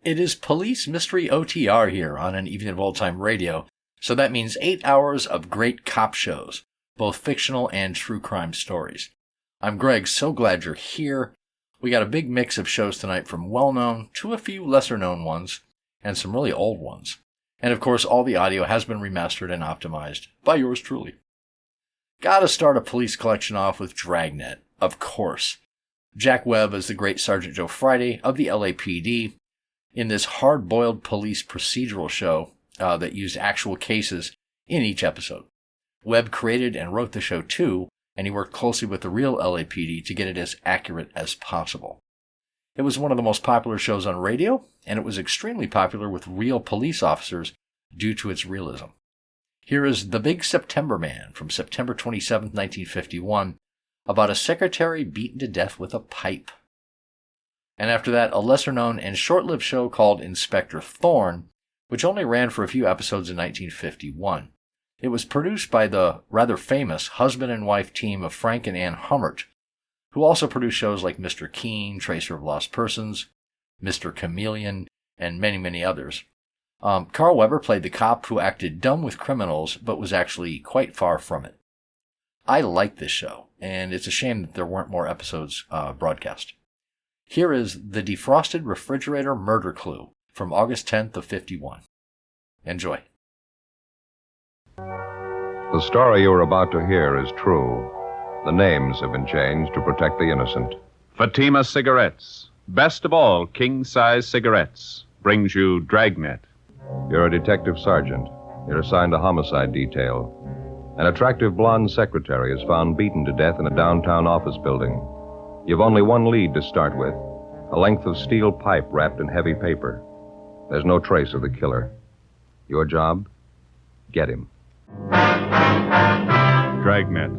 It is Police Mystery OTR here on An Evening of Old Time Radio, so that means 8 hours of great cop shows, both fictional and true crime stories. I'm Greg, so glad you're here. We got a big mix of shows tonight, from well-known to a few lesser-known ones, and some really old ones. And of course, all the audio has been remastered and optimized by yours truly. Gotta start a police collection off with Dragnet, of course. Jack Webb is the great Sergeant Joe Friday of the LAPD in this hard-boiled police procedural show that used actual cases in each episode. Webb created and wrote the show too, and he worked closely with the real LAPD to get it as accurate as possible. It was one of the most popular shows on radio, and it was extremely popular with real police officers due to its realism. Here is The Big September Man from September 27, 1951, about a secretary beaten to death with a pipe. And after that, a lesser-known and short-lived show called Inspector Thorne, which only ran for a few episodes in 1951. It was produced by the rather famous husband and wife team of Frank and Ann Hummert, who also produced shows like Mr. Keen, Tracer of Lost Persons, Mr. Chameleon, and many, many others. Carl Weber played the cop who acted dumb with criminals, but was actually quite far from it. I like this show, and it's a shame that there weren't more episodes broadcast. Here is The Defrosted Refrigerator Murder Clue from August 10th of 51. Enjoy. The story you're about to hear is true. The names have been changed to protect the innocent. Fatima Cigarettes, best of all king-size cigarettes, brings you Dragnet. You're a detective sergeant. You're assigned a homicide detail. An attractive blonde secretary is found beaten to death in a downtown office building. You've only one lead to start with, a length of steel pipe wrapped in heavy paper. There's no trace of the killer. Your job? Get him. Dragnet,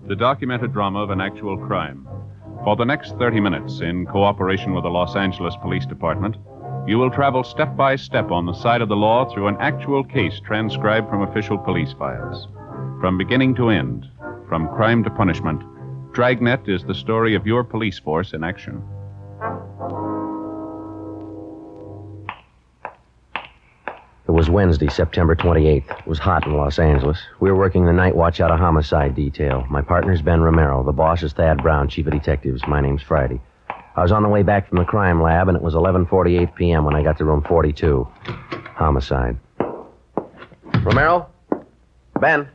the documented drama of an actual crime. For the next 30 minutes, in cooperation with the Los Angeles Police Department, you will travel step by step on the side of the law through an actual case transcribed from official police files. From beginning to end, from crime to punishment, Dragnet is the story of your police force in action. It was Wednesday, September 28th. It was hot in Los Angeles. We were working the Nightwatch out of Homicide detail. My partner's Ben Romero. The boss is Thad Brown, chief of detectives. My name's Friday. I was on the way back from the crime lab, and it was 11:48 p.m. when I got to room 42. Homicide. Romero? Ben?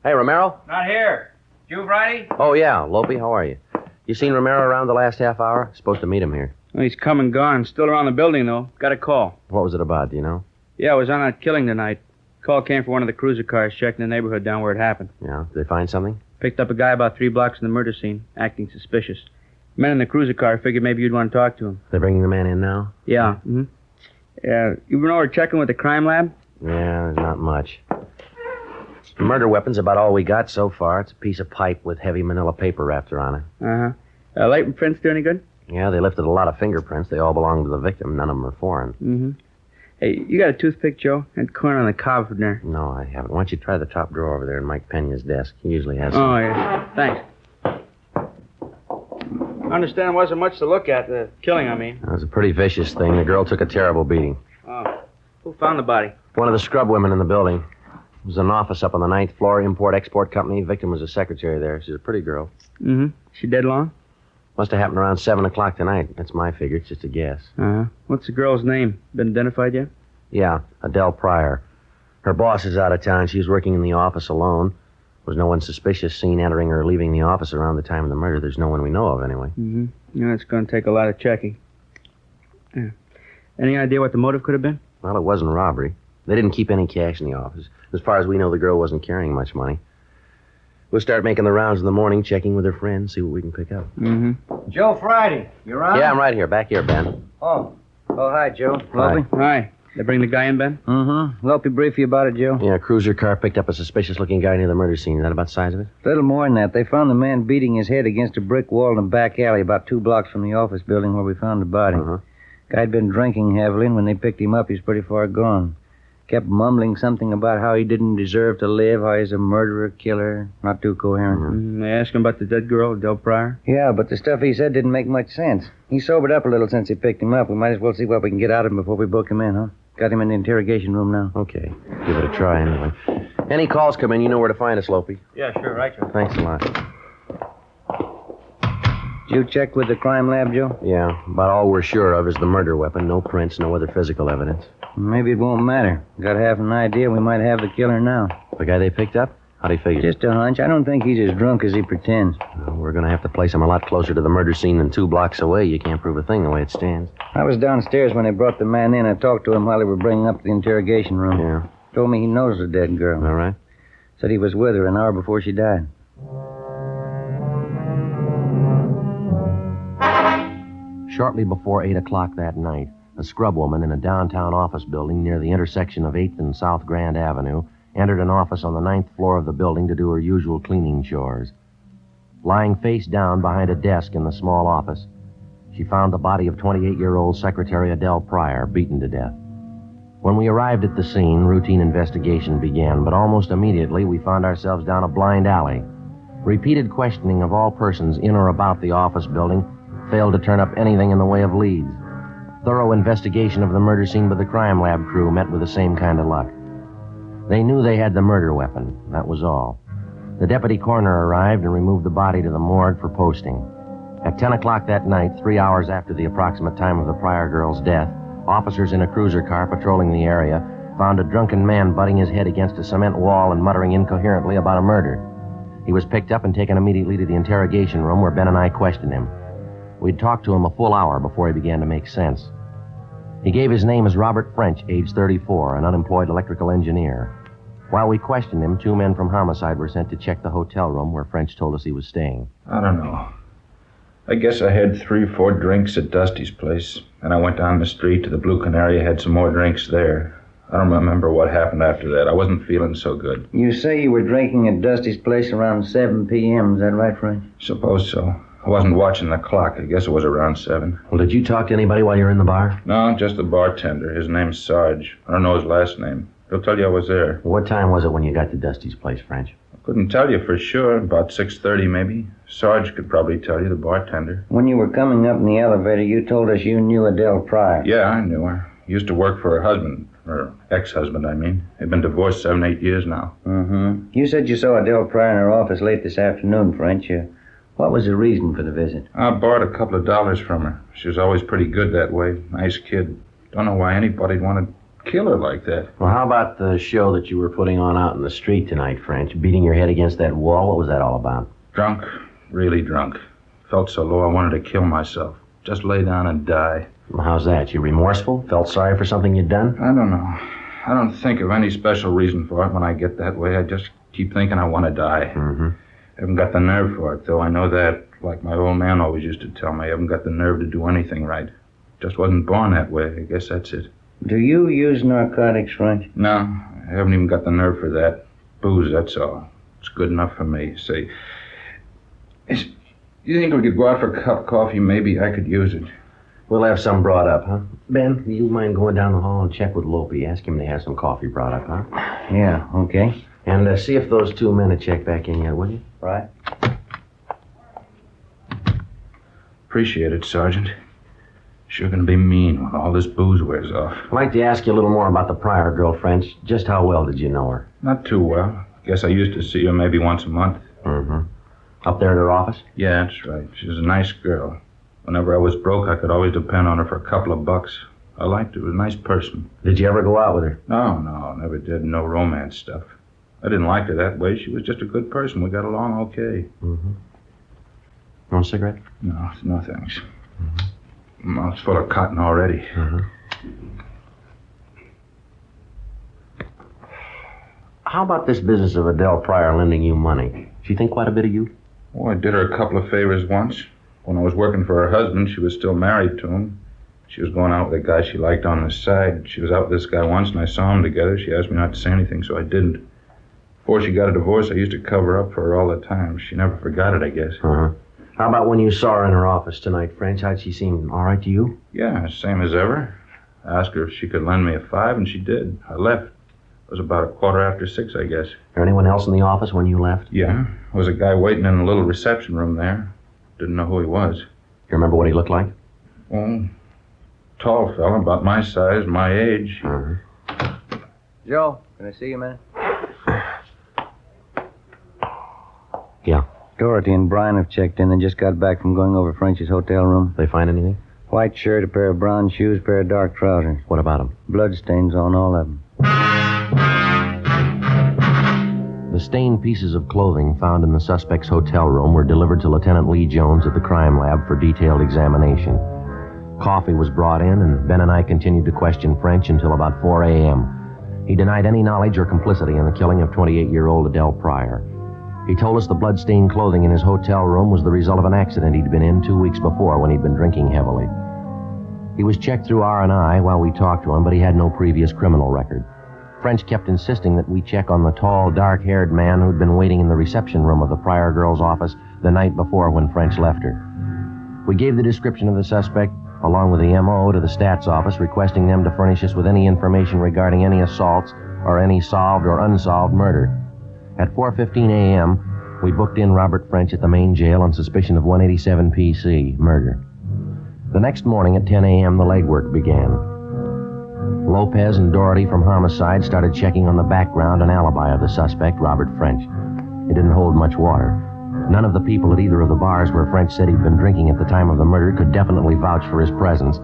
Hey, Romero? Not here. You, Friday? Oh, yeah. Lopey, how are you? You seen Romero around the last half hour? Supposed to meet him here. Well, he's come and gone. Still around the building, though. Got a call. What was it about, do you know? Yeah, I was on that killing tonight. Call came from one of the cruiser cars checking the neighborhood down where it happened. Yeah? Did they find something? Picked up a guy about 3 blocks from the murder scene, acting suspicious. Men in the cruiser car figured maybe you'd want to talk to him. They're bringing the man in now? Yeah. Mm-hmm. Yeah. You been over checking with the crime lab? Yeah, there's not much. The murder weapon's about all we got so far. It's a piece of pipe with heavy manila paper wrapped around it. Uh-huh. Light and prints do any good? Yeah, they lifted a lot of fingerprints. They all belong to the victim. None of them are foreign. Mm-hmm. Hey, you got a toothpick, Joe? And corn on the cob from there. No, I haven't. Why don't you try the top drawer over there in Mike Pena's desk? He usually has Oh, some. yeah. Thanks. I understand there wasn't much to look at, the killing, I mean. It was a pretty vicious thing. The girl took a terrible beating. Oh. Who found the body? One of the scrub women in the building. It was an office up on the 9th floor, import-export company. Victim was a secretary there. She's a pretty girl. Mm-hmm. She dead long? Must have happened around 7 o'clock tonight. That's my figure. It's just a guess. Uh-huh. What's the girl's name? Been identified yet? Yeah, Adele Pryor. Her boss is out of town. She was working in the office alone. There was no one suspicious seen entering or leaving the office around the time of the murder. There's no one we know of, anyway. Mm-hmm. Yeah, it's going to take a lot of checking. Yeah. Any idea what the motive could have been? Well, it wasn't robbery. They didn't keep any cash in the office. As far as we know, the girl wasn't carrying much money. We'll start making the rounds in the morning, checking with her friends, see what we can pick up. Mm-hmm. Joe Friday, you around? Yeah, I'm right here. Back here, Ben. Oh, hi, Joe. Hi. Lopey? Hi. They bring the guy in, Ben? Mm-hmm. Lopey brief you about it, Joe? Yeah, a cruiser car picked up a suspicious-looking guy near the murder scene. Is that about the size of it? A little more than that. They found the man beating his head against a brick wall in a back alley about 2 blocks from the office building where we found the body. Uh-huh. Guy'd been drinking heavily, and when they picked him up, he's pretty far gone. Kept mumbling something about how he didn't deserve to live, how he's a murderer, killer. Not too coherent. They asked him about the dead girl, Del Pryor? Yeah, but the stuff he said didn't make much sense. He sobered up a little since he picked him up. We might as well see what we can get out of him before we book him in, huh? Got him in the interrogation room now. Okay. Give it a try anyway. Any calls come in, you know where to find us, Lopey. Yeah, sure, right, Joe. Thanks a lot. Did you check with the crime lab, Joe? Yeah, about all we're sure of is the murder weapon. No prints, no other physical evidence. Maybe it won't matter. Got half an idea we might have the killer now. The guy they picked up? How'd he figure? Just a hunch. I don't think he's as drunk as he pretends. Well, we're going to have to place him a lot closer to the murder scene than 2 blocks away. You can't prove a thing the way it stands. I was downstairs when they brought the man in. I talked to him while they were bringing up the interrogation room. Yeah. Told me he knows the dead girl. All right. Said he was with her an hour before she died. Shortly before 8 o'clock that night, a scrub woman in a downtown office building near the intersection of 8th and South Grand Avenue entered an office on the 9th floor of the building to do her usual cleaning chores. Lying face down behind a desk in the small office, she found the body of 28-year-old Secretary Adele Pryor, beaten to death. When we arrived at the scene, routine investigation began, but almost immediately we found ourselves down a blind alley. Repeated questioning of all persons in or about the office building failed to turn up anything in the way of leads. Thorough investigation of the murder scene by the crime lab crew met with the same kind of luck. They knew they had the murder weapon. That was all. The deputy coroner arrived and removed the body to the morgue for posting. At 10 o'clock that night, 3 hours after the approximate time of the Pryor girl's death, officers in a cruiser car patrolling the area found a drunken man butting his head against a cement wall and muttering incoherently about a murder. He was picked up and taken immediately to the interrogation room where Ben and I questioned him. We'd talked to him a full hour before he began to make sense. He gave his name as Robert French, age 34, an unemployed electrical engineer. While we questioned him, 2 men from Homicide were sent to check the hotel room where French told us he was staying. I don't know. I guess I had 3 or 4 drinks at Dusty's place, and I went down the street to the Blue Canary, had some more drinks there. I don't remember what happened after that. I wasn't feeling so good. You say you were drinking at Dusty's place around 7 p.m., is that right, Frank? Suppose so. I wasn't watching the clock. I guess it was around 7. Well, did you talk to anybody while you were in the bar? No, just the bartender. His name's Sarge. I don't know his last name. He'll tell you I was there. What time was it when you got to Dusty's place, French? I couldn't tell you for sure. About 6:30 maybe. Sarge could probably tell you, the bartender. When you were coming up in the elevator, you told us you knew Adele Pryor. Yeah, I knew her. Used to work for her husband. Her ex-husband, I mean. They've been divorced 7, 8 years now. Mm-hmm. You said you saw Adele Pryor in her office late this afternoon, French. What was the reason for the visit? I borrowed a couple of dollars from her. She was always pretty good that way. Nice kid. Don't know why anybody'd want to kill her like that. Well, how about the show that you were putting on out in the street tonight, French? Beating your head against that wall? What was that all about? Drunk. Really drunk. Felt so low I wanted to kill myself. Just lay down and die. Well, how's that? You remorseful? Felt sorry for something you'd done? I don't know. I don't think of any special reason for it when I get that way. I just keep thinking I want to die. Mm-hmm. I haven't got the nerve for it, though. I know that, like my old man always used to tell me. I haven't got the nerve to do anything right. Just wasn't born that way. I guess that's it. Do you use narcotics, French? No, I haven't even got the nerve for that. Booze, that's all. It's good enough for me. Say, you think we could go out for a cup of coffee? Maybe I could use it. We'll have some brought up, huh? Ben, do you mind going down the hall and check with Lopey? Ask him to have some coffee brought up, huh? Yeah, okay. And see if those 2 men have checked back in yet, will you? Right. Appreciate it, Sergeant. Sure gonna be mean when all this booze wears off. I'd like to ask you a little more about the Pryor girl, French. Just how well did you know her? Not too well. Guess I used to see her maybe once a month. Mm-hmm. Up there at her office? Yeah, that's right. She was a nice girl. Whenever I was broke, I could always depend on her for a couple of bucks. I liked her. She was a nice person. Did you ever go out with her? No, never did. No romance stuff. I didn't like her that way. She was just a good person. We got along okay. Mm-hmm. Want a cigarette? No thanks. Mm-hmm. Mouth's full of cotton already. Mm-hmm. How about this business of Adele Pryor lending you money? She think quite a bit of you? Oh, I did her a couple of favors once. When I was working for her husband, she was still married to him. She was going out with a guy she liked on the side. She was out with this guy once, and I saw them together. She asked me not to say anything, so I didn't. Before she got a divorce, I used to cover up for her all the time. She never forgot it, I guess. Uh-huh. How about when you saw her in her office tonight, French? How'd she seem? All right to you? Yeah, same as ever. I asked her if she could lend me a 5, and she did. I left. It was about 6:15, I guess. There anyone else in the office when you left? Yeah. There was a guy waiting in a little reception room there. Didn't know who he was. You remember what he looked like? Well, tall fella, about my size, my age. Uh-huh. Joe, can I see you a minute? Yeah. Dorothy and Brian have checked in and just got back from going over French's hotel room. They find anything? White shirt, a pair of brown shoes, pair of dark trousers. What about them? Bloodstains on all of them. The stained pieces of clothing found in the suspect's hotel room were delivered to Lieutenant Lee Jones at the crime lab for detailed examination. Coffee was brought in, and Ben and I continued to question French until about 4 a.m. He denied any knowledge or complicity in the killing of 28-year-old Adele Pryor. He told us the blood-stained clothing in his hotel room was the result of an accident he'd been in 2 weeks before when he'd been drinking heavily. He was checked through R&I while we talked to him, but he had no previous criminal record. French kept insisting that we check on the tall, dark-haired man who'd been waiting in the reception room of the Pryor girl's office the night before when French left her. We gave the description of the suspect, along with the M.O., to the stats office, requesting them to furnish us with any information regarding any assaults or any solved or unsolved murder. At 4:15 a.m., we booked in Robert French at the main jail on suspicion of 187 PC, murder. The next morning at 10 a.m., the legwork began. Lopez and Doherty from Homicide started checking on the background and alibi of the suspect, Robert French. It didn't hold much water. None of the people at either of the bars where French said he'd been drinking at the time of the murder could definitely vouch for his presence,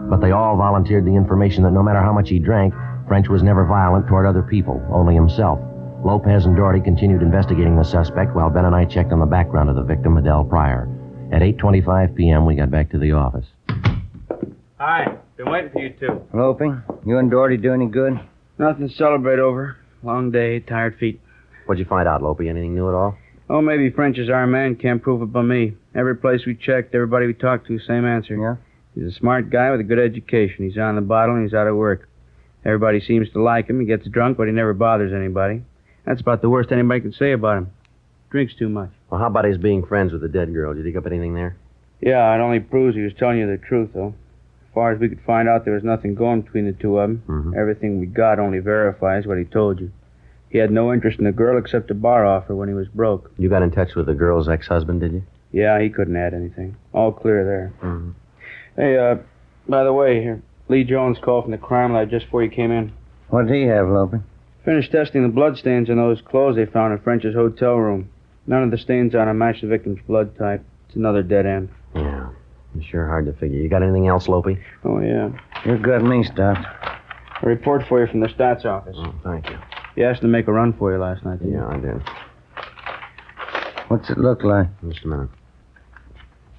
but they all volunteered the information that no matter how much he drank, French was never violent toward other people, only himself. Lopez and Doherty continued investigating the suspect while Ben and I checked on the background of the victim, Adele Pryor. At 8:25 p.m., we got back to the office. Hi. Been waiting for you two. Hello, Opie. You and Doherty do any good? Nothing to celebrate over. Long day, tired feet. What'd you find out, Lopey? Anything new at all? Oh, maybe French is our man. Can't prove it by me. Every place we checked, everybody we talked to, same answer. Yeah? He's a smart guy with a good education. He's on the bottle and he's out of work. Everybody seems to like him. He gets drunk, but he never bothers anybody. That's about the worst anybody can say about him. Drinks too much. Well, how about his being friends with the dead girl? Did you dig up anything there? Yeah, it only proves he was telling you the truth, though. As far as we could find out, there was nothing going between the two of them. Mm-hmm. Everything we got only verifies what he told you. He had no interest in the girl except a bar offer when he was broke. You got in touch with the girl's ex-husband, did you? Yeah, he couldn't add anything. All clear there. Mm-hmm. Hey, by the way, here, Lee Jones called from the crime lab just before you came in. What did he have, Lopey? Finished testing the bloodstains on those clothes they found in French's hotel room. None of the stains on them match the victim's blood type. It's another dead end. Yeah. It's sure hard to figure. You got anything else, Lopey? Oh, yeah. You got me stopped. A report for you from the stats office. Oh, thank you. He asked to make a run for you last night, didn't Yeah, I did. What's it look like? Just a minute.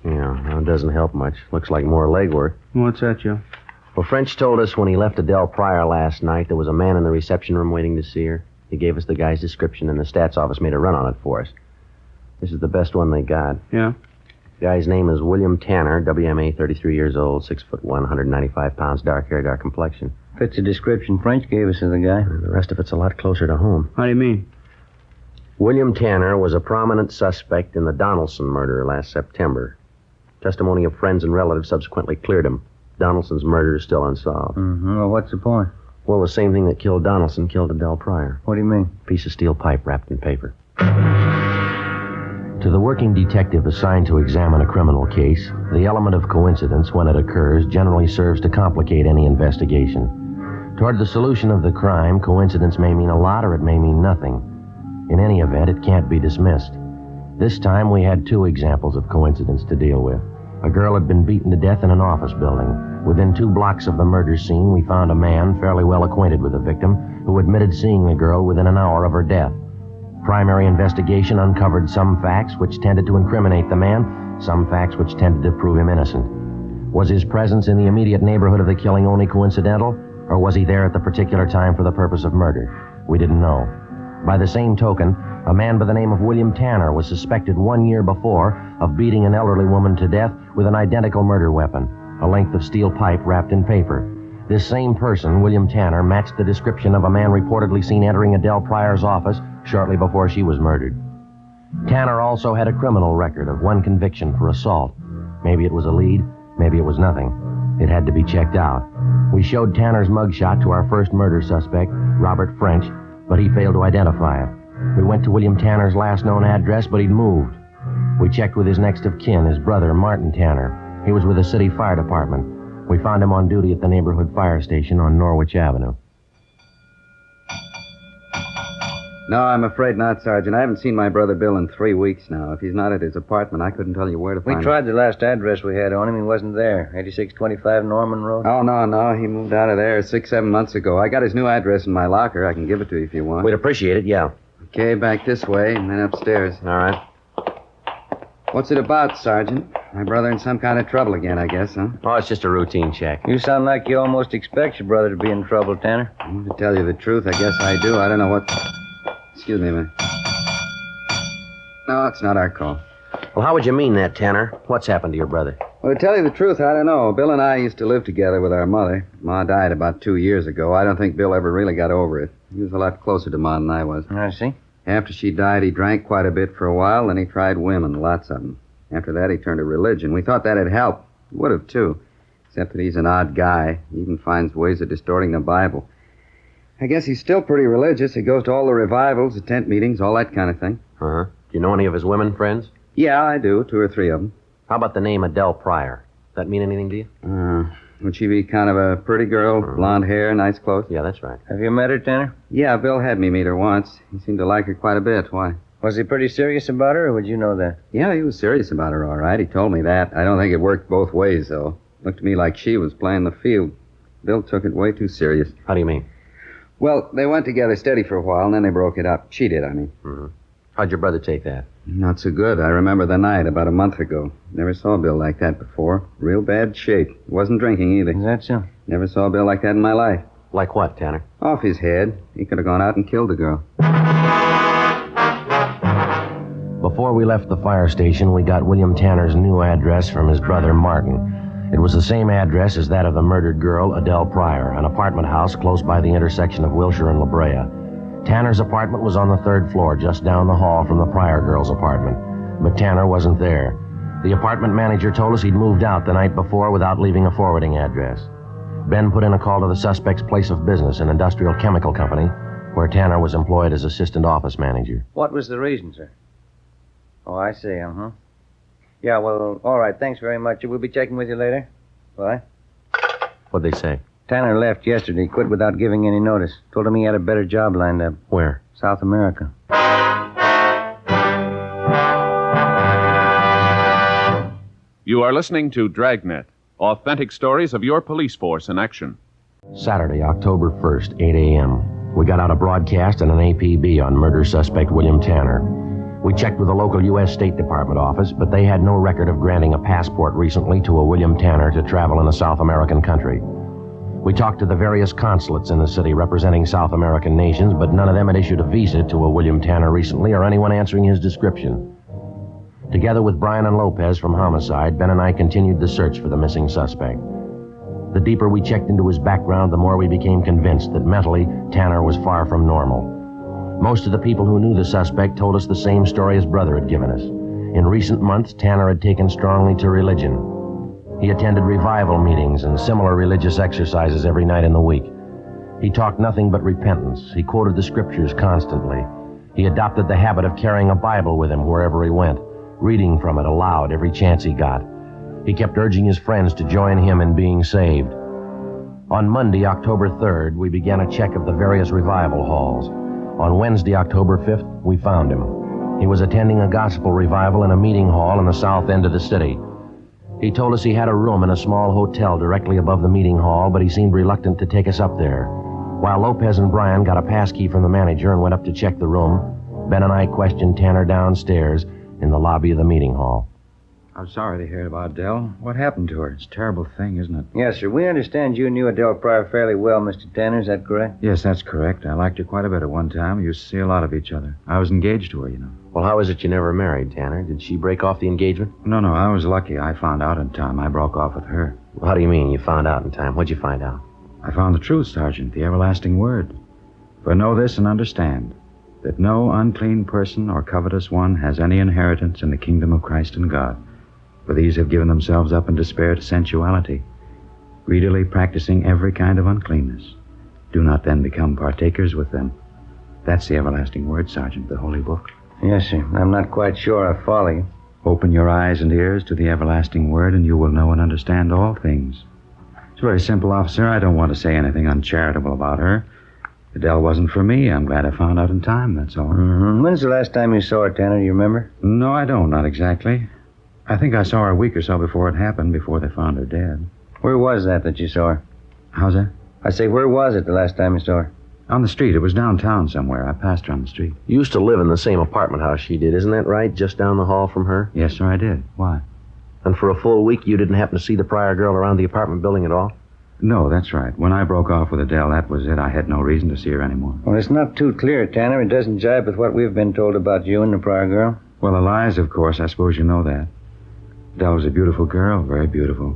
Yeah, well, it doesn't help much. Looks like more legwork. he? What's that, Joe? Well, French told us when he left Adele Pryor last night, there was a man in the reception room waiting to see her. He gave us the guy's description, and the stats office made a run on it for us. This is the best one they got. Yeah? The guy's name is William Tanner, WMA, 33 years old, 6'1", 195 pounds, dark hair, dark complexion. Fits the description French gave us of the guy. And the rest of it's a lot closer to home. How do you mean? William Tanner was a prominent suspect in the Donaldson murder last September. Testimony of friends and relatives subsequently cleared him. Donaldson's murder is still unsolved. Mm-hmm. Well, what's the point? Well, the same thing that killed Donaldson killed Adele Pryor. What do you mean? Piece of steel pipe wrapped in paper. To the working detective assigned to examine a criminal case, the element of coincidence when it occurs generally serves to complicate any investigation. Toward the solution of the crime, coincidence may mean a lot or it may mean nothing. In any event, it can't be dismissed. This time we had two examples of coincidence to deal with. A girl had been beaten to death in an office building. Within 2 blocks of the murder scene, we found a man fairly well acquainted with the victim who admitted seeing the girl within an hour of her death. Primary investigation uncovered some facts which tended to incriminate the man, some facts which tended to prove him innocent. Was his presence in the immediate neighborhood of the killing only coincidental, or was he there at the particular time for the purpose of murder? We didn't know. By the same token, a man by the name of William Tanner was suspected 1 year before of beating an elderly woman to death with an identical murder weapon, a length of steel pipe wrapped in paper. This same person, William Tanner, matched the description of a man reportedly seen entering Adele Pryor's office shortly before she was murdered. Tanner also had a criminal record of 1 conviction for assault. Maybe it was a lead, Maybe it was nothing. It had to be checked out. We showed Tanner's mugshot to our first murder suspect, Robert French, but he failed to identify it. We went to William Tanner's last known address, but he'd moved. We checked with his next of kin, his brother, Martin Tanner. He was with the city fire department. We found him on duty at the neighborhood fire station on Norwich Avenue. No, I'm afraid not, Sergeant. I haven't seen my brother Bill in 3 weeks now. If he's not at his apartment, I couldn't tell you where to find him. We tried the last address we had on him. He wasn't there. 8625 Norman Road? Oh, no. He moved out of there 6-7 months ago. I got his new address in my locker. I can give it to you if you want. We'd appreciate it, yeah. Okay, back this way and then upstairs. All right. What's it about, Sergeant? My brother in some kind of trouble again, I guess, huh? Oh, it's just a routine check. You sound like you almost expect your brother to be in trouble, Tanner. To tell you the truth, I guess I do. I don't know what... Excuse me a minute. No, it's not our call. Well, how would you mean that, Tanner? What's happened to your brother? Well, to tell you the truth, I don't know. Bill and I used to live together with our mother. Ma died about 2 years ago. I don't think Bill ever really got over it. He was a lot closer to Ma than I was. I see. After she died, he drank quite a bit for a while, then he tried women, lots of them. After that, he turned to religion. We thought that'd help. He would have, too. Except that he's an odd guy. He even finds ways of distorting the Bible. I guess he's still pretty religious. He goes to all the revivals, the tent meetings, all that kind of thing. Uh-huh. Do you know any of his women friends? Yeah, I do. 2 or 3 of them. How about the name Adele Pryor? Does that mean anything to you? Would she be kind of a pretty girl, blonde hair, nice clothes? Yeah, that's right. Have you met her, Tanner? Yeah, Bill had me meet her once. He seemed to like her quite a bit. Why? Was he pretty serious about her, or would you know that? Yeah, he was serious about her, all right. He told me that. I don't think it worked both ways, though. Looked to me like she was playing the field. Bill took it way too serious. How do you mean? Well, they went together steady for a while, and then they broke it up. She did, I mean. Mm-hmm. How'd your brother take that? Not so good. I remember the night about a month ago. Never saw Bill like that before. Real bad shape. Wasn't drinking either. Is that so? Never saw Bill like that in my life. Like what, Tanner? Off his head. He could have gone out and killed the girl. Before we left the fire station, we got William Tanner's new address from his brother, Martin. It was the same address as that of the murdered girl, Adele Pryor, an apartment house close by the intersection of Wilshire and La Brea. Tanner's apartment was on the 3rd floor, just down the hall from the Pryor girl's apartment. But Tanner wasn't there. The apartment manager told us he'd moved out the night before without leaving a forwarding address. Ben put in a call to the suspect's place of business, an industrial chemical company, where Tanner was employed as assistant office manager. What was the reason, sir? Oh, I see, uh-huh. Yeah, well, all right, thanks very much. We'll be checking with you later. Bye. What'd they say? Tanner left yesterday, quit without giving any notice. Told him he had a better job lined up. Where? South America. You are listening to Dragnet, authentic stories of your police force in action. Saturday, October 1st, 8 a.m. We got out a broadcast and an APB on murder suspect William Tanner. We checked with the local U.S. State Department office, but they had no record of granting a passport recently to a William Tanner to travel in a South American country. We talked to the various consulates in the city representing South American nations, but none of them had issued a visa to a William Tanner recently or anyone answering his description. Together with Brian and Lopez from Homicide, Ben and I continued the search for the missing suspect. The deeper we checked into his background, the more we became convinced that mentally, Tanner was far from normal. Most of the people who knew the suspect told us the same story his brother had given us. In recent months, Tanner had taken strongly to religion. He attended revival meetings and similar religious exercises every night in the week. He talked nothing but repentance. He quoted the scriptures constantly. He adopted the habit of carrying a Bible with him wherever he went, reading from it aloud every chance he got. He kept urging his friends to join him in being saved. On Monday, October 3rd, we began a check of the various revival halls. On Wednesday, October 5th, we found him. He was attending a gospel revival in a meeting hall in the south end of the city. He told us he had a room in a small hotel directly above the meeting hall, but he seemed reluctant to take us up there. While Lopez and Brian got a pass key from the manager and went up to check the room, Ben and I questioned Tanner downstairs in the lobby of the meeting hall. I'm sorry to hear about Adele. What happened to her? It's a terrible thing, isn't it? Yes, sir. We understand you knew Adele Pryor fairly well, Mr. Tanner. Is that correct? Yes, that's correct. I liked her quite a bit at one time. We used to see a lot of each other. I was engaged to her, you know. Well, how is it you never married, Tanner? Did she break off the engagement? No, I was lucky. I found out in time. I broke off with her. Well, how do you mean you found out in time? What'd you find out? I found the truth, Sergeant, the everlasting word. For know this and understand, that no unclean person or covetous one has any inheritance in the kingdom of Christ and God. For these have given themselves up in despair to sensuality, greedily practicing every kind of uncleanness. Do not then become partakers with them. That's the everlasting word, Sergeant, the Holy Book. Yes, sir. I'm not quite sure I follow you. Open your eyes and ears to the everlasting word, and you will know and understand all things. It's very simple, officer. I don't want to say anything uncharitable about her. Adele wasn't for me. I'm glad I found out in time, that's all. Mm-hmm. When's the last time you saw her, Tanner? Do you remember? No, I don't, not exactly. I think I saw her a week or so before it happened, before they found her dead. Where was that you saw her? How's that? I say, where was it the last time you saw her? On the street. It was downtown somewhere. I passed her on the street. You used to live in the same apartment house she did, isn't that right? Just down the hall from her? Yes, sir, I did. Why? And for a full week, you didn't happen to see the Pryor girl around the apartment building at all? No, that's right. When I broke off with Adele, that was it. I had no reason to see her anymore. Well, it's not too clear, Tanner. It doesn't jibe with what we've been told about you and the Pryor girl. Well, the lies, of course. I suppose you know that. Adele was a beautiful girl, very beautiful.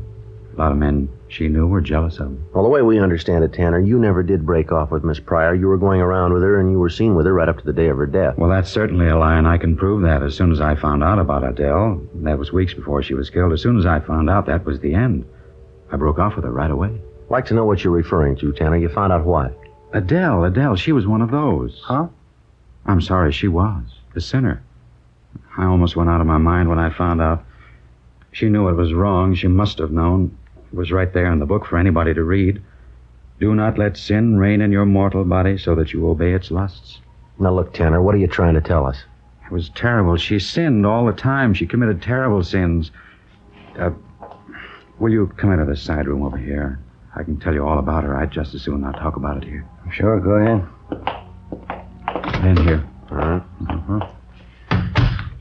A lot of men she knew were jealous of her. Well, the way we understand it, Tanner, you never did break off with Miss Pryor. You were going around with her, and you were seen with her right up to the day of her death. Well, that's certainly a lie, and I can prove that. As soon as I found out about Adele, that was weeks before she was killed, as soon as I found out, that was the end. I broke off with her right away. I'd like to know what you're referring to, Tanner. You found out what? Adele, she was one of those. Huh? I'm sorry, she was. The sinner. I almost went out of my mind when I found out. She knew it was wrong. She must have known. It was right there in the book for anybody to read. Do not let sin reign in your mortal body so that you obey its lusts. Now, look, Tanner, what are you trying to tell us? It was terrible. She sinned all the time. She committed terrible sins. Will you come into the side room over here? I can tell you all about her. I'd just as soon not talk about it here. Sure, go ahead. In here. All right. Mm-hmm.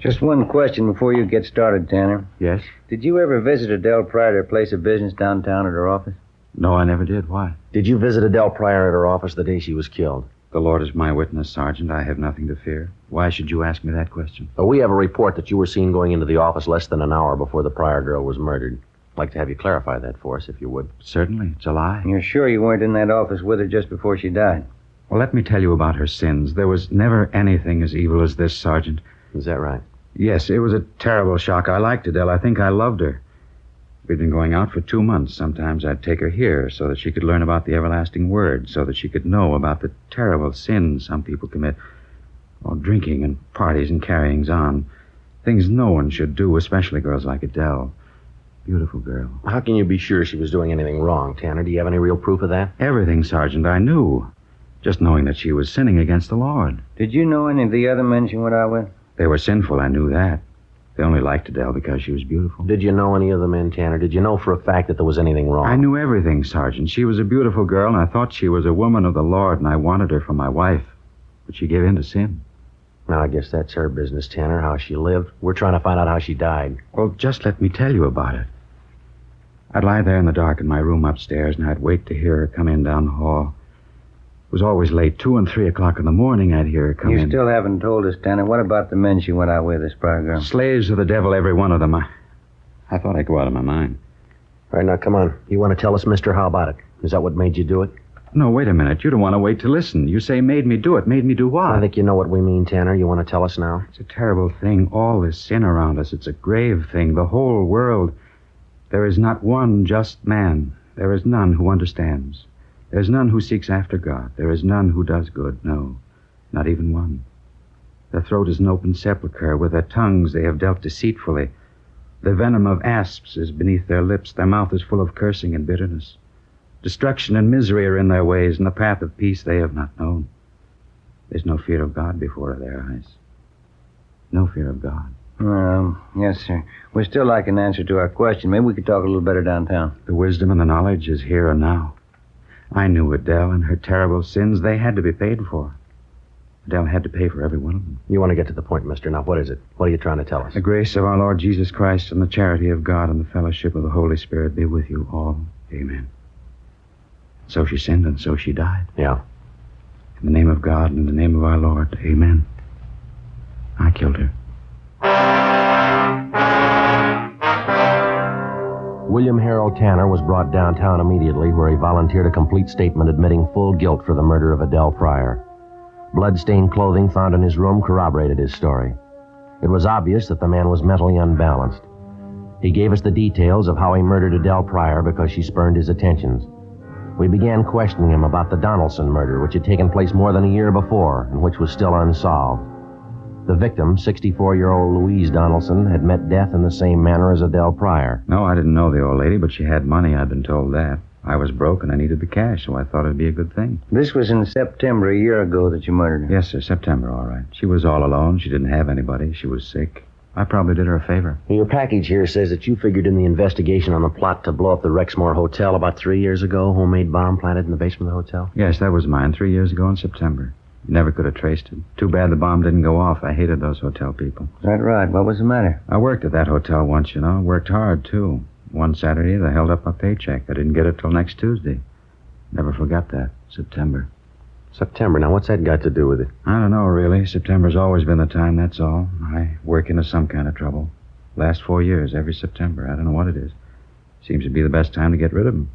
Just one question before you get started, Tanner. Yes? Did you ever visit Adele Pryor at her place of business downtown at her office? No, I never did. Why? Did you visit Adele Pryor at her office the day she was killed? The Lord is my witness, Sergeant. I have nothing to fear. Why should you ask me that question? We have a report that you were seen going into the office less than an hour before the Pryor girl was murdered. I'd like to have you clarify that for us, if you would. Certainly. It's a lie. You're sure you weren't in that office with her just before she died? Well, let me tell you about her sins. There was never anything as evil as this, Sergeant. Is that right? Yes, it was a terrible shock. I liked Adele. I think I loved her. We'd been going out for 2 months. Sometimes I'd take her here so that she could learn about the everlasting word, so that she could know about the terrible sins some people commit. Oh, drinking and parties and carryings on. Things no one should do, especially girls like Adele. Beautiful girl. How can you be sure she was doing anything wrong, Tanner? Do you have any real proof of that? Everything, Sergeant, I knew. Just knowing that she was sinning against the Lord. Did you know any of the other men she went out with? They were sinful, I knew that. They only liked Adele because she was beautiful. Did you know any of the men, Tanner? Did you know for a fact that there was anything wrong? I knew everything, Sergeant. She was a beautiful girl, and I thought she was a woman of the Lord, and I wanted her for my wife. But she gave in to sin. Now, I guess that's her business, Tanner, how she lived. We're trying to find out how she died. Well, just let me tell you about it. I'd lie there in the dark in my room upstairs, and I'd wait to hear her come in down the hall. It was always late, 2 and 3 o'clock in the morning I'd hear her come in. You still haven't told us, Tanner. What about the men she went out with, this Pryor girl? Slaves of the devil, every one of them. I thought I'd go out of my mind. All right, now, come on. You want to tell us, mister, how about it? Is that what made you do it? No, wait a minute. You don't want to wait to listen. You say made me do it. Made me do what? I think you know what we mean, Tanner. You want to tell us now? It's a terrible thing, all this sin around us. It's a grave thing, the whole world. There is not one just man. There is none who understands. There is none who seeks after God. There is none who does good. No, not even one. Their throat is an open sepulchre. With their tongues they have dealt deceitfully. The venom of asps is beneath their lips. Their mouth is full of cursing and bitterness. Destruction and misery are in their ways, and the path of peace they have not known. There's no fear of God before their eyes. No fear of God. Yes, sir. We'd still like an answer to our question. Maybe we could talk a little better downtown. The wisdom and the knowledge is here and now. I knew Adele and her terrible sins. They had to be paid for. Adele had to pay for every one of them. You want to get to the point, mister. Now, what is it? What are you trying to tell us? The grace of our Lord Jesus Christ and the charity of God and the fellowship of the Holy Spirit be with you all. Amen. So she sinned and so she died. Yeah. In the name of God and in the name of our Lord. Amen. I killed her. William Harold Tanner was brought downtown immediately, where he volunteered a complete statement admitting full guilt for the murder of Adele Pryor. Blood-stained clothing found in his room corroborated his story. It was obvious that the man was mentally unbalanced. He gave us the details of how he murdered Adele Pryor because she spurned his attentions. We began questioning him about the Donaldson murder, which had taken place more than a year before and which was still unsolved. The victim, 64-year-old Louise Donaldson, had met death in the same manner as Adele Pryor. No, I didn't know the old lady, but she had money. I'd been told that. I was broke and I needed the cash, so I thought it'd be a good thing. This was in September, a year ago, that you murdered her. Yes, sir, September, all right. She was all alone. She didn't have anybody. She was sick. I probably did her a favor. Your package here says that you figured in the investigation on the plot to blow up the Rexmore Hotel about 3 years ago, homemade bomb planted in the basement of the hotel? Yes, that was mine 3 years ago in September. You never could have traced it. Too bad the bomb didn't go off. I hated those hotel people. Is that right? What was the matter? I worked at that hotel once, you know. Worked hard, too. One Saturday, they held up my paycheck. I didn't get it till next Tuesday. Never forgot that. September. September. Now, what's that got to do with it? I don't know, really. September's always been the time, that's all. I work into some kind of trouble. Last 4 years, every September. I don't know what it is. Seems to be the best time to get rid of them.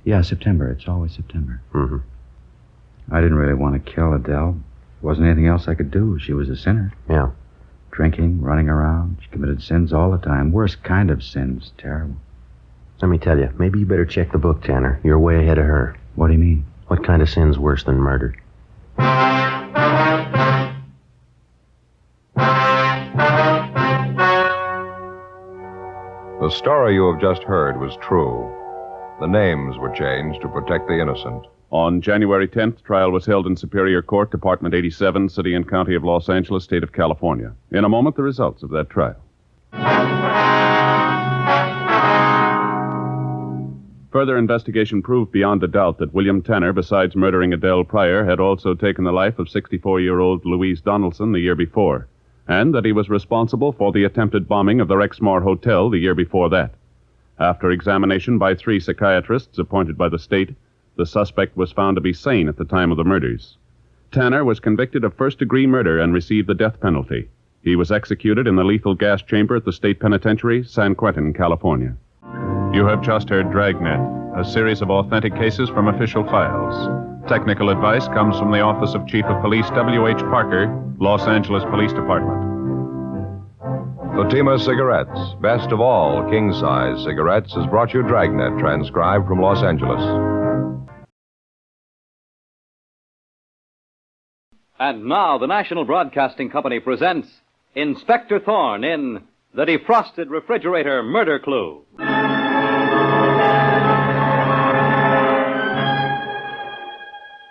Yeah, September. It's always September. Mm-hmm. I didn't really want to kill Adele. There wasn't anything else I could do. She was a sinner. Yeah. Drinking, running around. She committed sins all the time. Worst kind of sins. Terrible. Let me tell you, maybe you better check the book, Tanner. You're way ahead of her. What do you mean? What kind of sin's worse than murder? The story you have just heard was true. The names were changed to protect the innocent. On January 10th, trial was held in Superior Court, Department 87, City and County of Los Angeles, State of California. In a moment, the results of that trial. Further investigation proved beyond a doubt that William Tanner, besides murdering Adele Pryor, had also taken the life of 64-year-old Louise Donaldson the year before, and that he was responsible for the attempted bombing of the Rexmore Hotel the year before that. After examination by 3 psychiatrists appointed by the state, the suspect was found to be sane at the time of the murders. Tanner was convicted of first-degree murder and received the death penalty. He was executed in the lethal gas chamber at the state penitentiary, San Quentin, California. You have just heard Dragnet, a series of authentic cases from official files. Technical advice comes from the Office of Chief of Police W.H. Parker, Los Angeles Police Department. Fatima Cigarettes, best of all king-size cigarettes, has brought you Dragnet, transcribed from Los Angeles. And now the National Broadcasting Company presents Inspector Thorne in The Defrosted Refrigerator Murder Clue.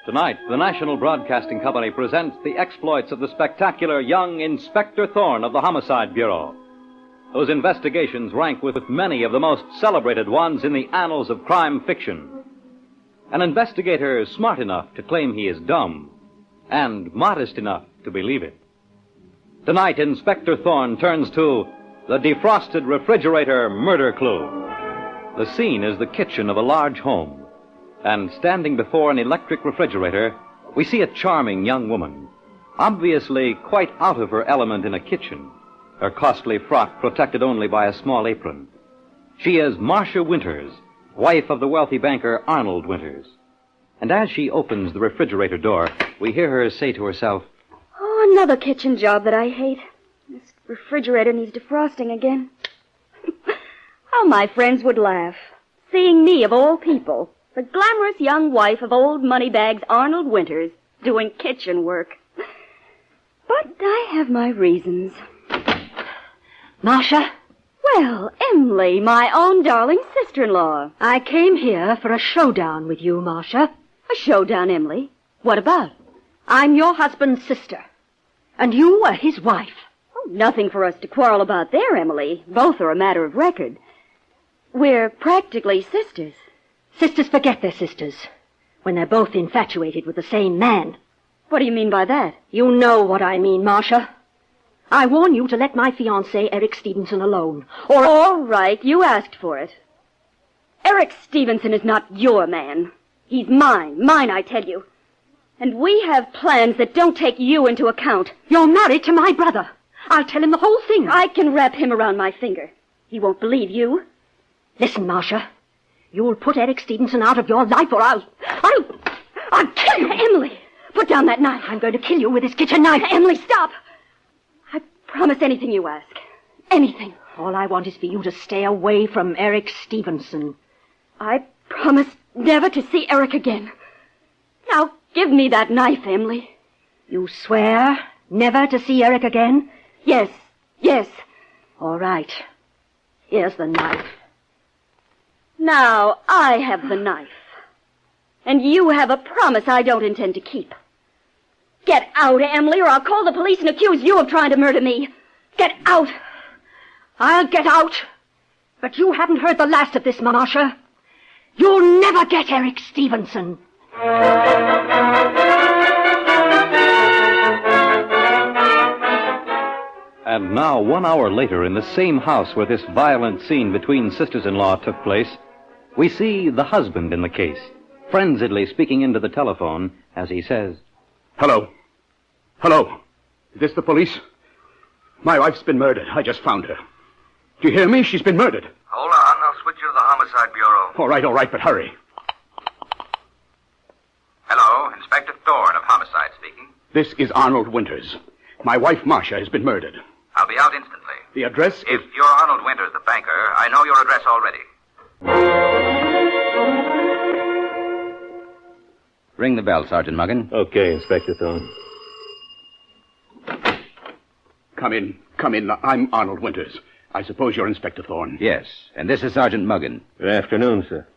Tonight, the National Broadcasting Company presents the exploits of the spectacular young Inspector Thorne of the Homicide Bureau, whose investigations rank with many of the most celebrated ones in the annals of crime fiction. An investigator smart enough to claim he is dumb, and modest enough to believe it. Tonight, Inspector Thorne turns to The Defrosted Refrigerator Murder Clue. The scene is the kitchen of a large home, and standing before an electric refrigerator, we see a charming young woman, obviously quite out of her element in a kitchen, her costly frock protected only by a small apron. She is Marcia Winters, wife of the wealthy banker Arnold Winters. And as she opens the refrigerator door, we hear her say to herself, "Oh, another kitchen job that I hate. This refrigerator needs defrosting again." How my friends would laugh, seeing me, of all people, the glamorous young wife of old moneybags Arnold Winters, doing kitchen work. But I have my reasons. Marcia? Well, Emily, my own darling sister-in-law. I came here for a showdown with you, Marcia. A showdown, Emily? What about? I'm your husband's sister, and you are his wife. Oh, nothing for us to quarrel about there, Emily. Both are a matter of record. We're practically sisters. Sisters forget they're sisters when they're both infatuated with the same man. What do you mean by that? You know what I mean, Marcia. I warn you to let my fiancé, Eric Stevenson, alone. Or... All right, you asked for it. Eric Stevenson is not your man. He's mine. Mine, I tell you. And we have plans that don't take you into account. You're married to my brother. I'll tell him the whole thing. I can wrap him around my finger. He won't believe you. Listen, Marcia. You'll put Eric Stevenson out of your life, or I'll kill you. Emily, put down that knife. I'm going to kill you with this kitchen knife. Emily, stop. I promise anything you ask. Anything. All I want is for you to stay away from Eric Stevenson. I promise never to see Eric again. Now, give me that knife, Emily. You swear never to see Eric again? Yes, yes. All right. Here's the knife. Now, I have the knife. And you have a promise I don't intend to keep. Get out, Emily, or I'll call the police and accuse you of trying to murder me. Get out. I'll get out. But you haven't heard the last of this, Marcia. You'll never get Eric Stevenson. And now, 1 hour later, in the same house where this violent scene between sisters-in-law took place, we see the husband in the case, frenziedly speaking into the telephone as he says, Hello. Hello. Is this the police? My wife's been murdered. I just found her. Do you hear me? She's been murdered. Hold on. I'll switch you to the Homicide Bureau. All right, but hurry. Hello, Inspector Thorne of Homicide speaking. This is Arnold Winters. My wife, Marcia, has been murdered. I'll be out instantly. The address If you're Arnold Winters, the banker, I know your address already. Ring the bell, Sergeant Muggin. Okay, Inspector Thorne. Come in. I'm Arnold Winters. I suppose you're Inspector Thorne. Yes, and this is Sergeant Muggin. Good afternoon, sir.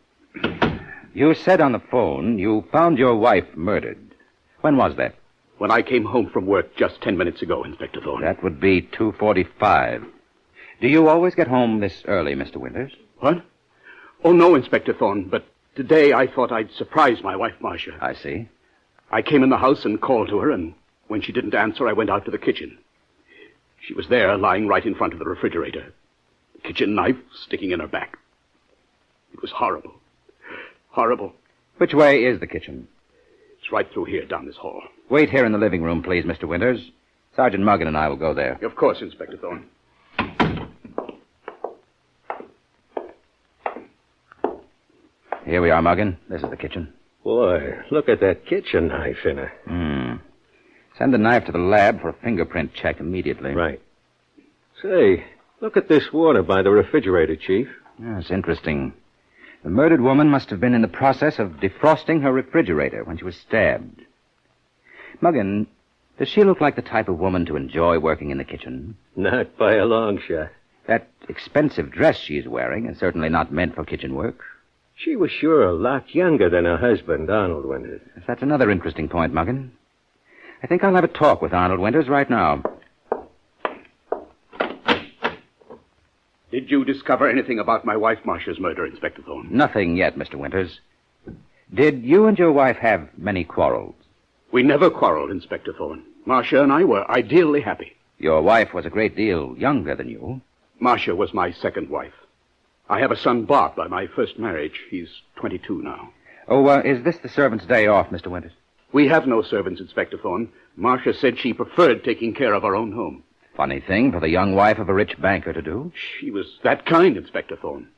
You said on the phone you found your wife murdered. When was that? When I came home from work just 10 minutes ago, Inspector Thorne. That would be 2:45. Do you always get home this early, Mr. Winters? What? Oh, no, Inspector Thorne, but today I thought I'd surprise my wife, Marcia. I see. I came in the house and called to her, and when she didn't answer, I went out to the kitchen. She was there, lying right in front of the refrigerator. The kitchen knife sticking in her back. It was horrible. Horrible. Which way is the kitchen? It's right through here, down this hall. Wait here in the living room, please, Mr. Winters. Sergeant Muggin and I will go there. Of course, Inspector Thorne. Here we are, Muggin. This is the kitchen. Boy, look at that kitchen knife in her. Send the knife to the lab for a fingerprint check immediately. Right. Say, look at this water by the refrigerator, Chief. That's interesting. The murdered woman must have been in the process of defrosting her refrigerator when she was stabbed. Muggin, does she look like the type of woman to enjoy working in the kitchen? Not by a long shot. That expensive dress she's wearing is certainly not meant for kitchen work. She was sure a lot younger than her husband, Arnold Winters. That's another interesting point, Muggin. I think I'll have a talk with Arnold Winters right now. Did you discover anything about my wife Marcia's murder, Inspector Thorne? Nothing yet, Mr. Winters. Did you and your wife have many quarrels? We never quarreled, Inspector Thorne. Marcia and I were ideally happy. Your wife was a great deal younger than you. Marcia was my second wife. I have a son, Bob, by my first marriage. He's 22 now. Oh, is this the servant's day off, Mr. Winters? We have no servants, Inspector Thorne. Marcia said she preferred taking care of her own home. Funny thing for the young wife of a rich banker to do. She was that kind, Inspector Thorne.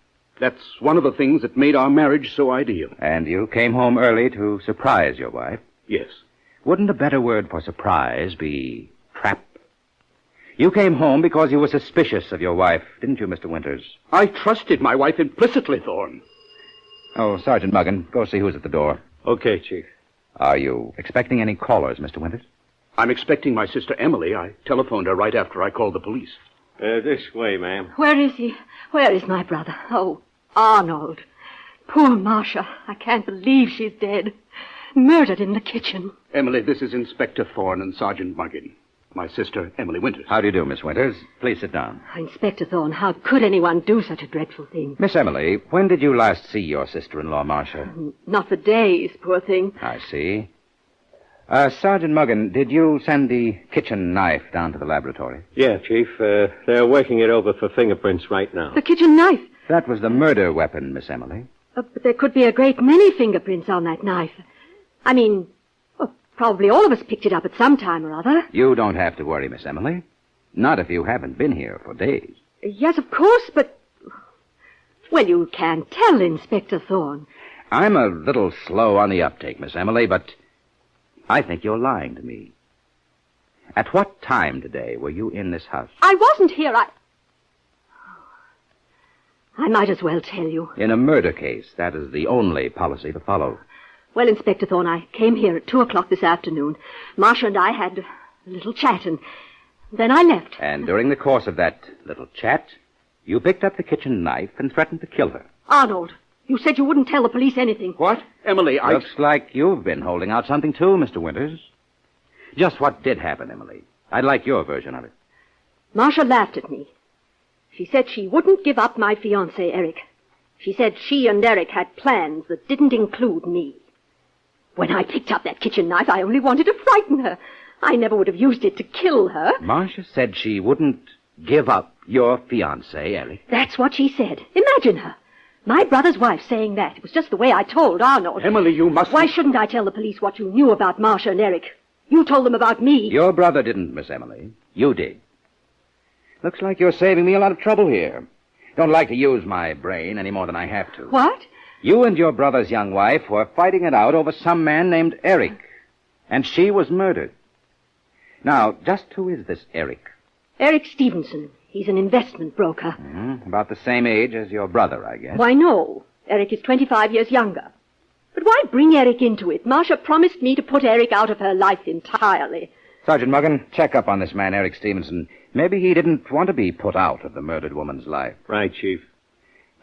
That's one of the things that made our marriage so ideal. And you came home early to surprise your wife? Yes. Wouldn't a better word for surprise be trap? You came home because you were suspicious of your wife, didn't you, Mr. Winters? I trusted my wife implicitly, Thorne. Oh, Sergeant Muggin, go see who's at the door. Okay, Chief. Are you expecting any callers, Mr. Winters? I'm expecting my sister Emily. I telephoned her right after I called the police. This way, ma'am. Where is he? Where is my brother? Oh, Arnold. Poor Marcia. I can't believe she's dead. Murdered in the kitchen. Emily, this is Inspector Thorne and Sergeant Muggin. My sister, Emily Winters. How do you do, Miss Winters? Please sit down. Inspector Thorne, how could anyone do such a dreadful thing? Miss Emily, when did you last see your sister-in-law, Marcia? Not for days, poor thing. I see. Sergeant Muggin, did you send the kitchen knife down to the laboratory? Yeah, Chief. They're working it over for fingerprints right now. The kitchen knife? That was the murder weapon, Miss Emily. But there could be a great many fingerprints on that knife. I mean, probably all of us picked it up at some time or other. You don't have to worry, Miss Emily. Not if you haven't been here for days. Yes, of course, but... Well, you can't tell, Inspector Thorne. I'm a little slow on the uptake, Miss Emily, but I think you're lying to me. At what time today were you in this house? I wasn't here. I might as well tell you. In a murder case, that is the only policy to follow. Well, Inspector Thorne, I came here at 2 o'clock this afternoon. Marcia and I had a little chat, and then I left. And during the course of that little chat, you picked up the kitchen knife and threatened to kill her. Arnold, you said you wouldn't tell the police anything. What? Emily, Looks like you've been holding out something too, Mr. Winters. Just what did happen, Emily? I'd like your version of it. Marcia laughed at me. She said she wouldn't give up my fiancé, Eric. She said she and Eric had plans that didn't include me. When I picked up that kitchen knife, I only wanted to frighten her. I never would have used it to kill her. Marcia said she wouldn't give up your fiancé, Eric. That's what she said. Imagine her. My brother's wife saying that. It was just the way I told Arnold. Emily, you must... Why shouldn't I tell the police what you knew about Marcia and Eric? You told them about me. Your brother didn't, Miss Emily. You did. Looks like you're saving me a lot of trouble here. Don't like to use my brain any more than I have to. What? You and your brother's young wife were fighting it out over some man named Eric, and she was murdered. Now, just who is this Eric? Eric Stevenson. He's an investment broker. About the same age as your brother, I guess. Why, no. Eric is 25 years younger. But why bring Eric into it? Marcia promised me to put Eric out of her life entirely. Sergeant Muggan, check up on this man, Eric Stevenson. Maybe he didn't want to be put out of the murdered woman's life. Right, Chief.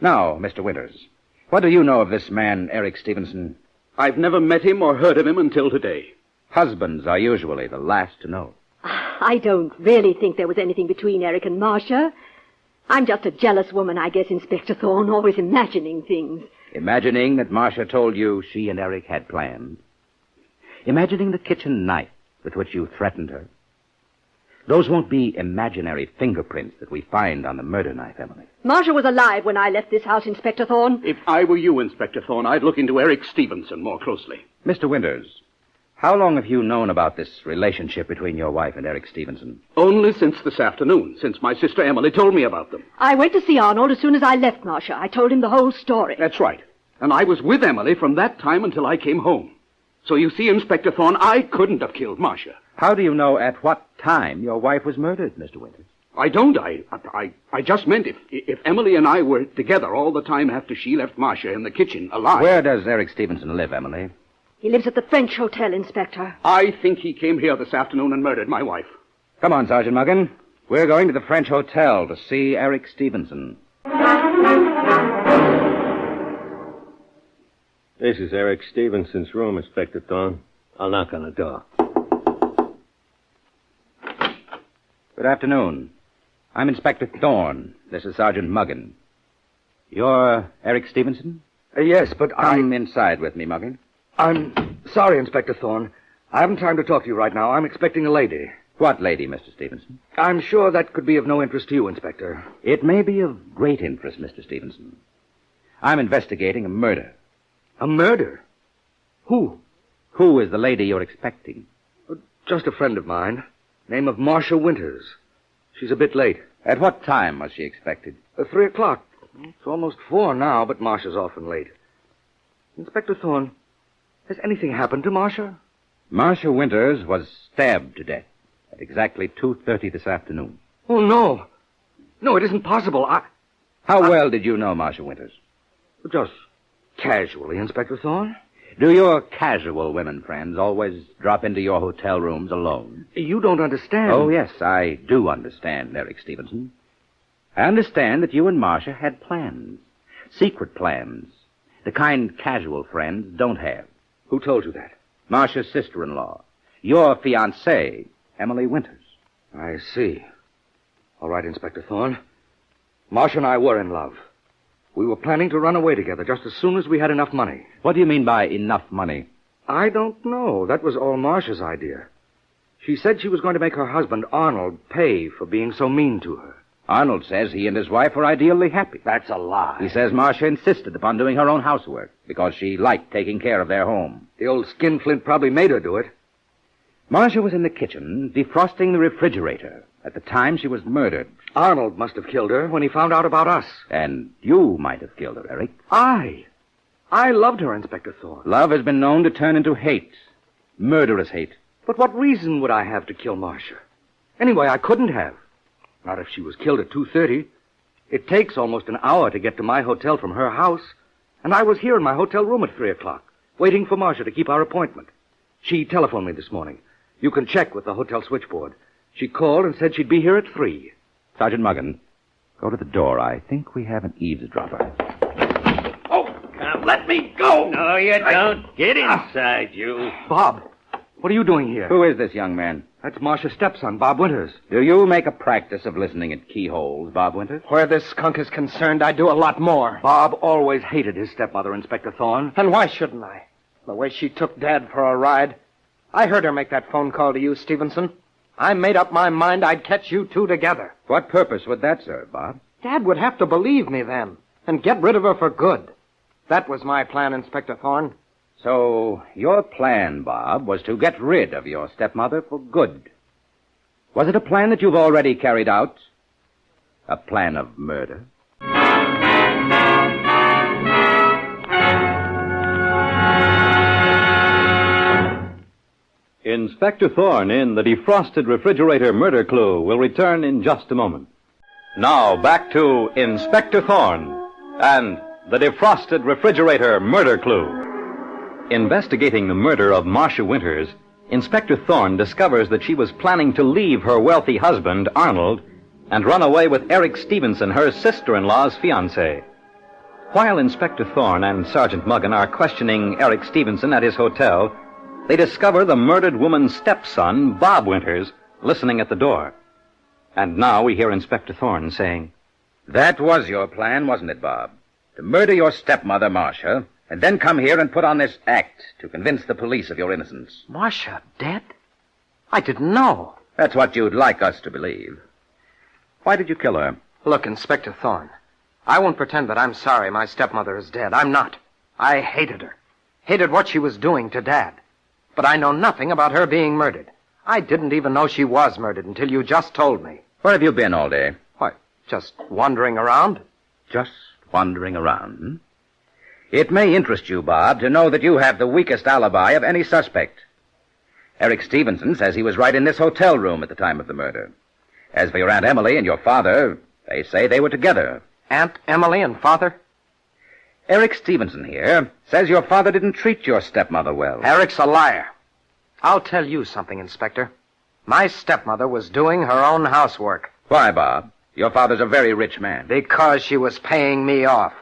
Now, Mr. Winters, what do you know of this man, Eric Stevenson? I've never met him or heard of him until today. Husbands are usually the last to know. I don't really think there was anything between Eric and Marcia. I'm just a jealous woman, I guess, Inspector Thorne, always imagining things. Imagining that Marcia told you she and Eric had plans. Imagining the kitchen knife with which you threatened her. Those won't be imaginary fingerprints that we find on the murder knife, Emily. Marcia was alive when I left this house, Inspector Thorne. If I were you, Inspector Thorne, I'd look into Eric Stevenson more closely. Mr. Winters, how long have you known about this relationship between your wife and Eric Stevenson? Only since this afternoon, since my sister Emily told me about them. I went to see Arnold as soon as I left Marcia. I told him the whole story. That's right. And I was with Emily from that time until I came home. So you see, Inspector Thorne, I couldn't have killed Marcia. How do you know at what time your wife was murdered, Mr. Winters? I don't. I just meant if Emily and I were together all the time after she left Marcia in the kitchen alive. Where does Eric Stevenson live, Emily? He lives at the French Hotel, Inspector. I think he came here this afternoon and murdered my wife. Come on, Sergeant Muggan. We're going to the French Hotel to see Eric Stevenson. This is Eric Stevenson's room, Inspector Thorne. I'll knock on the door. Good afternoon. I'm Inspector Thorne. This is Sergeant Muggan. You're Eric Stevenson? Yes, but Come inside with me, Muggan. I'm sorry, Inspector Thorne. I haven't time to talk to you right now. I'm expecting a lady. What lady, Mr. Stevenson? I'm sure that could be of no interest to you, Inspector. It may be of great interest, Mr. Stevenson. I'm investigating a murder. A murder? Who? Who is the lady you're expecting? Just a friend of mine. Name of Marcia Winters. She's a bit late. At what time was she expected? 3 o'clock. It's almost 4 now, but Marcia's often late. Inspector Thorne, has anything happened to Marcia? Marcia Winters was stabbed to death at exactly 2:30 this afternoon. Oh, no. No, it isn't possible. How well did you know Marcia Winters? Just casually, Inspector Thorne. Do your casual women friends always drop into your hotel rooms alone? You don't understand. Oh, yes, I do understand, Eric Stevenson. I understand that you and Marcia had plans. Secret plans. The kind casual friends don't have. Who told you that? Marcia's sister-in-law. Your fiancée, Emily Winters. I see. All right, Inspector Thorne. Marcia and I were in love. We were planning to run away together just as soon as we had enough money. What do you mean by enough money? I don't know. That was all Marcia's idea. She said she was going to make her husband, Arnold, pay for being so mean to her. Arnold says he and his wife were ideally happy. That's a lie. He says Marcia insisted upon doing her own housework because she liked taking care of their home. The old skinflint probably made her do it. Marcia was in the kitchen defrosting the refrigerator at the time she was murdered. Arnold must have killed her when he found out about us. And you might have killed her, Eric. I loved her, Inspector Thorne. Love has been known to turn into hate. Murderous hate. But what reason would I have to kill Marcia? Anyway, I couldn't have. Not if she was killed at 2:30. It takes almost an hour to get to my hotel from her house. And I was here in my hotel room at 3 o'clock, waiting for Marcia to keep our appointment. She telephoned me this morning. You can check with the hotel switchboard. She called and said she'd be here at 3. Sergeant Muggan, go to the door. I think we have an eavesdropper. Now let me go! No, you don't. Get inside, you. Bob, what are you doing here? Who is this young man? That's Marcia's stepson, Bob Winters. Do you make a practice of listening at keyholes, Bob Winters? Where this skunk is concerned, I do a lot more. Bob always hated his stepmother, Inspector Thorne. And why shouldn't I? The way she took Dad for a ride. I heard her make that phone call to you, Stevenson. I made up my mind I'd catch you two together. What purpose would that serve, Bob? Dad would have to believe me then, and get rid of her for good. That was my plan, Inspector Thorne. So, your plan, Bob, was to get rid of your stepmother for good. Was it a plan that you've already carried out? A plan of murder? Inspector Thorne in the Defrosted Refrigerator Murder Clue will return in just a moment. Now, back to Inspector Thorne and the Defrosted Refrigerator Murder Clue. Investigating the murder of Marcia Winters, Inspector Thorne discovers that she was planning to leave her wealthy husband, Arnold, and run away with Eric Stevenson, her sister-in-law's fiancé. While Inspector Thorne and Sergeant Muggan are questioning Eric Stevenson at his hotel, they discover the murdered woman's stepson, Bob Winters, listening at the door. And now we hear Inspector Thorne saying, That was your plan, wasn't it, Bob? To murder your stepmother, Marcia, and then come here and put on this act to convince the police of your innocence. Marcia dead? I didn't know. That's what you'd like us to believe. Why did you kill her? Look, Inspector Thorne, I won't pretend that I'm sorry my stepmother is dead. I'm not. I hated her. Hated what she was doing to Dad. But I know nothing about her being murdered. I didn't even know she was murdered until you just told me. Where have you been all day? Why, just wandering around. Just wandering around, hmm? It may interest you, Bob, to know that you have the weakest alibi of any suspect. Eric Stevenson says he was right in this hotel room at the time of the murder. As for your Aunt Emily and your father, they say they were together. Aunt Emily and father? Eric Stevenson here says your father didn't treat your stepmother well. Eric's a liar. I'll tell you something, Inspector. My stepmother was doing her own housework. Why, Bob? Your father's a very rich man. Because she was paying me off.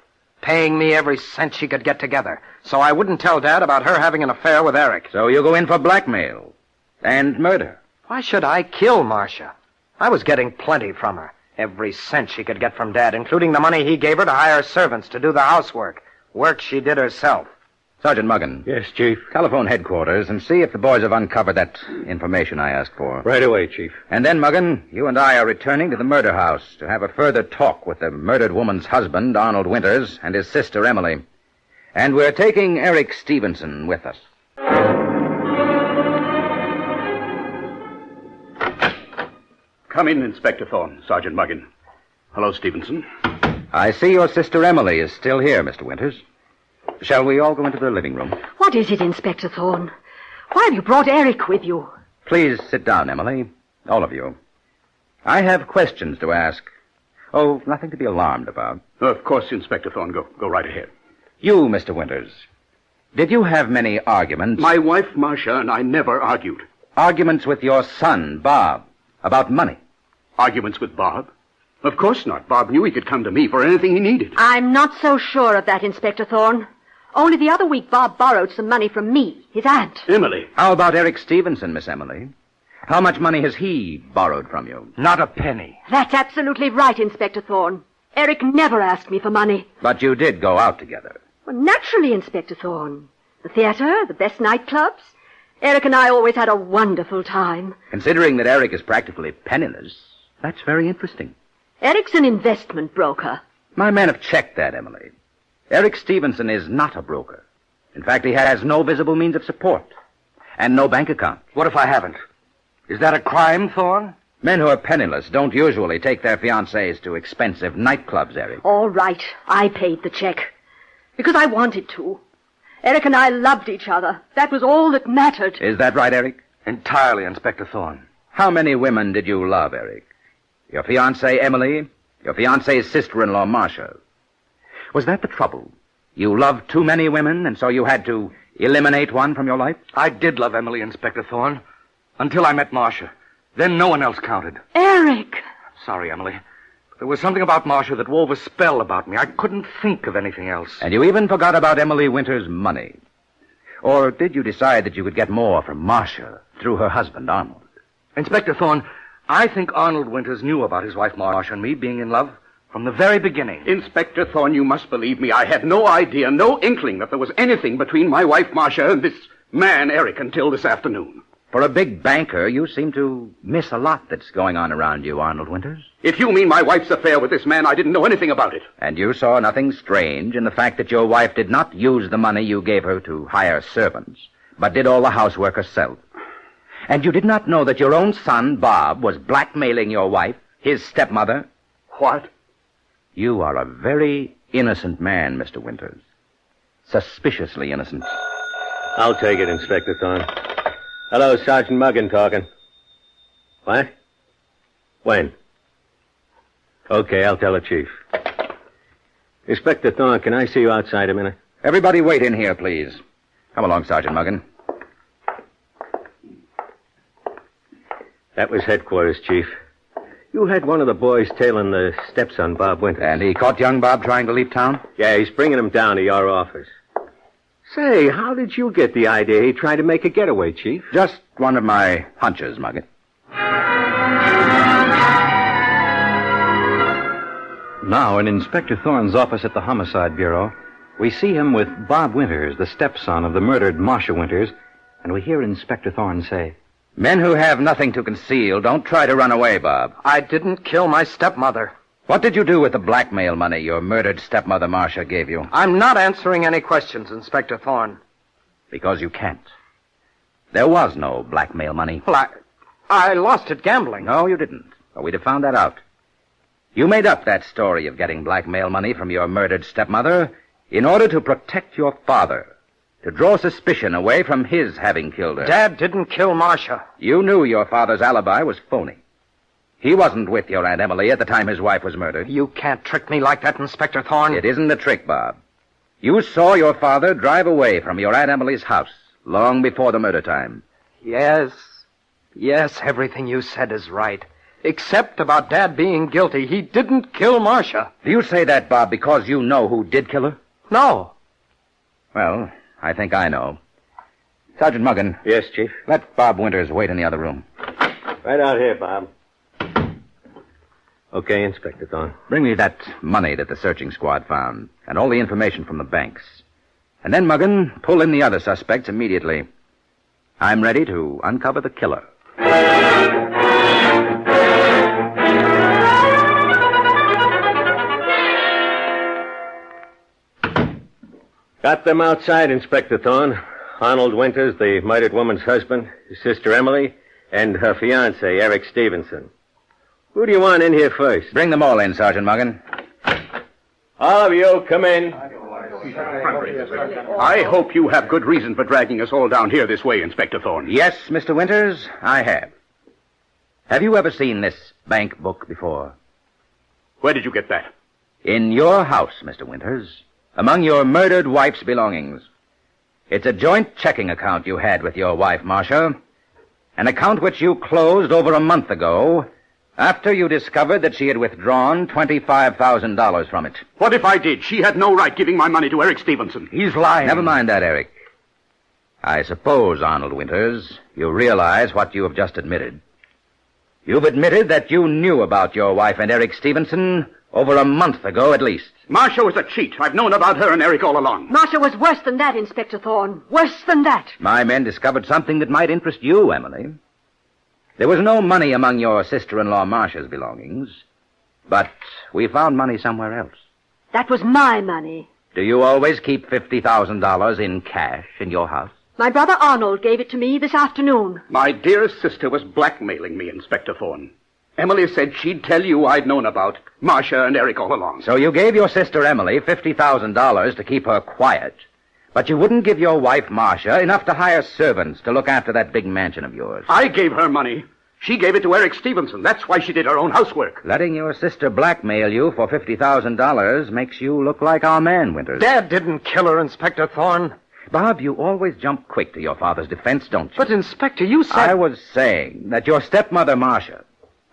Paying me every cent she could get together. So I wouldn't tell Dad about her having an affair with Eric. So you go in for blackmail and murder. Why should I kill Marcia? I was getting plenty from her. Every cent she could get from Dad, including the money he gave her to hire servants to do the housework. Work she did herself. Sergeant Muggan. Yes, Chief. Telephone headquarters and see if the boys have uncovered that information I asked for. Right away, Chief. And then, Muggan, you and I are returning to the murder house to have a further talk with the murdered woman's husband, Arnold Winters, and his sister, Emily. And we're taking Eric Stevenson with us. Come in, Inspector Thorne, Sergeant Muggan. Hello, Stevenson. I see your sister Emily is still here, Mr. Winters. Shall we all go into the living room? What is it, Inspector Thorne? Why have you brought Eric with you? Please sit down, Emily. All of you. I have questions to ask. Oh, nothing to be alarmed about. Of course, Inspector Thorne. Go right ahead. You, Mr. Winters, did you have many arguments? My wife, Marcia, and I never argued. Arguments with your son, Bob, about money? Arguments with Bob? Of course not. Bob knew he could come to me for anything he needed. I'm not so sure of that, Inspector Thorne. Only the other week, Bob borrowed some money from me, his aunt. Emily. How about Eric Stevenson, Miss Emily? How much money has he borrowed from you? Not a penny. That's absolutely right, Inspector Thorne. Eric never asked me for money. But you did go out together. Well, naturally, Inspector Thorne. The theater, the best nightclubs. Eric and I always had a wonderful time. Considering that Eric is practically penniless, that's very interesting. Eric's an investment broker. My men have checked that, Emily. Eric Stevenson is not a broker. In fact, he has no visible means of support and no bank account. What if I haven't? Is that a crime, Thorne? Men who are penniless don't usually take their fiancées to expensive nightclubs, Eric. All right, I paid the check. Because I wanted to. Eric and I loved each other. That was all that mattered. Is that right, Eric? Entirely, Inspector Thorne. How many women did you love, Eric? Your fiancée, Emily, Your fiancée's sister-in-law, Marcia. Was that the trouble? You loved too many women, and so you had to eliminate one from your life? I did love Emily, Inspector Thorne. Until I met Marcia. Then no one else counted. Eric! Sorry, Emily. There was something about Marcia that wove a spell about me. I couldn't think of anything else. And you even forgot about Emily Winter's money. Or did you decide that you could get more from Marcia through her husband, Arnold? Inspector Thorne, I think Arnold Winters knew about his wife Marcia and me being in love from the very beginning. Inspector Thorne, you must believe me. I had no idea, no inkling that there was anything between my wife Marcia and this man, Eric, until this afternoon. For a big banker, you seem to miss a lot that's going on around you, Arnold Winters. If you mean my wife's affair with this man, I didn't know anything about it. And you saw nothing strange in the fact that your wife did not use the money you gave her to hire servants, but did all the housework herself. And you did not know that your own son, Bob, was blackmailing your wife, his stepmother. What? You are a very innocent man, Mr. Winters. Suspiciously innocent. I'll take it, Inspector Thorne. Hello, Sergeant Muggan talking. What? When? Okay, I'll tell the chief. Inspector Thorne, can I see you outside a minute? Everybody wait in here, please. Come along, Sergeant Muggan. That was headquarters, Chief. You had one of the boys tailing the stepson, Bob Winters. And he caught young Bob trying to leave town? Yeah, he's bringing him down to your office. Say, how did you get the idea he tried to make a getaway, Chief? Just one of my hunches, Muggan. Now, in Inspector Thorne's office at the Homicide Bureau, we see him with Bob Winters, the stepson of the murdered Marcia Winters, and we hear Inspector Thorne say, Men who have nothing to conceal don't try to run away, Bob. I didn't kill my stepmother. What did you do with the blackmail money your murdered stepmother Marcia gave you? I'm not answering any questions, Inspector Thorne. Because you can't. There was no blackmail money. Well, I lost it gambling. No, you didn't. Or we'd have found that out. You made up that story of getting blackmail money from your murdered stepmother in order to protect your father, to draw suspicion away from his having killed her. Dad didn't kill Marcia. You knew your father's alibi was phony. He wasn't with your Aunt Emily at the time his wife was murdered. You can't trick me like that, Inspector Thorne. It isn't a trick, Bob. You saw your father drive away from your Aunt Emily's house long before the murder time. Yes, everything you said is right. Except about Dad being guilty. He didn't kill Marcia. Do you say that, Bob, because you know who did kill her? No. Well, I think I know. Sergeant Muggan. Yes, Chief? Let Bob Winters wait in the other room. Right out here, Bob. Okay, Inspector Thorne. Bring me that money that the searching squad found, and all the information from the banks. And then, Muggan, pull in the other suspects immediately. I'm ready to uncover the killer. Got them outside, Inspector Thorne. Arnold Winters, the murdered woman's husband, his sister Emily, and her fiancé, Eric Stevenson. Who do you want in here first? Bring them all in, Sergeant Muggan. All of you, come in. I hope you have good reason for dragging us all down here this way, Inspector Thorne. Yes, Mr. Winters, I have. Have you ever seen this bank book before? Where did you get that? In your house, Mr. Winters. Among your murdered wife's belongings. It's a joint checking account you had with your wife, Marcia. An account which you closed over a month ago after you discovered that she had withdrawn $25,000 from it. What if I did? She had no right giving my money to Eric Stevenson. He's lying. Never mind that, Eric. I suppose, Arnold Winters, you realize what you have just admitted. You've admitted that you knew about your wife and Eric Stevenson over a month ago, at least. Marcia was a cheat. I've known about her and Eric all along. Marcia was worse than that, Inspector Thorne. Worse than that. My men discovered something that might interest you, Emily. There was no money among your sister-in-law Marcia's belongings, but we found money somewhere else. That was my money. Do you always keep $50,000 in cash in your house? My brother Arnold gave it to me this afternoon. My dearest sister was blackmailing me, Inspector Thorne. Emily said she'd tell you I'd known about Marcia and Eric all along. So you gave your sister Emily $50,000 to keep her quiet, but you wouldn't give your wife Marcia enough to hire servants to look after that big mansion of yours. I gave her money. She gave it to Eric Stevenson. That's why she did her own housework. Letting your sister blackmail you for $50,000 makes you look like our man, Winters. Dad didn't kill her, Inspector Thorne. Bob, you always jump quick to your father's defense, don't you? But, Inspector, you said... I was saying that your stepmother, Marcia,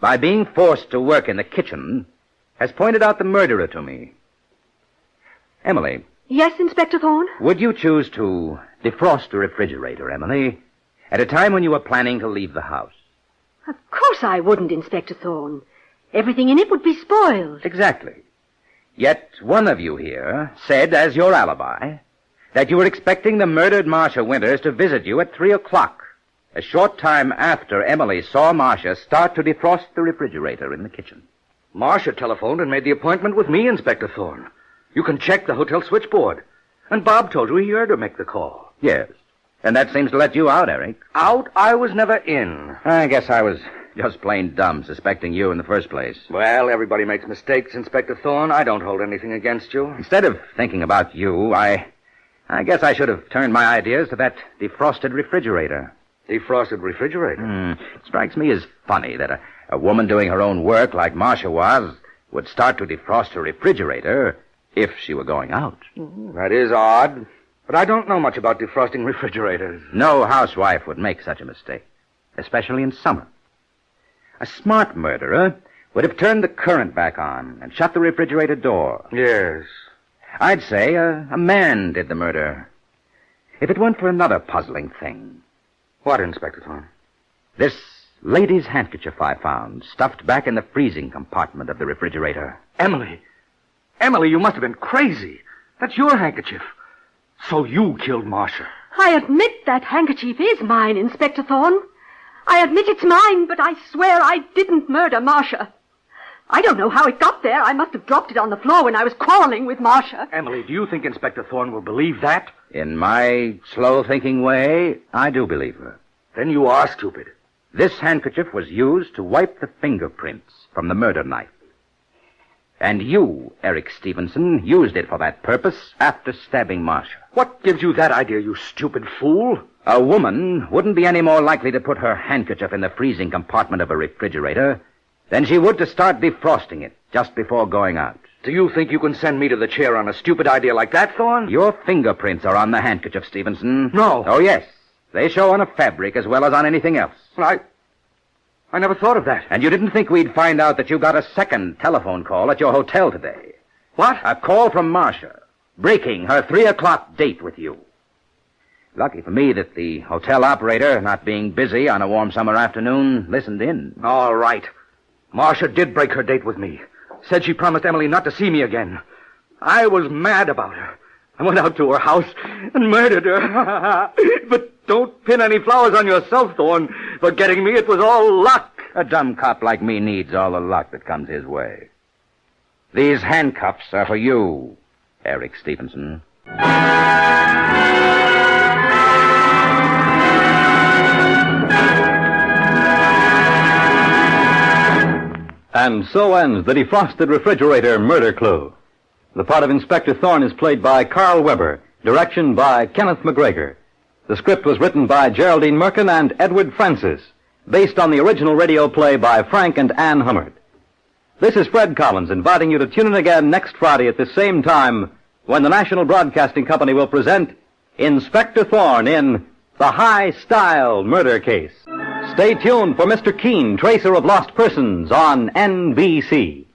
by being forced to work in the kitchen, has pointed out the murderer to me. Emily. Yes, Inspector Thorne? Would you choose to defrost the refrigerator, Emily, at a time when you were planning to leave the house? Of course I wouldn't, Inspector Thorne. Everything in it would be spoiled. Exactly. Yet one of you here said, as your alibi, that you were expecting the murdered Marcia Winters to visit you at 3 o'clock, a short time after Emily saw Marcia start to defrost the refrigerator in the kitchen. Marcia telephoned and made the appointment with me, Inspector Thorne. You can check the hotel switchboard. And Bob told you he heard her make the call. Yes. And that seems to let you out, Eric. Out? I was never in. I guess I was just plain dumb, suspecting you in the first place. Well, everybody makes mistakes, Inspector Thorne. I don't hold anything against you. Instead of thinking about you, I guess I should have turned my ideas to that defrosted refrigerator. Defrosted refrigerator? It strikes me as funny that a woman doing her own work like Marcia was would start to defrost her refrigerator if she were going out. That is odd. But I don't know much about defrosting refrigerators. No housewife would make such a mistake, especially in summer. A smart murderer would have turned the current back on and shut the refrigerator door. Yes. I'd say a man did the murder. If it weren't for another puzzling thing. What, Inspector Thorne? This lady's handkerchief I found, stuffed back in the freezing compartment of the refrigerator. Emily! Emily, you must have been crazy. That's your handkerchief. So you killed Marcia. I admit that handkerchief is mine, Inspector Thorne. I admit it's mine, but I swear I didn't murder Marcia. I don't know how it got there. I must have dropped it on the floor when I was quarreling with Marcia. Emily, do you think Inspector Thorne will believe that? In my slow-thinking way, I do believe her. Then you are stupid. This handkerchief was used to wipe the fingerprints from the murder knife. And you, Eric Stevenson, used it for that purpose after stabbing Marcia. What gives you that idea, you stupid fool? A woman wouldn't be any more likely to put her handkerchief in the freezing compartment of a refrigerator than she would to start defrosting it just before going out. Do you think you can send me to the chair on a stupid idea like that, Thorne? Your fingerprints are on the handkerchief, Stevenson. No. Oh, yes. They show on a fabric as well as on anything else. I never thought of that. And you didn't think we'd find out that you got a second telephone call at your hotel today. What? A call from Marcia, breaking her 3 o'clock date with you. Lucky for me that the hotel operator, not being busy on a warm summer afternoon, listened in. All right. Marcia did break her date with me. Said she promised Emily not to see me again. I was mad about her. I went out to her house and murdered her. But don't pin any flowers on yourself, Thorne. For getting me, it was all luck. A dumb cop like me needs all the luck that comes his way. These handcuffs are for you, Eric Stevenson. And so ends the Defrosted Refrigerator murder clue. The part of Inspector Thorne is played by Carl Weber, direction by Kenneth McGregor. The script was written by Geraldine Merkin and Edward Francis, based on the original radio play by Frank and Ann Hummert. This is Fred Collins inviting you to tune in again next Friday at the same time when the National Broadcasting Company will present Inspector Thorne in The High Style Murder Case. Stay tuned for Mr. Keene, Tracer of Lost Persons on NBC.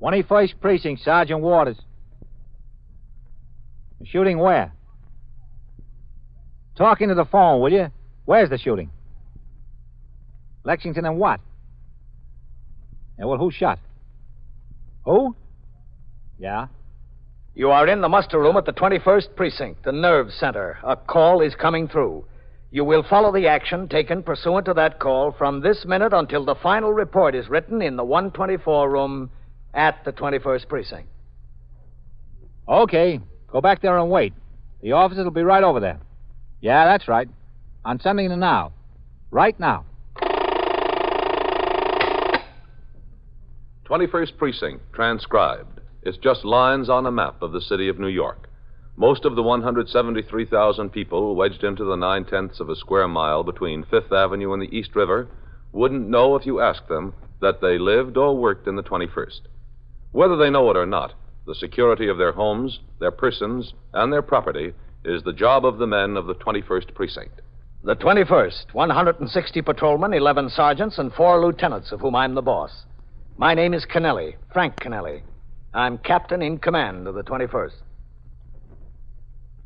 "21st Precinct, Sergeant Waters. Shooting where? Talk into the phone, will you? Where's the shooting? Lexington and what? Yeah, well, who shot? Who? Yeah? You are in the muster room at the 21st Precinct, the nerve center. A call is coming through. You will follow the action taken pursuant to that call from this minute until the final report is written in the 124 room at the 21st Precinct. Okay. Go back there and wait. The officers will be right over there. Yeah, that's right. I'm sending them now. Right now. 21st Precinct, transcribed. It's just lines on a map of the city of New York. Most of the 173,000 people wedged into the 9/10 of a square mile between Fifth Avenue and the East River wouldn't know if you asked them that they lived or worked in the 21st. Whether they know it or not, the security of their homes, their persons, and their property is the job of the men of the 21st Precinct. The 21st, 160 patrolmen, 11 sergeants, and 4 lieutenants, of whom I'm the boss. My name is Kennelly, Frank Kennelly. I'm captain in command of the 21st.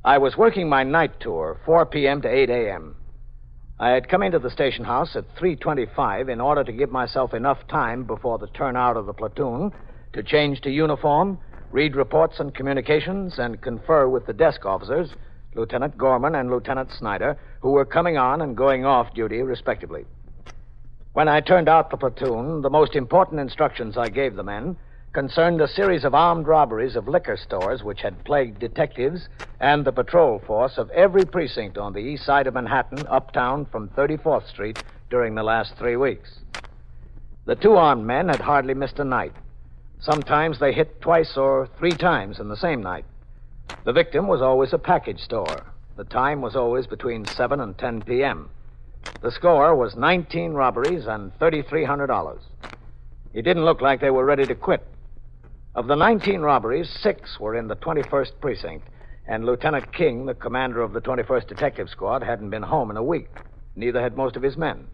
I was working my night tour, 4 p.m. to 8 a.m. I had come into the station house at 3:25 in order to give myself enough time before the turnout of the platoon to change to uniform, read reports and communications, and confer with the desk officers, Lieutenant Gorman and Lieutenant Snyder, who were coming on and going off duty, respectively. When I turned out the platoon, the most important instructions I gave the men concerned a series of armed robberies of liquor stores which had plagued detectives and the patrol force of every precinct on the east side of Manhattan, uptown from 34th Street during the last 3 weeks. The 2 armed men had hardly missed a night. Sometimes they hit twice or 3 times in the same night. The victim was always a package store. The time was always between 7 and 10 p.m. The score was 19 robberies and $3,300. It didn't look like they were ready to quit. Of the 19 robberies, 6 were in the 21st Precinct, and Lieutenant King, the commander of the 21st Detective Squad, hadn't been home in a week. Neither had most of his men.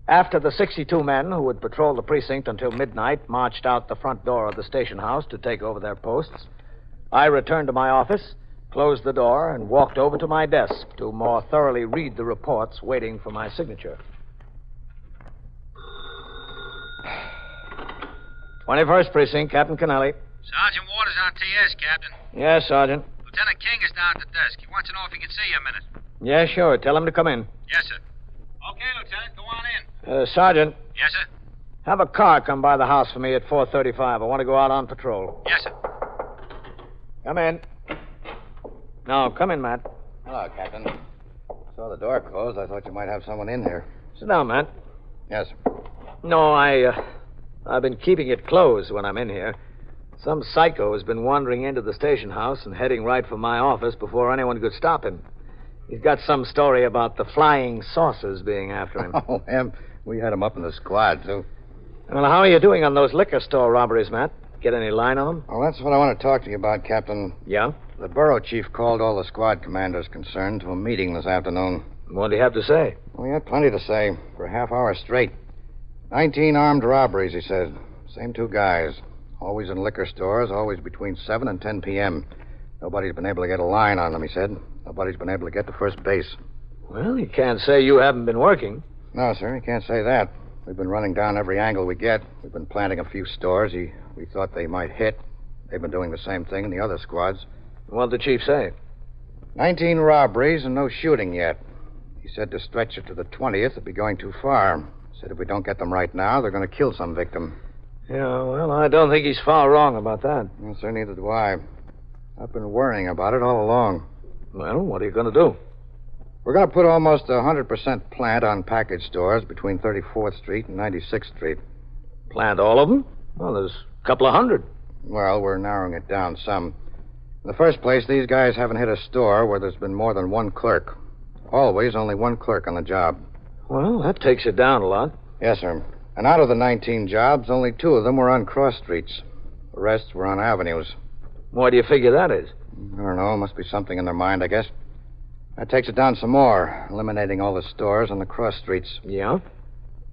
After the 62 men who would patrol the precinct until midnight marched out the front door of the station house to take over their posts, I returned to my office, closed the door, and walked over to my desk to more thoroughly read the reports waiting for my signature. 21st Precinct, Captain Kennelly. Sergeant Waters on TS, Captain. Yes, Sergeant. Lieutenant King is down at the desk. He wants to know if he can see you a minute. Yeah, sure. Tell him to come in. Yes, sir. Okay, Lieutenant, go on in. Sergeant. Yes, sir. Have a car come by the house for me at 4:35. I want to go out on patrol. Yes, sir. Come in. No, come in, Matt. Hello, Captain. Saw the door closed. I thought you might have someone in here. Sit down, Matt. Yes, sir. No, I've been keeping it closed when I'm in here. Some psycho has been wandering into the station house and heading right for my office before anyone could stop him. He's got some story about the flying saucers being after him. Oh, him. We had him up in the squad, too. Well, how are you doing on those liquor store robberies, Matt? Get any line on them? Well, that's what I want to talk to you about, Captain. Yeah? The borough chief called all the squad commanders concerned to a meeting this afternoon. What do you have to say? Well, he had plenty to say for a half hour straight. 19 armed robberies, he said. Same 2 guys. Always in liquor stores, always between 7 and 10 p.m. Nobody's been able to get a line on them, he said. Nobody's been able to get to first base. Well, you can't say you haven't been working. No, sir, you can't say that. We've been running down every angle we get. We've been planting a few stores we thought they might hit. They've been doing the same thing in the other squads. What'd the chief say? 19 robberies and no shooting yet. He said to stretch it to the 20th would be going too far. Said if we don't get them right now, they're going to kill some victim. Yeah, well, I don't think he's far wrong about that. Well, sir, neither do I. I've been worrying about it all along. Well, what are you going to do? We're going to put almost 100% plant on package stores between 34th Street and 96th Street. Plant all of them? Well, there's a couple of hundred. Well, we're narrowing it down some. In the first place, these guys haven't hit a store where there's been more than 1 clerk. Always only 1 clerk on the job. Well, that takes it down a lot. Yes, sir. And out of the 19 jobs, only 2 of them were on cross streets. The rest were on avenues. Why do you figure that is? I don't know. Must be something in their mind, I guess. That takes it down some more, eliminating all the stores on the cross streets. Yeah?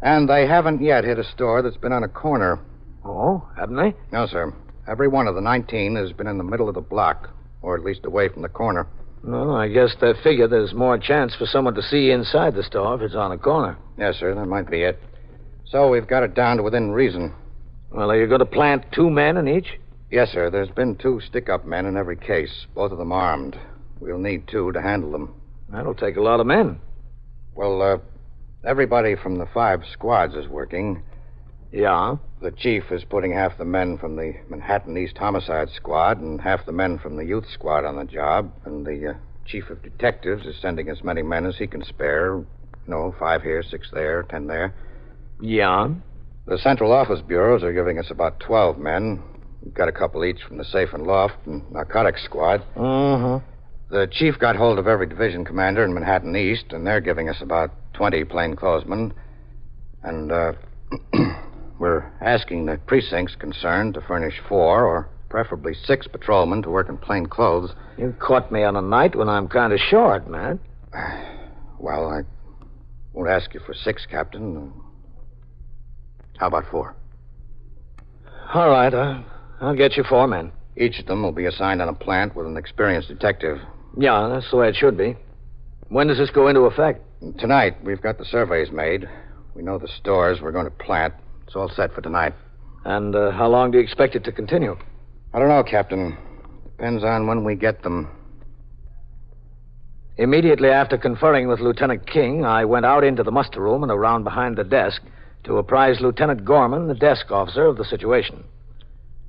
And they haven't yet hit a store that's been on a corner. Oh, haven't they? No, sir. Every one of the 19 has been in the middle of the block, or at least away from the corner. Well, I guess they figure there's more chance for someone to see inside the store if it's on a corner. Yes, sir, that might be it. So we've got it down to within reason. Well, are you going to plant 2 men in each? Yes, sir. There's been 2 stick-up men in every case, both of them armed. We'll need 2 to handle them. That'll take a lot of men. Well, everybody from the 5 squads is working. Yeah? The chief is putting half the men from the Manhattan East Homicide Squad and half the men from the Youth Squad on the job. And the chief of detectives is sending as many men as he can spare. 5 here, 6 there, 10 there. Yeah? The central office bureaus are giving us about 12 men. We've got a couple each from the safe and loft and narcotics squad. Mm-hmm. The chief got hold of every division commander in Manhattan East, and they're giving us about 20 plainclothesmen. And, we're asking the precincts concerned to furnish 4 or preferably 6 patrolmen to work in plain clothes. You caught me on a night when I'm kind of short, man. Well, I won't ask you for 6, Captain. How about 4? All right, I'll get you 4 men. Each of them will be assigned on a plant with an experienced detective. Yeah, that's the way it should be. When does this go into effect? Tonight. We've got the surveys made. We know the stores we're going to plant. It's all set for tonight. And how long do you expect it to continue? I don't know, Captain. Depends on when we get them. Immediately after conferring with Lieutenant King, I went out into the muster room and around behind the desk to apprise Lieutenant Gorman, the desk officer, of the situation.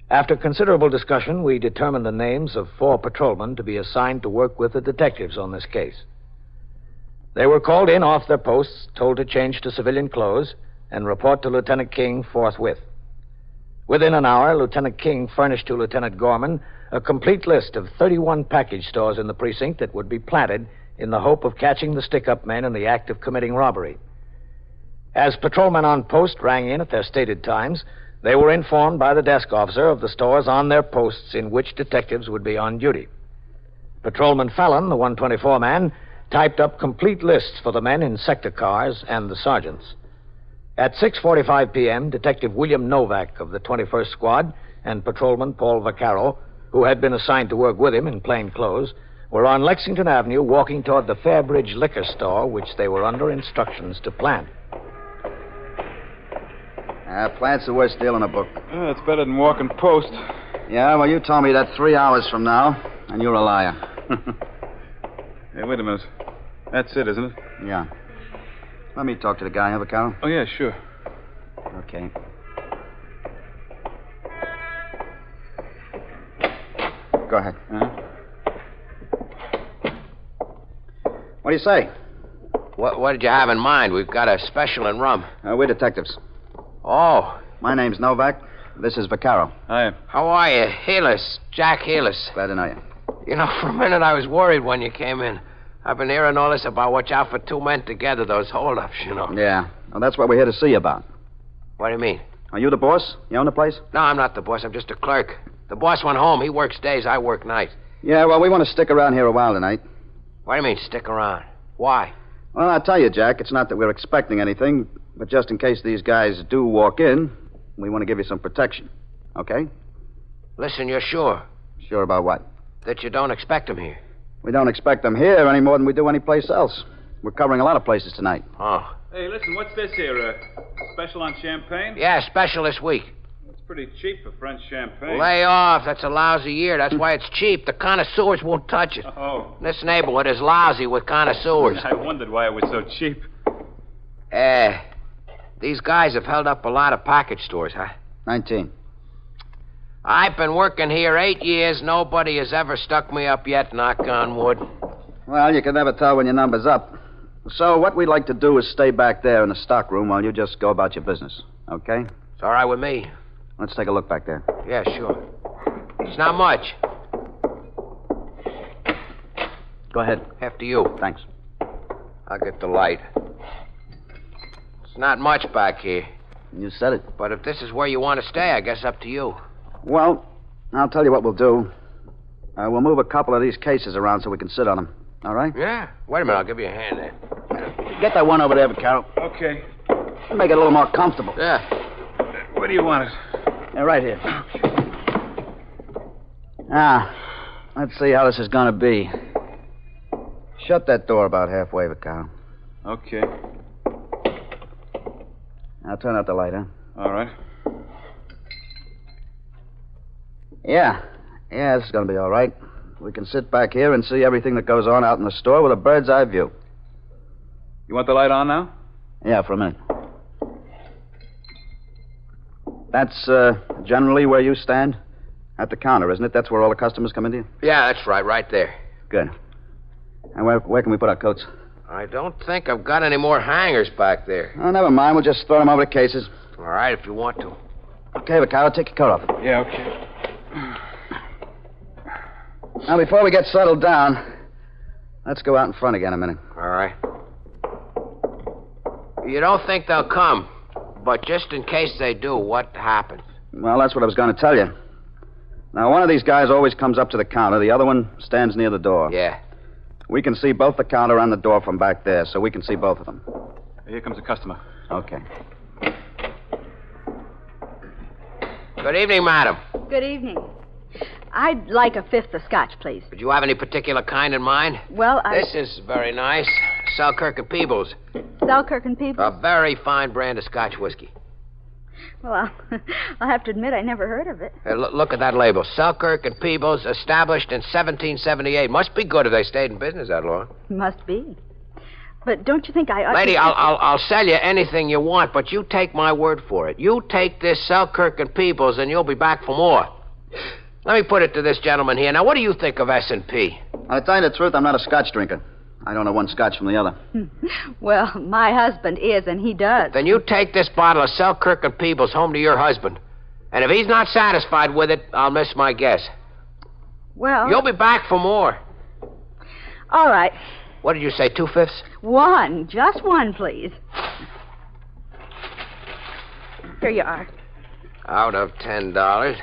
After considerable discussion, we determined the names of 4 patrolmen to be assigned to work with the detectives on this case. They were called in off their posts, told to change to civilian clothes, and report to Lieutenant King forthwith. Within an hour, Lieutenant King furnished to Lieutenant Gorman a complete list of 31 package stores in the precinct that would be planted in the hope of catching the stick-up men in the act of committing robbery. As patrolmen on post rang in at their stated times, they were informed by the desk officer of the stores on their posts in which detectives would be on duty. Patrolman Fallon, the 124 man, typed up complete lists for the men in sector cars and the sergeants. At 6:45 p.m., Detective William Novak of the 21st Squad and Patrolman Paul Vaccaro, who had been assigned to work with him in plain clothes, were on Lexington Avenue walking toward the Fairbridge liquor store, which they were under instructions to plant. Plant's the worst deal in the book. It's better than walking post. Yeah, well, you told me that 3 hours from now, and you're a liar. Hey, wait a minute. That's it, isn't it? Yeah. Let me talk to the guy, Vaccaro. Oh, yeah, sure. Okay. Go ahead. What do you say? What did you have in mind? We've got a special in rum. We're detectives. Oh. My name's Novak. This is Vaccaro. Hi. How are you? Heelis. Jack Heelis. Glad to know you. You know, for a minute I was worried when you came in. I've been hearing all this about watch out for 2 men together, those holdups, you know. Yeah. Well, that's what we're here to see you about. What do you mean? Are you the boss? You own the place? No, I'm not the boss. I'm just a clerk. The boss went home. He works days. I work nights. Yeah, well, we want to stick around here a while tonight. What do you mean, stick around? Why? Well, I'll tell you, Jack, it's not that we're expecting anything, but just in case these guys do walk in, we want to give you some protection. Okay? Listen, you're sure? Sure about what? That you don't expect them here. We don't expect them here any more than we do anyplace else. We're covering a lot of places tonight. Oh. Hey, listen, what's this here? Special on champagne? Yeah, special this week. It's pretty cheap for French champagne. Lay off. That's a lousy year. That's why it's cheap. The connoisseurs won't touch it. Oh. This neighborhood is lousy with connoisseurs. I wondered why it was so cheap. These guys have held up a lot of package stores, huh? 19. I've been working here 8 years. Nobody has ever stuck me up yet, knock on wood. Well, you can never tell when your number's up. So what we'd like to do is stay back there in the stock room while you just go about your business, okay? It's all right with me. Let's take a look back there. Yeah, sure. It's not much. Go ahead. After you. Thanks. I'll get the light. It's not much back here. You said it. But if this is where you want to stay, I guess up to you. Well, I'll tell you what we'll do. We'll move a couple of these cases around so we can sit on them. All right? Yeah. Wait a minute. I'll give you a hand there. Get that one over there, Vaccaro. Okay. Make it a little more comfortable. Yeah. Where do you want it? Yeah, right here. Now, let's see how this is going to be. Shut that door about halfway, Vaccaro. Okay. Now turn out the light, huh? All right. Yeah, this is going to be all right. We can sit back here and see everything that goes on out in the store with a bird's eye view. You want the light on now? Yeah, for a minute. That's generally where you stand? At the counter, isn't it? That's where all the customers come into you? Yeah, that's right there. Good. And where can we put our coats? I don't think I've got any more hangers back there. Oh, never mind. We'll just throw them over the cases. All right, if you want to. Okay, Vaccaro, take your coat off. Yeah, okay. Now, before we get settled down, let's go out in front again a minute. All right. You don't think they'll come, but just in case they do, what happens? Well, that's what I was going to tell you. Now, one of these guys always comes up to the counter. The other one stands near the door. Yeah. We can see both the counter and the door from back there, so we can see both of them. Here comes a customer. Okay. Good evening, madam. Good evening. I'd like a fifth of scotch, please. Did you have any particular kind in mind? Well, This is very nice. Selkirk and Peebles. Selkirk and Peebles? A very fine brand of Scotch whiskey. Well, I'll have to admit I never heard of it. Hey, look at that label. Selkirk and Peebles, established in 1778. Must be good if they stayed in business that long. Must be. But don't you think I ought Lady, to... I'll sell you anything you want, but you take my word for it. You take this Selkirk and Peebles, and you'll be back for more. Let me put it to this gentleman here. Now, what do you think of S&P? I'll tell you the truth, I'm not a scotch drinker. I don't know one scotch from the other. Well, my husband is, and he does. Then you take this bottle of Selkirk and Peebles home to your husband. And if he's not satisfied with it, I'll miss my guess. Well... You'll be back for more. All right. What did you say, 2/5? One. Just one, please. Here you are. Out of $10.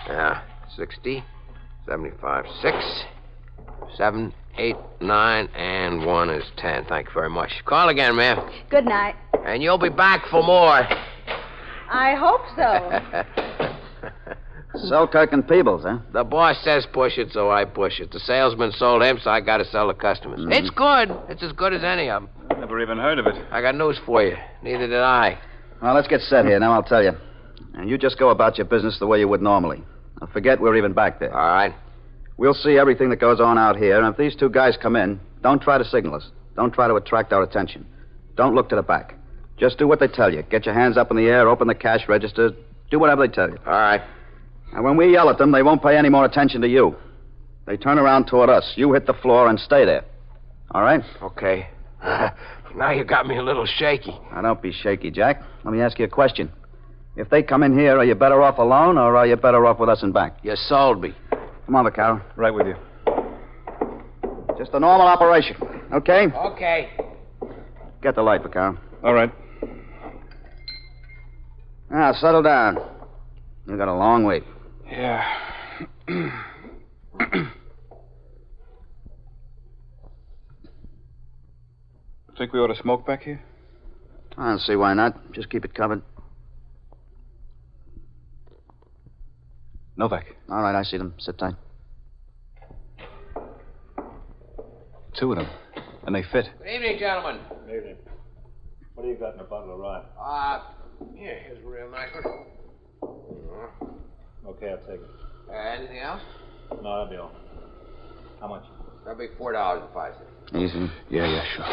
Yeah, 60, 75, 6, 7, 8, 9, and 1 is 10. Thank you very much. Call again, ma'am. Good night. And you'll be back for more. I hope so. Selkirk and Peebles, huh? The boss says push it, so I push it. The salesman sold him, so I got to sell the customers. It's good. It's as good as any of them. Never even heard of it. I got news for you. Neither did I. Well, let's get set here. Now, I'll tell you. And you just go about your business the way you would normally. Now, forget we're even back there. All right. We'll see everything that goes on out here, and if these two guys come in, don't try to signal us. Don't try to attract our attention. Don't look to the back. Just do what they tell you. Get your hands up in the air, open the cash register, do whatever they tell you. All right. And when we yell at them, they won't pay any more attention to you. They turn around toward us. You hit the floor and stay there. All right? Okay. Now you got me a little shaky. Now, don't be shaky, Jack. Let me ask you a question. If they come in here, are you better off alone, or are you better off with us in back? You sold me. Come on, Vaccaro. Right with you. Just a normal operation, okay? Okay. Get the light, Vaccaro. All right. Now, settle down. You've got a long wait. Yeah. Think we ought to smoke back here? I don't see why not. Just keep it covered. Novak. All right, I see them. Sit tight. 2 of them. And they fit. Good evening, gentlemen. Good evening. What do you got in a bottle of rye? Yeah, here's a real nice one. Okay, I'll take it. Anything else? No, that'll be all. How much? That'll be $4.05. Easy. Yeah, sure.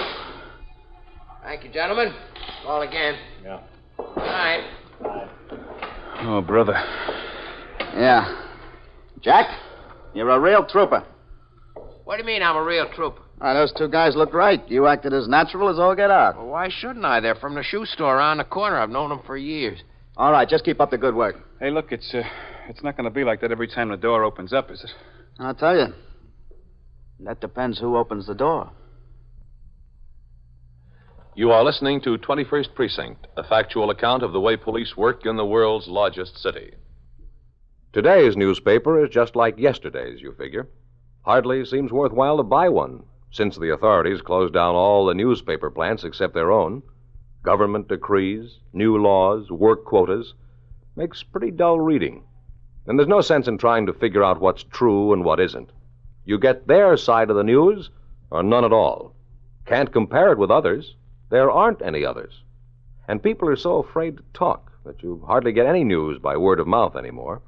Thank you, gentlemen. Call again. Yeah. Good night. Bye. Oh, brother. Yeah. Jack, you're a real trooper. What do you mean I'm a real trooper? Those two guys looked right. You acted as natural as all get out. Well, why shouldn't I? They're from the shoe store around the corner. I've known them for years. All right, just keep up the good work. Hey, look, it's not going to be like that every time the door opens up, is it? I'll tell you. That depends who opens the door. You are listening to 21st Precinct, a factual account of the way police work in the world's largest city. Today's newspaper is just like yesterday's, you figure. Hardly seems worthwhile to buy one, since the authorities closed down all the newspaper plants except their own. Government decrees, new laws, work quotas. Makes pretty dull reading. And there's no sense in trying to figure out what's true and what isn't. You get their side of the news, or none at all. Can't compare it with others. There aren't any others. And people are so afraid to talk that you hardly get any news by word of mouth anymore.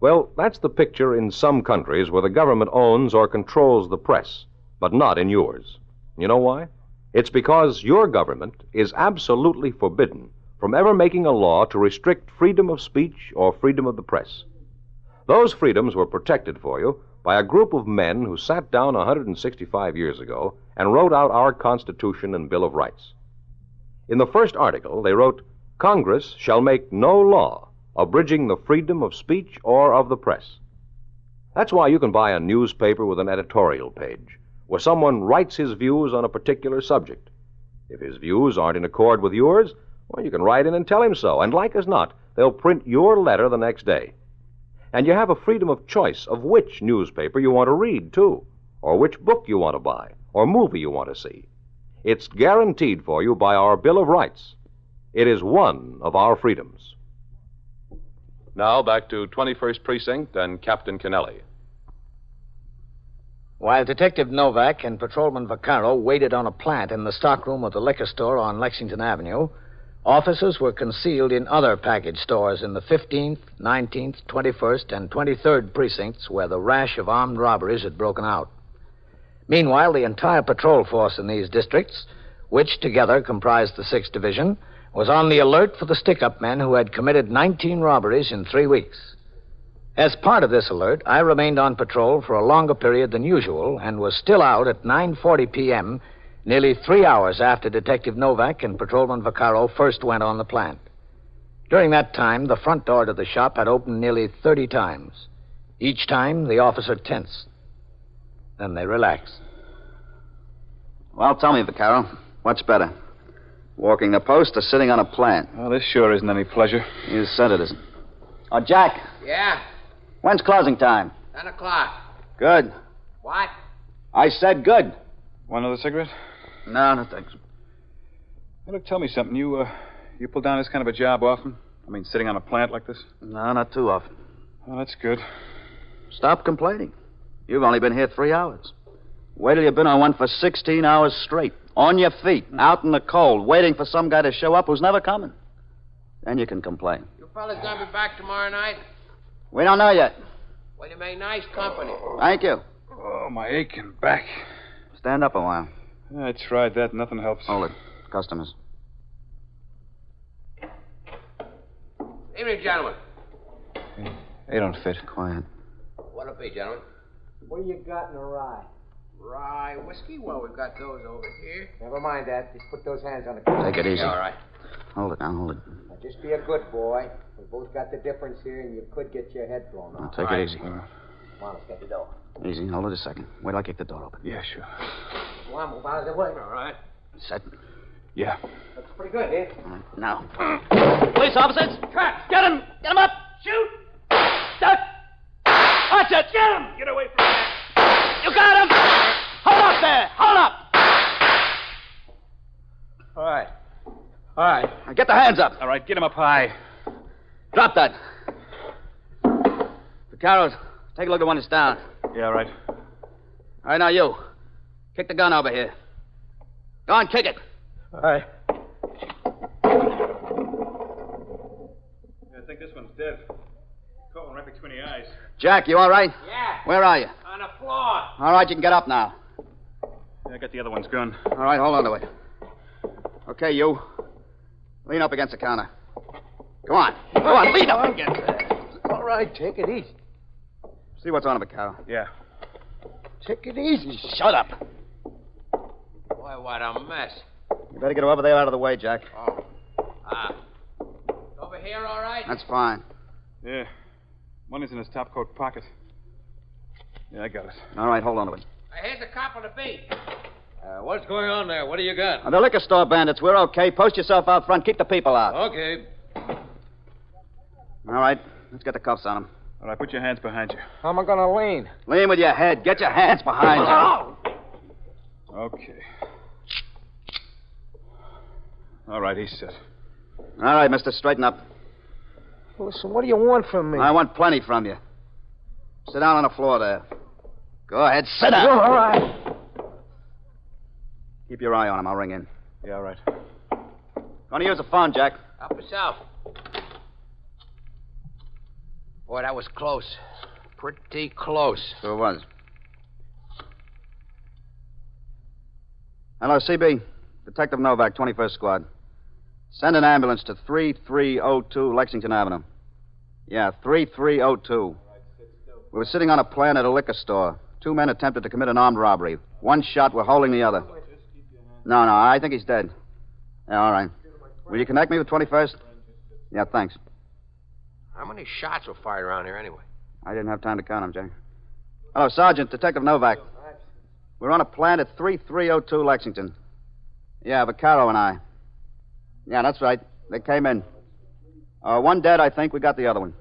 Well, that's the picture in some countries where the government owns or controls the press, but not in yours. You know why? It's because your government is absolutely forbidden from ever making a law to restrict freedom of speech or freedom of the press. Those freedoms were protected for you by a group of men who sat down 165 years ago and wrote out our Constitution and Bill of Rights. In the first article, they wrote, "Congress shall make no law abridging the freedom of speech or of the press." That's why you can buy a newspaper with an editorial page, where someone writes his views on a particular subject. If his views aren't in accord with yours, well, you can write in and tell him so, and like as not, they'll print your letter the next day. And you have a freedom of choice of which newspaper you want to read, too, or which book you want to buy, or movie you want to see. It's guaranteed for you by our Bill of Rights. It is one of our freedoms. Now back to 21st Precinct and Captain Kennelly. While Detective Novak and Patrolman Vaccaro waited on a plant in the stockroom of the liquor store on Lexington Avenue, officers were concealed in other package stores in the 15th, 19th, 21st, and 23rd precincts where the rash of armed robberies had broken out. Meanwhile, the entire patrol force in these districts, which together comprised the 6th Division, was on the alert for the stick-up men who had committed 19 robberies in 3 weeks. As part of this alert, I remained on patrol for a longer period than usual and was still out at 9:40 p.m., nearly 3 hours after Detective Novak and Patrolman Vaccaro first went on the plant. During that time, the front door to the shop had opened nearly 30 times. Each time, the officer tensed. Then they relaxed. Well, tell me, Vaccaro, what's better? Walking the post or sitting on a plant? Well, this sure isn't any pleasure. You said it isn't. Oh, Jack, Yeah, when's closing time? 10 o'clock. Good. What? I said good. Want another cigarette? No, no thanks. Hey, look, tell me something. You pull down this kind of a job often? I mean, sitting on a plant like this? No, not too often. Well, that's good. Stop complaining. You've only been here 3 hours. Wait till you've been on one for 16 hours straight. On your feet, out in the cold, waiting for some guy to show up who's never coming. Then you can complain. You fellas gonna be back tomorrow night? We don't know yet. Well, you made nice company. Thank you. Oh, my aching back. Stand up a while. I tried that. Nothing helps. Hold it. Customers. Evening, gentlemen. They don't fit. Quiet. What'll it be, gentlemen? What do you got in a rye? Rye whiskey? Well, we've got those over here. Never mind that. Just put those hands on the Take it easy. Yeah, all right. Hold it now, hold it. Now, just be a good boy. We both got the difference here, and you could get your head blown Now, off. take it easy. Come on, let's get the door. Easy. Hold it a second. Wait till I kick the door open. Yeah, sure. Come on, move out of the way. All right. Set. Yeah. Looks pretty good, eh? All right, now. Police officers! Traps! Get him! Get him up! Shoot! Duck! Watch it! Get him! Get away from there! You got him! Hold up there! Hold up! All right. All right. Now get the hands up. All right, get him up high. Drop that. Vaccaro, take a look at one that's down. Yeah, all right. All right, now you. Kick the gun over here. Go on, kick it. All right. I think this one's dead. Caught one right between the eyes. Jack, you all right? Yeah. Where are you? On the floor. All right, you can get up now. Yeah, I got the other one's gun. All right, hold on to it. Okay, you. Lean up against the counter. Come on. Come on, lean up against it. All right, take it easy. See what's on it, Vaccaro. Yeah. Take it easy. Shut up. Boy, what a mess. You better get over there out of the way, Jack. Oh. Over here, all right? That's fine. Yeah. One is in his top coat pocket. Yeah, I got it. All right, hold on to it. Here's a cop on the beat. What's going on there? What do you got? The liquor store bandits, we're okay. Post yourself out front. Keep the people out. Okay. All right, let's get the cuffs on them. All right, put your hands behind you. How am I going to lean? Lean with your head. Get your hands behind you. Okay. All right, he's set. All right, mister, straighten up. Listen, what do you want from me? I want plenty from you. Sit down on the floor there. Go ahead, sit down. All right. Keep your eye on him. I'll ring in. Yeah, all right. Gonna use the phone, Jack. Help yourself. Boy, that was close. Pretty close. Sure was. Hello, CB. Detective Novak, 21st Squad. Send an ambulance to 3302 Lexington Avenue. Yeah, 3302. We were sitting on a plan at a liquor store. 2 men attempted to commit an armed robbery. One shot, we're holding the other. No, I think he's dead. Yeah, all right. Will you connect me with 21st? Yeah, thanks. How many shots were fired around here anyway? I didn't have time to count them, Jack. Hello, Sergeant. Detective Novak. We're on a plant at 3302 Lexington. Yeah, Vaccaro and I. Yeah, that's right. They came in. One dead, I think. We got the other one.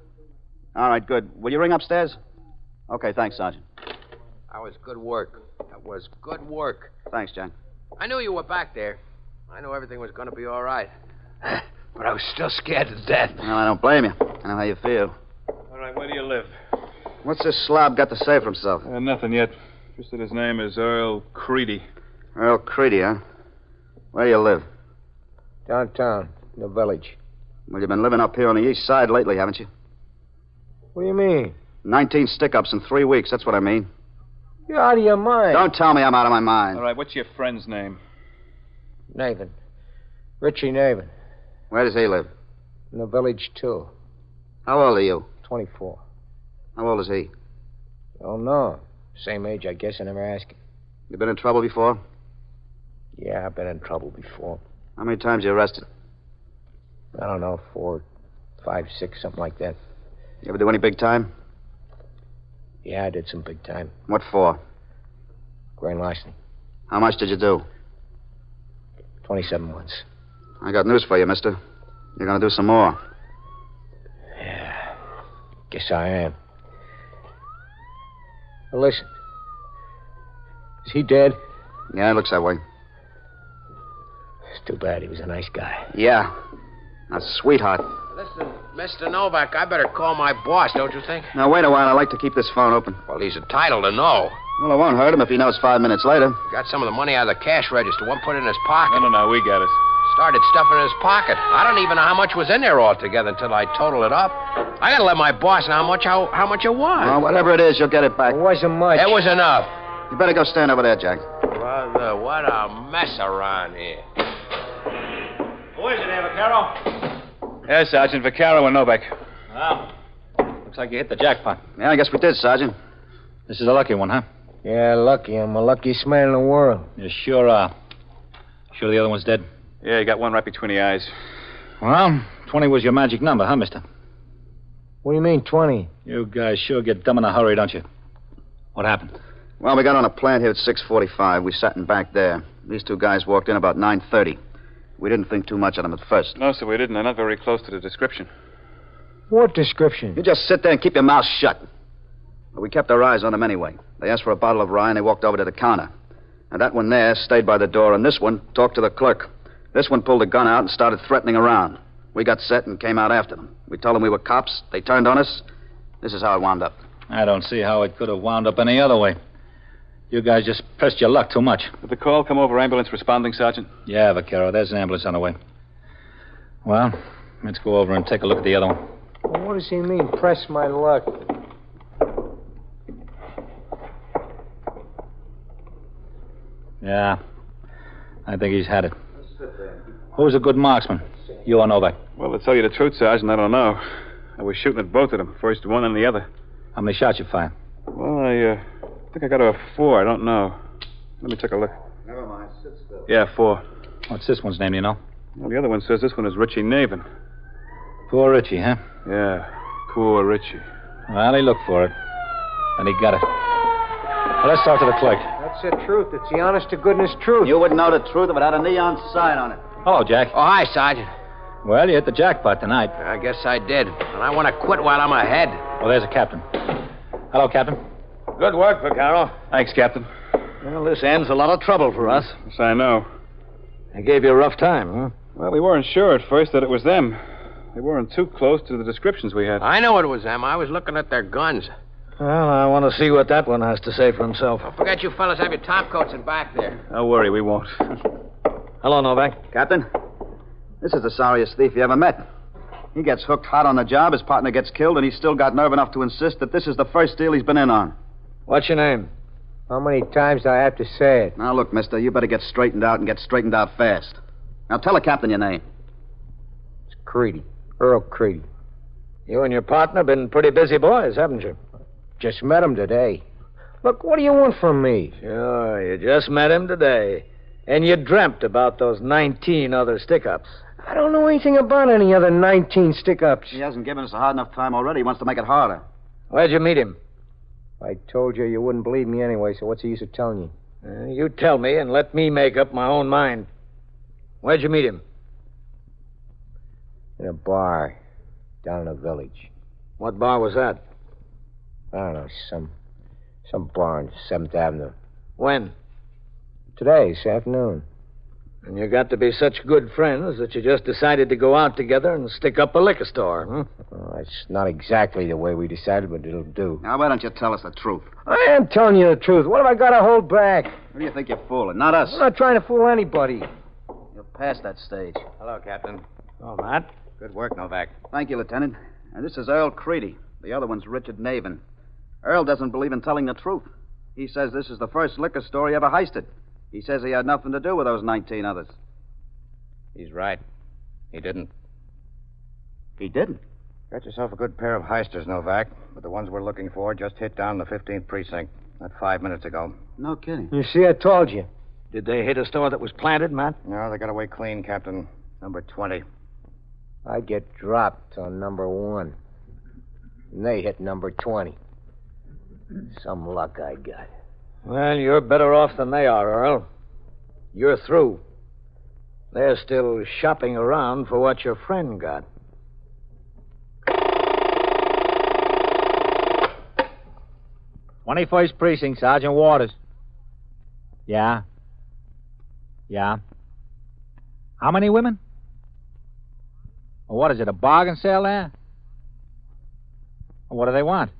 All right, good. Will you ring upstairs? Okay, thanks, Sergeant. That was good work. That was good work. Thanks, Jack. I knew you were back there. I knew everything was going to be all right. But I was still scared to death. Well, I don't blame you. I know how you feel. All right, where do you live? What's this slob got to say for himself? Nothing yet. Just that his name is Earl Creedy. Earl Creedy, huh? Where do you live? Downtown, in the village. Well, you've been living up here on the east side lately, haven't you? What do you mean? 19 stick-ups in 3 weeks, that's what I mean. You're out of your mind. Don't tell me I'm out of my mind. All right, what's your friend's name? Nathan. Richie Nathan. Where does he live? In the village, too. How old are you? 24. How old is he? Oh, no. Same age, I guess. I never asked him. You been in trouble before? Yeah, I've been in trouble before. How many times you arrested? I don't know, 4, 5, 6, something like that. You ever do any big time? Yeah, I did some big time. What for? Grand larceny. How much did you do? 27 months. I got news for you, mister. You're gonna do some more. Yeah, guess I am. Well, listen. Is he dead? Yeah, it looks that way. It's too bad. He was a nice guy. Yeah. A sweetheart. Listen, Mr. Novak, I better call my boss, don't you think? Now, wait a while. I'd like to keep this phone open. Well, he's entitled to know. Well, it won't hurt him if he knows 5 minutes later. Got some of the money out of the cash register. One put in his pocket. No, we got it. Started stuffing in his pocket. I don't even know how much was in there altogether until I total it up. I gotta let my boss know how much it was. Well, whatever it is, you'll get it back. It wasn't much. It was enough. You better go stand over there, Jack. Brother, what a mess around here. Who is it, Vaccaro? Yes, Sergeant. Vaccaro and Novak. Well, looks like you hit the jackpot. Yeah, I guess we did, Sergeant. This is a lucky one, huh? Yeah, lucky. I'm the luckiest man in the world. You sure are. Sure the other one's dead? Yeah, you got one right between the eyes. Well, 20 was your magic number, huh, mister? What do you mean, 20? You guys sure get dumb in a hurry, don't you? What happened? Well, we got on a plant here at 6:45. We sat in back there. These two guys walked in about 9:30. We didn't think too much of them at first. No, sir, we didn't. They're not very close to the description. What description? You just sit there and keep your mouth shut. But we kept our eyes on them anyway. They asked for a bottle of rye, and they walked over to the counter. And that one there stayed by the door, and this one talked to the clerk. This one pulled a gun out and started threatening around. We got set and came out after them. We told them we were cops. They turned on us. This is how it wound up. I don't see how it could have wound up any other way. You guys just pressed your luck too much. Did the call come over ambulance responding, Sergeant? Yeah, Vaccaro. There's an ambulance on the way. Well, let's go over and take a look at the other one. Well, what does he mean, press my luck? Yeah, I think he's had it. Who's a good marksman? You or Novak? Well, to tell you the truth, Sergeant, I don't know. I was shooting at both of them, first one and the other. How many shots you fire? Well, I think I got a 4. I don't know. Let me take a look. Never mind. Sit still. Yeah, 4. What's this one's name, you know? Well, the other one says this one is Richie Nathan. Poor Richie, huh? Yeah, poor Richie. Well, he looked for it. And he got it. Well, let's talk to the clerk. That's the truth. It's the honest-to-goodness truth. You wouldn't know the truth if it had a neon sign on it. Hello, Jack. Oh, hi, Sergeant. Well, you hit the jackpot tonight. I guess I did. And I want to quit while I'm ahead. Well, there's a captain. Hello, Captain. Good work, Vaccaro. Thanks, Captain. Well, this ends a lot of trouble for us. Yes, I know. They gave you a rough time, huh? Well, we weren't sure at first that it was them. They weren't too close to the descriptions we had. I know it was them. I was looking at their guns. Well, I want to see what that one has to say for himself. Don't forget you fellas have your topcoats in back there. Don't worry, we won't. Hello, Novak. Captain, this is the sorriest thief you ever met. He gets hooked hot on the job, his partner gets killed, and he's still got nerve enough to insist that this is the first deal he's been in on. What's your name? How many times do I have to say it? Now, look, mister, you better get straightened out and get straightened out fast. Now, tell the captain your name. It's Creedy. Earl Creedy. You and your partner been pretty busy boys, haven't you? Just met him today. Look, what do you want from me? Sure, you just met him today. And you dreamt about those 19 other stick-ups. I don't know anything about any other 19 stick-ups. He hasn't given us a hard enough time already. He wants to make it harder. Where'd you meet him? I told you wouldn't believe me anyway, so what's the use of telling you? You tell me and let me make up my own mind. Where'd you meet him? In a bar down in the village. What bar was that? I don't know, some bar on 7th Avenue. When? Today, this afternoon. And you got to be such good friends that you just decided to go out together and stick up a liquor store, huh? Well, it's not exactly the way we decided, but it'll do. Now, why don't you tell us the truth? I am telling you the truth. What have I got to hold back? Who do you think you're fooling? Not us. I'm not trying to fool anybody. You're past that stage. Hello, Captain. Oh, Matt. Good work, Novak. Thank you, Lieutenant. And this is Earl Creedy. The other one's Richard Navin. Earl doesn't believe in telling the truth. He says this is the first liquor store he ever heisted. He says he had nothing to do with those 19 others. He's right. He didn't. He didn't? Got yourself a good pair of heisters, Novak. But the ones we're looking for just hit down the 15th precinct. Not 5 minutes ago. No kidding. You see, I told you. Did they hit a store that was planted, Matt? No, they got away clean, Captain. Number 20. I get dropped on number 1. And they hit number 20. Some luck I got. Well, you're better off than they are, Earl. You're through. They're still shopping around for what your friend got. "21st Precinct, Sergeant Waters." Yeah? How many women? Well, what is it, a bargain sale there? What do they want?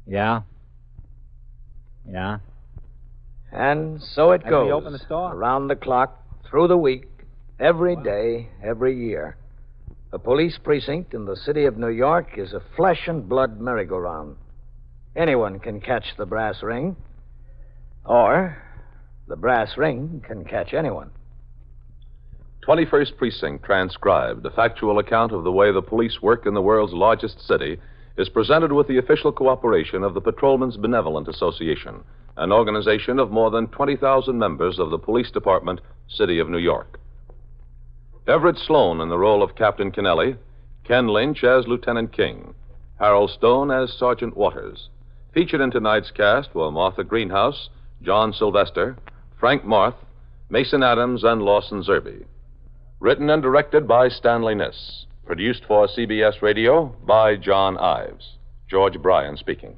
Yeah. And so it Have goes. we opened the store? Around the clock, through the week, every day, every year. A police precinct in the city of New York is a flesh and blood merry-go-round. Anyone can catch the brass ring, or the brass ring can catch anyone. 21st Precinct transcribed, a factual account of the way the police work in the world's largest city, is presented with the official cooperation of the Patrolmen's Benevolent Association, an organization of more than 20,000 members of the Police Department, City of New York. Everett Sloan in the role of Captain Kennelly, Ken Lynch as Lieutenant King, Harold Stone as Sergeant Waters. Featured in tonight's cast were Martha Greenhouse, John Sylvester, Frank Marth, Mason Adams, and Lawson Zerby. Written and directed by Stanley Niss. Produced for CBS Radio by John Ives. George Bryan speaking.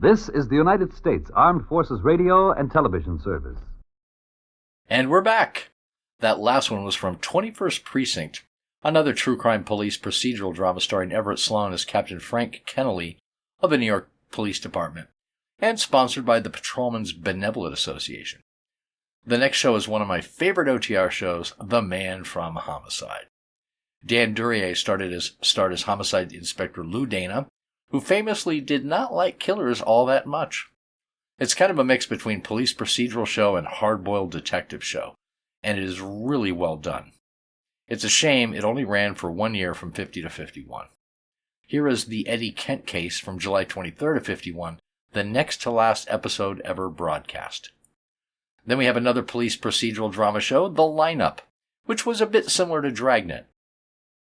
This is the United States Armed Forces Radio and Television Service. And we're back. That last one was from 21st Precinct, another true crime police procedural drama starring Everett Sloan as Captain Frank Kennelly of the New York Police Department, and sponsored by the Patrolmen's Benevolent Association. The next show is one of my favorite OTR shows, The Man from Homicide. Dan Duryea starred as Homicide Inspector Lou Dana, who famously did not like killers all that much. It's kind of a mix between police procedural show and hard-boiled detective show, and it is really well done. It's a shame it only ran for 1 year from 50 to 51. Here is the Eddie Kent case from July 23rd of 51, the next to last episode ever broadcast. Then we have another police procedural drama show, The Lineup, which was a bit similar to Dragnet.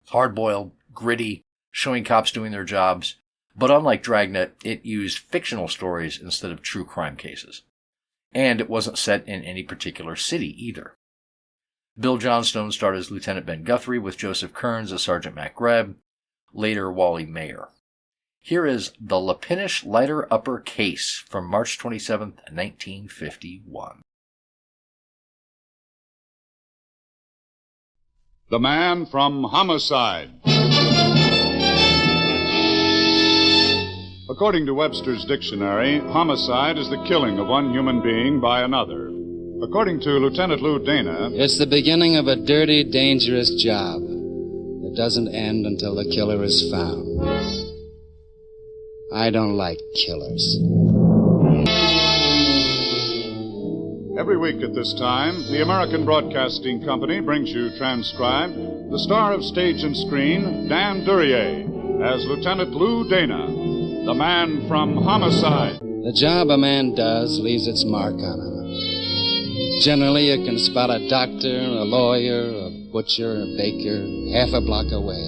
Hard-boiled, gritty, showing cops doing their jobs, but unlike Dragnet, it used fictional stories instead of true crime cases. And it wasn't set in any particular city either. Bill Johnstone starred as Lieutenant Ben Guthrie with Joseph Kearns as Sergeant Mac Greb, later Wally Mayer. Here is The Lapinish Lighter Upper Case from March 27th, 1951. The Man from Homicide. According to Webster's dictionary, homicide is the killing of one human being by another. According to Lieutenant Lou Dana, it's the beginning of a dirty, dangerous job that doesn't end until the killer is found. I don't like killers. every week at this time, the American Broadcasting Company brings you transcribed the star of stage and screen, Dan Duryea, as Lieutenant Lou Dana, the man from Homicide. The job a man does leaves its mark on him. Generally, you can spot a doctor, a lawyer, a butcher, a baker, half a block away.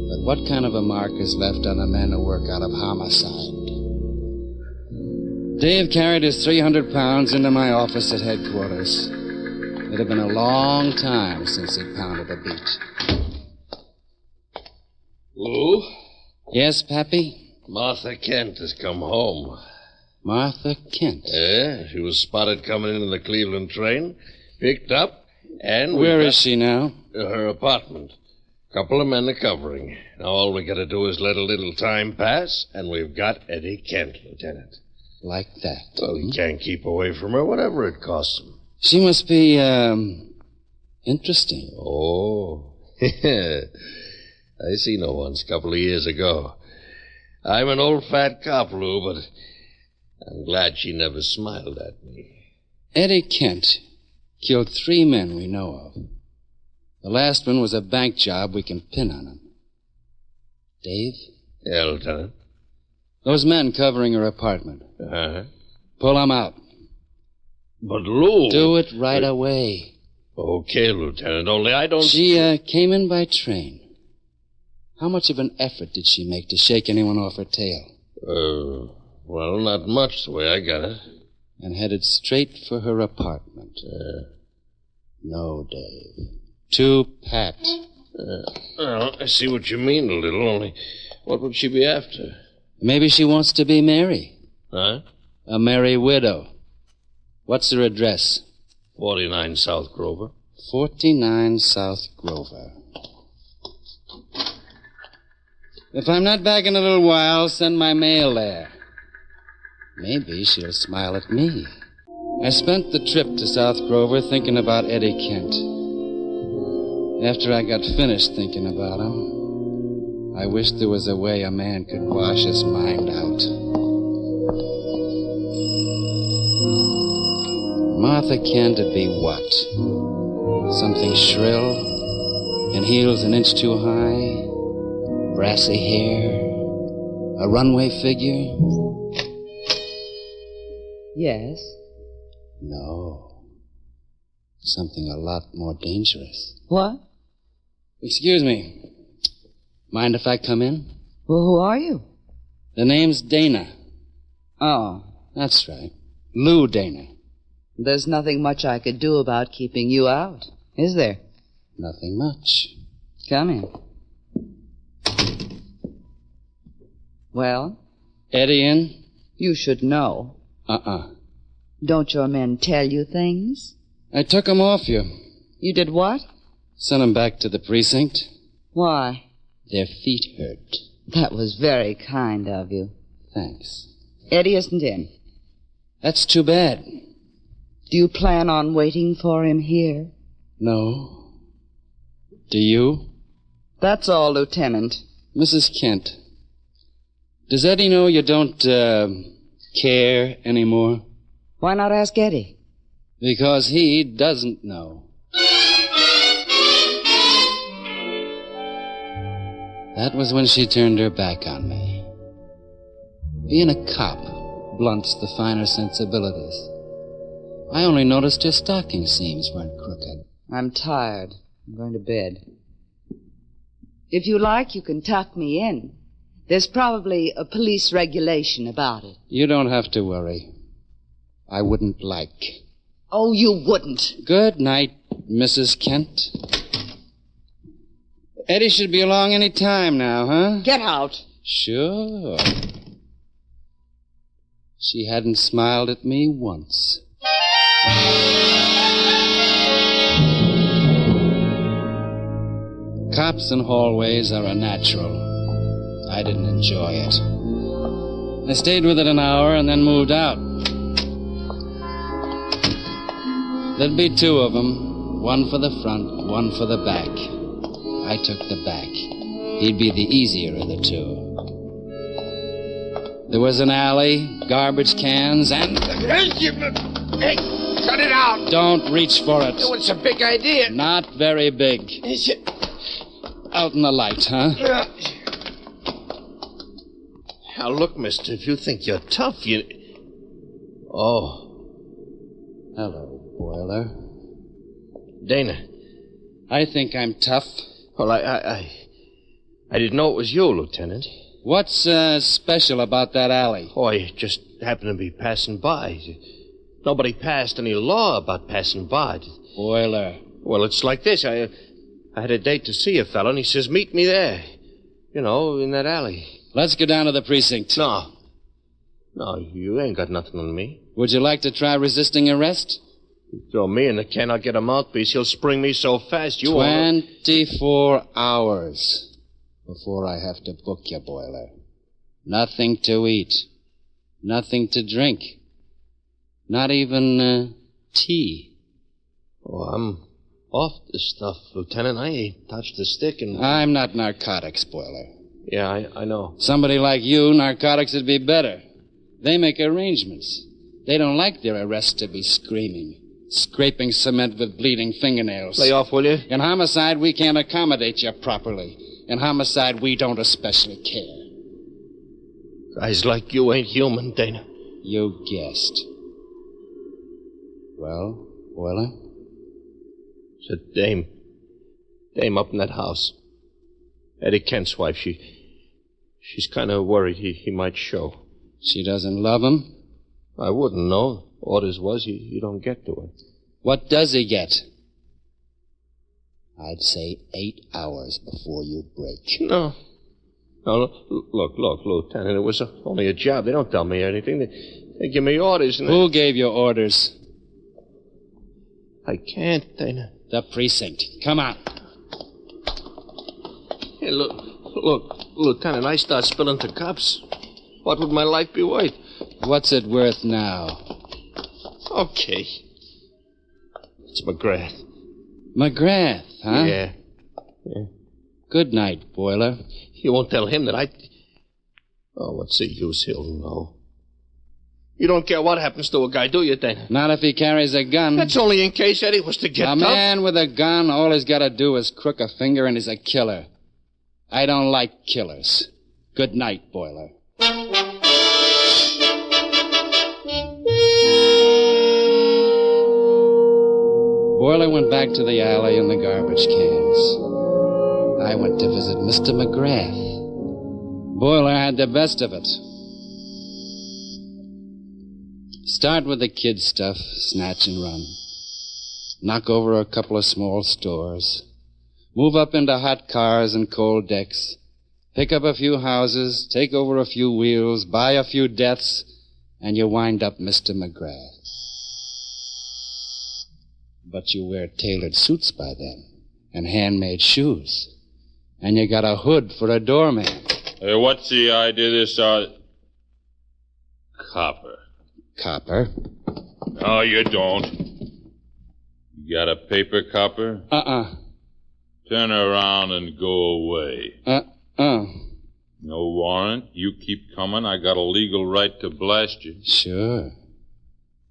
But What kind of a mark is left on the men who work out of Homicide? Dave carried his 300 pounds into my office at headquarters. It had been a long time since he'd pounded a beat. Lou? Yes, Pappy? Martha Kent has come home. Martha Kent? Yeah, she was spotted coming in the Cleveland train, picked up, and... Where is she now? Her apartment. Couple of men are covering. Now all we gotta do is let a little time pass, and we've got Eddie Kent, Lieutenant. Like that? Well, he can't keep away from her, whatever it costs him. She must be, interesting. Oh, I seen her once a couple of years ago. I'm an old fat cop, Lou, but I'm glad she never smiled at me. Eddie Kent killed 3 men we know of. The last one was a bank job we can pin on him. Dave? Yeah, Lieutenant. Those men covering her apartment. Uh-huh. Pull them out. But, Lou... Do it right away. Okay, Lieutenant, only I don't... She came in by train. How much of an effort did she make to shake anyone off her tail? Well, not much, the way I got it. And headed straight for her apartment. No, Dave. Too pat. Well, I see what you mean a little, only what would she be after? Maybe she wants to be Mary. Huh? A merry widow. What's her address? 49 South Grover. 49 South Grover. If I'm not back in a little while, send my mail there. Maybe she'll smile at me. I spent the trip to South Grover thinking about Eddie Kent. After I got finished thinking about him, I wished there was a way a man could wash his mind out. Martha Kent would be what? Something shrill, and heels an inch too high, brassy hair, a runway figure? Yes? No. Something a lot more dangerous. What? Excuse me. Mind if I come in? Well, who are you? The name's Dana. Oh. That's right. Lou Dana. There's nothing much I could do about keeping you out, is there? Nothing much. Come in. Well? Eddie in? You should know. Don't your men tell you things? I took 'em off you. You did what? Sent 'em back to the precinct. Why? Their feet hurt. That was very kind of you. Thanks. Eddie isn't in. That's too bad. Do you plan on waiting for him here? No. Do you? That's all, Lieutenant. Mrs. Kent, does Eddie know you don't, care anymore? Why not ask Eddie? Because he doesn't know. That was when she turned her back on me. Being a cop blunts the finer sensibilities. I only noticed her stocking seams weren't crooked. I'm tired. I'm going to bed. If you like, you can tuck me in. There's probably a police regulation about it. You don't have to worry. I wouldn't like. Oh, you wouldn't. Good night, Mrs. Kent. Eddie should be along any time now, huh? Get out. Sure. She hadn't smiled at me once. Cops in hallways are a natural. I didn't enjoy it. I stayed with it an hour and then moved out. There'd be 2 of them, one for the front, one for the back. I took the back. He'd be the easier of the 2. There was an alley, garbage cans, and... Hey, cut it out. Don't reach for it. Oh, it's a big idea. Not very big. Out in the light, huh? Now, look, mister, if you think you're tough, you... Oh. Hello, Boiler. Dana. I think I'm tough. Well, I I didn't know it was you, Lieutenant. What's special about that alley? Oh, I just happened to be passing by. Nobody passed any law about passing by. Boiler. Well, it's like this. I had a date to see a fellow, and he says, meet me there. You know, in that alley. Let's go down to the precinct. No, you ain't got nothing on me. Would you like to try resisting arrest? You throw me in the can, I'll get a mouthpiece. He'll spring me so fast, you 24 hours before I have to book you, Boiler. Nothing to eat. Nothing to drink. Not even tea. Oh, I'm off this stuff, Lieutenant. I ain't touched the stick and... I'm not narcotics, Boiler. Yeah, I know. Somebody like you, narcotics would be better. They make arrangements. They don't like their arrests to be screaming, scraping cement with bleeding fingernails. Lay off, will you? In homicide, we can't accommodate you properly. In homicide, we don't especially care. Guys like you ain't human, Dana. You guessed. Well, Boiler? It's a dame. Dame up in that house. Eddie Kent's wife. She's kind of worried he might show. She doesn't love him? I wouldn't know. Orders was you don't get to her. What does he get? I'd say 8 hours before you break. No, look, Lieutenant, it was only a job. They don't tell me anything. They give me orders. And Who gave you orders? I can't, Dana. The precinct. Come on. Hey, look, Lieutenant, I start spilling to cops. What would my life be worth? What's it worth now? Okay. It's McGrath. McGrath, huh? Yeah. Good night, Boiler. You won't tell him that I... Oh, what's the use? He'll know. You don't care what happens to a guy, do you, Dana? Not if he carries a gun. That's only in case Eddie was to get A man with a gun, all he's got to do is crook a finger and he's a killer. I don't like killers. Good night, Boiler. Boiler went back to the alley and the garbage cans. I went to visit Mr. McGrath. Boiler had the best of it. Start with the kid stuff, snatch and run. Knock over a couple of small stores. Move up into hot cars and cold decks. Pick up a few houses, take over a few wheels, buy a few deaths, and you wind up Mr. McGrath. But you wear tailored suits by then, and handmade shoes. And you got a hood for a doorman. Hey, what's the idea of this, Copper? Copper? No, you don't. You got a paper, Copper? Turn around and go away. No warrant. You keep coming. I got a legal right to blast you. Sure.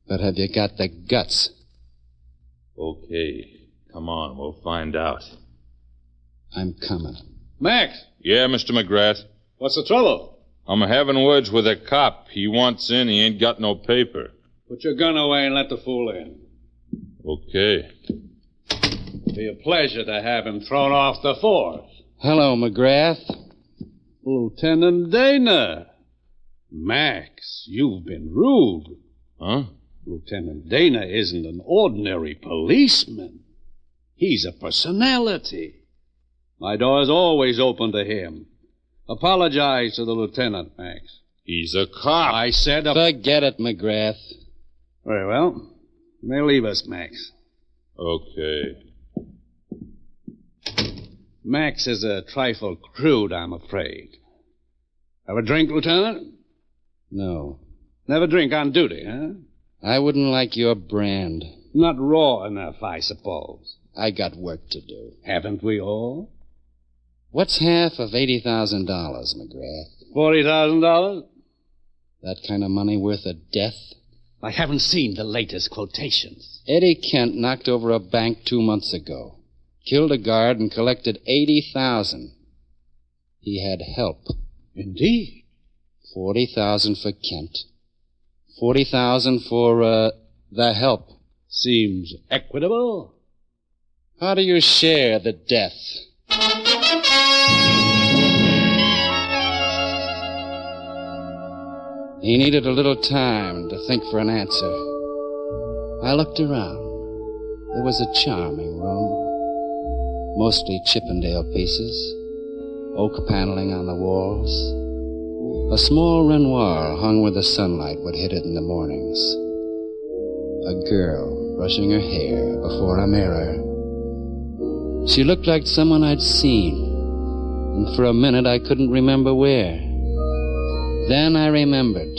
But have you got the guts? Okay. Come on, we'll find out. I'm coming. Max! Yeah, Mr. McGrath? What's the trouble? I'm having words with a cop. He wants in. He ain't got no paper. Put your gun away and let the fool in. Okay. Be a pleasure to have him thrown off the force. Hello, McGrath. Lieutenant Dana. Max, you've been rude. Huh? Lieutenant Dana isn't an ordinary policeman. He's a personality. My door's always open to him. Apologize to the lieutenant, Max. He's a cop. I said Forget it, McGrath. Very well. You may leave us, Max. Okay. Max is a trifle crude, I'm afraid. Have a drink, Lieutenant? No. Never drink on duty, huh? I wouldn't like your brand. Not raw enough, I suppose. I got work to do. Haven't we all? What's half of $80,000, McGrath? $40,000? That kind of money worth a death? I haven't seen the latest quotations. Eddie Kent knocked over a bank 2 months ago. Killed a guard and collected $80,000. He had help. Indeed. $40,000 for Kent. $40,000 for, the help. Seems equitable. How do you share the death? He needed a little time to think for an answer. I looked around. It was a charming room. Mostly Chippendale pieces. Oak paneling on the walls. A small Renoir hung where the sunlight would hit it in the mornings. A girl brushing her hair before a mirror. She looked like someone I'd seen, and for a minute I couldn't remember where. Then I remembered,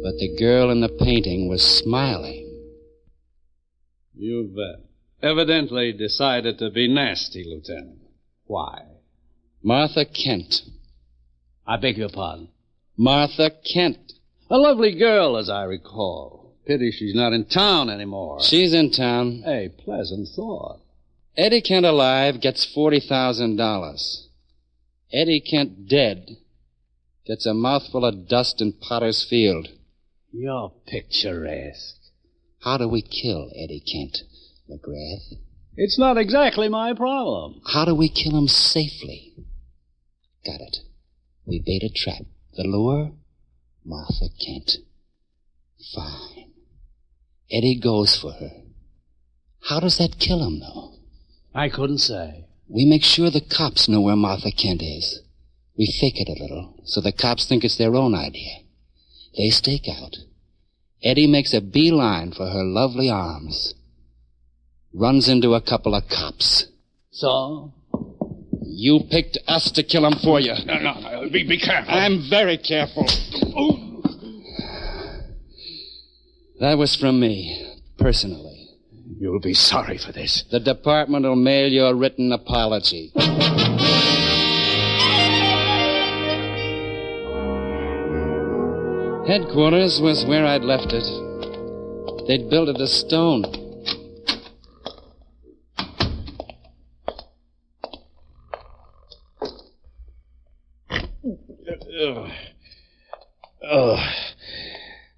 but the girl in the painting was smiling. You've evidently decided to be nasty, Lieutenant. Why? Martha Kent. I beg your pardon? Martha Kent. A lovely girl, as I recall. Pity she's not in town anymore. She's in town. A pleasant thought. Eddie Kent alive gets $40,000. Eddie Kent dead gets a mouthful of dust in Potter's Field. You're picturesque. How do we kill Eddie Kent, McGrath? It's not exactly my problem. How do we kill him safely? Got it. We bait a trap. The lure? Martha Kent. Fine. Eddie goes for her. How does that kill him, though? I couldn't say. We make sure the cops know where Martha Kent is. We fake it a little, so the cops think it's their own idea. They stake out. Eddie makes a beeline for her lovely arms. Runs into a couple of cops. So? You picked us to kill him for you. No. Be careful. I'm very careful. That was from me, personally. You'll be sorry for this. The department will mail you a written apology. Headquarters was where I'd left it. They'd built it of stone.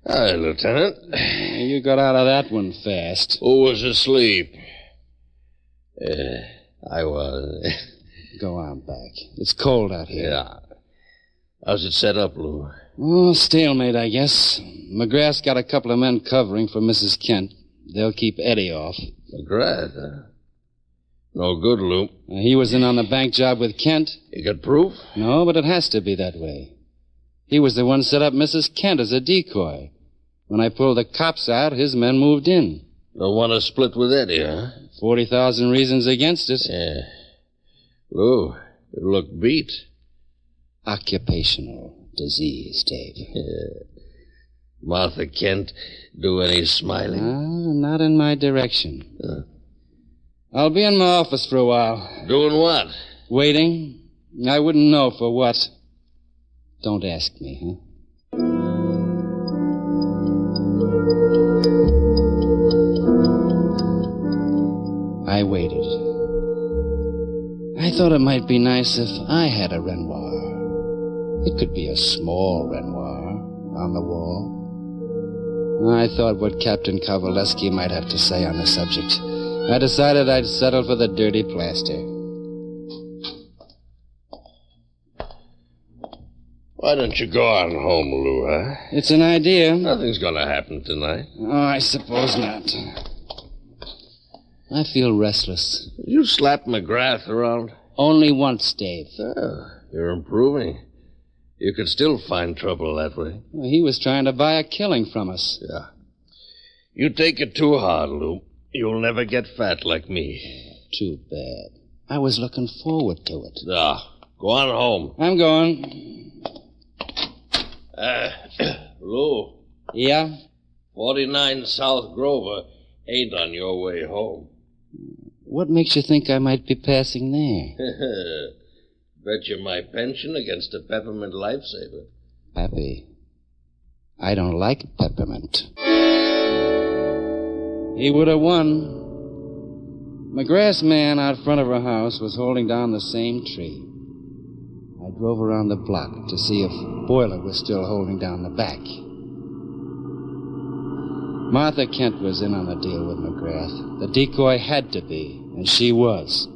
Hi, Lieutenant. You got out of that one fast. Who was asleep? I was. Go on back. It's cold out here. Yeah. How's it set up, Lou? Oh, stalemate, I guess. McGrath's got a couple of men covering for Mrs. Kent. They'll keep Eddie off. McGrath, huh? No good, Lou. He was in on the bank job with Kent. You got proof? No, but it has to be that way. He was the one set up Mrs. Kent as a decoy. When I pulled the cops out, his men moved in. Don't want to split with Eddie, huh? 40,000 reasons against it. Yeah. Lou, you look beat. Occupational disease, Dave. Yeah. Martha Kent do any smiling? Not in my direction. I'll be in my office for a while. Doing what? Waiting. I wouldn't know for what. Don't ask me, huh? I waited. I thought it might be nice if I had a Renoir. It could be a small Renoir on the wall. I thought what Captain Kowaleski might have to say on the subject. I decided I'd settle for the dirty plaster. Why don't you go on home, Lou, huh? It's an idea. Nothing's going to happen tonight. Oh, I suppose not. I feel restless. You slap McGrath around? Only once, Dave. Oh, you're improving. You could still find trouble that way. Well, he was trying to buy a killing from us. Yeah. You take it too hard, Lou. You'll never get fat like me. Too bad. I was looking forward to it. Go on home. I'm going. Lou. Yeah? 49 South Grover ain't on your way home. What makes you think I might be passing there? Bet you my pension against a peppermint lifesaver. Pappy, I don't like peppermint. He would have won. McGrath's man out front of her house was holding down the same tree. I drove around the block to see if Boiler was still holding down the back. Martha Kent was in on the deal with McGrath. The decoy had to be, and she was.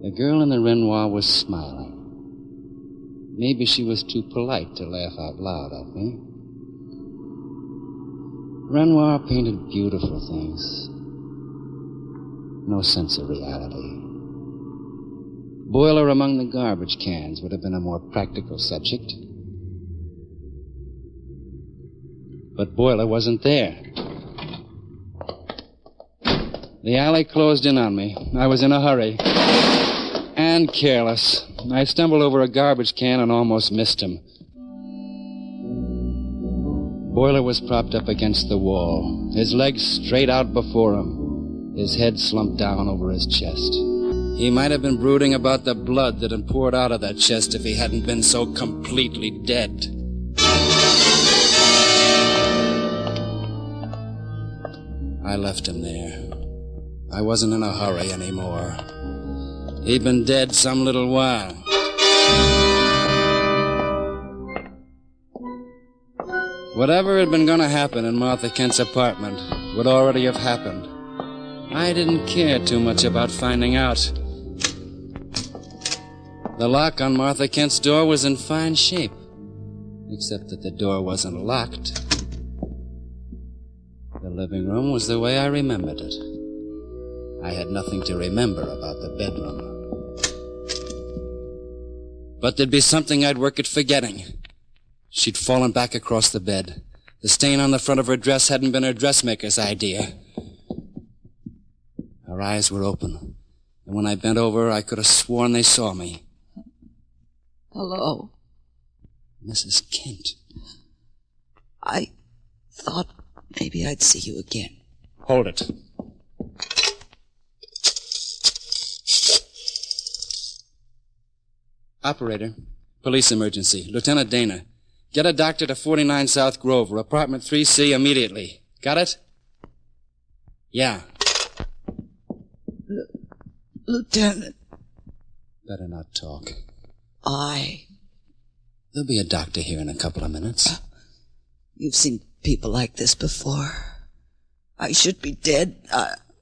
The girl in the Renoir was smiling. maybe she was too polite to laugh out loud at me. Renoir painted beautiful things. No sense of reality. Boiler among the garbage cans would have been a more practical subject. But Boiler wasn't there. The alley closed in on me. I was in a hurry. And careless. I stumbled over a garbage can and almost missed him. Boiler was propped up against the wall, his legs straight out before him, his head slumped down over his chest. He might have been brooding about the blood that had poured out of that chest if he hadn't been so completely dead. I left him there. I wasn't in a hurry anymore. He'd been dead some little while. Whatever had been going to happen in Martha Kent's apartment would already have happened. I didn't care too much about finding out. The lock on Martha Kent's door was in fine shape, except that the door wasn't locked. The living room was the way I remembered it. I had nothing to remember about the bedroom. But there'd be something I'd work at forgetting. She'd fallen back across the bed. The stain on the front of her dress hadn't been her dressmaker's idea. Her eyes were open, and when I bent over, I could have sworn they saw me. Hello. Mrs. Kent. I thought maybe I'd see you again. Hold it. Operator, police emergency. Lieutenant Dana. Get a doctor to 49 South Grover, apartment 3C immediately. Got it? Yeah. Lieutenant. Better not talk. There'll be a doctor here in a couple of minutes. You've seen people like this before. I should be dead.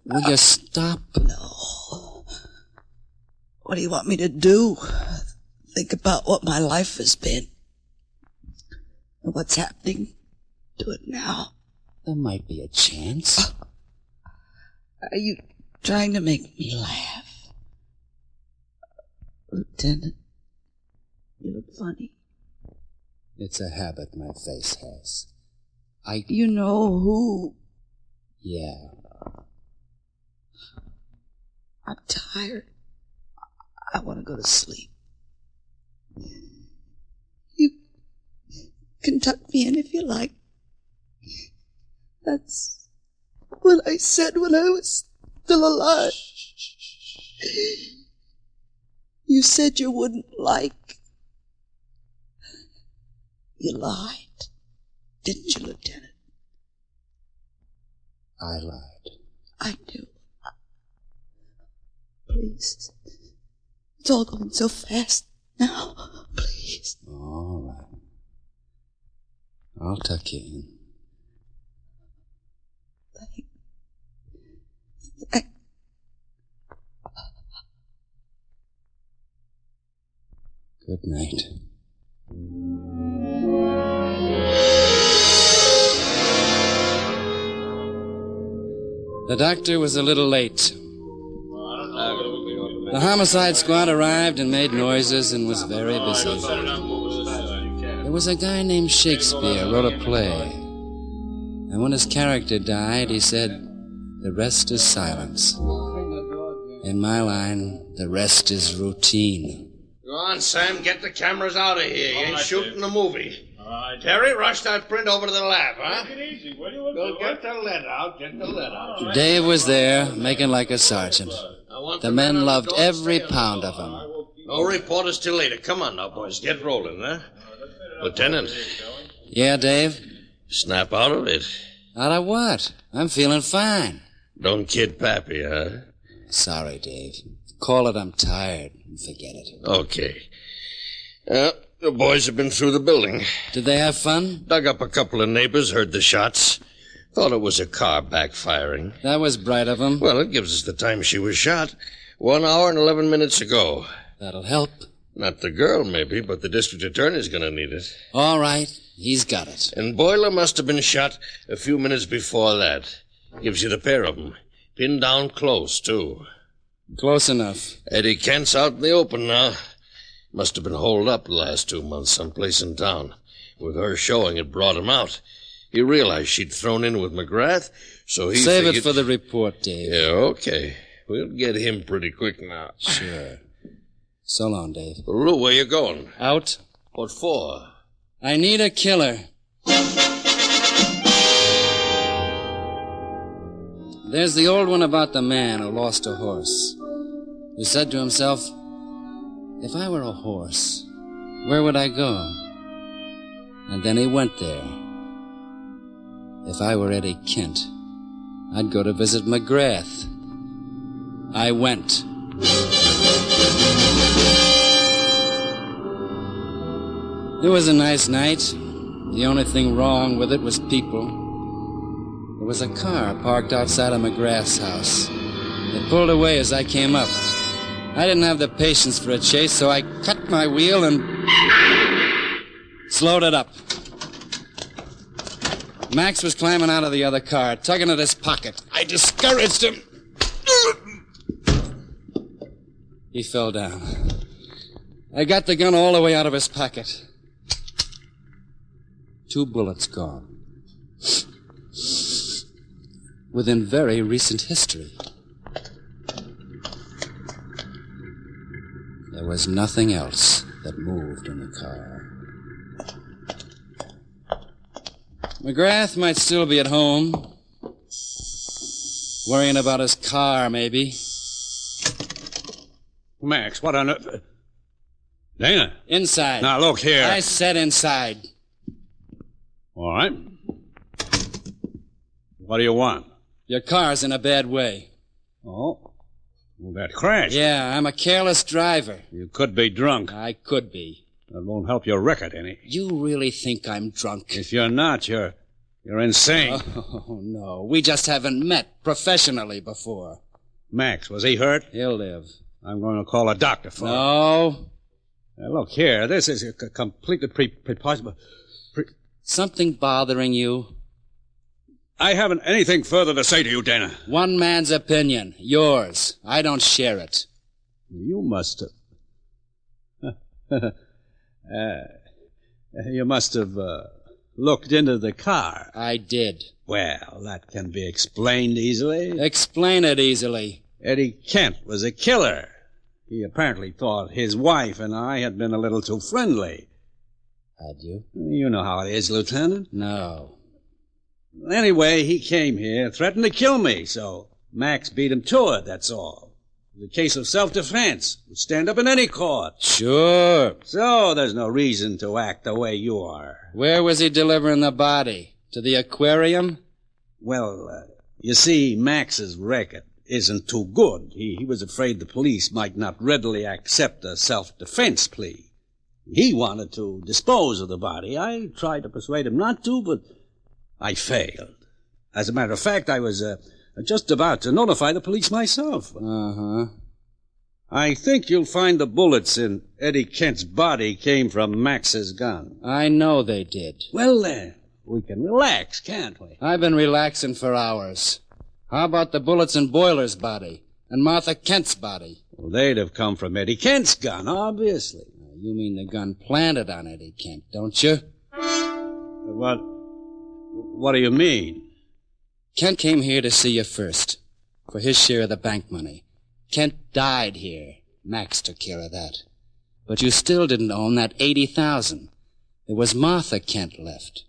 Will you stop? No. What do you want me to do? Think about what my life has been. And what's happening? Do it now. There might be a chance. Are you trying to make me laugh? Lieutenant, you look funny. It's a habit my face has. You know who? Yeah. I'm tired. I want to go to sleep. You can tuck me in if you like. That's what I said when I was still alive. You said you wouldn't like. You lied. Didn't you, Lieutenant? I lied. I do. Please. It's all going so fast now. Please. All right. I'll tuck you in. Good night. The doctor was a little late. The homicide squad arrived and made noises and was very busy. There was a guy named Shakespeare wrote a play. And when his character died, he said, "The rest is silence." In my line, the rest is routine. Go on, Sam. Get the cameras out of here. You ain't shooting the movie. Terry, rush that print over to the lab, huh? Take it easy, will you? Go get the lead out. Get the lead out. Dave was there, making like a sergeant. The men loved every pound of him. No reporters till later. Come on now, boys. Get rolling, huh? Lieutenant. Yeah, Dave? Snap out of it. Out of what? I'm feeling fine. Don't kid Pappy, huh? Sorry, Dave. Call it I'm tired and forget it. Okay. The boys have been through the building. Did they have fun? Dug up a couple of neighbors, heard the shots. Thought it was a car backfiring. That was bright of them. Well, it gives us the time she was shot. 1 hour and 11 minutes ago. That'll help. Not the girl, maybe, but the district attorney's going to need it. All right, he's got it. And Boiler must have been shot a few minutes before that. Gives you the pair of them. Pinned down close, too. Close enough. Eddie Kent's out in the open now. Must have been holed up the last 2 months someplace in town. With her showing, it brought him out. He realized she'd thrown in with McGrath, so he Save figured... it for the report, Dave. Yeah, okay. We'll get him pretty quick now. Sure. So long, Dave. Lou, where you going? Out. What for? I need a killer. There's the old one about the man who lost a horse, who said to himself, if I were a horse, where would I go? And then he went there. If I were Eddie Kent, I'd go to visit McGrath. I went. It was a nice night. The only thing wrong with it was people. There was a car parked outside of McGrath's house. It pulled away as I came up. I didn't have the patience for a chase, so I cut my wheel and slowed it up. Max was climbing out of the other car, tugging at his pocket. I discouraged him. He fell down. I got the gun all the way out of his pocket. 2 bullets gone. Within very recent history. There was nothing else that moved in the car. McGrath might still be at home. Worrying about his car, maybe. Max, what on earth? Dana. Inside. Now, look here. I said inside. All right. What do you want? Your car's in a bad way. Oh? Well, that crashed. Yeah, I'm a careless driver. You could be drunk. I could be. That won't help your record any. You really think I'm drunk? If you're not, you're insane. Oh, no. We just haven't met professionally before. Max, was he hurt? He'll live. I'm going to call a doctor for him. No. Now, look here. This is a completely preposterous... Something bothering you? I haven't anything further to say to you, Dana. One man's opinion. Yours. I don't share it. You must have... you must have looked into the car. I did. Well, that can be explained easily. Explain it easily. Eddie Kent was a killer. He apparently thought his wife and I had been a little too friendly. Had you? You know how it is, Lieutenant. No. Anyway, he came here, threatened to kill me, so Max beat him to it, that's all. It was a case of self-defense. Would stand up in any court. Sure. So there's no reason to act the way you are. Where was he delivering the body? To the aquarium? Well, you see, Max's record isn't too good. He was afraid the police might not readily accept a self-defense plea. He wanted to dispose of the body. I tried to persuade him not to, but I failed. As a matter of fact, I was just about to notify the police myself. Uh-huh. I think you'll find the bullets in Eddie Kent's body came from Max's gun. I know they did. Well, we can relax, can't we? I've been relaxing for hours. How about the bullets in Boiler's body and Martha Kent's body? Well, they'd have come from Eddie Kent's gun, obviously. You mean the gun planted on Eddie Kent, don't you? What do you mean? Kent came here to see you first, for his share of the bank money. Kent died here. Max took care of that. But you still didn't own that $80,000. There was Martha Kent left.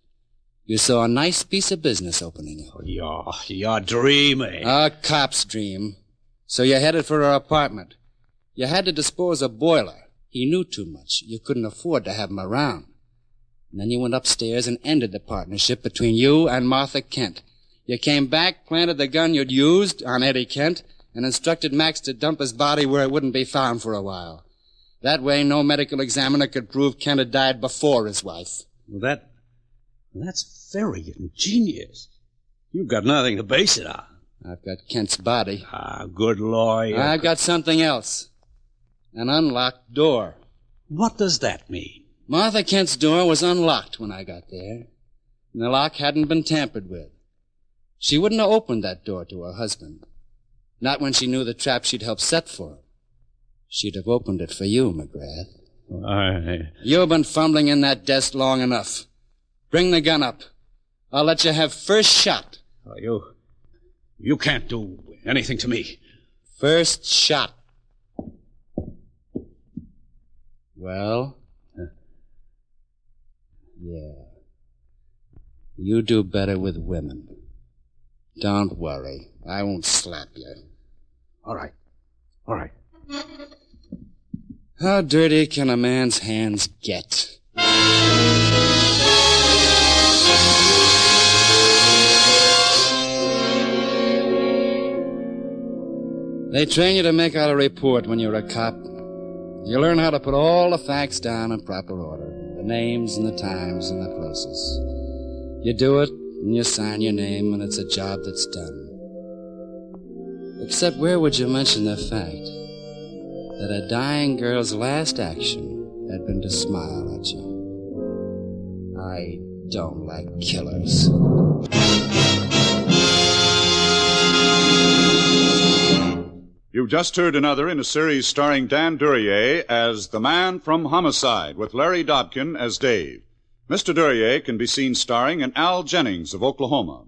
You saw a nice piece of business opening up. Oh, you're dreaming. A cop's dream. So you headed for her apartment. You had to dispose of Boiler. He knew too much. You couldn't afford to have him around. And then you went upstairs and ended the partnership between you and Martha Kent. You came back, planted the gun you'd used on Eddie Kent, and instructed Max to dump his body where it wouldn't be found for a while. That way, no medical examiner could prove Kent had died before his wife. Well, that's very ingenious. You've got nothing to base it on. I've got Kent's body. Good lawyer. I've got something else. An unlocked door. What does that mean? Martha Kent's door was unlocked when I got there, and the lock hadn't been tampered with. She wouldn't have opened that door to her husband. Not when she knew the trap she'd helped set for him. She'd have opened it for you, McGrath. You've been fumbling in that desk long enough. Bring the gun up. I'll let you have first shot. You can't do anything to me. First shot. Well? Yeah. You do better with women. Don't worry. I won't slap you. All right. All right. How dirty can a man's hands get? They train you to make out a report when you're a cop. You learn how to put all the facts down in proper order. The names and the times and the places. You do it, and you sign your name, and it's a job that's done. Except where would you mention the fact that a dying girl's last action had been to smile at you? I don't like killers. You just heard another in a series starring Dan Duryea as the man from Homicide, with Larry Dobkin as Dave. Mr. Duryea can be seen starring in Al Jennings of Oklahoma.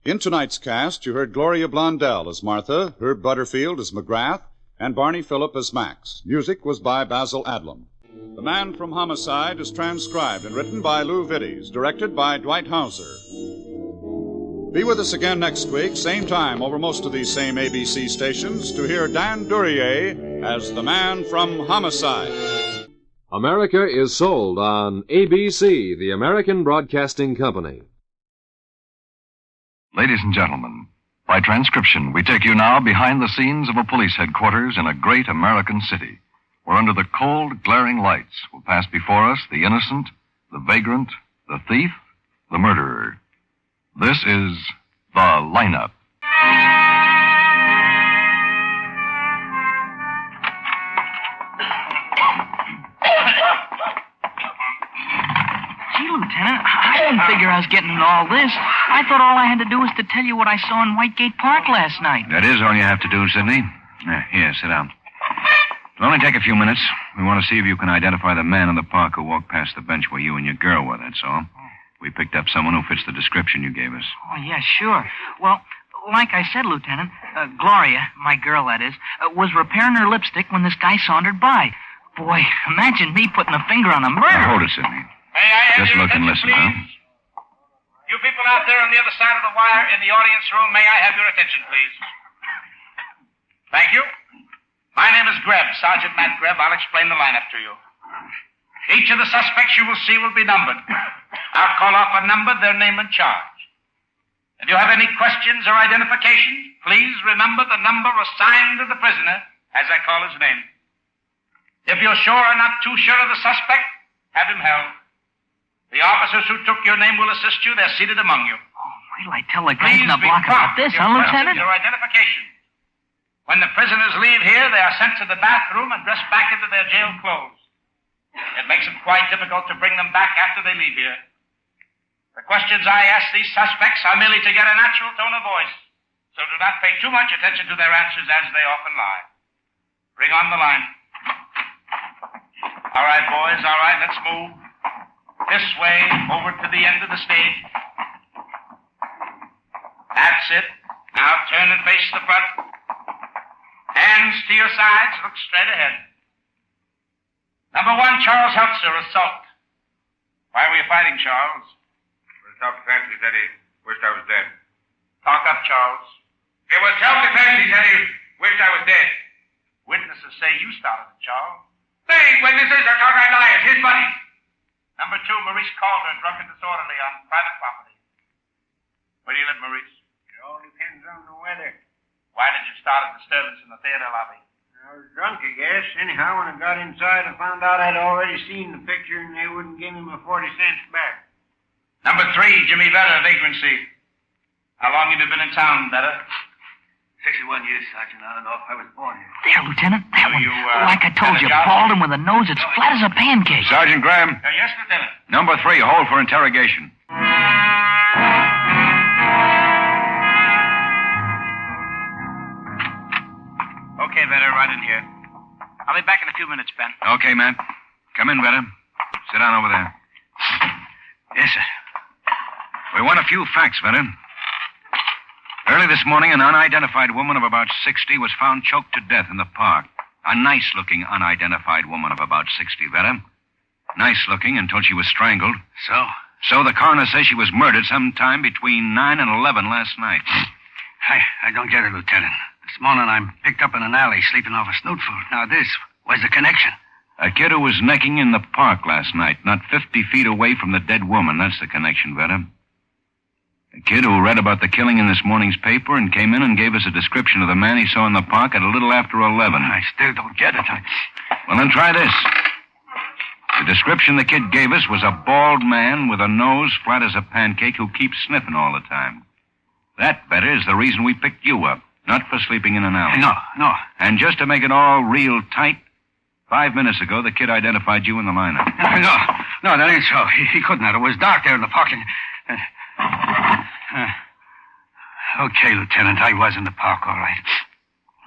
In tonight's cast, you heard Gloria Blondell as Martha, Herb Butterfield as McGrath, and Barney Phillip as Max. Music was by Basil Adlam. The Man from Homicide is transcribed and written by Lou Vittes, directed by Dwight Hauser. Be with us again next week, same time, over most of these same ABC stations, to hear Dan Duryea as the Man from Homicide. America is sold on ABC, the American Broadcasting Company. Ladies and gentlemen, by transcription, we take you now behind the scenes of a police headquarters in a great American city, where under the cold, glaring lights will pass before us the innocent, the vagrant, the thief, the murderer. This is The Lineup. Gee, Lieutenant, I didn't figure I was getting into all this. I thought all I had to do was to tell you what I saw in Whitegate Park last night. That is all you have to do, Sidney. Here, sit down. It'll only take a few minutes. We want to see if you can identify the man in the park who walked past the bench where you and your girl were, that's all. We picked up someone who fits the description you gave us. Oh, yeah, sure. Well, like I said, Lieutenant, Gloria, my girl that is, was repairing her lipstick when this guy sauntered by. Boy, imagine me putting a finger on a murder. Now, hold it, Sidney. Just look and listen, huh? You people out there on the other side of the wire in the audience room, may I have your attention, please? Thank you. My name is Greb, Sergeant Matt Greb. I'll explain the lineup to you. Each of the suspects you will see will be numbered. I'll call off a number, their name and charge. If you have any questions or identifications, please remember the number assigned to the prisoner as I call his name. If you're sure or not too sure of the suspect, have him held. The officers who took your name will assist you. They're seated among you. Oh, wait till I tell the guys in the block about this, huh, Lieutenant? Your identification. When the prisoners leave here, they are sent to the bathroom and dressed back into their jail clothes. It makes it quite difficult to bring them back after they leave here. The questions I ask these suspects are merely to get a natural tone of voice, so do not pay too much attention to their answers as they often lie. Bring on the line. All right, boys, all right, let's move. This way, over to the end of the stage. That's it. Now turn and face the front. Hands to your sides, look straight ahead. Number 1, Charles Heltzer, assault. Why were you fighting, Charles? Self-defense, he said he wished I was dead. Talk up, Charles. It was self-defense, he said he wished I was dead. Witnesses say you started it, Charles. They ain't witnesses, they're downright liars. His money. Number 2, Maurice Calder, drunk and disorderly on private property. Where do you live, Maurice? It all depends on the weather. Why did you start a disturbance in the theater lobby? I was drunk, I guess. Anyhow, when I got inside, I found out I'd already seen the picture and they wouldn't give me my 40 cents back. Number 3, Jimmy Vedder, vagrancy. How long have you been in town, Vedder? 61 years, Sergeant. I don't know if I was born here. There, Lieutenant. That one. Like I got told a you, job? bald and with a nose that's flat as a pancake. Sergeant Graham. Yes, Lieutenant. Number 3, hold for interrogation. Okay, Vetter, right in here. I'll be back in a few minutes, Ben. Okay, Matt. Come in, Vetter. Sit down over there. Yes, sir. We want a few facts, Vetter. Early this morning, an unidentified woman of about 60 was found choked to death in the park. A nice-looking unidentified woman of about 60, Vetter. Nice-looking until she was strangled. So? So the coroner says she was murdered sometime between 9 and 11 last night. I don't get it, Lieutenant. This morning I'm picked up in an alley sleeping off a snoot food. Now this, where's the connection? A kid who was necking in the park last night, not 50 feet away from the dead woman. That's the connection, Vetter. A kid who read about the killing in this morning's paper and came in and gave us a description of the man he saw in the park at a little after 11. I still don't get it. Well, then try this. The description the kid gave us was a bald man with a nose flat as a pancake who keeps sniffing all the time. That, Vetter, is the reason we picked you up, not for sleeping in an alley. No. And just to make it all real tight, 5 minutes ago, the kid identified you in the lineup. No, that ain't so. He couldn't have. It was dark there in the park. Okay, Lieutenant, I was in the park, all right.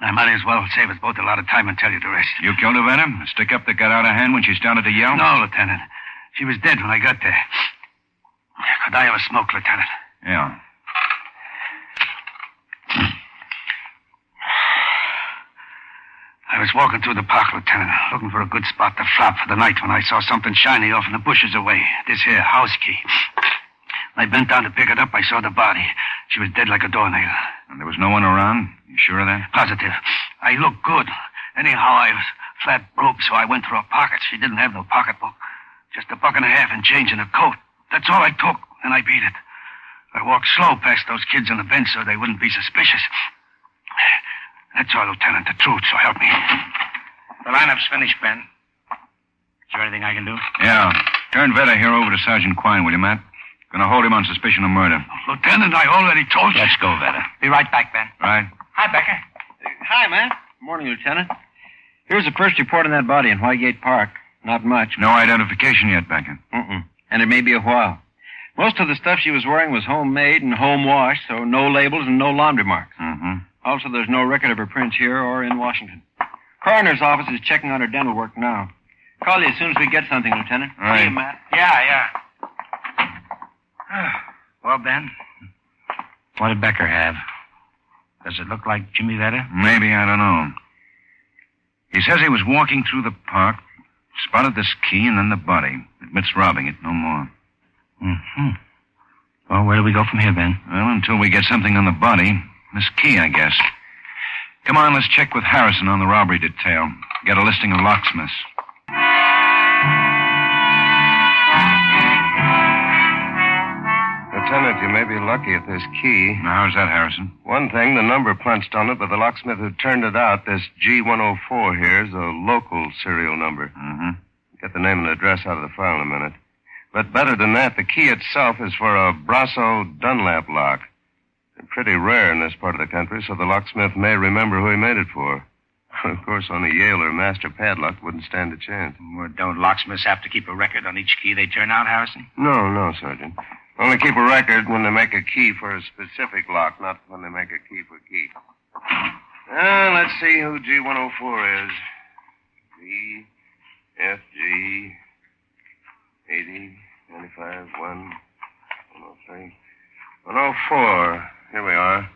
I might as well save us both a lot of time and tell you the rest. You killed her, Vetter? A stick-up that got out of hand when she started to yell? No, Lieutenant. She was dead when I got there. Could I have a smoke, Lieutenant? Yeah. I was walking through the park, Lieutenant, looking for a good spot to flop for the night when I saw something shiny off in the bushes away. This here house key. When I bent down to pick it up, I saw the body. She was dead like a doornail. And there was no one around? You sure of that? Positive. I looked good. Anyhow, I was flat broke, so I went through her pockets. She didn't have no pocketbook. Just $1.50 and change in her coat. That's all I took, and I beat it. I walked slow past those kids on the bench so they wouldn't be suspicious. That's all, Lieutenant. The truth, so help me. The lineup's finished, Ben. Is there anything I can do? Yeah. Turn Vetter here over to Sergeant Quine, will you, Matt? Gonna hold him on suspicion of murder. Lieutenant, I already told you. Let's go, Vetter. Be right back, Ben. Right. Hi, Becker. Hi, man. Morning, Lieutenant. Here's the first report on that body in Whitegate Park. Not much. No identification yet, Becker. And it may be a while. Most of the stuff she was wearing was homemade and home washed, so no labels and no laundry marks. Also, there's no record of her prints here or in Washington. Coroner's office is checking on her dental work now. Call you as soon as we get something, Lieutenant. Right. See you, Matt. Yeah. Well, Ben, what did Becker have? Does it look like Jimmy Vetter? Maybe, I don't know. He says he was walking through the park, spotted this key and then the body. Admits robbing it, no more. Well, where do we go from here, Ben? Well, until we get something on the body. This key, I guess. Come on, let's check with Harrison on the robbery detail. Get a listing of locksmiths. Lieutenant, you may be lucky at this key. Now, how's that, Harrison? One thing, the number punched on it by the locksmith who turned it out, this G104 here, is a local serial number. Get the name and address out of the file in a minute. But better than that, the key itself is for a Brasso Dunlap lock. They're pretty rare in this part of the country, so the locksmith may remember who he made it for. Of course, on a Yale or Master padlock wouldn't stand a chance. Well, don't locksmiths have to keep a record on each key they turn out, Harrison? No, Sergeant. Only keep a record when they make a key for a specific lock, not when they make a key for key. Let's see who G104 is. V, F, G, 80, 95, 1, 103, 104. Here we are.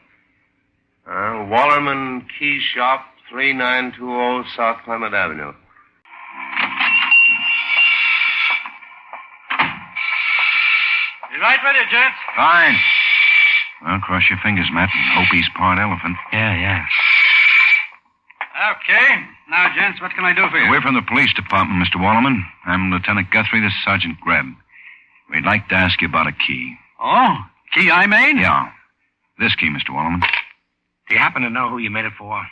Wallerman Key Shop, 3920 South Clement Avenue. You right ready, gents? Fine. Well, cross your fingers, Matt, and hope he's part elephant. Yeah. Okay. Now, gents, what can I do for you? We're from the police department, Mr. Wallerman. I'm Lieutenant Guthrie. This is Sergeant Greb. We'd like to ask you about a key. Oh, key I made? Yeah. This key, Mr. Wallerman. Do you happen to know who you made it for?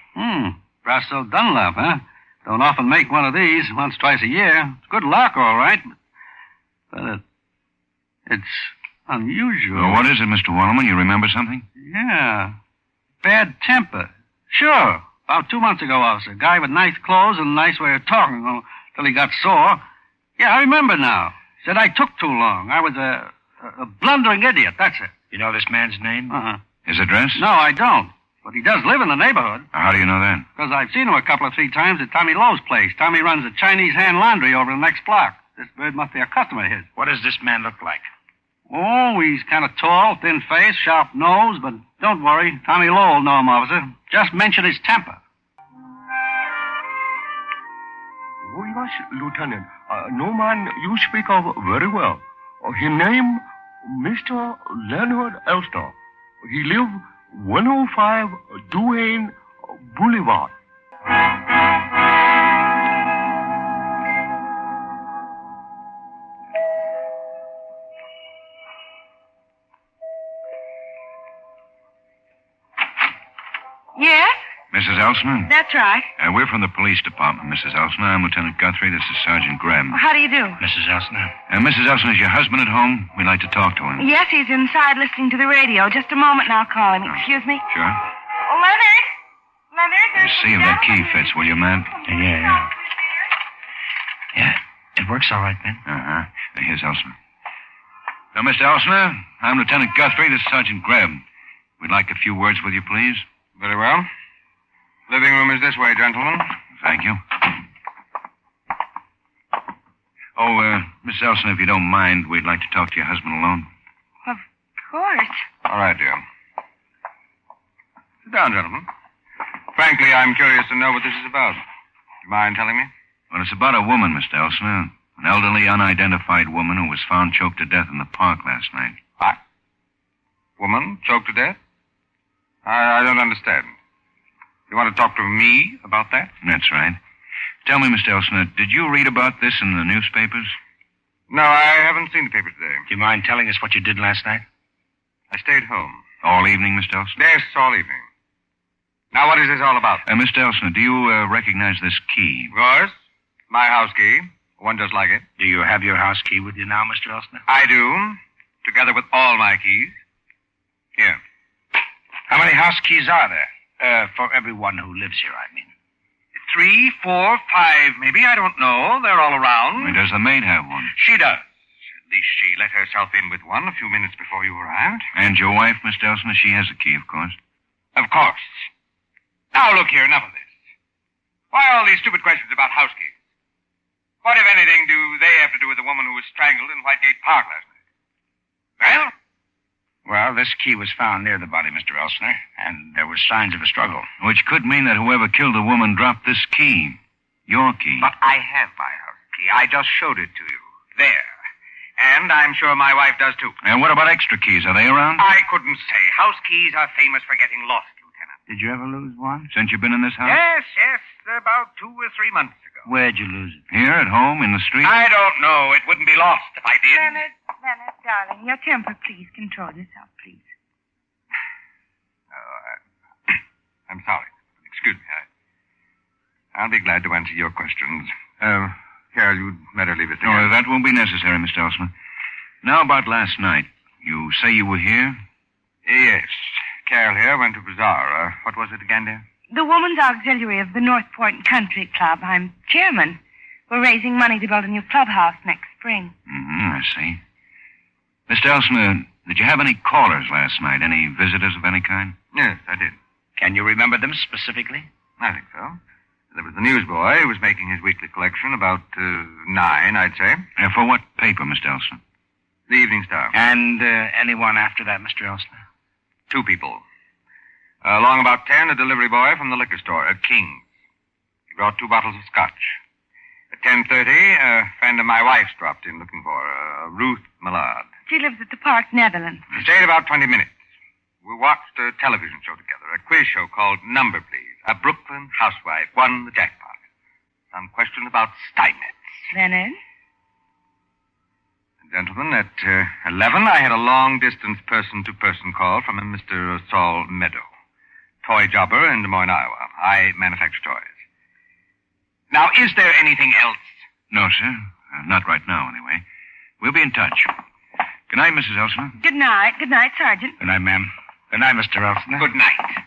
Brasso Dunlap, huh? Don't often make one of these, once, twice a year. It's good luck, all right. But it's unusual. Well, what is it, Mr. Wallerman? You remember something? Yeah. Bad temper. Sure. About 2 months ago, officer. Guy with nice clothes and a nice way of talking, till he got sore. Yeah, I remember now. Said I took too long. I was a blundering idiot, that's it. You know this man's name? Uh-huh. His address? No, I don't. But he does live in the neighborhood. How do you know that? Because I've seen him a couple of 3 times at Tommy Lowe's place. Tommy runs a Chinese hand laundry over the next block. This bird must be a customer of his. What does this man look like? Oh, he's kind of tall, thin face, sharp nose, but don't worry. Tommy Lowe will know him, officer. Just mention his temper. Oh, yes, Lieutenant. No man you speak of very well. His name, Mr. Leonard Elster. He live 105 Dugan Boulevard. Yes? Mrs. Elsner? That's right. We're from the police department, Mrs. Elsner. I'm Lieutenant Guthrie. This is Sergeant Graham. How do you do? Mrs. Elsner? Mrs. Elsner, is your husband at home? We'd like to talk to him. Yes, he's inside listening to the radio. Just a moment and I'll call him. Excuse me. Sure. Leonard? Leonard, there's See if that key fits, will you, man? Yeah. Yeah, it works all right, Ben. Uh-huh. Here's Elsner. Now, Mr. Elsner, I'm Lieutenant Guthrie. This is Sergeant Graham. We'd like a few words with you, please. Very well. Living room is this way, gentlemen. Thank you. Oh, Mrs. Elsner, if you don't mind, we'd like to talk to your husband alone. Of course. All right, dear. Sit down, gentlemen. Frankly, I'm curious to know what this is about. Do you mind telling me? Well, it's about a woman, Mr. Elsner. An elderly, unidentified woman who was found choked to death in the park last night. What? Woman choked to death? I don't understand. You want to talk to me about that? That's right. Tell me, Mr. Elsner, did you read about this in the newspapers? No, I haven't seen the paper today. Do you mind telling us what you did last night? I stayed home. All evening, Mr. Elsner? Yes, all evening. Now, what is this all about? Mr. Elsner, do you recognize this key? Of course. My house key. One just like it. Do you have your house key with you now, Mr. Elsner? I do, together with all my keys. Here. How many house keys are there? For everyone who lives here, I mean. 3, 4, 5, maybe. I don't know. They're all around. Does the maid have one? She does. At least she let herself in with one a few minutes before you arrived. And your wife, Mr. Elsner, she has a key, of course. Of course. Now, look here, enough of this. Why all these stupid questions about house keys? What, if anything, do they have to do with the woman who was strangled in Whitegate Park last night? Well? Well, this key was found near the body, Mr. Elsner, and there were signs of a struggle. Which could mean that whoever killed the woman dropped this key. Your key. But I have my house key. I just showed it to you. There. And I'm sure my wife does, too. And what about extra keys? Are they around? I couldn't say. House keys are famous for getting lost, Lieutenant. Did you ever lose one? Since you've been in this house? Yes. About 2 or 3 months ago. Where'd you lose it? Here, at home, in the street? I don't know. It wouldn't be lost if I did. Leonard, darling, your temper, please. Control yourself, please. I'm sorry. Excuse me. I'll be glad to answer your questions. Carol, you'd better leave it there. No, that won't be necessary, Mr. Elsner. Now about last night. You say you were here? Yes. Carol here went to bazaar. What was it again, dear? The Woman's Auxiliary of the North Point Country Club. I'm chairman. We're raising money to build a new clubhouse next spring. I see. Mr. Elsner, did you have any callers last night? Any visitors of any kind? Yes, I did. Can you remember them specifically? I think so. There was the newsboy who was making his weekly collection about 9, I'd say. For what paper, Mr. Elsner? The Evening Star. And anyone after that, Mr. Elsner? 2 people. Along about 10, a delivery boy from the liquor store at King's. He brought 2 bottles of scotch. At 10:30, a friend of my wife's dropped in looking for her, Ruth Millard. She lives at the Park, Netherlands. She stayed about 20 minutes. We watched a television show together, a quiz show called Number Please. A Brooklyn housewife won the jackpot. Some question about Steinmetz. Leonard? Gentlemen, at 11, I had a long-distance person-to-person call from a Mr. Saul Meadow, toy jobber in Des Moines, Iowa. I manufacture toys. Now, is there anything else? No, sir. Not right now, anyway. We'll be in touch. Good night, Mrs. Elsner. Good night. Good night, Sergeant. Good night, ma'am. Good night, Mr. Elsner. Good night.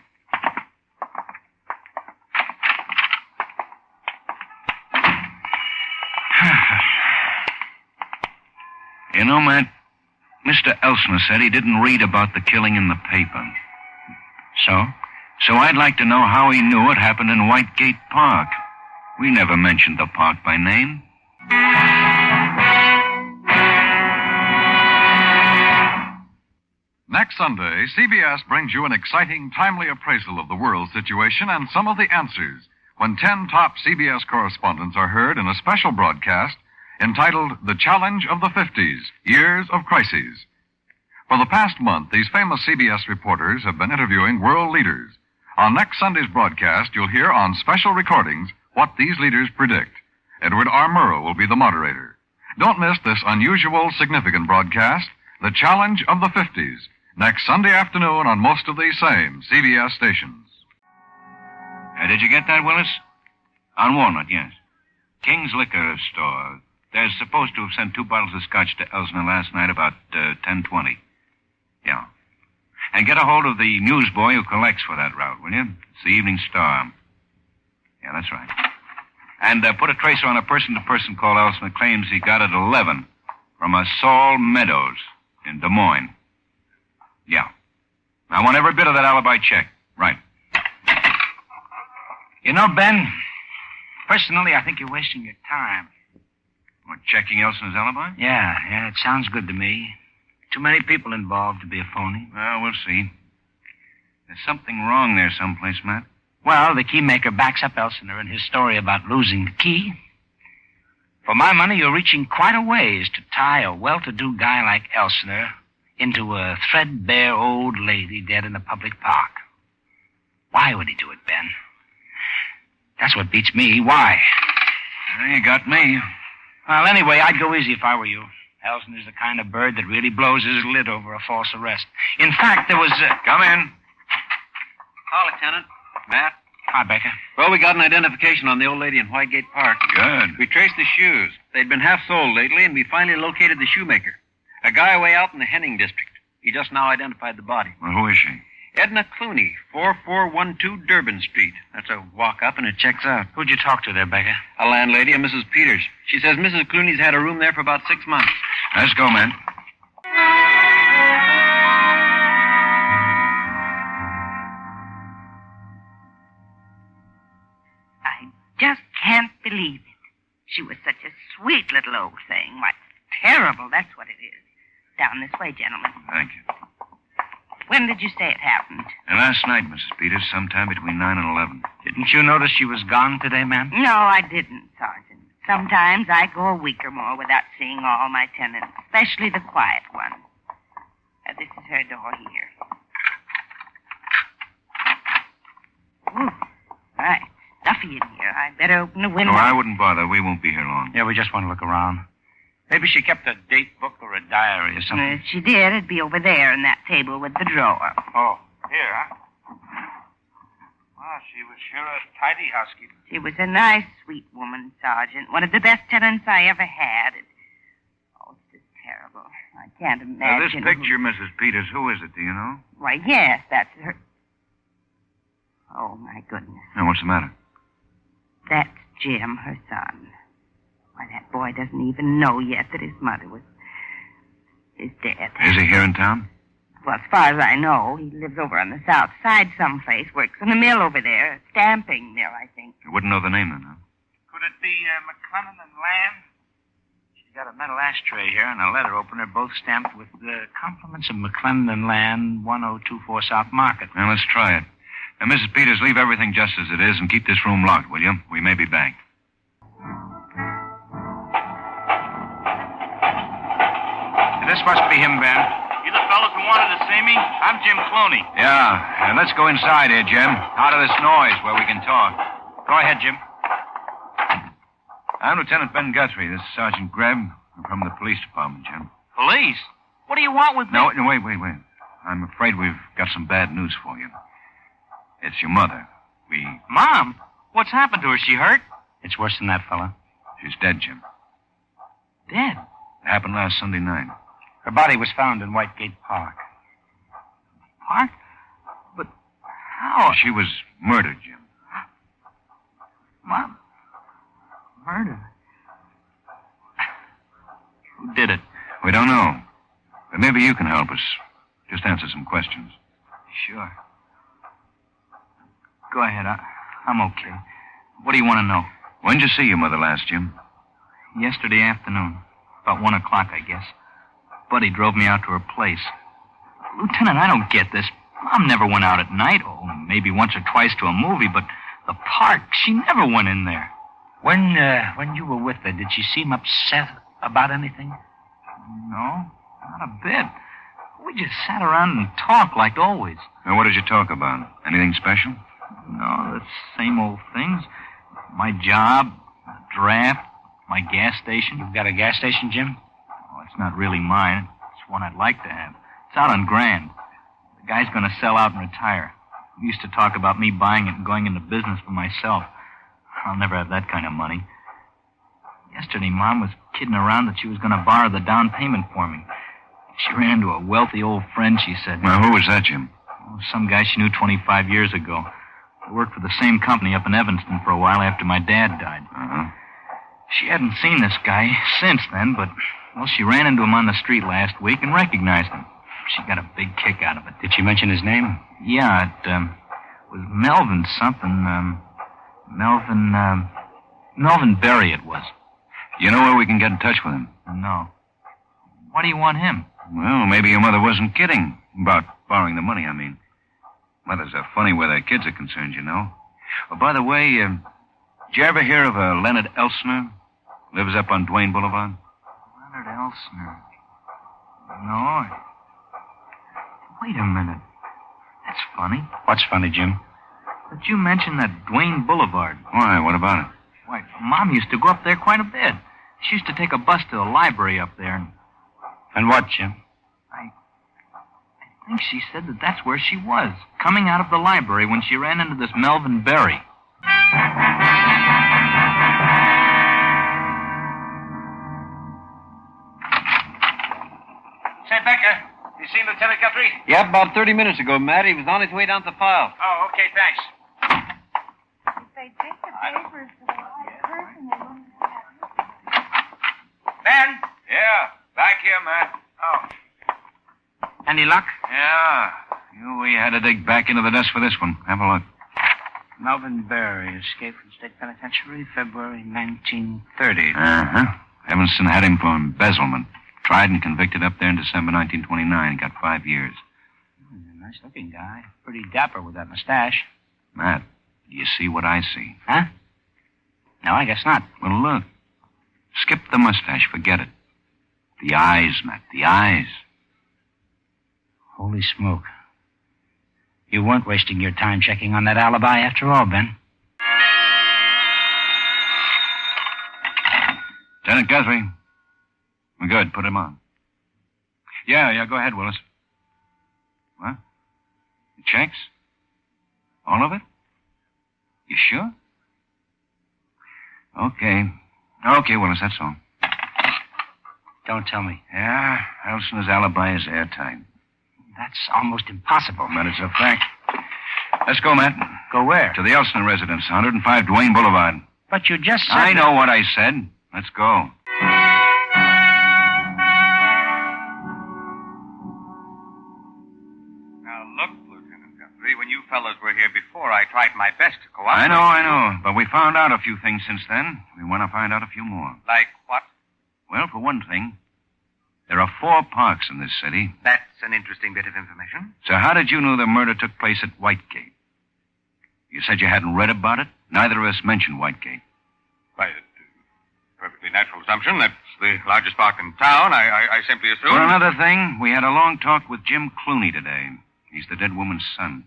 You know, Matt, Mr. Elsner said he didn't read about the killing in the paper. So? So I'd like to know how he knew it happened in Whitegate Park. We never mentioned the park by name. Next Sunday, CBS brings you an exciting, timely appraisal of the world situation and some of the answers when 10 top CBS correspondents are heard in a special broadcast entitled The Challenge of the 50s, Years of Crises. For the past month, these famous CBS reporters have been interviewing world leaders. On next Sunday's broadcast, you'll hear on special recordings what these leaders predict. Edward R. Murrow will be the moderator. Don't miss this unusual, significant broadcast, The Challenge of the 50s, next Sunday afternoon on most of these same CBS stations. Did you get that, Willis? On Walnut, yes. King's Liquor Store. They're supposed to have sent 2 bottles of scotch to Elsner last night about 10:20. Yeah. And get a hold of the newsboy who collects for that route, will you? It's the Evening Star. Yeah, that's right. And put a tracer on a person-to-person call Elsner claims he got at 11 from a Saul Meadows in Des Moines. Yeah. I want every bit of that alibi checked. Right. You know, Ben, personally, I think you're wasting your time. What, checking Elsner's alibi? Yeah, it sounds good to me. Too many people involved to be a phony. Well, we'll see. There's something wrong there someplace, Matt. Well, the keymaker backs up Elsner in his story about losing the key. For my money, you're reaching quite a ways to tie a well-to-do guy like Elsner into a threadbare old lady dead in a public park. Why would he do it, Ben? That's what beats me. Why? Well, you got me. Well, anyway, I'd go easy if I were you. Elsner's the kind of bird that really blows his lid over a false arrest. In fact, there was... Come in. Hi, Lieutenant. Matt. Hi, Becca. Well, we got an identification on the old lady in Whitegate Park. Good. We traced the shoes. They'd been half sold lately, and we finally located the shoemaker. A guy way out in the Henning district. He just now identified the body. Well, who is she? Edna Clooney, 4412 Durban Street. That's a walk up, and it checks out. Who'd you talk to there, Becca? A landlady, a Mrs. Peters. She says Mrs. Clooney's had a room there for about 6 months. Let's go, man. I just can't believe it. She was such a sweet little old thing. Why, terrible, that's what it is. Down this way, gentlemen. Thank you. When did you say it happened? Last night, Mrs. Peters, sometime between 9 and 11. Didn't you notice she was gone today, ma'am? No, I didn't, Sergeant. Sometimes I go a week or more without seeing all my tenants, especially the quiet ones. This is her door here. Ooh, right. Stuffy in here. I'd better open the window. No, I wouldn't bother. We won't be here long. Yeah, we just want to look around. Maybe she kept a date book or a diary or something. If she did, it'd be over there in that table with the drawer. Oh, here, huh? Well, she was sure a tidy housekeeper. She was a nice, sweet woman, Sergeant. One of the best tenants I ever had. Oh, it's just terrible. I can't Now, this imagine. picture, Mrs. Peters, who is it, do you know? Why, yes, that's her. Oh, my goodness. Now, what's the matter? That's Jim, her son. Why, that boy doesn't even know yet that his mother is dead. Is he here in town? Well, as far as I know, he lives over on the south side someplace, works in a mill over there, a stamping mill, I think. You wouldn't know the name then, huh? Could it be McLennan and Lamb? She's got a metal ashtray here and a letter opener, both stamped with the compliments of McLennan and Lamb, 1024 South Market. Now, let's try it. Now, Mrs. Peters, leave everything just as it is and keep this room locked, will you? We may be back. This must be him, Ben. You the fellas who wanted to see me? I'm Jim Clooney. Yeah, and let's go inside here, Jim. Out of this noise where we can talk. Go ahead, Jim. I'm Lieutenant Ben Guthrie. This is Sergeant Greb. I'm from the police department, Jim. Police? What do you want with me? No, wait. I'm afraid we've got some bad news for you. It's your mother. Mom? What's happened to her? She hurt? It's worse than that, fella. She's dead, Jim. Dead? It happened last Sunday night. Her body was found in Whitegate Park. Park? But how? She was murdered, Jim. Mom? Murder? Who did it? We don't know. But maybe you can help us. Just answer some questions. Sure. Go ahead. I'm okay. What do you want to know? When'd you see your mother last, Jim? Yesterday afternoon. About 1 o'clock, I guess. Buddy drove me out to her place. Lieutenant, I don't get this. Mom never went out at night. Oh, maybe once or twice to a movie, but the park, she never went in there. When you were with her, did she seem upset about anything? No, not a bit. We just sat around and talked like always. Now, what did you talk about? Anything special? No, the same old things. My job, the draft, my gas station. You've got a gas station, Jim? Oh, it's not really mine. It's one I'd like to have. It's out on Grand. The guy's going to sell out and retire. We used to talk about me buying it and going into business for myself. I'll never have that kind of money. Yesterday, Mom was kidding around that she was going to borrow the down payment for me. She ran into a wealthy old friend, she said. Well, who was that, Jim? Oh, some guy she knew 25 years ago. I worked for the same company up in Evanston for a while after my dad died. Uh-huh. She hadn't seen this guy since then, but, well, she ran into him on the street last week and recognized him. She got a big kick out of it. Did she mention his name? Yeah, it was Melvin something. Melvin Berry it was. You know where we can get in touch with him? No. Why do you want him? Well, maybe your mother wasn't kidding. About borrowing the money, I mean. Mothers are funny where their kids are concerned, you know. Oh, by the way, did you ever hear of a Leonard Elsner? Lives up on Duane Boulevard? Leonard Elsner? No. Wait a minute. That's funny. What's funny, Jim? But you mentioned that Duane Boulevard. Why? What about it? Why, Mom used to go up there quite a bit. She used to take a bus to the library up there. And what, Jim? I think she said that that's where she was, coming out of the library when she ran into this Melvin Berry. Say, Becker, you seen Lieutenant Guthrie? Yeah, about 30 minutes ago, Matt. He was on his way down to the file. Oh, okay, thanks. If they take the papers to the right person, they won't have Ben? Yeah, back here, Matt. Oh. Any luck? Yeah. We had to dig back into the desk for this one. Have a look. Melvin Berry escaped from state penitentiary February 1930. Uh-huh. Evanston had him for embezzlement. Tried and convicted up there in December 1929. Got 5 years. Nice-looking guy. Pretty dapper with that mustache. Matt, do you see what I see? Huh? No, I guess not. Well, look. Skip the mustache. Forget it. The eyes, Matt. The eyes. Holy smoke. You weren't wasting your time checking on that alibi after all, Ben. Lieutenant Guthrie. We're good. Put him on. Yeah, go ahead, Willis. What? The checks? All of it? You sure? Okay, Willis, that's all. Don't tell me. Yeah, Elsner's alibi is airtight. That's almost impossible. But it's a fact. Let's go, Matt. Go where? To the Elsner residence, 105 Duane Boulevard. But you just said... I know what I said. Let's go. Now, look, Lieutenant Guthrie, when you fellows were here before, I tried my best to cooperate. I know. But we found out a few things since then. We want to find out a few more. Like what? Well, for one thing, there are 4 parks in this city. That's an interesting bit of information. So how did you know the murder took place at Whitegate? You said you hadn't read about it? Neither of us mentioned Whitegate. Why, perfectly natural assumption. That's the largest park in town. I simply assumed... For another thing, we had a long talk with Jim Clooney today. He's the dead woman's son.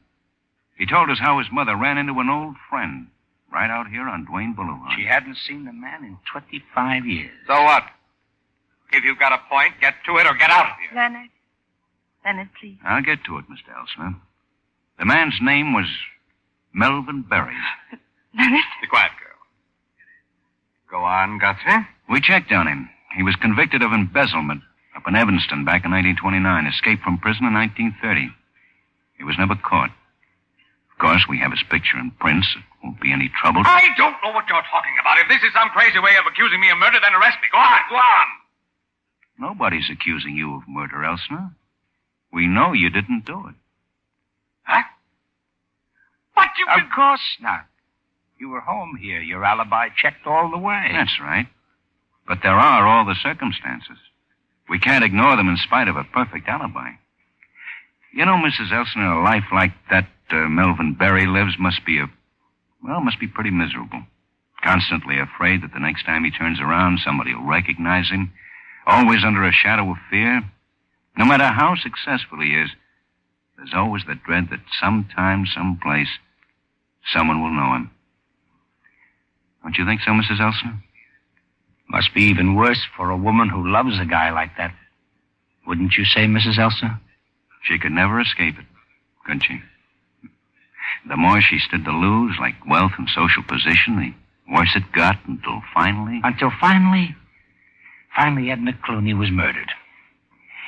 He told us how his mother ran into an old friend right out here on Duane Boulevard. She hadn't seen the man in 25 years. So what? If you've got a point, get to it or get out of here. Leonard, please. I'll get to it, Mr. Elsner. The man's name was Melvin Berry. Leonard? Be quiet, girl. Go on, Guthrie. We checked on him. He was convicted of embezzlement up in Evanston back in 1929. Escaped from prison in 1930. He was never caught. Of course, we have his picture and prints. It won't be any trouble. I don't know what you're talking about. If this is some crazy way of accusing me of murder, then arrest me. Go on. Nobody's accusing you of murder, Elsner. We know you didn't do it. Huh? What you... Of course not. You were home here. Your alibi checked all the way. That's right. But there are all the circumstances. We can't ignore them in spite of a perfect alibi. You know, Mrs. Elsner, a life like that Melvin Berry lives must be pretty miserable. Constantly afraid that the next time he turns around, somebody will recognize him. Always under a shadow of fear. No matter how successful he is, there's always the dread that sometime, someplace, someone will know him. Don't you think so, Mrs. Elsner? Must be even worse for a woman who loves a guy like that. Wouldn't you say, Mrs. Elsner? She could never escape it, could she? The more she stood to lose, like wealth and social position, the worse it got until finally... Finally, Edna Clooney was murdered.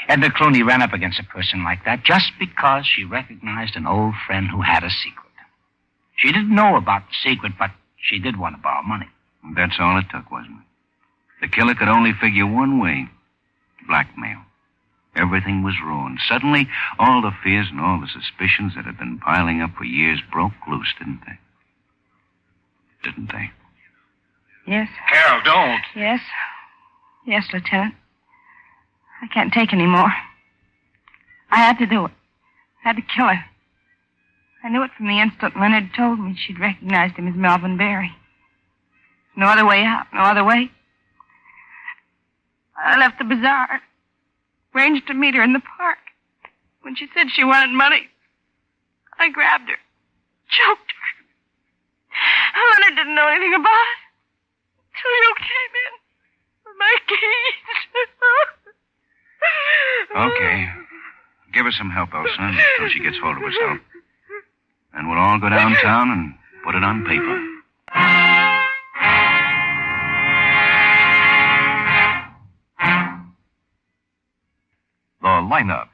Edna Clooney ran up against a person like that just because she recognized an old friend who had a secret. She didn't know about the secret, but she did want to borrow money. That's all it took, wasn't it? The killer could only figure one way. Blackmail. Everything was ruined. Suddenly, all the fears and all the suspicions that had been piling up for years broke loose, didn't they? Didn't they? Yes. Carol, don't. Yes. Yes, Lieutenant. I can't take any more. I had to do it. I had to kill her. I knew it from the instant Leonard told me she'd recognized him as Melvin Berry. No other way out, no other way. I left the bazaar, arranged to meet her in the park. When she said she wanted money, I grabbed her, choked her. Leonard didn't know anything about it till you came in with my keys. Okay. Give her some help, Elsa, until she gets hold of herself. And we'll all go downtown and put it on paper. The lineup,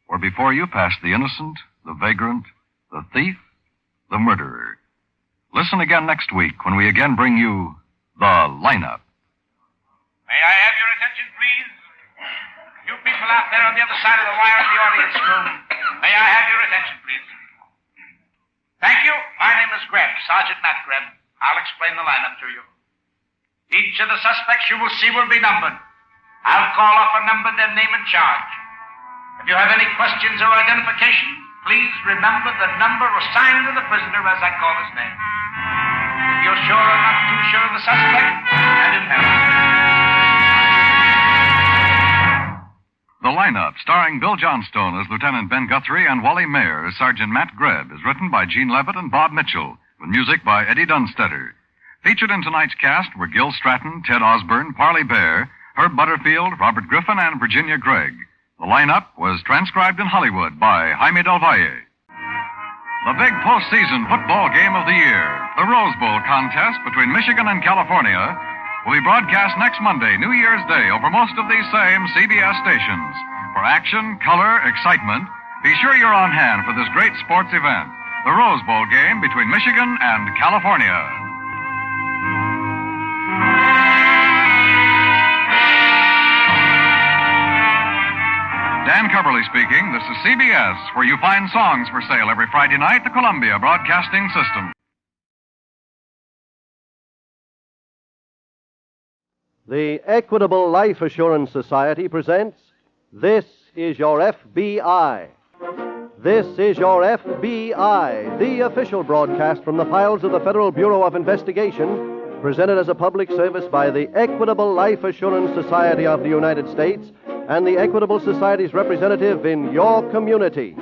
where before you pass the innocent, the vagrant, the thief, the murderer. Listen again next week when we again bring you the lineup. May I have your attention, please? You people out there on the other side of the wire in the audience room, may I have your attention, please? Thank you. My name is Greb, Sergeant Matt Greb. I'll explain the lineup to you. Each of the suspects you will see will be numbered. I'll call off a number, their name and charge. If you have any questions or identification, please remember the number assigned to the prisoner as I call his name. If you're sure or not too sure of the suspect, hand him help. The lineup, starring Bill Johnstone as Lieutenant Ben Guthrie and Wally Mayer as Sergeant Matt Greb, is written by Gene Levitt and Bob Mitchell, with music by Eddie Dunstetter. Featured in tonight's cast were Gil Stratton, Ted Osborne, Parley Bear, Herb Butterfield, Robert Griffin, and Virginia Gregg. The lineup was transcribed in Hollywood by Jaime Del Valle. The big postseason football game of the year, the Rose Bowl contest between Michigan and California, will be broadcast next Monday, New Year's Day, over most of these same CBS stations. For action, color, excitement, be sure you're on hand for this great sports event, the Rose Bowl game between Michigan and California. Dan Coverly speaking. This is CBS, where you find songs for sale every Friday night, the Columbia Broadcasting System. The Equitable Life Assurance Society presents This Is Your FBI. This is Your FBI, the official broadcast from the files of the Federal Bureau of Investigation, presented as a public service by the Equitable Life Assurance Society of the United States and the Equitable Society's representative in your community.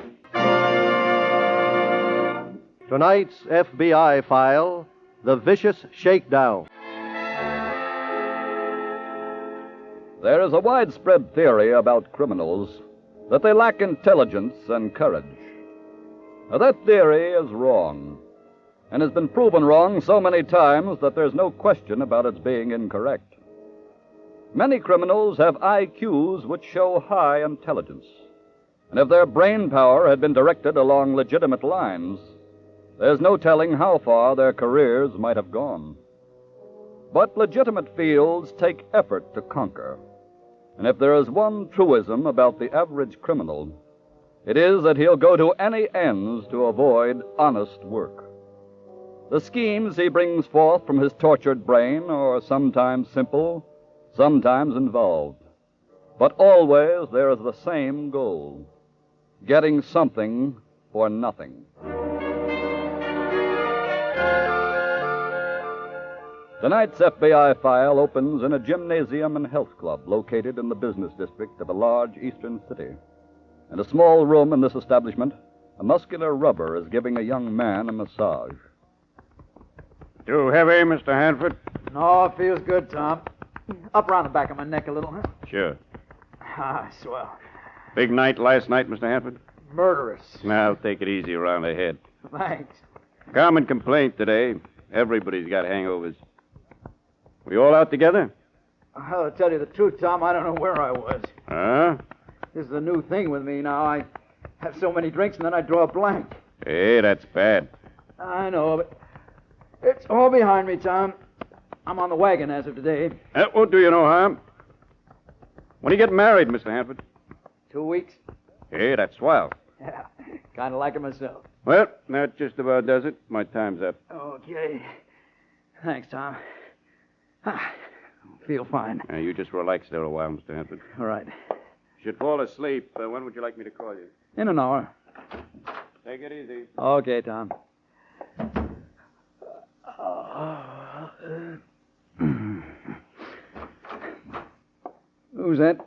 Tonight's FBI file, The Vicious Shakedown. There is a widespread theory about criminals that they lack intelligence and courage. Now, that theory is wrong, and has been proven wrong so many times that there's no question about its being incorrect. Many criminals have IQs which show high intelligence, and if their brain power had been directed along legitimate lines, there's no telling how far their careers might have gone. But legitimate fields take effort to conquer. And if there is one truism about the average criminal, it is that he'll go to any ends to avoid honest work. The schemes he brings forth from his tortured brain are sometimes simple, sometimes involved. But always there is the same goal: getting something for nothing. Tonight's FBI file opens in a gymnasium and health club located in the business district of a large eastern city. In a small room in this establishment, a muscular rubber is giving a young man a massage. Too heavy, Mr. Hanford? No, it feels good, Tom. Up around the back of my neck a little, huh? Sure. Ah, swell. Big night last night, Mr. Hanford? Murderous. Now, take it easy around the head. Thanks. Common complaint today. Everybody's got hangovers. We all out together? Well, to tell you the truth, Tom, I don't know where I was. Huh? This is a new thing with me now. I have so many drinks and then I draw a blank. Hey, that's bad. I know, but it's all behind me, Tom. I'm on the wagon as of today. That won't do you no harm. When you get married, Mr. Hanford? 2 weeks. Hey, that's swell. Yeah, kind of like it myself. Well, that just about does it. My time's up. Okay. Thanks, Tom. Feel fine. You just relax there a while, Mr. Hanford. All right. Should fall asleep. When would you like me to call you? In an hour. Take it easy. Okay, Tom. Who's that?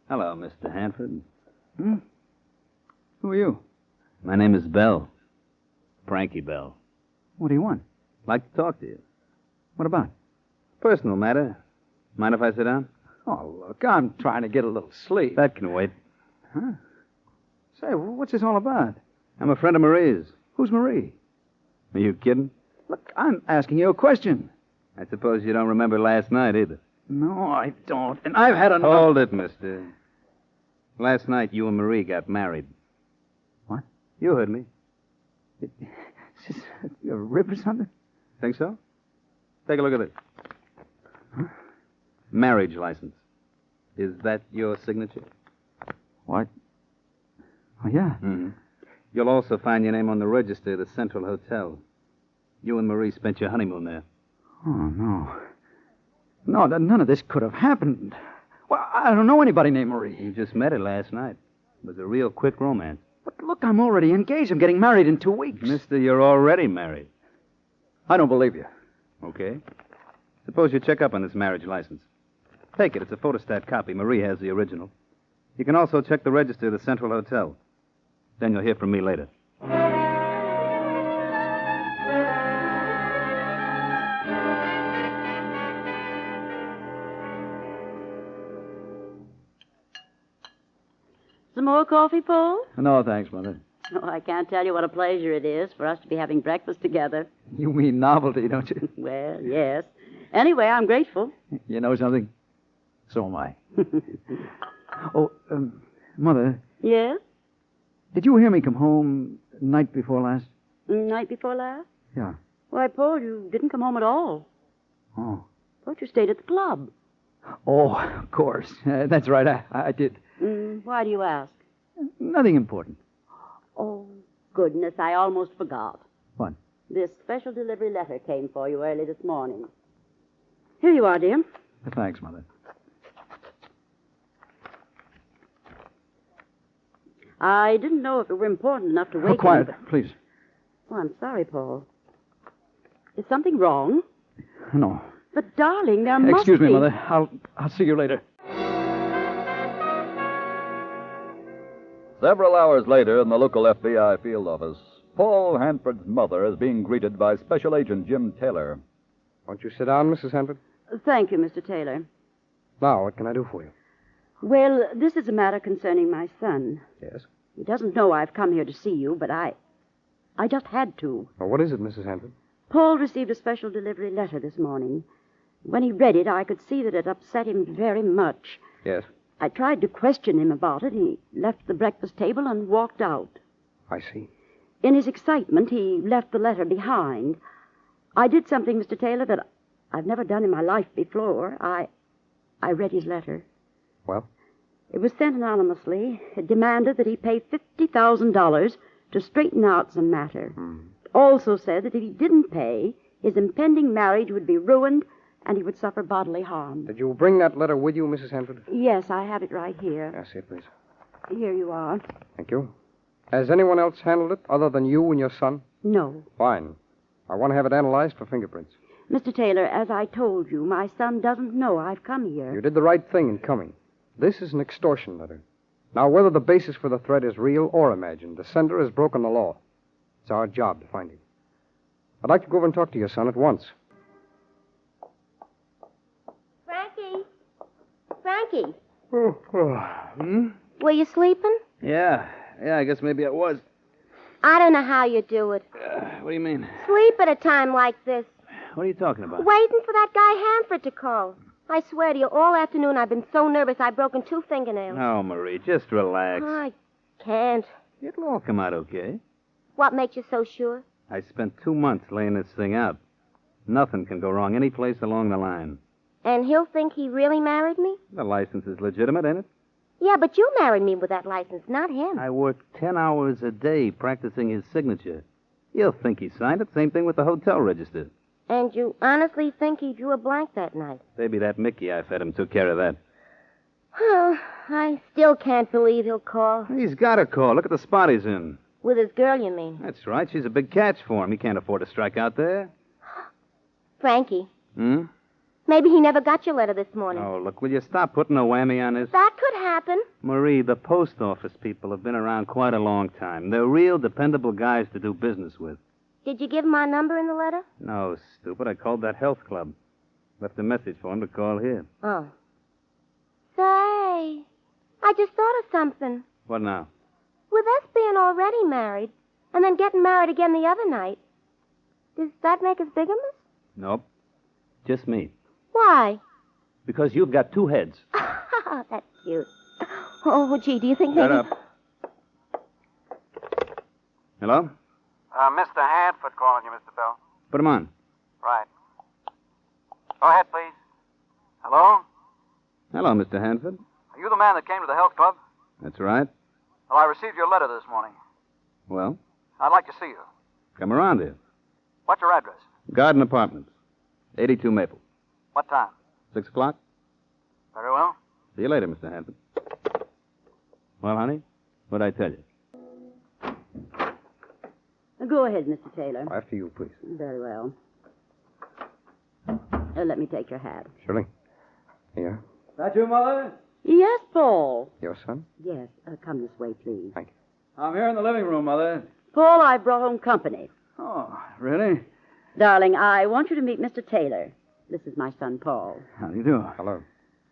Hello, Mr. Hanford. Hmm? Who are you? My name is Bell. Frankie Bell. What do you want? Like to talk to you. What about? Personal matter. Mind if I sit down? Oh, look, I'm trying to get a little sleep. That can wait. Huh? Say, what's this all about? I'm a friend of Marie's. Who's Marie? Are you kidding? Look, I'm asking you a question. I suppose you don't remember last night either. No, I don't. And I've had enough. Hold it, mister. Last night, you and Marie got married. What? You heard me. Is this a rib or something? Think so? Take a look at it. Huh? Marriage license. Is that your signature? What? Oh, yeah. Mm-hmm. You'll also find your name on the register of the Central Hotel. You and Marie spent your honeymoon there. Oh, no. No, none of this could have happened. Well, I don't know anybody named Marie. You just met her last night. It was a real quick romance. But look, I'm already engaged. I'm getting married in 2 weeks. Mister, you're already married. I don't believe you. Okay. Suppose you check up on this marriage license. Take it. It's a photostat copy. Marie has the original. You can also check the register of the Central Hotel. Then you'll hear from me later. Some more coffee, Paul? No, thanks, Mother. Oh, I can't tell you what a pleasure it is for us to be having breakfast together. You mean novelty, don't you? Well, yes. Anyway, I'm grateful. You know something? So am I. Oh, Mother. Yes? Did you hear me come home night before last? Night before last? Yeah. Why, Paul, you didn't come home at all. Oh. Thought you stayed at the club. Oh, of course. That's right. I did. Why do you ask? Nothing important. Oh, goodness, I almost forgot. What? This special delivery letter came for you early this morning. Here you are, dear. Thanks, Mother. I didn't know if it were important enough to wake Oh, quiet, you. please. Oh, I'm sorry, Paul. Is something wrong? No. But, darling, there must be... Excuse me, Mother. I'll see you later. Several hours later, in the local FBI field office, Paul Hanford's mother is being greeted by Special Agent Jim Taylor. Won't you sit down, Mrs. Hanford? Thank you, Mr. Taylor. Now, what can I do for you? Well, this is a matter concerning my son. Yes? He doesn't know I've come here to see you, but I just had to. Well, what is it, Mrs. Hanford? Paul received a special delivery letter this morning. When he read it, I could see that it upset him very much. Yes? I tried to question him about it. He left the breakfast table and walked out. I see. In his excitement, he left the letter behind. I did something, Mr. Taylor, that I've never done in my life before. I read his letter. Well? It was sent anonymously. It demanded that he pay $50,000 to straighten out some matter. It also said that if he didn't pay, his impending marriage would be ruined and he would suffer bodily harm. Did you bring that letter with you, Mrs. Hanford? Yes, I have it right here. Yes, see it, please. Here you are. Thank you. Has anyone else handled it other than you and your son? No. Fine. I want to have it analyzed for fingerprints. Mr. Taylor, as I told you, my son doesn't know I've come here. You did the right thing in coming. This is an extortion letter. Now, whether the basis for the threat is real or imagined, the sender has broken the law. It's our job to find him. I'd like to go over and talk to your son at once. Frankie, Hmm? were you sleeping? Yeah, I guess maybe I was. I don't know how you do it. What do you mean? Sleep at a time like this. What are you talking about? Waiting for that guy Hanford to call. I swear to you, all afternoon I've been so nervous I've broken 2 fingernails. No, Marie, just relax. I can't. It'll all come out okay. What makes you so sure? I spent 2 months laying this thing out. Nothing can go wrong any place along the line. And he'll think he really married me? The license is legitimate, ain't it? Yeah, but you married me with that license, not him. I work 10 hours a day practicing his signature. He'll think he signed it. Same thing with the hotel register. And you honestly think he drew a blank that night? Maybe that Mickey I fed him took care of that. Well, I still can't believe he'll call. He's got to call. Look at the spot he's in. With his girl, you mean? That's right. She's a big catch for him. He can't afford to strike out there. Frankie, Hmm? maybe he never got your letter this morning. Oh, look, will you stop putting a whammy on this? That could happen. Marie, the post office people have been around quite a long time. They're real dependable guys to do business with. Did you give him my number in the letter? No, stupid. I called that health club. Left a message for him to call here. Oh. Say, I just thought of something. What now? With us being already married, and then getting married again the other night, does that make us bigamous? Nope. Just me. Why? Because you've got 2 heads. That's cute. Oh, gee, do you think Shut maybe... up. Hello? Mr. Hanford calling you, Mr. Bell. Put him on. Right. Go ahead, please. Hello? Hello, Mr. Hanford. Are you the man that came to the health club? That's right. Well, I received your letter this morning. Well, I'd like to see you. come around here. What's your address? Garden Apartments. 82 Maple. What time? 6 o'clock. Very well. See you later, Mr. Hanford. Well, honey, what'd I tell you? Go ahead, Mr. Taylor. After you, please. Very well. Let me take your hat. Shirley. Here. That you, Mother? Yes, Paul. Your son? Yes, come this way, please. Thank you. I'm here in the living room, Mother. Paul, I brought home company. Oh, really? Darling, I want you to meet Mr. Taylor. This is my son, Paul. How do you do? Hello.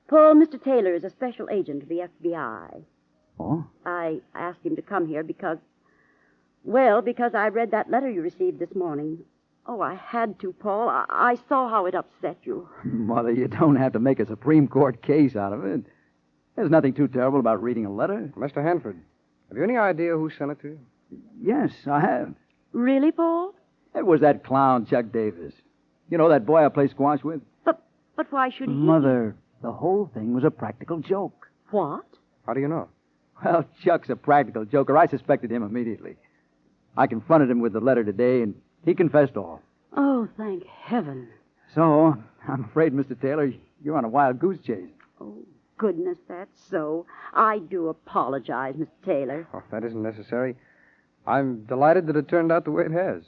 Paul, Mr. Taylor is a special agent of the FBI. Oh? I asked him to come here because I read that letter you received this morning. Oh, I had to, Paul. I saw how it upset you. Mother, you don't have to make a Supreme Court case out of it. There's nothing too terrible about reading a letter. Mr. Hanford, have you any idea who sent it to you? Yes, I have. Really, Paul? It was that clown, Chuck Davis. You know that boy I play squash with? But why should he? Mother, the whole thing was a practical joke. What? How do you know? Well, Chuck's a practical joker. I suspected him immediately. I confronted him with the letter today, and he confessed all. Oh, thank heaven. So, I'm afraid, Mr. Taylor, you're on a wild goose chase. Oh, goodness, that's so. I do apologize, Mr. Taylor. Oh, that isn't necessary. I'm delighted that it turned out the way it has.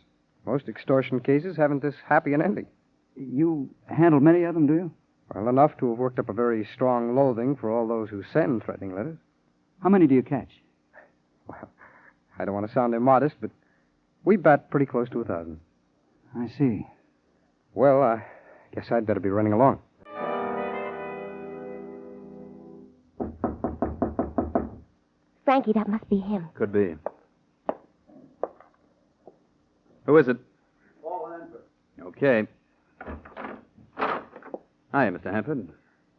Most extortion cases haven't this happy an ending. You handle many of them, do you? Well, enough to have worked up a very strong loathing for all those who send threatening letters. How many do you catch? Well, I don't want to sound immodest, but we bat pretty close to 1,000. I see. Well, I guess I'd better be running along. Frankie, that must be him. Could be. Who is it? Paul Hanford. Okay. Hi, Mr. Hanford.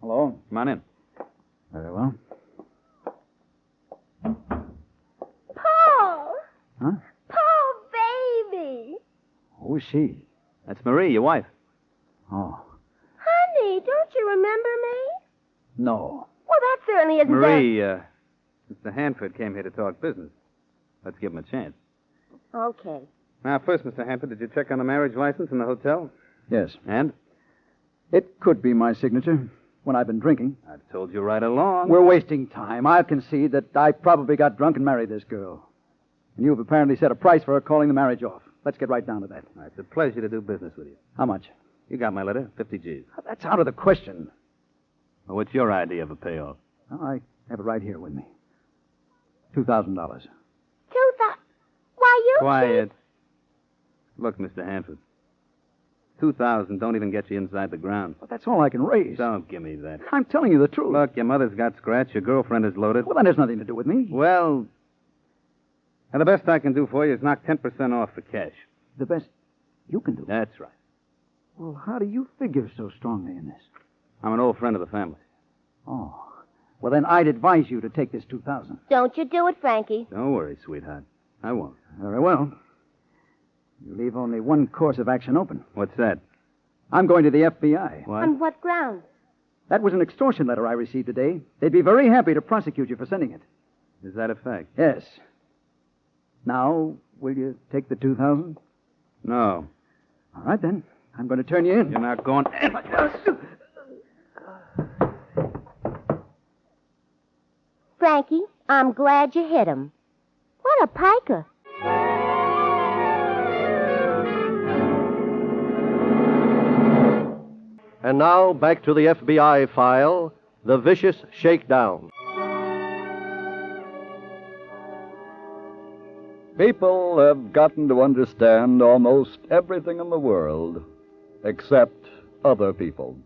Hello. Come on in. Very well. Paul! Huh? Paul, baby! Who is she? That's Marie, your wife. Oh, Honey, don't you remember me? no. Well, that certainly isn't Marie, Mr. Hanford came here to talk business. Let's give him a chance. Okay. Now, first, Mr. Hanford, did you check on the marriage license in the hotel? Yes. And? It could be my signature when I've been drinking. I've told you right along. We're wasting time. I'll concede that I probably got drunk and married this girl. And you've apparently set a price for her calling the marriage off. Let's get right down to that. It's a pleasure to do business with you. How much? You got my letter, 50 G's. That's out of the question. Well, what's your idea of a payoff? Well, I have it right here with me. $2,000. Why, you... Quiet. Look, Mr. Hanford. 2,000 don't even get you inside the ground. But that's all I can raise. Don't give me that. I'm telling you the truth. Look, your mother's got scratch. Your girlfriend is loaded. Well, that has nothing to do with me. Well, the best I can do for you is knock 10% off for cash. The best you can do? That's right. Well, how do you figure so strongly in this? I'm an old friend of the family. Oh. Well, then I'd advise you to take this $2,000. Don't you do it, Frankie. Don't worry, sweetheart. I won't. Very well. You leave only one course of action open. What's that? I'm going to the FBI. What? On what grounds? That was an extortion letter I received today. They'd be very happy to prosecute you for sending it. Is that a fact? Yes. Now, will you take the $2,000? No. All right, then. I'm going to turn you in. You're not going... Frankie, I'm glad you hit him. What a piker. And now, back to the FBI file, The Vicious Shakedown. People have gotten to understand almost everything in the world, except other people.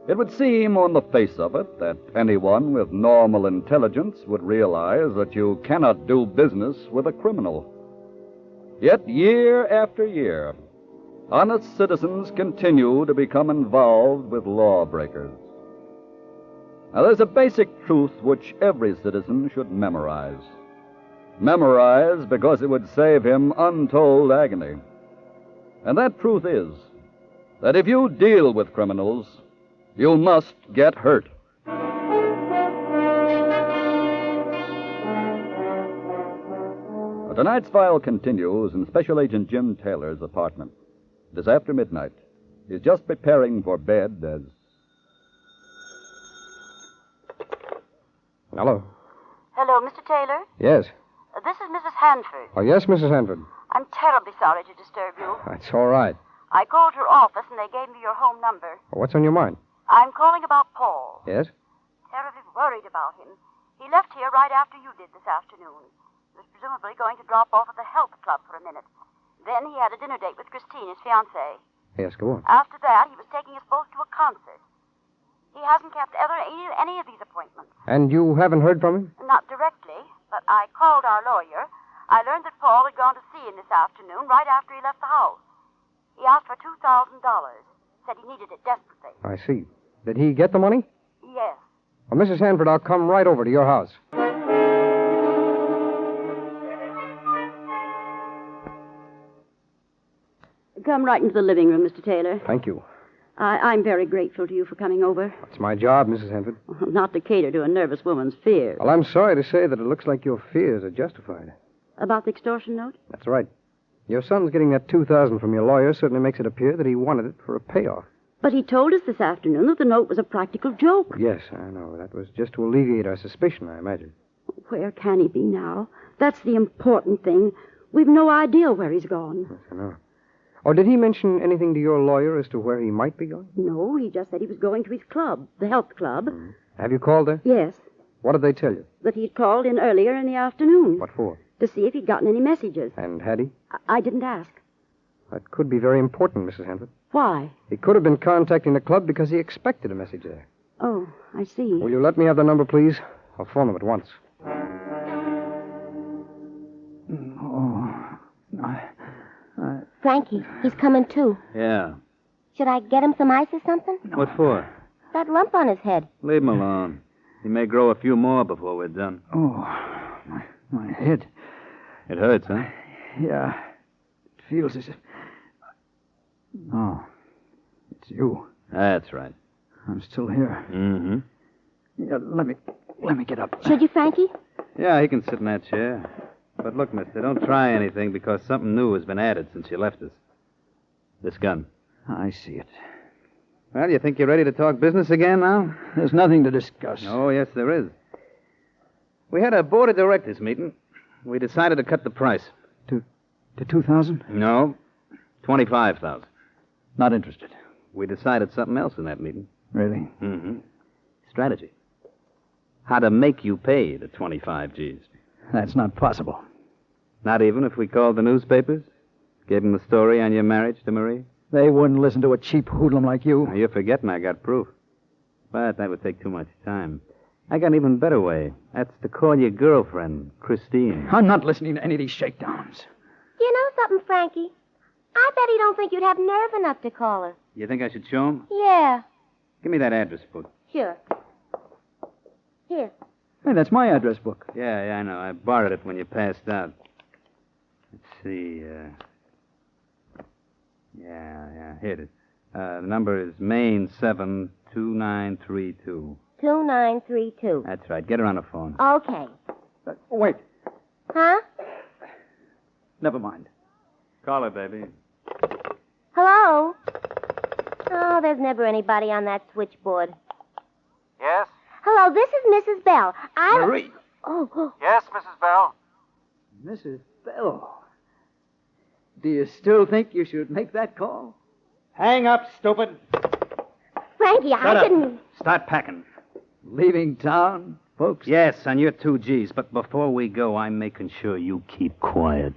It would seem on the face of it that anyone with normal intelligence would realize that you cannot do business with a criminal. Yet year after year, honest citizens continue to become involved with lawbreakers. Now, there's a basic truth which every citizen should memorize. Memorize because it would save him untold agony. And that truth is that if you deal with criminals, you must get hurt. Tonight's file continues in Special Agent Jim Taylor's apartment. It is after midnight. He's just preparing for bed as... Hello. Hello, Mr. Taylor. Yes. This is Mrs. Hanford. Oh, yes, Mrs. Hanford. I'm terribly sorry to disturb you. That's all right. I called her office and they gave me your home number. What's on your mind? I'm calling about Paul. Yes? Terribly worried about him. He left here right after you did this afternoon. He was presumably going to drop off at the health club for a minute. Then he had a dinner date with Christine, his fiancée. Yes, go on. After that, he was taking us both to a concert. He hasn't kept any of these appointments. And you haven't heard from him? Not directly, but I called our lawyer. I learned that Paul had gone to see him this afternoon right after he left the house. He asked for $2,000. Said he needed it desperately. I see. Did he get the money? Yes. Well, Mrs. Hanford, I'll come right over to your house. Come right into the living room, Mr. Taylor. Thank you. I'm very grateful to you for coming over. It's my job, Mrs. Hanford. Not to cater to a nervous woman's fears. Well, I'm sorry to say that it looks like your fears are justified. About the extortion note? That's right. Your son's getting that $2,000 from your lawyer certainly makes it appear that he wanted it for a payoff. But he told us this afternoon that the note was a practical joke. Yes, I know. That was just to alleviate our suspicion, I imagine. Where can he be now? That's the important thing. We've no idea where he's gone. Yes, I know. Oh, did he mention anything to your lawyer as to where he might be going? No, he just said he was going to his club, the health club. Have you called there? Yes. What did they tell you? That he'd called in earlier in the afternoon. What for? To see if he'd gotten any messages. And had he? I didn't ask. That could be very important, Mrs. Hanford. Why? He could have been contacting the club because he expected a message there. Oh, I see. Will you let me have the number, please? I'll phone them at once. Frankie, he's coming too. Yeah. Should I get him some ice or something? What for? That lump on his head. Leave him alone. He may grow a few more before we're done. Oh, my head. It hurts, huh? Yeah. It feels as if... Oh, it's you. That's right. I'm still here. Mm-hmm. Yeah, let me get up. Should you, Frankie? Yeah, he can sit in that chair. But look, mister, don't try anything because something new has been added since you left us. This gun. I see it. Well, you think you're ready to talk business again now? There's nothing to discuss. Oh, yes, there is. We had a board of directors meeting. We decided to cut the price. To 2,000? No, 25,000. Not interested. We decided something else in that meeting. Really? Mm-hmm. Strategy. How to make you pay the 25 G's. That's not possible. Not even if we called the newspapers? Gave them the story on your marriage to Marie? They wouldn't listen to a cheap hoodlum like you. Now, you're forgetting I got proof. But that would take too much time. I got an even better way. That's to call your girlfriend, Christine. I'm not listening to any of these shakedowns. You know something, Frankie? I bet he don't think you'd have nerve enough to call her. You think I should show him? Yeah. Give me that address book. Sure. Here. Hey, that's my address book. Yeah, I know. I borrowed it when you passed out. Let's see. Yeah. Here it is. The number is Main 72932. 2932. That's right. Get her on the phone. Okay. Wait. Huh? Never mind. Call her, baby. Hello? Oh, there's never anybody on that switchboard. Yes? Hello, this is Mrs. Bell. Marie. Oh. Yes, Mrs. Bell. Mrs. Bell. Do you still think you should make that call? Hang up, stupid. Frankie, Shut I up. didn't... Start packing. Leaving town, folks? Yes, on your 2 G's. But before we go, I'm making sure you keep quiet.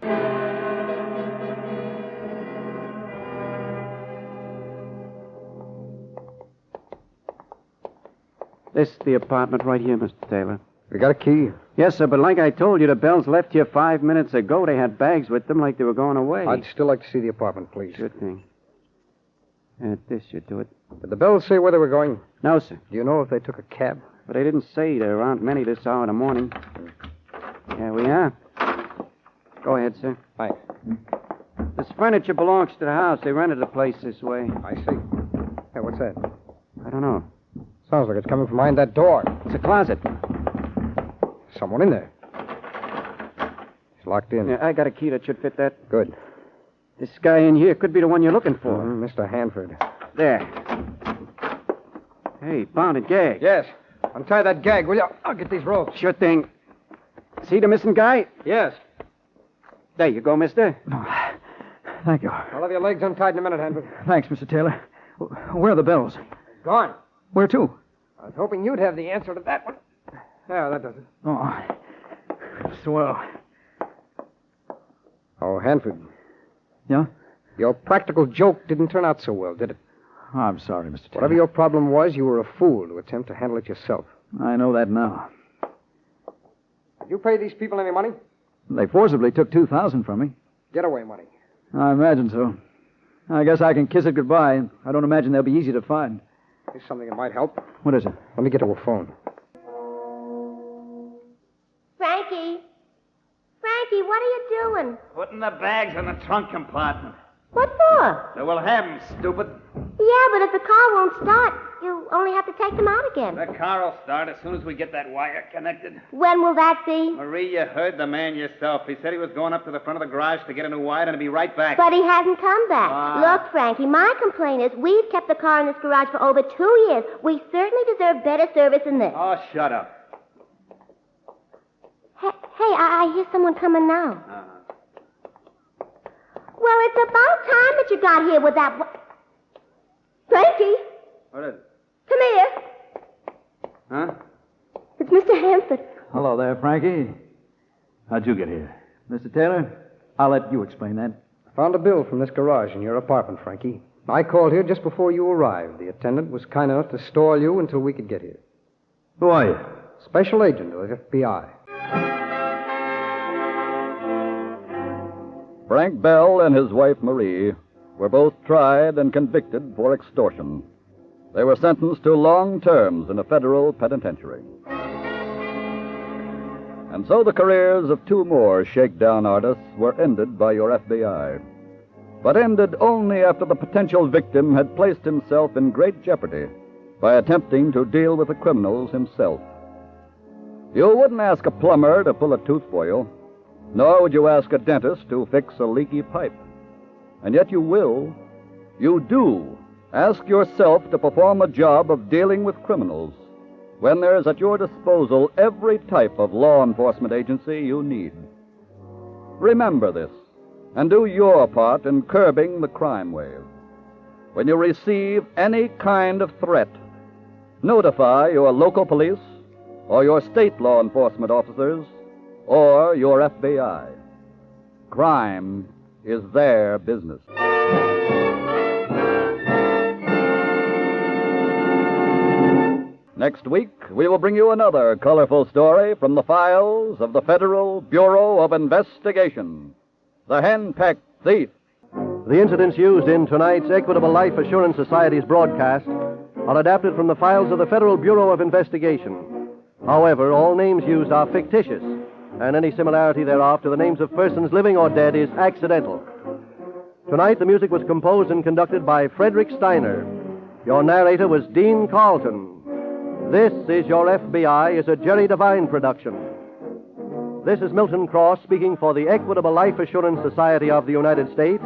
This is the apartment right here, Mr. Taylor. We got a key? Yes, sir, but like I told you, the Bells left here 5 minutes ago. They had bags with them like they were going away. I'd still like to see the apartment, please. Sure thing. This should do it. Did the Bells say where they were going? No, sir. Do you know if they took a cab? But they didn't say. There aren't many this hour in the morning. Here we are. Go ahead, sir. Thanks. This furniture belongs to the house. They rented the place this way. I see. Hey, what's that? I don't know. Sounds like it's coming from behind that door. It's a closet. Someone in there. It's locked in. Yeah, I got a key that should fit that. Good. This guy in here could be the one you're looking for. Mr. Hanford. There. Hey, bound and gagged. Yes. Untie that gag, will you? I'll get these ropes. Sure thing. See the missing guy? Yes. There you go, mister. Thank you. I'll have your legs untied in a minute, Hanford. Thanks, Mr. Taylor. Where are the Bells? Gone. Where to? I was hoping you'd have the answer to that one. Yeah, that does it. Oh, swell. Oh, Hanford. Yeah? Your practical joke didn't turn out so well, did it? I'm sorry, Mr. Taylor. Whatever your problem was, you were a fool to attempt to handle it yourself. I know that now. Did you pay these people any money? They forcibly took 2,000 from me. Getaway money. I imagine so. I guess I can kiss it goodbye. I don't imagine they'll be easy to find. Here's something that might help. What is it? Let me get to a phone. Frankie, what are you doing? Putting the bags in the trunk compartment. What for? So we'll have them, stupid. Yeah, but if the car won't start, you only have to take them out again. The car will start as soon as we get that wire connected. When will that be? Marie, you heard the man yourself. He said he was going up to the front of the garage to get a new wire and he'll be right back. But he hasn't come back. Look, Frankie, my complaint is we've kept the car in this garage for over 2 years. We certainly deserve better service than this. Oh, shut up. Hey, I hear someone coming now. Well, it's about time that you got here with that... Frankie, What is it? come here. Huh? It's Mr. Hanford. Hello there, Frankie. How'd you get here? Mr. Taylor, I'll let you explain that. Found a bill from this garage in your apartment, Frankie. I called here just before you arrived. The attendant was kind enough to stall you until we could get here. Who are you? Special agent of the FBI. Frank Bell and his wife Marie were both tried and convicted for extortion. They were sentenced to long terms in a federal penitentiary. And so the careers of 2 more Shakedown artists were ended by your FBI. but ended only after the potential victim had placed himself in great jeopardy by attempting to deal with the criminals himself. You wouldn't ask a plumber to pull a tooth for you, nor would you ask a dentist to fix a leaky pipe. And yet you will, you do, ask yourself to perform a job of dealing with criminals when there is at your disposal every type of law enforcement agency you need. Remember this, and do your part in curbing the crime wave. When you receive any kind of threat, notify your local police, or your state law enforcement officers, or your FBI. Crime is their business. Next week, we will bring you another colorful story from the files of the Federal Bureau of Investigation, The Henpecked Thief. The incidents used in tonight's Equitable Life Assurance Society's broadcast are adapted from the files of the Federal Bureau of Investigation. However, all names used are fictitious, and any similarity thereof to the names of persons living or dead is accidental. Tonight, the music was composed and conducted by Frederick Steiner. Your narrator was Dean Carlton. This is Your FBI is a Jerry Devine production. This is Milton Cross speaking for the Equitable Life Assurance Society of the United States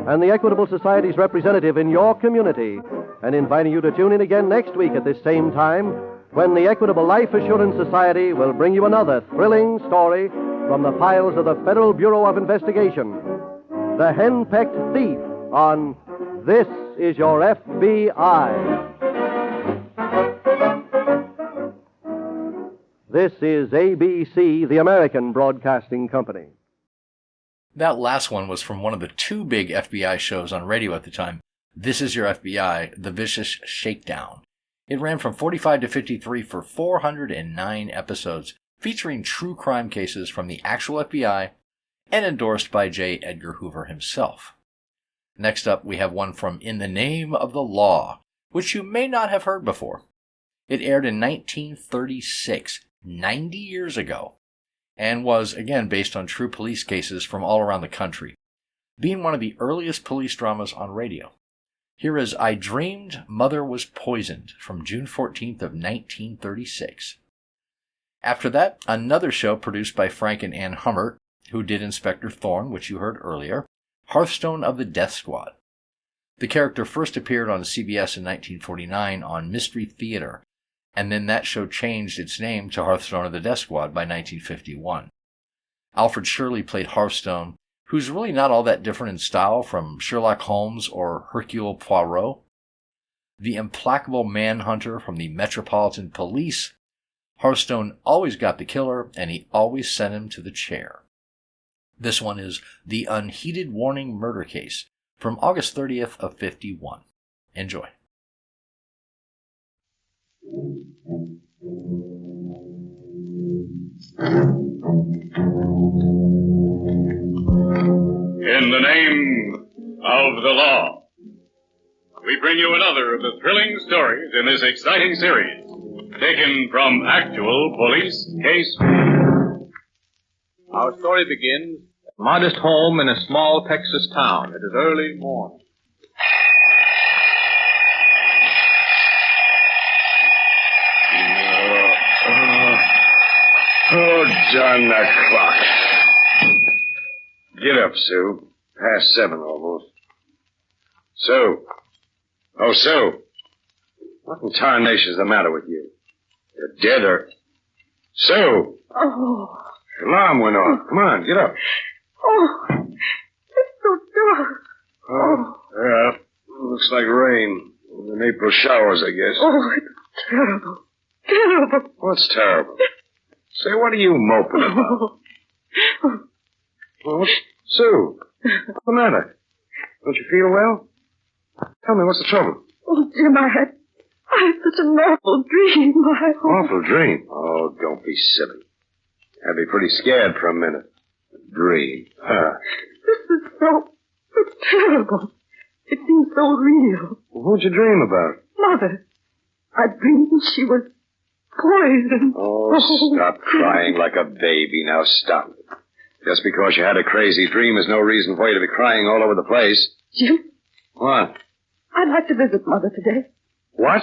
and the Equitable Society's representative in your community, and inviting you to tune in again next week at this same time when the Equitable Life Assurance Society will bring you another thrilling story from the files of the Federal Bureau of Investigation, The Henpecked Thief, on This is Your FBI. This is ABC, the American Broadcasting Company. That last one was from one of the two big FBI shows on radio at the time, This Is Your FBI, The Vicious Shakedown. It ran from 45 to 53 for 409 episodes, featuring true crime cases from the actual FBI and endorsed by J. Edgar Hoover himself. Next up, we have one from In the Name of the Law, which you may not have heard before. It aired in 1936, 90 years ago, and was, again, based on true police cases from all around the country, being one of the earliest police dramas on radio. Here is I Dreamed Mother Was Poisoned from June 14th of 1936. After that, another show produced by Frank and Ann Hummert, who did Inspector Thorne, which you heard earlier, Hearthstone of the Death Squad. The character first appeared on CBS in 1949 on Mystery Theater, and then that show changed its name to Hearthstone of the Death Squad by 1951. Alfred Shirley played Hearthstone, who's really not all that different in style from Sherlock Holmes or Hercule Poirot. The implacable manhunter from the Metropolitan Police, Hearthstone always got the killer, and he always sent him to the chair. This one is The Unheeded Warning Murder Case from August 30th of 51. Enjoy. In the name of the law, we bring you another of the thrilling stories in this exciting series, taken from actual police case. Our story begins at a modest home in a small Texas town. It is early morning. Oh, darn that clock. Get up, Sue. Past 7 almost. Sue. Oh, Sue. What in tarnation's the matter with you? You're dead or... Sue! Oh. Alarm went off. Come on, get up. Oh. It's so dark. Oh. Yeah. Looks like rain. In April showers, I guess. Oh, it's terrible. Terrible. What's terrible? Say, what are you moping about? Well, Sue, what's the matter? Don't you feel well? Tell me, what's the trouble? Oh, Jim, I had such an awful dream. Awful dream? Oh, don't be silly. I'd be pretty scared for a minute. A dream. Huh. This is so terrible. It seems so real. Well, what'd you dream about? Mother. I dreamed she was poisoned. Oh, stop crying like a baby. Now stop it. Just because you had a crazy dream is no reason for you to be crying all over the place. Jim, What? I'd like to visit Mother today. What?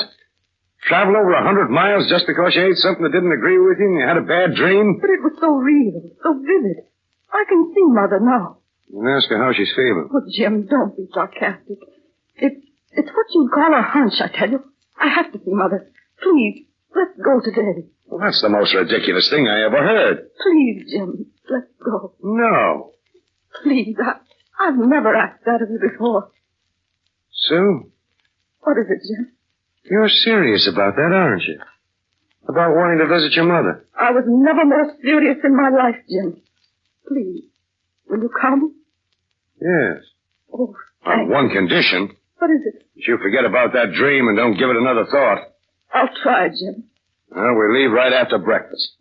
Travel over 100 miles just because you ate something that didn't agree with you and you had a bad dream? But it was so real, so vivid. I can see Mother now. And ask her how she's feeling. Oh, Jim, don't be sarcastic. It's what you'd call a hunch, I tell you. I have to see Mother. Please, let's go today. Well, that's the most ridiculous thing I ever heard. Please, Jim, let's go. No. Please, I've never asked that of you before. Sue, What is it, Jim? you're serious about that, aren't you? About wanting to visit your mother. I was never more serious in my life, Jim. Please, will you come? Yes. Oh, On one condition. what is it? That you forget about that dream and don't give it another thought. I'll try, Jim. Well, we leave right after breakfast.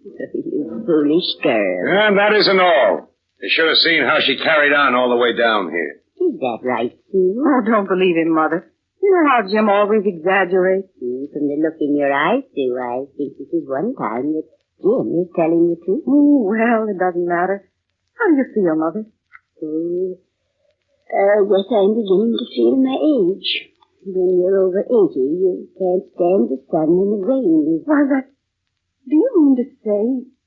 You foolish girl. And that isn't all. You should have seen how she carried on all the way down here. Is that right, Sue? Oh, don't believe him, Mother. You know how Jim always exaggerates. From the look in your eyes, Sue, I think this is one time that Jim is telling the truth. Oh, well, it doesn't matter. How do you feel, Mother? Yes, I'm beginning to feel my age. When you're over 80, you can't stand the sun and the rain. Why, do you mean to say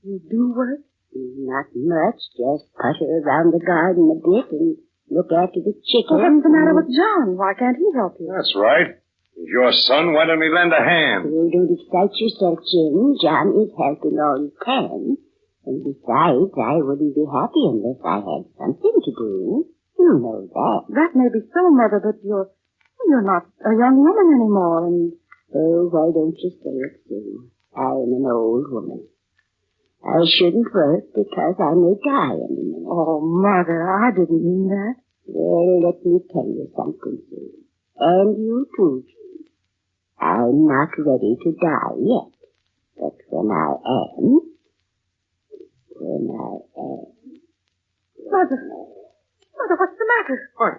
you do work? Not much, just putter around the garden a bit and look after the chickens. Well, what's the matter with John? Why can't he help you? That's right. He's your son. Why don't we lend a hand? Oh, don't excite yourself, Jim. John is helping all he can. And besides, I wouldn't be happy unless I had something to do. You know that. That may be so, Mother, but you're not a young woman anymore, and... Oh, why don't you say it, Sue? I am an old woman. I shouldn't work because I may die any minute. Oh, Mother, I didn't mean that. Well, let me tell you something, Sue. And you too, Jim. I'm not ready to die yet. But when I am... Mother, what's the matter? What?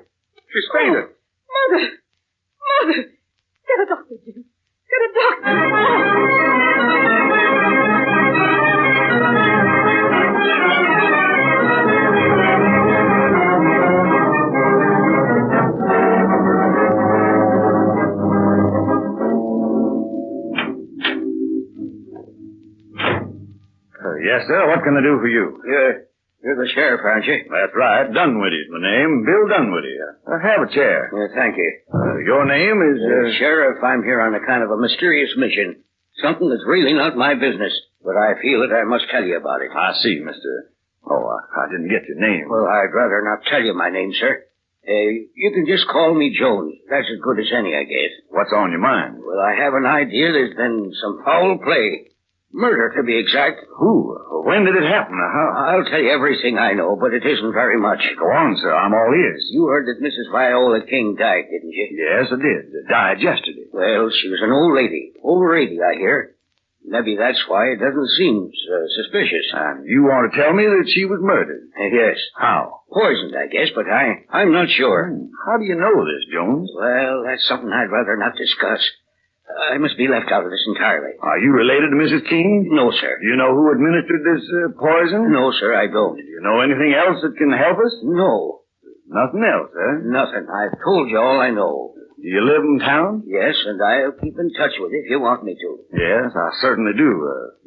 She's fainted. Mother! Get a doctor, Jim. Get a doctor! Yes, sir. What can I do for you? You're the sheriff, aren't you? That's right. Dunwoody's my name. Bill Dunwoody. Have a chair. Thank you. Your name is... Sheriff, I'm here on a kind of a mysterious mission. Something that's really not my business. But I feel that I must tell you about it. I see, Mr. Oh, I didn't get your name. Well, I'd rather not tell you my name, sir. You can just call me Jones. That's as good as any, I guess. What's on your mind? Well, I have an idea there's been some foul play. Murder, to be exact. Who? When did it happen? How? I'll tell you everything I know, but it isn't very much. Go on, sir. I'm all ears. You heard that Mrs. Viola King died, didn't you? Yes, I did. Died yesterday. Well, she was an old lady. Over 80, I hear. Maybe that's why it doesn't seem suspicious. And you want to tell me that she was murdered? Yes. How? Poisoned, I guess, but I'm not sure. How do you know this, Jones? Well, that's something I'd rather not discuss. I must be left out of this entirely. Are you related to Mrs. King? No, sir. Do you know who administered this poison? No, sir, I don't. Do you know anything else that can help us? No. Nothing else, eh? Nothing. I've told you all I know. Do you live in town? Yes, and I'll keep in touch with you if you want me to. Yes, I certainly do,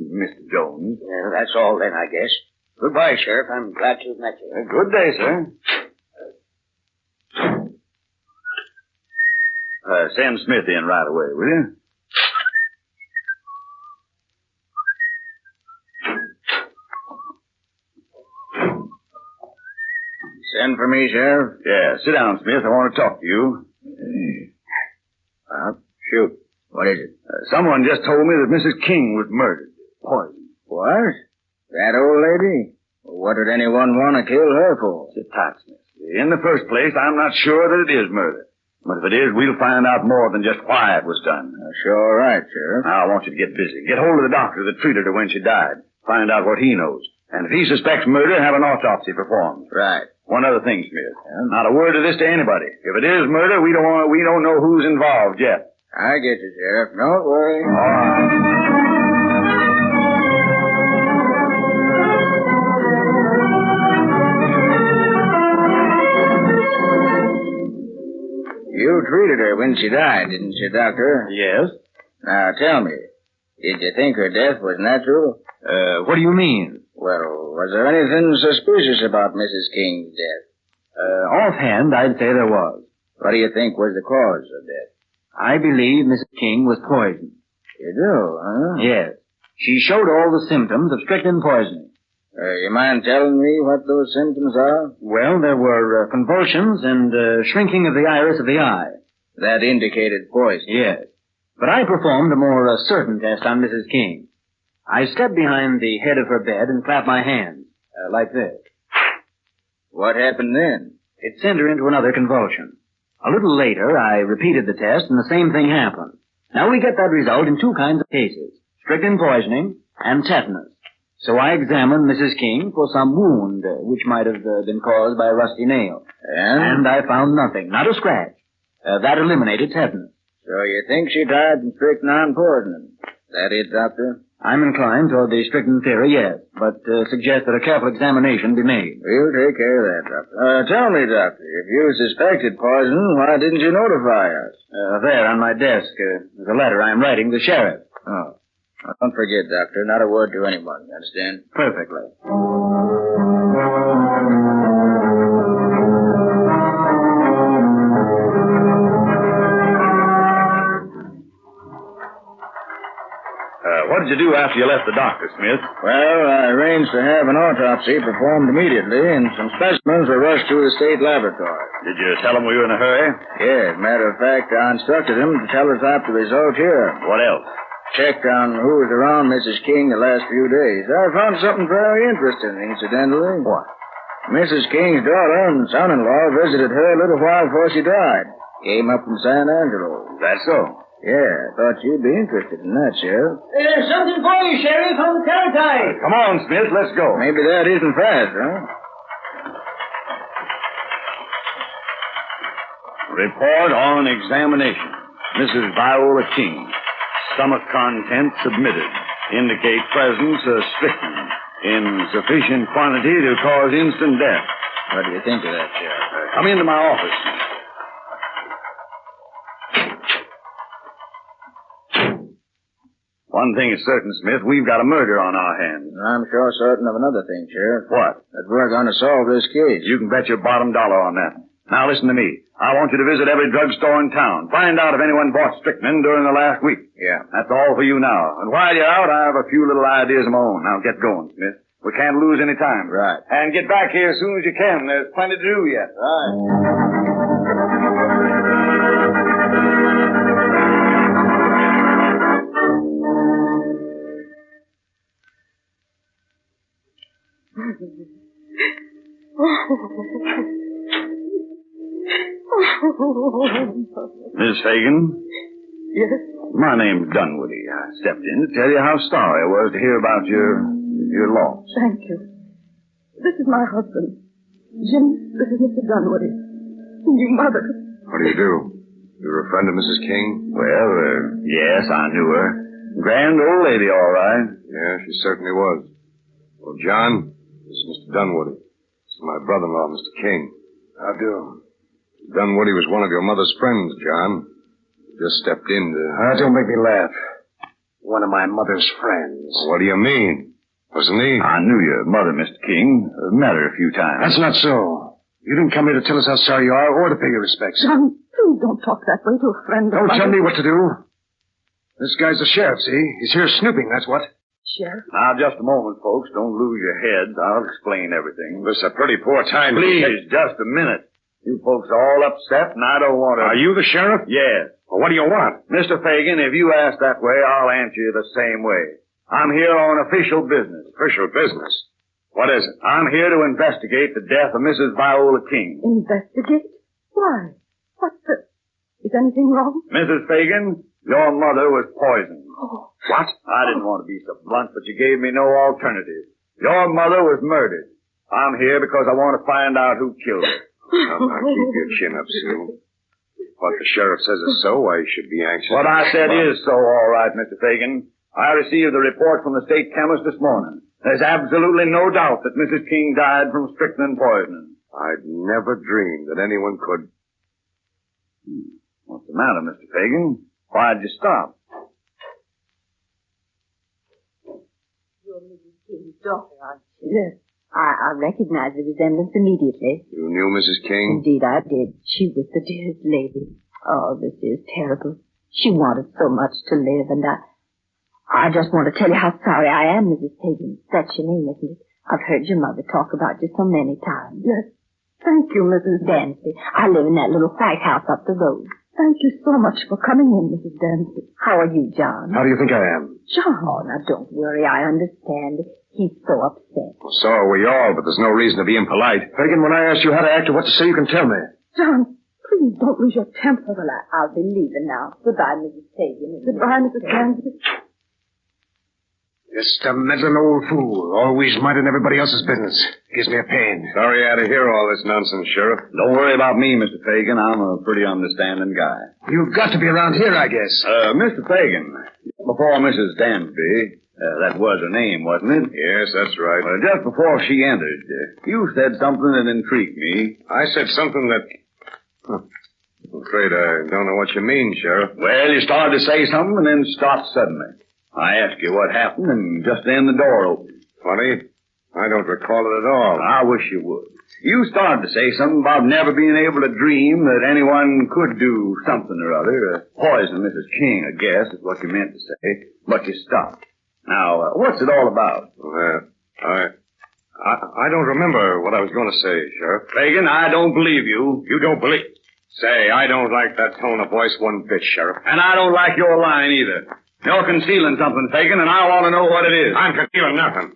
Mr. Jones. Well, that's all then, I guess. Goodbye, Sheriff. I'm glad to have met you. Good day, sir. Send Smith in right away, will you? Send for me, Sheriff? Yeah, sit down, Smith. I want to talk to you. Shoot. What is it? Someone just told me that Mrs. King was murdered. Poisoned. What? That old lady? What did anyone want to kill her for? Sit tight, Smith. In the first place, I'm not sure that it is murder. But if it is, we'll find out more than just why it was done. Sure right, Sheriff. Now, I want you to get busy. Get hold of the doctor that treated her when she died. Find out what he knows. And if he suspects murder, have an autopsy performed. Right. One other thing, Smith. Not a word of this to anybody. If it is murder, we don't know who's involved yet. I get you, Sheriff. Don't worry. All right. You treated her when she died, didn't you, Doctor? Yes. Now, tell me, did you think her death was natural? What do you mean? Well, was there anything suspicious about Mrs. King's death? Offhand, I'd say there was. What do you think was the cause of death? I believe Mrs. King was poisoned. You do, huh? Yes. She showed all the symptoms of strychnine poisoning. You mind telling me what those symptoms are? Well, there were convulsions and shrinking of the iris of the eye. That indicated poison. Yes. But I performed a more certain test on Mrs. King. I stepped behind the head of her bed and clapped my hands, like this. What happened then? It sent her into another convulsion. A little later, I repeated the test, and the same thing happened. Now, we get that result in two kinds of cases, strychnine poisoning and tetanus. So I examined Mrs. King for some wound, which might have been caused by a rusty nail. And I found nothing, not a scratch. That eliminated tetanus. So you think she died from strychnine poisoning? That it, Doctor? I'm inclined toward the strychnine theory, yes, but suggest that a careful examination be made. We'll take care of that, Doctor. Tell me, Doctor, if you suspected poison, why didn't you notify us? There, on my desk, there's a letter I'm writing the sheriff. Oh. Don't forget, Doctor, not a word to anyone, you understand? Perfectly. What did you do after you left the doctor, Smith? Well, I arranged to have an autopsy performed immediately, and some specimens were rushed to the state laboratory. Did you tell them we were in a hurry? Yes, matter of fact, I instructed them to tell us about the result here. What else? Checked on who was around Mrs. King the last few days. I found something very interesting, incidentally. What? Mrs. King's daughter and son-in-law visited her a little while before she died. Came up from San Angelo. That's so? Yeah, I thought you'd be interested in that, Sheriff. There's something for you, Sheriff, on the teletype. Come on, Smith, let's go. Maybe that isn't fast, huh? Report on examination. Mrs. Viola King. Stomach contents submitted. Indicate presence of strychnine in sufficient quantity to cause instant death. What do you think of that, Sheriff? Come into my office. One thing is certain, Smith. We've got a murder on our hands. I'm sure certain of another thing, Sheriff. What? That we're going to solve this case. You can bet your bottom dollar on that. Now listen to me. I want you to visit every drugstore in town. Find out if anyone bought strychnine during the last week. Yeah. That's all for you now. And while you're out, I have a few little ideas of my own. Now get going, Smith. We can't lose any time. Right. And get back here as soon as you can. There's plenty to do yet. Right. Miss Fagan? Yes? My name's Dunwoody. I stepped in to tell you how sorry I was to hear about your loss. Thank you. This is my husband. Jim, this is Mr. Dunwoody. Your mother. What do you do? You're a friend of Mrs. King? Well, yes, I knew her. Grand old lady, all right. Yeah, she certainly was. Well, John, this is Mr. Dunwoody. This is my brother-in-law, Mr. King. How do? Dunwoody was one of your mother's friends, John. Just stepped in to... Don't make me laugh. One of my mother's friends. What do you mean? Wasn't he? I knew your mother, Mr. King. Met her a few times. That's not so. You didn't come here to tell us how sorry you are or to pay your respects. John, please don't talk that way to a friend of Don't mine. tell me what to do. This guy's the sheriff, see? He's here snooping, that's what. Sheriff? Now, just a moment, folks. Don't lose your heads. I'll explain everything. This is a pretty poor time. Please, just a minute. You folks are all upset, and I don't want to... Are you the sheriff? Yes. Well, what do you want? Mr. Fagan, if you ask that way, I'll answer you the same way. I'm here on official business. Official business? What is it? I'm here to investigate the death of Mrs. Viola King. Investigate? Why? What the... Is anything wrong? Mrs. Fagan, your mother was poisoned. Oh. What? I didn't want to be so blunt, but you gave me no alternative. Your mother was murdered. I'm here because I want to find out who killed her. Now, keep your chin up, Sue. What the sheriff says is so, I should be anxious. What I said is so, all right, Mr. Fagan. I received the report from the state chemist this morning. There's absolutely no doubt that Mrs. King died from strychnine poisoning. I'd never dreamed that anyone could... What's the matter, Mr. Fagan? Why'd you stop? You're Mrs. King's daughter, aren't you? Yes. I recognize the resemblance immediately. You knew Mrs. King? Indeed, I did. She was the dearest lady. Oh, this is terrible. She wanted so much to live, and I just want to tell you how sorry I am, Mrs. Fagan. That's your name, isn't it? I've heard your mother talk about you so many times. Yes. Thank you, Mrs. Dancy. I live in that little white house up the road. Thank you so much for coming in, Mrs. Dancy. How are you, John? How do you think I am? John. Oh, now don't worry. I understand. He's so upset. So are we all, but there's no reason to be impolite. Fagan, when I ask you how to act or what to say, you can tell me. John, please don't lose your temper. Well, I'll be leaving now. Goodbye, Mrs. Fagan. Goodbye, Mrs. Dancy. Just a meddling old fool. Always minding everybody else's business. Gives me a pain. Sorry I had to hear all this nonsense, Sheriff. Don't worry about me, Mr. Fagan. I'm a pretty understanding guy. You've got to be around here, I guess. Mr. Fagan, before Mrs. Dansby, that was her name, wasn't it? Yes, that's right. Just before she entered, you said something that intrigued me. I said something that... I'm afraid I don't know what you mean, Sheriff. Well, you started to say something and then stopped suddenly. I asked you what happened, and just then the door opened. Funny. I don't recall it at all. I wish you would. You started to say something about never being able to dream that anyone could do something or other. Poison Mrs. King, I guess, is what you meant to say. But you stopped. Now, what's it all about? I don't remember what I was going to say, Sheriff. Fagan, I don't believe you. You don't believe... Say, I don't like that tone of voice one bit, Sheriff. And I don't like your line either. You're concealing something, Fagan, and I want to know what it is. I'm concealing nothing.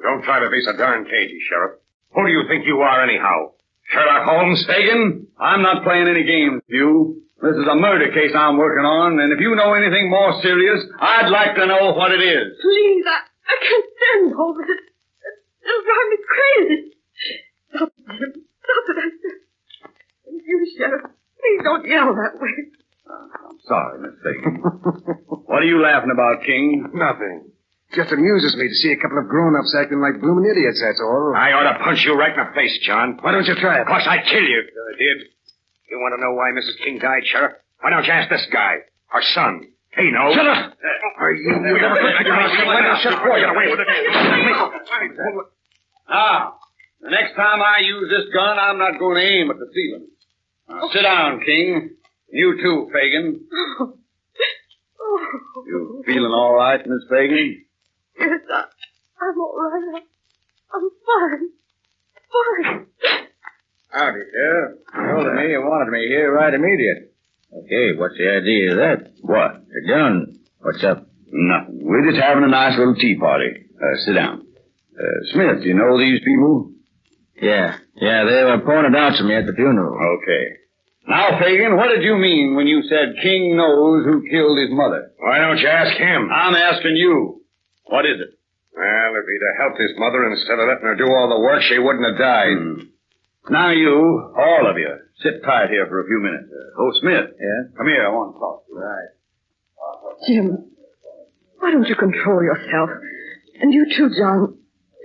Don't try to be so darn cagey, Sheriff. Who do you think you are, anyhow? Sherlock Holmes? Fagan, I'm not playing any games with you. This is a murder case I'm working on, and if you know anything more serious, I'd like to know what it is. Please, I can't stand all this. It'll drive me crazy. Stop it, Stop it, I said. And you, Sheriff, please don't yell that way. I'm sorry, Miss Fagan. What are you laughing about, King? Nothing. Just amuses me to see a couple of grown-ups acting like blooming idiots, that's all. I ought to punch you right in the face, John. Why don't you try it? Of course I'd kill you. I did. You want to know why Mrs. King died, Sheriff? Why don't you ask this guy? Our son. He knows. Shut up! Are you... Shut up. Get away with it. Now, the next time I use this gun, I'm not going to aim at the ceiling. Now, sit down, King. You too, Fagan. You feeling all right, Miss Fagan? Yes, I'm all right. I'm fine. Howdy, sir. You told me you wanted me here right immediate. Okay, what's the idea of that? What? The gun. What's up? Nothing. We're just having a nice little tea party. Sit down. Smith, you know these people? Yeah, they were pointed out to me at the funeral. Okay. Now, Fagan, what did you mean when you said King knows who killed his mother? Why don't you ask him? I'm asking you. What is it? Well, it'd be to help his mother instead of letting her do all the work. She wouldn't have died. Now you, all of you, sit tight here for a few minutes. Smith. Yeah? Come here, I want to talk to you. Right. Jim, why don't you control yourself? And you too, John.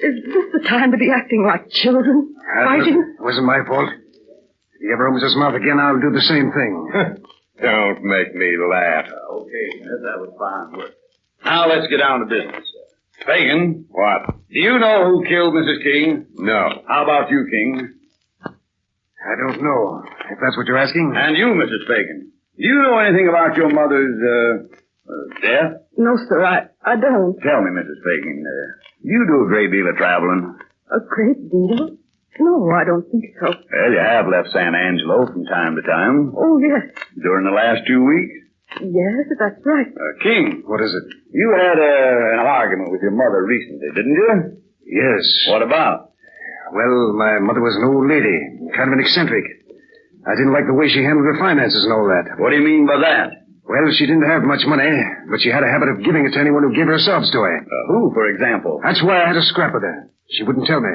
Is this the time to be acting like children? Fighting? It wasn't my fault. If he ever opens his mouth again, I'll do the same thing. Don't make me laugh. Okay, Smith, that was fine work. Now let's get down to business. Fagan. What? Do you know who killed Mrs. King? No. How about you, King? I don't know, if that's what you're asking. And you, Mrs. Fagan. Do you know anything about your mother's, death? No, sir, I don't. Tell me, Mrs. Fagan, you do a great deal of traveling. A great deal? No, I don't think so. Well, you have left San Angelo from time to time. Oh, yes. During the last 2 weeks? Yes, that's right. King. What is it? You had an argument with your mother recently, didn't you? Yes. What about? Well, my mother was an old lady, kind of an eccentric. I didn't like the way she handled her finances and all that. What do you mean by that? Well, she didn't have much money, but she had a habit of giving it to anyone who gave her sobs to her. Who, for example? That's why I had a scrap with her. She wouldn't tell me.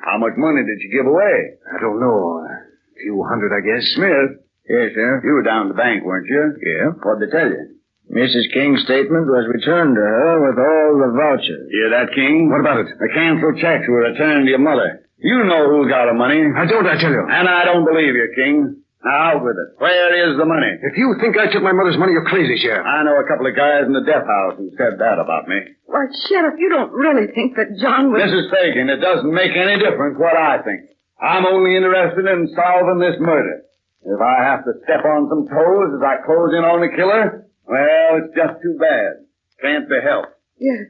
How much money did she give away? I don't know. A few hundred, I guess. Smith? Yes, sir. You were down at the bank, weren't you? Yeah. What'd they tell you? Mrs. King's statement was returned to her with all the vouchers. Hear that, King? What about it? The canceled checks were returned to your mother. You know who got the money. I don't, I tell you. And I don't believe you, King. Now, out with it. Where is the money? If you think I took my mother's money, you're crazy, Sheriff. I know a couple of guys in the death house who said that about me. Why, Sheriff, you don't really think that John was... Mrs. Fagan, it doesn't make any difference what I think. I'm only interested in solving this murder. If I have to step on some toes as I close in on the killer, well, it's just too bad. Can't be helped. Yes,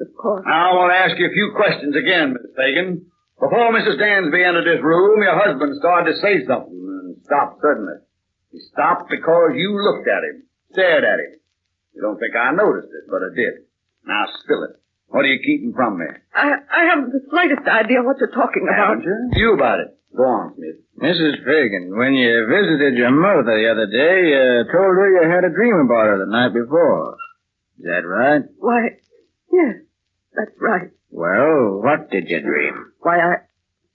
of course. Now, I want to ask you a few questions again, Miss Fagan. Before Mrs. Dansby entered this room, your husband started to say something and stopped suddenly. He stopped because you looked at him, stared at him. You don't think I noticed it, but I did. Now spill it. What are you keeping from me? I haven't the slightest idea what you're talking about. Haven't you? You about it. Go on, Smith. Mrs. Fagan, when you visited your mother the other day, you told her you had a dream about her the night before. Is that right? Why, yes, that's right. Well, what did you dream? Why,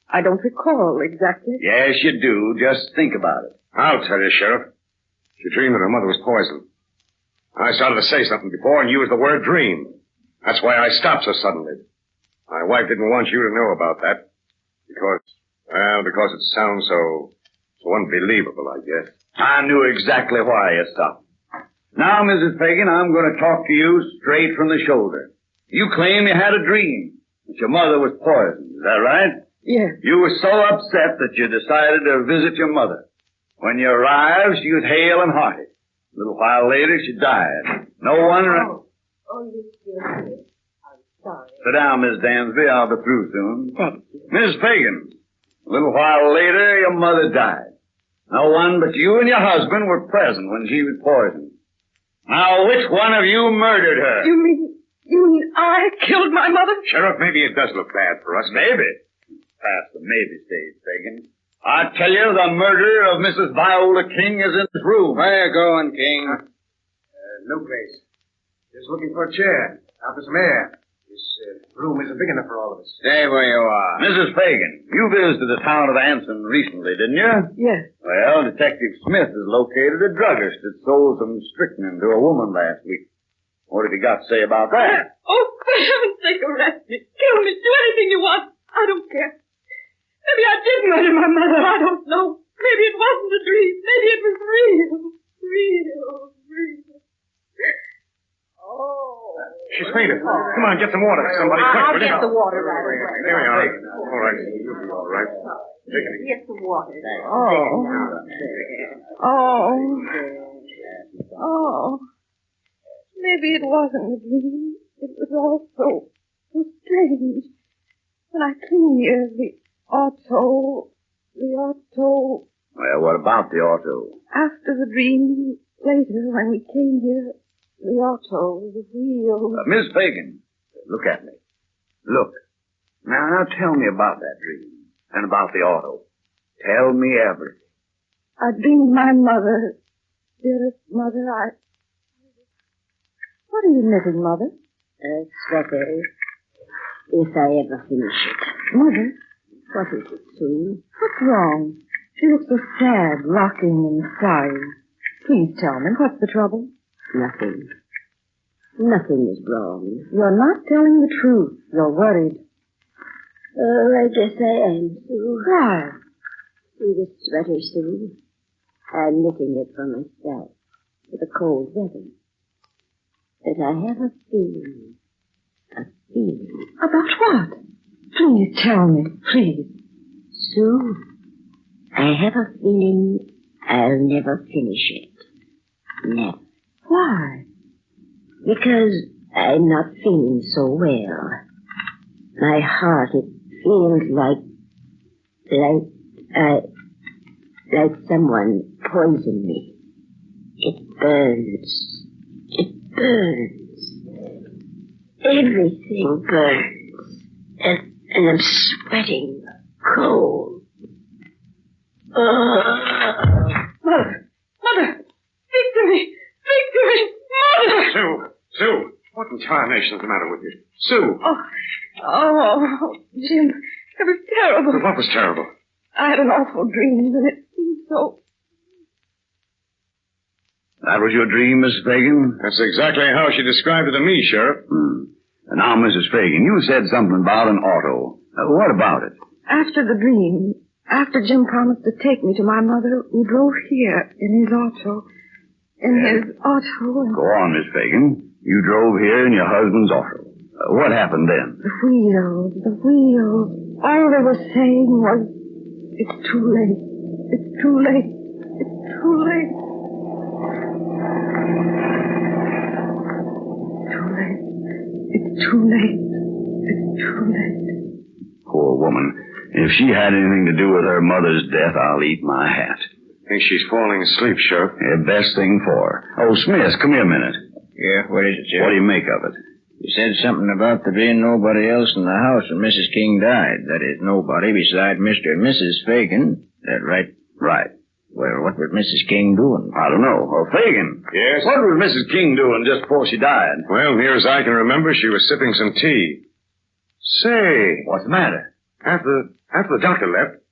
I don't recall exactly. Yes, you do. Just think about it. I'll tell you, Sheriff. She dreamed that her mother was poisoned. I started to say something before and used the word dream. That's why I stopped so suddenly. My wife didn't want you to know about that. Because it sounds so unbelievable, I guess. I knew exactly why you stopped. Now, Mrs. Fagan, I'm going to talk to you straight from the shoulder. You claim you had a dream that your mother was poisoned. Is that right? Yes. You were so upset that you decided to visit your mother. When you arrived, she was hale and hearty. A little while later, she died. No one... Oh, yes. I'm sorry. Sit down, Miss Dansby. I'll be through soon. Thank you. Miss Fagan, a little while later, your mother died. No one but you and your husband were present when she was poisoned. Now, which one of you murdered her? You mean I killed my mother? Sheriff, maybe it does look bad for us. Maybe. Past the maybe stage, Fagan. I tell you, the murder of Mrs. Viola King is in this room. Where you going, King? No place. Just looking for a chair. Out for some air. This room isn't big enough for all of us. Stay where you are. Mrs. Fagan, you visited the town of Anson recently, didn't you? Yes. Well, Detective Smith has located a druggist that sold some strychnine to a woman last week. What have you got to say about that? Oh, for heaven's sake, arrest me. Kill me. Do anything you want. I don't care. Maybe I did murder my mother. I don't know. Maybe it wasn't a dream. Maybe it was real. Real. Oh. She's fainted. Come on, get some water. Somebody quick. I'll will you? get the water right away. There we are. All right. You'll be all right. Take it easy. Get the water. Oh. Maybe it wasn't a dream. It was all so strange. When I came here, the auto... Well, what about the auto? After the dream, later, when we came here, the auto, the wheel... Miss Fagan, look at me. Look. Now tell me about that dream and about the auto. Tell me everything. I dreamed my mother, dearest mother, What are you knitting, Mother? A sweater, if I ever finish it. Mother? What is it, Sue? What's wrong? She looks so sad, rocking and sighing. Please tell me, what's the trouble? Nothing. Nothing is wrong. You're not telling the truth. You're worried. Oh, I guess I am, Sue. Why? See this sweater, Sue? I'm knitting it for myself for the cold weather. But I have a feeling. A feeling. About what? Please tell me, please. Sue, I have a feeling I'll never finish it. Never. Why? Because I'm not feeling so well. My heart, it feels like someone poisoned me. It burns. It burns. Everything burns. And I'm sweating cold. Mother! Victory! Victory! Mother! Sue! What in tarnation is the matter with you? Sue! Oh, Jim, it was terrible. What was terrible? I had an awful dream, and it seemed so... That was your dream, Mrs. Fagan? That's exactly how she described it to me, Sheriff. Now, Mrs. Fagan, you said something about an auto. What about it? After the dream, after Jim promised to take me to my mother, we drove here in his auto. Go on, Miss Fagan. You drove here in your husband's auto. What happened then? The wheels. All they were saying was, it's too late. It's too late. It's too late. It's too late. It's too late. Poor woman. If she had anything to do with her mother's death, I'll eat my hat. I think she's falling asleep, Sheriff. Best thing for her. Oh, Smith, come here a minute. Yeah, what is it, Sheriff? What do you make of it? You said something about there being nobody else in the house when Mrs. King died. That is, nobody beside Mr. and Mrs. Fagan. Is that right? Right. Well, what was Mrs. King doing? I don't know. Oh, Fagan. Yes? What was Mrs. King doing just before she died? Well, near as I can remember, she was sipping some tea. Say. What's the matter? After the doctor left.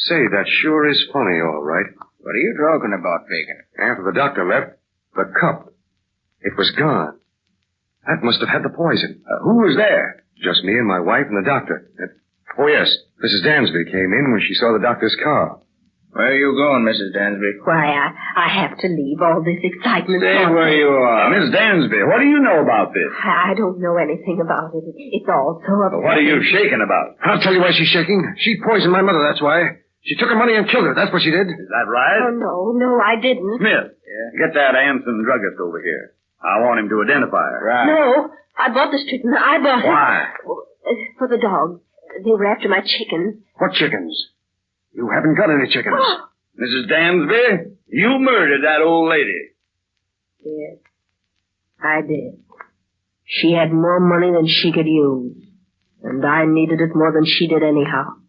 Say, that sure is funny, all right. What are you talking about, Fagan? After the doctor left, the cup. It was gone. That must have had the poison. Who was there? Just me and my wife and the doctor. Oh, yes. Mrs. Dansby came in when she saw the doctor's car. Where are you going, Mrs. Dansby? Why, I have to leave. All this excitement. Stay where you are. Miss Dansby, what do you know about this? I don't know anything about it. It's all so upsetting. What are you shaking about? I'll tell you why she's shaking. She poisoned my mother, that's why. She took her money and killed her. That's what she did. Is that right? Oh, no, I didn't. Smith, get that Anson druggist over here. I want him to identify her. Right. No, I bought this treatment. I bought it. Why? For the dogs. They were after my chickens. What chickens? You haven't got any chickens. Mrs. Dansby, you murdered that old lady. Yes, I did. She had more money than she could use. And I needed it more than she did anyhow.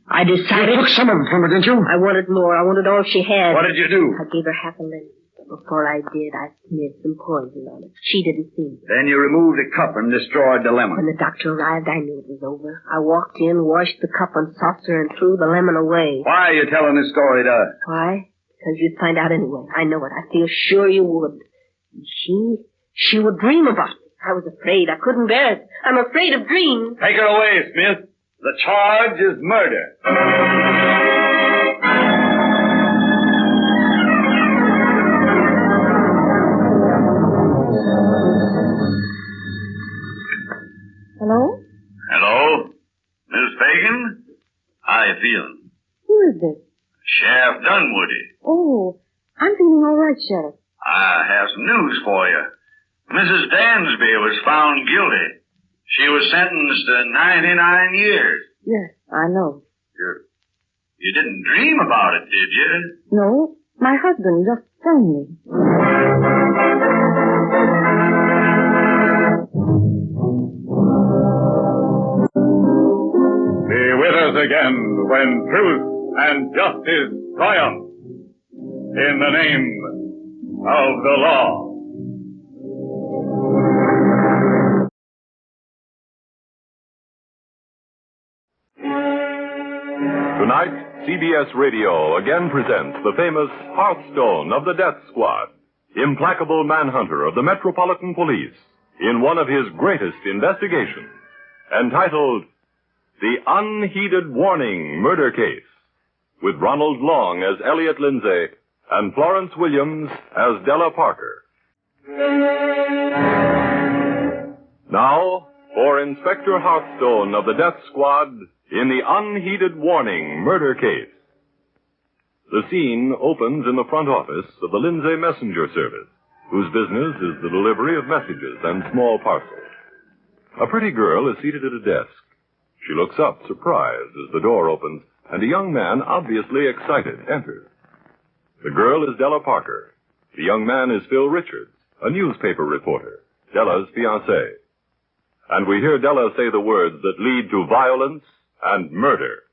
I decided... You took some of it from her, didn't you? I wanted more. I wanted all she had. What did you do? I gave her half a lemon. Before I did, I smeared some poison on it. She didn't see it. Then you removed the cup and destroyed the lemon. When the doctor arrived, I knew it was over. I walked in, washed the cup on saucer, and threw the lemon away. Why are you telling this story to us? Why? Because you'd find out anyway. I know it. I feel sure you would. She would dream about it. I was afraid. I couldn't bear it. I'm afraid of dreams. Take her away, Smith. The charge is murder. Hello? Hello? Miss Fagan? How you feeling? Who is this? Sheriff Dunwoody. Oh, I'm feeling all right, Sheriff. I have some news for you. Mrs. Dansby was found guilty. She was sentenced to 99 years. Yes, I know. You didn't dream about it, did you? No, my husband just phoned me. Be with us again when truth and justice triumph in the name of the law. Tonight, CBS Radio again presents the famous Hearthstone of the Death Squad, implacable manhunter of the Metropolitan Police, in one of his greatest investigations, entitled The Unheeded Warning Murder Case, with Ronald Long as Elliot Lindsay and Florence Williams as Della Parker. Now, for Inspector Hearthstone of the Death Squad in the Unheeded Warning Murder Case. The scene opens in the front office of the Lindsay Messenger Service, whose business is the delivery of messages and small parcels. A pretty girl is seated at a desk. She looks up, surprised, as the door opens, and a young man, obviously excited, enters. The girl is Della Parker. The young man is Phil Richards, a newspaper reporter, Della's fiancé. And we hear Della say the words that lead to violence and murder.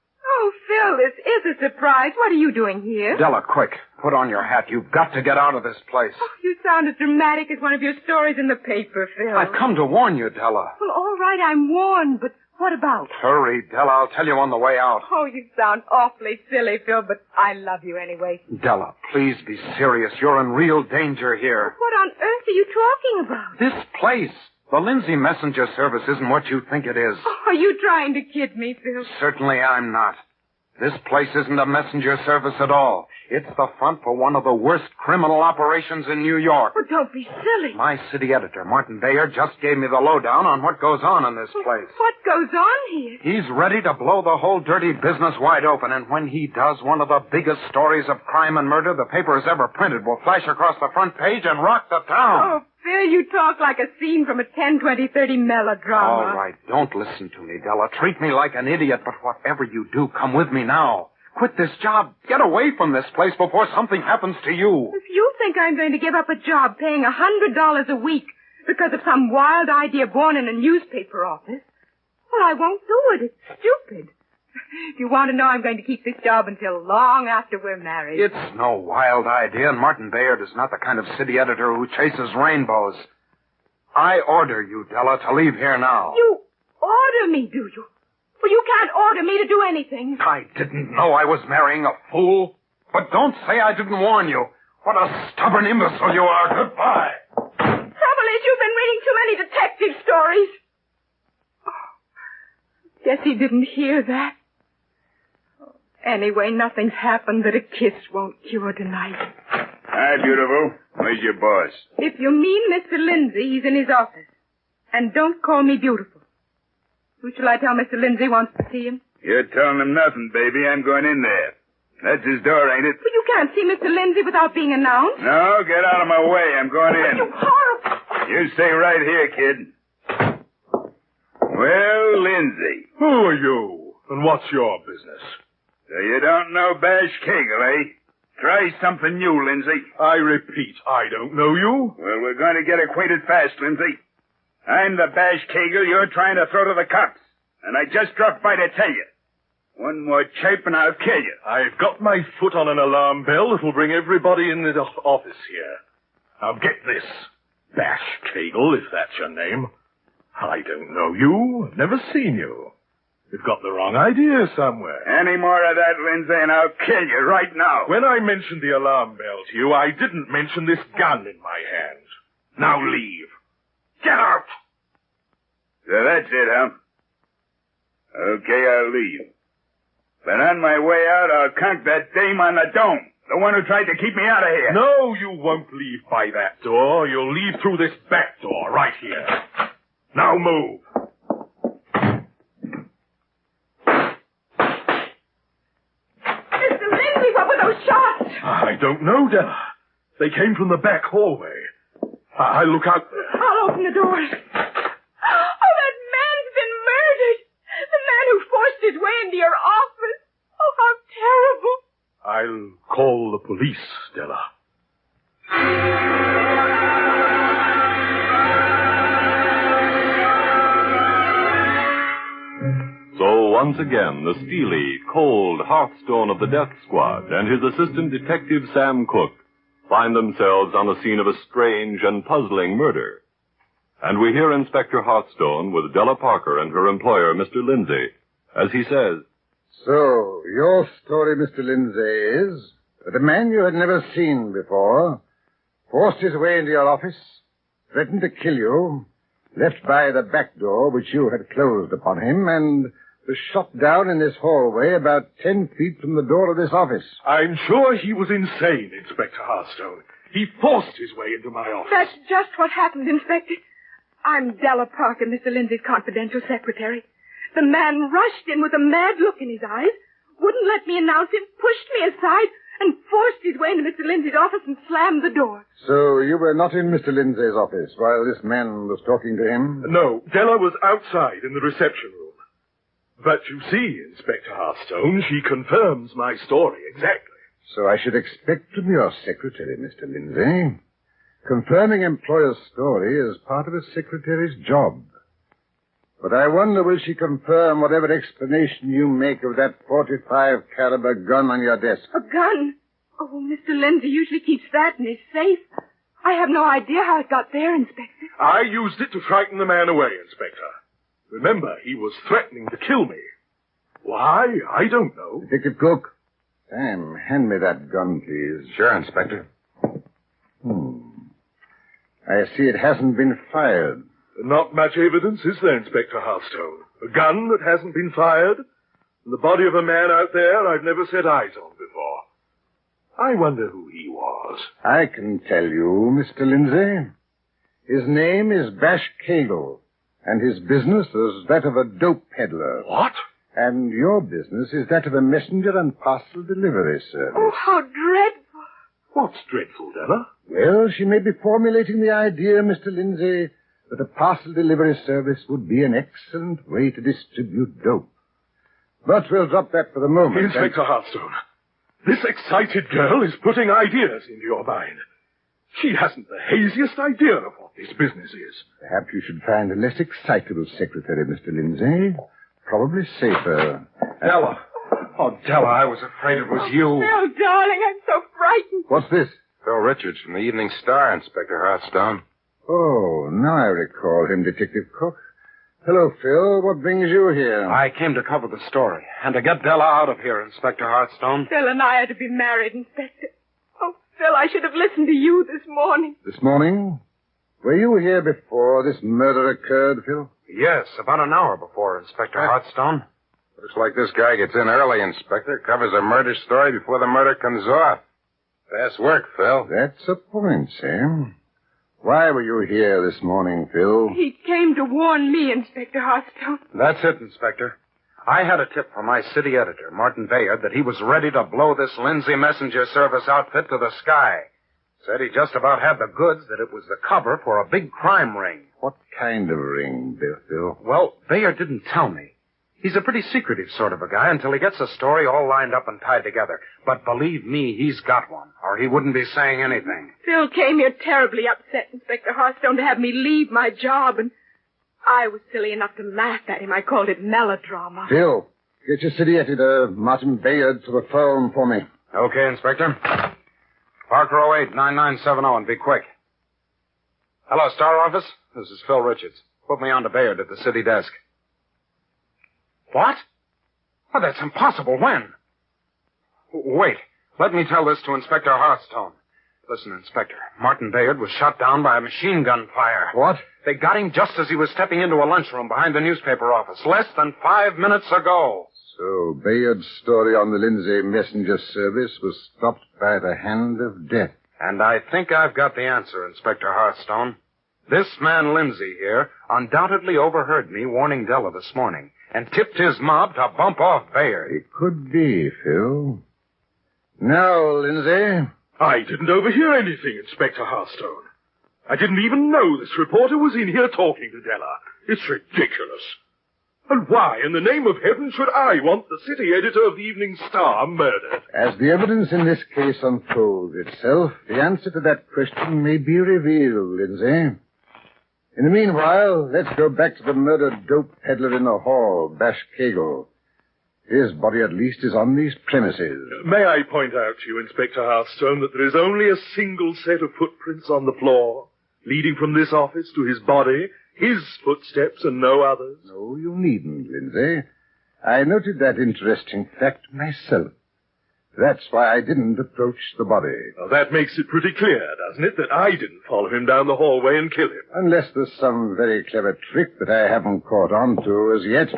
Oh, Phil, this is a surprise. What are you doing here? Della, quick. Put on your hat. You've got to get out of this place. Oh, you sound as dramatic as one of your stories in the paper, Phil. I've come to warn you, Della. Well, all right, I'm warned, but what about? Hurry, Della. I'll tell you on the way out. Oh, you sound awfully silly, Phil, but I love you anyway. Della, please be serious. You're in real danger here. What on earth are you talking about? This place. The Lindsay Messenger Service isn't what you think it is. Oh, are you trying to kid me, Phil? Certainly I'm not. This place isn't a messenger service at all. It's the front for one of the worst criminal operations in New York. Oh, don't be silly. My city editor, Martin Bayer, just gave me the lowdown on what goes on in this place. What goes on here? He's ready to blow the whole dirty business wide open, and when he does, one of the biggest stories of crime and murder the paper has ever printed will flash across the front page and rock the town. Oh, Phil, you talk like a scene from a 10, 20, 30 melodrama. All right, don't listen to me, Della. Treat me like an idiot, but whatever you do, come with me now. Quit this job. Get away from this place before something happens to you. If you think I'm going to give up a job paying $100 a week because of some wild idea born in a newspaper office, well, I won't do it. It's stupid. If you want to know, I'm going to keep this job until long after we're married. It's no wild idea, and Martin Bayard is not the kind of city editor who chases rainbows. I order you, Della, to leave here now. You order me, do you? Well, you can't order me to do anything. I didn't know I was marrying a fool. But don't say I didn't warn you. What a stubborn imbecile you are. Goodbye. Trouble is, you've been reading too many detective stories. Oh, guess he didn't hear that. Anyway, nothing's happened that a kiss won't cure tonight. Hi, beautiful. Where's your boss? If you mean Mr. Lindsay, he's in his office. And don't call me beautiful. Who shall I tell Mr. Lindsay wants to see him? You're telling him nothing, baby. I'm going in there. That's his door, ain't it? But you can't see Mr. Lindsay without being announced. No, get out of my way. I'm going in. You horrible... You stay right here, kid. Well, Lindsay. Who are you? And what's your business? So you don't know Bash Kegel, eh? Try something new, Lindsay. I repeat, I don't know you. Well, we're going to get acquainted fast, Lindsay. I'm the Bash Kegel you're trying to throw to the cops. And I just dropped by to tell you. One more chirp and I'll kill you. I've got my foot on an alarm bell that'll bring everybody in the office here. Now get this. Bash Kegel, if that's your name. I don't know you. I've never seen you. You've got the wrong idea somewhere. Any more of that, Lindsay, and I'll kill you right now. When I mentioned the alarm bell to you, I didn't mention this gun in my hand. Now leave. Get out! So that's it, huh? Okay, I'll leave. But on my way out, I'll conk that dame on the dome. The one who tried to keep me out of here. No, you won't leave by that door. You'll leave through this back door, right here. Now move. Mr. Lindsay, what were those shots? I don't know, Della. They came from the back hallway. I'll look out there. I'll open the doors. Oh, that man's been murdered. The man who forced his way into your office. Oh, how terrible. I'll call the police, Della. So once again, the steely, cold Hearthstone of the Death Squad and his assistant detective Sam Cooke find themselves on the scene of a strange and puzzling murder. And we hear Inspector Hearthstone with Della Parker and her employer, Mr. Lindsay, as he says, So, your story, Mr. Lindsay, is that a man you had never seen before forced his way into your office, threatened to kill you, left by the back door which you had closed upon him, and was shot down in this hallway about 10 feet from the door of this office. I'm sure he was insane, Inspector Hearthstone. He forced his way into my office. That's just what happened, Inspector. I'm Della Parker, Mr. Lindsay's confidential secretary. The man rushed in with a mad look in his eyes, wouldn't let me announce him, pushed me aside, and forced his way into Mr. Lindsay's office and slammed the door. So you were not in Mr. Lindsay's office while this man was talking to him? No, Della was outside in the reception room. But you see, Inspector Hearthstone, she confirms my story exactly. So I should expect from your secretary, Mr. Lindsay. Confirming employer's story is part of a secretary's job. But I wonder, will she confirm whatever explanation you make of that .45 caliber gun on your desk? A gun? Oh, Mr. Lindsay usually keeps that in his safe. I have no idea how it got there, Inspector. I used it to frighten the man away, Inspector. Remember, he was threatening to kill me. Why? I don't know. Detective Cook. Sam, hand me that gun, please. Sure, Inspector. I see it hasn't been fired. Not much evidence, is there, Inspector Hearthstone? A gun that hasn't been fired, and the body of a man out there I've never set eyes on before. I wonder who he was. I can tell you, Mr. Lindsay. His name is Bash Cagle, and his business is that of a dope peddler. What? And your business is that of a messenger and parcel delivery service. Oh, how dreadful. What's dreadful, Della? Well, she may be formulating the idea, Mr. Lindsay, that a parcel delivery service would be an excellent way to distribute dope. But we'll drop that for the moment. Inspector Hearthstone, this excited girl is putting ideas into your mind. She hasn't the haziest idea of what this business is. Perhaps you should find a less excitable secretary, Mr. Lindsay. Probably safer. Della. Oh, Della, I was afraid it was you. Phil, darling, I'm so frightened. What's this? Phil Richards from the Evening Star, Inspector Hearthstone. Oh, now I recall him, Detective Cook. Hello, Phil. What brings you here? I came to cover the story and to get Della out of here, Inspector Hearthstone. Phil and I are to be married, Inspector. Oh, Phil, I should have listened to you this morning. This morning? Were you here before this murder occurred, Phil? Yes, about an hour before, Inspector Hearthstone. Looks like this guy gets in early, Inspector. Covers a murder story before the murder comes off. Fast work, Phil. That's a point, Sam. Why were you here this morning, Phil? He came to warn me, Inspector Hearthstone. That's it, Inspector. I had a tip from my city editor, Martin Bayard, that he was ready to blow this Lindsay Messenger Service outfit to the sky. Said he just about had the goods, that it was the cover for a big crime ring. What kind of ring, Phil? Well, Bayard didn't tell me. He's a pretty secretive sort of a guy until he gets a story all lined up and tied together. But believe me, he's got one, or he wouldn't be saying anything. Phil came here terribly upset, Inspector Hearthstone, to have me leave my job, and I was silly enough to laugh at him. I called it melodrama. Phil, get your city editor, Martin Bayard, to the phone for me. Okay, Inspector. Parker 08-9970, and be quick. Hello, Star Office. This is Phil Richards. Put me on to Bayard at the city desk. What? Oh, that's impossible. When? Wait. Let me tell this to Inspector Hearthstone. Listen, Inspector. Martin Bayard was shot down by a machine gun fire. What? They got him just as he was stepping into a lunchroom behind the newspaper office, less than 5 minutes ago. So Bayard's story on the Lindsay Messenger Service was stopped by the hand of death. And I think I've got the answer, Inspector Hearthstone. This man Lindsay here undoubtedly overheard me warning Della this morning and tipped his mob to bump off Bayard. It could be, Phil. Now, Lindsay. I didn't overhear anything, Inspector Hearthstone. I didn't even know this reporter was in here talking to Della. It's ridiculous. And why, in the name of heaven, should I want the city editor of the Evening Star murdered? As the evidence in this case unfolds itself, the answer to that question may be revealed, Lindsay. In the meanwhile, let's go back to the murdered dope peddler in the hall, Bash Cagle. His body, at least, is on these premises. May I point out to you, Inspector Hearthstone, that there is only a single set of footprints on the floor, leading from this office to his body, his footsteps and no others? No, you needn't, Lindsay. I noted that interesting fact myself. That's why I didn't approach the body. Well, that makes it pretty clear, doesn't it, that I didn't follow him down the hallway and kill him? Unless there's some very clever trick that I haven't caught on to as yet.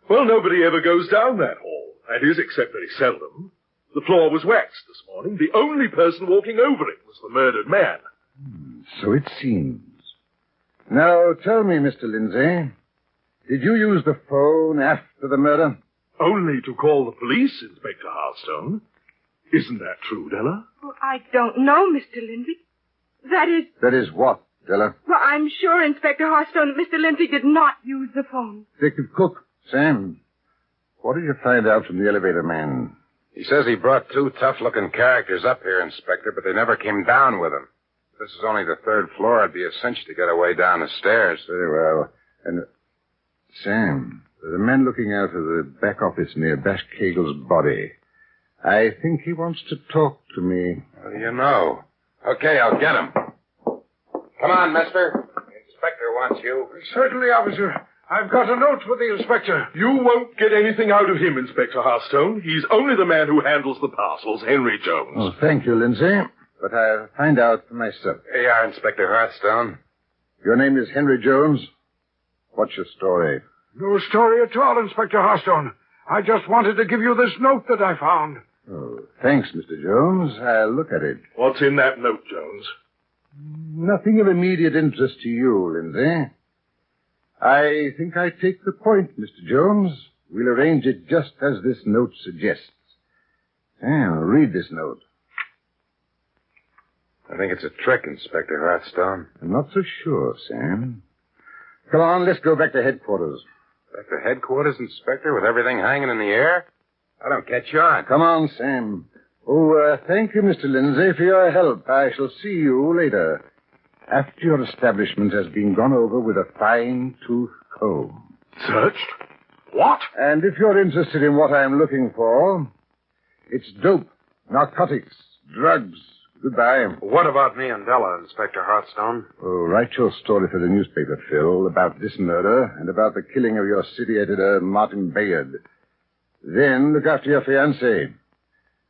Well, nobody ever goes down that hall. That is, except very seldom. The floor was waxed this morning. The only person walking over it was the murdered man. So it seems. Now, tell me, Mr. Lindsay, did you use the phone after the murder? Only to call the police, Inspector Hearthstone. Isn't that true, Della? Oh, I don't know, Mr. Lindsay. That is what, Della? Well, I'm sure, Inspector Hearthstone, that Mr. Lindsay did not use the phone. Detective Cook, Sam, what did you find out from the elevator man? He says he brought two tough-looking characters up here, Inspector, but they never came down with him. This is only the third floor. It'd be a cinch to get a way down the stairs. Very well. And Sam, there's a man looking out of the back office near Bash Kegel's body. I think he wants to talk to me. How do you know? Okay, I'll get him. Come on, mister. The inspector wants you. Certainly, officer. I've got a note for the inspector. You won't get anything out of him, Inspector Hearthstone. He's only the man who handles the parcels, Henry Jones. Oh, thank you, Lindsay. But I'll find out for myself. Here you are, Inspector Hearthstone. Your name is Henry Jones? What's your story? No story at all, Inspector Hearthstone. I just wanted to give you this note that I found. Oh, thanks, Mr. Jones. I'll look at it. What's in that note, Jones? Nothing of immediate interest to you, Lindsay. I think I take the point, Mr. Jones. We'll arrange it just as this note suggests. Now, read this note. I think it's a trick, Inspector Hearthstone. I'm not so sure, Sam. Come on, let's go back to headquarters. Back to headquarters, Inspector, with everything hanging in the air? I don't get you on. Come on, Sam. Oh, thank you, Mr. Lindsay, for your help. I shall see you later, after your establishment has been gone over with a fine-tooth comb. Searched? What? And if you're interested in what I'm looking for, it's dope, narcotics, drugs. Goodbye. What about me and Della, Inspector Hearthstone? Oh, write your story for the newspaper, Phil, about this murder and about the killing of your city editor, Martin Bayard. Then look after your fiancée.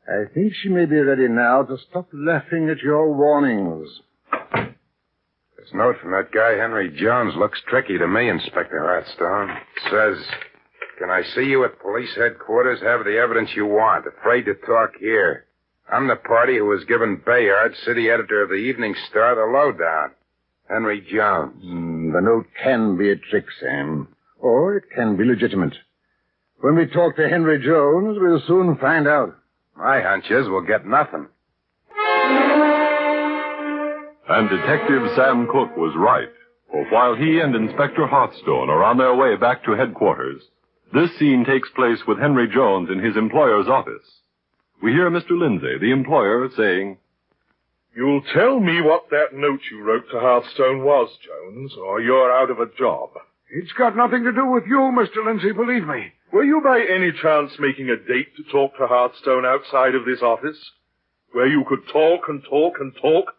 I think she may be ready now to stop laughing at your warnings. This note from that guy, Henry Jones, looks tricky to me, Inspector Hearthstone. It says, can I see you at police headquarters? Have the evidence you want. Afraid to talk here. I'm the party who was given Bayard, city editor of the Evening Star, the lowdown. Henry Jones. The note can be a trick, Sam. Or it can be legitimate. When we talk to Henry Jones, we'll soon find out. My hunch is we'll get nothing. And Detective Sam Cook was right. For while he and Inspector Hearthstone are on their way back to headquarters, this scene takes place with Henry Jones in his employer's office. We hear Mr. Lindsay, the employer, saying, You'll tell me what that note you wrote to Hearthstone was, Jones, or you're out of a job. It's got nothing to do with you, Mr. Lindsay, believe me. Were you by any chance making a date to talk to Hearthstone outside of this office? Where you could talk and talk and talk?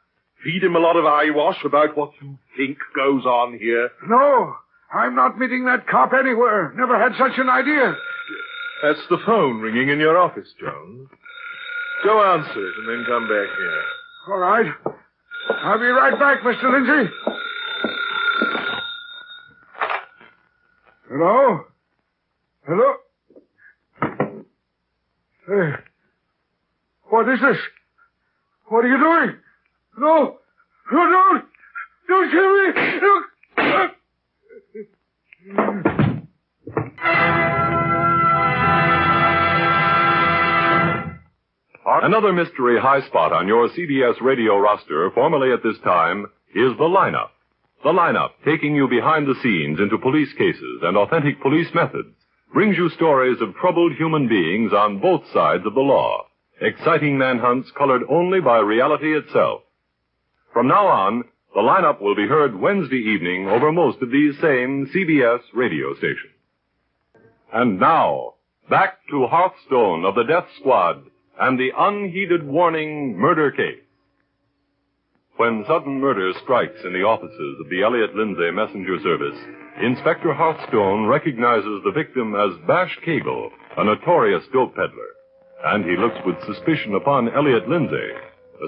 Feed him a lot of eyewash about what you think goes on here? No, I'm not meeting that cop anywhere. Never had such an idea. That's the phone ringing in your office, Jones. Go answer it and then come back here. All right. I'll be right back, Mr. Lindsay. Hello? Hello? Hey. What is this? What are you doing? No! No, don't kill me! No! Another mystery high spot on your CBS radio roster, formerly at this time, is The Lineup. The Lineup, taking you behind the scenes into police cases and authentic police methods, brings you stories of troubled human beings on both sides of the law. Exciting manhunts colored only by reality itself. From now on, The Lineup will be heard Wednesday evening over most of these same CBS radio stations. And now, back to Hearthstone of the Death Squad and the Unheeded Warning murder case. When sudden murder strikes in the offices of the Elliot Lindsay Messenger Service, Inspector Hearthstone recognizes the victim as Bash Kegel, a notorious dope peddler. And he looks with suspicion upon Elliot Lindsay,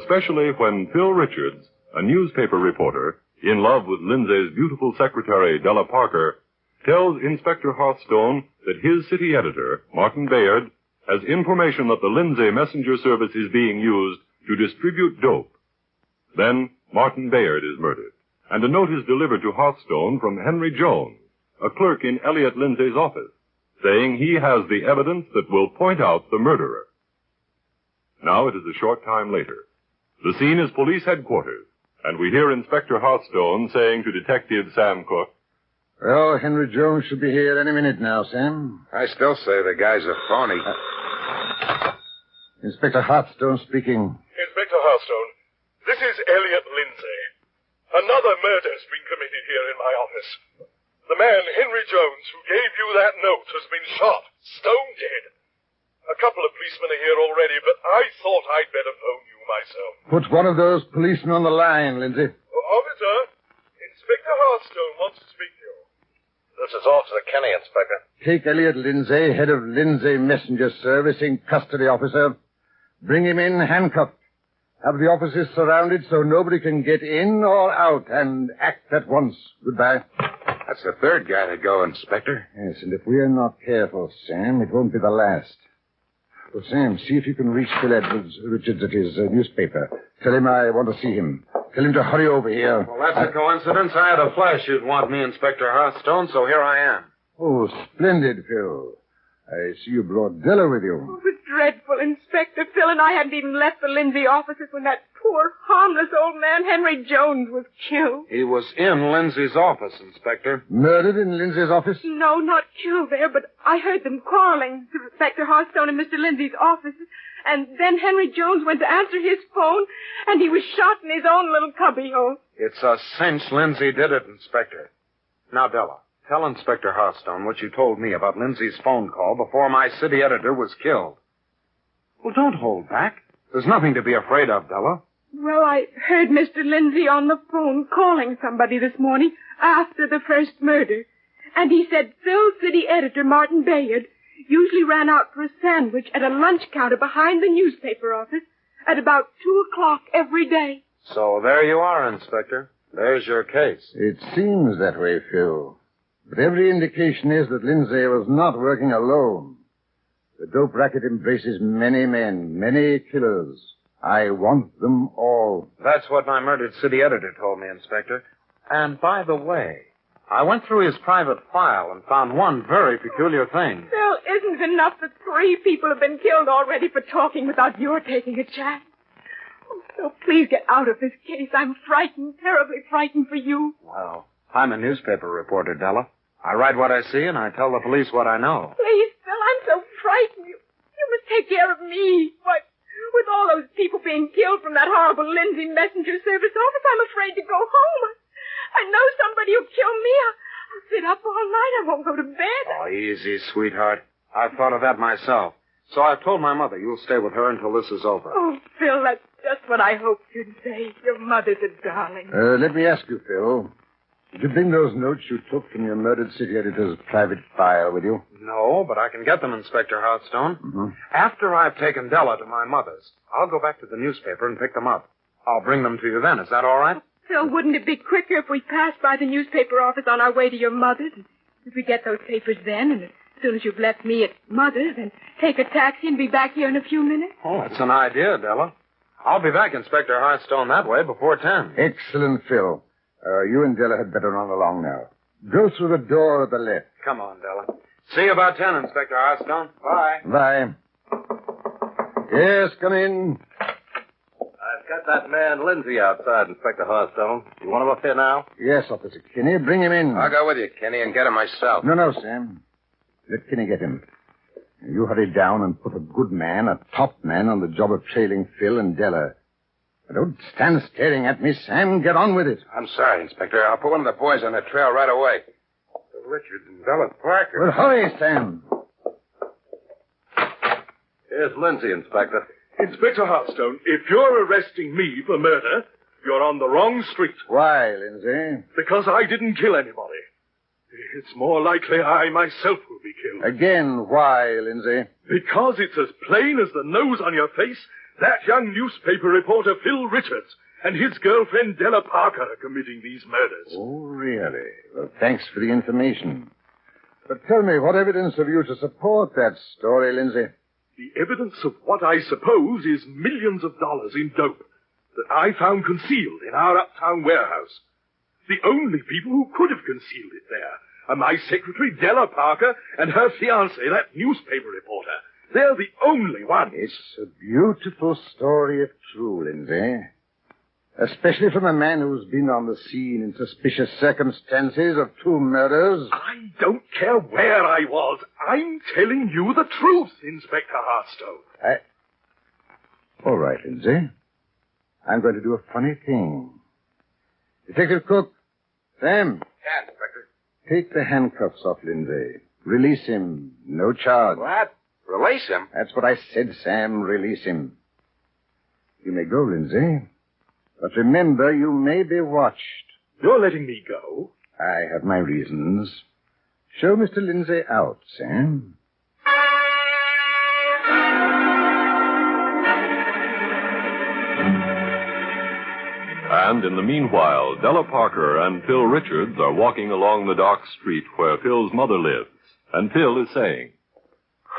especially when Phil Richards, a newspaper reporter, in love with Lindsay's beautiful secretary, Della Parker, tells Inspector Hearthstone that his city editor, Martin Bayard, has information that the Lindsay Messenger Service is being used to distribute dope. Then Martin Bayard is murdered, and a note is delivered to Hearthstone from Henry Jones, a clerk in Elliot Lindsay's office, saying he has the evidence that will point out the murderer. Now it is a short time later. The scene is police headquarters, and we hear Inspector Hearthstone saying to Detective Sam Cook, Well, Henry Jones should be here any minute now, Sam. I still say the guy's a phony. Inspector Hearthstone speaking. Inspector Hearthstone, this is Elliot Lindsay. Another murder's been committed here in my office. The man, Henry Jones, who gave you that note, has been shot, stone dead. A couple of policemen are here already, but I thought I'd better phone you myself. Put one of those policemen on the line, Lindsay. Officer, Inspector Hearthstone wants to speak to you. This is Officer Kenny, Inspector. Take Elliot Lindsay, head of Lindsay Messenger Service, in custody, officer. Bring him in handcuffed. Have the offices surrounded so nobody can get in or out, and act at once. Goodbye. That's the third guy to go, Inspector. Yes, and if we're not careful, Sam, it won't be the last. Well, Sam, see if you can reach Phil Richards at his newspaper. Tell him I want to see him. Tell him to hurry over here. Well, that's a coincidence. I had a flash you'd want me, Inspector Hearthstone, so here I am. Oh, splendid, Phil. I see you brought Della with you. Oh, it was dreadful, Inspector. Phil and I hadn't even left the Lindsay offices when that poor, harmless old man, Henry Jones, was killed. He was in Lindsay's office, Inspector. Murdered in Lindsay's office? No, not killed there, but I heard them quarreling to Inspector Hearthstone in Mr. Lindsay's offices. And then Henry Jones went to answer his phone, and he was shot in his own little cubbyhole. It's a cinch Lindsay did it, Inspector. Now, Della, tell Inspector Hearthstone what you told me about Lindsay's phone call before my city editor was killed. Well, don't hold back. There's nothing to be afraid of, Della. Well, I heard Mr. Lindsay on the phone calling somebody this morning after the first murder. And he said Phil's city editor, Martin Bayard, usually ran out for a sandwich at a lunch counter behind the newspaper office at about 2:00 every day. So there you are, Inspector. There's your case. It seems that way, Phil. But every indication is that Lindsay was not working alone. The dope racket embraces many men, many killers. I want them all. That's what my murdered city editor told me, Inspector. And by the way, I went through his private file and found one very peculiar thing. Phil, isn't it enough that 3 people have been killed already for talking without your taking a chance? Oh, Phil, please get out of this case. I'm frightened, terribly frightened for you. Well, I'm a newspaper reporter, Della. I write what I see and I tell the police what I know. Please, Phil, I'm so frightened. You must take care of me. Why, with all those people being killed from that horrible Lindsay Messenger Service office, I'm afraid to go home. I know somebody will kill me. I'll sit up all night. I won't go to bed. Oh, easy, sweetheart. I've thought of that myself. So I've told my mother you'll stay with her until this is over. Oh, Phil, that's just what I hoped you'd say. Your mother's a darling. Let me ask you, Phil. Did you bring those notes you took from your murdered city editor's private file with you? No, but I can get them, Inspector Hearthstone. Mm-hmm. After I've taken Della to my mother's, I'll go back to the newspaper and pick them up. I'll bring them to you then. Is that all right? Phil, wouldn't it be quicker if we passed by the newspaper office on our way to your mother's? If we get those papers then, and as soon as you've left me at mother's, then take a taxi and be back here in a few minutes? Oh, that's an idea, Della. I'll be back, Inspector Hearthstone, that way before 10. Excellent, Phil. You and Della had better run along now. Go through the door at the left. Come on, Della. See you about 10, Inspector Hearthstone. Bye. Bye. Yes, come in. I've got that man Lindsay outside, Inspector Hearthstone. You want him up here now? Yes, Officer Kinney. Bring him in. I'll go with you, Kenny, and get him myself. No, Sam. Let Kinney get him. You hurry down and put a good man, a top man, on the job of trailing Phil and Della. Don't stand staring at me, Sam. Get on with it. I'm sorry, Inspector. I'll put one of the boys on the trail right away. Richards and Della Parker. Well, hurry, Sam. Here's Lindsay, Inspector. Inspector Hearthstone, if you're arresting me for murder, you're on the wrong street. Why, Lindsay? Because I didn't kill anybody. It's more likely I myself will be killed. Again, why, Lindsay? Because it's as plain as the nose on your face. That young newspaper reporter, Phil Richards, and his girlfriend, Della Parker, are committing these murders. Oh, really? Well, thanks for the information. But tell me, what evidence have you to support that story, Lindsay? The evidence of what I suppose is millions of dollars in dope that I found concealed in our uptown warehouse. The only people who could have concealed it there are my secretary, Della Parker, and her fiancé, that newspaper reporter. They're the only ones. It's a beautiful story if true, Lindsay. Especially from a man who's been on the scene in suspicious circumstances of 2 murders. I don't care where I was. I'm telling you the truth, Inspector Hearthstone. All right, Lindsay. I'm going to do a funny thing. Detective Cook. Sam. Yeah, Inspector. Take the handcuffs off Lindsay. Release him. No charge. What? Release him? That's what I said, Sam. Release him. You may go, Lindsay. But remember, you may be watched. You're letting me go? I have my reasons. Show Mr. Lindsay out, Sam. And in the meanwhile, Della Parker and Phil Richards are walking along the dark street where Phil's mother lives. And Phil is saying,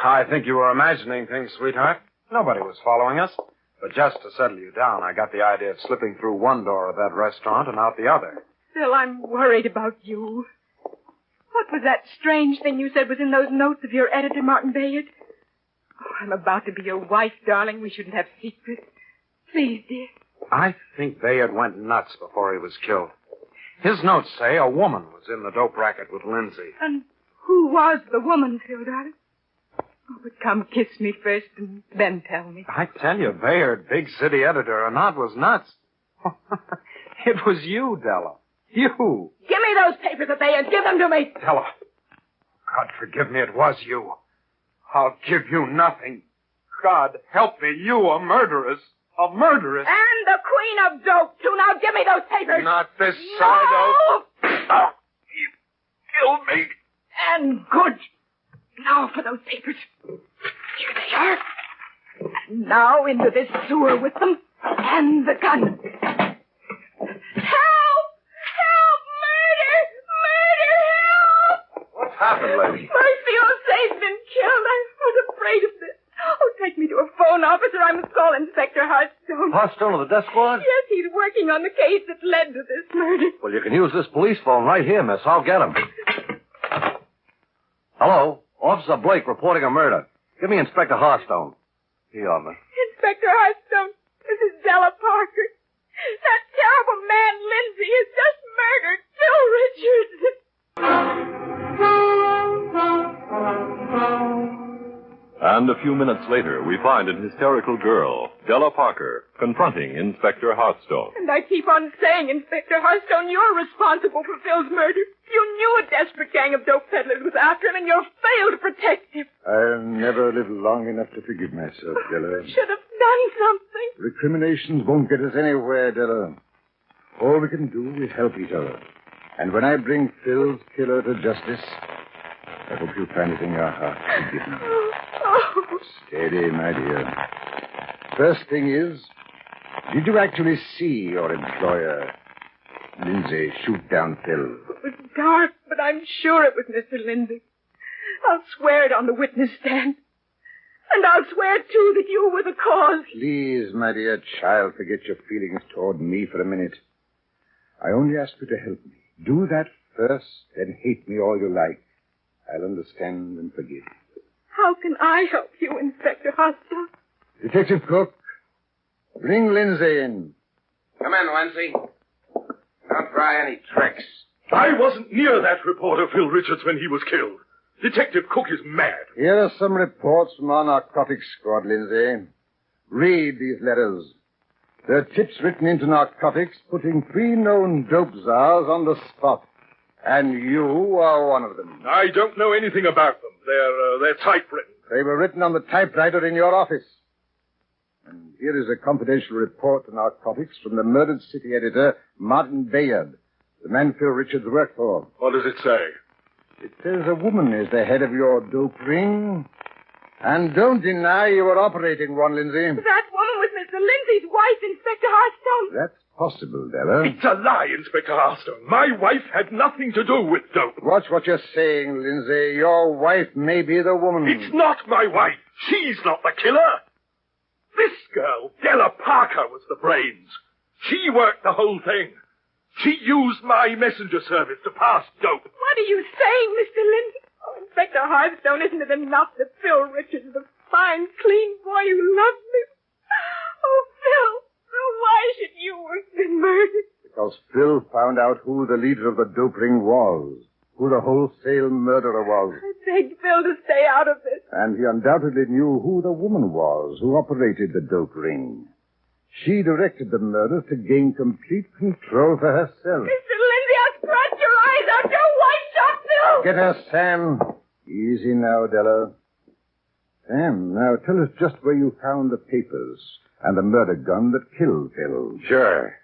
I think you were imagining things, sweetheart. Nobody was following us. But just to settle you down, I got the idea of slipping through one door of that restaurant and out the other. Phil, I'm worried about you. What was that strange thing you said was in those notes of your editor, Martin Bayard? Oh, I'm about to be your wife, darling. We shouldn't have secrets. Please, dear. I think Bayard went nuts before he was killed. His notes say a woman was in the dope racket with Lindsay. And who was the woman, Phil, darling? Oh, but come kiss me first and then tell me. I tell you, Bayard, big city editor or not, was nuts. It was you, Della. You. Give me those papers of Bayard. Give them to me. Della. God forgive me, it was you. I'll give you nothing. God help me, you a murderess. A murderess. And the queen of dope, too. Now give me those papers. Not this side of... Oh, you killed me. And good. Now for those papers. Here they are. And now into this sewer with them. And the gun. Help! Help! Murder! Murder! Help! What's happened, lady? My fiancé's been killed. I was afraid of this. Oh, take me to a phone officer. I must call Inspector Hearthstone. Hearthstone of the death squad? Yes, he's working on the case that led to this murder. Well, you can use this police phone right here, miss. I'll get him. Hello? Officer Blake reporting a murder. Give me Inspector Hearthstone. Here you are, miss. Inspector Hearthstone, this is Della Parker. That terrible man, Lindsay, has just murdered Phil Richards. And a few minutes later, we find an hysterical girl, Della Parker, confronting Inspector Hearthstone. And I keep on saying, Inspector Hearthstone, you're responsible for Phil's murder. You knew a desperate gang of dope peddlers was after him, and you failed to protect him. I'll never live long enough to forgive myself, Della. You should have done something. Recriminations won't get us anywhere, Della. All we can do is help each other. And when I bring Phil's killer to justice, I hope you'll find it in your heart to forgive me. Oh. Steady, my dear. First thing is, did you actually see your employer, Lindsay, shoot down Phil? It was dark, but I'm sure it was Mr. Lindsay. I'll swear it on the witness stand. And I'll swear, too, that you were the cause. Please, my dear child, forget your feelings toward me for a minute. I only ask you to help me. Do that first, then hate me all you like. I'll understand and forgive. How can I help you, Inspector Hearthstone? Detective Cook, bring Lindsay in. Come in, Lindsay. Don't try any tricks. I wasn't near that reporter, Phil Richards, when he was killed. Detective Cook is mad. Here are some reports from our narcotics squad, Lindsay. Read these letters. There are tips written into narcotics putting 3 known dope czars on the spot. And you are one of them. I don't know anything about them. They're typewritten. They were written on the typewriter in your office. And here is a confidential report to narcotics from the murdered city editor, Martin Bayard, the man Phil Richards worked for. What does it say? It says a woman is the head of your dope ring. And don't deny you were operating one, Lindsay. That woman was Mr. Lindsay's wife, Inspector Hearthstone. That's possible, Della. It's a lie, Inspector Hearthstone. My wife had nothing to do with dope. Watch what you're saying, Lindsay. Your wife may be the woman. It's not my wife. She's not the killer. This girl, Della Parker, was the brains. She worked the whole thing. She used my messenger service to pass dope. What are you saying, Mr. Lindsay? Oh, Inspector Hearthstone, isn't it enough that Phil Richards is a fine, clean boy who loves me? Oh, Phil, why should you have been murdered? Because Phil found out who the leader of the dope ring was, who the wholesale murderer was. I begged Phil to stay out of this. And he undoubtedly knew who the woman was who operated the dope ring. She directed the murder to gain complete control for herself. Mr. Lindsay, I'll scratch your eyes out. Your wife shot Get her, Sam. Easy now, Della. Sam, now tell us just where you found the papers and the murder gun that killed Phil. Sure.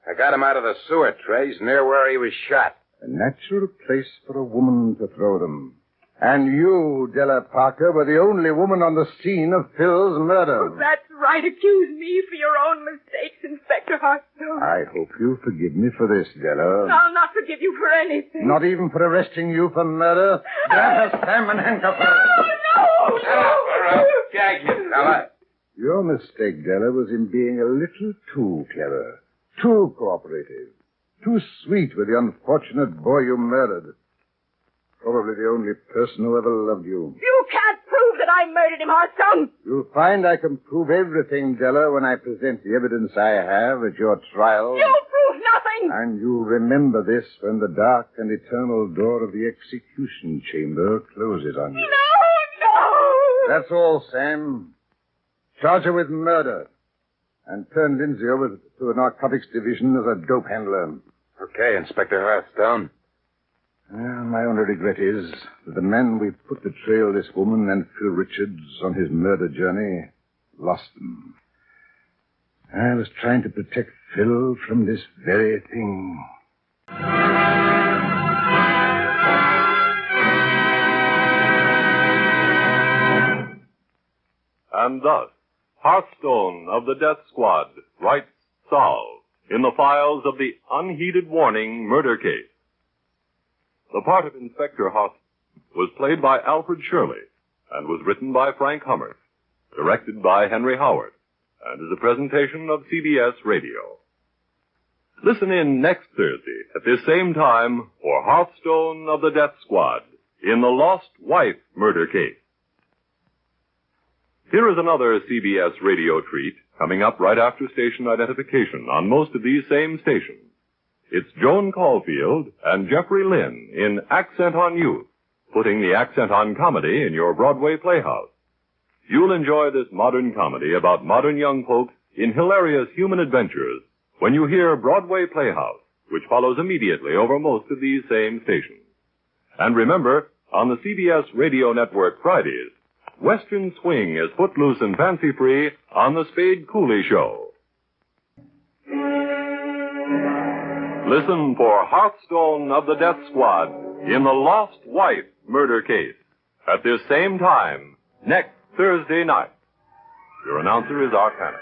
I got him out of the sewer trays near where he was shot. A natural place for a woman to throw them. And you, Della Parker, were the only woman on the scene of Phil's murder. Oh, that's right. Accuse me for your own mistakes, Inspector Hearthstone. I hope you forgive me for this, Della. I'll not forgive you for anything. Not even for arresting you for murder? Grab her, Sam, and handcuff her. No! All right. Gag you, fella. Your mistake, Della, was in being a little too clever, too cooperative, too sweet with the unfortunate boy you murdered. Probably the only person who ever loved you. You can't prove that I murdered him, Hearthstone. You'll find I can prove everything, Della, when I present the evidence I have at your trial. You'll prove nothing. And you'll remember this when the dark and eternal door of the execution chamber closes on you. No! That's all, Sam. Charge her with murder. And turn Lindsay over to the narcotics division as a dope handler. Okay, Inspector Hearthstone. Well, my only regret is that the man we put to trail this woman and Phil Richards on his murder journey lost them. I was trying to protect Phil from this very thing. And thus, Hearthstone of the Death Squad writes solved in the files of the Unheeded Warning murder case. The part of Inspector Hearthstone was played by Alfred Shirley and was written by Frank Hummert, directed by Henry Howard, and is a presentation of CBS Radio. Listen in next Thursday at this same time for Hearthstone of the Death Squad in the Lost Wife murder case. Here is another CBS radio treat coming up right after station identification on most of these same stations. It's Joan Caulfield and Jeffrey Lynn in Accent on Youth, putting the accent on comedy in your Broadway playhouse. You'll enjoy this modern comedy about modern young folks in hilarious human adventures when you hear Broadway Playhouse, which follows immediately over most of these same stations. And remember, on the CBS Radio Network Fridays, Western Swing is footloose and fancy-free on the Spade Cooley Show. Listen for Hearthstone of the Death Squad in the Lost Wife murder case at this same time next Thursday night. Your announcer is Art Hannon.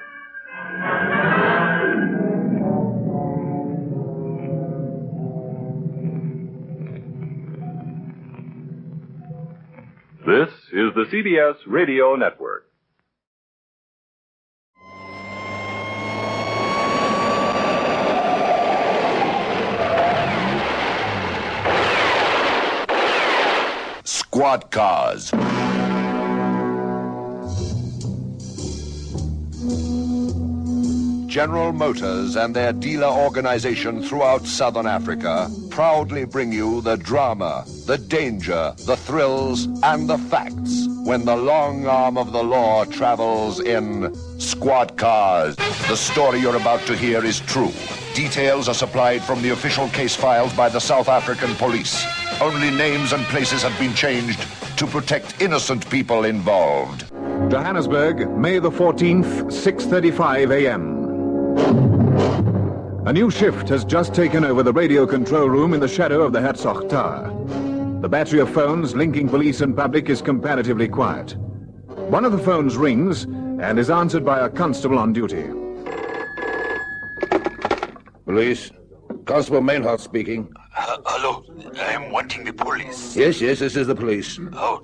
This is the CBS Radio Network. Squad Cars. General Motors and their dealer organization throughout Southern Africa proudly bring you the drama, the danger, the thrills, and the facts when the long arm of the law travels in Squad Cars. The story you're about to hear is true. Details are supplied from the official case files by the South African police. Only names and places have been changed to protect innocent people involved. Johannesburg, May the 14th, 6:35 a.m. A new shift has just taken over the radio control room in the shadow of the Herzog Tower. The battery of phones linking police and public is comparatively quiet. One of the phones rings and is answered by a constable on duty. Police. Constable Mainhardt speaking. Hello, I'm wanting the police. Yes, this is the police. Oh,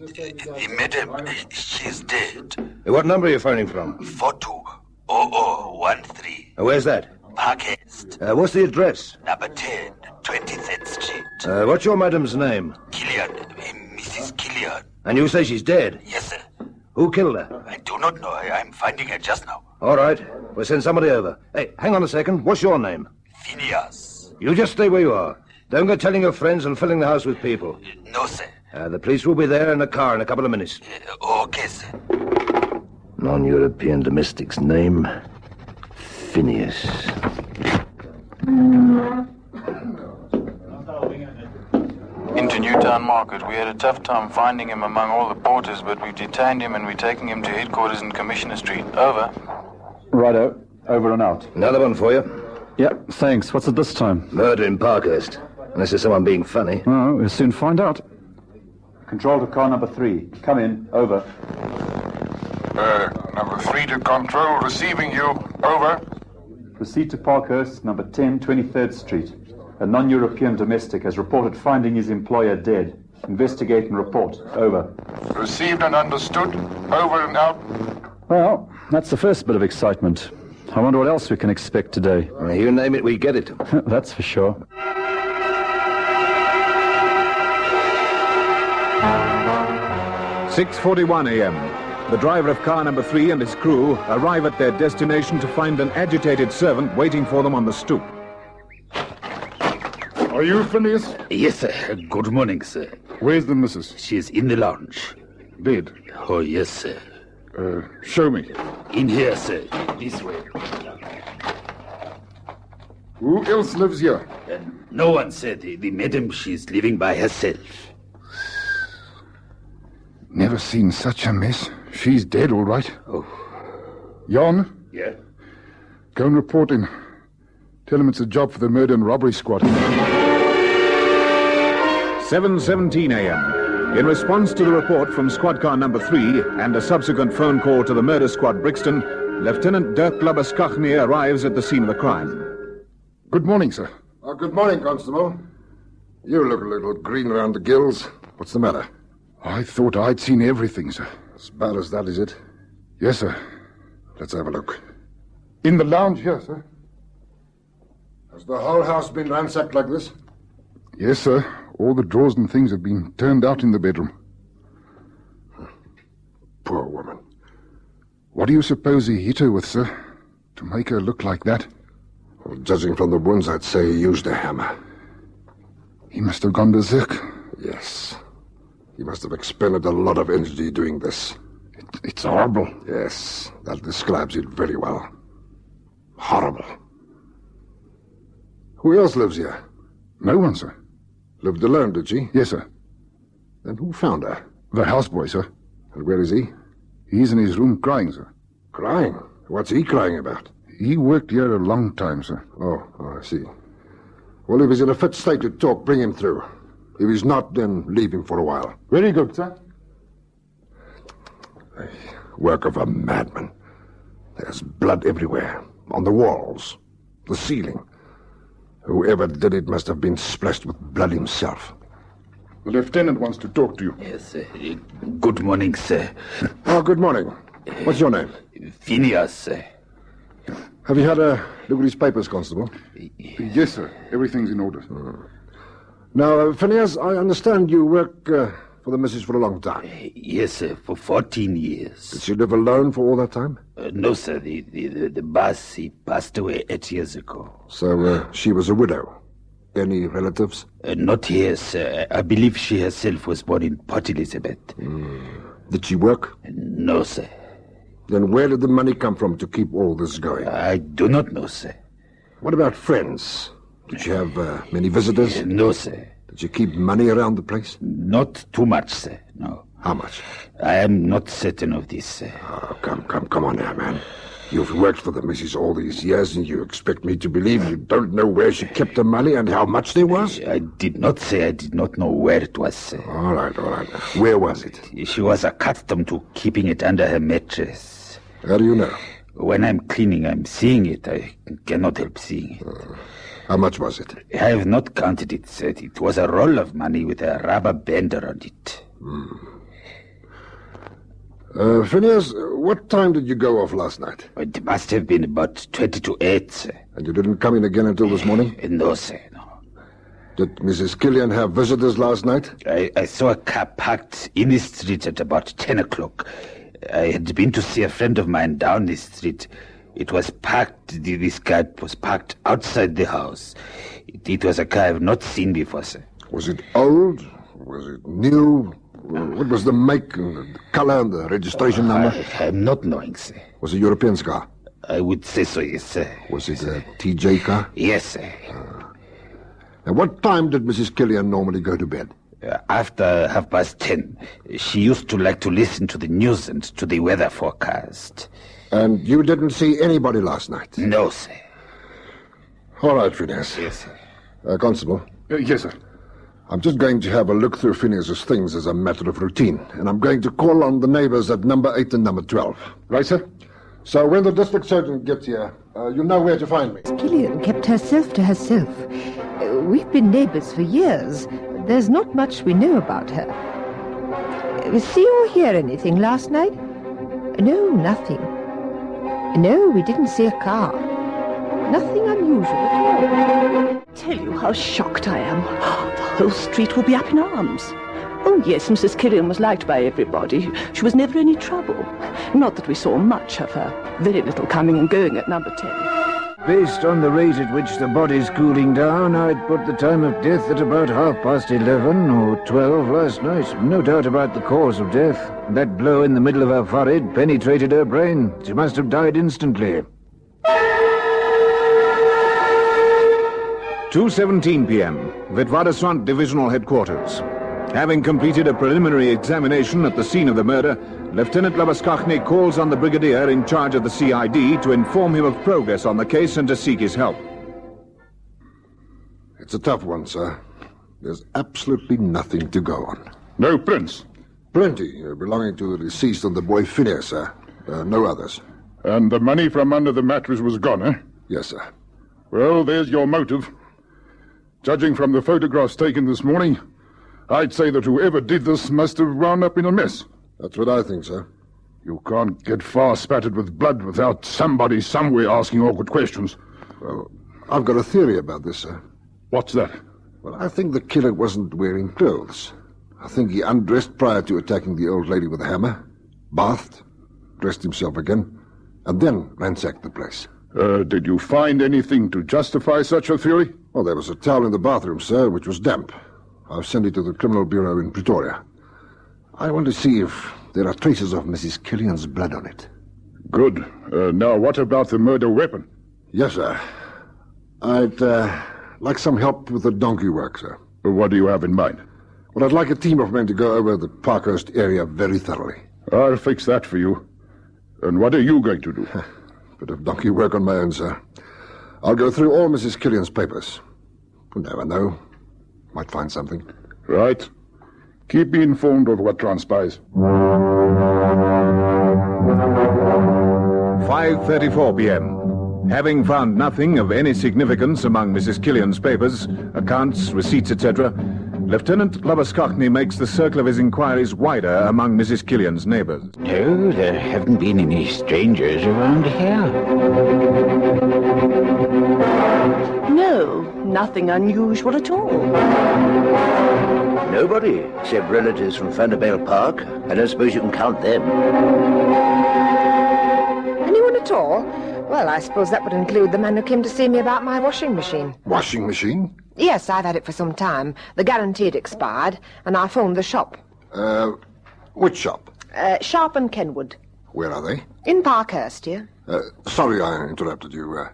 madam, she's dead. What number are you phoning from? 420013. Where's that? Parkhurst. What's the address? Number 10, 23rd Street. What's your madam's name? Killian, Mrs. Killian. And you say she's dead? Yes, sir. Who killed her? I do not know. I'm finding her just now. All right. We'll send somebody over. Hey, hang on a second. What's your name? Phineas. You just stay where you are. Don't go telling your friends and filling the house with people. No, sir. The police will be there in a car in a couple of minutes. Okay, sir. Non-European domestic's name, Phineas. into Newtown Market. We had a tough time finding him among all the porters, but we've detained him and we're taking him to headquarters in Commissioner Street. Over. Righto. Over and out. Another one for you? Yeah, thanks. What's it this time? Murder in Parkhurst. Unless there's someone being funny. Oh, we'll soon find out. Control to car number 3. Come in. Over. Number 3 to control. Receiving you. Over. Proceed to Parkhurst, number 10, 23rd Street. A non-European domestic has reported finding his employer dead. Investigate and report. Over. Received and understood. Over and out. Well, that's the first bit of excitement. I wonder what else we can expect today. You name it, we get it. That's for sure. "6:41 a.m. The driver of car number 3 and his crew arrive at their destination to find an agitated servant waiting for them on the stoop. Are you Phineas? Yes, sir. Good morning, sir. Where's the missus? She is in the lounge. Bed? Oh, yes, sir. Show me. In here, sir. This way. Who else lives here? No one, sir. The madam, she's living by herself. Never seen such a mess. She's dead, all right. Oh. Jan? Yeah? Go and report in. Tell him it's a job for the murder and robbery squad. 7:17 a.m. In response to the report from squad car number 3 and a subsequent phone call to the murder squad Brixton, Lieutenant Dirk Labberskachny arrives at the scene of the crime. Good morning, sir. Good morning, Constable. You look a little green around the gills. What's the matter? I thought I'd seen everything, sir. As bad as that, is it? Yes, sir. Let's have a look. In the lounge here, sir. Has the whole house been ransacked like this? Yes, sir. All the drawers and things have been turned out in the bedroom. Poor woman. What do you suppose he hit her with, sir? To make her look like that? Well, judging from the wounds, I'd say he used a hammer. He must have gone berserk. Yes. He must have expended a lot of energy doing this. It's horrible. Yes, that describes it very well. Horrible. Who else lives here? No one, sir. Lived alone, did she? Yes, sir. Then who found her? The houseboy, sir. And where is he? He's in his room crying, sir. Crying? What's he crying about? He worked here a long time, sir. Oh, I see. Well, if he's in a fit state to talk, bring him through. If he's not, then leave him for a while. Very good, sir. Work of a madman. There's blood everywhere. On the walls. The ceiling. Whoever did it must have been splashed with blood himself. The lieutenant wants to talk to you. Yes, sir. Good morning, sir. Oh, good morning. What's your name? Phineas, sir. Have you had a look at his papers, Constable? Yes, sir. Everything's in order. Now, Phineas, I understand you work for the missus for a long time. Yes, sir. For 14 years. Did she live alone for all that time? No, sir. The boss, he passed away 8 years ago. So, she was a widow. Any relatives? Not here, sir. I believe she herself was born in Port Elizabeth. Did she work? No, sir. Then where did the money come from to keep all this going? I do not know, sir. What about friends? Did you have many visitors? No, sir. Did you keep money around the place? Not too much, sir. No. How much? I am not certain of this, sir. Oh, come on now, man. You've worked for the missus all these years, and you expect me to believe you don't know where she kept the money and how much there was? I did not say I did not know where it was, sir. All right. Where was it? She was accustomed to keeping it under her mattress. How do you know? When I'm cleaning, I'm seeing it. I cannot help seeing it. How much was it? I have not counted it, sir. It was a roll of money with a rubber band around it. Phineas, what time did you go off last night? It must have been about 20 to 8, sir. And you didn't come in again until this morning? No, sir, no. Did Mrs. Killian have visitors last night? I saw a car parked in the street at about 10 o'clock. I had been to see a friend of mine down the street. It was parked, this car was parked outside the house. It was a car I've not seen before, sir. Was it old? Was it new? What was the make and the color and the registration number? I'm not knowing, sir. Was it a European car? I would say so, yes, sir. Was it a TJ car? Yes, sir. Now, what time did Mrs. Killian normally go to bed? After 10:30. She used to like to listen to the news and to the weather forecast. And you didn't see anybody last night? No, sir. All right, Phineas. Yes, sir. Constable. Yes, sir. I'm just going to have a look through Phineas's things as a matter of routine, and I'm going to call on the neighbors at number 8 and number 12. Right, sir. So when the district surgeon gets here, you know where to find me. Killian kept herself to herself. We've been neighbors for years. There's not much we know about her. See or hear anything last night? No, nothing. No, we didn't see a car. Nothing unusual at all. Tell you how shocked I am. The whole street will be up in arms. Oh, yes, Mrs. Killian was liked by everybody. She was never any trouble. Not that we saw much of her. Very little coming and going at number 10. Based on the rate at which the body's cooling down, I'd put the time of death at about 11:30 or 12 last night. No doubt about the cause of death. That blow in the middle of her forehead penetrated her brain. She must have died instantly. 2:17 p.m., Witwatersrand Divisional Headquarters. Having completed a preliminary examination at the scene of the murder, Lieutenant Labaskachny calls on the brigadier in charge of the CID to inform him of progress on the case and to seek his help. It's a tough one, sir. There's absolutely nothing to go on. No prints? Plenty, belonging to the deceased and the boy Phineas, sir. No others. And the money from under the mattress was gone, eh? Yes, sir. Well, there's your motive. Judging from the photographs taken this morning, I'd say that whoever did this must have wound up in a mess. That's what I think, sir. You can't get far spattered with blood without somebody somewhere asking awkward questions. Well, I've got a theory about this, sir. What's that? Well, I think the killer wasn't wearing clothes. I think he undressed prior to attacking the old lady with a hammer, bathed, dressed himself again, and then ransacked the place. Did you find anything to justify such a theory? Well, there was a towel in the bathroom, sir, which was damp. I've sent it to the Criminal Bureau in Pretoria. I want to see if there are traces of Mrs. Killian's blood on it. Good. Now, what about the murder weapon? Yes, sir. I'd like some help with the donkey work, sir. What do you have in mind? Well, I'd like a team of men to go over the Parkhurst area very thoroughly. I'll fix that for you. And what are you going to do? Bit of donkey work on my own, sir. I'll go through all Mrs. Killian's papers. We'll never know. Might find something. Right. Keep me informed of what transpires. 5:34 p.m. Having found nothing of any significance among Mrs. Killian's papers, accounts, receipts, etc., Lieutenant Labaskachny makes the circle of his inquiries wider among Mrs. Killian's neighbors. No, there haven't been any strangers around here. No, nothing unusual at all. Nobody, except relatives from Vanderbilt Park. I don't suppose you can count them. Anyone at all? Well, I suppose that would include the man who came to see me about my washing machine. Washing machine? Yes, I've had it for some time. The guarantee had expired, and I phoned the shop. Which shop? Sharp and Kenwood. Where are they? In Parkhurst, here. Sorry I interrupted you.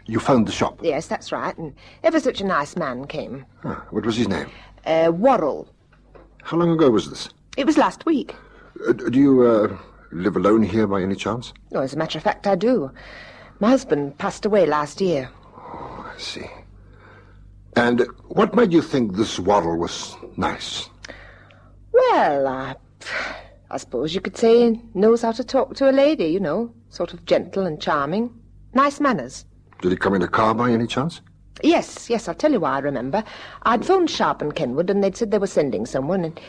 You phoned the shop? Yes, that's right, and ever such a nice man came. What was his name? Worrell. How long ago was this? It was last week. Do you live alone here by any chance? Oh, as a matter of fact, I do. My husband passed away last year. Oh, I see. And what made you think this Worrell was nice? Well, I suppose you could say he knows how to talk to a lady, you know, sort of gentle and charming. Nice manners. Did he come in a car by any chance? Yes, I'll tell you why I remember. I'd phoned Sharp and Kenwood, and they'd said they were sending someone, and...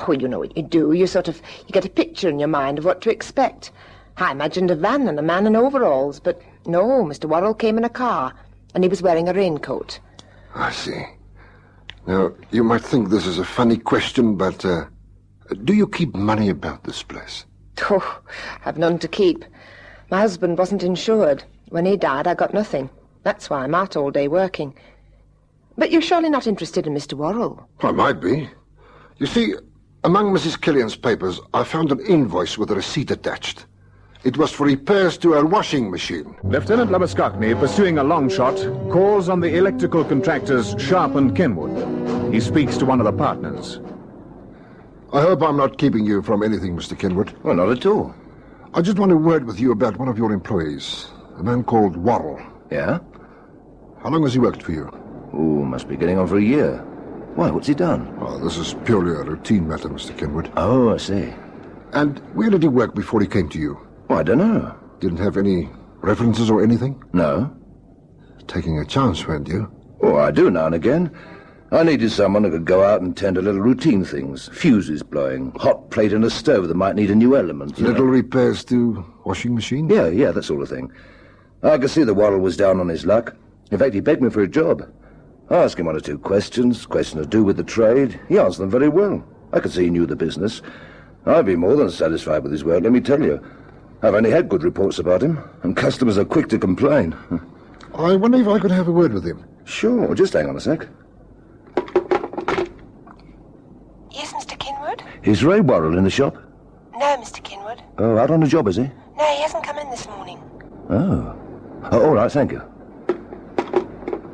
Oh, you know what you do. You get a picture in your mind of what to expect. I imagined a van and a man in overalls, but no, Mr. Worrell came in a car, and he was wearing a raincoat. I see. Now, you might think this is a funny question, but do you keep money about this place? Oh, I've none to keep. My husband wasn't insured. When he died, I got nothing. That's why I'm out all day working. But you're surely not interested in Mr. Worrell? I might be. You see, among Mrs. Killian's papers, I found an invoice with a receipt attached. It was for repairs to her washing machine. Lieutenant Labaskachny, pursuing a long shot, calls on the electrical contractors Sharp and Kenwood. He speaks to one of the partners. I hope I'm not keeping you from anything, Mr. Kenwood. Well, not at all. I just want a word with you about one of your employees, a man called Worrell. Yeah? How long has he worked for you? Oh, must be getting on for a year. Why, what's he done? Oh, this is purely a routine matter, Mr. Kenwood. Oh, I see. And where did he work before he came to you? Oh, I don't know. Didn't have any references or anything? No. Taking a chance, weren't you? Oh, I do now and again. I needed someone who could go out and tend to little routine things. Fuses blowing, hot plate in a stove that might need a new element. Little repairs to washing machine? Yeah, that sort of thing. I could see the Worrell was down on his luck. In fact, he begged me for a job. I asked him one or two questions to do with the trade. He answered them very well. I could see he knew the business. I'd be more than satisfied with his work, let me tell you. I've only had good reports about him, and customers are quick to complain. I wonder if I could have a word with him. Sure, just hang on a sec. Yes, Mr. Kenwood? Is Ray Worrell in the shop? No, Mr. Kenwood. Oh, out on a job, is he? No, he hasn't come in this morning. Oh, all right, thank you.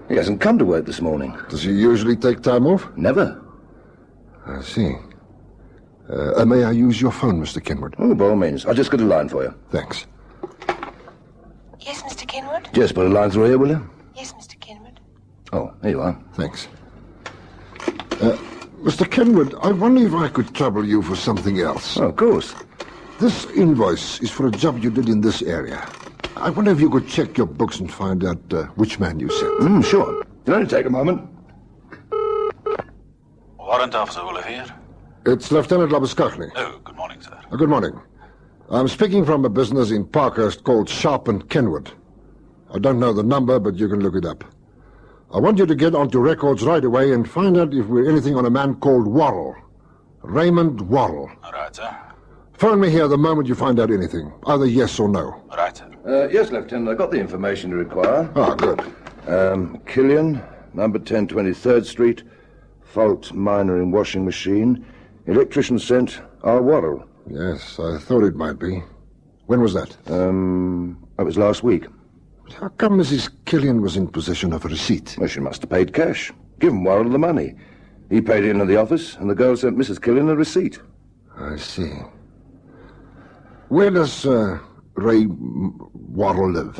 He hasn't come to work this morning. Does he usually take time off? Never. I see. May I use your phone, Mr. Kenwood? Oh, by all means. I'll just get a line for you. Thanks. Yes, Mr. Kenwood? Just put a line through here, will you? Yes, Mr. Kenwood. Oh, here you are. Thanks. Mr. Kenwood, I wonder if I could trouble you for something else. Oh, of course. This invoice is for a job you did in this area. I wonder if you could check your books and find out which man you sent. Sure. Can only take a moment. Warrant Officer Wolf here. It's Lieutenant Labuschagne. Oh, good morning, sir. Good morning. I'm speaking from a business in Parkhurst called Sharp & Kenwood. I don't know the number, but you can look it up. I want you to get onto records right away and find out if we're anything on a man called Worrell. Raymond Worrell. All right, sir. Phone me here the moment you find out anything, either yes or no. All right, sir. Yes, Lieutenant, I got the information you require. Ah, good. Killian, number 10, 23rd Street. Fault minor in washing machine. Electrician sent R. Worrell. Yes, I thought it might be. When was that? That was last week. How come Mrs. Killian was in possession of a receipt? Well, she must have paid cash. Given Worrell the money. He paid it into the office, and the girl sent Mrs. Killian a receipt. I see. Where does Ray Worrell live?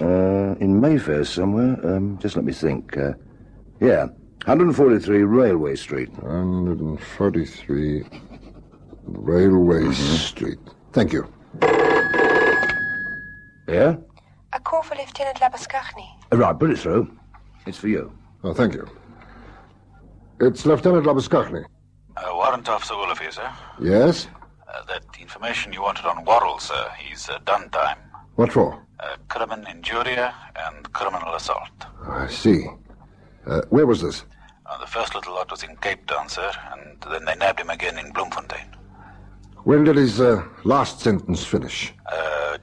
In Mayfair somewhere. Just let me think. 143 Railway Street. 143 Railway Street. Thank you. Yeah? A call for Lieutenant Labuschagne. Right, put it through. It's for you. Oh, thank you. It's Lieutenant Labuschagne. Warrant Officer Wolf here, sir. Yes? That information you wanted on Worrell, sir, he's done time. What for? Crimen injuria and criminal assault. I see. Where was this? The first little lot was in Cape Town, sir, and then they nabbed him again in Bloemfontein. When did his last sentence finish?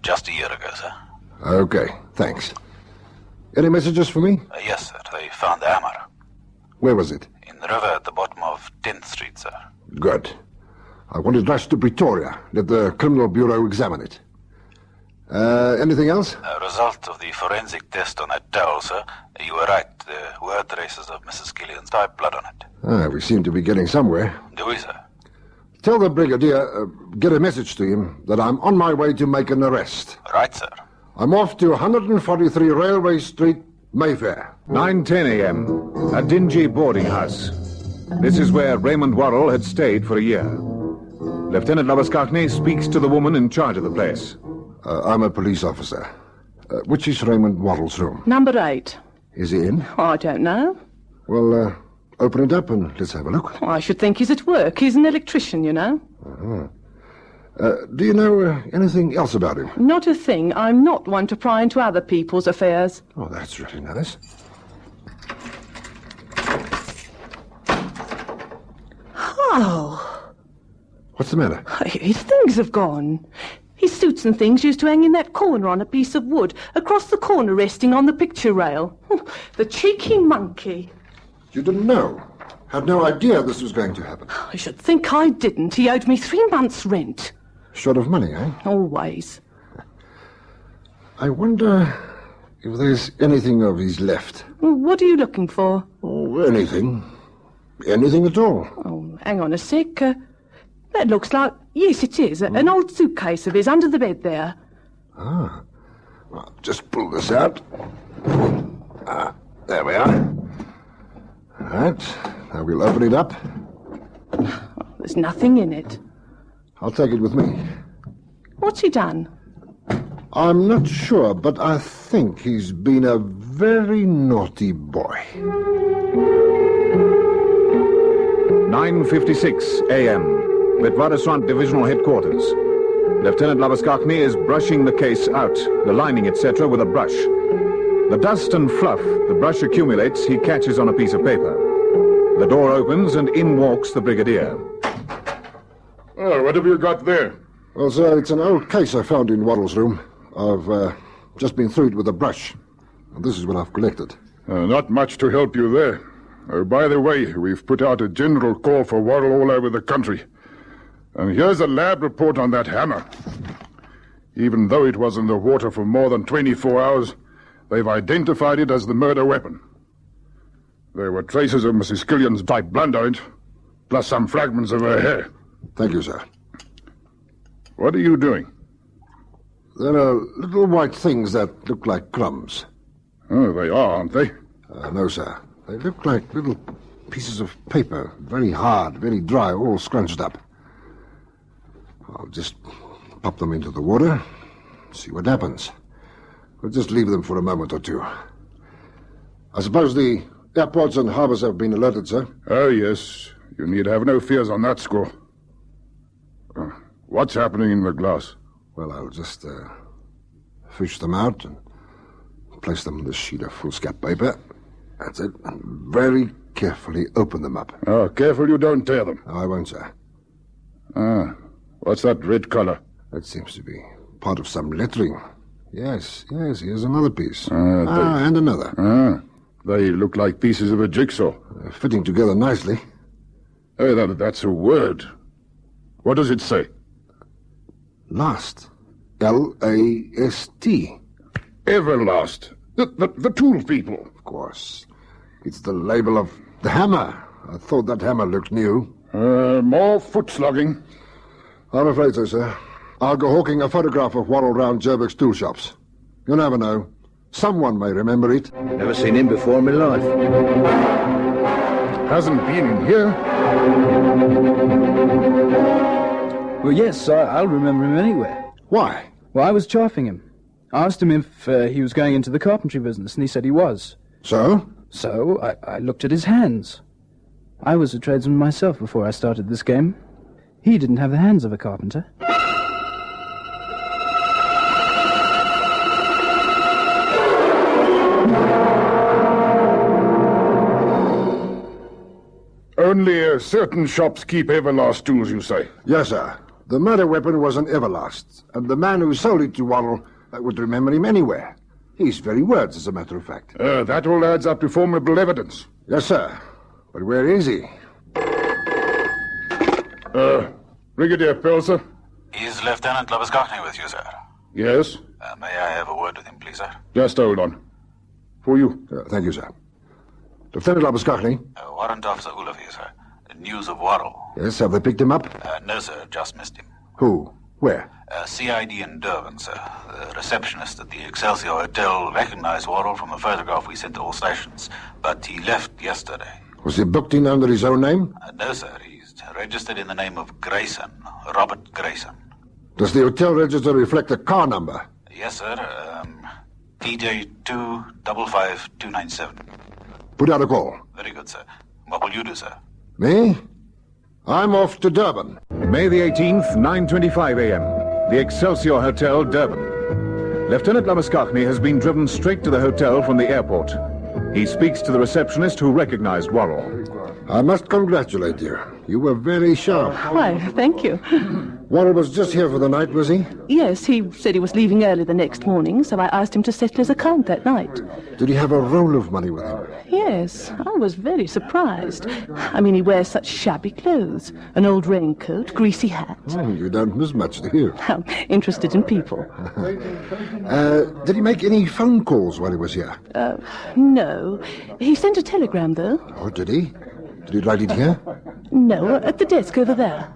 Just a year ago, sir. Okay, thanks. Any messages for me? Yes, sir. They found the hammer. Where was it? In the river at the bottom of 10th Street, sir. Good. I want it rushed to Pretoria. Let the Criminal Bureau examine it. Anything else? A result of the forensic test on that towel, sir. You were right. There were traces of Mrs. Killian's type blood on it. We seem to be getting somewhere. Do we, sir? Tell the Brigadier, get a message to him, that I'm on my way to make an arrest. Right, sir. I'm off to 143 Railway Street, Mayfair. 9:10 a.m. A dingy boarding house. This is where Raymond Worrell had stayed for a year. Lieutenant Labuschagne speaks to the woman in charge of the place. I'm a police officer. Which is Raymond Worrell's room? Number 8. Is he in? Oh, I don't know. Well, open it up and let's have a look. Oh, I should think he's at work. He's an electrician, you know. Do you know anything else about him? Not a thing. I'm not one to pry into other people's affairs. Oh, that's really nice. Oh. What's the matter? His things have gone. His suits and things used to hang in that corner on a piece of wood, across the corner resting on the picture rail. The cheeky monkey. You didn't know? Had no idea this was going to happen? I should think I didn't. He owed me 3 months' rent. Short of money, eh? Always. I wonder if there's anything of his left. What are you looking for? Oh, anything. Anything at all. Oh, hang on a sec. That looks like... Yes, it is. An old suitcase of his under the bed there. Ah. I'll just pull this out. There we are. Right. Now we'll open it up. There's nothing in it. I'll take it with me. What's he done? I'm not sure, but I think he's been a very naughty boy. 9:56 a.m. Witwatersrand Divisional Headquarters. Lieutenant Labaskachny is brushing the case out, the lining, etc., with a brush. The dust and fluff the brush accumulates, he catches on a piece of paper. The door opens and in walks the brigadier. Oh, what have you got there? Well, sir, it's an old case I found in Waddle's room. I've just been through it with a brush. And this is what I've collected. Not much to help you there. Oh, by the way, we've put out a general call for Waddle all over the country. And here's a lab report on that hammer. Even though it was in the water for more than 24 hours, they've identified it as the murder weapon. There were traces of Mrs. Killian's type blood on it, plus some fragments of her hair. Thank you, sir. What are you doing? There are little white things that look like crumbs. Oh, they are, aren't they? No, sir. They look like little pieces of paper, very hard, very dry, all scrunched up. I'll just pop them into the water, see what happens. We'll just leave them for a moment or two. I suppose the airports and harbors have been alerted, sir? Oh, yes. You need have no fears on that score. What's happening in the glass? Well, I'll just fish them out and place them on this sheet of foolscap paper. That's it. And very carefully open them up. Oh, careful you don't tear them. No, I won't, sir. What's that red color? That seems to be part of some lettering. Yes, here's another piece. And another. They look like pieces of a jigsaw. They're fitting together nicely. Hey, that's a word. What does it say? Last. L-A-S-T. Everlast. The tool people. Of course. It's the label of the hammer. I thought that hammer looked new. More foot slogging. I'm afraid so, sir. I'll go hawking a photograph of Waddle round Jerbeck's tool shops. You never know. Someone may remember it. Never seen him before in my life. Hasn't been in here? Well, yes, I'll remember him anywhere. Why? Well, I was chaffing him. I asked him if he was going into the carpentry business, and he said he was. So? So, I looked at his hands. I was a tradesman myself before I started this game. He didn't have the hands of a carpenter. Only certain shops keep Everlast tools, you say? Yes, sir. The murder weapon was an Everlast, and the man who sold it to Waddle would remember him anywhere. His very words, as a matter of fact. That all adds up to formidable evidence. Yes, sir. But where is he? Brigadier Pelser? Is Lieutenant Labaskachny with you, sir? Yes? May I have a word with him, please, sir? Just hold on. For you. Thank you, sir. Lieutenant Labaskachny? Warrant Officer Ulov here, sir. News of Waddle. Yes, have they picked him up? No, sir, just missed him. Who? Where? CID in Dugan, sir. The receptionist at the Excelsior Hotel recognized Waddle from a photograph we sent to all stations, but he left yesterday. Was he booked in under his own name? No, sir. He's registered in the name of Grayson, Robert Grayson. Does the hotel register reflect a car number? Yes, sir. TJ255297. Put out a call. Very good, sir. What will you do, sir? Me? I'm off to Durban. May the 18th, 9:25 a.m. The Excelsior Hotel, Durban. Lieutenant Labaskachny has been driven straight to the hotel from the airport. He speaks to the receptionist who recognized Waddle. I must congratulate you. You were very sharp. Why, thank you. Waddle was just here for the night, was he? Yes, he said he was leaving early the next morning, so I asked him to settle his account that night. Did he have a roll of money with him? Yes, I was very surprised. I mean, he wears such shabby clothes. An old raincoat, greasy hat. Oh, you don't miss much to hear. I'm interested in people. Did he make any phone calls while he was here? No. He sent a telegram, though. Oh, did he? Did he write it here? No, at the desk over there.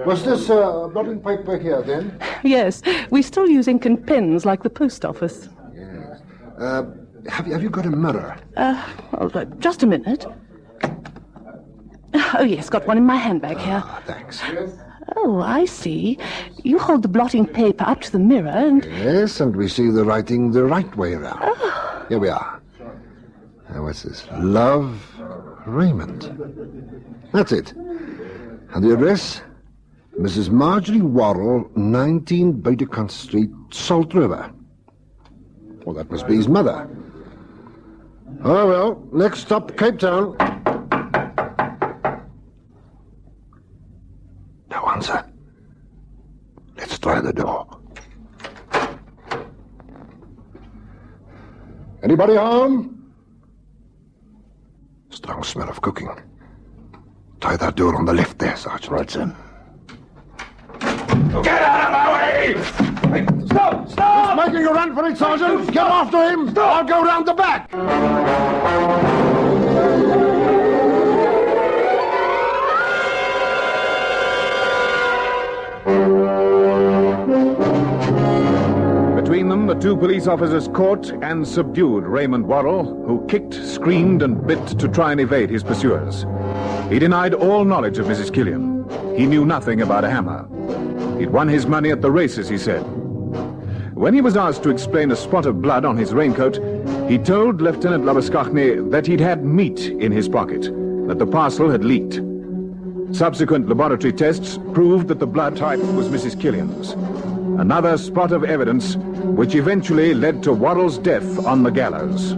Was this blotting paper here, then? Yes, we still use ink and pens like the post office. Yes. Have you got a mirror? Just a minute. Oh, yes, got one in my handbag here. Thanks. Oh, I see. You hold the blotting paper up to the mirror and... Yes, and we see the writing the right way around. Oh. Here we are. Now, what's this? Love, Raymond. That's it. And the address? Mrs. Marjorie Worrell, 19 Baedeker Street, Salt River. Well, that must be his mother. Oh, well, next stop, Cape Town. No answer. Let's try the door. Anybody home? Strong smell of cooking. Try that door on the left there, Sergeant. Right, sir. Get out of my way! Stop! Stop! He's making a run for it, Sergeant! Get after him! Stop. I'll go round the back! Between them, the two police officers caught and subdued Raymond Worrell, who kicked, screamed, and bit to try and evade his pursuers. He denied all knowledge of Mrs. Killian. He knew nothing about a hammer. He'd won his money at the races, he said. When he was asked to explain a spot of blood on his raincoat, he told Lieutenant Labaskarny that he'd had meat in his pocket, that the parcel had leaked. Subsequent laboratory tests proved that the blood type was Mrs. Killian's. Another spot of evidence which eventually led to Worrell's death on the gallows.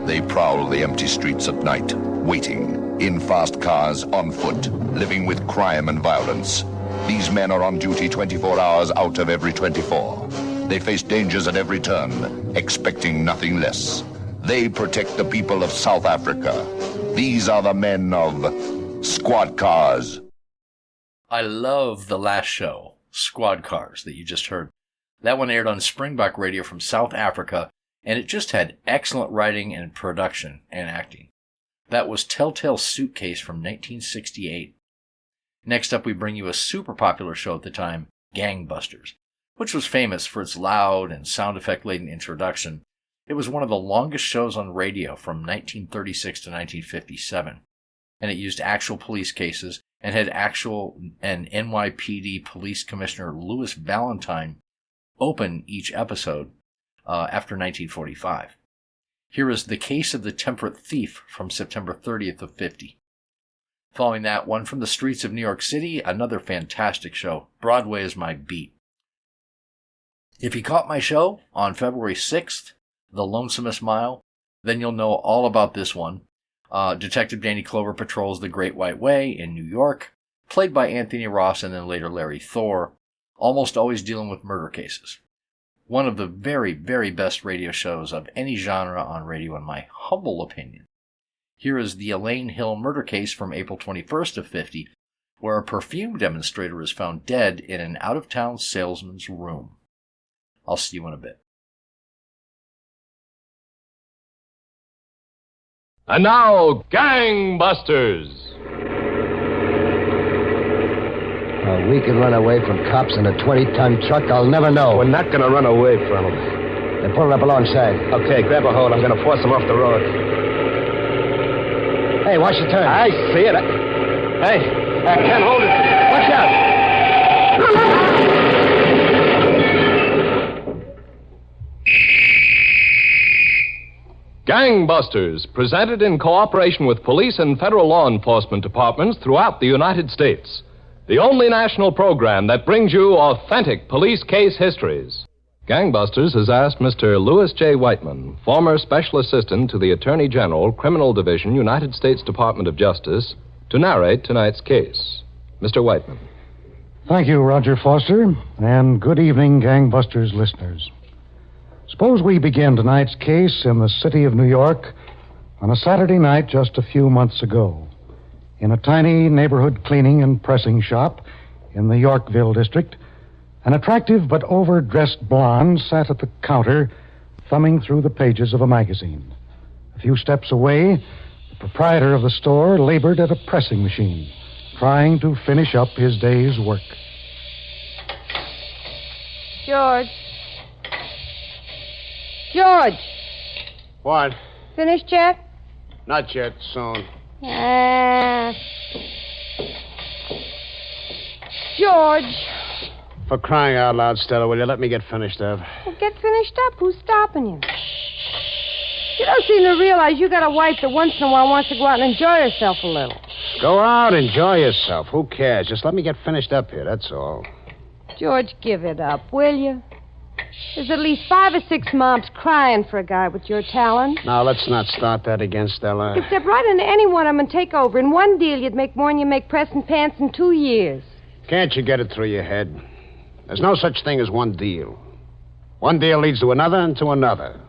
They prowl the empty streets at night, waiting, in fast cars, on foot, living with crime and violence. These men are on duty 24 hours out of every 24. They face dangers at every turn, expecting nothing less. They protect the people of South Africa. These are the men of Squad Cars. I love the last show, Squad Cars, that you just heard. That one aired on Springbok Radio from South Africa, and it just had excellent writing and production and acting. That was Telltale Suitcase from 1968. Next up, we bring you a super popular show at the time, Gangbusters, which was famous for its loud and sound effect-laden introduction. It was one of the longest shows on radio from 1936 to 1957, and it used actual police cases and had and NYPD Police Commissioner Louis Valentine open each episode after 1945. Here is The Case of the Temperate Thief from September 30th of 50. Following that, one from the streets of New York City, another fantastic show, Broadway is My Beat. If you caught my show on February 6th, The Lonesomest Mile, then you'll know all about this one. Detective Danny Clover patrols the Great White Way in New York, played by Anthony Ross and then later Larry Thor, almost always dealing with murder cases. One of the very, very best radio shows of any genre on radio, in my humble opinion. Here is the Elaine Hill murder case from April 21st of 50, where a perfume demonstrator is found dead in an out-of-town salesman's room. I'll see you in a bit. And now, Gangbusters! We can run away from cops in a 20-ton truck. I'll never know. We're not going to run away from them. They're pulling up alongside. Okay, grab a hold. I'm going to force them off the road. Hey, watch your turn. I see it. Hey, I can't hold it. Watch out. Gangbusters, presented in cooperation with police and federal law enforcement departments throughout the United States. The only national program that brings you authentic police case histories. Gangbusters has asked Mr. Louis J. Whiteman, former Special Assistant to the Attorney General, Criminal Division, United States Department of Justice, to narrate tonight's case. Mr. Whiteman. Thank you, Roger Foster, and good evening, Gangbusters listeners. Suppose we begin tonight's case in the city of New York on a Saturday night just a few months ago. In a tiny neighborhood cleaning and pressing shop in the Yorkville district, an attractive but overdressed blonde sat at the counter, thumbing through the pages of a magazine. A few steps away, the proprietor of the store labored at a pressing machine, trying to finish up his day's work. George. George. What? Finished yet? Not yet. Soon. George. For crying out loud, Stella, will you let me get finished up? Well, get finished up. Who's stopping you? You don't seem to realize you got a wife that once in a while wants to go out and enjoy herself a little. Go out, enjoy yourself. Who cares? Just let me get finished up here, that's all. George, give it up, will you? There's at least 5 or 6 moms crying for a guy with your talent. Now, let's not start that again, Stella. You could step right into any one of them and take over. In one deal, you'd make more than you make pressing pants in 2 years. Can't you get it through your head? There's no such thing as one deal. One deal leads to another and to another.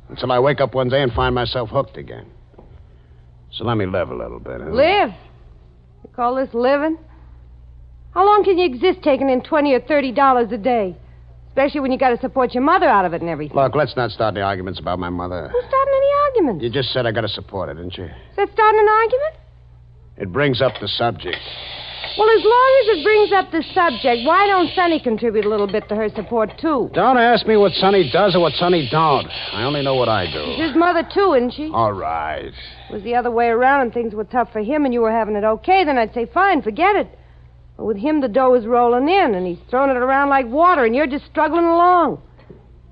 Until I wake up one day and find myself hooked again. So let me live a little bit. Huh? Live? You call this living? How long can you exist taking in $20 or $30 a day? Especially when you got to support your mother out of it and everything. Look, let's not start the arguments about my mother. Who's starting any arguments? You just said I got to support her, didn't you? Is that starting an argument? It brings up the subject. Well, as long as it brings up the subject, why don't Sonny contribute a little bit to her support, too? Don't ask me what Sonny does or what Sonny don't. I only know what I do. She's his mother, too, isn't she? All right. If it was the other way around and things were tough for him and you were having it okay, then I'd say, fine, forget it. But with him, the dough is rolling in, and he's throwing it around like water, and you're just struggling along.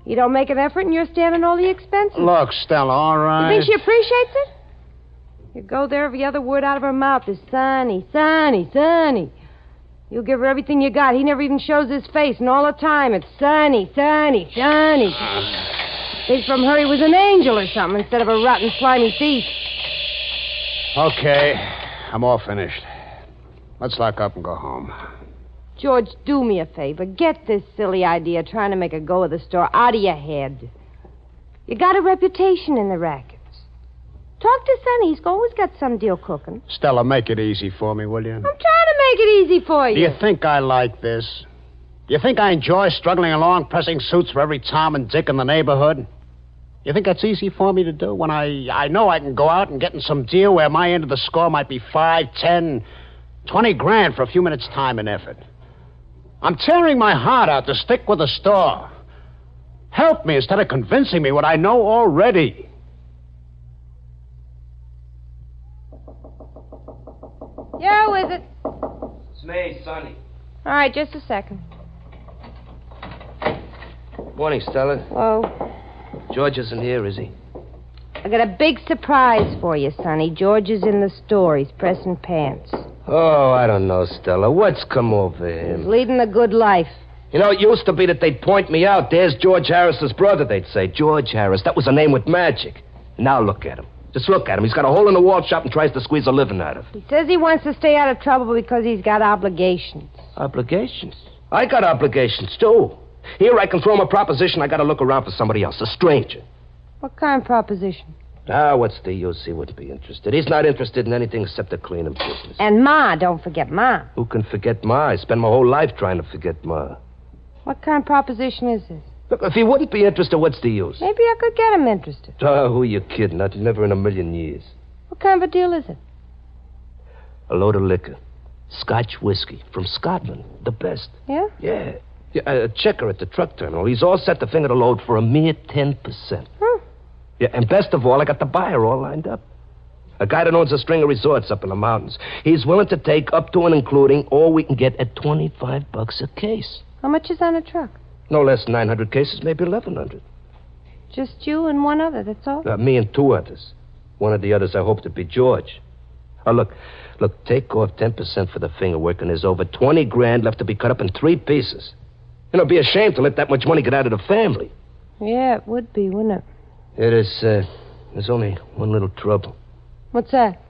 You don't make an effort, and you're standing all the expenses. Look, Stella, all right. You think she appreciates it? You go there, every other word out of her mouth is Sonny, Sonny, Sonny. You'll give her everything you got. He never even shows his face, and all the time it's Sonny, Sonny, Sonny. Think from her he was an angel or something instead of a rotten, slimy thief. Okay, I'm all finished. Let's lock up and go home. George, do me a favor. Get this silly idea of trying to make a go of the store out of your head. You got a reputation in the rackets. Talk to Sonny. He's always got some deal cooking. Stella, make it easy for me, will you? I'm trying to make it easy for you. Do you think I like this? Do you think I enjoy struggling along, pressing suits for every Tom and Dick in the neighborhood? You think that's easy for me to do when I know I can go out and get in some deal where my end of the score might be 5, 10, 20 grand for a few minutes' time and effort? I'm tearing my heart out to stick with the store. Help me instead of convincing me what I know already. Yeah, who is it? It's me, Sonny. All right, just a second. Morning, Stella. Hello. George isn't here, is he? I got a big surprise for you, Sonny. George is in the store. He's pressing pants. Oh, I don't know, Stella. What's come over him? He's leading a good life. You know, it used to be that they'd point me out. There's George Harris's brother, they'd say. George Harris. That was a name with magic. Now look at him. Just look at him. He's got a hole in the wall shop and tries to squeeze a living out of it. He says he wants to stay out of trouble because he's got obligations. Obligations? I got obligations, too. Here I can throw him a proposition. I got to look around for somebody else, a stranger. What kind of proposition? Ah, what's the use? He wouldn't be interested. He's not interested in anything except the cleaning business. And Ma, don't forget Ma. Who can forget Ma? I spent my whole life trying to forget Ma. What kind of proposition is this? Look, if he wouldn't be interested, what's the use? Maybe I could get him interested. Oh, who you kidding? Never in a million years. What kind of a deal is it? A load of liquor. Scotch whiskey from Scotland. The best. Yeah? Yeah. A checker at the truck terminal. He's all set to finger the load for a mere 10%. Yeah, and best of all, I got the buyer all lined up. A guy that owns a string of resorts up in the mountains. He's willing to take up to and including all we can get at $25 a case. How much is on a truck? No less than 900 cases, maybe 1,100. Just you and one other, that's all? Me and 2 others. One of the others I hope to be George. Oh, look, take off 10% for the finger work, and there's over 20 grand left to be cut up in 3 pieces. You know, it'd be a shame to let that much money get out of the family. Yeah, it would be, wouldn't it? It is, there's only one little trouble. What's that?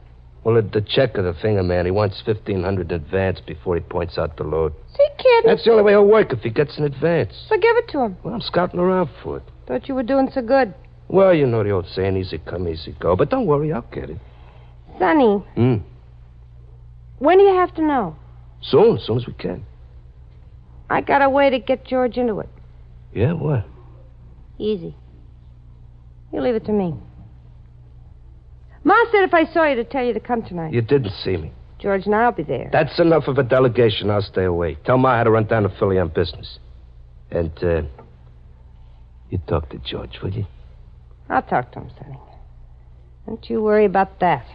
Well, the checker, the finger man, he wants $1,500 in advance before he points out the load. Is he kidding? That's the only way he'll work, if he gets an advance. So give it to him. Well, I'm scouting around for it. Thought you were doing so good. Well, you know the old saying, easy come, easy go. But don't worry, I'll get it. Sonny. When do you have to know? Soon as we can. I got a way to get George into it. Yeah, what? Easy. You leave it to me. Ma said if I saw you to tell you to come tonight. You didn't see me. George and I'll be there. That's enough of a delegation. I'll stay away. Tell Ma how to run down to Philly on business. And, you talk to George, will you? I'll talk to him, Sonny. Don't you worry about that.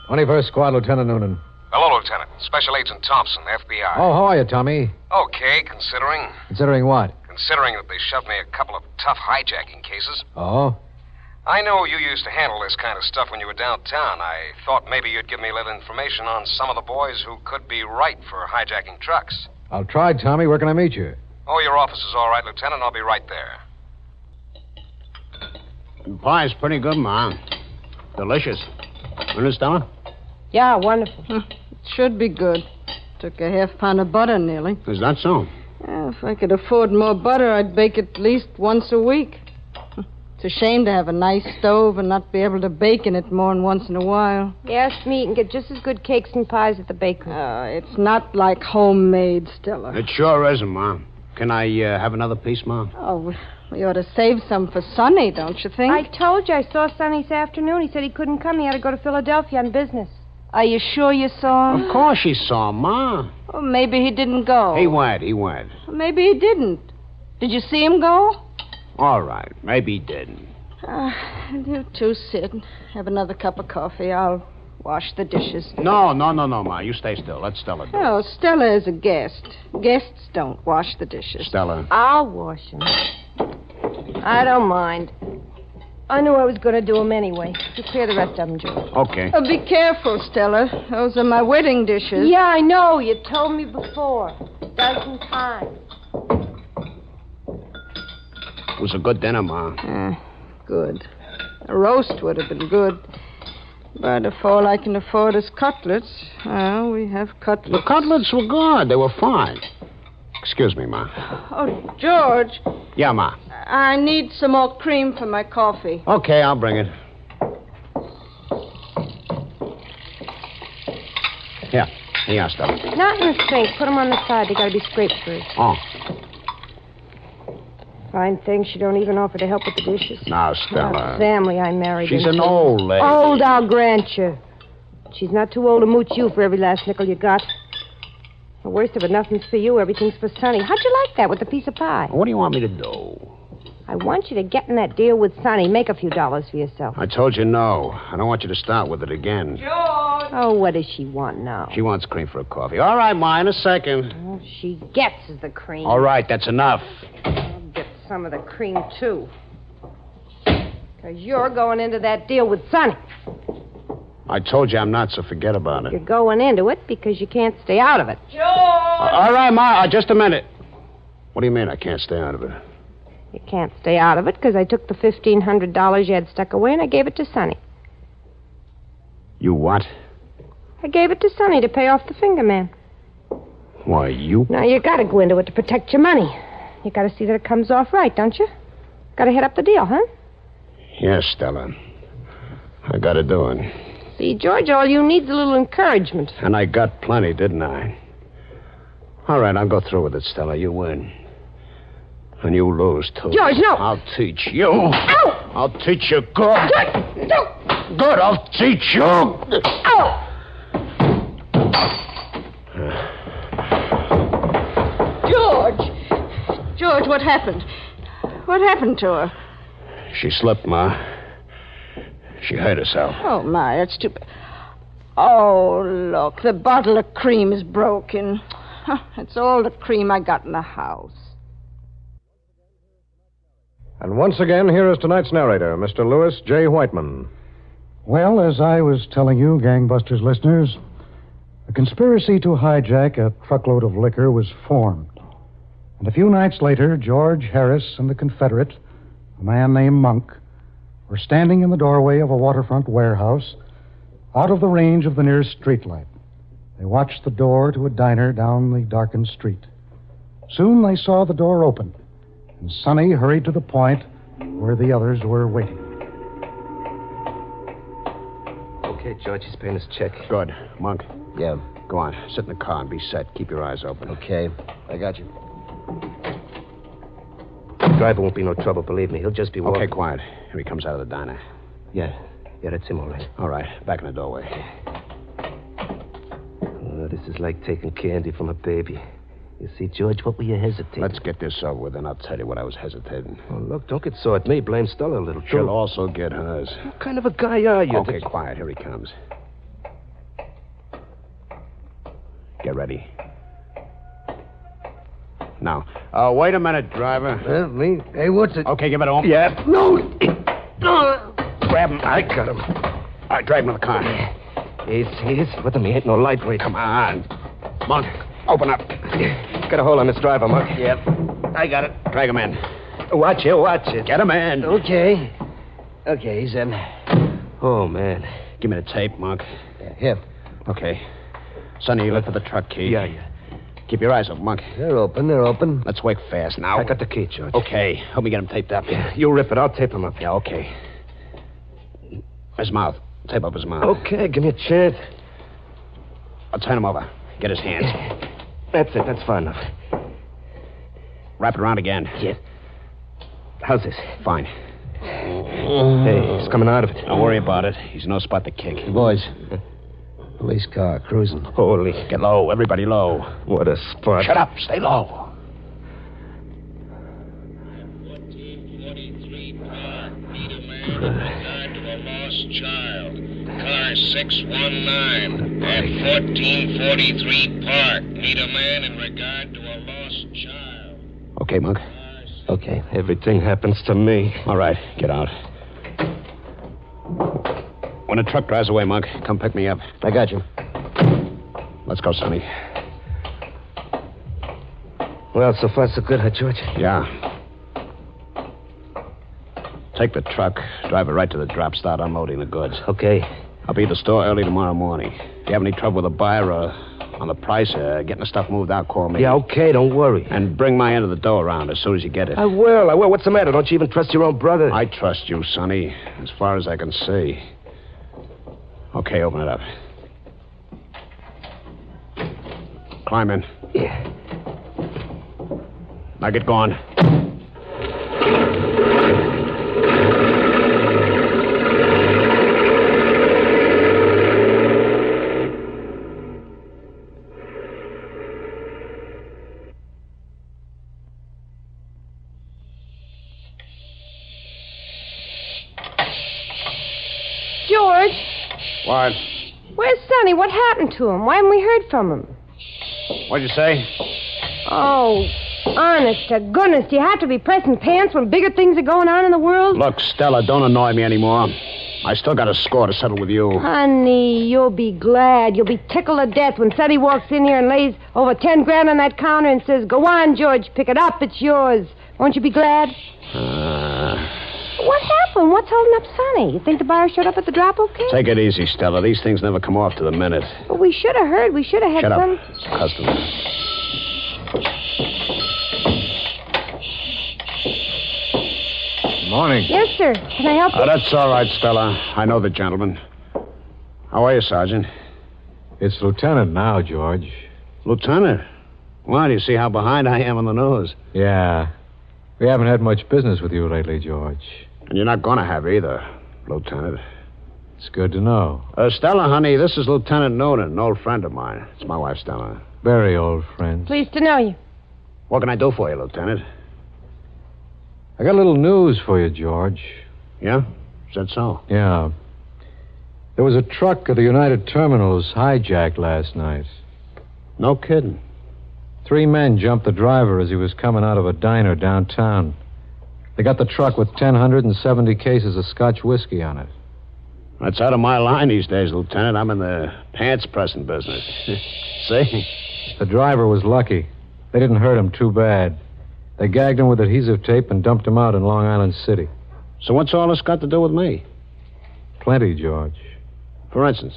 '21st Squad, Lieutenant Noonan. Hello, Lieutenant. Special Agent Thompson, FBI. Oh, how are you, Tommy? Okay, considering. Considering what? Considering that they shoved me a couple of tough hijacking cases. Oh? I know you used to handle this kind of stuff when you were downtown. I thought maybe you'd give me a little information on some of the boys who could be right for hijacking trucks. I'll try, Tommy. Where can I meet you? Oh, your office is all right, Lieutenant. I'll be right there. The pie's pretty good, Ma. Delicious. Isn't it, Stella? Yeah, wonderful. It should be good. Took a half pound of butter nearly. Is that so? Yeah, if I could afford more butter, I'd bake at least once a week. It's a shame to have a nice stove and not be able to bake in it more than once in a while. Yes, me, you can get just as good cakes and pies at the bakery. It's not like homemade, Stella. It sure isn't, Ma. Can I have another piece, Ma? Oh, we ought to save some for Sonny, don't you think? I told you I saw Sonny this afternoon. He said he couldn't come. He had to go to Philadelphia on business. Are you sure you saw him? Of course she saw him, Ma. Oh, maybe he didn't go. He went. Maybe he didn't. Did you see him go? All right. Maybe he didn't. You two sit. Have another cup of coffee. I'll wash the dishes. No, Ma. You stay still. Let Stella do it. Oh, Stella is a guest. Guests don't wash the dishes. Stella. I'll wash them. I don't mind. I knew I was going to do them anyway. You clear the rest of them, George. Okay. Oh, be careful, Stella. Those are my wedding dishes. Yeah, I know. You told me before. A dozen times. It was a good dinner, Ma. Good. A roast would have been good. But if all I can afford is cutlets, well, we have cutlets. The cutlets were good. They were fine. Excuse me, Ma. Oh, George. Yeah, Ma. I need some more cream for my coffee. Okay, I'll bring it. Here you are, Stella. Not in the sink. Put them on the side. They got to be scraped first. Oh. Fine thing. She don't even offer to help with the dishes. Now, Stella. The family I married She's into. an old lady. Old, I'll grant you. She's not too old to mooch you for every last nickel you got. The worst of it, nothing's for you. Everything's for Sonny. How'd you like that with the piece of pie? What do you want me to do? I want you to get in that deal with Sonny. Make a few dollars for yourself. I told you no. I don't want you to start with it again. George! Oh, what does she want now? She wants cream for a coffee. All right, Ma, in a second. All she gets is the cream. All right, that's enough. I'll get some of the cream, too. Because you're going into that deal with Sonny. I told you I'm not, so forget about it. You're going into it because you can't stay out of it. George! All right, Ma, just a minute. What do you mean I can't stay out of it? You can't stay out of it because I took the $1,500 you had stuck away and I gave it to Sonny. You what? I gave it to Sonny to pay off the finger man. Why, you? Now, you got to go into it to protect your money. You got to see that it comes off right, don't you? Got to hit up the deal, huh? Yes, Stella. I got to do it. See, George, all you need's a little encouragement. And I got plenty, didn't I? All right, I'll go through with it, Stella. You win. And you lose, too. George, no! I'll teach you. Ow! I'll teach you good. George, no! Good, I'll teach you. Ow! George, what happened? What happened to her? She slipped, Ma. She hurt herself. Oh, my, that's too bad. Oh, look, the bottle of cream is broken. It's all the cream I got in the house. And once again, here is tonight's narrator, Mr. Lewis J. Whiteman. Well, as I was telling you, Gangbusters listeners, a conspiracy to hijack a truckload of liquor was formed. And a few nights later, George Harris and the Confederate, a man named Monk, were standing in the doorway of a waterfront warehouse out of the range of the nearest streetlight. They watched the door to a diner down the darkened street. Soon they saw the door open, and Sonny hurried to the point where the others were waiting. Okay, George, he's paying his check. Good. Monk. Yeah. Go on. Sit in the car and be set. Keep your eyes open. Okay. I got you. driver won't be no trouble, believe me. He'll just be walking. Okay, quiet. Here he comes out of the diner. Yeah, that's him, all right. All right, back in the doorway. Oh, this is like taking candy from a baby. You see, George, what were you hesitating? Let's get this over with, and I'll tell you what I was hesitating. Oh, look, don't get sore at me. Blame Stella a little, too. She'll also get hers. What kind of a guy are you? Okay, quiet. Here he comes. Get ready. Now, wait a minute, driver. Me? Hey, what's it? Okay, give it on. Yeah. No! Grab him. I got him. All right, drag him to the car. He's with him. He ain't no lightweight. Come on. Monk, open up. Got a hold on this driver, Monk. Yep. I got it. Drag him in. Watch it. Get him in. Okay, he's in. Oh, man. Give me the tape, Monk. Here. Okay. Sonny, you look for the truck key. Yeah. Keep your eyes open, Monk. They're open. Let's work fast now. I got the key, George. Okay. Help me get him taped up. Yeah, you rip it. I'll tape him up. Yeah, okay. His mouth. Tape up his mouth. Okay, give me a chance. I'll turn him over. Get his hands. That's it. That's fine enough. Wrap it around again. Yeah. How's this? Fine. Hey, he's coming out of it. Don't worry about it. He's no spot to kick. Boys. Police car cruising. Holy. Get low. Everybody low. What a spot. Shut up. Stay low. 1443 Park. Need a man in regard to a lost child. Car 619 at 1443 Park. Need a man in regard to a lost child. Okay, Monk. Okay. Everything happens to me. All right. Get out. When a truck drives away, Monk, come pick me up. I got you. Let's go, Sonny. Well, so far so good, huh, George? Yeah. Take the truck, drive it right to the drop, start unloading the goods. Okay. I'll be at the store early tomorrow morning. If you have any trouble with a buyer or on the price, getting the stuff moved out, call me. Yeah, okay, don't worry. And bring my end of the dough around as soon as you get it. I will. What's the matter? Don't you even trust your own brother? I trust you, Sonny, as far as I can see. Okay, open it up. Climb in. Yeah. Now get going. George, What? where's Sonny? What happened to him? Why haven't we heard from him? What'd you say? Oh, honest to goodness, do you have to be pressing pants when bigger things are going on in the world? Look, Stella, don't annoy me anymore. I still got a score to settle with you. Honey, you'll be glad. You'll be tickled to death when Sonny walks in here and lays over 10 grand on that counter and says, "Go on, George, pick it up. It's yours." Won't you be glad? What happened? What's holding up Sonny? You think the buyer showed up at the drop okay? Take it easy, Stella. These things never come off to the minute. Well, we should have heard. We should have had Shut some... up. It's a customer. Morning. Yes, sir. Can I help you? That's all right, Stella. I know the gentleman. How are you, Sergeant? It's Lieutenant now, George. Lieutenant? Why, do you see how behind I am on the news? Yeah. We haven't had much business with you lately, George. And you're not going to have either, Lieutenant. It's good to know. Stella, honey, this is Lieutenant Noonan, an old friend of mine. It's my wife, Stella. Very old friends. Pleased to know you. What can I do for you, Lieutenant? I got a little news for you, George. Yeah? Is that so? Yeah. There was a truck at the United Terminals hijacked last night. No kidding. 3 men jumped the driver as he was coming out of a diner downtown. They got the truck with 1,070 cases of Scotch whiskey on it. That's out of my line these days, Lieutenant. I'm in the pants pressing business. See? The driver was lucky. They didn't hurt him too bad. They gagged him with adhesive tape and dumped him out in Long Island City. So what's all this got to do with me? Plenty, George. For instance?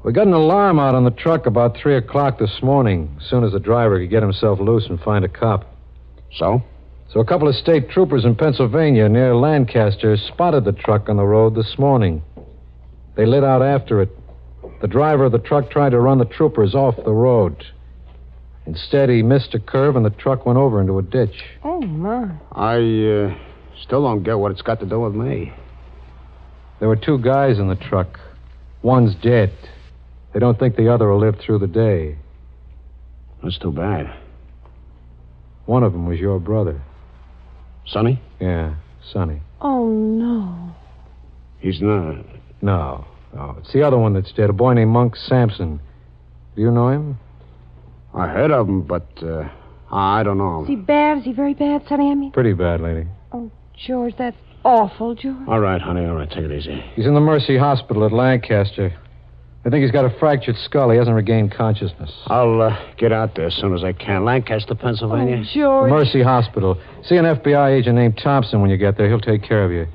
We got an alarm out on the truck about 3 o'clock this morning, as soon as the driver could get himself loose and find a cop. So? So a couple of state troopers in Pennsylvania near Lancaster spotted the truck on the road this morning. They lit out after it. The driver of the truck tried to run the troopers off the road. Instead, he missed a curve and the truck went over into a ditch. Oh, my. I still don't get what it's got to do with me. There were 2 guys in the truck. One's dead. They don't think the other will live through the day. That's too bad. One of them was your brother. Sonny? Yeah, Sonny. Oh, no. He's not. No. It's the other one that's dead, a boy named Monk Sampson. Do you know him? I heard of him, but I don't know Is him. he bad? Is he very bad, Sonny? I mean. Pretty bad, lady. Oh, George, that's awful, George. All right, honey, all right. Take it easy. He's in the Mercy Hospital at Lancaster. I think he's got a fractured skull. He hasn't regained consciousness. I'll get out there as soon as I can. Lancaster, Pennsylvania. Oh, George. Mercy Hospital. See an FBI agent named Thompson when you get there. He'll take care of you.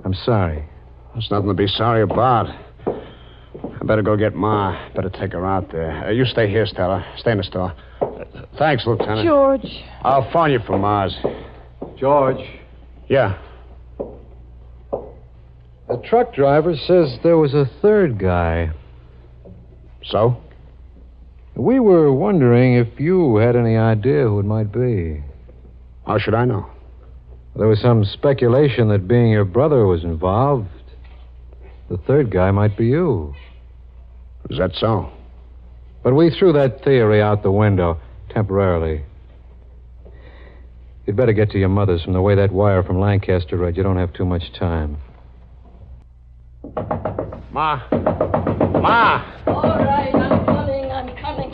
I'm sorry. There's nothing to be sorry about. I better go get Ma. Better take her out there. You stay here, Stella. Stay in the store. Thanks, Lieutenant. George. I'll phone you from Mars. George. Yeah. The truck driver says there was a third guy. So? We were wondering if you had any idea who it might be. How should I know? There was some speculation that being your brother was involved. The third guy might be you. Is that so? But we threw that theory out the window, temporarily. You'd better get to your mother's. From the way that wire from Lancaster read, you don't have too much time. Ma! Ma! All right, I'm coming.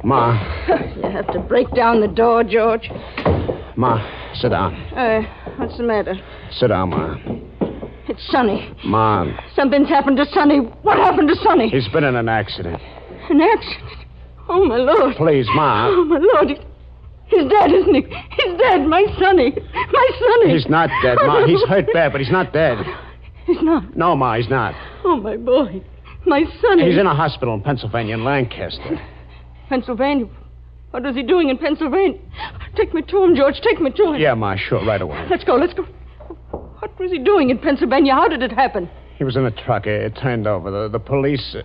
Ma! You have to break down the door, George. Ma, sit down. What's the matter? Sit down, Ma. It's Sonny. Ma. Something's happened to Sonny. What happened to Sonny? He's been in an accident. An accident? Oh, my Lord. Please, Ma. Oh, my Lord. He's dead, isn't he? He's dead. My Sonny. My Sonny. He's not dead, Ma. He's hurt bad, but he's not dead. He's not? No, Ma, he's not. Oh, my boy. My Sonny. He's in a hospital in Pennsylvania, in Lancaster. Pennsylvania? What was he doing in Pennsylvania? Take me to him, George. Take me to him. Yeah, Ma, sure, right away. Let's go. What was he doing in Pennsylvania? How did it happen? He was in a truck. It turned over. The police...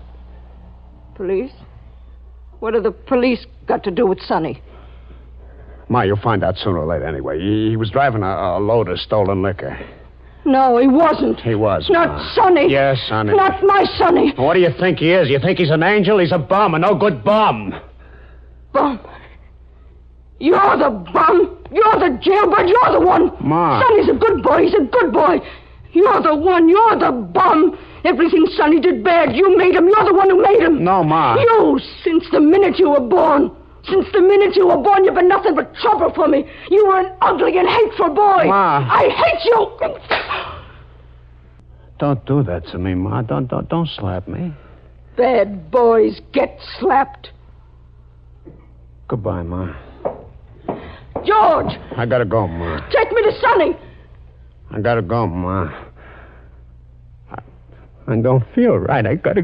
Police? What have the police got to do with Sonny? Ma, you'll find out sooner or later anyway. He was driving a load of stolen liquor. No, he wasn't. He was, Not Ma. Sonny. Yes, Sonny. Not my Sonny. What do you think he is? You think he's an angel? He's a bum, a no-good bum. Bum. You're the bum. You're the jailbird. You're the one. Ma. Sonny's a good boy. He's a good boy. You're the one. You're the bum. Everything Sonny did bad, you made him. You're the one who made him. No, Ma. You, since the minute you were born. Since the minute you were born, you've been nothing but trouble for me. You were an ugly and hateful boy. Ma. I hate you. Don't do that to me, Ma. Don't slap me. Bad boys get slapped. Goodbye, Ma. George! I gotta go, Ma. Take me to Sonny. I gotta go, Ma. I don't feel right. I gotta...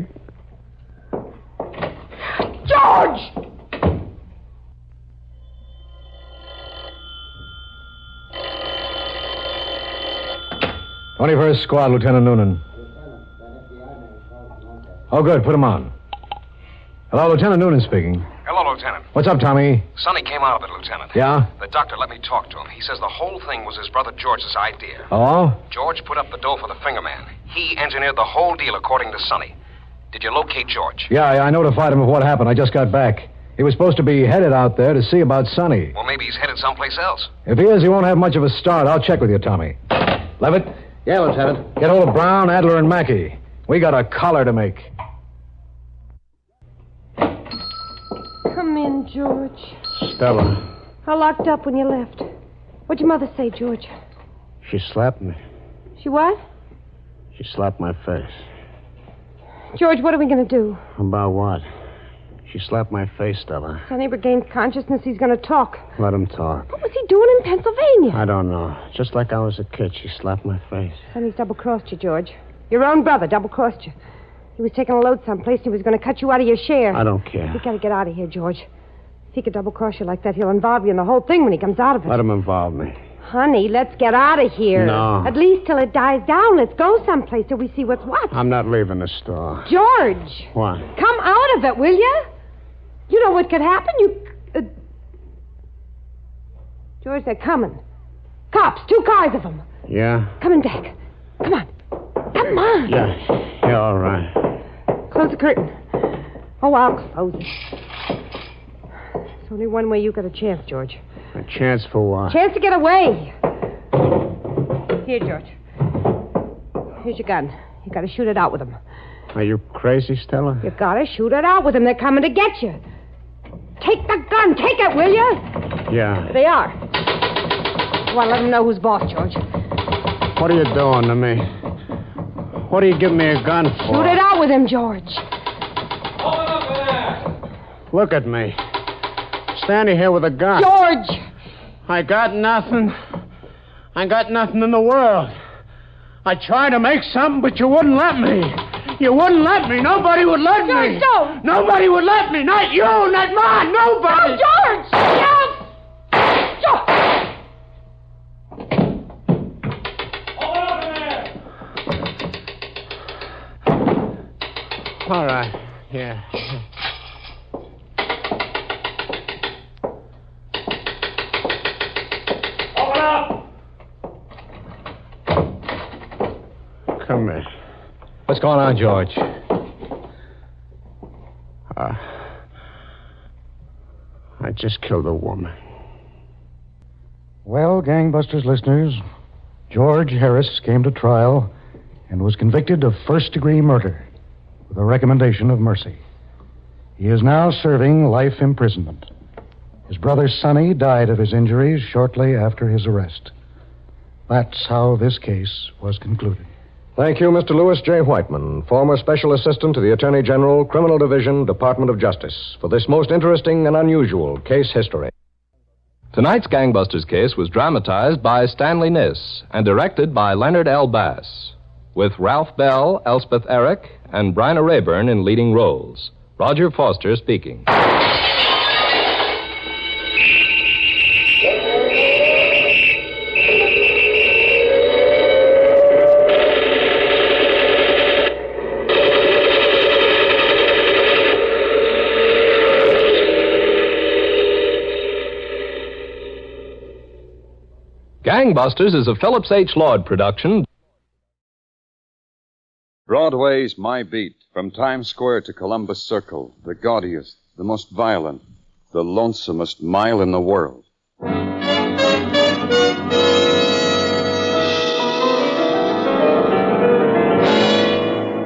George! 21st Squad, Lieutenant Noonan. Oh, good. Put him on. Hello, Lieutenant Noonan speaking. Hello, Lieutenant. What's up, Tommy? Sonny came out of it, Lieutenant. Yeah? The doctor let me talk to him. He says the whole thing was his brother George's idea. Oh? George put up the dough for the finger man. He engineered the whole deal according to Sonny. Did you locate George? Yeah, I notified him of what happened. I just got back. He was supposed to be headed out there to see about Sonny. Well, maybe he's headed someplace else. If he is, he won't have much of a start. I'll check with you, Tommy. Levitt? Yeah, Lieutenant. Get hold of Brown, Adler, and Mackey. We got a collar to make. Come in, George. Stella, I locked up when you left. What'd your mother say, George? she slapped me. She what? She slapped my face. George, what are we going to do? About what? She slapped my face, Stella. Sonny regains consciousness. He's going to talk. Let him talk. What was he doing in Pennsylvania? I don't know. Just like I was a kid, she slapped my face. Sonny's double-crossed you, George. Your own brother double-crossed you. He was taking a load someplace and he was going to cut you out of your share. I don't care. We got to get out of here, George. If he could double-cross you like that, he'll involve you in the whole thing when he comes out of it. Let him involve me. Honey, let's get out of here. No. At least till it dies down. Let's go someplace till we see what's what. I'm not leaving the store. George! What? Come out of it, will you? You know what could happen? George, they're coming. Cops, 2 cars of them. Yeah? Coming back. Come on. Come on. Yeah, all right. Close the curtain. Oh, I'll close it. There's only one way you got a chance, George. A chance for what? Chance to get away. Here, George. Here's your gun. You gotta shoot it out with them. Are you crazy, Stella? You gotta shoot it out with them. They're coming to get you. Take the gun. Take it, will you? Yeah. There they are. You want to let them know who's boss, George. What are you doing to me? What are you giving me a gun for? Shoot it out with him, George. Look at me. Standing here with a gun. George! I got nothing. I got nothing in the world. I tried to make something, but you wouldn't let me. You wouldn't let me. Nobody would let me. George, don't. Nobody would let me. Not you, not mine. Nobody. No, George! Yes! George! All right. Yeah. Open up! Come here. What's going on, George? I just killed a woman. Well, Gangbusters listeners, George Harris came to trial and was convicted of first-degree murder with a recommendation of mercy. He is now serving life imprisonment. His brother Sonny died of his injuries shortly after his arrest. That's how this case was concluded. Thank you, Mr. Louis J. Whiteman, former Special Assistant to the Attorney General, Criminal Division, Department of Justice, for this most interesting and unusual case history. Tonight's Gangbusters case was dramatized by Stanley Niss and directed by Leonard L. Bass, with Ralph Bell, Elspeth Eric, and Bryna Rayburn in leading roles. Roger Foster speaking. Gangbusters is a Phillips H. Lord production. Broadway's My Beat, from Times Square to Columbus Circle, the gaudiest, the most violent, the lonesomest mile in the world.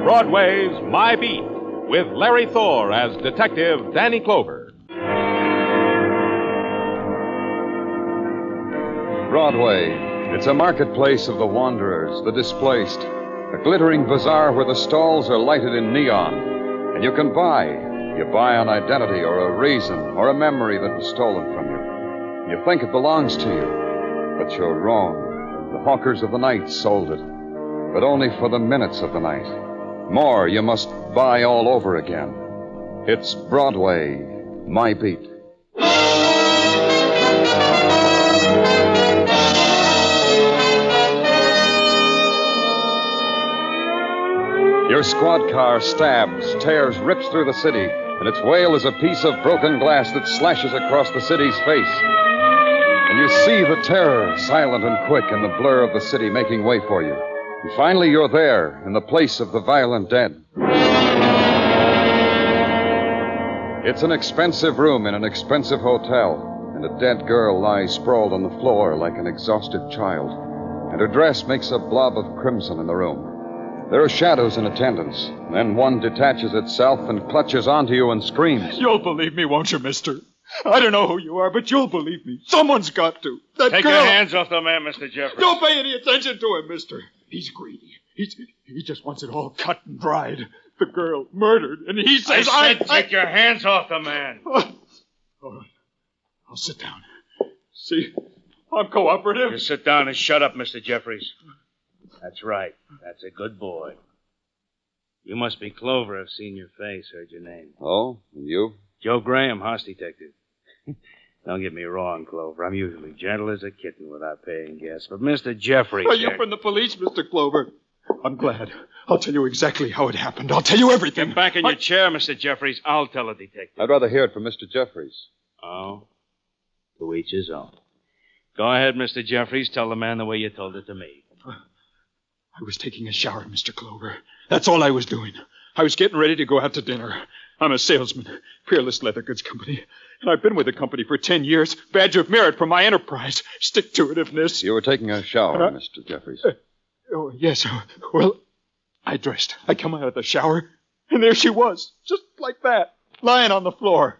Broadway's My Beat, with Larry Thor as Detective Danny Clover. Broadway, it's a marketplace of the wanderers, the displaced, a glittering bazaar where the stalls are lighted in neon, and you can buy. You buy an identity or a reason or a memory that was stolen from you. You think it belongs to you, but you're wrong. The hawkers of the night sold it, but only for the minutes of the night. More you must buy all over again. It's Broadway, My Beat. Your squad car stabs, tears, rips through the city, and its wail is a piece of broken glass that slashes across the city's face. And you see the terror, silent and quick, in the blur of the city making way for you. And finally you're there, in the place of the violent dead. It's an expensive room in an expensive hotel, and a dead girl lies sprawled on the floor like an exhausted child, and her dress makes a blob of crimson in the room. There are shadows in attendance. Then one detaches itself and clutches onto you and screams. You'll believe me, won't you, mister? I don't know who you are, but you'll believe me. Someone's got to. That Take girl... your hands off the man, Mr. Jeffries. Don't pay any attention to him, mister. He's greedy. He just wants it all cut and dried. The girl murdered, and he says I said take your hands off the man. All right. I'll sit down. See, I'm cooperative. You sit down and shut up, Mr. Jeffries. That's right. That's a good boy. You must be Clover. I've seen your face, heard your name. Oh, and you? Joe Graham, house detective. Don't get me wrong, Clover. I'm usually gentle as a kitten without paying guests. But Mr. Jeffries... Are you from the police, Mr. Clover? I'm glad. I'll tell you exactly how it happened. I'll tell you everything. Get back in your chair, Mr. Jeffries. I'll tell a detective. I'd rather hear it from Mr. Jeffries. Oh? To each his own. Go ahead, Mr. Jeffries. Tell the man the way you told it to me. I was taking a shower, Mr. Clover. That's all I was doing. I was getting ready to go out to dinner. I'm a salesman, Peerless Leather Goods Company. And I've been with the company for 10 years. Badge of merit for my enterprise. Stick-to-itiveness. You were taking a shower, Mr. Jeffries. Oh, yes. Well, I dressed. I come out of the shower, and there she was, just like that, lying on the floor.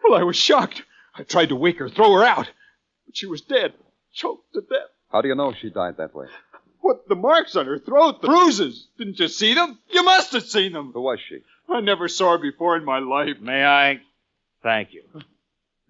Well, I was shocked. I tried to wake her, throw her out. But she was dead, choked to death. How do you know she died that way? What, the marks on her throat, the bruises. Didn't you see them? You must have seen them. Who was she? I never saw her before in my life. May I? Thank you.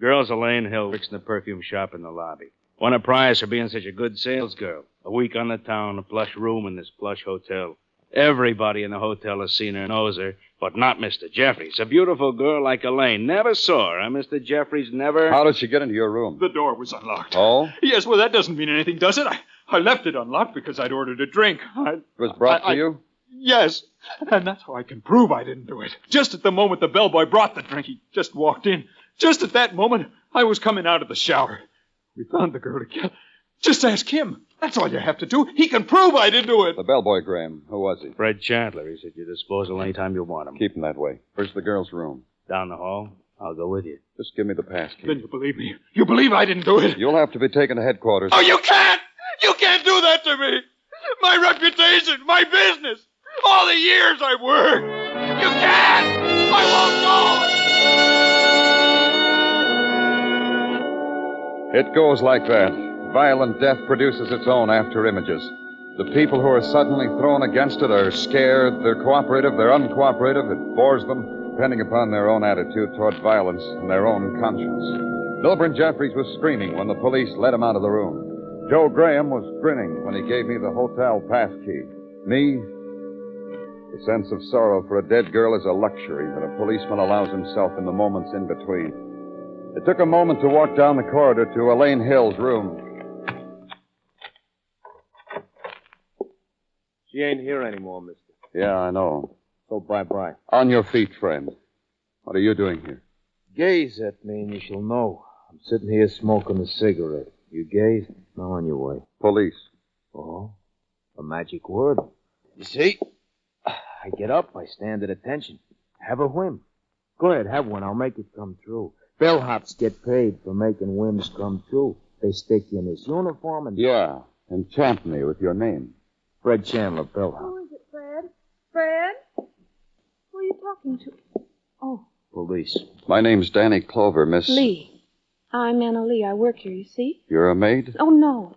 Girl's Elaine Hill, works in the perfume shop in the lobby. Won a prize for being such a good sales girl. A week on the town, a plush room in this plush hotel. Everybody in the hotel has seen her, knows her, but not Mr. Jeffries. A beautiful girl like Elaine. Never saw her, Mr. Jeffries never... How did she get into your room? The door was unlocked. Oh? Yes, well, that doesn't mean anything, does it? I left it unlocked because I'd ordered a drink. It was brought to you? Yes, and that's how I can prove I didn't do it. Just at the moment the bellboy brought the drink, he just walked in. Just at that moment, I was coming out of the shower. We found the girl together. Just ask him. That's all you have to do. He can prove I didn't do it. The bellboy, Graham. Who was he? Fred Chandler. He said you disposal anytime you want him. Keep him that way. Where's the girl's room? Down the hall. I'll go with you. Just give me the pass key. Then you believe me. You believe I didn't do it. You'll have to be taken to headquarters. Oh, you can't! You can't do that to me! My reputation, my business, all the years I've worked. You can't! I won't go! It goes like that. Violent death produces its own after images. The people who are suddenly thrown against it are scared, they're cooperative, they're uncooperative. It bores them, depending upon their own attitude toward violence and their own conscience. Milburn Jeffries was screaming when the police led him out of the room. Joe Graham was grinning when he gave me the hotel pass key. Me, the sense of sorrow for a dead girl is a luxury that a policeman allows himself in the moments in between. It took a moment to walk down the corridor to Elaine Hill's room. She ain't here anymore, mister. Yeah, I know. So bye-bye. On your feet, friend. What are you doing here? Gaze at me and you shall know. I'm sitting here smoking a cigarette. You gaze, now on your way. Police. Oh, a magic word. You see, I get up, I stand at attention. Have a whim. Go ahead, have one, I'll make it come true. Bellhops get paid for making whims come true. They stick you in this uniform and... Yeah, enchant me with your name. Fred Chandler, bellhop. Who is it, Fred? Fred? Who are you talking to? Oh. Police. My name's Danny Clover, Miss... Lee. I'm Anna Lee. I work here, you see? You're a maid? Oh, no.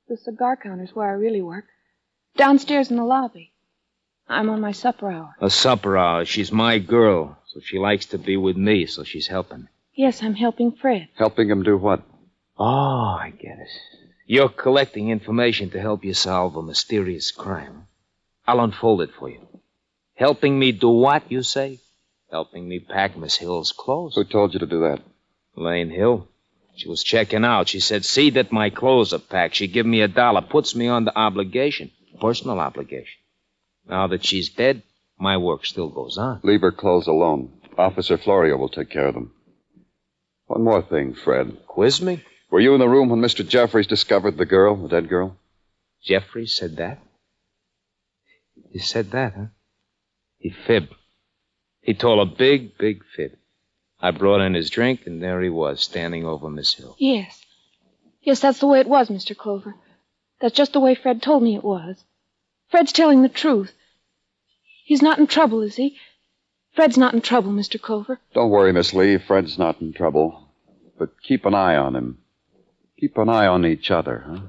The cigar counter's where I really work. Downstairs in the lobby. I'm on my supper hour. A supper hour. She's my girl, so she likes to be with me, so she's helping me. Yes, I'm helping Fred. Helping him do what? Oh, I get it. You're collecting information to help you solve a mysterious crime. I'll unfold it for you. Helping me do what, you say? Helping me pack Miss Hill's clothes. Who told you to do that? Elaine Hill. She was checking out. She said, see that my clothes are packed. She give me $1, puts me under obligation, personal obligation. Now that she's dead, my work still goes on. Leave her clothes alone. Officer Florio will take care of them. One more thing, Fred. Quiz me? Were you in the room when Mr. Jeffries discovered the girl, the dead girl? Jeffries said that? He said that, huh? He fibbed. He told a big, big fib. I brought in his drink, and there he was, standing over Miss Hill. Yes. Yes, that's the way it was, Mr. Clover. That's just the way Fred told me it was. Fred's telling the truth. He's not in trouble, is he? Fred's not in trouble, Mr. Clover. Don't worry, Miss Lee. Fred's not in trouble. But keep an eye on him. Keep an eye on each other, huh?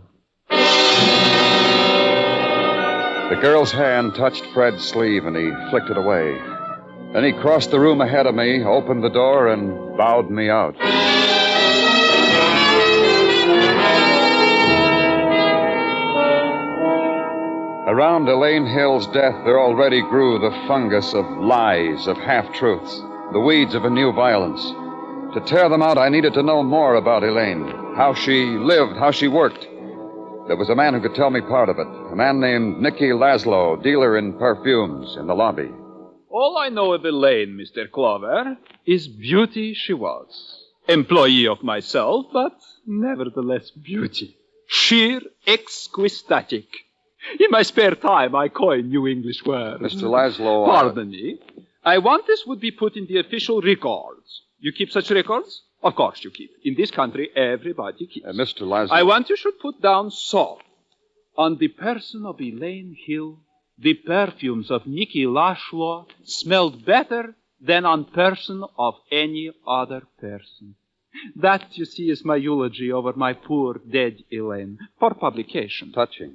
The girl's hand touched Fred's sleeve, and he flicked it away. Then he crossed the room ahead of me, opened the door, and bowed me out. Around Elaine Hill's death, there already grew the fungus of lies, of half-truths, the weeds of a new violence. To tear them out, I needed to know more about Elaine, how she lived, how she worked. There was a man who could tell me part of it. A man named Nicky Laszlo, dealer in perfumes, in the lobby. All I know of Elaine, Mr. Clover, is beauty she was. Employee of myself, but nevertheless beauty. Sheer exquisitic. In my spare time, I coin new English words. Mr. Laszlo... Pardon me. I want this would be put in the official records. You keep such records? Of course you keep. In this country, everybody keeps. Mr. Laszlo... I want you should put down so. On the person of Elaine Hill, the perfumes of Nicky Laszlo smelled better than on person of any other person. That, you see, is my eulogy over my poor dead Elaine, for publication. Touching.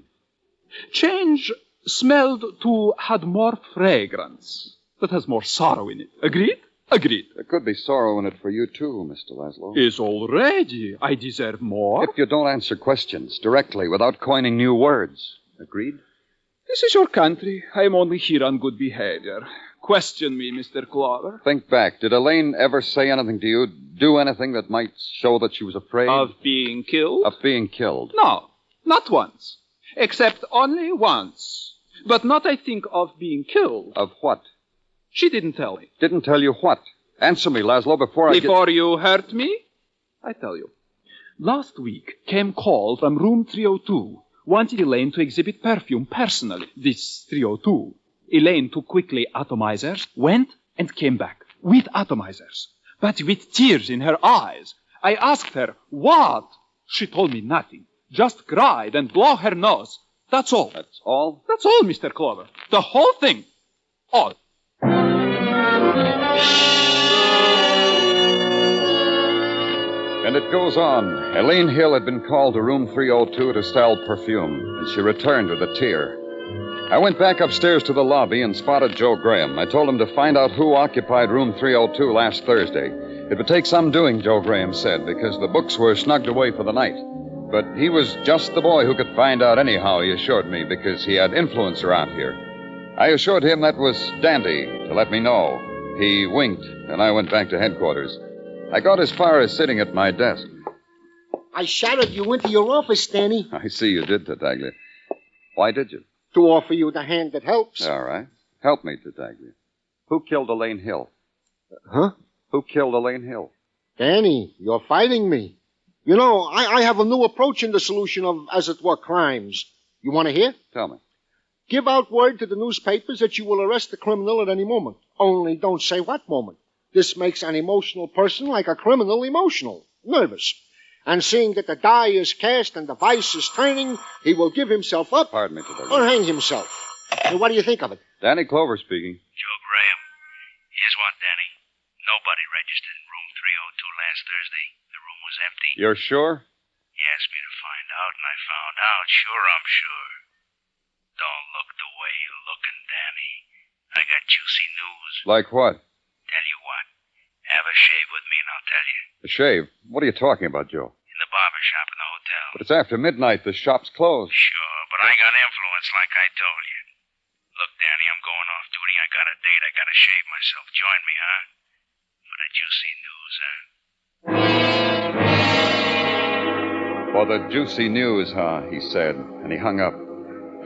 Change smelled to had more fragrance, but has more sorrow in it. Agreed? Agreed. There could be sorrow in it for you, too, Mr. Laszlo. Is already. I deserve more. If you don't answer questions directly without coining new words. Agreed? This is your country. I am only here on good behavior. Question me, Mr. Clover. Think back. Did Elaine ever say anything to you, do anything that might show that she was afraid? Of being killed? Of being killed. No, not once. Except only once. But not, I think, of being killed. Of what? She didn't tell me. Didn't tell you what? Answer me, Laszlo, before you hurt me, I tell you. Last week came call from room 302. Wanted Elaine to exhibit perfume personally. This 302. Elaine took quickly atomizers, went and came back with atomizers, but with tears in her eyes. I asked her, what? She told me nothing. Just cried and blew her nose. That's all. That's all? That's all, Mr. Clover. The whole thing. All. And it goes on. Elaine Hill had been called to room 302 to sell perfume, and she returned with a tear. I went back upstairs to the lobby and spotted Joe Graham. I told him to find out who occupied room 302 last Thursday. It would take some doing, Joe Graham said, because the books were snugged away for the night. But he was just the boy who could find out anyhow, he assured me, because he had influence around here. I assured him that was dandy to let me know. He winked, and I went back to headquarters. I got as far as sitting at my desk. I shouted you into your office, Danny. I see you did, Tartaglia. Why did you? To offer you the hand that helps. All right. Help me, Tartaglia. Who killed Elaine Hill? Huh? Who killed Elaine Hill? Danny, you're fighting me. You know, I have a new approach in the solution of, as it were, crimes. You want to hear? Tell me. Give out word to the newspapers that you will arrest the criminal at any moment. Only don't say what moment. This makes an emotional person like a criminal emotional, nervous. And seeing that the die is cast and the vice is turning, he will give himself up. Pardon me, Tartaglia. Or hang himself. Now, what do you think of it? Danny Clover speaking. Joe Graham. Here's what, Danny. Nobody registered in room 302 last Thursday. The room was empty. You're sure? He asked me to find out, and I found out. Sure, I'm sure. Don't look the way you're looking, Danny. I got juicy news. Like what? Tell you what. Have a shave with me, and I'll tell you. A shave? What are you talking about, Joe? In the barber shop in the hotel. But it's after midnight. The shop's closed. Sure, but I got influence like I told you. Look, Danny, I'm going off duty. I got a date. I gotta shave myself. Join me, huh? For the juicy news, huh? For the juicy news, huh? He said, and he hung up.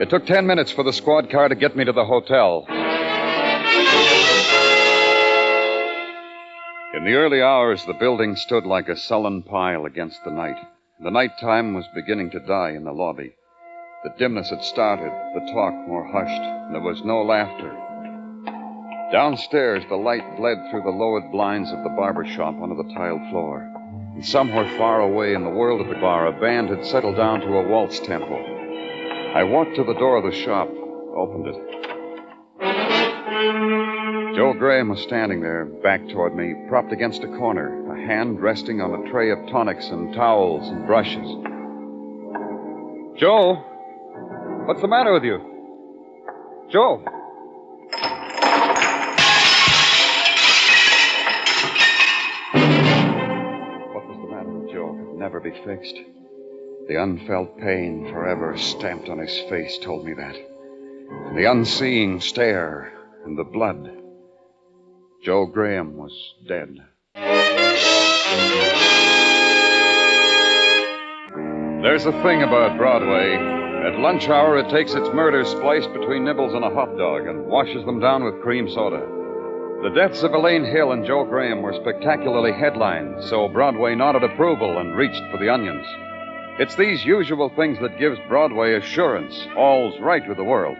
It took 10 minutes for the squad car to get me to the hotel. In the early hours, the building stood like a sullen pile against the night. The nighttime was beginning to die in the lobby. The dimness had started, the talk more hushed, and there was no laughter. Downstairs, the light bled through the lowered blinds of the barber shop onto the tiled floor. And somewhere far away in the world of the bar, a band had settled down to a waltz tempo. I walked to the door of the shop, opened it. Joe Graham was standing there, back toward me, propped against a corner, a hand resting on a tray of tonics and towels and brushes. Joe? What's the matter with you? Joe? What was the matter with Joe could never be fixed. The unfelt pain forever stamped on his face told me that. And the unseeing stare and the blood. Joe Graham was dead. There's a thing about Broadway. At lunch hour, it takes its murders spliced between nibbles on a hot dog and washes them down with cream soda. The deaths of Elaine Hill and Joe Graham were spectacularly headlined, so Broadway nodded approval and reached for the onions. It's these usual things that gives Broadway assurance all's right with the world.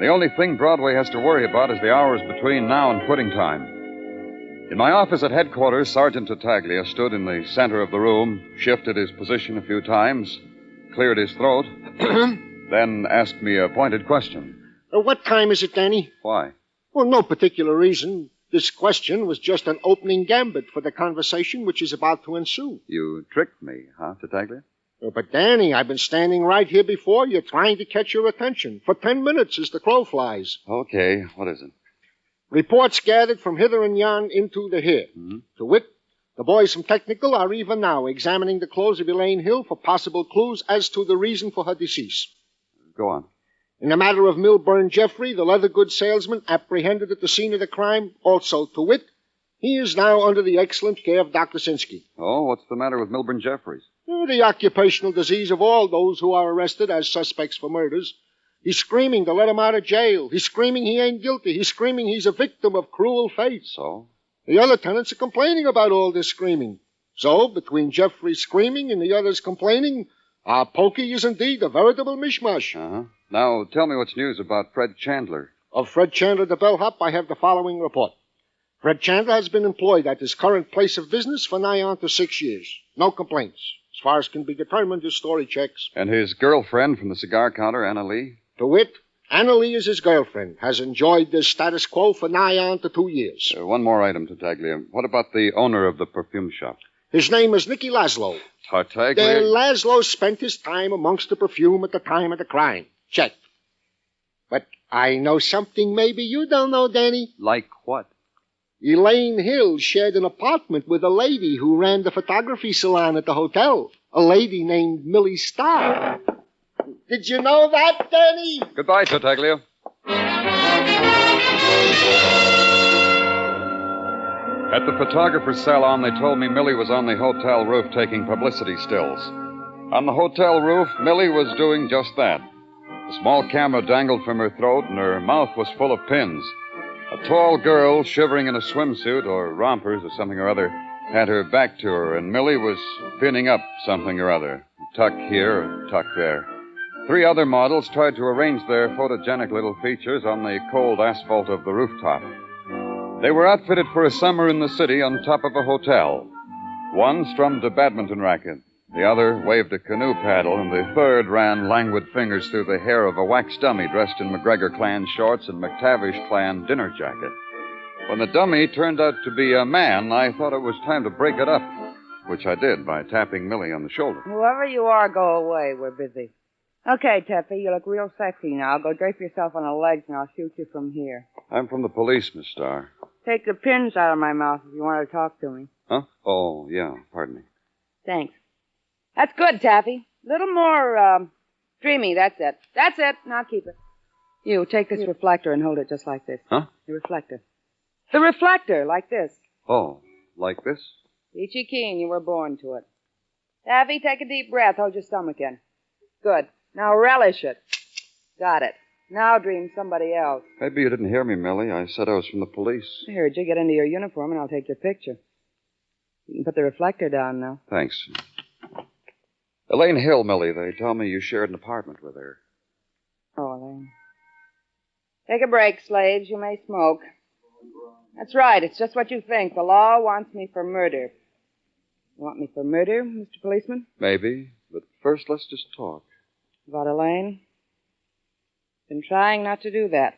The only thing Broadway has to worry about is the hours between now and quitting time. In my office at headquarters, Sergeant Tartaglia stood in the center of the room, shifted his position a few times, cleared his throat, then asked me a pointed question. What time is it, Danny? Why? Well, no particular reason. This question was just an opening gambit for the conversation which is about to ensue. You tricked me, huh, Tartaglia? But, Danny, I've been standing right here before you trying to catch your attention for 10 minutes as the crow flies. Okay, what is it? Reports gathered from hither and yon into the here. Mm-hmm. To wit, the boys from Technical are even now examining the clothes of Elaine Hill for possible clues as to the reason for her decease. Go on. In the matter of Milburn Jeffrey, the leather goods salesman apprehended at the scene of the crime, also to wit, he is now under the excellent care of Dr. Sinsky. Oh, what's the matter with Milburn Jeffries? The occupational disease of all those who are arrested as suspects for murders. He's screaming to let him out of jail. He's screaming he ain't guilty. He's screaming he's a victim of cruel fate. So? The other tenants are complaining about all this screaming. So, between Jeffrey's screaming and the others complaining, our pokey is indeed a veritable mishmash. Uh-huh. Now, tell me what's news about Fred Chandler. Of Fred Chandler, the bellhop, I have the following report. Fred Chandler has been employed at his current place of business for nigh on to 6 years. No complaints. As far as can be determined, his story checks. And his girlfriend from the cigar counter, Anna Lee? To wit, Anna Lee is his girlfriend, has enjoyed this status quo for nigh on to 2 years. One more item, Tartaglia. What about the owner of the perfume shop? His name is Nicky Laszlo. Tartaglia? Laszlo spent his time amongst the perfume at the time of the crime. Check. But I know something maybe you don't know, Danny. Like what? Elaine Hill shared an apartment with a lady who ran the photography salon at the hotel. A lady named Millie Starr. Did you know that, Danny? Goodbye, Tartaglia. At the photographer's salon, they told me Millie was on the hotel roof taking publicity stills. On the hotel roof, Millie was doing just that. A small camera dangled from her throat, and her mouth was full of pins. A tall girl, shivering in a swimsuit or rompers or something or other, had her back to her, and Millie was pinning up something or other. A tuck here, a tuck there. 3 other models tried to arrange their photogenic little features on the cold asphalt of the rooftop. They were outfitted for a summer in the city on top of a hotel. One strummed a badminton racket. The other waved a canoe paddle, and the third ran languid fingers through the hair of a wax dummy dressed in McGregor clan shorts and McTavish clan dinner jacket. When the dummy turned out to be a man, I thought it was time to break it up, which I did by tapping Millie on the shoulder. Whoever you are, go away. We're busy. Okay, Teffy, you look real sexy now. Go drape yourself on the legs, and I'll shoot you from here. I'm from the police, Miss Starr. Take the pins out of my mouth if you want to talk to me. Huh? Oh, yeah. Pardon me. Thanks. That's good, Taffy. Little more, dreamy. That's it. That's it. Now keep it. You, take this reflector and hold it just like this. Huh? The reflector. The reflector, like this. Oh, like this? Peachy keen, you were born to it. Taffy, take a deep breath. Hold your stomach in. Good. Now relish it. Got it. Now dream somebody else. Maybe you didn't hear me, Millie. I said I was from the police. I heard you. Get into your uniform and I'll take your picture. You can put the reflector down now. Thanks. Elaine Hill, Millie. They tell me you shared an apartment with her. Oh, Elaine. Take a break, slaves. You may smoke. That's right. It's just what you think. The law wants me for murder. You want me for murder, Mr. Policeman? Maybe. But first, let's just talk. About Elaine? Been trying not to do that.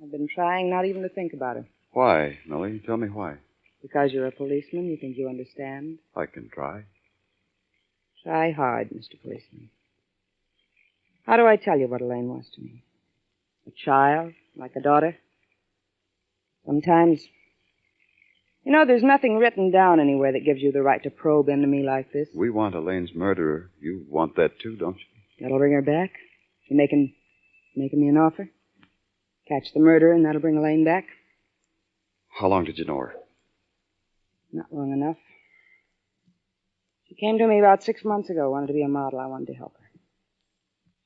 I've been trying not even to think about her. Why, Millie? Tell me why. Because you're a policeman, you think you understand? I can try. Try hard, Mr. Policeman. How do I tell you what Elaine was to me? A child, like a daughter? Sometimes... You know, there's nothing written down anywhere that gives you the right to probe into me like this. We want Elaine's murderer. You want that too, don't you? That'll bring her back? You making me an offer? Catch the murderer and that'll bring Elaine back? How long did you know her? Not long enough. She came to me about 6 months ago, wanted to be a model. I wanted to help her.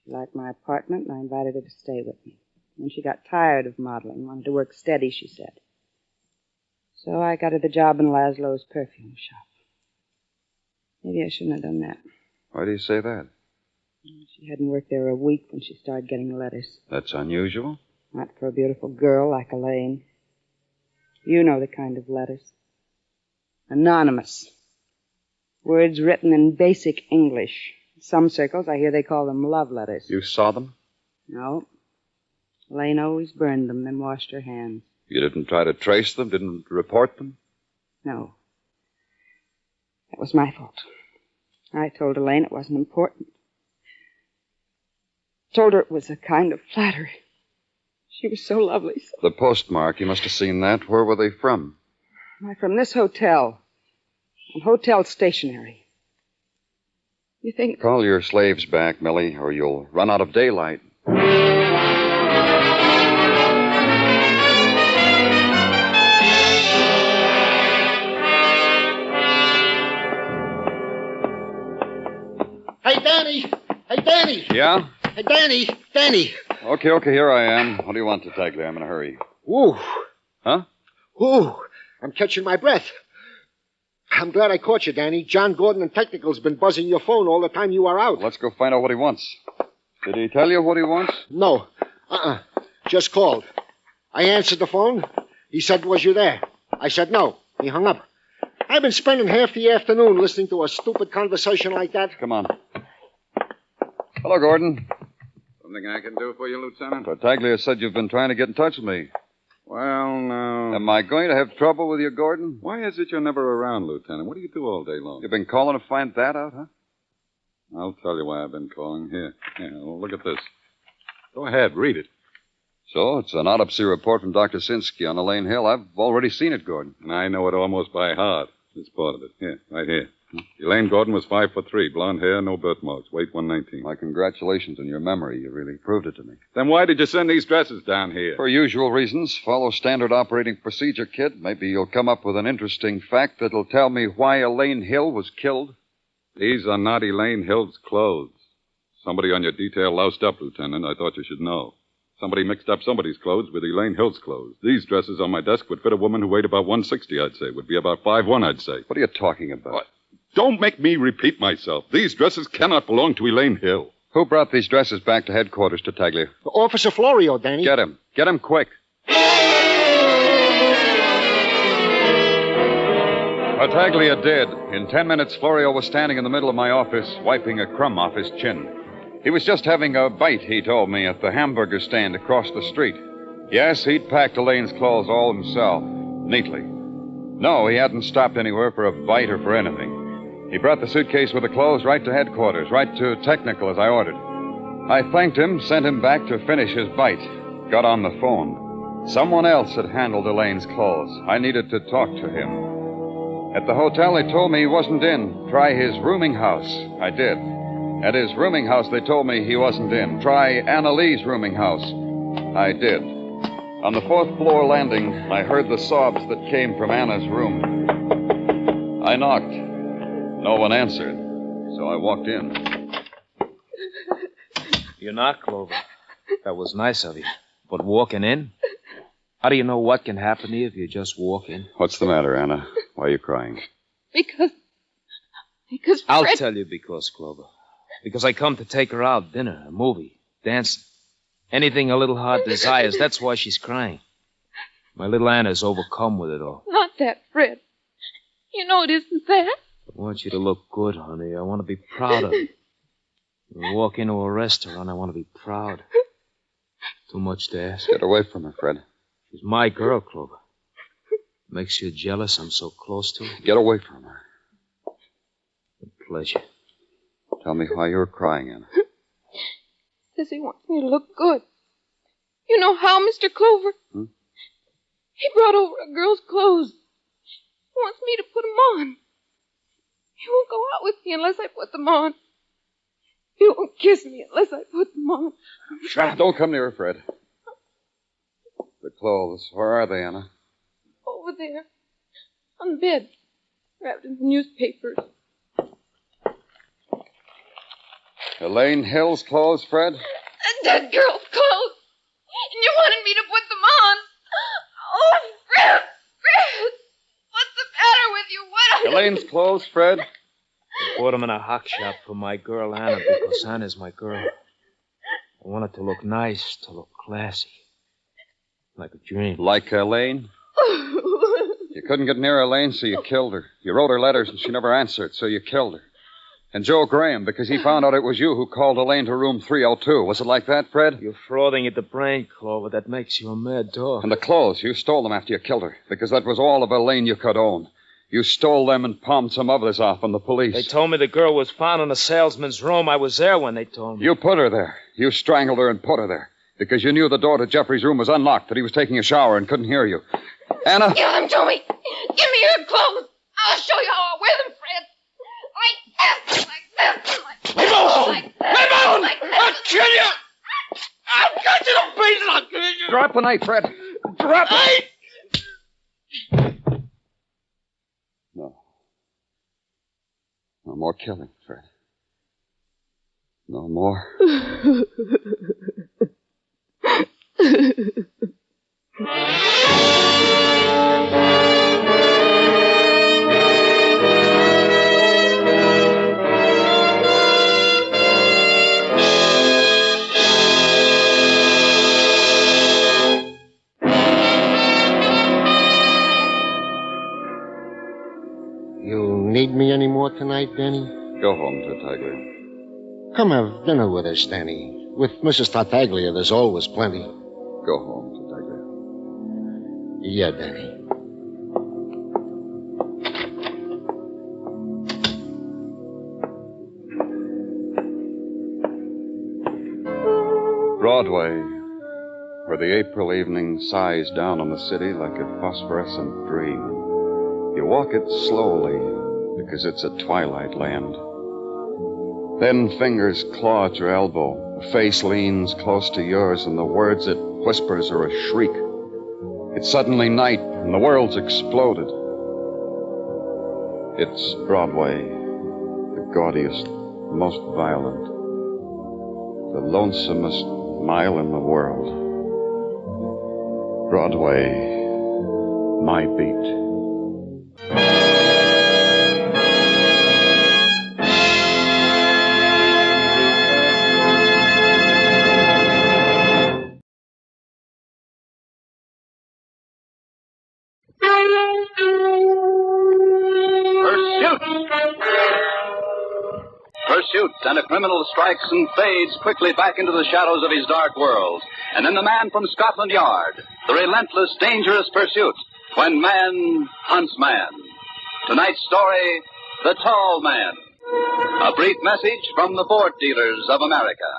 She liked my apartment, and I invited her to stay with me. When she got tired of modeling, wanted to work steady, she said. So I got her the job in Laszlo's perfume shop. Maybe I shouldn't have done that. Why do you say that? She hadn't worked there a week when she started getting letters. That's unusual. Not for a beautiful girl like Elaine. You know the kind of letters. Anonymous. Words written in basic English. In some circles, I hear they call them love letters. You saw them? No. Elaine always burned them, then washed her hands. You didn't try to trace them? Didn't report them? No. That was my fault. I told Elaine it wasn't important. Told her it was a kind of flattery. She was so lovely. So... The postmark, you must have seen that. Where were they from? Why, from this hotel. And hotel stationery. You think... Call your slaves back, Millie, or you'll run out of daylight. Hey, Danny! Hey, Danny! Yeah? Hey, Danny! Okay, here I am. What do you want, Detective? I'm in a hurry. Ooh. Huh? Ooh. I'm catching my breath. I'm glad I caught you, Danny. John Gordon and Technical's been buzzing your phone all the time you were out. Let's go find out what he wants. Did he tell you what he wants? No. Just called. I answered the phone. He said, was you there? I said no. He hung up. I've been spending half the afternoon listening to a stupid conversation like that. Come on. Hello, Gordon. Something I can do for you, Lieutenant? Tartaglia said you've been trying to get in touch with me. Well, no. Am I going to have trouble with you, Gordon? Why is it you're never around, Lieutenant? What do you do all day long? You've been calling to find that out, huh? I'll tell you why I've been calling. Here, look at this. Go ahead, read it. So, it's an autopsy report from Dr. Sinsky on Elaine Hill. I've already seen it, Gordon. And I know it almost by heart. It's part of it. Here, right here. Elaine Gordon was 5'3", blonde hair, no birthmarks, weight 119. My congratulations on your memory. You really proved it to me. Then why did you send these dresses down here? For usual reasons. Follow standard operating procedure, kid. Maybe you'll come up with an interesting fact that'll tell me why Elaine Hill was killed. These are not Elaine Hill's clothes. Somebody on your detail loused up, Lieutenant. I thought you should know. Somebody mixed up somebody's clothes with Elaine Hill's clothes. These dresses on my desk would fit a woman who weighed about 160, I'd say. Would be about 5'1", I'd say. What are you talking about? What? Don't make me repeat myself. These dresses cannot belong to Elaine Hill. Who brought these dresses back to headquarters, Tartaglia? Officer Florio, Danny. Get him. Get him quick. Tartaglia did. In 10 minutes, Florio was standing in the middle of my office, wiping a crumb off his chin. He was just having a bite, he told me, at the hamburger stand across the street. Yes, he'd packed Elaine's clothes all himself, neatly. No, he hadn't stopped anywhere for a bite or for anything. He brought the suitcase with the clothes right to headquarters, right to technical as I ordered. I thanked him, sent him back to finish his bite. Got on the phone. Someone else had handled Elaine's clothes. I needed to talk to him. At the hotel, they told me he wasn't in. Try his rooming house. I did. At his rooming house, they told me he wasn't in. Try Anna Lee's rooming house. I did. On the 4th floor landing, I heard the sobs that came from Anna's room. I knocked. No one answered, so I walked in. You knocked, Clover. That was nice of you. But walking in? How do you know what can happen to you if you just walk in? What's the matter, Anna? Why are you crying? Because I'll Fred... tell you because, Clover. Because I come to take her out, dinner, a movie, dancing. Anything a little heart desires, that's why she's crying. My little Anna's overcome with it all. Not that, Fred. You know it isn't that. I want you to look good, honey. I want to be proud of you. When we walk into a restaurant, I want to be proud. Too much to ask. Get away from her, Fred. She's my girl, Clover. Makes you jealous I'm so close to her? Get away from her. A pleasure. Tell me why you're crying, Anna. Says he wants me to look good. You know how, Mr. Clover? He brought over a girl's clothes. He wants me to put them on. He won't go out with me unless I put them on. He won't kiss me unless I put them on. Don't come near her, Fred. The clothes, where are they, Anna? Over there. On the bed. Wrapped in the newspapers. Elaine Hill's clothes, Fred? A dead girl's clothes. And you wanted me to put them on. Oh, Fred! Fred! What's the matter with you? What? Elaine's clothes, Fred? I bought them in a hock shop for my girl Anna because Anna's my girl. I want it to look nice, to look classy. Like a dream. Like Elaine? You couldn't get near Elaine, so you killed her. You wrote her letters, and she never answered, so you killed her. And Joe Graham, because he found out it was you who called Elaine to room 302. Was it like that, Fred? You're frauding at the brain, Clover. That makes you a mad dog. And the clothes, you stole them after you killed her, because that was all of Elaine you could own. You stole them and palmed some others off on the police. They told me the girl was found in a salesman's room. I was there when they told me. You put her there. You strangled her and put her there. Because you knew the door to Jeffrey's room was unlocked, that he was taking a shower and couldn't hear you. Anna! Give them to me. Give me your clothes. I'll show you how I wear them, Fred. Like this. Like this. Leave alone! Like this. Like this. I'll kill you! I'll cut you to pieces! I'll kill you! Drop the knife, Fred. Drop it! No. No more killing, Fred. No more. You need me any more tonight, Danny? Go home, Tartaglia. Come have dinner with us, Danny. With Mrs. Tartaglia, there's always plenty. Go home, Tartaglia. Yeah, Danny. Broadway, where the April evening sighs down on the city like a phosphorescent dream. You walk it slowly because it's a twilight land. Then fingers claw at your elbow. A face leans close to yours, and the words it whispers are a shriek. It's suddenly night, and the world's exploded. It's Broadway, the gaudiest, most violent, the lonesomest mile in the world. Broadway, my beat. Pursuit, and a criminal strikes and fades quickly back into the shadows of his dark world. And then the man from Scotland Yard, the relentless, dangerous pursuit, when man hunts man. Tonight's story, The Tall Man. A brief message from the Ford dealers of America.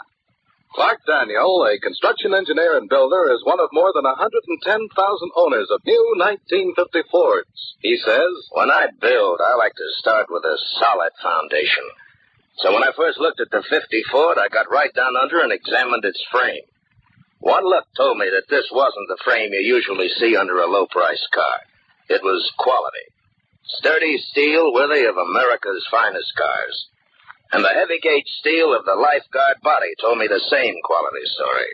Clark Daniel, a construction engineer and builder, is one of more than 110,000 owners of new 1950 Fords. He says, "When I build, I like to start with a solid foundation. So when I first looked at the 50 Ford, I got right down under and examined its frame. One look told me that this wasn't the frame you usually see under a low-priced car. It was quality. Sturdy steel worthy of America's finest cars. And the heavy-gauge steel of the Lifeguard body told me the same quality story.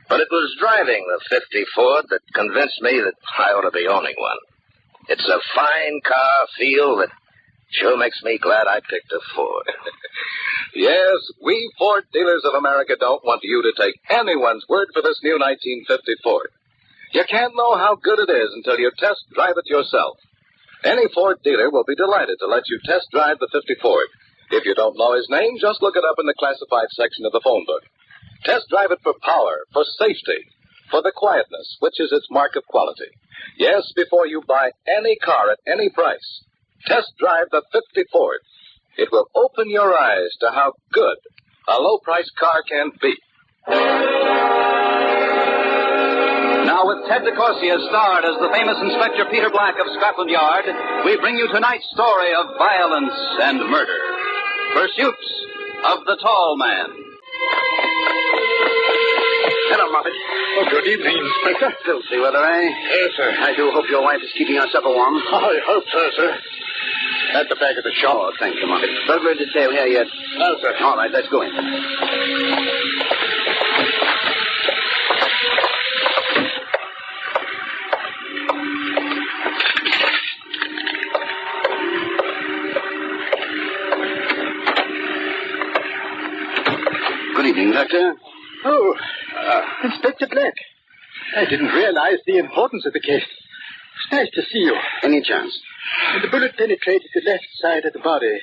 But it was driving the 50 Ford that convinced me that I ought to be owning one. It's a fine car feel that sure makes me glad I picked a Ford." yes, we Ford dealers of America don't want you to take anyone's word for this new 1950 Ford. You can't know how good it is until you test drive it yourself. Any Ford dealer will be delighted to let you test drive the 50 Ford. If you don't know his name, just look it up in the classified section of the phone book. Test drive it for power, for safety, for the quietness, which is its mark of quality. Yes, before you buy any car at any price, test drive the 50 Ford. It will open your eyes to how good a low-priced car can be. Now, with Ted DeCorsia starred as the famous Inspector Peter Black of Scotland Yard, we bring you tonight's story of violence and murder. Pursuits of the Tall Man. Hello, Moffat. Oh, good evening, Inspector. Filthy weather, eh? Yes, sir. I do hope your wife is keeping our supper warm. I hope so, sir. At the back of the shop. Oh, thank you, Mark. Burglar detail here yet? No, sir. All right, let's go in. Good evening, Doctor. Oh, Inspector Black. I didn't realize the importance of the case. It's nice to see you. Any chance? The bullet penetrated the left side of the body.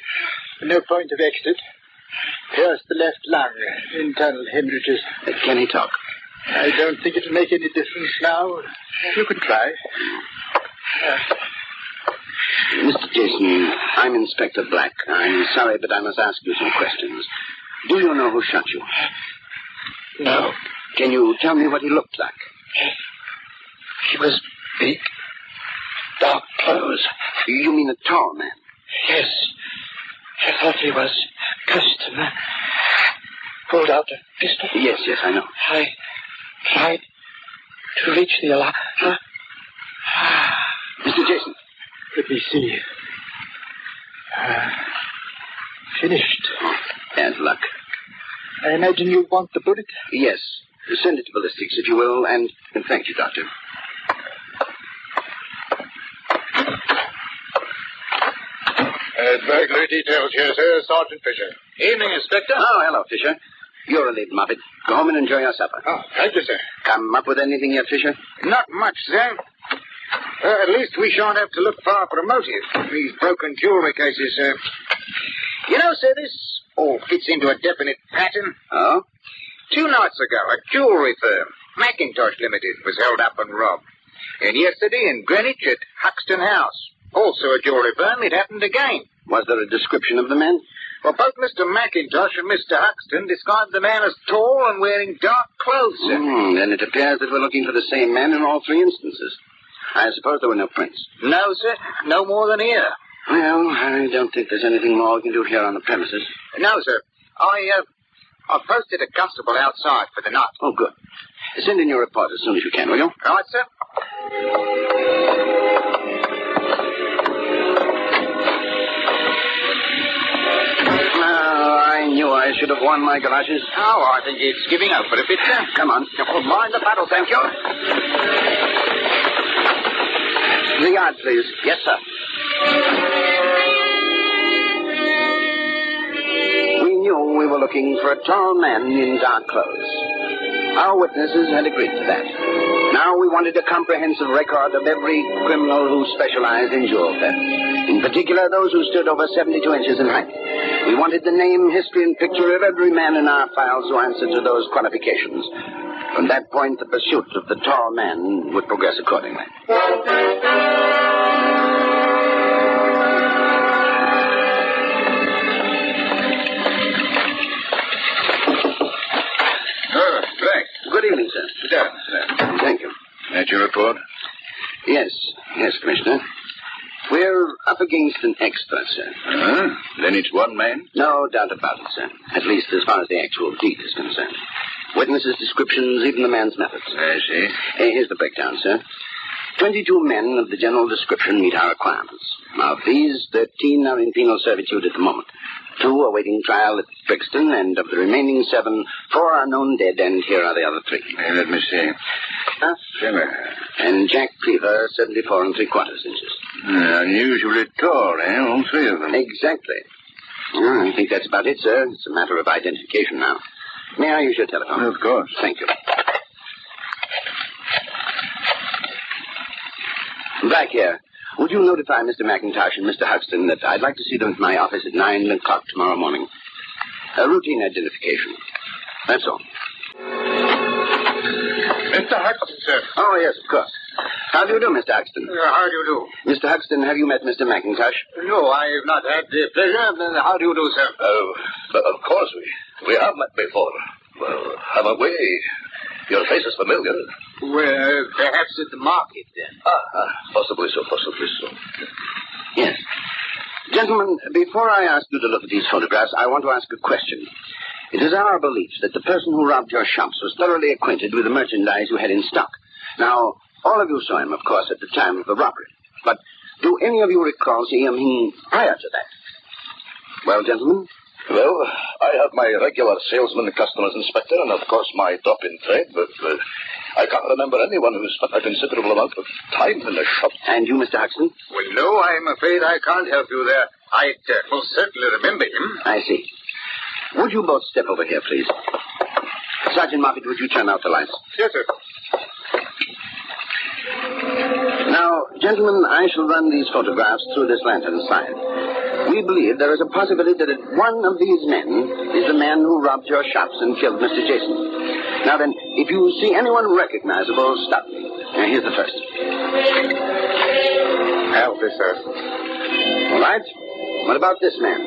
No point of exit. Pierced the left lung. Internal hemorrhages. Can he talk? I don't think it'll make any difference now. You can try. Mr. Jason, I'm Inspector Black. I'm sorry, but I must ask you some questions. Do you know who shot you? No. Can you tell me what he looked like? He was big. Dark clothes. You mean a tall man? Yes. I thought he was customer. Pulled out a pistol. Yes, I know. I tried to reach the alarm. Huh? Mr. Jason. Let me see. Finished. Bad luck. I imagine you want the bullet? Yes. Send it to ballistics, if you will, and thank you, Doctor. Burglary details here, sir. Sergeant Fisher. Evening, Inspector. Oh, hello, Fisher. You're relieved, Moffat. Go home and enjoy your supper. Oh, thank you, sir. Come up with anything yet, Fisher? Not much, sir. At least we shan't have to look far for a motive. These broken jewelry cases, sir. You know, sir, this all fits into a definite pattern. Oh? 2 nights ago, a jewelry firm, Macintosh Limited, was held up and robbed. And yesterday in Greenwich at Huxton House, also a jewelry firm, it happened again. Was there a description of the man? Well, both Mr. Macintosh and Mr. Huxton described the man as tall and wearing dark clothes, sir. Then it appears that we're looking for the same man in all 3 instances. I suppose there were no prints. No, sir. No more than here. Well, I don't think there's anything more we can do here on the premises. No, sir. I posted a constable outside for the night. Oh, good. Send in your report as soon as you can, will you? Right, sir. I knew I should have worn my galoshes. Oh, I think it's giving up for a bit, sir. Come on. Mind the paddle, thank you. The yard, please. Yes, sir. We knew we were looking for a tall man in dark clothes. Our witnesses had agreed to that. Now we wanted a comprehensive record of every criminal who specialized in jewel theft. In particular, those who stood over 72 inches in height. We wanted the name, history, and picture of every man in our files who answered to those qualifications. From that point, the pursuit of the tall man would progress accordingly. Black. Good evening, sir. Sit down. Thank you. That your report? Yes, Commissioner. We're up against an expert, sir. Then it's one man? No doubt about it, sir. At least as far as the actual deed is concerned. Witnesses' descriptions, even the man's methods. I see. Here's the breakdown, sir. 22 men of the general description meet our requirements. Of these, 13 are in penal servitude at the moment. 2 are awaiting trial at Brixton, and of the remaining 7, 4 are known dead, and here are the other 3. Let me see. And Jack Cleaver, 74 3/4 inches. Unusually tall, all 3 of them. Exactly. I think that's about it, sir. It's a matter of identification now. May I use your telephone? Of course. Thank you. Back here. Would you notify Mr. McIntosh and Mr. Huxton that I'd like to see them at my office at 9 o'clock tomorrow morning? A routine identification. That's all. Mr. Huxton, sir. Oh, yes, of course. How do you do, Mr. Huxton? How do you do? Mr. Huxton, have you met Mr. McIntosh? No, I have not had the pleasure. How do you do, sir? Oh, of course we have met before. Well, haven't we? Your face is familiar. Well, perhaps at the market, then. Possibly so. Yes. Gentlemen, before I ask you to look at these photographs, I want to ask a question. It is our belief that the person who robbed your shops was thoroughly acquainted with the merchandise you had in stock. Now, all of you saw him, of course, at the time of the robbery. But Do any of you recall seeing him prior to that? Well, gentlemen? Well, I have my regular salesman customers, Inspector, and of course my drop-in trade, but I can't remember anyone who spent a considerable amount of time in the shop. And you, Mr. Huxton? Well, no, I'm afraid I can't help you there. I'd most certainly remember him. I see. Would you both step over here, please? Sergeant Moffat, would you turn out the lights? Yes, sir. Now, gentlemen, I shall run these photographs through this lantern slide. We believe there is a possibility that one of these men is the man who robbed your shops and killed Mr. Jason. Now then, if you see anyone recognizable, stop me. Here's the first. Help me, sir. All right. What about this man?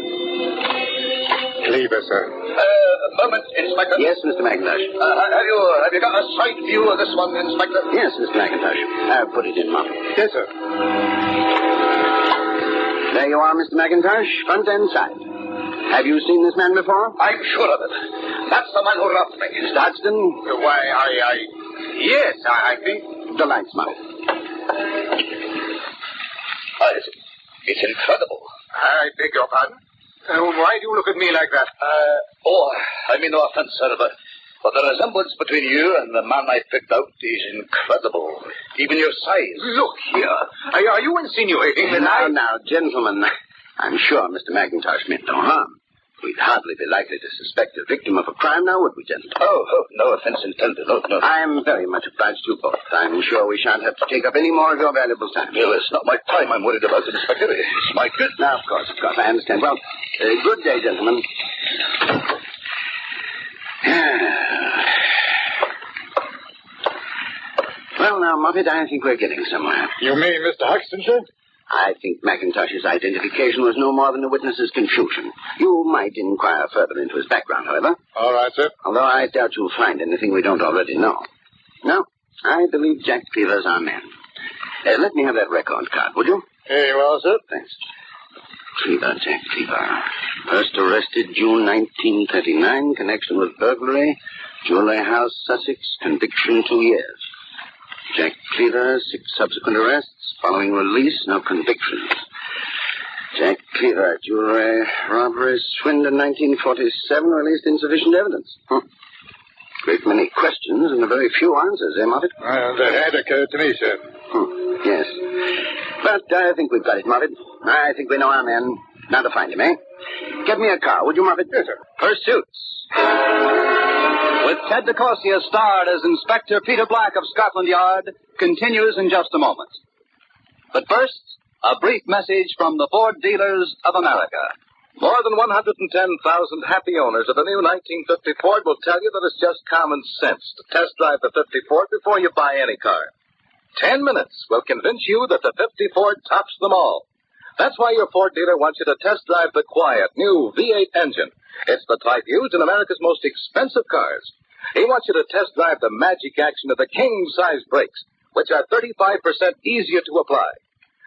Cleaver, sir. A moment, Inspector. Yes, Mr. McIntosh. Have you got a sight view of this one, Inspector? Yes, Mr. McIntosh. Put it in, Moffat. Yes, sir. There you are, Mr. McIntosh, front and side. Have you seen this man before? I'm sure of it. That's the man who robbed me. Mr. Huxton? Why, Yes, I think... The lights, Moffat. It's incredible. I beg your pardon? Why do you look at me like that? I mean no offense, sir, but the resemblance between you and the man I picked out is incredible. Even your size. Look here. Are you insinuating that Now, gentlemen, I'm sure Mr. McIntosh meant no harm. We'd hardly be likely to suspect a victim of a crime now, would we, gentlemen? Oh, no offense intended. No. I'm very much obliged to you both. I'm sure we shan't have to take up any more of your valuable time. Well, it's not my time I'm worried about, Inspector. It's my good. Now, of course, I understand. Well, good day, gentlemen. Well, now, Moffat, I think we're getting somewhere. You mean Mr. Huxton, sir? I think McIntosh's identification was no more than a witness's confusion. You might inquire further into his background, however. All right, sir. Although I doubt you'll find anything we don't already know. No, I believe Jack Cleaver's our man. Let me have that record card, would you? Here you are, sir. Thanks. Jack Cleaver. First arrested June 1939, connection with burglary, Jewelry House, Sussex, conviction 2 years. Jack Cleaver, 6 subsequent arrests, following release, no convictions. Jack Cleaver, jewelry, robbery, swindle, 1947, released insufficient evidence. Great many questions and a very few answers, Moffat? That had occurred to me, sir. Yes. But I think we've got it, Moffat. I think we know our man. Now to find him, eh? Get me a car, would you, Moffat? Yes, sir. Pursuits. With Ted DeCorsia starred as Inspector Peter Black of Scotland Yard, continues in just a moment. But first, a brief message from the Ford Dealers of America. More than 110,000 happy owners of the new 1950 Ford will tell you that it's just common sense to test drive the 50 Ford before you buy any car. 10 minutes will convince you that the 50 Ford tops them all. That's why your Ford dealer wants you to test drive the quiet, new V8 engine. It's the type used in America's most expensive cars. He wants you to test drive the magic action of the king-size brakes, which are 35% easier to apply.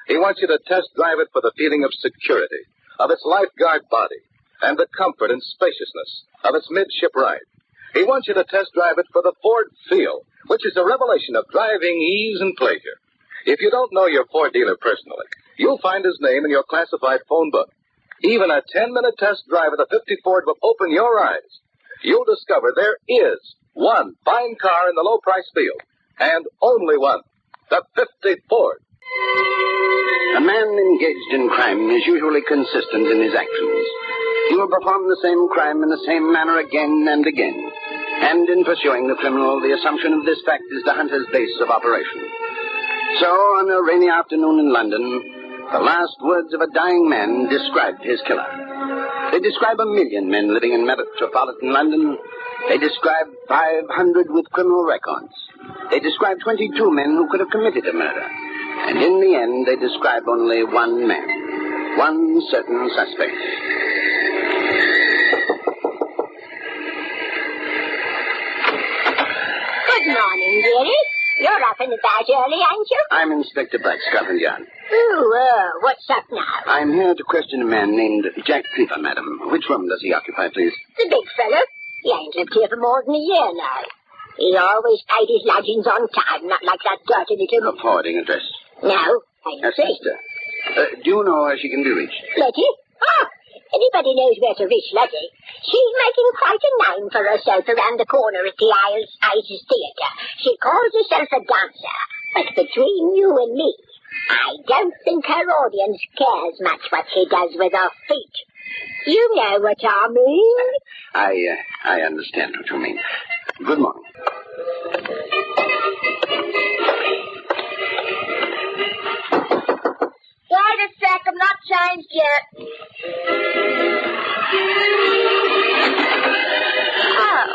He wants you to test drive it for the feeling of security, of its lifeguard body, and the comfort and spaciousness of its midship ride. He wants you to test drive it for the Ford feel, which is a revelation of driving ease and pleasure. If you don't know your Ford dealer personally, you'll find his name in your classified phone book. Even a 10-minute test drive of the 50 Ford will open your eyes. You'll discover there is one fine car in the low-price field, and only one, the 50 Ford. A man engaged in crime is usually consistent in his actions. He will perform the same crime in the same manner again and again. And in pursuing the criminal, the assumption of this fact is the hunter's base of operation. So, on a rainy afternoon in London, the last words of a dying man described his killer. They describe 1 million men living in metropolitan London. They describe 500 with criminal records. They describe 22 men who could have committed a murder. And in the end, they describe only one man, one certain suspect. Good morning, dearie. You're up and about early, aren't you? I'm Inspector Black, Scotland Yard. What's up now? I'm here to question a man named Jack Cleaver, madam. Which room does he occupy, please? The big fellow. He ain't lived here for more than a year now. He always paid his lodgings on time, not like that dirty little... A forwarding address. No, I insist. Sister, Do you know where she can be reached? Letty? Ah, anybody knows where to reach Letty. She's making quite a name for herself around the corner at the Isis Theatre. She calls herself a dancer. But between you and me, I don't think her audience cares much what she does with her feet. You know what I mean. I understand what you mean. Good morning. Wait a sec, I'm not changed yet. Oh,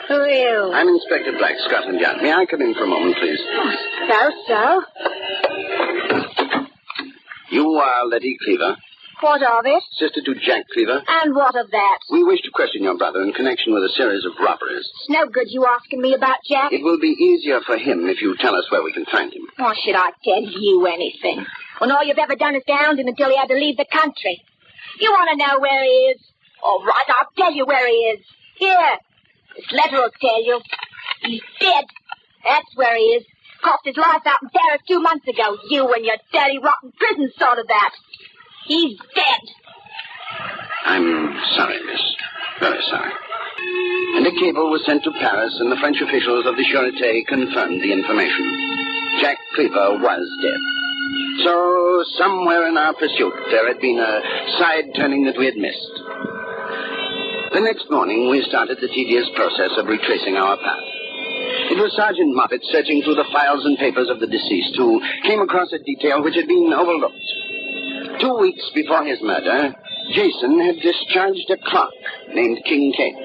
who are you? I'm Inspector Black, Scotland Yard. May I come in for a moment, please? So? You are Letty Cleaver, What of it? sister to Jack Cleaver. And what of that? We wish to question your brother in connection with a series of robberies. It's no good you asking me about Jack. It will be easier for him if you tell us where we can find him. Why should I tell you anything? When all you've ever done is hound him until he had to leave the country. You want to know where he is? All right, I'll tell you where he is. Here. This letter will tell you. He's dead. That's where he is. Cost his life out in Paris 2 months ago. You and your dirty, rotten prison sort of that. He's dead. I'm sorry, miss. Very sorry. And a cable was sent to Paris, and the French officials of the Sûreté confirmed the information. Jack Cleaver was dead. So, somewhere in our pursuit, there had been a side turning that we had missed. The next morning, we started the tedious process of retracing our path. It was Sergeant Moffat searching through the files and papers of the deceased who came across a detail which had been overlooked. 2 weeks before his murder, Jason had discharged a clerk named King Kate.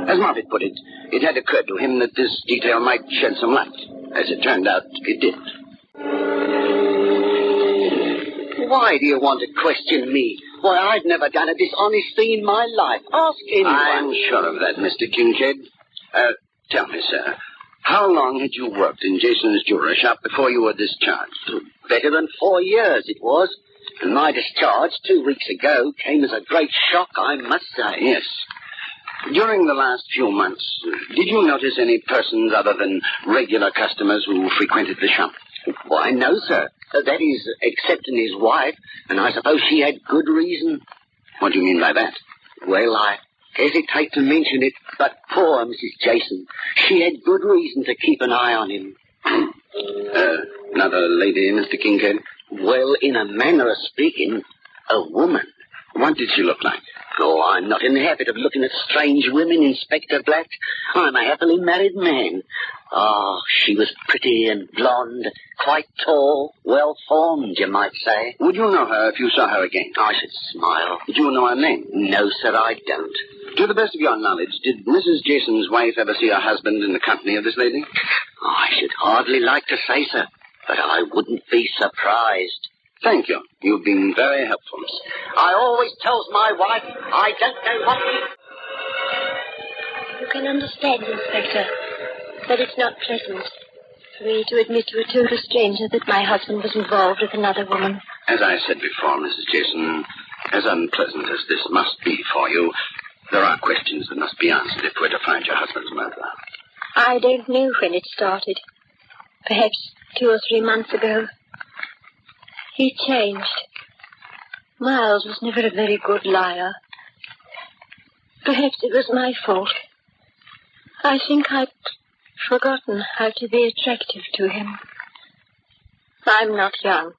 As Moffat put it, it had occurred to him that this detail might shed some light. As it turned out, it did. Why do you want to question me? Why, I've never done a dishonest thing in my life. Ask anyone. I'm sure of that, Mr. Kincaid. Tell me, sir, how long had you worked in Jason's jewelry shop before you were discharged? Better than 4 years it was. And my discharge 2 weeks ago came as a great shock, I must say. Yes. During the last few months, did you notice any persons other than regular customers who frequented the shop? Why, no, sir. That is, excepting his wife, and I suppose she had good reason. What do you mean by that? Well, I hesitate to mention it, but poor Mrs. Jason, she had good reason to keep an eye on him. Another lady, Mr. Kincaid? Well, in a manner of speaking, a woman. What did she look like? Oh, I'm not in the habit of looking at strange women, Inspector Black. I'm a happily married man. Oh, she was pretty and blonde, quite tall, well-formed, you might say. Would you know her if you saw her again? I should smile. Do you know her name? No, sir, I don't. To the best of your knowledge, did Mrs. Jason's wife ever see her husband in the company of this lady? I should hardly like to say so, but I wouldn't be surprised. Thank you. You've been very helpful. I always tells my wife I don't know what You can understand, Inspector, that it's not pleasant for me to admit to a total stranger that my husband was involved with another woman. As I said before, Mrs. Jason, as unpleasant as this must be for you, there are questions that must be answered if we're to find your husband's murderer. I don't know when it started. Perhaps 2 or 3 months ago. He changed. Miles was never a very good liar. Perhaps it was my fault. I think I'd forgotten how to be attractive to him. I'm not young.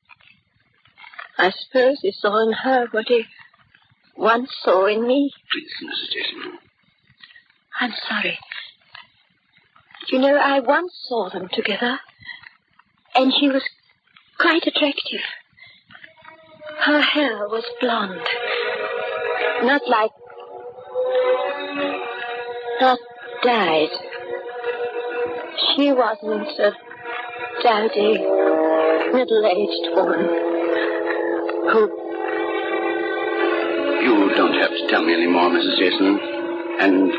I suppose he saw in her what he once saw in me. Please, Mrs. Jason. I'm sorry. You know, I once saw them together, and she was quite attractive. Her hair was blonde. Not dyed. She wasn't a dowdy, middle-aged woman who... You don't have to tell me any more, Mrs. Jason. And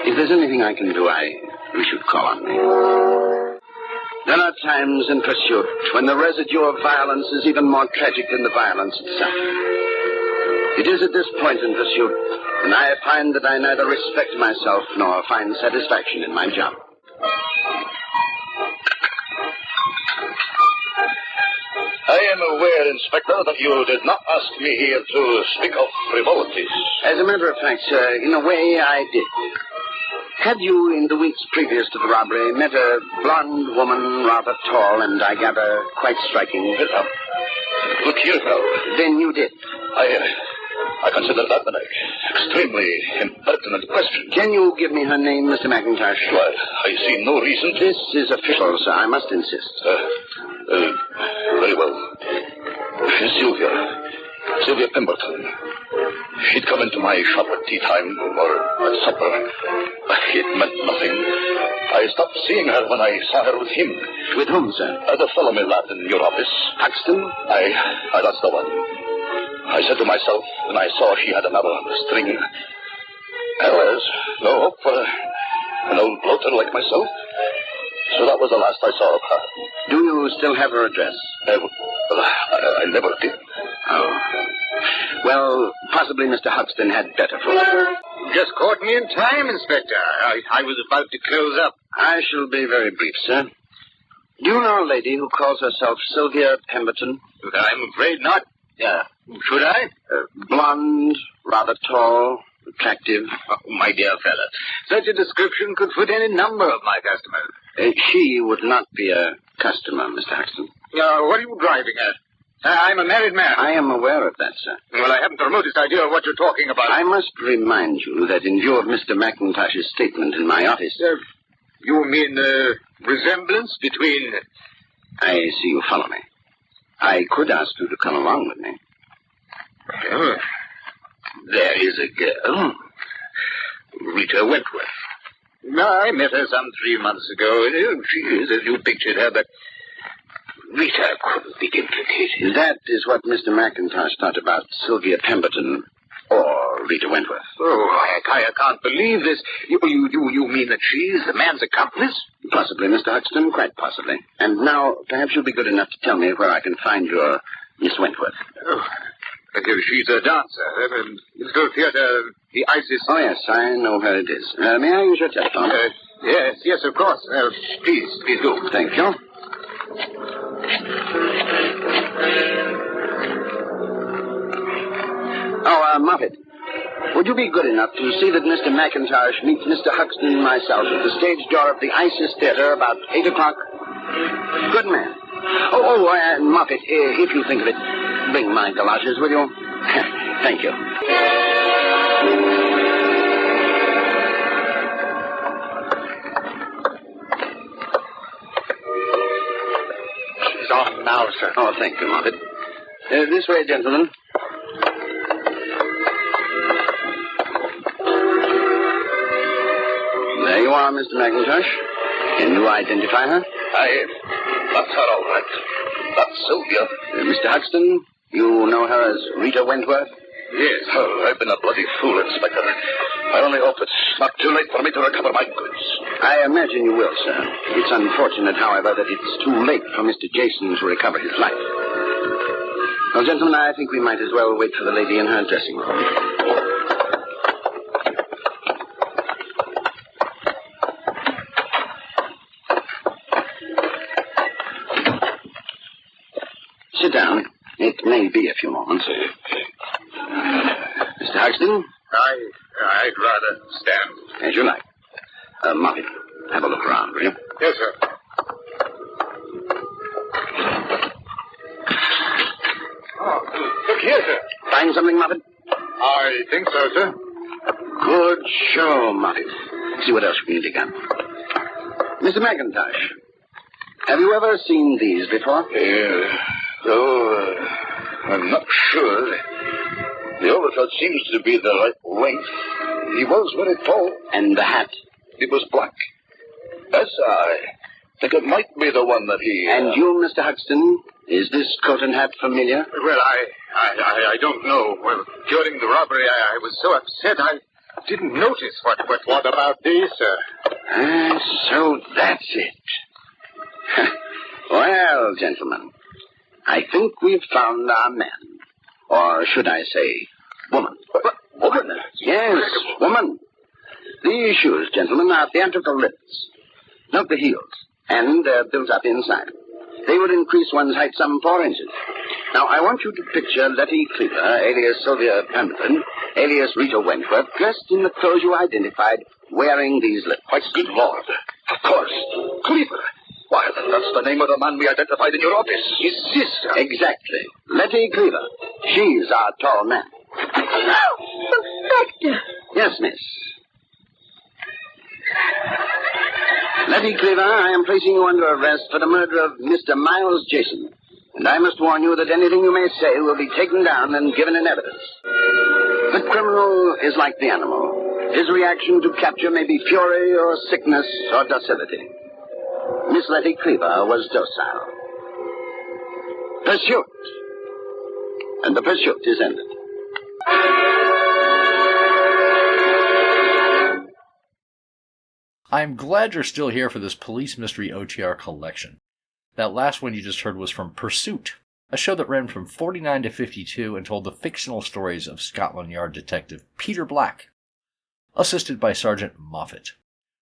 if there's anything I can do, you should call on me. There are times in pursuit when the residue of violence is even more tragic than the violence itself. It is at this point in pursuit when I find that I neither respect myself nor find satisfaction in my job. I am aware, Inspector, that you did not ask me here to speak of frivolities. As a matter of fact, sir, in a way I did. Had you, in the weeks previous to the robbery, met a blonde woman, rather tall, and I gather quite striking? Look here, now. Then you did. I consider that an extremely impertinent question. Can you give me her name, Mr. McIntosh? Well, I see no reason to... This is official, sir. I must insist. Very well. Sylvia Pemberton. She'd come into my shop at tea time or at supper. It meant nothing. I stopped seeing her when I saw her with him. With whom, sir? The fellow me lad in your office. Paxton? Aye, that's the one. I said to myself when I saw she had another on the string, well, there's no hope for an old bloater like myself. So that was the last I saw of her. Do you still have her address? I never did. Oh. Well, possibly Mr. Huxton had better for it. Just caught me in time, Inspector. I was about to close up. I shall be very brief, sir. Do you know a lady who calls herself Sylvia Pemberton? I'm afraid not. Should I? Blonde, rather tall, attractive. Oh, my dear fellow, such a description could fit any number of my customers. She would not be a customer, Mr. Huxton. What are you driving at? I'm a married man. I am aware of that, sir. Well, I haven't the remotest idea of what you're talking about. I must remind you that in view of Mr. McIntosh's statement in my office... you mean resemblance between... I see you follow me. I could ask you to come along with me. There is a girl. Rita Wentworth. I met her some 3 months ago. She is as you pictured her, but Rita couldn't be implicated. That is what Mr. McIntosh thought about Sylvia Pemberton or Rita Wentworth. Oh, I can't believe this. You mean that she is the man's accomplice? Possibly, Mr. Huxton, quite possibly. And now, perhaps you'll be good enough to tell me where I can find your Miss Wentworth. She's a dancer. Little theater, the Isis. Oh, yes, I know where it is. May I use your telephone? Yes, of course. Please do. Thank you. Oh, Moffat, would you be good enough to see that Mr. McIntosh meets Mr. Huxton and myself at the stage door of the Isis Theater about 8 o'clock? Good man. Moffat, if you think of it, bring my galoshes, will you? Thank you. She's on now, sir. Oh, thank you, Moffat. This way, gentlemen. There you are, Mr. McIntosh. Can you identify her? That's her, all right. That's Sylvia. Mr. Huxton, you know her as Rita Wentworth? Yes. Oh, I've been a bloody fool, Inspector. I only hope it's not too late for me to recover my goods. I imagine you will, sir. It's unfortunate, however, that it's too late for Mr. Jason to recover his life. Well, gentlemen, I think we might as well wait for the lady in her dressing room. Sit down. It may be a few moments. Mr. Huxton? I'd rather stand. As you like. Moffat, have a look around, will you? Yes, sir. Look here, sir. Find something, Moffat? I think so, sir. Good show, Moffat. See what else we can dig up. Mr. McIntosh, have you ever seen these before? I'm not sure. The overcoat seems to be the right length. He was very tall. And the hat? It was black. Yes, I think it might be the one that he... And you, Mr. Huxton? Is this coat and hat familiar? Well, I don't know. Well, during the robbery, I was so upset I didn't notice what about these, sir. So that's it. Well, gentlemen, I think we've found our man. Or should I say, woman. Woman? Yes, woman. These shoes, gentlemen, are theatrical lips. Note the heels. And they're built up inside. They would increase one's height some 4 inches. Now, I want you to picture Letty Cleaver, alias Sylvia Pemberton, alias Rita Wentworth, dressed in the clothes you identified, wearing these lips. Why, good Lord. Of course. Cleaver. Why, that's the name of the man we identified in your office. His sister. Exactly. Letty Cleaver. She's our tall man. Inspector. Yes, miss. Letty Cleaver, I am placing you under arrest for the murder of Mr. Miles Jason. And I must warn you that anything you may say will be taken down and given in evidence. The criminal is like the animal. His reaction to capture may be fury or sickness or docility. Miss Letty Cleaver was docile. Pursuit. And the pursuit is ended. I'm glad you're still here for this police mystery OTR collection. That last one you just heard was from Pursuit, a show that ran from 49 to 52 and told the fictional stories of Scotland Yard detective Peter Black, assisted by Sergeant Moffat.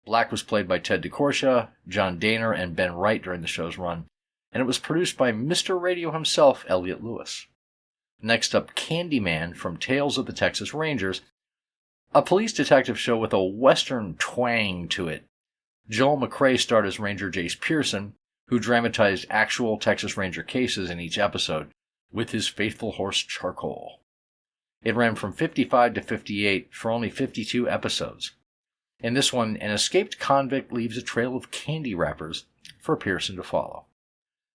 Black was played by Ted DeCorsia, John Daner, and Ben Wright during the show's run, and it was produced by Mr. Radio himself, Elliot Lewis. Next up, Candyman from Tales of the Texas Rangers, a police detective show with a western twang to it. Joel McCrea starred as Ranger Jace Pearson, who dramatized actual Texas Ranger cases in each episode with his faithful horse Charcoal. It ran from 55 to 58 for only 52 episodes. In this one, an escaped convict leaves a trail of candy wrappers for Pearson to follow.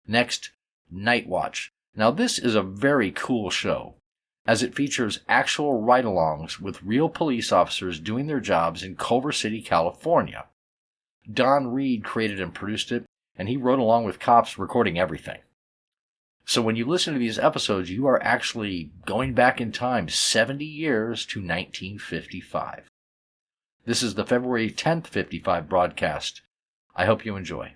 Next, Nightwatch. Now this is a very cool show, as it features actual ride-alongs with real police officers doing their jobs in Culver City, California. Don Reed created and produced it, and he rode along with cops recording everything. So when you listen to these episodes, you are actually going back in time 70 years to 1955. This is the February 10th, 55 broadcast. I hope you enjoy.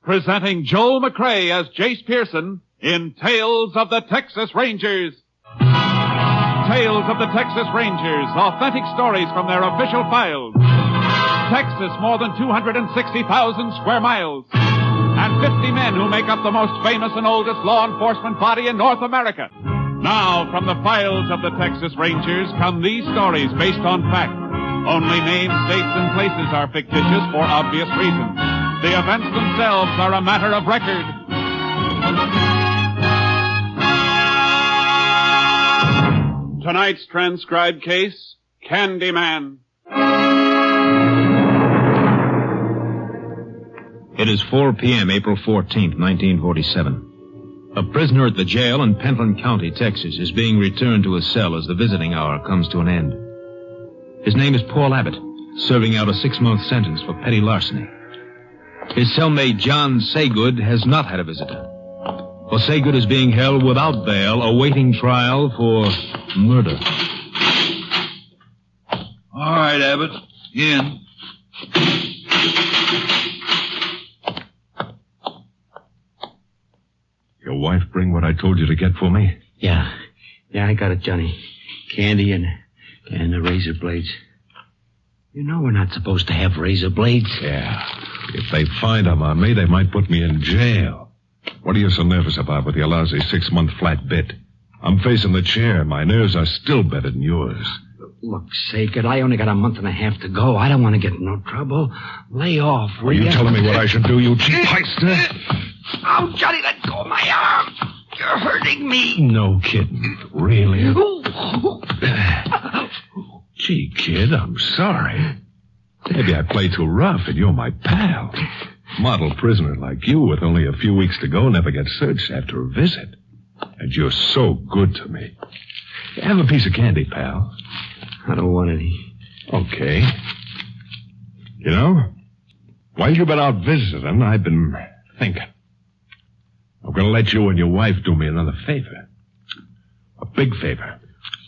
Presenting Joel McCrea as Jace Pearson in Tales of the Texas Rangers. Tales of the Texas Rangers, authentic stories from their official files. Texas, more than 260,000 square miles. And 50 men who make up the most famous and oldest law enforcement body in North America. Now, from the files of the Texas Rangers come these stories based on fact. Only names, dates, and places are fictitious for obvious reasons. The events themselves are a matter of record. Tonight's transcribed case, Candyman. It is 4 p.m., April 14th, 1947. A prisoner at the jail in Pentland County, Texas, is being returned to his cell as the visiting hour comes to an end. His name is Paul Abbott, serving out a 6-month sentence for petty larceny. His cellmate, John Saygood, has not had a visitor. For Saygood is being held without bail, awaiting trial for murder. All right, Abbott. In. Your wife bring what I told you to get for me? Yeah, I got it, Johnny. Candy and the razor blades. You know we're not supposed to have razor blades. Yeah. If they find them on me, they might put me in jail. What are you so nervous about with your lousy 6-month flat bit? I'm facing the chair. My nerves are still better than yours. Look, Saygood, I only got a month and a half to go. I don't want to get in no trouble. Lay off, will you? Are you telling me what I should do, you cheap heister? Oh, Johnny, let go of my arm. You're hurting me. No kidding. Really? Gee, kid, I'm sorry. Maybe I play too rough, and you're my pal. Model prisoner like you with only a few weeks to go never gets searched after a visit. And you're so good to me. Have a piece of candy, pal. I don't want any. Okay. You know, while you've been out visiting, I've been thinking. I'm going to let you and your wife do me another favor. A big favor.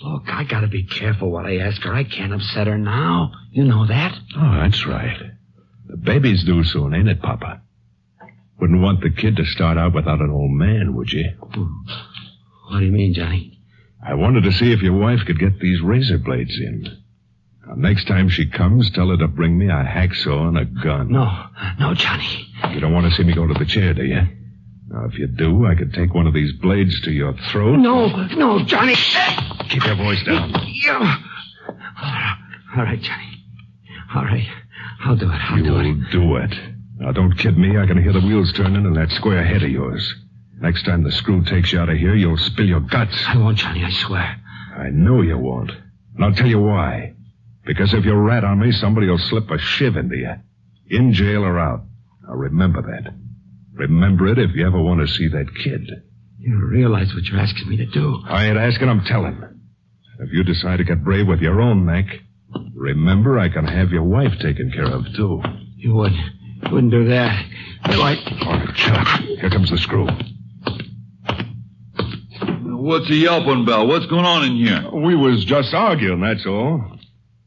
Look, I got to be careful what I ask her. I can't upset her now. You know that. Oh, that's right. The baby's due soon, ain't it, Papa? Wouldn't want the kid to start out without an old man, would you? What do you mean, Johnny? I wanted to see if your wife could get these razor blades in. Now, next time she comes, tell her to bring me a hacksaw and a gun. No, Johnny. You don't want to see me go to the chair, do you? Now, if you do, I could take one of these blades to your throat. No, Johnny. Keep your voice down. All right, Johnny. All right. I'll do it. You'll do it. Now, don't kid me. I can hear the wheels turning in that square head of yours. Next time the screw takes you out of here, you'll spill your guts. I won't, Johnny, I swear. I know you won't. And I'll tell you why. Because if you rat on me, somebody will slip a shiv into you. In jail or out. Now, remember that. Remember it if you ever want to see that kid. You don't realize what you're asking me to do. I ain't asking, I'm telling. If you decide to get brave with your own neck, remember I can have your wife taken care of, too. You wouldn't do that. All right, shut up. Here comes the screw. What's the yelping about? What's going on in here? We was just arguing, that's all.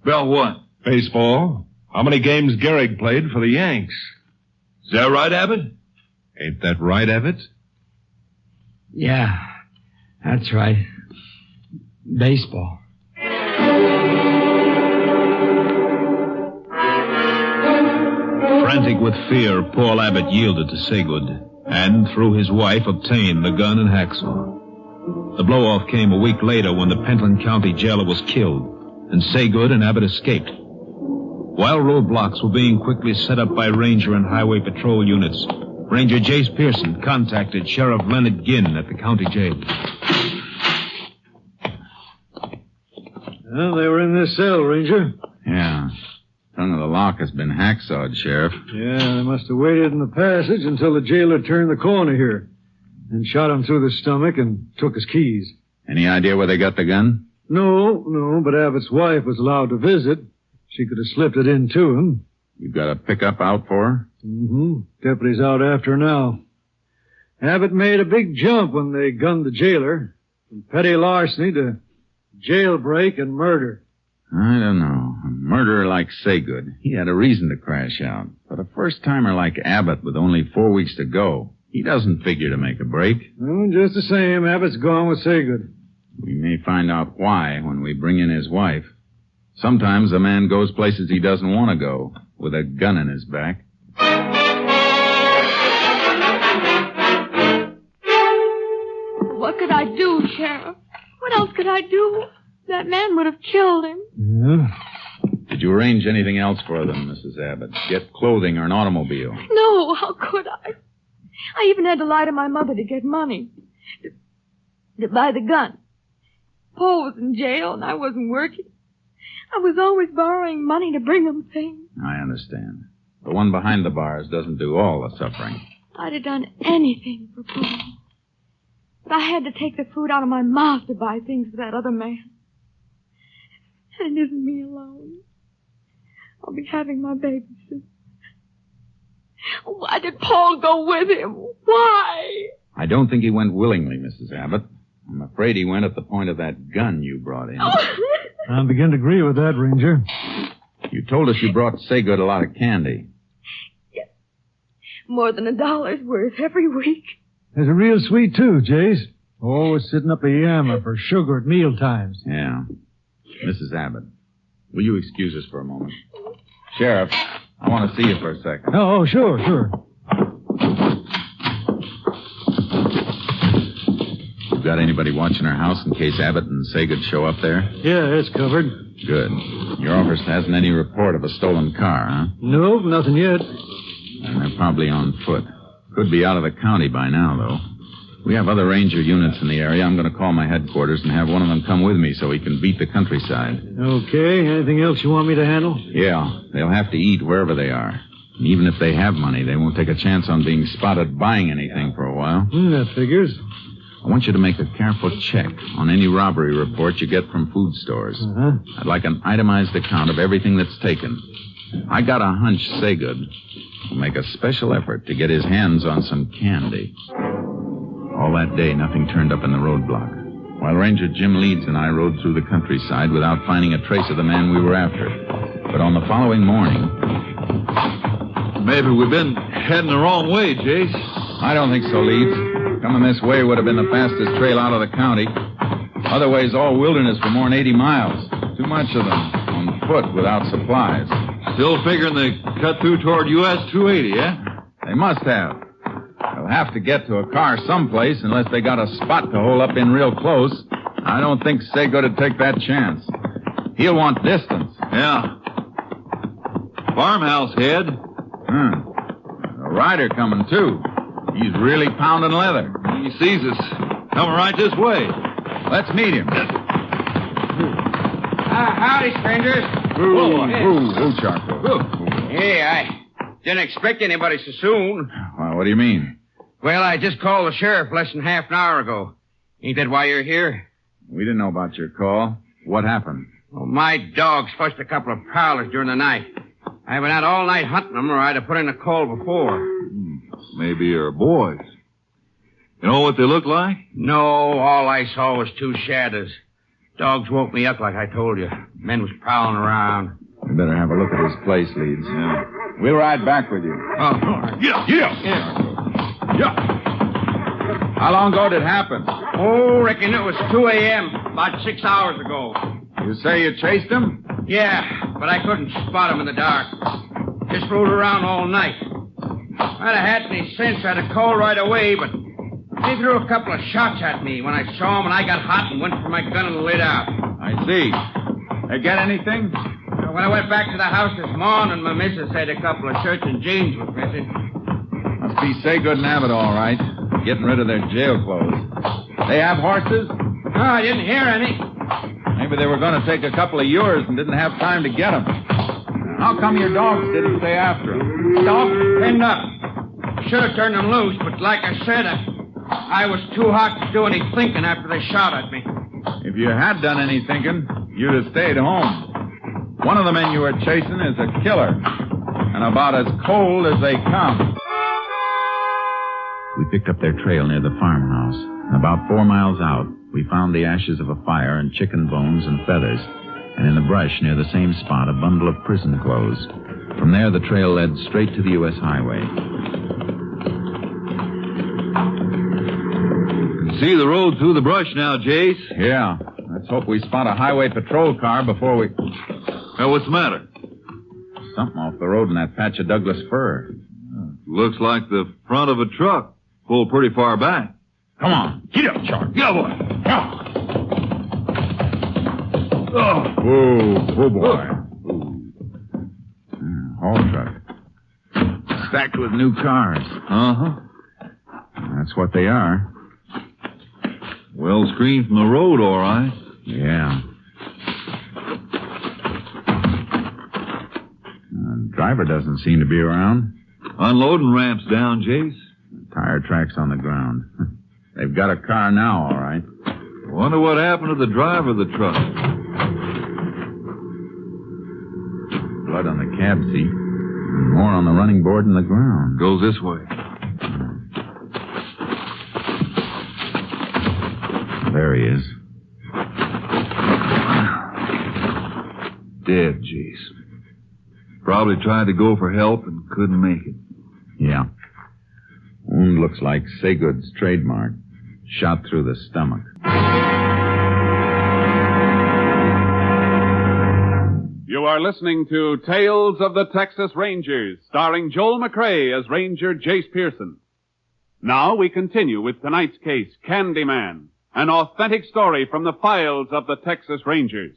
About what? Baseball. How many games Gehrig played for the Yanks? Is that right, Abbott? Ain't that right, Abbott? Yeah, that's right. Baseball. Frantic with fear, Paul Abbott yielded to Saygood, and through his wife obtained the gun and hacksaw. The blow-off came a week later when the Pentland County jailer was killed, and Saygood and Abbott escaped. While roadblocks were being quickly set up by Ranger and Highway Patrol units, Ranger Jace Pearson contacted Sheriff Leonard Ginn at the county jail. Well, they were in this cell, Ranger. Yeah. Tongue of the lock has been hacksawed, Sheriff. Yeah, they must have waited in the passage until the jailer turned the corner here. And shot him through the stomach and took his keys. Any idea where they got the gun? No, but Abbott's wife was allowed to visit. She could have slipped it in to him. You got a pickup out for her? Mm-hmm. Deputy's out after her now. Abbott made a big jump when they gunned the jailer. From petty larceny to jailbreak and murder. I don't know. A murderer like Saygood, he had a reason to crash out. But a first-timer like Abbott with only 4 weeks to go, he doesn't figure to make a break. Well, just the same, Abbott's gone with Saygood. We may find out why when we bring in his wife. Sometimes a man goes places he doesn't want to go, with a gun in his back. What could I do, Sheriff? What else could I do? That man would have killed him. Yeah. Did you arrange anything else for them, Mrs. Abbott? Get clothing or an automobile? No, how could I? I even had to lie to my mother to get money. To buy the gun. Paul was in jail and I wasn't working. I was always borrowing money to bring him things. I understand. The one behind the bars doesn't do all the suffering. I'd have done anything for Paul. But I had to take the food out of my mouth to buy things for that other man. And it isn't me alone. I'll be having my baby soon. Why did Paul go with him? Why? I don't think he went willingly, Mrs. Abbott. I'm afraid he went at the point of that gun you brought in. I begin to agree with that, Ranger. You told us you brought Saygood a lot of candy. Yes. More than $1's worth every week. There's a real sweet, too, Jace. Always sitting up a yammer for sugar at meal times. Yeah. Mrs. Abbott, will you excuse us for a moment? Sheriff, I want to see you for a second. Oh, sure. You got anybody watching our house in case Abbott and Saygood show up there? Yeah, it's covered. Good. Your office hasn't any report of a stolen car, huh? Nope, nothing yet. And they're probably on foot. Could be out of the county by now, though. We have other ranger units in the area. I'm going to call my headquarters and have one of them come with me so he can beat the countryside. Okay. Anything else you want me to handle? Yeah. They'll have to eat wherever they are. And even if they have money, they won't take a chance on being spotted buying anything for a while. That figures. I want you to make a careful check on any robbery report you get from food stores. Uh-huh. I'd like an itemized account of everything that's taken. I got a hunch Saygood will make a special effort to get his hands on some candy. All that day, nothing turned up in the roadblock, while Ranger Jim Leeds and I rode through the countryside without finding a trace of the man we were after. But on the following morning... Maybe we've been heading the wrong way, Jace. I don't think so, Leeds. Coming this way would have been the fastest trail out of the county. Otherwise, all wilderness for more than 80 miles. Too much of them. On foot without supplies. Still figuring they cut through toward US 280, eh? They must have. They'll have to get to a car someplace unless they got a spot to hole up in real close. I don't think Sago to take that chance. He'll want distance. Yeah. Farmhouse head. A rider coming, too. He's really pounding leather. He sees us. Coming right this way. Let's meet him. Howdy, strangers. Whoa, Charcoal. Hey, I didn't expect anybody so soon. Well, what do you mean? Well, I just called the sheriff less than half an hour ago. Ain't that why you're here? We didn't know about your call. What happened? Well, my dogs flushed a couple of prowlers during the night. I went out all night hunting them, or I'd have put in a call before. Maybe your boys. You know what they look like? No, all I saw was two shadows. Dogs woke me up like I told you. Men was prowling around. We better have a look at his place, Leeds. Yeah. We'll ride back with you. Oh, yeah. How long ago did it happen? Oh, reckon it was 2 a.m., about 6 hours ago. You say you chased him? Yeah, but I couldn't spot him in the dark. Just rode around all night. I'd have had any sense, I'd have called right away, but they threw a couple of shots at me when I saw him, and I got hot and went for my gun and lit out. I see. They get anything? When I went back to the house this morning, my missus said a couple of shirts and jeans was missing. Must be Saygood and Abbott, all right. Getting rid of their jail clothes. They have horses? No, I didn't hear any. Maybe they were going to take a couple of yours and didn't have time to get them. How come your dogs didn't stay after them? Dogs pinned up. Should have turned them loose, but like I said, I was too hot to do any thinking after they shot at me. If you had done any thinking, you'd have stayed home. One of the men you were chasing is a killer, and about as cold as they come. We picked up their trail near the farmhouse. About 4 miles out, we found the ashes of a fire and chicken bones and feathers, and in the brush near the same spot, a bundle of prison clothes. From there, the trail led straight to the U.S. highway. Can see the road through the brush now, Jace. Yeah. Let's hope we spot a highway patrol car before we... Hey, what's the matter? Something off the road in that patch of Douglas fir. Looks like the front of a truck. Pulled pretty far back. Come on. Get up, Charlie. Yeah, boy. Oh, boy. Haul truck. Stacked with new cars. Uh-huh. That's what they are. Well screened from the road, all right. Yeah. Driver doesn't seem to be around. Unloading ramps down, Jace. Tire tracks on the ground. They've got a car now, all right. Wonder what happened to the driver of the truck. Blood on the cab seat. And more on the running board in the ground. Goes this way. There he is. Dead, Jace. Probably tried to go for help and couldn't make it. Yeah. Wound looks like Saygood's trademark. Shot through the stomach. You are listening to Tales of the Texas Rangers, starring Joel McCrea as Ranger Jace Pearson. Now we continue with tonight's case, Candyman, an authentic story from the files of the Texas Rangers.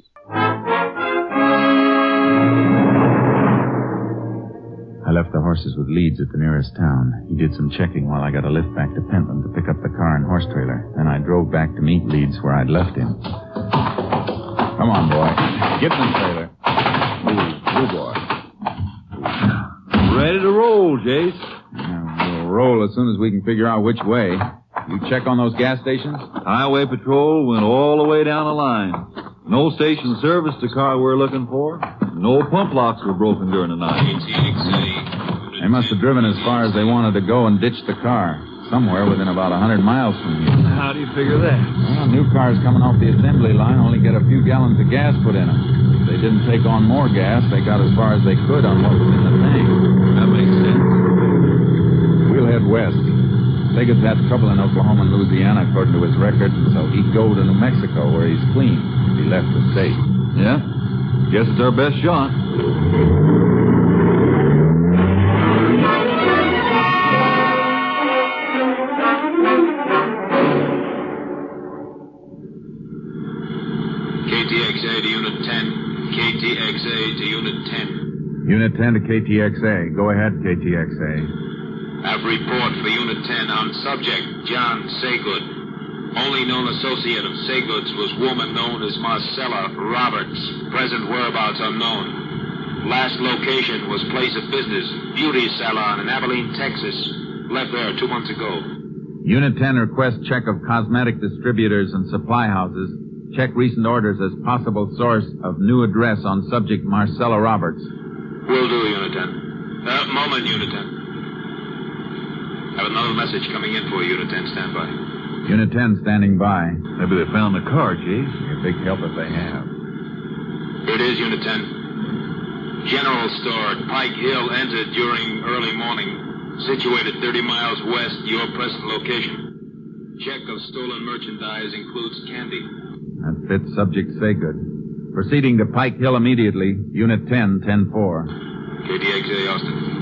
I left the horses with Leeds at the nearest town. He did some checking while I got a lift back to Pentland to pick up the car and horse trailer. Then I drove back to meet Leeds where I'd left him. Come on, boy. Get in the trailer. Move, boy. Ready to roll, Jace. Yeah, we'll roll as soon as we can figure out which way. You check on those gas stations? Highway patrol went all the way down the line. No station serviced the car we're looking for. No pump locks were broken during the night. They must have driven as far as they wanted to go and ditched the car. Somewhere within about 100 miles from here. How do you figure that? Well, new cars coming off the assembly line only get a few gallons of gas put in them. If they didn't take on more gas, they got as far as they could on what was in the tank. That makes sense. We'll head west. Saygood's had trouble in Oklahoma and Louisiana, according to his record, so he'd go to New Mexico, where he's clean, if he left the state. Yeah? Guess it's our best shot. KTXA to Unit 10. KTXA to Unit 10. Unit 10 to KTXA. Go ahead, KTXA. Have report for Unit 10 on subject John Saygood. Only known associate of Saygood's was woman known as Marcella Roberts. Present whereabouts unknown. Last location was place of business, beauty salon in Abilene, Texas. Left there 2 months ago. Unit 10 requests check of cosmetic distributors and supply houses. Check recent orders as possible source of new address on subject Marcella Roberts. Will do, Unit 10. Moment, Unit 10. Have another message coming in for you, Unit 10. Stand by. Unit 10 standing by. Maybe they found the car, Chief. Be a big help if they have. Here it is, Unit 10. General store at Pike Hill entered during early morning. Situated 30 miles west, your present location. Check of stolen merchandise includes candy. That fits subject Saygood. Proceeding to Pike Hill immediately. Unit 10, 10-4. KTXA, Austin.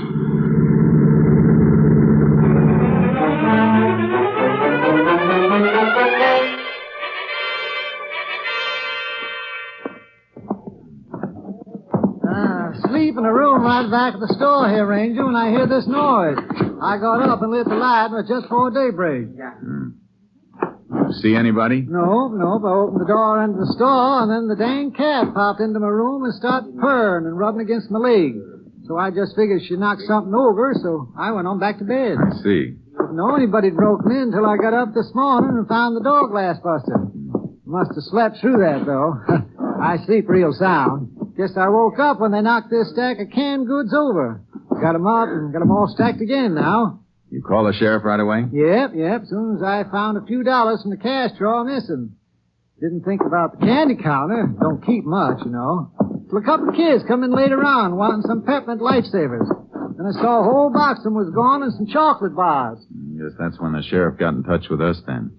Sleep in a room right back at the store here, Ranger, when I hear this noise. I got up and lit the light, but just before daybreak. See anybody? No. I opened the door into the store, and then the dang cat popped into my room and started purring and rubbing against my leg. So I just figured she knocked something over, so I went on back to bed. I see. Didn't know anybody broken in until I got up this morning and found the door glass busted. Must have slept through that, though. I sleep real sound. Guess I woke up when they knocked this stack of canned goods over. Got 'em up and got 'em all stacked again now. You call the sheriff right away? Yep. As soon as I found a few dollars from the cash drawer missing. Didn't think about the candy counter. Don't keep much, you know. Till a couple of kids come in later on wanting some peppermint lifesavers. Then I saw a whole box of them was gone and some chocolate bars. Guess that's when the sheriff got in touch with us then.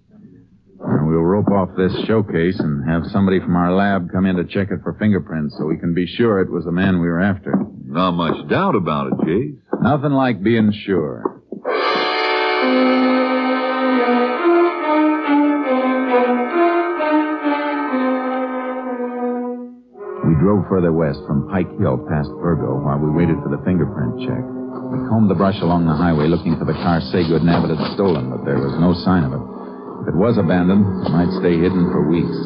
We'll rope off this showcase and have somebody from our lab come in to check it for fingerprints so we can be sure it was the man we were after. Not much doubt about it, Chase. Nothing like being sure. We drove further west from Pike Hill past Virgo while we waited for the fingerprint check. We combed the brush along the highway looking for the car Saygood and Abbott had stolen, but there was no sign of it. If it was abandoned, it might stay hidden for weeks.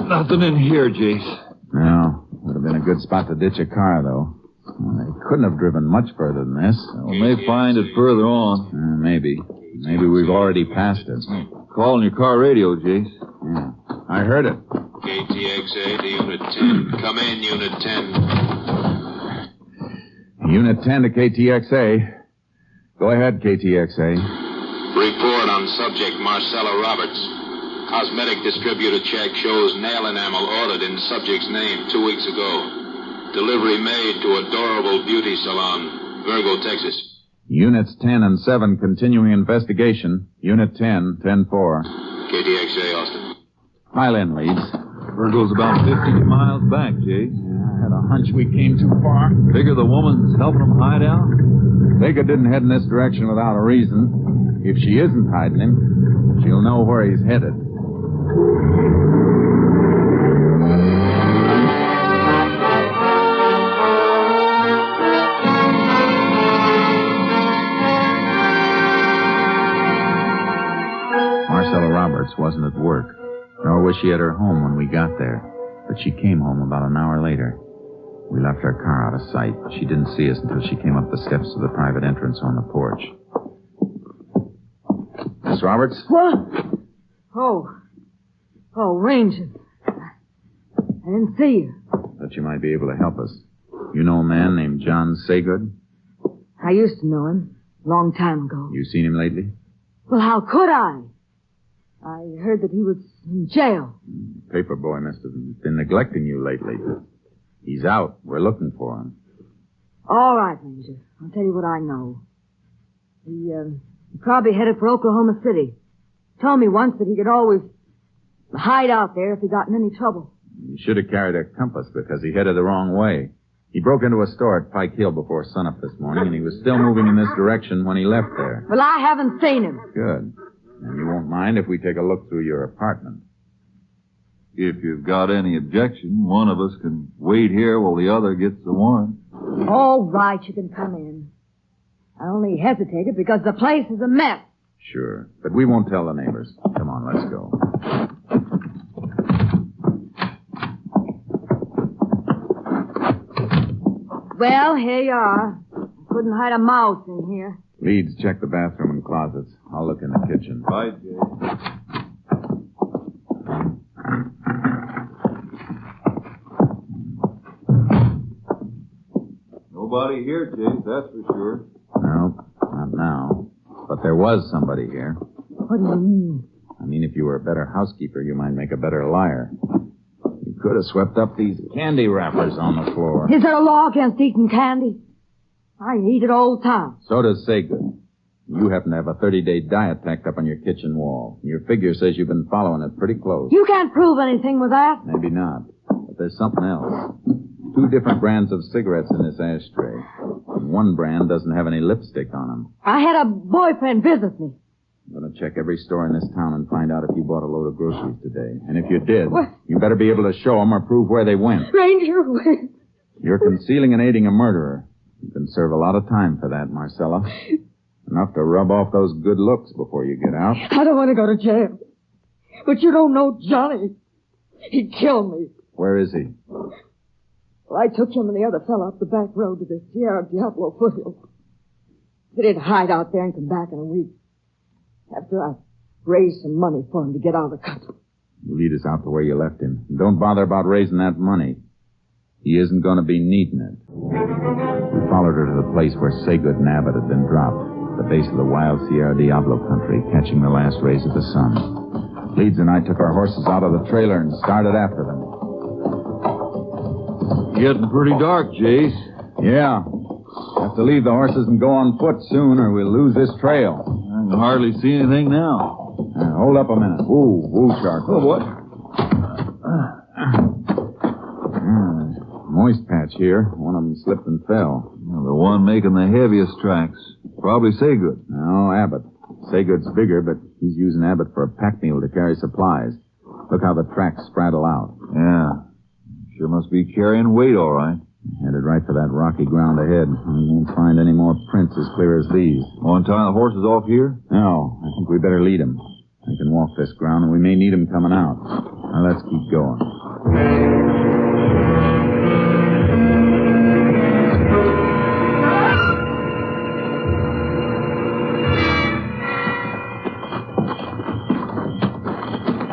Nothing in here, Jace. No. Would have been a good spot to ditch a car, though. Well, they couldn't have driven much further than this. We may find it further on. Maybe. Maybe we've already passed it. Call on your car radio, Jace. Yeah. I heard it. KTXA to Unit 10. Come in, Unit 10. Unit 10 to KTXA. Go ahead, KTXA. Report on subject Marcella Roberts. Cosmetic distributor check shows nail enamel ordered in subject's name 2 weeks ago. Delivery made to Adorable Beauty Salon, Virgo, Texas. Units 10 and 7 continuing investigation. Unit 10, 10-4. KTXA, Austin. Pile in, leads. Virgo's about 15 miles back, Jace. I had a hunch we came too far. Figure the woman's helping them hide out? Saygood didn't head in this direction without a reason. If she isn't hiding him, she'll know where he's headed. Marcella Roberts wasn't at work, nor was she at her home when we got there, but she came home about an hour later. We left our car out of sight. She didn't see us until she came up the steps to the private entrance on the porch. Miss Roberts? What? Oh, Ranger. I didn't see you. Thought you might be able to help us. You know a man named John Saygood? I used to know him. Long time ago. You seen him lately? Well, how could I? I heard that he was in jail. Paper boy must have been neglecting you lately. He's out. We're looking for him. All right, Ranger. I'll tell you what I know. He probably headed for Oklahoma City. Told me once that he could always hide out there if he got in any trouble. He should have carried a compass because he headed the wrong way. He broke into a store at Pike Hill before sunup this morning, and he was still moving in this direction when he left there. Well, I haven't seen him. Good. And you won't mind if we take a look through your apartment. If you've got any objection, one of us can wait here while the other gets the warrant. All right, you can come in. I only hesitated because the place is a mess. Sure. But we won't tell the neighbors. Come on, let's go. Well, here you are. I couldn't hide a mouse in here. Leeds, check the bathroom and closets. I'll look in the kitchen. Right, Jay. Nobody here, Jay, that's for sure. No, not now. But there was somebody here. What do you mean? I mean, if you were a better housekeeper, you might make a better liar. You could have swept up these candy wrappers on the floor. Is there a law against eating candy? I eat it all the time. So does Saygood. You happen to have a 30-day diet tacked up on your kitchen wall. Your figure says you've been following it pretty close. You can't prove anything with that. Maybe not. But there's something else. 2 different brands of cigarettes in this ashtray. And one brand doesn't have any lipstick on them. I had a boyfriend visit me. I'm going to check every store in this town and find out if you bought a load of groceries today. And if you did, you better be able to show them or prove where they went. Ranger, You're concealing and aiding a murderer. You can serve a lot of time for that, Marcella. Enough to rub off those good looks before you get out. I don't want to go to jail. But you don't know Johnny. He'd kill me. Where is he? Well, I took him and the other fellow up the back road to the Sierra Diablo foothills. They didn't hide out there and come back in a week. After I raised some money for him to get out of the country. You lead us out to where you left him. And don't bother about raising that money. He isn't going to be needing it. We followed her to the place where Saygood and Abbott had been dropped, at the base of the wild Sierra Diablo country, catching the last rays of the sun. Leeds and I took our horses out of the trailer and started after them. Getting pretty dark, Jace. Yeah. Have to leave the horses and go on foot soon, or we'll lose this trail. I can hardly see anything now. Hold up a minute. Woo, Charcoal. Oh, what? Moist patch here. One of them slipped and fell. Well, the one making the heaviest tracks. Probably Saygood. No, Abbott. Saygood's bigger, but he's using Abbott for a pack mule to carry supplies. Look how the tracks spraddle out. Yeah. Sure must be carrying weight, all right. Headed right for that rocky ground ahead. We won't find any more prints as clear as these. Want to tie the horses off here? No, I think we better lead them. They can walk this ground, and we may need them coming out. Now, let's keep going.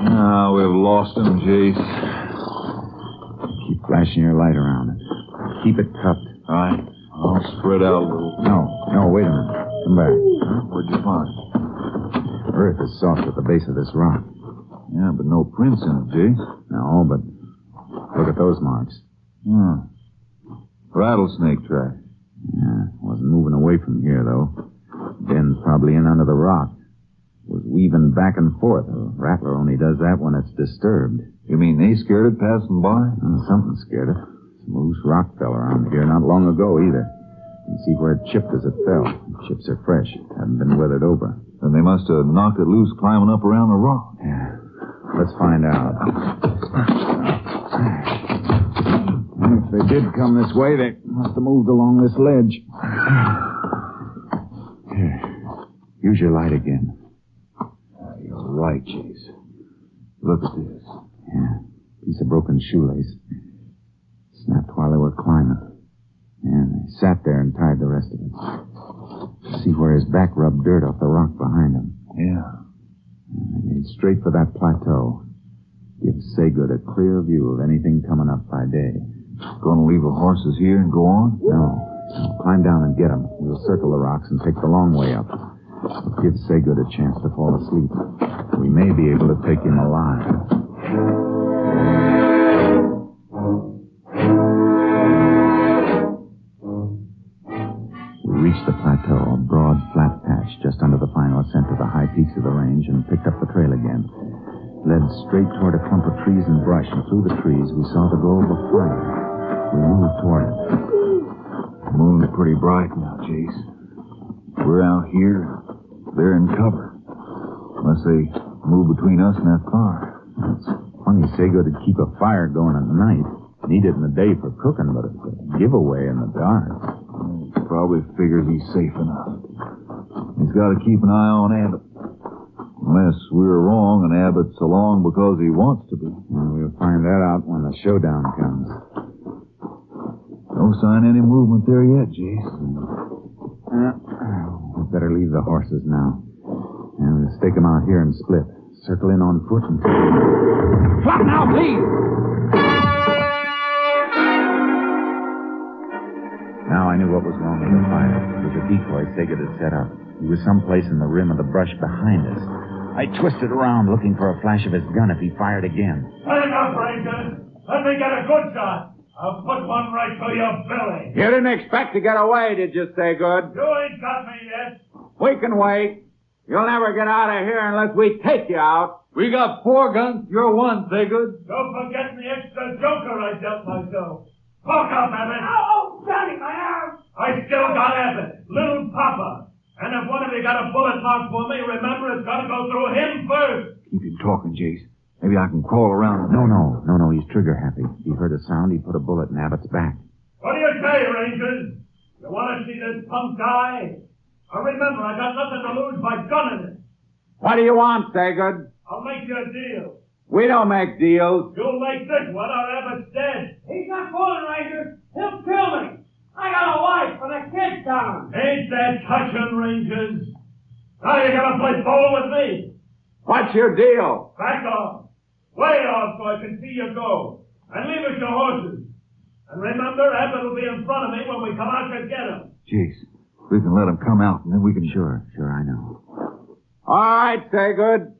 Now we've lost him, Jace. Keep flashing your light around it. Keep it cupped. All right. I'll spread out a little. No, wait a minute. Come back. What'd you find? Earth is soft at the base of this rock. Yeah, but no prints in it, Jace. No, but look at those marks. Rattlesnake track. Yeah, wasn't moving away from here, though. Ben's probably in under the rock. Was weaving back and forth. A rattler only does that when it's disturbed. You mean they scared it passing by? Something scared it. Some loose rock fell around here not long ago, either. You can see where it chipped as it fell. The chips are fresh. Haven't been weathered over. Then they must have knocked it loose climbing up around the rock. Yeah. Let's find out. If they did come this way, they must have moved along this ledge. Here. Use your light again. You're right, Chase. Look at this. Yeah. Piece of broken shoelace. Snapped while they were climbing. And they sat there and tied the rest of it. See where his back rubbed dirt off the rock behind him. Yeah. And they made straight for that plateau. Give Saygood a clear view of anything coming up by day. Going to leave the horses here and go on? No. Climb down and get them. We'll circle the rocks and take the long way up. We'll give Saygood a chance to fall asleep. We may be able to take him alive. We reached the plateau, a broad, flat patch just under the final ascent of the high peaks of the range, and picked up the trail again. led straight toward a clump of trees and brush, and through the trees we saw the glow of a fire. We moved toward it. The moon's pretty bright now, Jace. We're out here. They're in cover. Unless they move between us and that fire. It's funny Saygood would keep a fire going at night. Need it in the day for cooking, but it's a giveaway in the dark. He probably figures he's safe enough. He's got to keep an eye on Abbott. Unless we're wrong and Abbott's along because he wants to be. Well, we'll find that out when the showdown comes. No sign any movement there yet, Jason. We better leave the horses now. And we'll stake them out here and split. Circle in on foot and... Stop now, please! Now I knew what was wrong with the fire. It was a decoy Sagan had set up. He was someplace in the rim of the brush behind us. I twisted around looking for a flash of his gun if he fired again. Hang up, Ranger. Let me get a good shot. I'll put one right through your belly. You didn't expect to get away, did you, Saygood? You ain't got me yet. We can wait. You'll never get out of here unless we take you out. We got 4 guns. You're 1, Saygood. Don't forget the extra joker I dealt myself. Talk up, Abbott. Oh, Johnny, my arm. I still got Abbott. Little Papa. And if one of you got a bullet mark for me, remember it's got to go through him first. Keep him talking, Jace. Maybe I can crawl around. No. He's trigger happy. He heard a sound. He put a bullet in Abbott's back. What do you say, Rangers? You want to see this punk die? Now remember, I got nothing to lose by gunning it. What do you want, Saygood? I'll make you a deal. We don't make deals. You'll make this one or Abbott's dead. He's not fooling, Rangers. He'll kill me. I got a wife and a kid down. Ain't that touching, Rangers? Now you're going to play ball with me. What's your deal? Back off. Way off so I can see you go. And leave us your horses. And remember, Abbott will be in front of me when we come out to get him. Jace, we can let him come out and then we can... Sure, I know. All right, Saygood.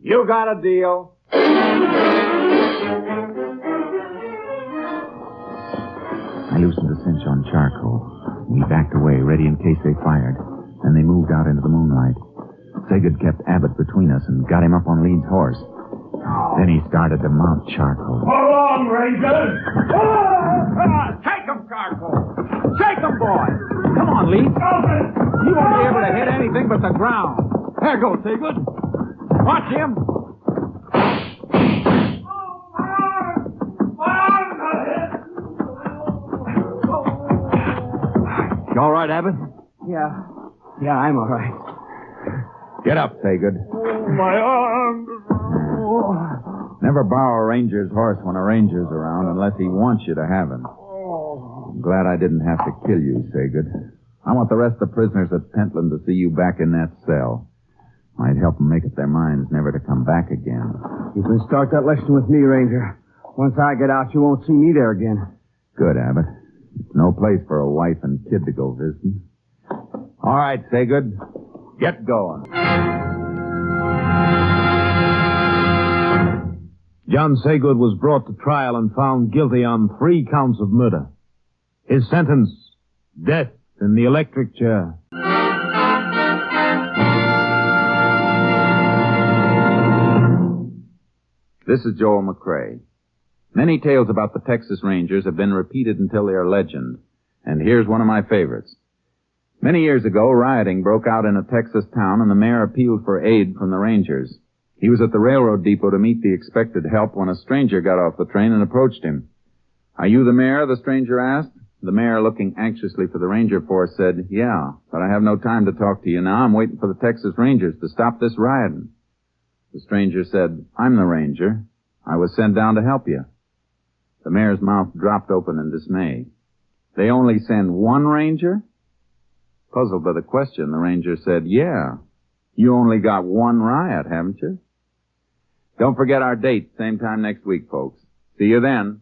You got a deal. I loosened the cinch on charcoal. We backed away, ready in case they fired. Then they moved out into the moonlight. Saygood kept Abbott between us and got him up on Lead's horse. Then he started to mount charcoal. Hold on, Rangers! Take him, Charcoal! Shake him, boy! Come on, Lead. You won't be able to hit anything but the ground. There goes Saygood. Watch him. You all right, Abbott? Yeah, I'm all right. Get up, Saygood. My arm. Never borrow a ranger's horse when a ranger's around unless he wants you to have him. I'm glad I didn't have to kill you, Saygood. I want the rest of the prisoners at Pentland to see you back in that cell. Might help them make up their minds never to come back again. You can start that lesson with me, Ranger. Once I get out, you won't see me there again. Good, Abbott. It's no place for a wife and kid to go visiting. All right, Saygood. Get going. John Saygood was brought to trial and found guilty on 3 counts of murder. His sentence, death in the electric chair. This is Joel McCrae. Many tales about the Texas Rangers have been repeated until they are legend, and here's one of my favorites. Many years ago, rioting broke out in a Texas town, and the mayor appealed for aid from the Rangers. He was at the railroad depot to meet the expected help when a stranger got off the train and approached him. "Are you the mayor?" the stranger asked. The mayor, looking anxiously for the Ranger force, said, "Yeah, but I have no time to talk to you now. I'm waiting for the Texas Rangers to stop this rioting." The stranger said, "I'm the Ranger. I was sent down to help you." The mayor's mouth dropped open in dismay. "They only send one Ranger?" Puzzled by the question, the Ranger said, "Yeah. You only got one riot, haven't you?" Don't forget our date, same time next week, folks. See you then.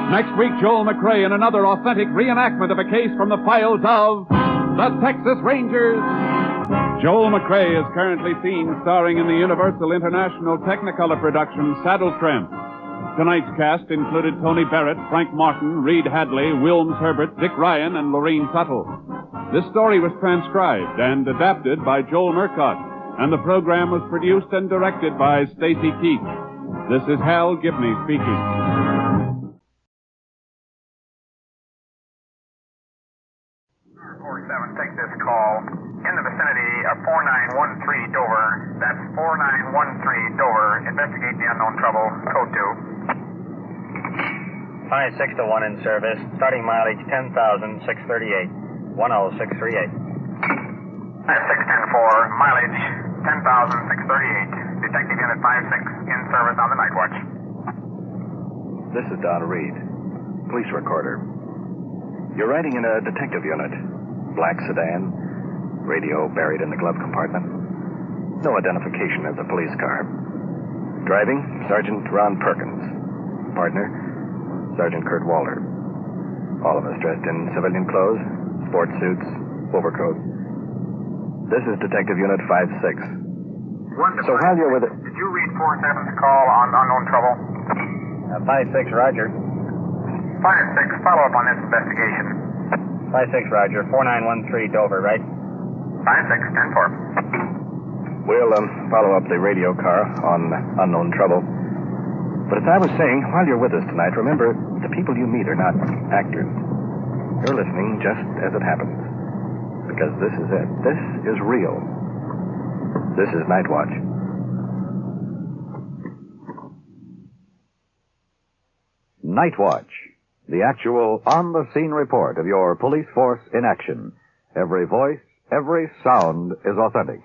Next week, Joel McCrae in another authentic reenactment of a case from the files of the Texas Rangers. Joel McCrae is currently seen starring in the Universal International Technicolor production Saddle Tramp. Tonight's cast included Tony Barrett, Frank Martin, Reed Hadley, Wilms Herbert, Dick Ryan, and Lorene Tuttle. This story was transcribed and adapted by Joel Murcott. and the program was produced and directed by Stacy Keith. This is Hal Gibney speaking. 47, take this call. In the vicinity of 4913 Dover. That's 4913 Dover. Investigate the unknown trouble. Code 2. 56 to 1 in service. Starting mileage 10,638. 10638. 610-4. Mileage 10,638. Detective Unit 56 in service on the Nightwatch. This is Don Reed, police recorder. You're riding in a detective unit. Black sedan, radio buried in the glove compartment. No identification as a police car. Driving, Sergeant Ron Perkins. Partner, Sergeant Kurt Walter. All of us dressed in civilian clothes, sports suits, overcoats. This is Detective Unit 56. Wonderful. So while you're with it... Did you read 47's call on unknown trouble? 56, Roger. 56, follow up on this investigation. 56, Roger. 4913 Dover, right? 56, 10-4. We'll follow up the radio car on unknown trouble. But as I was saying, while you're with us tonight, remember, the people you meet are not actors. You're listening just as it happens. Because this is it. This is real. This is Nightwatch. Nightwatch, the actual on-the-scene report of your police force in action. Every voice, every sound is authentic.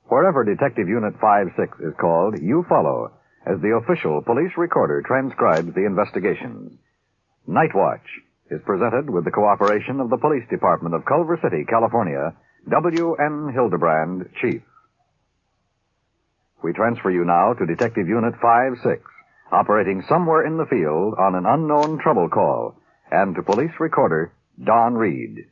Wherever Detective Unit 56 is called, you follow as the official police recorder transcribes the investigations. Nightwatch is presented with the cooperation of the Police Department of Culver City, California, W.N. Hildebrand, Chief. We transfer you now to Detective Unit 56, operating somewhere in the field on an unknown trouble call, and to police recorder Don Reed.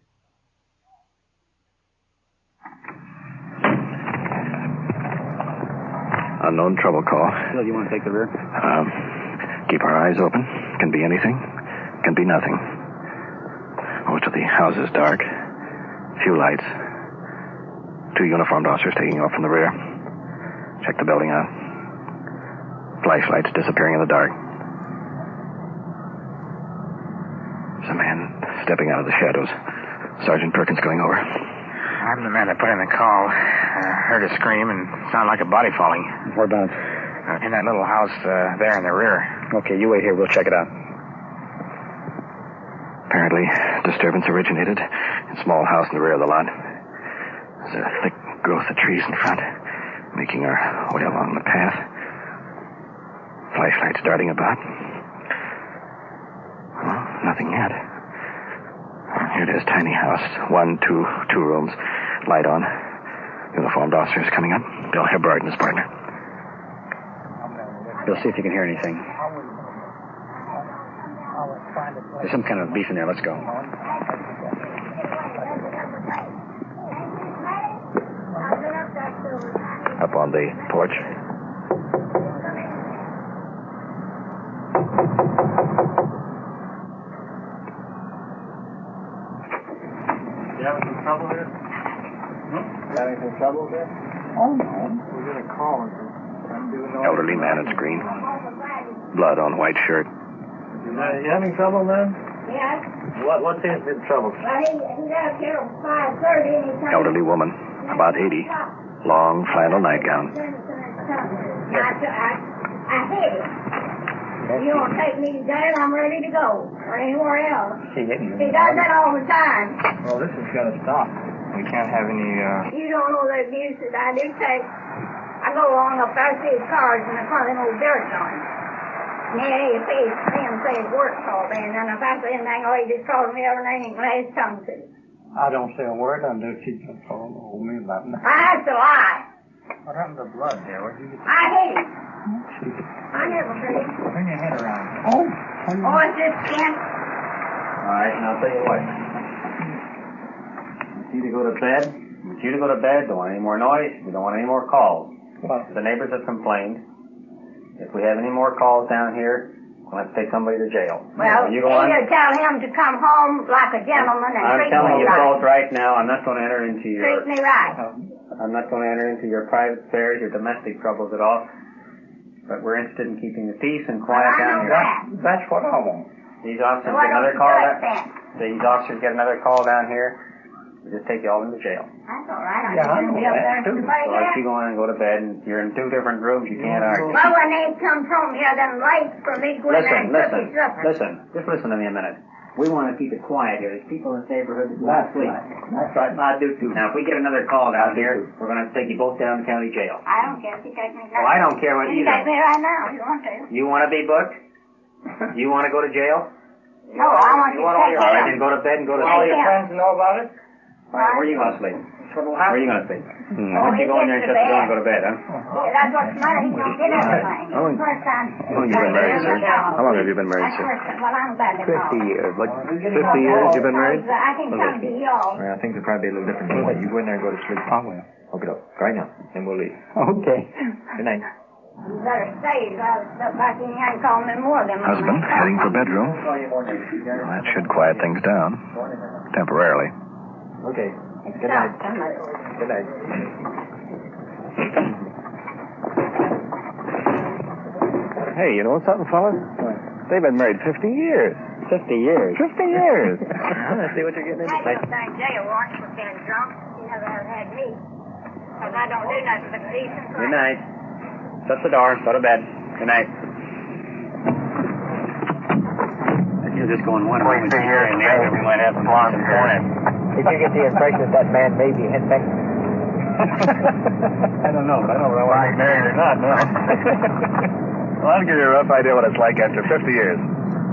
Unknown trouble call. Bill, you want to take the rear? Keep our eyes open. Can be anything. Can be nothing. Most of the house is dark. Few lights. 2 uniformed officers taking off from the rear. Check the building out. Flashlights disappearing in the dark. There's a man stepping out of the shadows. Sergeant Perkins going over. I'm the man that put in the call. Heard a scream and sounded like a body falling. Whereabouts? In that little house there in the rear. Okay, you wait here. We'll check it out. Apparently, disturbance originated in a small house in the rear of the lot. There's a thick growth of trees in front, making our way along the path. Flashlights darting about. Well, nothing yet. Here it is, tiny house. 1, 2 rooms. Light on. Uniformed officers coming up. Bill Hebbard and his partner. Bill, see if you can hear anything. There's some kind of beef in there. Let's go. Up on the porch. You having some trouble here? You having some trouble there? Oh, no. We're going to call him. Elderly man in screen. Blood on white shirt. You having trouble, man? Yes. What seems to be the trouble? Well, he left here at 5:30 and he come... Elderly woman, about 80. Long flannel nightgown. I hit him. If you want to take me to jail, I'm ready to go. Or anywhere else. He hit you. He does that all the time. Well, this has got to stop. We can't have any, You don't know the abuse that I do take. I go along up there, see his cars in the front of them old dirt on. And then he say his work called me, and then if I say anything, he just calls me every name and lays his tongue to. I don't say a word. I do keep the phone hold me about nothing. That's a lie. What happened to blood there? Where'd you get I hate him. I never hurt him. Turn your head around. Oh, it's this skin. All right, and I'll tell you what. I want you to go to bed. I want you to go to bed. Don't want any more noise. We don't want any more calls. What? The neighbors have complained. If we have any more calls down here, we'll have to take somebody to jail. Well, you go on. either tell him to come home like a gentleman and I'm treat telling me you right. both right now, I'm not going to enter into your... Treat me right. I'm not going to enter into your private affairs, your domestic troubles at all. But we're interested in keeping the peace and quiet down here. That's what I want. These officers get another call down here. We'll just take you all into jail. That's all right. I know that too. So let you go in and go to bed, and you're in 2 different rooms. You can't argue. Well, when they come home here, them lights for me go in there and cook me supper. Listen. Just listen to me a minute. We want to keep it quiet here. There's people in the neighborhood that want to sleep. That's right. I do too. Now, if we get another call down here, we're going to take you both down to county jail. I don't care if you take me down. Well, I don't care what you do. You take me right now if you want to. You want to be booked? You want to go to jail? No, I want you to take me all right, down. then go to bed and go to All sleep. your friends know about it? All right, where are you going to sleep? Where are you going to sleep? Why don't you go in there and shut the door and go to bed, huh? Yeah, that's what's the matter. He don't get everything. First time. How long have you been married, sir? How long have you been married, sir? Well, I'm glad to 50 years. Like 50 years you've been married? I can come to y'all. I think it'll probably be a little different. You go in there and go to sleep. I will. Hook it up. Right now. And we'll leave. Okay. Good night. You better stay. Look like you ain't calling me more than Husband heading for bedroom. Well, that should quiet things down. Temporarily. Okay. Good night. Good night. Hey, you know something, fellas? They've been married 50 years. 50 years? 50 years. Let's see what you're getting into. I don't think jail warrants for being drunk. You never have had me. Because I don't do nothing but decent. Good night. Shut the door. Go to bed. Good night. If you're just going one way here and the other, we might have some fun this morning. Did you get the impression that man may be hitback? I don't know, but I don't know whether he's married or not, no. Well, I'll give you a rough idea what it's like after 50 years.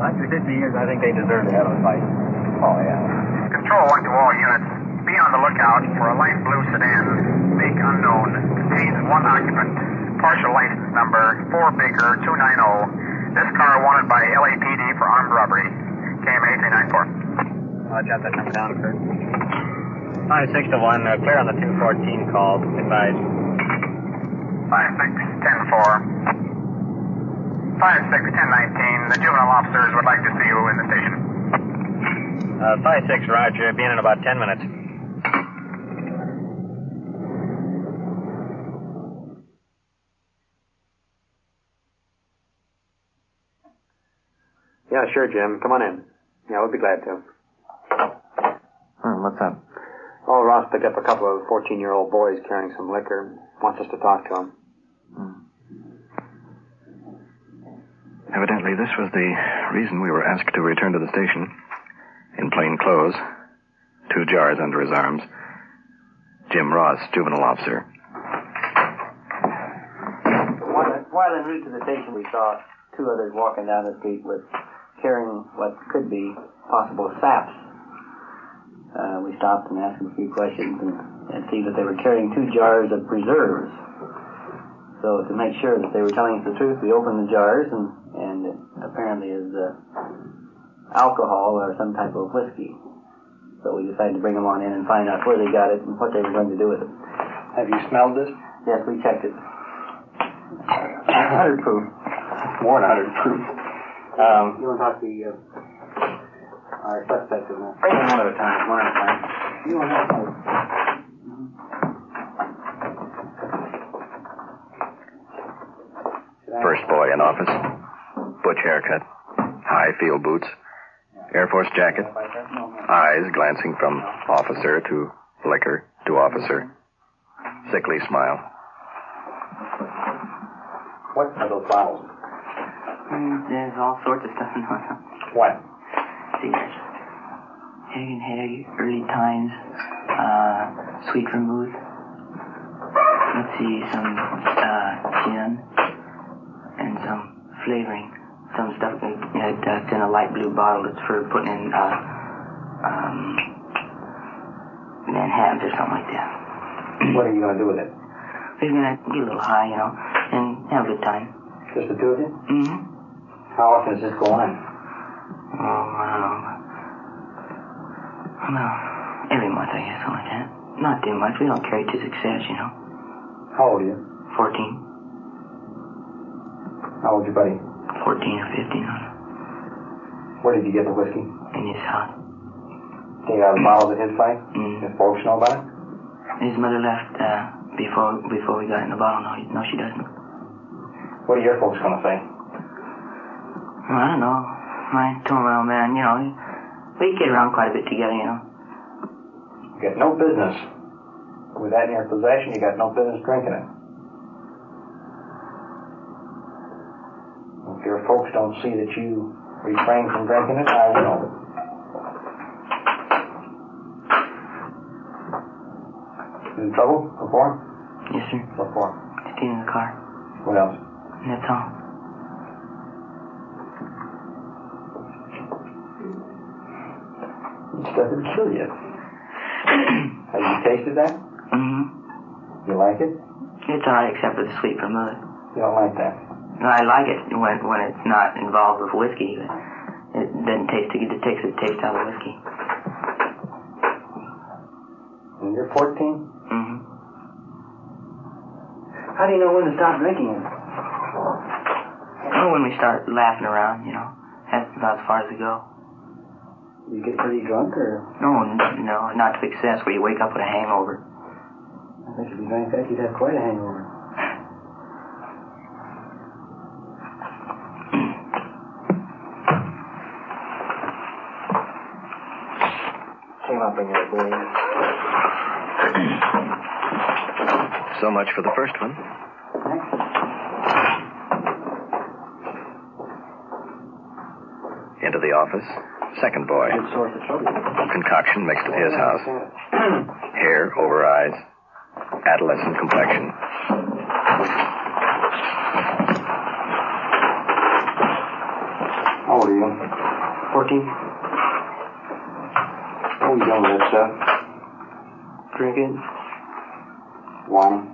After 50 years, I think they deserve to have a fight. Oh, yeah. Control 1 to all units. Be on the lookout for a light blue sedan, make unknown, contains 1 occupant, partial license number 4Baker 290. This car wanted by LAPD for armed robbery. KMA 394. I'll jot that number down, sir. 5-6 to 1, clear on the 214 call. Advise. 5-6-10-4. 5-6-10-19. The juvenile officers would like to see you in the station. 5-6, Roger. Be in about 10 minutes. Yeah, sure, Jim. Come on in. Yeah, we'll be glad to. What's that? Oh, Ross picked up a couple of 14-year-old boys carrying some liquor. Wants us to talk to them. Evidently, this was the reason we were asked to return to the station. In plain clothes, 2 jars under his arms. Jim Ross, juvenile officer. While en route to the station, we saw 2 others walking down the street with carrying what could be possible saps. We stopped and asked them a few questions and see that they were carrying 2 jars of preserves. So to make sure that they were telling us the truth, we opened the jars and apparently is alcohol or some type of whiskey. So we decided to bring them on in and find out where they got it and what they were going to do with it. Have you smelled this? Yes, we checked it. 100 proof. More than 100 proof. You want to talk to our suspect in that? One at a time. You want to First boy in office. Butch haircut. High field boots. Air Force jacket. Eyes glancing from officer to liquor to officer. Sickly smile. What are those bottles? There's all sorts of stuff in there. What? See, Hag and Hag, Early Times, Sweet Vermouth. Let's see, some gin and some flavoring. Some stuff that's in a light blue bottle that's for putting in Manhattans or something like that. What are you going to do with it? We're going to get a little high, and have a good time. Just the 2 of you? Mm-hmm. How often does this go on? Oh, I don't know. Well, every month, I guess, something like that. Not too much. We don't carry to success, How old are you? 14. How old is your buddy? 14 or 15. Where did you get the whiskey? In his house. Take it out of the bottles at his place? Does folks know about it? His mother left before we got in the bottle. No, she doesn't. What are your folks going to say? Well, I don't know. I told my old man, we get around quite a bit together, You got no business. With that in your possession, you got no business drinking it. If your folks don't see that you refrain from drinking it, I will. You in trouble before? Yes, sir. What for? Stealing the car. What else? That's all. Stuff would kill you. Have you tasted that? Mm-hmm. You like it? It's all right except for the sweet vermouth. You don't like that? No, I like it when it's not involved with whiskey. It doesn't taste too good. It takes the taste out of the whiskey. And you're 14? Mm-hmm. How do you know when to stop drinking it? Oh, when we start laughing around, that's about as far as we go. You get pretty drunk, or? No, not to excess, where you wake up with a hangover. I think if you drank that, you'd have quite a hangover. Came up in your boy. So much for the first one. Into the office. Second boy. Good source of trouble. Concoction mixed at his house. Hair over eyes. Adolescent complexion. How old are you? 14. What are you doing with that stuff? Drinking. Wine?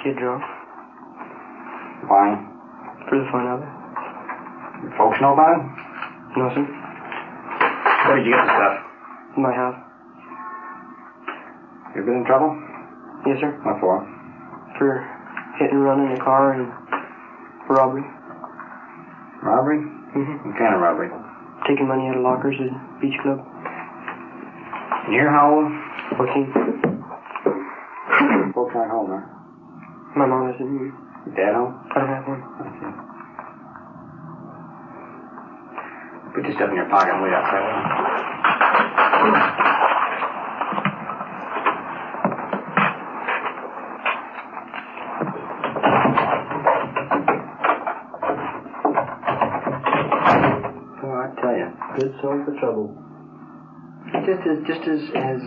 Get drunk. Wine? For the fun of it. Your folks know about it? No, sir. Where did you get the stuff? In my house. You been in trouble? Yes, sir. What for? For hit and run in the car and robbery. Robbery? Mm-hmm. What kind of robbery? Taking money out of lockers at Beach Club. And you're how old? 14. Folks aren't home, huh? My mom isn't here. Your dad home? I don't have one. Okay. Put your stuff in your pocket and wait outside. Oh, I tell you, good soul for trouble. Just as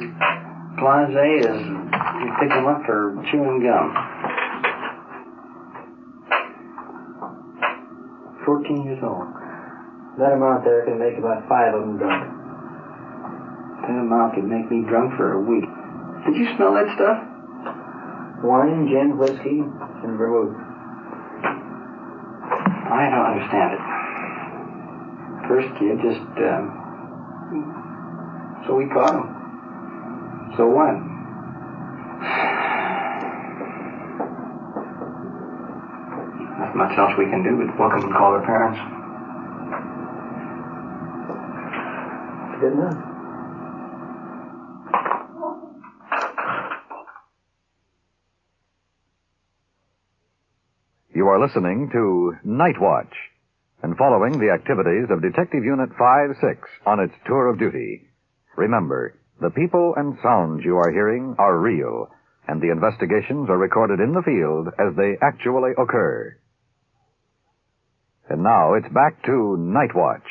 blasé as you pick them up for chewing gum. 14 years old. That amount there can make about 5 of them drunk. That amount could make me drunk for a week. Did you smell that stuff? Wine, gin, whiskey, and vermouth. I don't understand it. First kid just, so we caught him. So what? Not much else we can do but book them and call their parents. Good enough. You are listening to Nightwatch and following the activities of Detective Unit 5-6 on its tour of duty. Remember, the people and sounds you are hearing are real, and the investigations are recorded in the field as they actually occur. And now it's back to Nightwatch,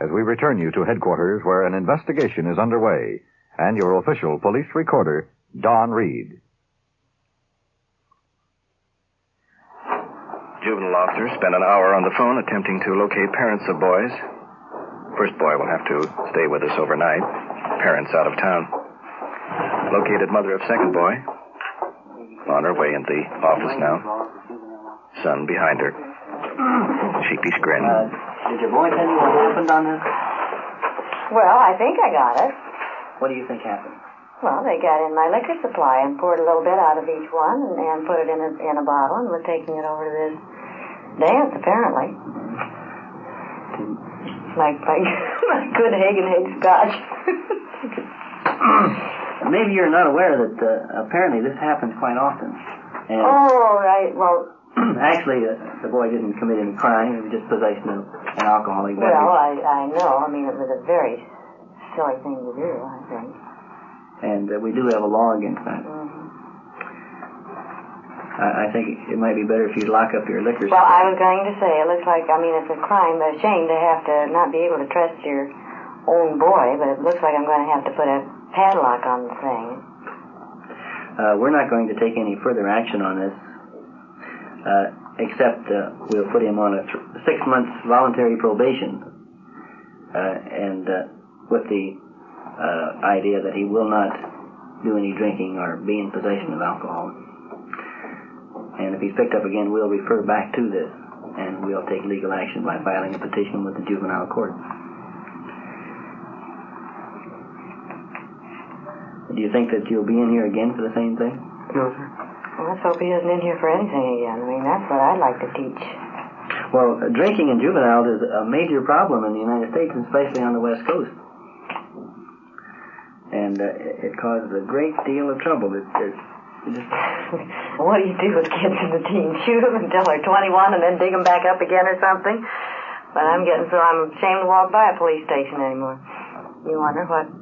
as we return you to headquarters where an investigation is underway, and your official police recorder, Don Reed. Juvenile officer spent an hour on the phone attempting to locate parents of boys. First boy will have to stay with us overnight. Parents out of town. Located mother of second boy. On her way in the office now. Son behind her. Sheepish grin. Did your boy tell you what happened on this? Well, I think I got it. What do you think happened? Well, they got in my liquor supply and poured a little bit out of each one and put it in a bottle and were taking it over to this dance, apparently. Like good Hagen Scotch. maybe you're not aware that apparently this happens quite often. And Oh, right. Well, actually, the boy didn't commit any crime. He was just possession of an alcoholic beverage. well, I know. I mean, it was a very silly thing to do, I think. And we do have a law against that. I think it might be better if you lock up your liquor store. Well, I was going to say, it looks like, I mean, it's a crime, a shame to have to not be able to trust your own boy, but it looks like I'm going to have to put a padlock on the thing. We're not going to take any further action on this, except we'll put him on a 6 months voluntary probation, and with the idea that he will not do any drinking or be in possession of alcohol. And if he's picked up again, we'll refer back to this, and we'll take legal action by filing a petition with the juvenile court. Do you think that you'll be in here again for the same thing? No, sir. Well, let's hope he isn't in here for anything again. I mean, that's what I'd like to teach. Well, drinking in juveniles is a major problem in the United States, especially on the West Coast. And it causes a great deal of trouble. What do you do with kids in the teens? Shoot them until they're 21 and then dig them back up again or something? But I'm ashamed to walk by a police station anymore. You wonder what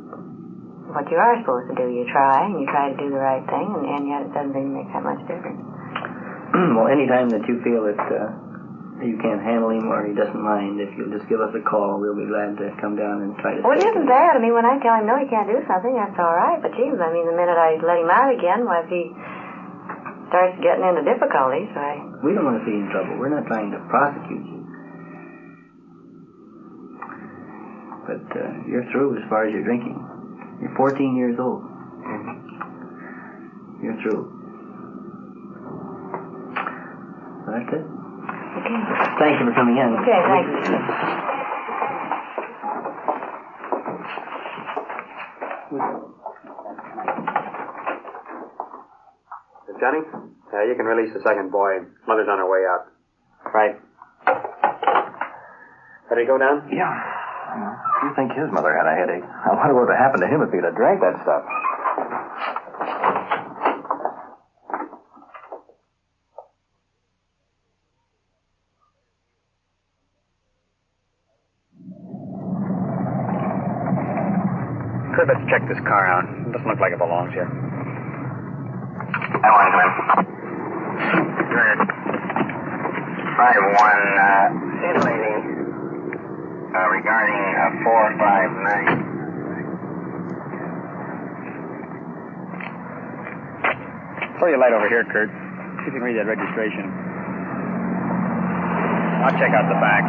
you are supposed to do. You try, and you try to do the right thing, and yet it doesn't really make that much difference. Well, anytime that you feel that you can't handle him or he doesn't mind, if you'll just give us a call, we'll be glad to come down and try to... Well, it isn't bad. I mean, when I tell him, no, he can't do something, that's all right. But, geez, I mean, the minute I let him out again, well, if he starts getting into difficulties, We don't want to see you in trouble. We're not trying to prosecute you. But you're through as far as your drinking. You're 14 years old. You're through. So that's it. Okay. Thank you for coming in. Okay, thank you. Johnny? You can release the second boy. Mother's on her way out. Right. Ready to go down? Yeah. You think his mother had a headache? I wonder what would have happened to him if he'd have drank that stuff. Kurt, let's check this car out. It doesn't look like it belongs here. I want to come in. Good. 5-1, see the lady. Regarding 459. Throw your light over here, Kurt. See if you can read that registration. I'll check out the back.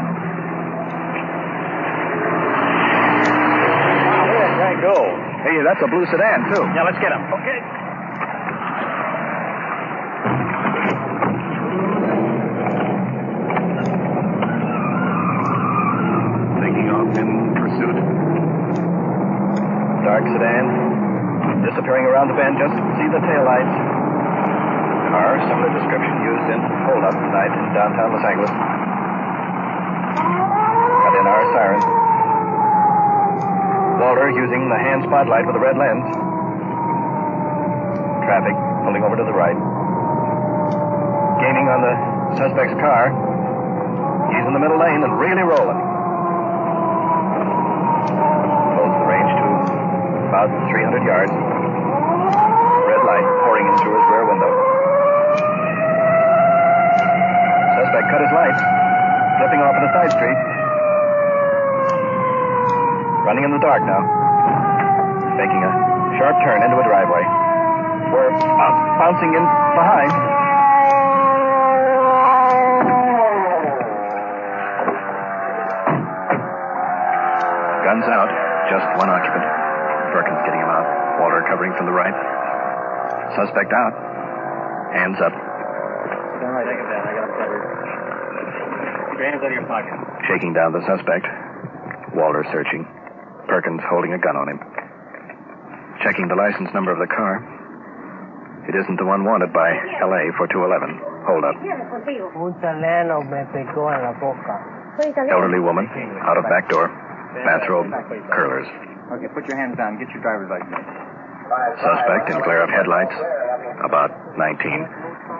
Wow, look at that guy go. Hey, that's a blue sedan, too. Yeah, let's get him. Okay. In pursuit. Dark sedan. Disappearing around the bend, just see the taillights. Car, similar description used in hold-up tonight in downtown Los Angeles. Cut in our siren. Walter using the hand spotlight with a red lens. Traffic pulling over to the right. Gaining on the suspect's car. He's in the middle lane and really rolling. About 300 yards. Red light pouring in through his rear window. Suspect cut his lights, flipping off in a side street. Running in the dark now. Making a sharp turn into a driveway. We're bouncing in behind. Guns out. Just one occupant. Perkins getting him out. Walter covering from the right. Suspect out. Hands up. All right, take it down. I got him covered. Keep your hands out of your pocket. Shaking down the suspect. Walter searching. Perkins holding a gun on him. Checking the license number of the car. It isn't the one wanted by LA for 211. Hold up. Elderly woman. Out of back door. Bathrobe. Curlers. Okay, put your hands down. Get your driver's license. Suspect in glare of headlights, about 19.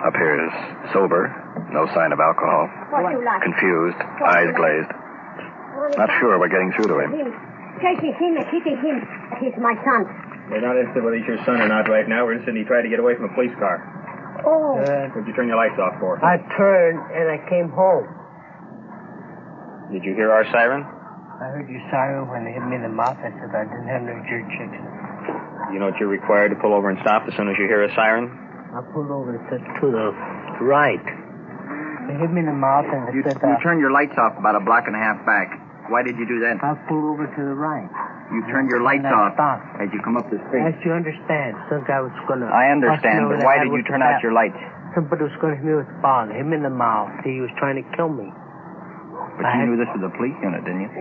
Appears sober, no sign of alcohol. Confused, eyes glazed. Not sure we're getting through to him. Yes, it's him. He's my son. We're not interested whether he's your son or not right now. We're interested in he tried to get away from a police car. Oh. What'd you turn your lights off for? I turned and I came home. Did you hear our siren? I heard your siren when they hit me in the mouth. I said I didn't have no jerk checks. You know what you're required to pull over and stop as soon as you hear a siren? I pulled over to the right. They hit me in the mouth and they said You turned your lights off about a block and a half back. Why did you do that? I pulled over to the right. You turned your lights off as you come up the street. As you understand, some guy was going to... I understand, but why did you turn out your lights? Somebody was going to hit me with a ball, hit me in the mouth. He was trying to kill me. But you knew this was a police unit, didn't you?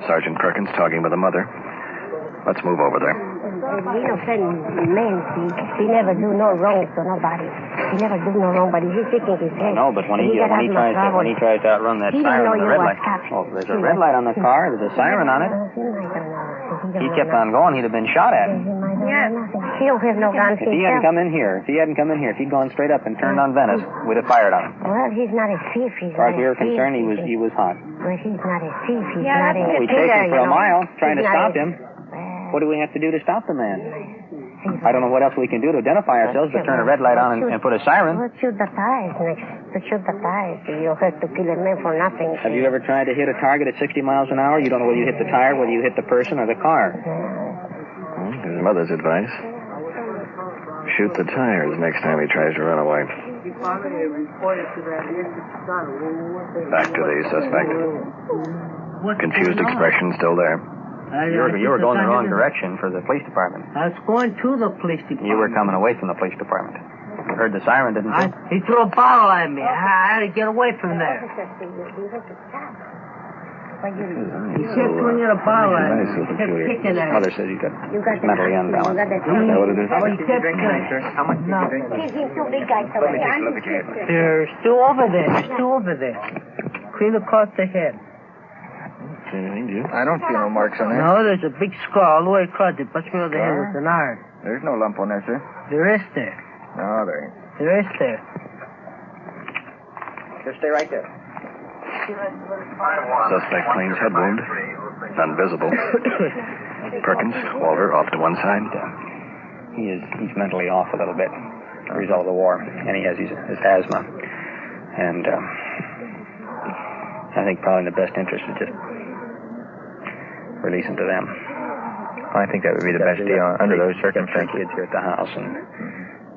Sergeant Perkins talking with the mother. Let's move over there. He innocent man. He never do no wrong to nobody. He never do no wrong, but he's thinking his head. No, but when he tries to outrun that siren on the red light. Oh, there's a red light on the car. There's a siren on it. He kept on going, he'd have been shot at. Yeah. He don't have no guns. If he hadn't come in here, if he'd gone straight up and turned on Venice, we'd have fired on him. Well, he's not a thief. As far as you're concerned, he was hot. Well, he's not a thief. He's not a We chased him for a mile, trying to stop him. What do we have to do to stop the man? I don't know what else we can do to identify ourselves, but turn a red light on and put a siren. Well, shoot the tires next. To shoot the tires. You don't have to kill a man for nothing. Have you ever tried to hit a target at 60 miles an hour? You don't know whether you hit the tire, whether you hit the person or the car. His mother's advice. Shoot the tires next time he tries to run away. Back to the suspect. Confused expression still there. You were going the wrong direction for the police department. I was going to the police department. You were coming away from the police department. You heard the siren, didn't you? He threw a bottle at me. I had to get away from there. He kept throwing a bottle at me. He kept kicking at me. Mother says he's mentally unbalanced. Is that what it is? He kept How much did you drink? He's two big guys over there. They're still over there. They're still over there. Clean across the head. I don't see no marks on there. No, there's a big scar all the way across. They punched me over the head with an iron. There's no lump on there, sir. There is there. No, there ain't. There is there. Just stay right there. Suspect claims head wound. None visible. Perkins, Walter, off to one side. He's mentally off a little bit. The result of the war. And he has his asthma. And I think probably in the best interest is just release him to them. I think that would be the best deal under those circumstances. Kids here at the house, and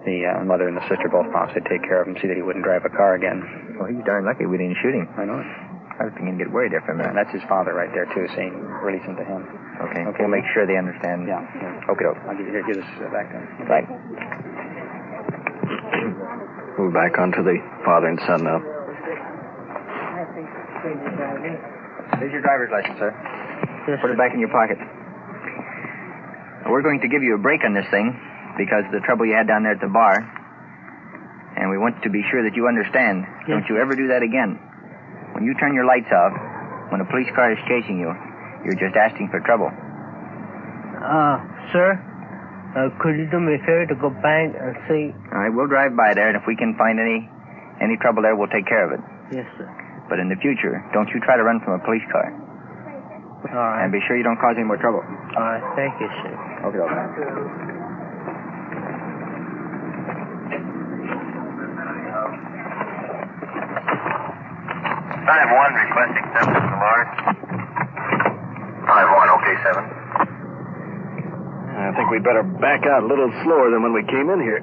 the mother and the sister both promised they'd take care of him, see that he wouldn't drive a car again. Well, he's darn lucky we didn't shoot him. I know it. I was thinking he'd get worried after that. And that's his father right there, too, saying release him to him. Okay. We'll make sure they understand. Yeah. Okay, I'll give this back to him. Right. Move back onto the father and son now. Here's your driver's license, sir. Put it back in your pocket. We're going to give you a break on this thing because of the trouble you had down there at the bar. And we want to be sure that you understand. Yes. Don't you ever do that again. When you turn your lights off, when a police car is chasing you, you're just asking for trouble. Sir, could you do me a favor to go back and see? All right, we'll drive by there, and if we can find any trouble there, we'll take care of it. Yes, sir. But in the future, don't you try to run from a police car. All right. And be sure you don't cause any more trouble. All right, thank you, sir. Okay, okay. 5-1, requesting 7 Lamar. 5-1, okay, 7. I think we'd better back out a little slower than when we came in here.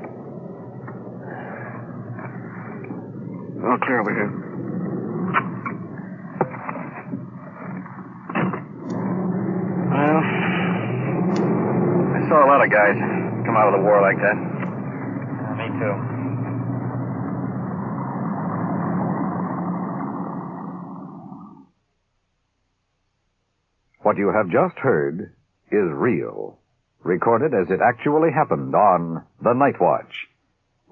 All clear over here. Well, I saw a lot of guys come out of the war like that. Me too. What you have just heard is real, recorded as it actually happened on the Nightwatch.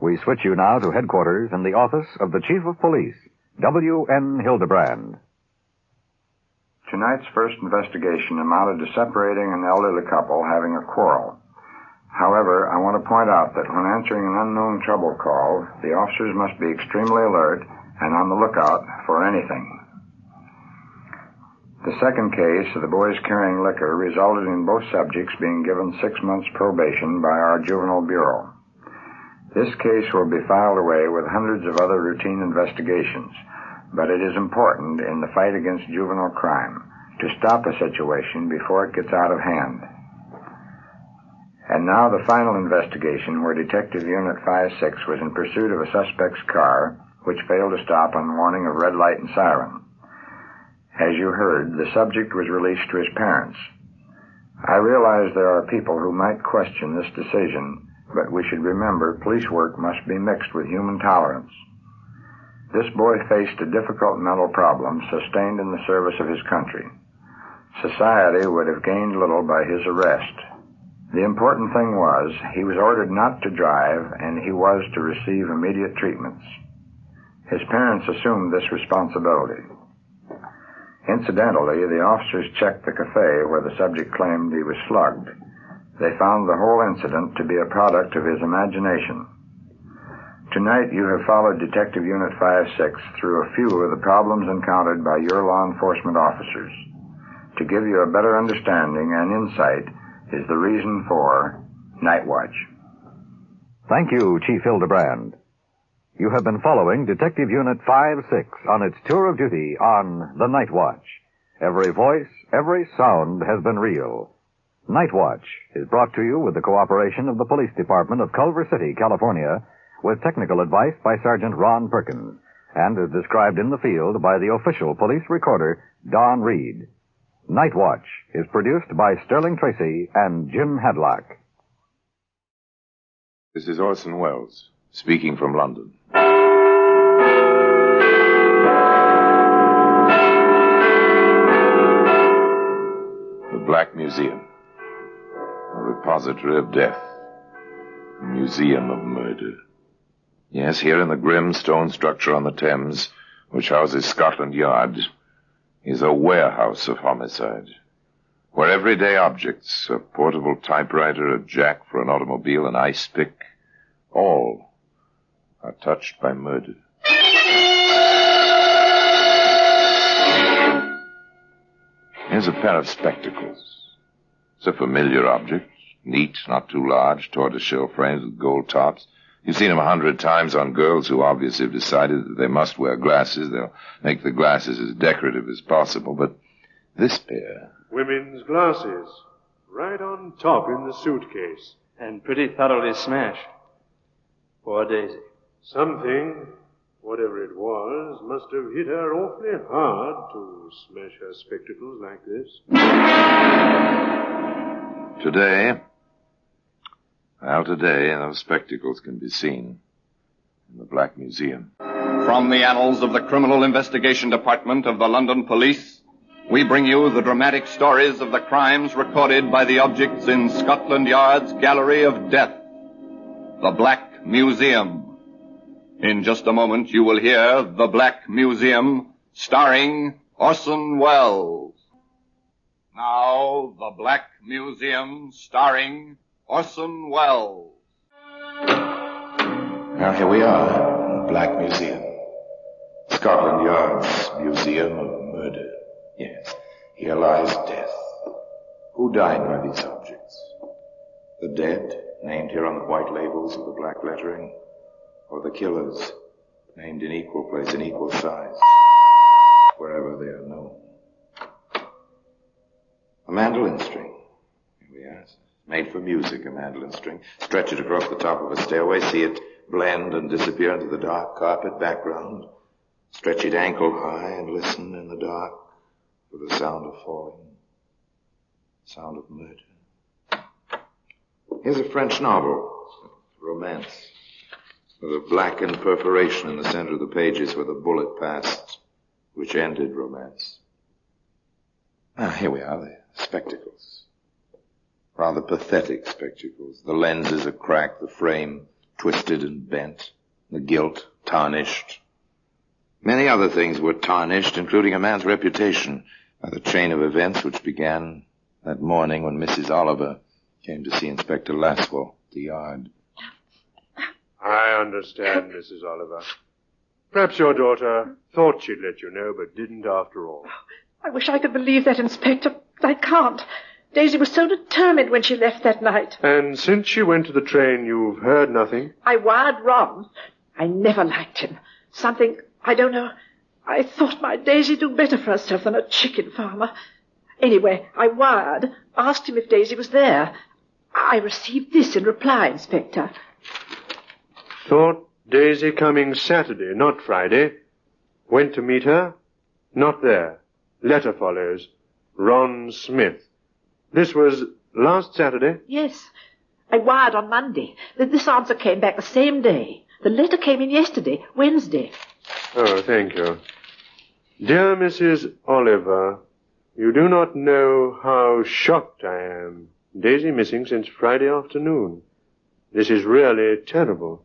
We switch you now to headquarters in the office of the Chief of Police, W.N. Hildebrand. Tonight's first investigation amounted to separating an elderly couple having a quarrel. However, I want to point out that when answering an unknown trouble call, the officers must be extremely alert and on the lookout for anything. The second case of the boys carrying liquor resulted in both subjects being given 6 months probation by our Juvenile Bureau. This case will be filed away with hundreds of other routine investigations, but it is important in the fight against juvenile crime to stop a situation before it gets out of hand. And now the final investigation where Detective Unit 5-6 was in pursuit of a suspect's car, which failed to stop on warning of red light and siren. As you heard, the subject was released to his parents. I realize there are people who might question this decision, but we should remember police work must be mixed with human tolerance. This boy faced a difficult mental problem sustained in the service of his country. Society would have gained little by his arrest. The important thing was he was ordered not to drive, and he was to receive immediate treatments. His parents assumed this responsibility. Incidentally, the officers checked the cafe where the subject claimed he was slugged. They found the whole incident to be a product of his imagination. Tonight you have followed Detective Unit 5-6 through a few of the problems encountered by your law enforcement officers. To give you a better understanding and insight is the reason for Nightwatch. Thank you, Chief Hildebrand. You have been following Detective Unit 5-6 on its tour of duty on the Nightwatch. Every voice, every sound has been real. Nightwatch is brought to you with the cooperation of the Police Department of Culver City, California, with technical advice by Sergeant Ron Perkins, and is described in the field by the official police recorder, Don Reed. Nightwatch is produced by Sterling Tracy and Jim Hadlock. This is Orson Welles, speaking from London. The Black Museum. A repository of death. A museum of murder. Yes, here in the grim stone structure on the Thames, which houses Scotland Yard, is a warehouse of homicide, where everyday objects, a portable typewriter, a jack for an automobile, an ice pick, all are touched by murder. Here's a pair of spectacles. It's a familiar object, neat, not too large, tortoiseshell frames with gold tops. You've seen them 100 times on girls who obviously have decided that they must wear glasses. They'll make the glasses as decorative as possible, but this pair... Women's glasses. Right on top in the suitcase. And pretty thoroughly smashed. Poor Daisy. Something, whatever it was, must have hit her awfully hard to smash her spectacles like this. Today, those spectacles can be seen in the Black Museum. From the annals of the Criminal Investigation Department of the London Police, we bring you the dramatic stories of the crimes recorded by the objects in Scotland Yard's Gallery of Death, the Black Museum. In just a moment, you will hear The Black Museum, starring Orson Welles. Now, The Black Museum, starring Orson Welles. Now, here we are, in the Black Museum. Scotland Yard's Museum of Murder. Yes, here lies death. Who died by these objects? The dead, named here on the white labels of the black lettering, or the killers, named in equal place, in equal size, wherever they are known. A mandolin string. Here we are. Made for music, a mandolin string. Stretch it across the top of a stairway, see it blend and disappear into the dark carpet background. Stretch it ankle high and listen in the dark for the sound of falling, sound of murder. Here's a French novel, romance, with a blackened perforation in the center of the pages where the bullet passed, which ended romance. Here we are, the spectacles. Rather pathetic spectacles. The lenses are cracked, the frame twisted and bent, the gilt tarnished. Many other things were tarnished, including a man's reputation, by the chain of events which began that morning when Mrs. Oliver Came to see Inspector Laswell, the yard. I understand, Mrs. Oliver. Perhaps your daughter thought she'd let you know, but didn't after all. I wish I could believe that, Inspector. I can't. Daisy was so determined when she left that night. And since she went to the train, you've heard nothing? I wired Ron. I never liked him. Something, I don't know. I thought my Daisy do better for herself than a chicken farmer. Anyway, I wired, asked him if Daisy was there. I received this in reply, Inspector. Thought Daisy coming Saturday, not Friday. Went to meet her. Not there. Letter follows. Ron Smith. This was last Saturday? Yes. I wired on Monday. This answer came back the same day. The letter came in yesterday, Wednesday. Oh, thank you. Dear Mrs. Oliver, you do not know how shocked I am. Daisy missing since Friday afternoon. This is really terrible.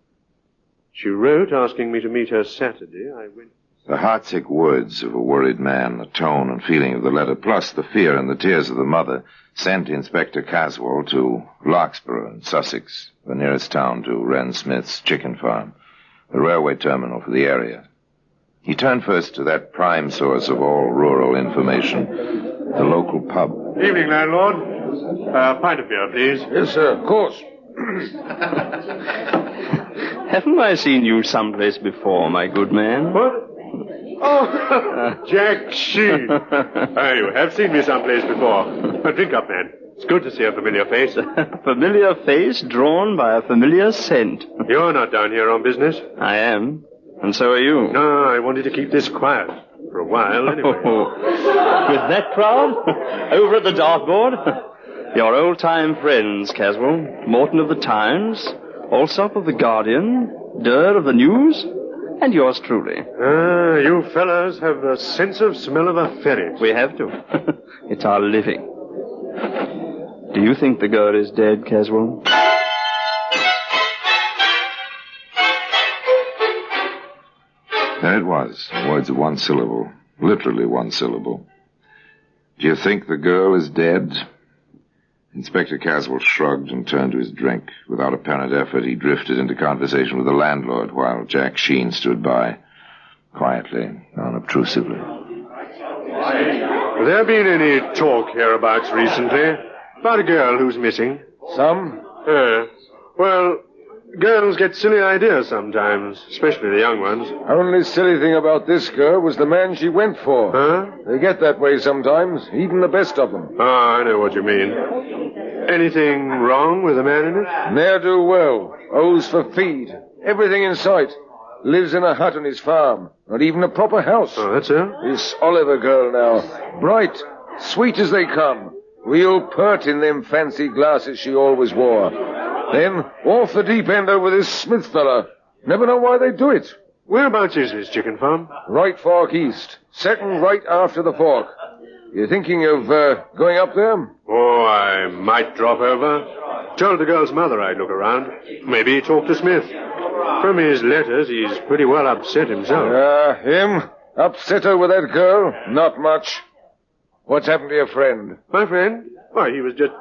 She wrote asking me to meet her Saturday. I went... The heartsick words of a worried man, the tone and feeling of the letter, plus the fear and the tears of the mother, sent Inspector Caswell to Larkspur in Sussex, the nearest town to Wren Smith's chicken farm, the railway terminal for the area. He turned first to that prime source of all rural information, the local pub. Evening, landlord. Pint of beer, please. Yes, sir, of course. Haven't I seen you someplace before, my good man? What? Oh, Jack Sheen. You have seen me someplace before. Drink up, man. It's good to see a familiar face. A familiar face drawn by a familiar scent. You're not down here on business. I am. And so are you. No, I wanted to keep this quiet. For a while, anyway. With that crowd? Over at the dartboard? Your old-time friends, Caswell. Morton of the Times, Alsop of the Guardian, Durr of the News, and yours truly. You fellas have the sense of smell of a ferret. We have to. It's our living. Do you think the girl is dead, Caswell? There it was, words of one syllable, literally one syllable. Do you think the girl is dead? Inspector Caswell shrugged and turned to his drink. Without apparent effort, he drifted into conversation with the landlord while Jack Sheen stood by, quietly, unobtrusively. Have there been any talk hereabouts recently about a girl who's missing? Some? Well, girls get silly ideas sometimes, especially the young ones. Only silly thing about this girl was the man she went for. Huh? They get that way sometimes, even the best of them. Oh, I know what you mean. Anything wrong with the man in it? Ne'er-do-well. Owes for feed. Everything in sight. Lives in a hut on his farm. Not even a proper house. Oh, that's her? This Oliver girl now. Bright. Sweet as they come. Real pert in them fancy glasses she always wore. Then, off the deep end over this Smith fella. Never know why they do it. Whereabouts is this chicken farm? Right fork east. Second right after the fork. You thinking of going up there? Oh, I might drop over. Told the girl's mother I'd look around. Maybe talk to Smith. From his letters, he's pretty well upset himself. Him? Upset over that girl? Not much. What's happened to your friend? My friend? Why, he was just...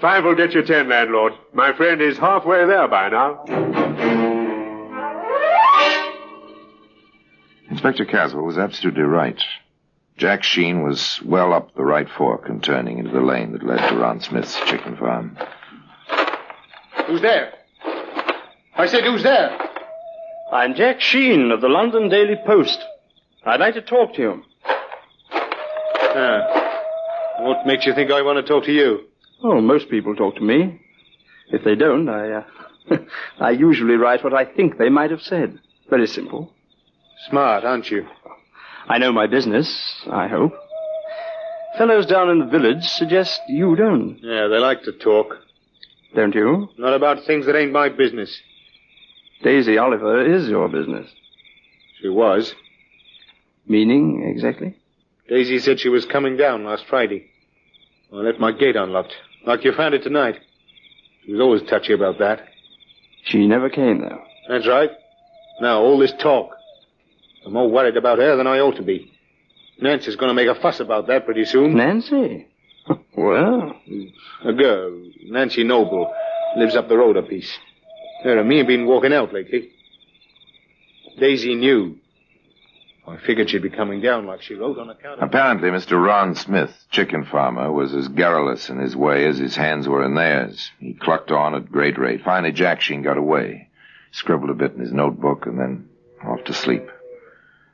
5 will get you 10, landlord. My friend is halfway there by now. Inspector Caswell was absolutely right. Jack Sheen was well up the right fork and turning into the lane that led to Ron Smith's chicken farm. Who's there? I said, who's there? I'm Jack Sheen of the London Daily Post. I'd like to talk to you. What makes you think I want to talk to you? Oh, most people talk to me. If they don't, I usually write what I think they might have said. Very simple. Smart, aren't you? I know my business, I hope. Fellows down in the village suggest you don't. Yeah, they like to talk. Don't you? Not about things that ain't my business. Daisy Oliver is your business. She was. Meaning, exactly? Daisy said she was coming down last Friday. I left my gate unlocked. Like you found it tonight. She was always touchy about that. She never came, though. That's right. Now, all this talk. I'm more worried about her than I ought to be. Nancy's going to make a fuss about that pretty soon. Nancy? Well? A girl, Nancy Noble, lives up the road a piece. Her and me have been walking out lately. Daisy knew. I figured she'd be coming down like she wrote on account of... Apparently, Mr. Ron Smith, chicken farmer, was as garrulous in his way as his hands were in theirs. He clucked on at great rate. Finally, Jack Sheen got away, scribbled a bit in his notebook, and then off to sleep.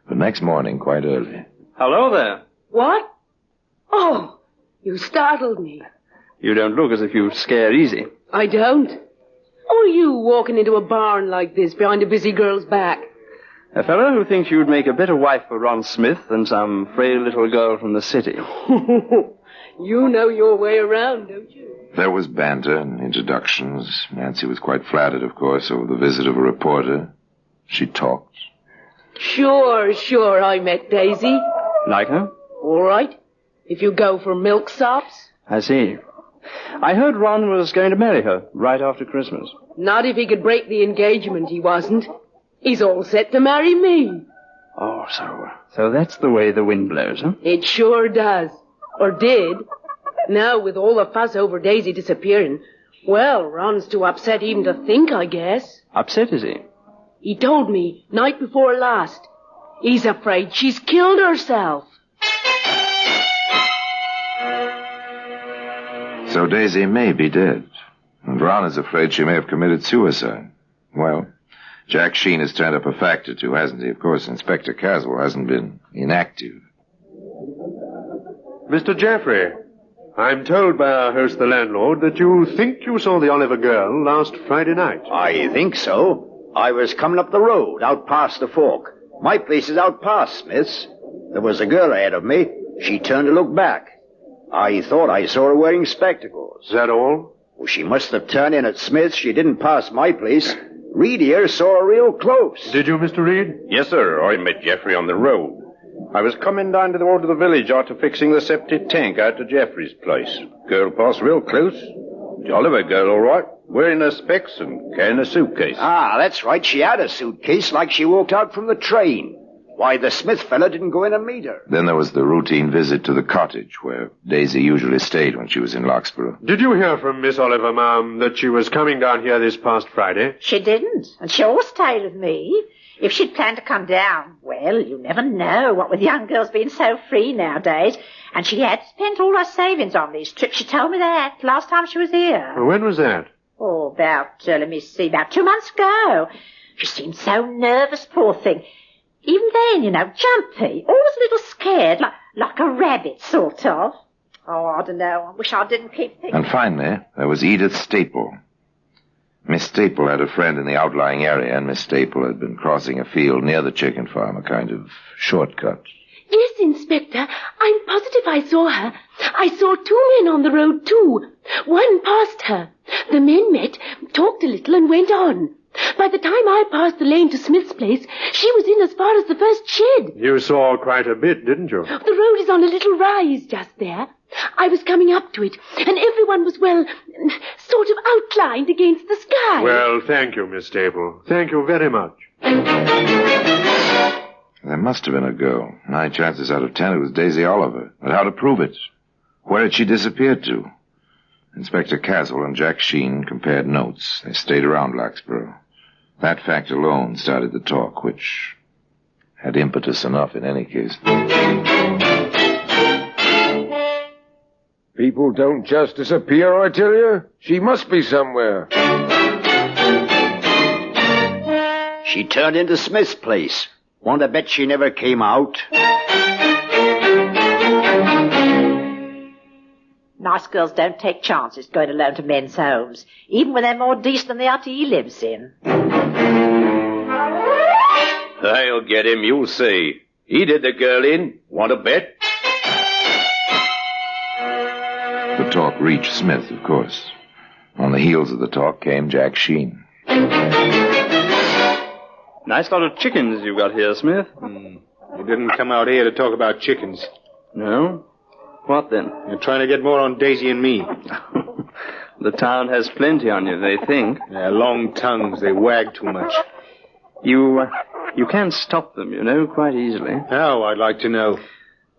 But next morning, quite early... Hello there. What? Oh, you startled me. You don't look as if you scare easy. I don't. Who are you walking into a barn like this behind a busy girl's back? A fellow who thinks you'd make a better wife for Ron Smith than some frail little girl from the city. You know your way around, don't you? There was banter and introductions. Nancy was quite flattered, of course, over the visit of a reporter. She talked. Sure, I met Daisy. Like her? All right. If you go for milksops. I see. I heard Ron was going to marry her right after Christmas. Not if he could break the engagement, he wasn't. He's all set to marry me. Oh, so that's the way the wind blows, huh? It sure does. Or did. Now, with all the fuss over Daisy disappearing, well, Ron's too upset even to think, I guess. Upset, is he? He told me, night before last. He's afraid she's killed herself. So Daisy may be dead. And Ron is afraid she may have committed suicide. Well, Jack Sheen has turned up a fact or two, hasn't he? Of course, Inspector Caswell hasn't been inactive. Mr. Jeffrey, I'm told by our host, the landlord, that you think you saw the Oliver girl last Friday night. I think so. I was coming up the road, out past the fork. My place is out past Smith's. There was a girl ahead of me. She turned to look back. I thought I saw her wearing spectacles. Is that all? Well, she must have turned in at Smith's. She didn't pass my place. Reed here saw her real close. Did you, Mr. Reed? Yes, sir. I met Jeffrey on the road. I was coming down to the road to the village after fixing the septic tank out to Jeffrey's place. Girl passed real close. The Oliver girl, all right, wearing her specs and carrying a suitcase. Ah, that's right. She had a suitcase like she walked out from the train. Why, the Smith fella didn't go in and meet her. Then there was the routine visit to the cottage where Daisy usually stayed when she was in Locksborough. Did you hear from Miss Oliver, ma'am, that she was coming down here this past Friday? She didn't, and she always stayed with me. If she'd planned to come down, well, you never know, what with young girls being so free nowadays. And she had spent all her savings on these trips. She told me that last time she was here. When was that? Oh, about 2 months ago. She seemed so nervous, poor thing. Even then, jumpy, always a little scared, like a rabbit, sort of. Oh, I don't know. I wish I didn't keep thinking. And finally, there was Edith Staple. Miss Staple had a friend in the outlying area, and Miss Staple had been crossing a field near the chicken farm, a kind of shortcut. Yes, Inspector. I'm positive I saw her. I saw 2 men on the road, too. One passed her. The men met, talked a little, and went on. By the time I passed the lane to Smith's place, she was in as far as the first shed. You saw quite a bit, didn't you? The road is on a little rise just there. I was coming up to it, and everyone was, well, sort of outlined against the sky. Well, thank you, Miss Staple. Thank you very much. There must have been a girl. 9 chances out of 10 it was Daisy Oliver. But how to prove it? Where had she disappeared to? Inspector Caswell and Jack Sheen compared notes. They stayed around Locksborough. That fact alone started the talk, which had impetus enough in any case. People don't just disappear, I tell you. She must be somewhere. She turned into Smith's place. Want to bet she never came out? Nice girls don't take chances going alone to men's homes, even when they're more decent than the hut he lives in. I'll get him, you'll see. He did the girl in. Want to bet? The talk reached Smith, of course. On the heels of the talk came Jack Sheen. Nice lot of chickens you've got here, Smith. You didn't come out here to talk about chickens. No? What then? You're trying to get more on Daisy and me. The town has plenty on you, they think. Yeah, long tongues. They wag too much. You can stop them, quite easily. How, I'd like to know.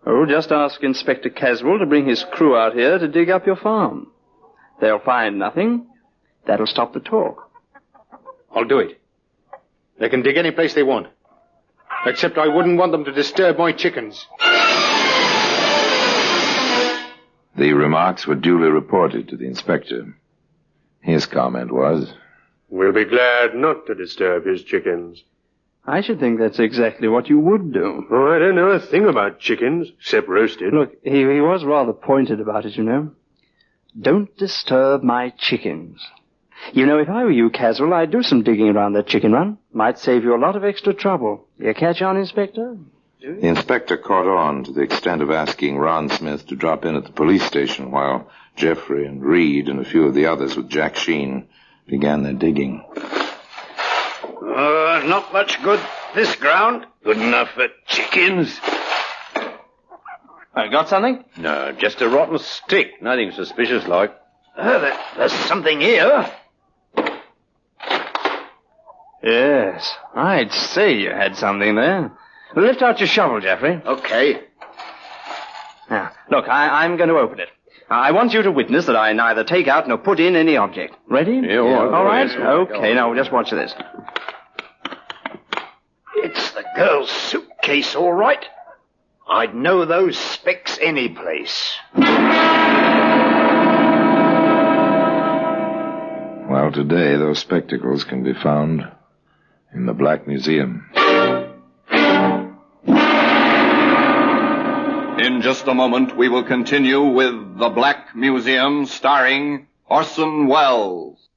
Oh, just ask Inspector Caswell to bring his crew out here to dig up your farm. They'll find nothing. That'll stop the talk. I'll do it. They can dig any place they want. Except I wouldn't want them to disturb my chickens. The remarks were duly reported to the inspector. His comment was, We'll be glad not to disturb his chickens. I should think that's exactly what you would do. Oh, I don't know a thing about chickens, except roasted. Look, he was rather pointed about it, you know. Don't disturb my chickens. You know, if I were you, Caswell, I'd do some digging around that chicken run. Might save you a lot of extra trouble. You catch on, Inspector? The inspector caught on to the extent of asking Ron Smith to drop in at the police station while Jeffrey and Reed and a few of the others with Jack Sheen began their digging. Not much good this ground. Good enough for chickens. I got something? No, just a rotten stick. Nothing suspicious like. There's something here. Yes, I'd say you had something there. Lift out your shovel, Jeffrey. Okay. Now, look, I'm going to open it. I want you to witness that I neither take out nor put in any object. Ready? Yeah, all right. right. Okay, now just watch this. It's the girl's suitcase, all right. I'd know those specs any place. Well, today those spectacles can be found in the Black Museum. In just a moment, we will continue with The Black Museum, starring Orson Welles.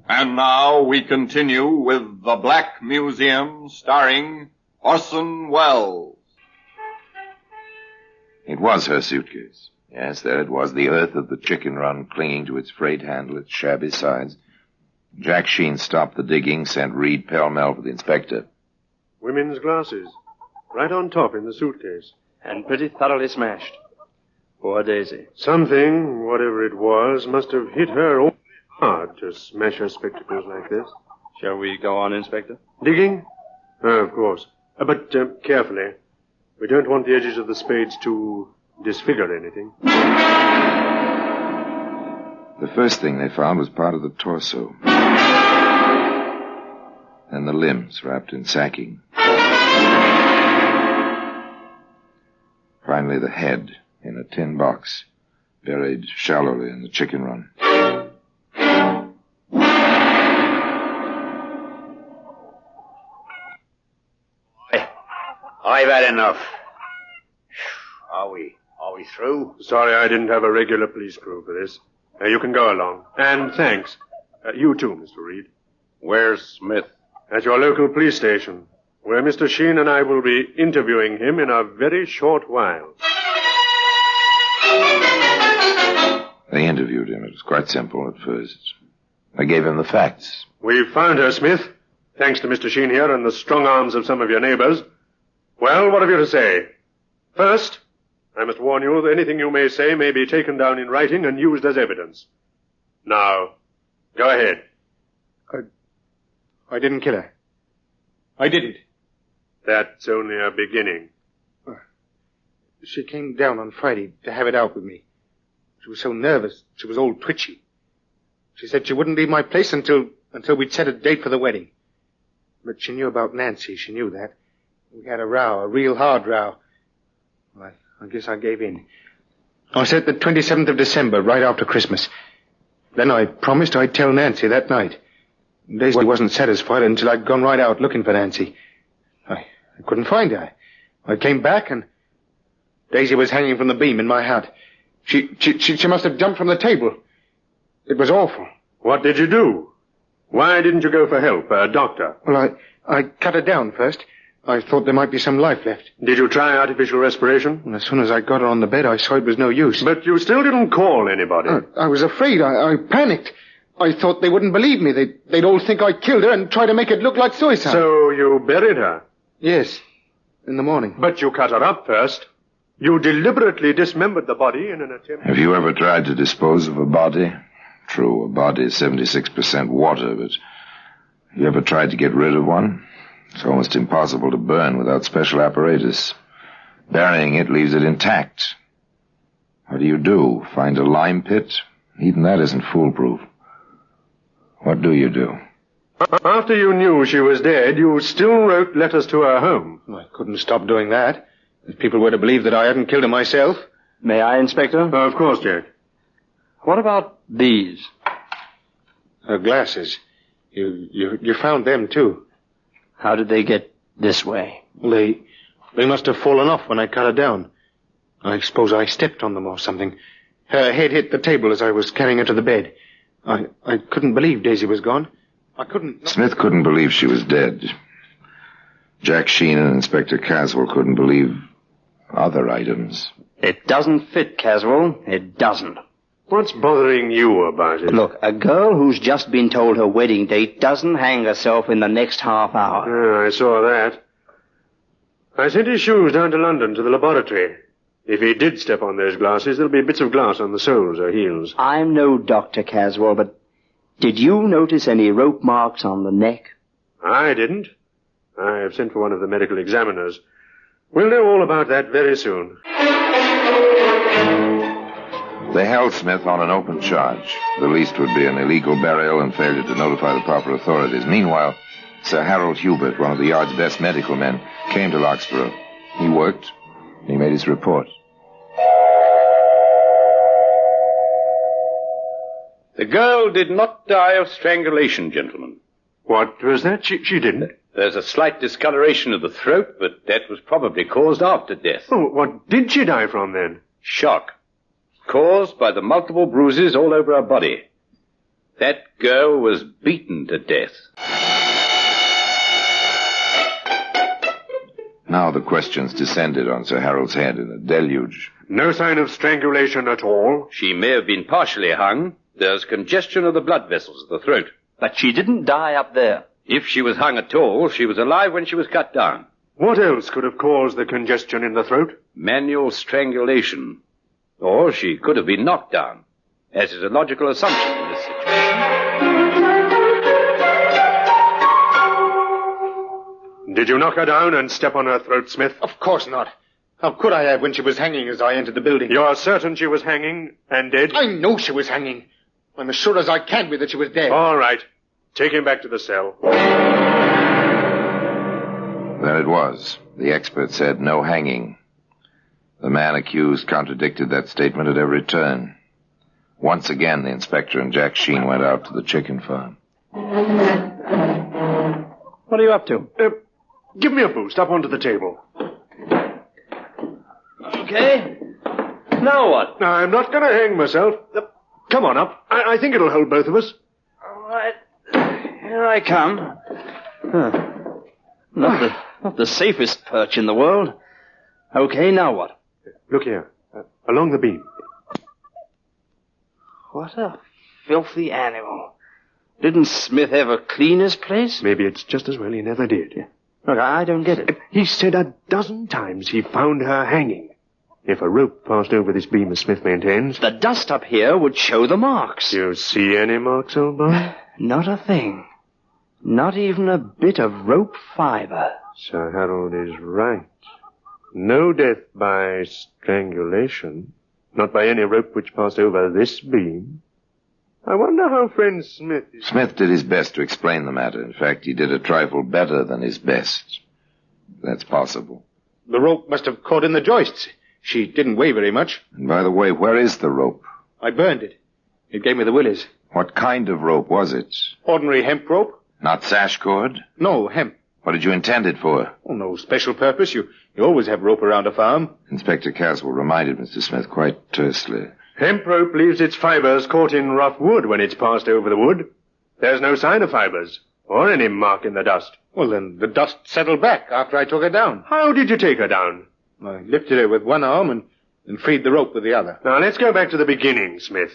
And now we continue with The Black Museum, starring Orson Welles. It was her suitcase. Yes, there it was, the earth of the chicken run clinging to its freight handle, its shabby sides. Jack Sheen stopped the digging, sent Reed pell-mell for the inspector. Women's glasses. Right on top in the suitcase. And pretty thoroughly smashed. Poor Daisy. Something, whatever it was, must have hit her awfully hard to smash her spectacles like this. Shall we go on, Inspector? Digging? Of course. But carefully. We don't want the edges of the spades to disfigure anything. The first thing they found was part of the torso. And the limbs wrapped in sacking. Finally, the head in a tin box, buried shallowly in the chicken run. I've had enough. Are we through? Sorry I didn't have a regular police crew for this. You can go along. And thanks. You too, Mr. Reed. Where's Smith? At your local police station, where Mr. Sheen and I will be interviewing him in a very short while. They interviewed him. It was quite simple at first. They gave him the facts. We've found her, Smith, thanks to Mr. Sheen here and the strong arms of some of your neighbors. Well, what have you to say? First, I must warn you that anything you may say may be taken down in writing and used as evidence. Now, go ahead. I didn't kill her. I didn't. That's only a beginning. She came down on Friday to have it out with me. She was so nervous. She was all twitchy. She said she wouldn't leave my place until we'd set a date for the wedding. But she knew about Nancy. She knew that. We had a row, a real hard row. Well, I guess I gave in. I said the 27th of December, right after Christmas. Then I promised I'd tell Nancy that night. Daisy wasn't satisfied until I'd gone right out looking for Nancy. I couldn't find her. I came back and Daisy was hanging from the beam in my hut. She must have jumped from the table. It was awful. What did you do? Why didn't you go for help, a doctor? Well, I cut her down first. I thought there might be some life left. Did you try artificial respiration? And as soon as I got her on the bed, I saw it was no use. But you still didn't call anybody. I was afraid. I panicked. I thought they wouldn't believe me. They'd all think I killed her and try to make it look like suicide. So you buried her? Yes, in the morning. But you cut her up first. You deliberately dismembered the body in an attempt... Have you ever tried to dispose of a body? True, a body is 76% water, but have you ever tried to get rid of one? It's almost impossible to burn without special apparatus. Burying it leaves it intact. What do? Find a lime pit? Even that isn't foolproof. What do you do? After you knew she was dead, you still wrote letters to her home. I couldn't stop doing that. If people were to believe that I hadn't killed her myself. May I, Inspector? Of course, Jack. What about these? Her glasses. You found them, too. How did they get this way? They must have fallen off when I cut her down. I suppose I stepped on them or something. Her head hit the table as I was carrying her to the bed. I couldn't believe Daisy was gone. Smith couldn't believe she was dead. Jack Sheen and Inspector Caswell couldn't believe other items. It doesn't fit, Caswell. It doesn't. What's bothering you about it? Look, a girl who's just been told her wedding date doesn't hang herself in the next half hour. I saw that. I sent his shoes down to London to the laboratory. If he did step on those glasses, there'll be bits of glass on the soles or heels. I'm no doctor, Caswell, but did you notice any rope marks on the neck? I didn't. I have sent for one of the medical examiners. We'll know all about that very soon. They held Smith on an open charge. The least would be an illegal burial and failure to notify the proper authorities. Meanwhile, Sir Harold Hubert, one of the yard's best medical men, came to Larkspur. He worked. He made his report. The girl did not die of strangulation, gentlemen. What was that? She didn't. There's a slight discoloration of the throat, but that was probably caused after death. Oh, what did she die from, then? Shock. Caused by the multiple bruises all over her body. That girl was beaten to death. Now the questions descended on Sir Harold's head in a deluge. No sign of strangulation at all? She may have been partially hung. There's congestion of the blood vessels of the throat. But she didn't die up there. If she was hung at all, she was alive when she was cut down. What else could have caused the congestion in the throat? Manual strangulation. Or she could have been knocked down, as is a logical assumption in this situation. Did you knock her down and step on her throat, Smith? Of course not. How could I have when she was hanging as I entered the building? You're certain she was hanging and dead? I know she was hanging. I'm as sure as I can be that she was dead. All right. Take him back to the cell. There it was. The expert said no hanging. The man accused contradicted that statement at every turn. Once again, the inspector and Jack Sheen went out to the chicken farm. What are you up to? Give me a boost up onto the table. Okay. Now what? I'm not going to hang myself. Come on up. I think it'll hold both of us. All right. Here I come. Not the safest perch in the world. Okay, now what? Look here. Along the beam. What a filthy animal. Didn't Smith ever clean his place? Maybe it's just as well he never did. Look, I don't get it. He said a dozen times he found her hanging. If a rope passed over this beam, as Smith maintains... The dust up here would show the marks. You see any marks, old boy? Not a thing. Not even a bit of rope fiber. Sir Harold is right. No death by strangulation. Not by any rope which passed over this beam. I wonder how friend Smith is... Smith did his best to explain the matter. In fact, he did a trifle better than his best. That's possible. The rope must have caught in the joists. She didn't weigh very much. And by the way, where is the rope? I burned it. It gave me the willies. What kind of rope was it? Ordinary hemp rope. Not sash cord? No, hemp. What did you intend it for? Oh, no special purpose. You always have rope around a farm. Inspector Caswell reminded Mr. Smith quite tersely. Hemp rope leaves its fibers caught in rough wood when it's passed over the wood. There's no sign of fibers, or any mark in the dust. Well, then the dust settled back after I took her down. How did you take her down? I lifted her with one arm and freed the rope with the other. Now, let's go back to the beginning, Smith.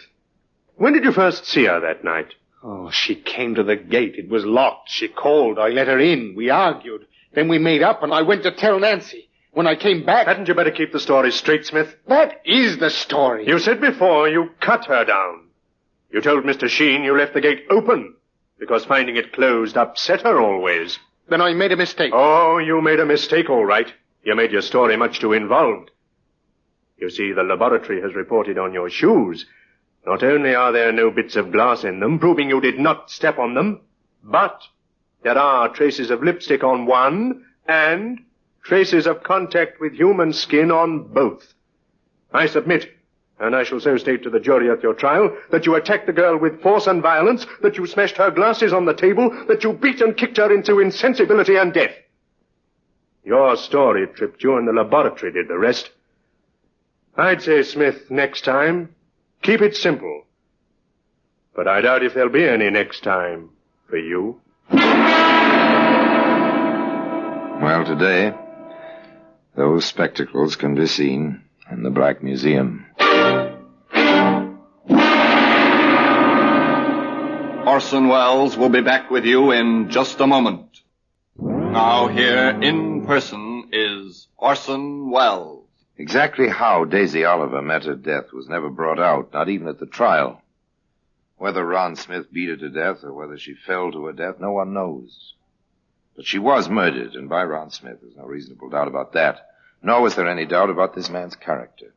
When did you first see her that night? Oh, she came to the gate. It was locked. She called. I let her in. We argued. Then we made up, and I went to tell Nancy. When I came back... Hadn't you better keep the story straight, Smith? That is the story. You said before you cut her down. You told Mr. Sheen you left the gate open, because finding it closed upset her always. Then I made a mistake. Oh, you made a mistake, all right. You made your story much too involved. You see, the laboratory has reported on your shoes. Not only are there no bits of glass in them, proving you did not step on them, but there are traces of lipstick on one and traces of contact with human skin on both. I submit, and I shall so state to the jury at your trial, that you attacked the girl with force and violence, that you smashed her glasses on the table, that you beat and kicked her into insensibility and death. Your story tripped you, and the laboratory did the rest. I'd say, Smith, next time, keep it simple. But I doubt if there'll be any next time for you. Well, today, those spectacles can be seen in the Black Museum. Orson Welles will be back with you in just a moment. Now here in person is Orson Welles. Exactly how Daisy Oliver met her death was never brought out, not even at the trial. Whether Ron Smith beat her to death or whether she fell to her death, no one knows. But she was murdered, and by Ron Smith. There's no reasonable doubt about that. Nor was there any doubt about this man's character.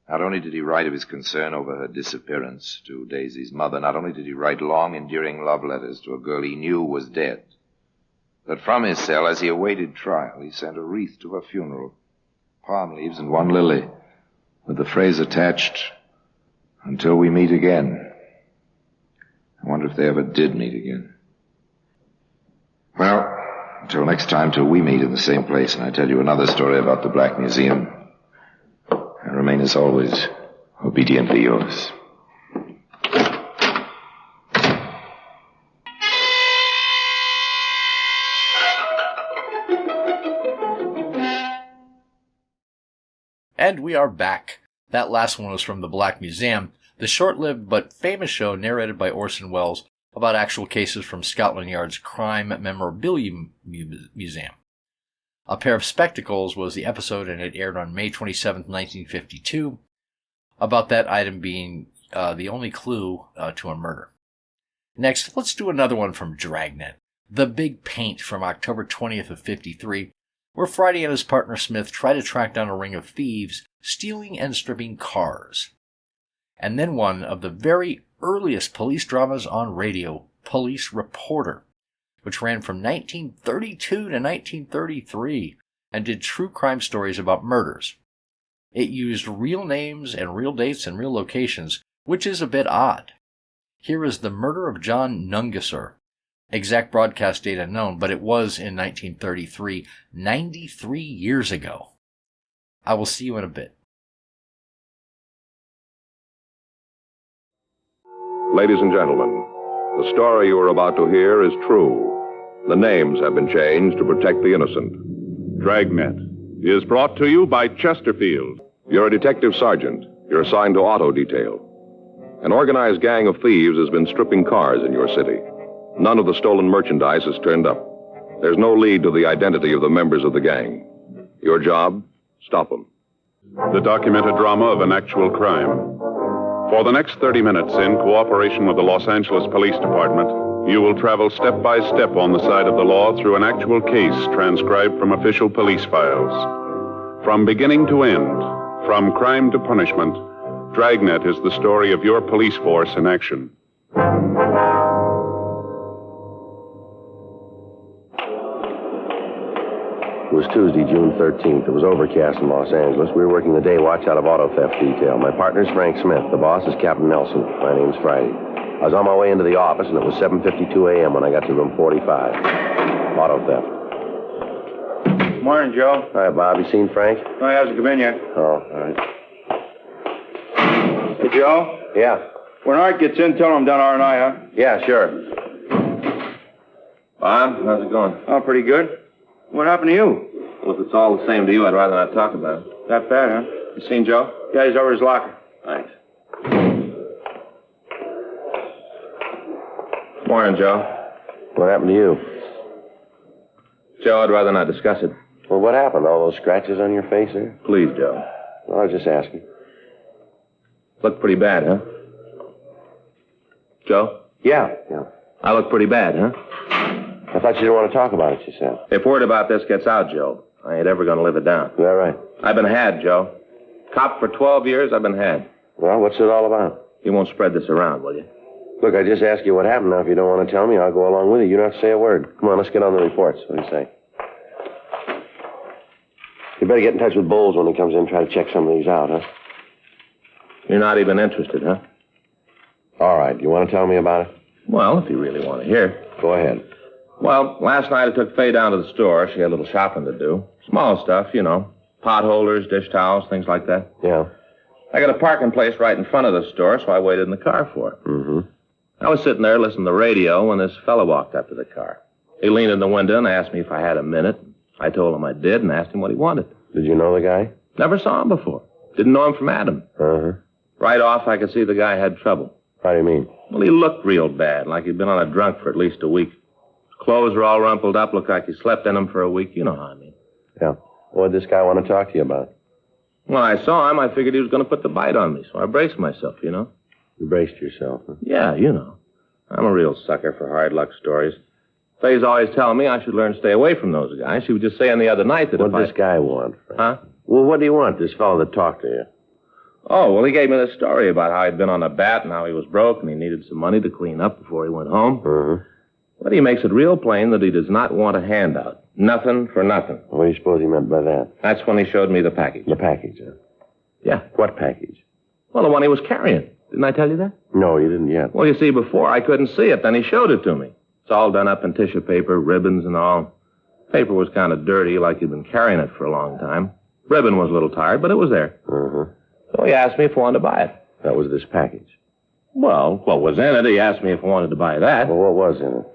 Not only did he write of his concern over her disappearance to Daisy's mother, not only did he write long, endearing love letters to a girl he knew was dead, but from his cell, as he awaited trial, he sent a wreath to her funeral, palm leaves and one lily, with the phrase attached, "Until we meet again." I wonder if they ever did meet again. Well, until next time, till we meet in the same place, and I tell you another story about the Black Museum, I remain as always, obediently yours. And we are back. That last one was from the Black Museum, the short-lived but famous show narrated by Orson Welles about actual cases from Scotland Yard's Crime Memorabilia Museum. A Pair of Spectacles was the episode, and it aired on May 27, 1952, about that item being the only clue to a murder. Next, let's do another one from Dragnet, The Big Paint from October 20th of 53, where Friday and his partner Smith try to track down a ring of thieves stealing and stripping cars. And then one of the very earliest police dramas on radio, Police Reporter, which ran from 1932 to 1933 and did true crime stories about murders. It used real names and real dates and real locations, which is a bit odd. Here is the murder of John Nungesser. Exact broadcast date unknown, but it was in 1933, 93 years ago. I will see you in a bit. Ladies and gentlemen, the story you are about to hear is true. The names have been changed to protect the innocent. Dragnet is brought to you by Chesterfield. You're a detective sergeant. You're assigned to auto detail. An organized gang of thieves has been stripping cars in your city. None of the stolen merchandise has turned up. There's no lead to the identity of the members of the gang. Your job? Stop them. The documented drama of an actual crime. For the next 30 minutes, in cooperation with the Los Angeles Police Department, you will travel step by step on the side of the law through an actual case transcribed from official police files. From beginning to end, from crime to punishment, Dragnet is the story of your police force in action. It was Tuesday, June 13th. It was overcast in Los Angeles. We were working the day watch out of auto theft detail. My partner's Frank Smith. The boss is Captain Nelson. My name's Friday. I was on my way into the office, and it was 7:52 a.m. when I got to room 45. Auto theft. Morning, Joe. Hi, Bob. You seen Frank? No, he hasn't come in yet. Oh, all right. Hey, Joe? Yeah? When Art gets in, tell him I'm done R&I, huh? Yeah, sure. Bob, how's it going? Oh, pretty good. What happened to you? Well, if it's all the same to you, I'd rather not talk about it. That bad, huh? You seen Joe? Yeah, he's over his locker. Thanks. Morning, Joe. What happened to you? Joe, I'd rather not discuss it. Well, what happened? All those scratches on your face there? Please, Joe. Well, I was just asking. Look pretty bad, huh? Joe? Yeah. I look pretty bad, huh? I thought you didn't want to talk about it, you said. If word about this gets out, Joe, I ain't ever gonna live it down. Is that right? I've been had, Joe. Cop for 12 years, I've been had. Well, what's it all about? You won't spread this around, will you? Look, I just asked you what happened. Now, if you don't want to tell me, I'll go along with you. You don't have to say a word. Come on, let's get on the reports. What do you say? You better get in touch with Bowles when he comes in and try to check some of these out, huh? You're not even interested, huh? All right. You want to tell me about it? Well, if you really want to hear. Go ahead. Well, last night I took Faye down to the store. She had a little shopping to do. Small stuff, you know. Pot holders, dish towels, things like that. Yeah. I got a parking place right in front of the store, so I waited in the car for her. Mm-hmm. I was sitting there listening to the radio when this fellow walked up to the car. He leaned in the window and asked me if I had a minute. I told him I did and asked him what he wanted. Did you know the guy? Never saw him before. Didn't know him from Adam. Uh-huh. Right off, I could see the guy had trouble. How do you mean? Well, he looked real bad, like he'd been on a drunk for at least a week. His clothes were all rumpled up, looked like he slept in them for a week. You know how I mean. Yeah. What did this guy want to talk to you about? When I saw him, I figured he was going to put the bite on me, so I braced myself, you know. You braced yourself, huh? Yeah, you know. I'm a real sucker for hard luck stories. Faye's always telling me I should learn to stay away from those guys. She was just saying the other night that what did this guy want, Frank? Huh? Well, what do you want, this fellow that talked to you? Oh, well, he gave me this story about how he'd been on a bat and how he was broke and he needed some money to clean up before he went home. Uh-huh. But he makes it real plain that he does not want a handout. Nothing for nothing. What do you suppose he meant by that? That's when he showed me the package. The package, huh? Yeah. What package? Well, the one he was carrying. Didn't I tell you that? No, you didn't yet. Well, you see, before I couldn't see it. Then he showed it to me. It's all done up in tissue paper, ribbons and all. Paper was kind of dirty, like he'd been carrying it for a long time. Ribbon was a little tired, but it was there. Uh-huh. So he asked me if I wanted to buy it. That was this package. Well, what was in it? He asked me if I wanted to buy that. Well, what was in it?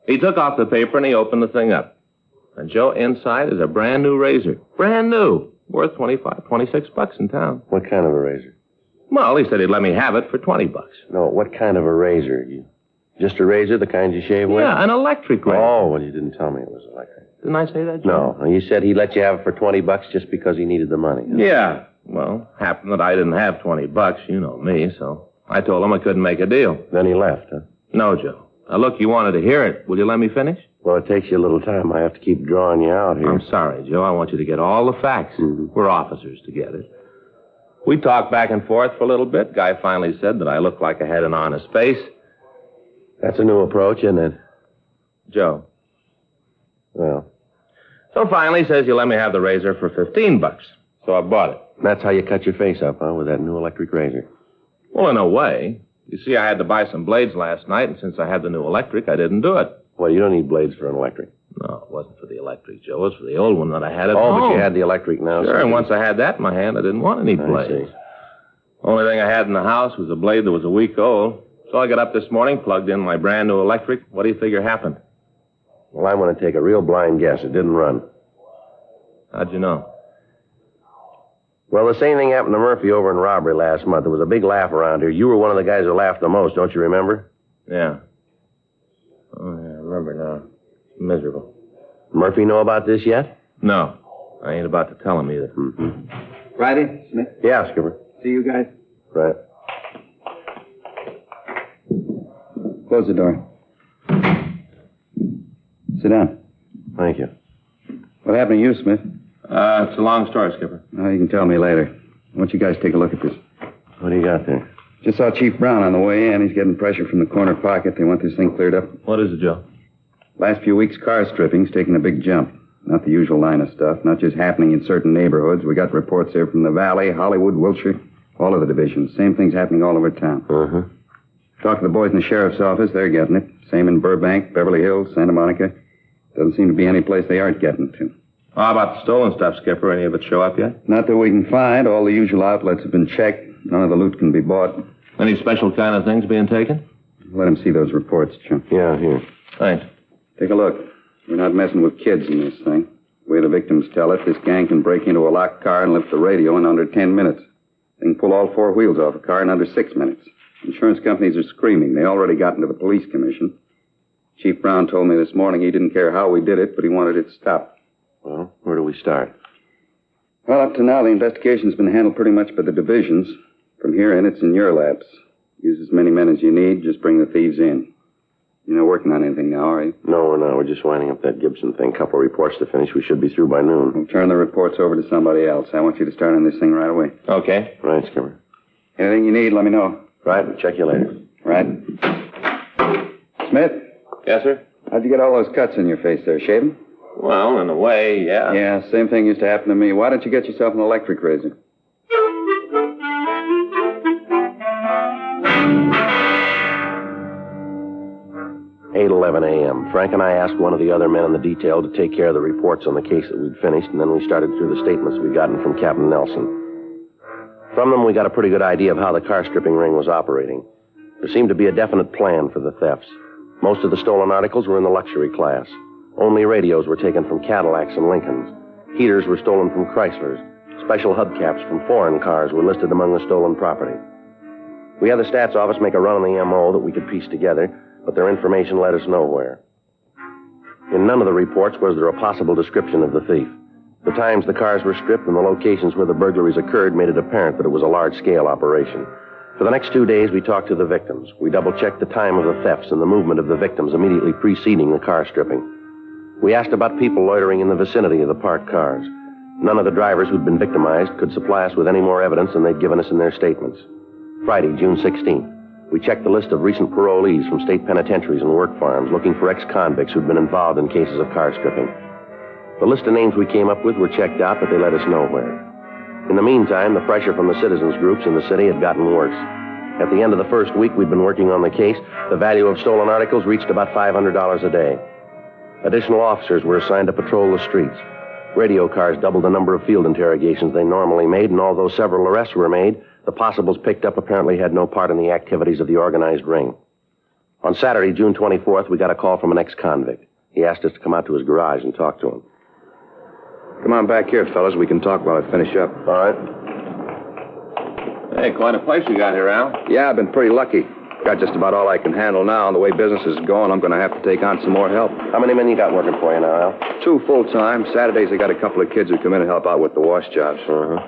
He took off the paper and he opened the thing up. And, Joe, inside is a brand new razor. Brand new. Worth $26 in town. What kind of a razor? Well, he said he'd let me have it for $20. No, what kind of a razor? Just a razor, the kind you shave with? Yeah, an electric razor. Oh, well, you didn't tell me it was electric. Didn't I say that, Joe? No, you said he let you have it for $20 just because he needed the money. Huh? Yeah. Well, happened that I didn't have $20. You know me, so I told him I couldn't make a deal. Then he left, huh? No, Joe. Now, look, you wanted to hear it. Will you let me finish? Well, it takes you a little time. I have to keep drawing you out here. I'm sorry, Joe. I want you to get all the facts. Mm-hmm. We're officers together. We talked back and forth for a little bit. Guy finally said that I looked like I had an honest face. That's a new approach, isn't it? Joe. Well. So finally he says he'll let me have the razor for $15. So I bought it. That's how you cut your face up, huh? With that new electric razor. Well, in a way. You see, I had to buy some blades last night, and since I had the new electric, I didn't do it. Well, you don't need blades for an electric. No, it wasn't for the electric, Joe. It was for the old one that I had at home. Oh, but you had the electric now. Sure, and once I had that in my hand, I didn't want any blades. Only thing I had in the house was a blade that was a week old. So I got up this morning, plugged in my brand new electric. What do you figure happened? Well, I'm going to take a real blind guess. It didn't run. How'd you know? Well, the same thing happened to Murphy over in robbery last month. There was a big laugh around here. You were one of the guys who laughed the most, don't you remember? Yeah. Oh, yeah, I remember now. Miserable. Murphy know about this yet? No. I ain't about to tell him either. Mm-hmm. Friday, Smith? Yeah, Skipper. See you guys? Right. Close the door. Sit down. Thank you. What happened to you, Smith? It's a long story, Skipper. Oh, you can tell me later. I want you guys to take a look at this. What do you got there? Just saw Chief Brown on the way in. He's getting pressure from the corner pocket. They want this thing cleared up. What is it, Joe? Last few weeks, car stripping's taken a big jump. Not the usual line of stuff. Not just happening in certain neighborhoods. We got reports here from the Valley, Hollywood, Wilshire, all of the divisions. Same thing's happening all over town. Uh-huh. Talk to the boys in the sheriff's office. They're getting it. Same in Burbank, Beverly Hills, Santa Monica. Doesn't seem to be any place they aren't getting to. How about the stolen stuff, Skipper? Any of it show up yet? Not that we can find. All the usual outlets have been checked. None of the loot can be bought. Any special kind of things being taken? Let him see those reports, Chum. Yeah, here. Thanks. Take a look. We're not messing with kids in this thing. The way the victims tell it, this gang can break into a locked car and lift the radio in under 10 minutes. They can pull all four wheels off a car in under 6 minutes. Insurance companies are screaming. They already got into the police commission. Chief Brown told me this morning he didn't care how we did it, but he wanted it stopped. Well, where do we start? Well, up to now, the investigation's been handled pretty much by the divisions. From here in, it's in your laps. Use as many men as you need. Just bring the thieves in. You're not working on anything now, are you? No, we're not. We're just winding up that Gibson thing. Couple of reports to finish. We should be through by noon. We'll turn the reports over to somebody else. I want you to start on this thing right away. Okay. Right, Skipper. Anything you need, let me know. Right, we'll check you later. Right. Smith? Yes, sir? How'd you get all those cuts in your face there? Shaving? Well, in a way, yeah. Yeah, same thing used to happen to me. Why don't you get yourself an electric razor? 8:11 a.m. Frank and I asked one of the other men in the detail to take care of the reports on the case that we'd finished, and then we started through the statements we'd gotten from Captain Nelson. From them, we got a pretty good idea of how the car stripping ring was operating. There seemed to be a definite plan for the thefts. Most of the stolen articles were in the luxury class. Only radios were taken from Cadillacs and Lincolns. Heaters were stolen from Chryslers. Special hubcaps from foreign cars were listed among the stolen property. We had the stats office make a run on the MO that we could piece together, but their information led us nowhere. In none of the reports was there a possible description of the thief. The times the cars were stripped and the locations where the burglaries occurred made it apparent that it was a large-scale operation. For the next 2 days, we talked to the victims. We double-checked the time of the thefts and the movement of the victims immediately preceding the car stripping. We asked about people loitering in the vicinity of the parked cars. None of the drivers who'd been victimized could supply us with any more evidence than they'd given us in their statements. Friday, June 16th. We checked the list of recent parolees from state penitentiaries and work farms looking for ex-convicts who'd been involved in cases of car stripping. The list of names we came up with were checked out, but they led us nowhere. In the meantime, the pressure from the citizens groups in the city had gotten worse. At the end of the first week we'd been working on the case, the value of stolen articles reached about $500 a day. Additional officers were assigned to patrol the streets. Radio cars doubled the number of field interrogations they normally made, and although several arrests were made, the possibles picked up apparently had no part in the activities of the organized ring. On Saturday, June 24th, we got a call from an ex-convict. He asked us to come out to his garage and talk to him. Come on back here, fellas. We can talk while I finish up. All right. Hey, quite a place you got here, Al. Yeah, I've been pretty lucky. Got just about all I can handle now, and the way business is going, I'm going to have to take on some more help. How many men you got working for you now, Al? 2 full-time. Saturdays, I got a couple of kids who come in and help out with the wash jobs. Uh-huh.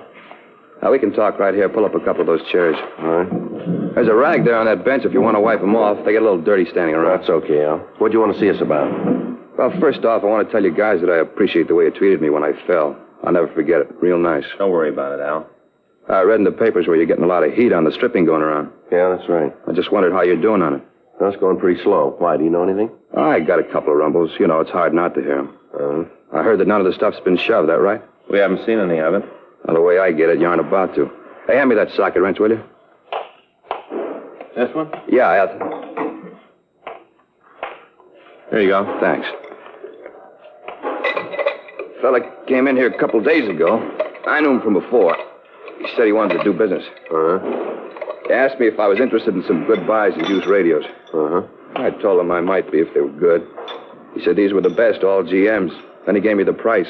Now, we can talk right here. Pull up a couple of those chairs. All right. There's a rag there on that bench if you want to wipe them off. They get a little dirty standing around. That's okay, Al. What do you want to see us about? Well, first off, I want to tell you guys that I appreciate the way you treated me when I fell. I'll never forget it. Real nice. Don't worry about it, Al. I read in the papers where you're getting a lot of heat on the stripping going around. Yeah, that's right. I just wondered how you're doing on it. That's going pretty slow. Why, do you know anything? I got a couple of rumbles. You know, it's hard not to hear them. Uh-huh. I heard that none of the stuff's been shoved, that right? We haven't seen any of it. Well, the way I get it, you aren't about to. Hey, hand me that socket wrench, will you? This one? Yeah, Here you go. Thanks. Fella came in here a couple days ago. I knew him from before. He said he wanted to do business. Uh-huh. He asked me if I was interested in some good buys and used radios. Uh-huh. I told him I might be if they were good. He said these were the best, all GMs. Then he gave me the price.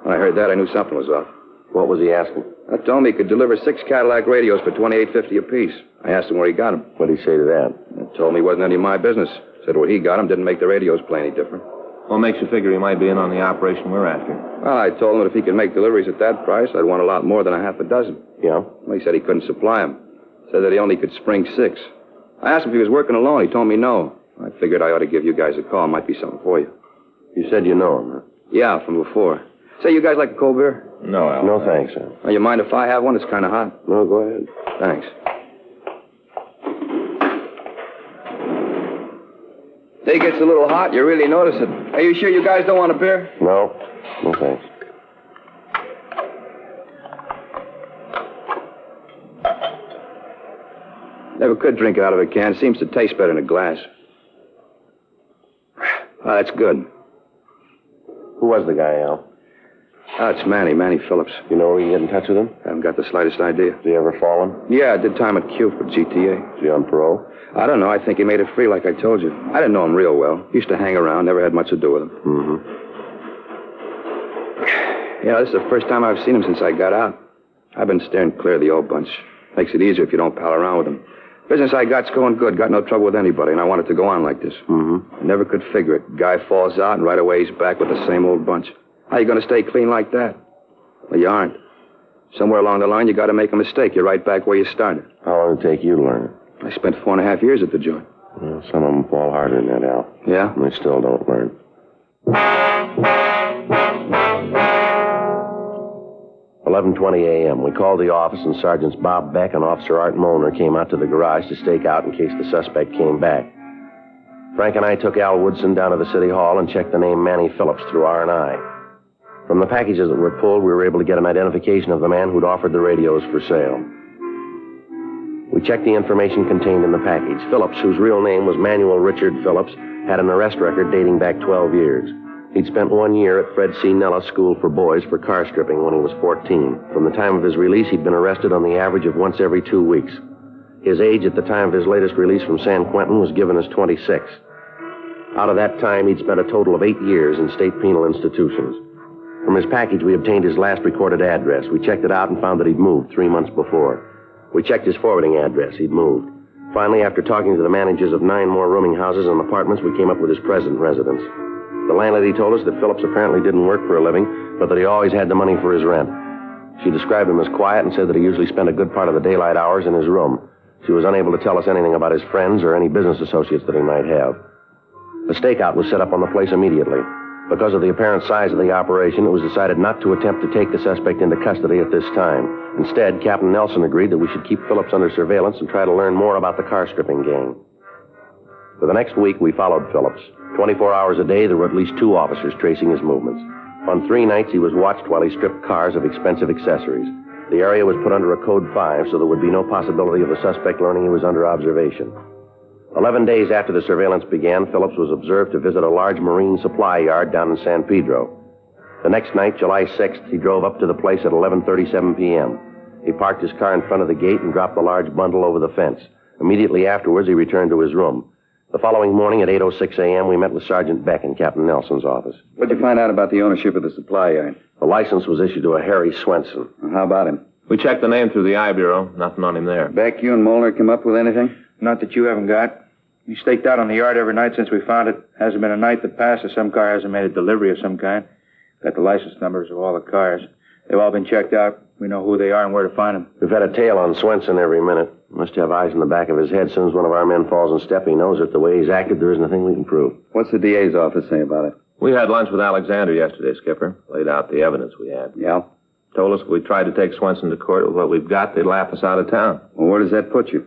When I heard that, I knew something was off. What was he asking? I told him he could deliver 6 Cadillac radios for $28.50 apiece. I asked him where he got them. What did he say to that? He told me it wasn't any of my business. Said where he got them didn't make the radios play any different. What makes you figure he might be in on the operation we're after? Well, I told him that if he could make deliveries at that price, I'd want a lot more than a half a dozen. Yeah? Well, he said he couldn't supply them. Said that he only could spring 6. I asked him if he was working alone. He told me no. I figured I ought to give you guys a call. Might be something for you. You said you know him, huh? Yeah, from before. Say, you guys like a cold beer? No, Al. No, thanks, Al. Well, you mind if I have one? It's kind of hot. No, go ahead. Thanks. Day gets a little hot. You really notice it. Are you sure you guys don't want a beer? No. No, thanks. Never could drink it out of a can. Seems to taste better in a glass. Oh, that's good. Who was the guy, Al? Oh, it's Manny Phillips. You know where you can get in touch with him? Haven't got the slightest idea. Has he ever fallen? Yeah, I did time at Q for GTA. Is he on parole? I don't know. I think he made it free like I told you. I didn't know him real well. Used to hang around, never had much to do with him. Mm-hmm. Yeah, this is the first time I've seen him since I got out. I've been steering clear of the old bunch. Makes it easier if you don't pal around with them. Business I got's going good. Got no trouble with anybody, and I want it to go on like this. Mm-hmm. I never could figure it. Guy falls out, and right away he's back with the same old bunch. How you going to stay clean like that? Well, you aren't. Somewhere along the line, you got to make a mistake. You're right back where you started. How long did it take you to learn it? I spent 4.5 years at the joint. Well, some of them fall harder than that, Al. Yeah? And they still don't learn. 11:20 a.m. We called the office, and Sergeants Bob Beck and Officer Art Molnar came out to the garage to stake out in case the suspect came back. Frank and I took Al Woodson down to the city hall and checked the name Manny Phillips through R&I. From the packages that were pulled, we were able to get an identification of the man who'd offered the radios for sale. We checked the information contained in the package. Phillips, whose real name was Manuel Richard Phillips, had an arrest record dating back 12 years. He'd spent 1 year at Fred C. Nellis School for Boys for car stripping when he was 14. From the time of his release, he'd been arrested on the average of once every 2 weeks. His age at the time of his latest release from San Quentin was given as 26. Out of that time, he'd spent a total of 8 years in state penal institutions. From his package, we obtained his last recorded address. We checked it out and found that he'd moved 3 months before. We checked his forwarding address. He'd moved. Finally, after talking to the managers of 9 more rooming houses and apartments, we came up with his present residence. The landlady told us that Phillips apparently didn't work for a living, but that he always had the money for his rent. She described him as quiet and said that he usually spent a good part of the daylight hours in his room. She was unable to tell us anything about his friends or any business associates that he might have. A stakeout was set up on the place immediately. Because of the apparent size of the operation, it was decided not to attempt to take the suspect into custody at this time. Instead, Captain Nelson agreed that we should keep Phillips under surveillance and try to learn more about the car stripping gang. For the next week, we followed Phillips. 24 hours a day, there were at least 2 officers tracing his movements. On 3 nights, he was watched while he stripped cars of expensive accessories. The area was put under a Code 5, so there would be no possibility of the suspect learning he was under observation. 11 days after the surveillance began, Phillips was observed to visit a large marine supply yard down in San Pedro. The next night, July 6th, he drove up to the place at 11:37 p.m. He parked his car in front of the gate and dropped the large bundle over the fence. Immediately afterwards, he returned to his room. The following morning at 8:06 a.m., we met with Sergeant Beck in Captain Nelson's office. What'd you find out about the ownership of the supply yard? The license was issued to a Harry Swenson. How about him? We checked the name through the I Bureau. Nothing on him there. Beck, you and Molnar come up with anything? Not that you haven't got. We staked out on the yard every night since we found it. Hasn't been a night that passed that some car hasn't made a delivery of some kind. Got the license numbers of all the cars. They've all been checked out. We know who they are and where to find them. We've had a tail on Swenson every minute. Must have eyes in the back of his head. As soon as one of our men falls in step, he knows that the way he's acted, there isn't a thing we can prove. What's the DA's office say about it? We had lunch with Alexander yesterday, Skipper. Laid out the evidence we had. Yeah? Told us if we tried to take Swenson to court with what we've got, they'd laugh us out of town. Well, where does that put you?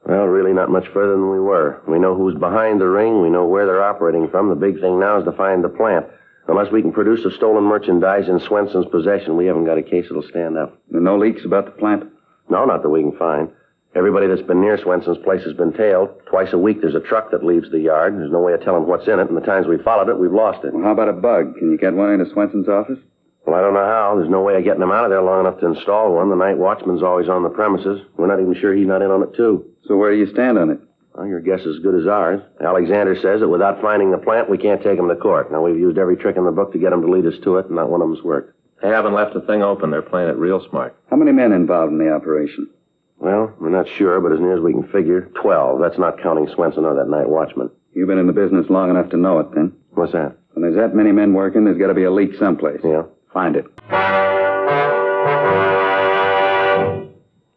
Well, really not much further than we were. We know who's behind the ring. We know where they're operating from. The big thing now is to find the plant. Unless we can produce the stolen merchandise in Swenson's possession, we haven't got a case that'll stand up. There are no leaks about the plant? No, not that we can find. Everybody that's been near Swenson's place has been tailed. Twice a week there's a truck that leaves the yard. There's no way of telling what's in it, and the times we followed it, we've lost it. Well, how about a bug? Can you get one into Swenson's office? Well, I don't know how. There's no way of getting him out of there long enough to install one. The night watchman's always on the premises. We're not even sure he's not in on it, too. So where do you stand on it? Well, your guess is as good as ours. Alexander says that without finding the plant, we can't take him to court. Now, we've used every trick in the book to get him to lead us to it, and not one of them's worked. They haven't left a thing open. They're playing it real smart. How many men involved in the operation? Well, we're not sure, but as near as we can figure, 12. That's not counting Swenson or that night watchman. You've been in the business long enough to know it, then? What's that? When there's that many men working, there's got to be a leak someplace. Yeah. Find it.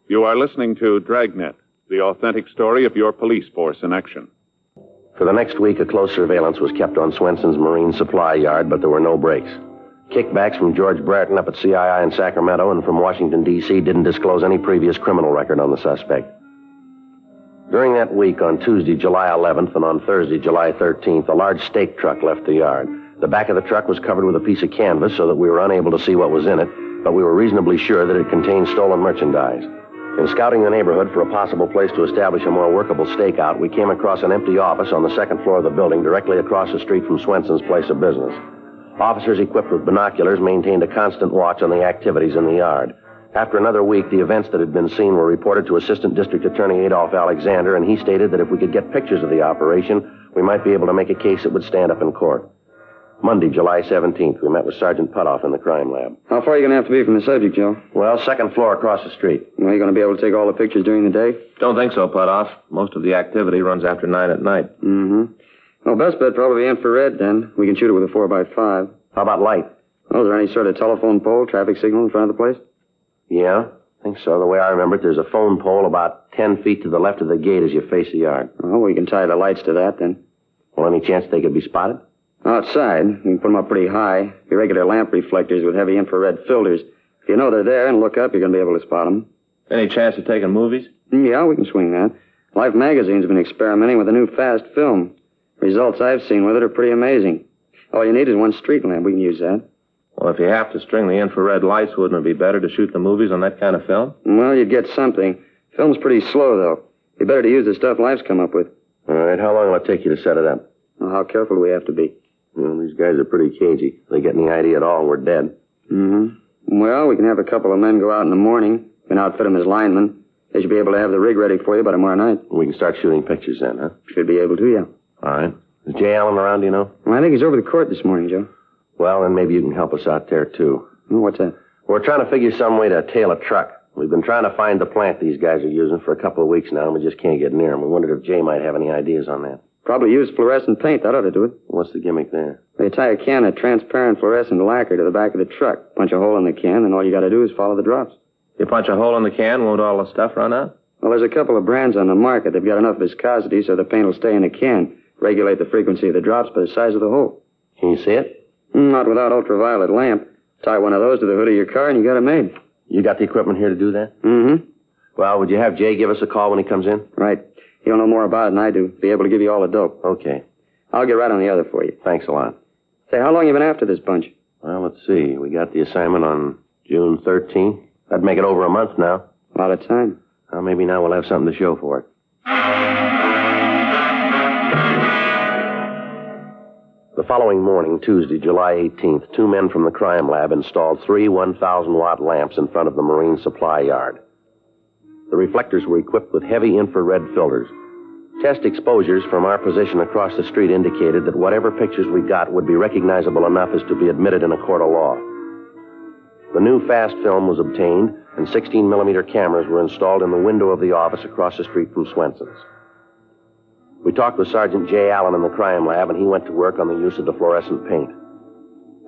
You are listening to Dragnet, the authentic story of your police force in action. For the next week, a close surveillance was kept on Swenson's marine supply yard, but there were no breaks. Kickbacks from George Brereton up at CII in Sacramento and from Washington, D.C. didn't disclose any previous criminal record on the suspect. During that week, on Tuesday, July 11th, and on Thursday, July 13th, a large stake truck left the yard. The back of the truck was covered with a piece of canvas so that we were unable to see what was in it, but we were reasonably sure that it contained stolen merchandise. In scouting the neighborhood for a possible place to establish a more workable stakeout, we came across an empty office on the second floor of the building directly across the street from Swenson's place of business. Officers equipped with binoculars maintained a constant watch on the activities in the yard. After another week, the events that had been seen were reported to Assistant District Attorney Adolph Alexander, and he stated that if we could get pictures of the operation, we might be able to make a case that would stand up in court. Monday, July 17th, we met with Sergeant Putoff in the crime lab. How far are you going to have to be from the subject, Joe? Well, second floor across the street. Well, are you going to be able to take all the pictures during the day? Don't think so, Putoff. Most of the activity runs after 9 at night. Mm-hmm. Well, best bet probably infrared, then. We can shoot it with a 4x5. How about light? Oh, is there any sort of telephone pole, traffic signal in front of the place? Yeah. I think so. The way I remember it, there's a phone pole about 10 feet to the left of the gate as you face the yard. Well, we can tie the lights to that, then. Well, any chance they could be spotted? Outside. We can put them up pretty high. Irregular lamp reflectors with heavy infrared filters. If you know they're there and look up, you're going to be able to spot them. Any chance of taking movies? Yeah, we can swing that. Life magazine's been experimenting with a new fast film. Results I've seen with it are pretty amazing. All you need is one street lamp. We can use that. Well, if you have to string the infrared lights, wouldn't it be better to shoot the movies on that kind of film? Well, you'd get something. Film's pretty slow, though. Be better to use the stuff Life's come up with. All right, how long will it take you to set it up? Well, how careful do we have to be? Well, these guys are pretty cagey. If they get any idea at all, we're dead. Mm-hmm. Well, we can have a couple of men go out in the morning. We can outfit them as linemen. They should be able to have the rig ready for you by tomorrow night. We can start shooting pictures then, huh? Should be able to, yeah. All right. Is Jay Allen around, do you know? Well, I think he's over the court this morning, Joe. Well, then maybe you can help us out there, too. What's that? We're trying to figure some way to tail a truck. We've been trying to find the plant these guys are using for a couple of weeks now, and we just can't get near them. We wondered if Jay might have any ideas on that. Probably use fluorescent paint. That ought to do it. What's the gimmick there? They tie a can of transparent fluorescent lacquer to the back of the truck, punch a hole in the can, and all you got to do is follow the drops. You punch a hole in the can, won't all the stuff run out? Well, there's a couple of brands on the market. They've got enough viscosity so the paint will stay in the can. Regulate the frequency of the drops by the size of the hole. Can you see it? Not without ultraviolet lamp. Tie one of those to the hood of your car and you got it made. You got the equipment here to do that? Mm-hmm. Well, would you have Jay give us a call when he comes in? Right. He'll know more about it than I do. Be able to give you all the dope. Okay. I'll get right on the other for you. Thanks a lot. Say, how long you been after this bunch? Well, let's see. We got the assignment on June 13th. That'd make it over a month now. A lot of time. Well, maybe now we'll have something to show for it. The following morning, Tuesday, July 18th, 2 men from the crime lab installed 3 1,000-watt lamps in front of the marine supply yard. The reflectors were equipped with heavy infrared filters. Test exposures from our position across the street indicated that whatever pictures we got would be recognizable enough as to be admitted in a court of law. The new fast film was obtained, and 16-millimeter cameras were installed in the window of the office across the street from Swenson's. We talked with Sergeant Jay Allen in the crime lab, and he went to work on the use of the fluorescent paint.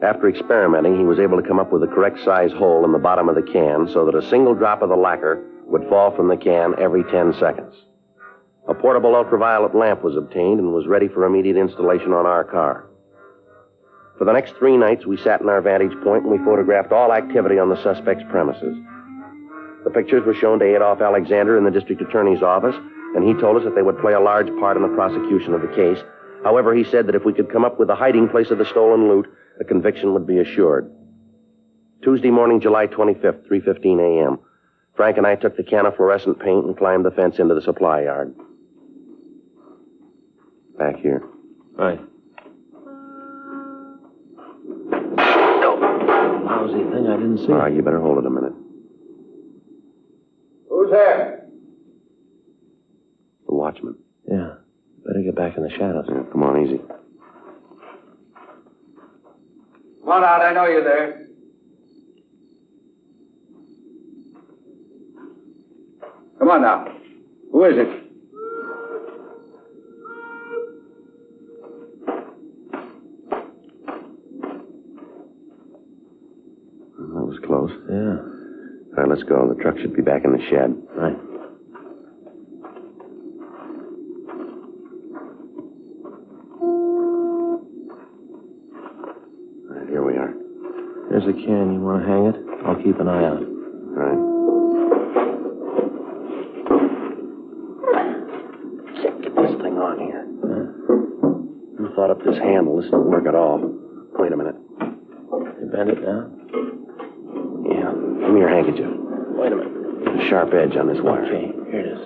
After experimenting, he was able to come up with the correct size hole in the bottom of the can so that a single drop of the lacquer would fall from the can every 10 seconds. A portable ultraviolet lamp was obtained and was ready for immediate installation on our car. For the next 3 nights, we sat in our vantage point and we photographed all activity on the suspect's premises. The pictures were shown to Adolph Alexander in the district attorney's office, and he told us that they would play a large part in the prosecution of the case. However, he said that if we could come up with the hiding place of the stolen loot, a conviction would be assured. Tuesday morning, July 25th, 3:15 a.m., Frank and I took the can of fluorescent paint and climbed the fence into the supply yard. Back here. Right. Lousy thing, I didn't see. All right, you better hold it a minute. Who's there? The watchman. Yeah. Better get back in the shadows. Yeah, come on, easy. Come on out, I know you're there. Come on now. Who is it? That was close. Yeah. All right, let's go. The truck should be back in the shed. Right. All right, here we are. Here's a can. You want to hang it? I'll keep an eye out. All right. Can't get this thing on here. Who thought up this handle? This don't work at all. Wait a minute. You bend it down? Yeah. Give me your handkerchief. Wait a minute. There's a sharp edge on this wire. Okay, here it is.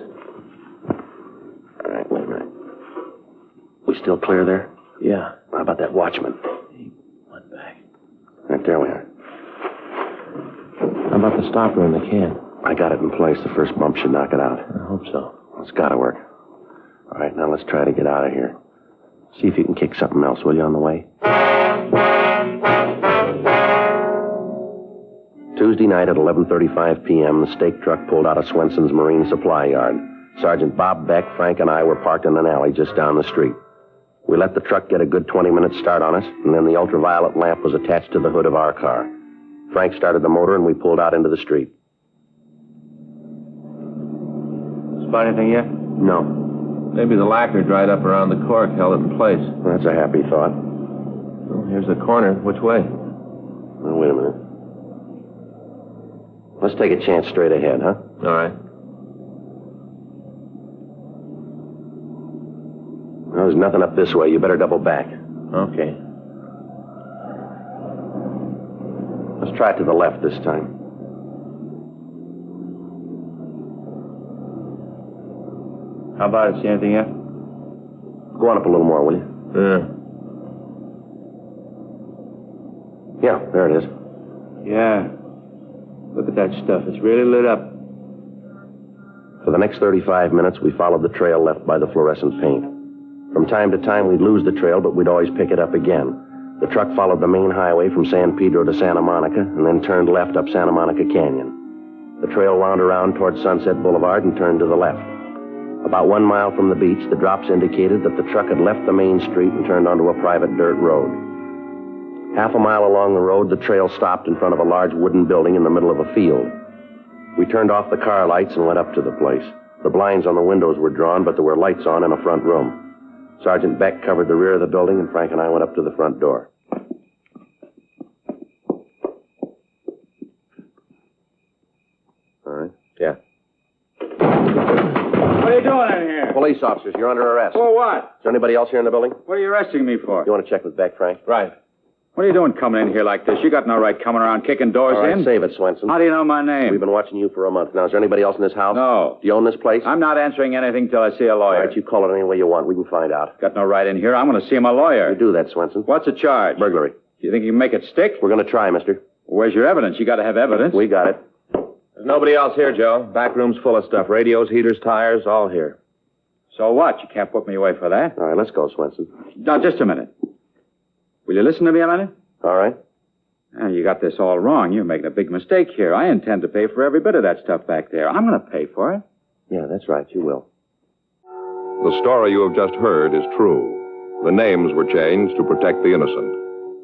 All right, wait a minute. We still clear there? Yeah. How about that watchman? He went back. Right there we are. How about the stopper in the can? I got it in place. The first bump should knock it out. I hope so. It's got to work. All right, now let's try to get out of here. See if you can kick something else, will you, on the way? Tuesday night at 11:35 p.m., the stake truck pulled out of Swenson's Marine Supply Yard. Sergeant Bob Beck, Frank, and I were parked in an alley just down the street. We let the truck get a good 20-minute start on us, and then the ultraviolet lamp was attached to the hood of our car. Frank started the motor, and we pulled out into the street. about anything yet? No. Maybe the lacquer dried up around the cork, held it in place. Well, that's a happy thought. Well, here's the corner. Which way? Well, wait a minute. Let's take a chance straight ahead, huh? All right. Well, there's nothing up this way. You better double back. Okay. Let's try it to the left this time. How about it? See anything yet? Go on up a little more, will you? Yeah, there it is. Yeah. Look at that stuff. It's really lit up. For the next 35 minutes, we followed the trail left by the fluorescent paint. From time to time, we'd lose the trail, but we'd always pick it up again. The truck followed the main highway from San Pedro to Santa Monica and then turned left up Santa Monica Canyon. The trail wound around toward Sunset Boulevard and turned to the left. About 1 mile from the beach, the drops indicated that the truck had left the main street and turned onto a private dirt road. Half a mile along the road, the trail stopped in front of a large wooden building in the middle of a field. We turned off the car lights and went up to the place. The blinds on the windows were drawn, but there were lights on in a front room. Sergeant Beck covered the rear of the building, and Frank and I went up to the front door. All right. Yeah. What are you doing in here? Police officers, you're under arrest. For what? Is there anybody else here in the building? What are you arresting me for? You want to check with Beck, Frank? Right. What are you doing coming in here like this? You got no right coming around kicking doors All right, in. save it, Swenson. How do you know my name? We've been watching you for a month now. Is there anybody else in this house? No. Do you own this place? I'm not answering anything till I see a lawyer. All right, you call it any way you want. We can find out. Got no right in here. I'm going to see my lawyer. You do that, Swenson. What's the charge? Burglary. You think you can make it stick? We're going to try, mister. Where's your evidence? You got to have evidence. We got it. There's nobody else here, Joe. Back room's full of stuff. Radios, heaters, tires, all here. So what? You can't put me away for that. All right, let's go, Swenson. Now, just a minute. Will you listen to me a minute? All right. You got this all wrong. You're making a big mistake here. I intend to pay for every bit of that stuff back there. I'm going to pay for it. Yeah, that's right. You will. The story you have just heard is true. The names were changed to protect the innocent.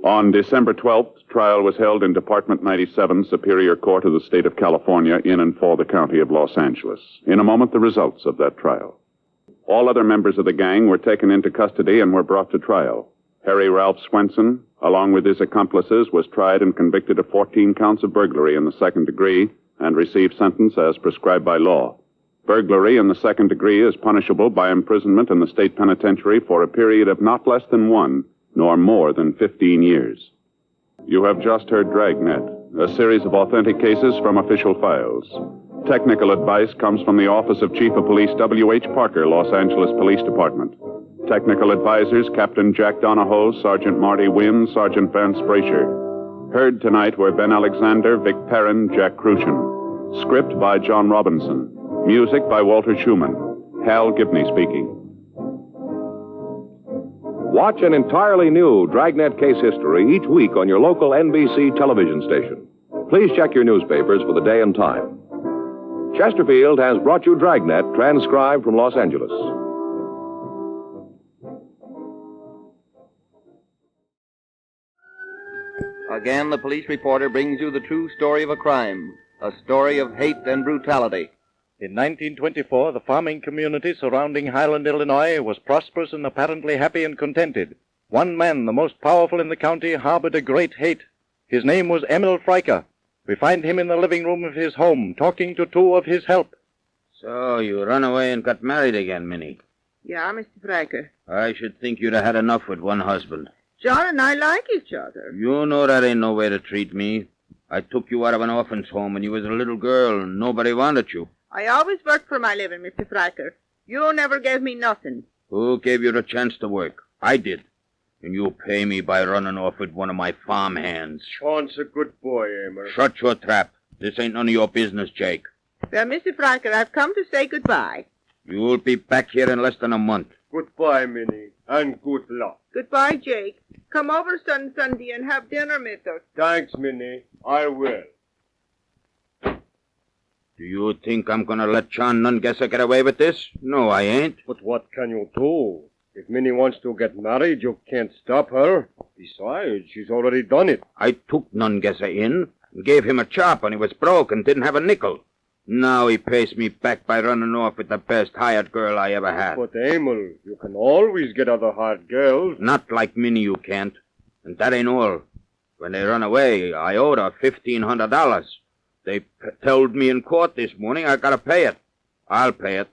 On December 12th, trial was held in Department 97, Superior Court of the State of California, in and for the County of Los Angeles. In a moment, the results of that trial. All other members of the gang were taken into custody and were brought to trial. Harry Ralph Swenson, along with his accomplices, was tried and convicted of 14 counts of burglary in the second degree and received sentence as prescribed by law. Burglary in the second degree is punishable by imprisonment in the state penitentiary for a period of not less than 1, nor more than 15 years. You have just heard Dragnet, a series of authentic cases from official files. Technical advice comes from the Office of Chief of Police W.H. Parker, Los Angeles Police Department. Technical advisors, Captain Jack Donahoe, Sergeant Marty Wynn, Sergeant Vance Brasher. Heard tonight were Ben Alexander, Vic Perrin, Jack Crucian. Script by John Robinson. Music by Walter Schumann. Hal Gibney speaking. Watch an entirely new Dragnet case history each week on your local NBC television station. Please check your newspapers for the day and time. Chesterfield has brought you Dragnet, transcribed from Los Angeles. Again, the police reporter brings you the true story of a crime, a story of hate and brutality. In 1924, the farming community surrounding Highland, Illinois, was prosperous and apparently happy and contented. One man, the most powerful in the county, harbored a great hate. His name was Emil Freiker. We find him in the living room of his home, talking to 2 of his help. So, you run away and got married again, Minnie. Yeah, Mr. Freiker. I should think you'd have had enough with one husband. John and I like each other. You know that ain't no way to treat me. I took you out of an orphan's home when you was a little girl and nobody wanted you. I always worked for my living, Mr. Freiker. You never gave me nothing. Who gave you the chance to work? I did. And you pay me by running off with one of my farm hands. Sean's a good boy, Emil. Shut your trap. This ain't none of your business, Jake. Well, Mr. Freiker, I've come to say goodbye. You'll be back here in less than a month. Goodbye, Minnie, and good luck. Goodbye, Jake. Come over Sunday and have dinner with us. Thanks, Minnie. I will. Do you think I'm gonna let John Nungesser get away with this? No, I ain't. But what can you do? If Minnie wants to get married, you can't stop her. Besides, she's already done it. I took Nungesser in and gave him a chop when he was broke and didn't have a nickel. Now he pays me back by running off with the best hired girl I ever had. But, Emil, you can always get other hired girls. Not like Minnie, you can't. And that ain't all. When they run away, I owed her $1,500. They told me in court this morning I gotta pay it. I'll pay it.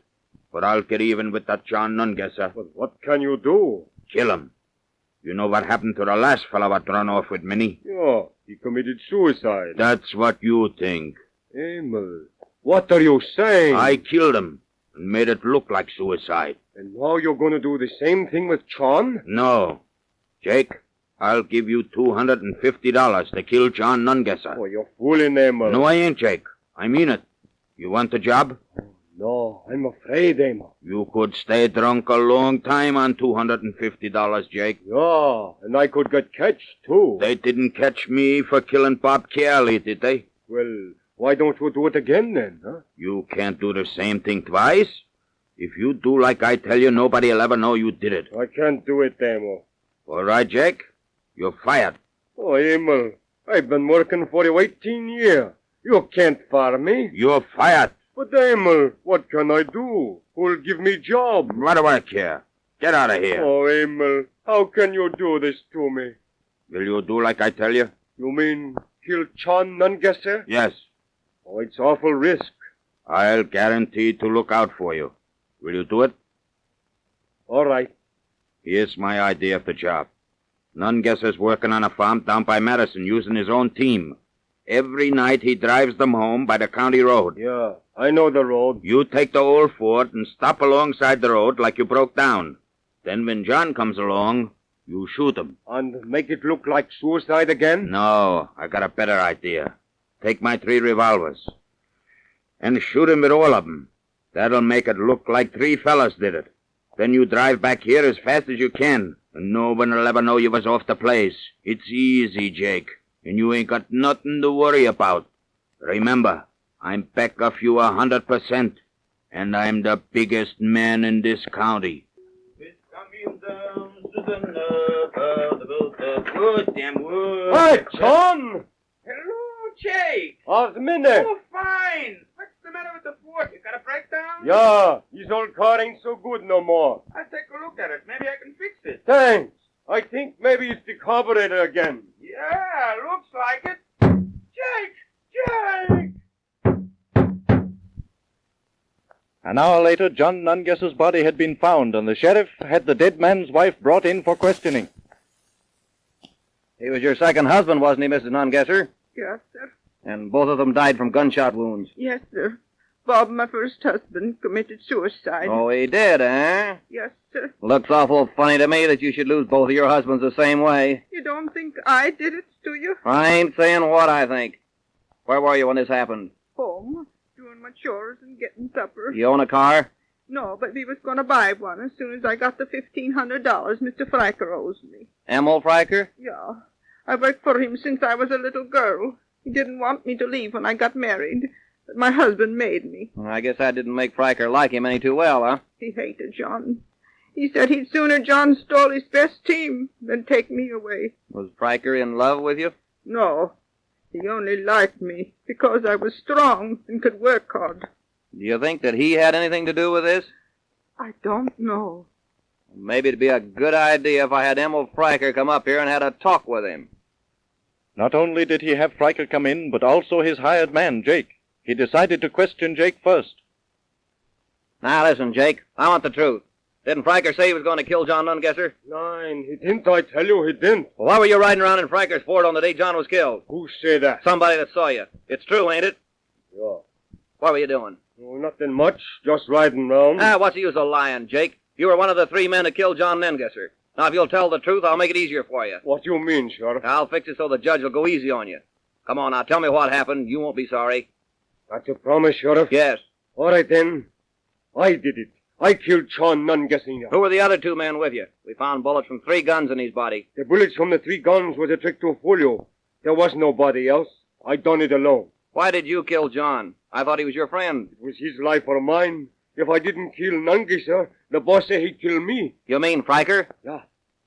But I'll get even with that John Nungesser. But what can you do? Kill him. You know what happened to the last fella that run off with Minnie? Yeah, he committed suicide. That's what you think. Emil, what are you saying? I killed him and made it look like suicide. And now you're going to do the same thing with John? No. Jake, I'll give you $250 to kill John Nungesser. Oh, you're fooling, Emil. No, I ain't, Jake. I mean it. You want the job? No, I'm afraid, Emil. You could stay drunk a long time on $250, Jake. Yeah, and I could get catched, too. They didn't catch me for killing Bob Kelly, did they? Well, why don't you do it again, then, huh? You can't do the same thing twice. If you do like I tell you, nobody'll ever know you did it. I can't do it, Emil. All right, Jake. You're fired. Oh, Emil, I've been working for you 18 years. You can't fire me. You're fired. But, Emil, what can I do? Who'll give me job? What do I care? Get out of here. Oh, Emil, how can you do this to me? Will you do like I tell you? You mean kill John Nungesser? Yes. Oh, it's awful risk. I'll guarantee to look out for you. Will you do it? All right. Here's my idea of the job. Nungesser's working on a farm down by Madison using his own team. Every night he drives them home by the county road. Yeah, I know the road. You take the old Ford and stop alongside the road like you broke down. Then when John comes along, you shoot him. And make it look like suicide again? No, I got a better idea. Take my 3 revolvers and shoot him with all of them. That'll make it look like 3 fellas did it. Then you drive back here as fast as you can, and no one will ever know you was off the place. It's easy, Jake, and you ain't got nothing to worry about. Remember, I'm back of you 100%, and I'm the biggest man in this county. It's coming down to the good damn wood. Hey, John! Hello, Jake. How's the minute? Oh, fine. What's the matter with the Ford? You got a breakdown? Yeah, his old car ain't so good no more. I'll take a look at it. Maybe I can fix it. Thanks. I think maybe it's the carburetor again. Yeah, looks like it. Jake! An hour later, John Nungesser's body had been found, and the sheriff had the dead man's wife brought in for questioning. He was your second husband, wasn't he, Mrs. Nungesser? Yes, sir. And both of them died from gunshot wounds. Yes, sir. Bob, my first husband, committed suicide. Oh, he did, eh? Yes, sir. Looks awful funny to me that you should lose both of your husbands the same way. You don't think I did it, do you? I ain't saying what I think. Where were you when this happened? Home, doing my chores and getting supper. You own a car? No, but we was going to buy one as soon as I got the $1,500 Mr. Freiker owes me. Emil Freiker? Yeah. I worked for him since I was a little girl. He didn't want me to leave when I got married, but my husband made me. Well, I guess that didn't make Freiker like him any too well, huh? He hated John. He said he'd sooner John stole his best team than take me away. Was Freiker in love with you? No. He only liked me because I was strong and could work hard. Do you think that he had anything to do with this? I don't know. Maybe it'd be a good idea if I had Emil Freiker come up here and had a talk with him. Not only did he have Freiker come in, but also his hired man, Jake. He decided to question Jake first. Now listen, Jake, I want the truth. Didn't Freiker say he was going to kill John Nungesser? Nein, he didn't, I tell you, he didn't. Well, why were you riding around in Freiker's Ford on the day John was killed? Who said that? Somebody that saw you. It's true, ain't it? Yeah. What were you doing? Oh, nothing much, just riding round. What's the use of lying, Jake? You were one of the 3 men that killed John Nungesser. Now, if you'll tell the truth, I'll make it easier for you. What do you mean, Sheriff? I'll fix it so the judge will go easy on you. Come on, now, tell me what happened. You won't be sorry. That's a promise, Sheriff? Yes. All right, then. I did it. I killed John Nungesser. Who were the other 2 men with you? We found bullets from 3 guns in his body. The bullets from the 3 guns was a trick to fool you. There was nobody else. I done it alone. Why did you kill John? I thought he was your friend. It was his life or mine. If I didn't kill Nungesser, the boss said he'd kill me. You mean Freiker? Yeah.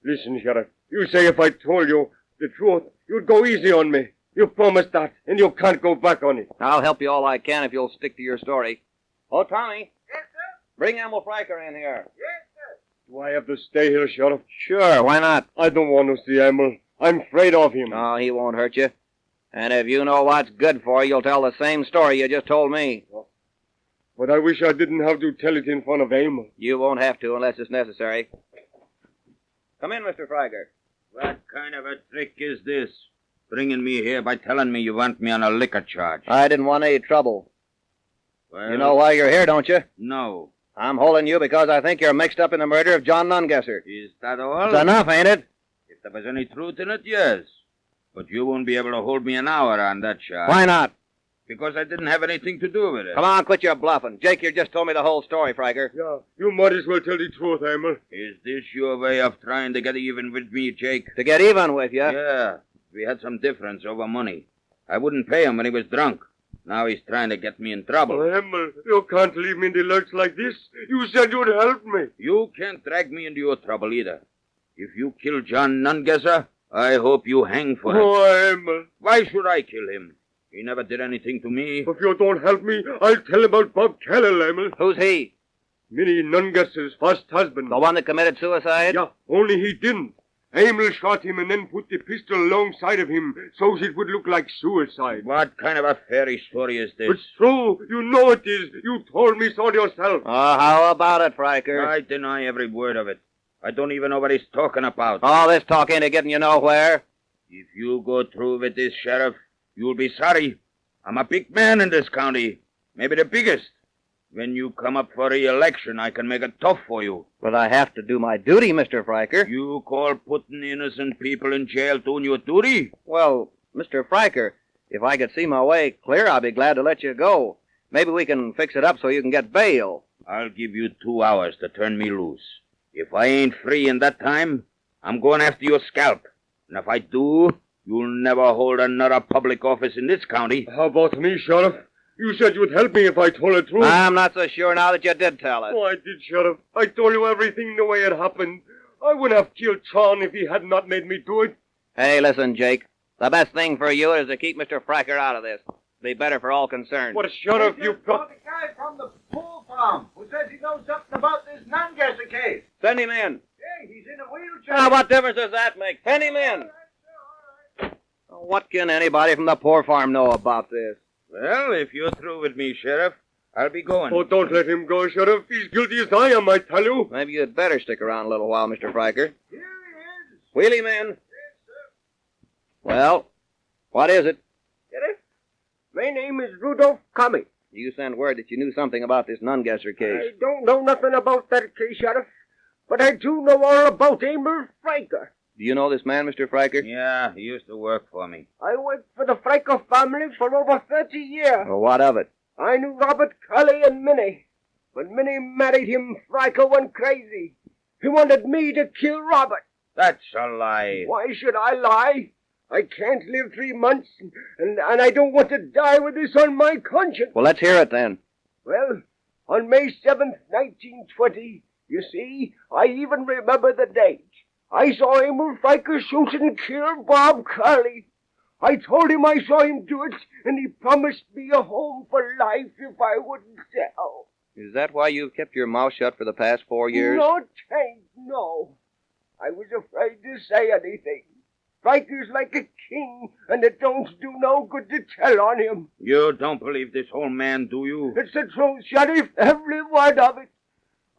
Listen, Sheriff. You say if I told you the truth, you'd go easy on me. You promised that, and you can't go back on it. I'll help you all I can if you'll stick to your story. Oh, Tommy. Yes, sir? Bring Emil Freiker in here. Yes, sir. Do I have to stay here, Sheriff? Sure, why not? I don't want to see Emil. I'm afraid of him. Oh, he won't hurt you. And if you know what's good for you, you'll tell the same story you just told me. But I wish I didn't have to tell it in front of Emil. You won't have to unless it's necessary. Come in, Mr. Freiker. What kind of a trick is this? Bringing me here by telling me you want me on a liquor charge. I didn't want any trouble. Well, you know why you're here, don't you? No. I'm holding you because I think you're mixed up in the murder of John Nungesser. Is that all? It's enough, ain't it? If there was any truth in it, yes. But you won't be able to hold me an hour on that charge. Why not? Because I didn't have anything to do with it. Come on, quit your bluffing. Jake, you just told me the whole story, Freiker. Yeah, you might as well tell the truth, Emil. Is this your way of trying to get even with me, Jake? To get even with you? Yeah. We had some difference over money. I wouldn't pay him when he was drunk. Now he's trying to get me in trouble. Oh, Emil, you can't leave me in the lurch like this. You said you'd help me. You can't drag me into your trouble either. If you kill John Nungesser, I hope you hang for it. Oh, Emil. Why should I kill him? He never did anything to me. If you don't help me, I'll tell about Bob Kellel, Emil. Who's he? Minnie Nungesser's first husband. The one that committed suicide? Yeah, only he didn't. Emil shot him and then put the pistol alongside of him so it would look like suicide. What kind of a fairy story is this? It's true. You know it is. You told me so yourself. Oh, how about it, Freiker? I deny every word of it. I don't even know what he's talking about. All this talk ain't getting you nowhere. If you go through with this, Sheriff, you'll be sorry. I'm a big man in this county. Maybe the biggest. When you come up for re-election, I can make it tough for you. But I have to do my duty, Mr. Freiker. You call putting innocent people in jail doing your duty? Well, Mr. Freiker, if I could see my way clear, I'd be glad to let you go. Maybe we can fix it up so you can get bail. I'll give you 2 hours to turn me loose. If I ain't free in that time, I'm going after your scalp. And if I do, you'll never hold another public office in this county. How about me, Sheriff? You said you'd help me if I told the truth. I'm not so sure now that you did tell it. Oh, I did, Sheriff. I told you everything the way it happened. I wouldn't have killed Thorne if he had not made me do it. Hey, listen, Jake. The best thing for you is to keep Mr. Freiker out of this. Be better for all concerned. What a Sheriff you've got. The guy from the pool farm who says he knows something about this Nungesser case. Send him in. Yeah, he's in a wheelchair. Now, what difference does that make? Send him in. All right. What can anybody from the poor farm know about this? Well, if you're through with me, Sheriff, I'll be going. Oh, don't let him go, Sheriff. He's guilty as I am, I tell you. Maybe you'd better stick around a little while, Mr. Freiker. Here he is. Wheel him in. Yes, sir. Well, what is it? Sheriff, my name is Rudolph Cummings. You sent word that you knew something about this Nungesser case. I don't know nothing about that case, Sheriff, but I do know all about Emil Freiker. Do you know this man, Mr. Freiker? Yeah, he used to work for me. I worked for the Freiker family for over 30 years. Well, what of it? I knew Robert Cully and Minnie. When Minnie married him, Freiker went crazy. He wanted me to kill Robert. That's a lie. Why should I lie? I can't live 3 months, and I don't want to die with this on my conscience. Well, let's hear it then. Well, on May 7th, 1920, you see, I even remember the date. I saw Emil Freiker shoot and kill Bob Curley. I told him I saw him do it, and he promised me a home for life if I wouldn't tell. Is that why you've kept your mouth shut for the past 4 years? No, tain't, no. I was afraid to say anything. Freiker's like a king, and it don't do no good to tell on him. You don't believe this whole man, do you? It's the truth, Sheriff, every word of it.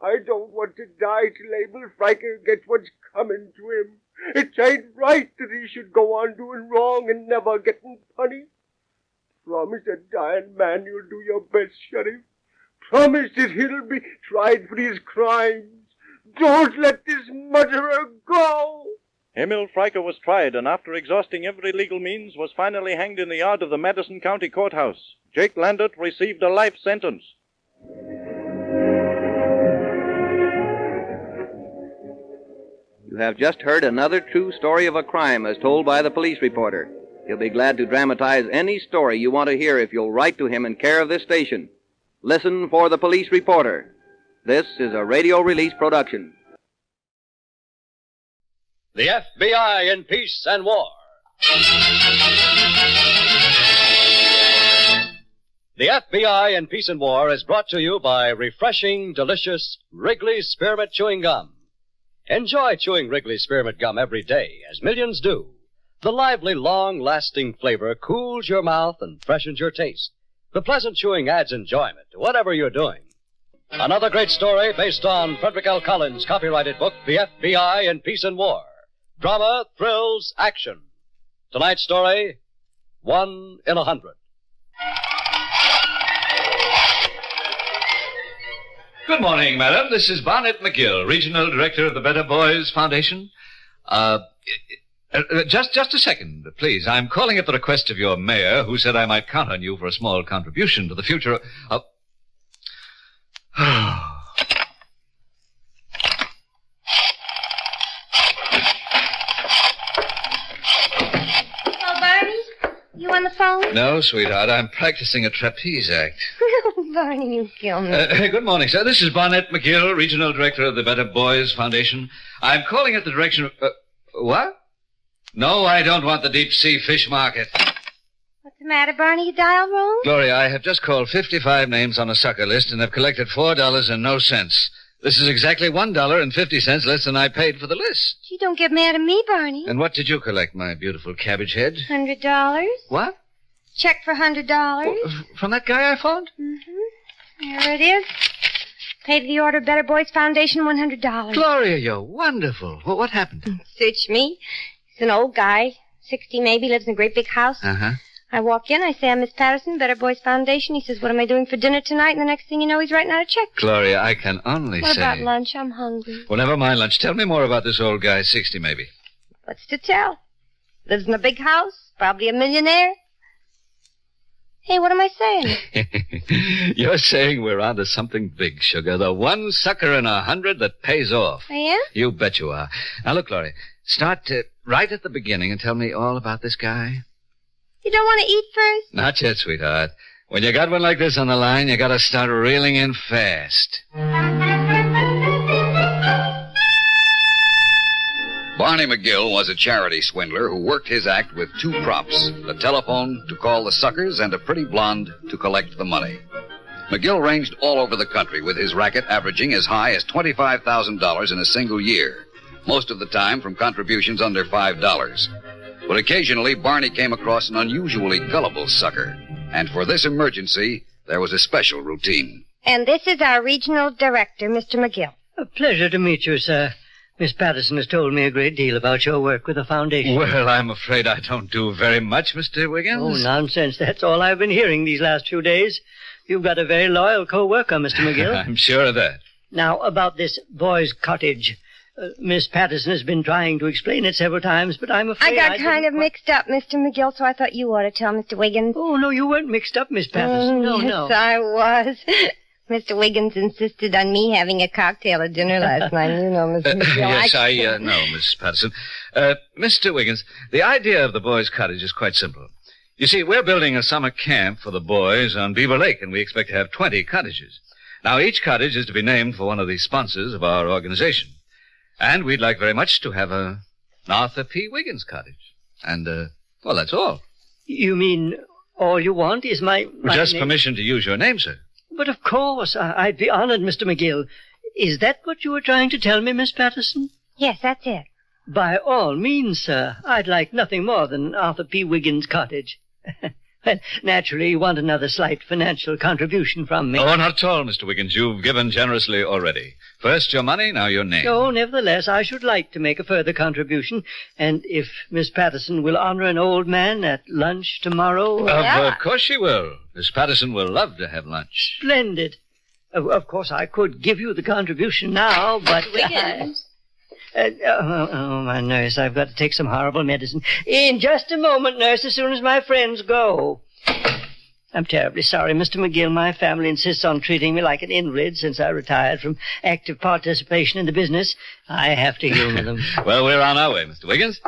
I don't want to die till Emil Freiker gets what's coming to him. It ain't right that he should go on doing wrong and never getting punished. Promise a dying man you'll do your best, Sheriff. Promise that he'll be tried for his crimes. Don't let this murderer go. Emil Freiker was tried and after exhausting every legal means was finally hanged in the yard of the Madison County Courthouse. Jake Landert received a life sentence. You have just heard another true story of a crime as told by the police reporter. He'll be glad to dramatize any story you want to hear if you'll write to him in care of this station. Listen for the police reporter. This is a radio release production. The FBI in Peace and War. The FBI in Peace and War is brought to you by refreshing, delicious Wrigley's Spearmint Chewing Gum. Enjoy chewing Wrigley's Spearmint Gum every day, as millions do. The lively, long-lasting flavor cools your mouth and freshens your taste. The pleasant chewing adds enjoyment to whatever you're doing. Another great story based on Frederick L. Collins' copyrighted book, The FBI in Peace and War. Drama, thrills, action. Tonight's story, 1 in 100. Good morning, madam. This is Barnett McGill, Regional Director of the Better Boys Foundation. Just a second, please. I'm calling at the request of your mayor, who said I might count on you for a small contribution to the future of... You on the phone? No, sweetheart. I'm practicing a trapeze act. Barney, you kill me. Good morning, sir. This is Barnett McGill, Regional Director of the Better Boys Foundation. I'm calling at the direction of... what? No, I don't want the deep-sea fish market. What's the matter, Barney? You dialed wrong? Gloria, I have just called 55 names on a sucker list and have collected $4 and no cents. This is exactly $1.50 less than I paid for the list. Gee, don't get mad at me, Barney. And what did you collect, my beautiful cabbage head? $100. What? Check for $100. From that guy I phoned? Mm-hmm. There it is. Paid the order Better Boys Foundation $100. Gloria, you're wonderful. Well, what happened? Search me. He's an old guy, 60 maybe, lives in a great big house. Uh-huh. I walk in, I say, I'm Miss Patterson, Better Boys Foundation. He says, what am I doing for dinner tonight? And the next thing you know, he's writing out a check. Gloria, I can only What say... about lunch? I'm hungry. Well, never mind lunch. Tell me more about this old guy, 60 maybe. What's to tell? Lives in a big house, probably a millionaire. Hey, what am I saying? You're saying we're onto something big, Sugar. The one sucker in 100 that pays off. I am? You bet you are. Now, look, Gloria, start right at the beginning and tell me all about this guy. You don't want to eat first? Not yet, sweetheart. When you got one like this on the line, you gotta start reeling in fast. Barney McGill was a charity swindler who worked his act with two props, the telephone to call the suckers and a pretty blonde to collect the money. McGill ranged all over the country with his racket averaging as high as $25,000 in a single year, most of the time from contributions under $5. But occasionally, Barney came across an unusually gullible sucker, and for this emergency, there was a special routine. And this is our regional director, Mr. McGill. A pleasure to meet you, sir. Miss Patterson has told me a great deal about your work with the foundation. Well, I'm afraid I don't do very much, Mr. Wiggins. Oh, nonsense. That's all I've been hearing these last few days. You've got a very loyal co-worker, Mr. McGill. I'm sure of that. Now, about this boy's cottage. Miss Patterson has been trying to explain it several times, but I'm afraid I got kind of mixed up, Mr. McGill, so I thought you ought to tell Mr. Wiggins. Oh, no, you weren't mixed up, Miss Patterson. No, yes, no. I was. Mr. Wiggins insisted on me having a cocktail at dinner last night. You know, Mr. McGill. Yes, I know, Miss Patterson. Mr. Wiggins, the idea of the boys' cottage is quite simple. You see, we're building a summer camp for the boys on Beaver Lake, and we expect to have 20 cottages. Now, each cottage is to be named for one of the sponsors of our organization. And we'd like very much to have an Arthur P. Wiggins cottage. And, well, that's all. You mean all you want is my Just name? permission to use your name, sir. But of course, I'd be honored, Mr. McGill. Is that what you were trying to tell me, Miss Patterson? Yes, that's it. By all means, sir. I'd like nothing more than Arthur P. Wiggins' cottage. Well, naturally, you want another slight financial contribution from me. Oh, not at all, Mr. Wiggins. You've given generously already. First your money, now your name. Oh, nevertheless, I should like to make a further contribution. And if Miss Patterson will honor an old man at lunch tomorrow... Of course she will. Miss Patterson will love to have lunch. Splendid. Of course, I could give you the contribution now, but... Wiggins. My nurse, I've got to take some horrible medicine. In just a moment, nurse, as soon as my friends go. I'm terribly sorry, Mr. McGill. My family insists on treating me like an invalid since I retired from active participation in the business. I have to humor them. Well, we're on our way, Mr. Wiggins.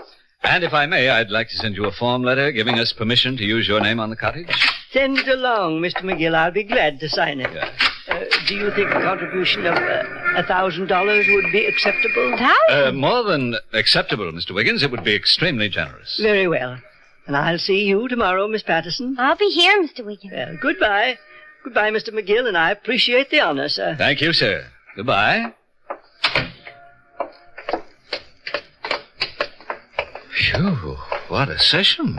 And if I may, I'd like to send you a form letter giving us permission to use your name on the cottage. Send it along, Mr. McGill. I'll be glad to sign it. do you think a contribution of $1,000 would be acceptable? More than acceptable, Mr. Wiggins. It would be extremely generous. Very well. And I'll see you tomorrow, Miss Patterson. I'll be here, Mr. Wiggins. Well, goodbye. Goodbye, Mr. McGill, and I appreciate the honor, sir. Thank you, sir. Goodbye. Phew, what a session.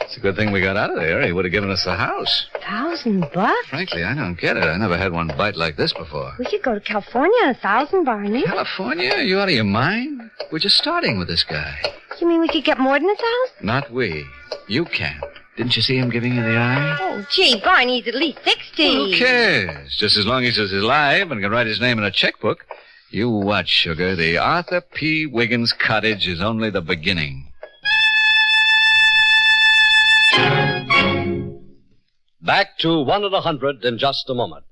It's a good thing we got out of there. He would have given us the house. $1,000? Frankly, I don't get it. I never had one bite like this before. We could go to California on 1,000, Barney. California? Are you out of your mind? We're just starting with this guy. You mean we could get more than 1,000? Not we. You can. Didn't you see him giving you the eye? Oh, gee, Barney's at least 60. Well, who cares? Just as long as he's alive and can write his name in a checkbook. You watch, sugar. The Arthur P. Wiggins cottage is only the beginning. Back to 1 in 100 in just a moment.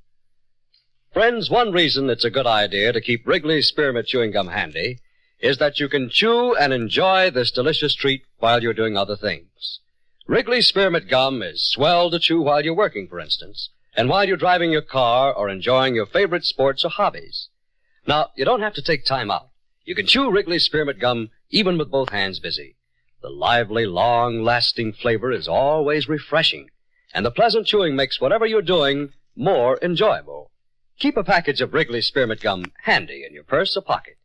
Friends, one reason it's a good idea to keep Wrigley's Spearmint Chewing Gum handy is that you can chew and enjoy this delicious treat while you're doing other things. Wrigley's Spearmint Gum is swell to chew while you're working, for instance, and while you're driving your car or enjoying your favorite sports or hobbies. Now, you don't have to take time out. You can chew Wrigley's Spearmint Gum even with both hands busy. The lively, long-lasting flavor is always refreshing, and the pleasant chewing makes whatever you're doing more enjoyable. Keep a package of Wrigley's Spearmint Gum handy in your purse or pocket.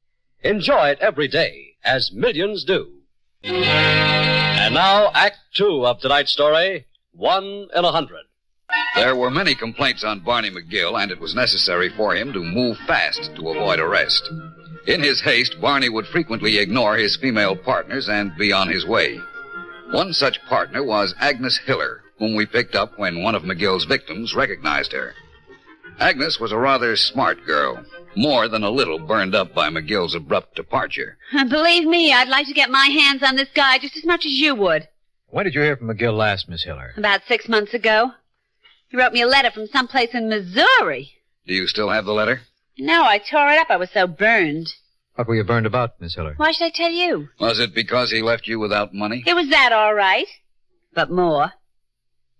Enjoy it every day, as millions do. And now, Act 2 of tonight's story, 1 in 100. There were many complaints on Barney McGill, and it was necessary for him to move fast to avoid arrest. In his haste, Barney would frequently ignore his female partners and be on his way. One such partner was Agnes Hiller, whom we picked up when one of McGill's victims recognized her. Agnes was a rather smart girl, more than a little burned up by McGill's abrupt departure. Believe me, I'd like to get my hands on this guy just as much as you would. When did you hear from McGill last, Miss Hiller? About 6 months ago. He wrote me a letter from someplace in Missouri. Do you still have the letter? No, I tore it up. I was so burned. What were you burned about, Miss Hiller? Why should I tell you? Was it because he left you without money? It was that, all right. But more.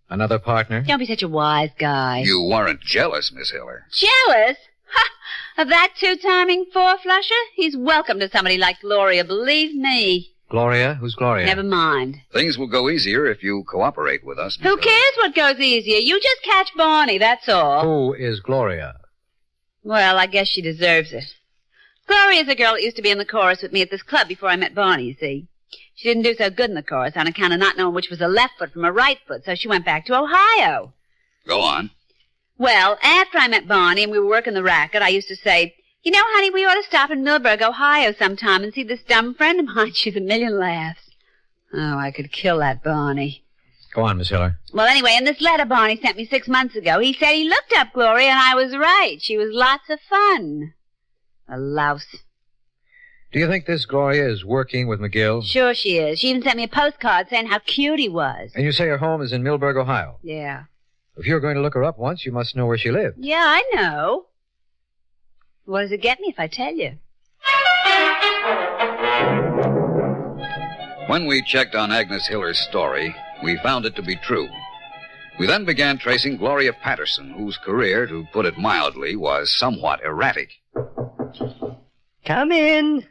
Another partner? Don't be such a wise guy. You weren't jealous, Miss Hiller. Jealous? Ha! Of that two-timing four-flusher? He's welcome to somebody like Gloria, believe me. Gloria? Who's Gloria? Never mind. Things will go easier if you cooperate with us. Who cares what goes easier? You just catch Barney, that's all. Who is Gloria? Well, I guess she deserves it. Gloria's a girl that used to be in the chorus with me at this club before I met Barney, you see. She didn't do so good in the chorus on account of not knowing which was a left foot from a right foot, so she went back to Ohio. Go on. Well, after I met Barney and we were working the racket, I used to say, you know, honey, we ought to stop in Millburg, Ohio sometime and see this dumb friend of mine. She's a million laughs. Oh, I could kill that Barney. Go on, Miss Hiller. Well, anyway, in this letter Barney sent me 6 months ago, he said he looked up Gloria and I was right. She was lots of fun. A louse. Do you think this Gloria is working with McGill? Sure she is. She even sent me a postcard saying how cute he was. And you say her home is in Millburg, Ohio? Yeah. If you're going to look her up once, you must know where she lived. Yeah, I know. What does it get me if I tell you? When we checked on Agnes Hiller's story, we found it to be true. We then began tracing Gloria Patterson, whose career, to put it mildly, was somewhat erratic. Come in.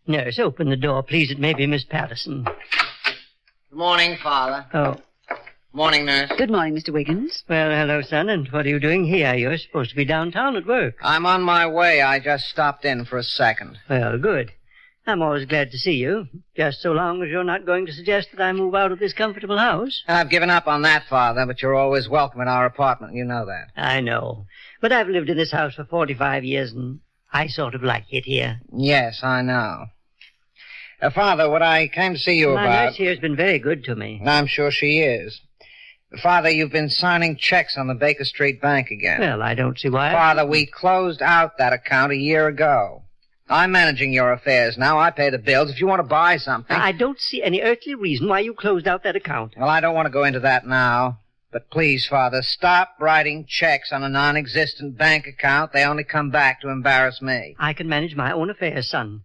Nurse, open the door, please. It may be Miss Patterson. Good morning, Father. Oh. Morning, Nurse. Good morning, Mr. Wiggins. Well, hello, son, and what are you doing here? You're supposed to be downtown at work. I'm on my way. I just stopped in for a second. Well, good. I'm always glad to see you, just so long as you're not going to suggest that I move out of this comfortable house. I've given up on that, Father, but you're always welcome in our apartment. You know that. I know. But I've lived in this house for 45 years, and I sort of like it here. Yes, I know. Father, what I came to see you My about... nurse here's been very good to me. I'm sure she is. Father, you've been signing checks on the Baker Street Bank again. Well, I don't see why. Father, we closed out that account a year ago. I'm managing your affairs now. I pay the bills. If you want to buy something... I don't see any earthly reason why you closed out that account. Well, I don't want to go into that now. But please, Father, stop writing checks on a non-existent bank account. They only come back to embarrass me. I can manage my own affairs, son.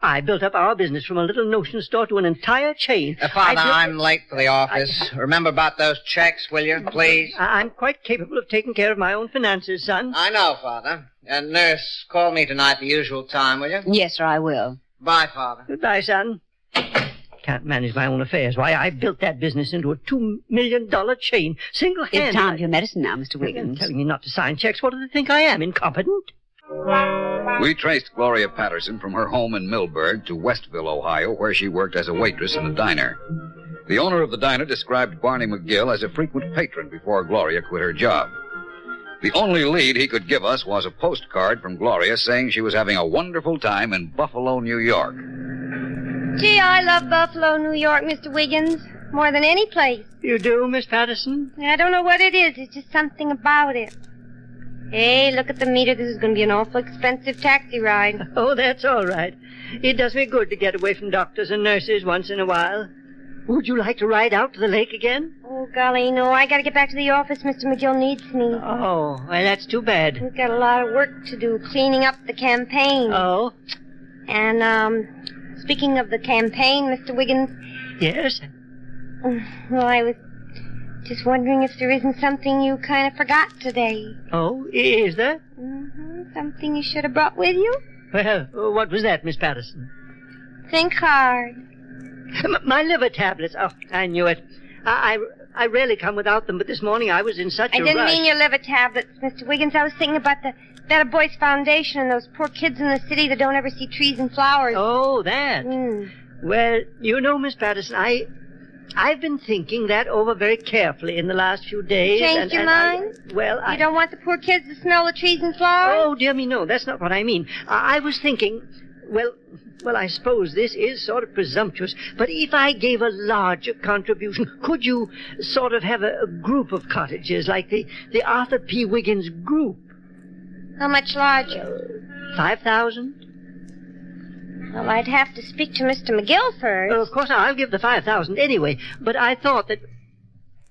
I built up our business from a little notion store to an entire chain. Father, I'm late for the office. Remember about those checks, will you, please? I'm quite capable of taking care of my own finances, son. I know, Father. And nurse, call me tonight the usual time, will you? Yes, sir, I will. Bye, Father. Goodbye, son. Can't manage my own affairs. Why, I built that business into a $2 million chain, single-handed. It's time for your medicine now, Mr. Wiggins. Telling me not to sign checks. What do they think I am, incompetent? We traced Gloria Patterson from her home in Millburg to Westville, Ohio, where she worked as a waitress in a diner. The owner of the diner described Barney McGill as a frequent patron before Gloria quit her job. The only lead he could give us was a postcard from Gloria saying she was having a wonderful time in Buffalo, New York. Gee, I love Buffalo, New York, Mr. Wiggins, more than any place. You do, Miss Patterson? I don't know what it is. It's just something about it. Hey, look at the meter. This is going to be an awful expensive taxi ride. Oh, that's all right. It does me good to get away from doctors and nurses once in a while. Would you like to ride out to the lake again? Oh, golly, no. I got to get back to the office. Mr. McGill needs me. Oh, well, that's too bad. We've got a lot of work to do, cleaning up the campaign. Oh? And, speaking of the campaign, Mr. Wiggins. Yes? Well, I was just wondering if there isn't something you kind of forgot today. Oh, is there? Mm-hmm. Something you should have brought with you? Well, what was that, Miss Patterson? Think hard. My liver tablets. Oh, I knew it. I rarely come without them, but this morning I was in such a rush. I didn't mean your liver tablets, Mr. Wiggins. I was thinking about the Better Boys Foundation and those poor kids in the city that don't ever see trees and flowers. Oh, that. Well, you know, Miss Patterson, I've been thinking that over very carefully in the last few days. Changed your mind? You don't want the poor kids to smell the trees and flowers? Oh, dear me, no. That's not what I mean. I was thinking, well, I suppose this is sort of presumptuous, but if I gave a larger contribution, could you sort of have a group of cottages like the Arthur P. Wiggins group? How much larger? 5,000? Well, I'd have to speak to Mr. McGill first. Of course, I'll give the 5,000 anyway, but I thought that...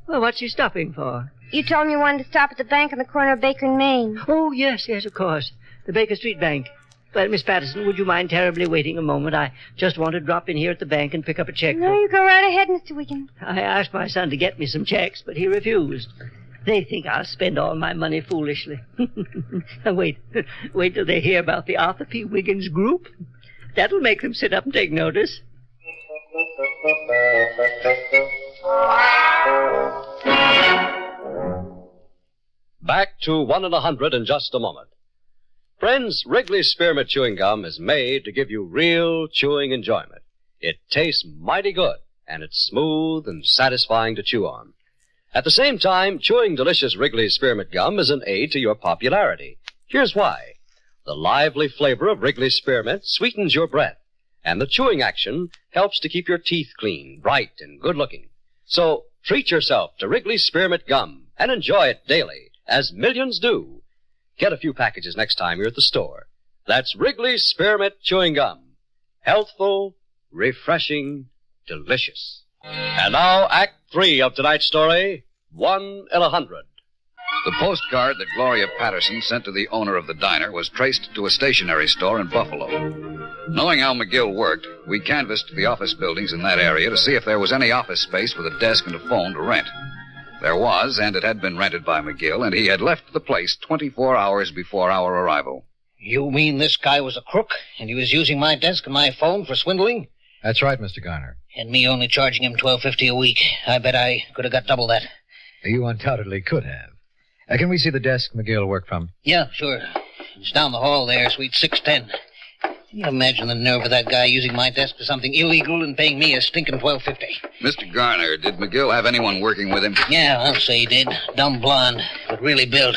Well, what's you stopping for? You told me you wanted to stop at the bank on the corner of Baker and Main. Oh, yes, of course. The Baker Street Bank. Well, Miss Patterson, would you mind terribly waiting a moment? I just want to drop in here at the bank and pick up a check. No, you go right ahead, Mr. Wiggins. I asked my son to get me some checks, but he refused. They think I'll spend all my money foolishly. Now, wait till they hear about the Arthur P. Wiggins group. That'll make them sit up and take notice. Back to 1 in 100 in just a moment. Friends, Wrigley's Spearmint Chewing Gum is made to give you real chewing enjoyment. It tastes mighty good, and it's smooth and satisfying to chew on. At the same time, chewing delicious Wrigley's Spearmint Gum is an aid to your popularity. Here's why. The lively flavor of Wrigley's Spearmint sweetens your breath, and the chewing action helps to keep your teeth clean, bright, and good-looking. So, treat yourself to Wrigley's Spearmint Gum and enjoy it daily, as millions do. Get a few packages next time you're at the store. That's Wrigley's Spearmint Chewing Gum. Healthful, refreshing, delicious. And now, Act 3 of tonight's story, 1 in 100. The postcard that Gloria Patterson sent to the owner of the diner was traced to a stationery store in Buffalo. Knowing how McGill worked, we canvassed the office buildings in that area to see if there was any office space with a desk and a phone to rent. There was, and it had been rented by McGill, and he had left the place 24 hours before our arrival. You mean this guy was a crook, and he was using my desk and my phone for swindling? That's right, Mr. Garner. And me only charging him $12.50 a week. I bet I could have got double that. You undoubtedly could have. Can we see the desk McGill worked from? Yeah, sure. It's down the hall there, suite 610. Can you imagine the nerve of that guy using my desk for something illegal and paying me a stinking $12.50? Mr. Garner, did McGill have anyone working with him? Yeah, I'll say he did. Dumb blonde, but really built.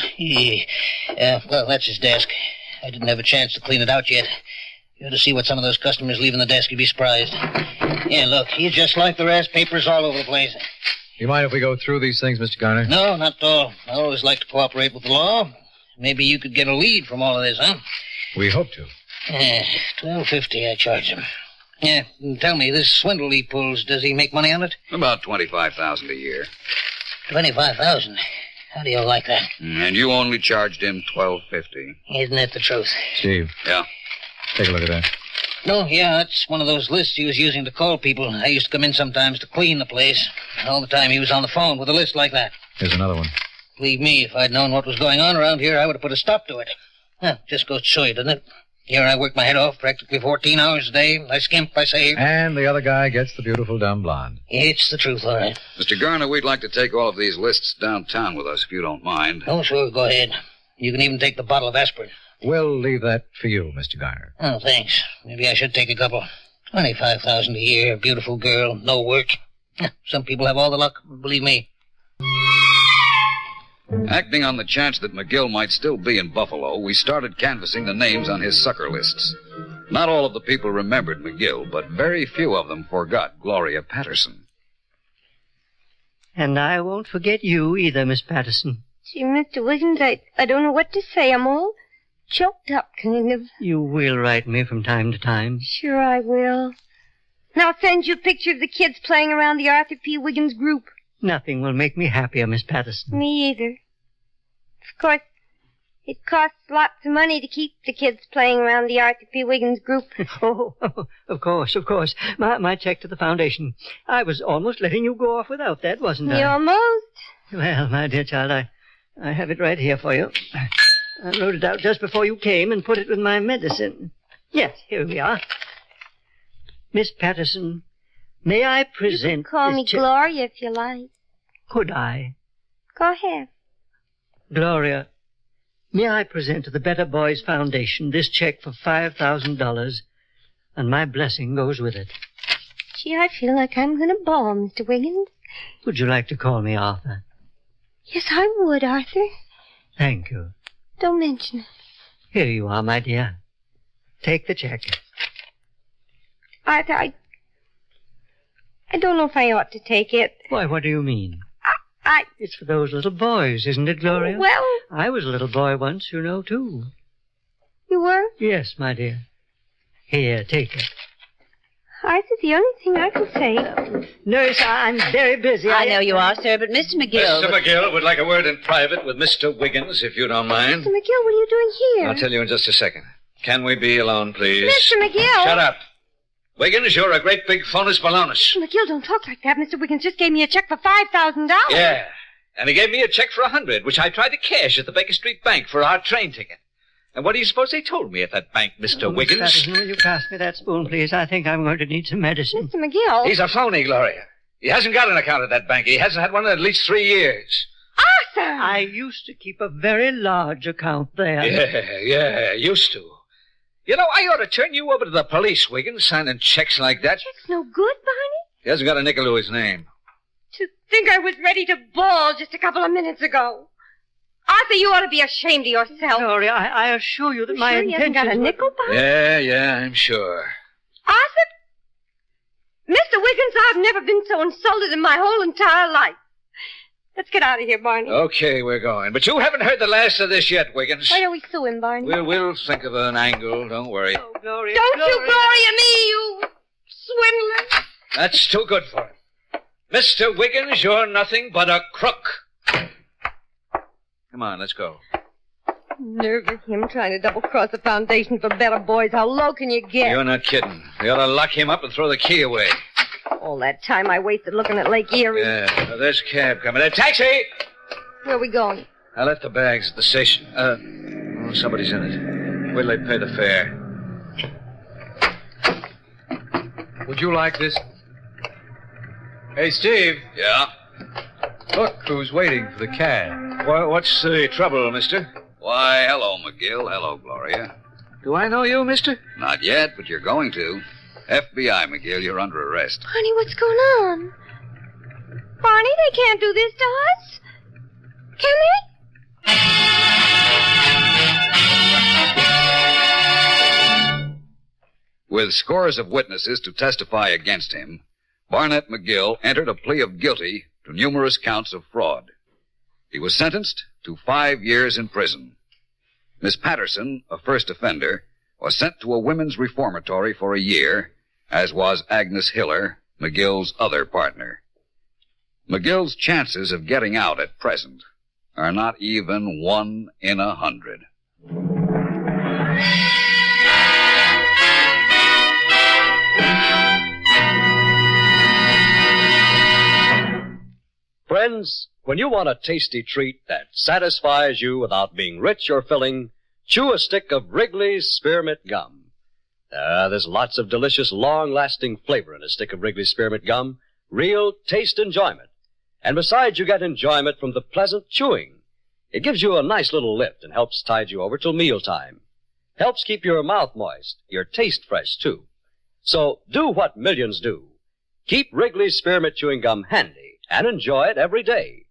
Well, that's his desk. I didn't have a chance to clean it out yet. You ought to see what some of those customers leave in the desk. You'd be surprised. Yeah, look, he's just like the rest. Papers all over the place. You mind if we go through these things, Mr. Garner? No, not at all. I always like to cooperate with the law. Maybe you could get a lead from all of this, huh? We hope to. $12.50 I charge him. Yeah, tell me, this swindle he pulls, does he make money on it? About $25,000 a year. $25,000? How do you like that? And you only charged him $12.50. Isn't that the truth? Steve. Yeah? Take a look at that. No, yeah, that's one of those lists he was using to call people. I used to come in sometimes to clean the place. All the time he was on the phone with a list like that. Here's another one. Believe me, if I'd known what was going on around here, I would have put a stop to it. Huh, just goes to show you, doesn't it? Here I work my head off practically 14 hours a day. I skimp, I save. And the other guy gets the beautiful dumb blonde. It's the truth, all right. Mr. Garner, we'd like to take all of these lists downtown with us, if you don't mind. Oh, sure, go ahead. You can even take the bottle of aspirin. We'll leave that for you, Mr. Garner. Oh, thanks. Maybe I should take a couple. $25,000 a year, beautiful girl, no work. Some people have all the luck, believe me. Acting on the chance that McGill might still be in Buffalo, we started canvassing the names on his sucker lists. Not all of the people remembered McGill, but very few of them forgot Gloria Patterson. And I won't forget you either, Miss Patterson. Gee, Mr. Wiggins, I don't know what to say. I'm all choked up, kind of. You will write me from time to time. Sure I will. And I'll send you a picture of the kids playing around the Arthur P. Wiggins group. Nothing will make me happier, Miss Patterson. Me either. Of course, it costs lots of money to keep the kids playing around the Arthur P. Wiggins group. Oh, of course. My check to the foundation. I was almost letting you go off without that, wasn't I? You almost. Well, my dear child, I have it right here for you. I wrote it out just before you came and put it with my medicine. Yes, here we are. Miss Patterson, may I present... You can call me Gloria if you like. Could I? Go ahead. Gloria, may I present to the Better Boys Foundation this check for $5,000, and my blessing goes with it. Gee, I feel like I'm going to bawl, Mr. Wiggins. Would you like to call me Arthur? Yes, I would, Arthur. Thank you. Don't mention it. Here you are, my dear. Take the check. Arthur, I don't know if I ought to take it. Why, what do you mean? I... It's for those little boys, isn't it, Gloria? Well... I was a little boy once, you know, too. You were? Yes, my dear. Here, take it. Arthur, the only thing I can say... Nurse, I'm very busy. I know you are, sir, but Mr. McGill... Mr. McGill would like a word in private with Mr. Wiggins, if you don't mind. Mr. McGill, what are you doing here? I'll tell you in just a second. Can we be alone, please? Mr. McGill! Shut up. Wiggins, you're a great big phonus balonus. Mr. McGill, don't talk like that. Mr. Wiggins just gave me a check for $5,000. Yeah, and he gave me a check for $100, which I tried to cash at the Baker Street Bank for our train ticket. And what do you suppose they told me at that bank, Mr. Wiggins? Miss Patterson, will you pass me that spoon, please? I think I'm going to need some medicine. Mr. McGill. He's a phony, Gloria. He hasn't got an account at that bank. He hasn't had one in at least 3 years. Arthur! I used to keep a very large account there. Yeah, used to. You know, I ought to turn you over to the police, Wiggins, signing checks like that. Check's no good, Barney. He hasn't got a nickel to his name. To think I was ready to bawl just a couple of minutes ago. Arthur, you ought to be ashamed of yourself. Gloria, I assure you that my sure intentions... You haven't got a nickel, Barney? Yeah, I'm sure. Arthur? Mr. Wiggins, I've never been so insulted in my whole entire life. Let's get out of here, Barney. Okay, we're going. But you haven't heard the last of this yet, Wiggins. Why don't we sue him, Barney? We'll think of an angle. Don't worry. Oh, Gloria, Don't Gloria. you glory me, you swindler. That's too good for him. Mr. Wiggins, you're nothing but a crook. Come on, let's go. Nerve of him trying to double-cross the Foundation for Better Boys. How low can you get? You're not kidding. We ought to lock him up and throw the key away. All that time I wasted looking at Lake Erie. Yeah, well, there's a cab coming. A taxi! Where are we going? I left the bags at the station. Somebody's in it. Wait till they pay the fare. Would you like this? Hey, Steve. Yeah? Look who's waiting for the cab. What's the trouble, mister? Why, hello, McGill. Hello, Gloria. Do I know you, mister? Not yet, but you're going to. FBI, McGill, you're under arrest. Barney, what's going on? Barney, they can't do this to us. Can they? With scores of witnesses to testify against him, Barnett McGill entered a plea of guilty to numerous counts of fraud. He was sentenced to 5 years in prison. Miss Patterson, a first offender, was sent to a women's reformatory for a year, as was Agnes Hiller, McGill's other partner. McGill's chances of getting out at present are not even 1 in 100. Friends, when you want a tasty treat that satisfies you without being rich or filling, chew a stick of Wrigley's Spearmint Gum. There's lots of delicious, long-lasting flavor in a stick of Wrigley's Spearmint Gum. Real taste enjoyment. And besides, you get enjoyment from the pleasant chewing. It gives you a nice little lift and helps tide you over till mealtime. Helps keep your mouth moist, your taste fresh, too. So do what millions do. Keep Wrigley's Spearmint Chewing Gum handy and enjoy it every day.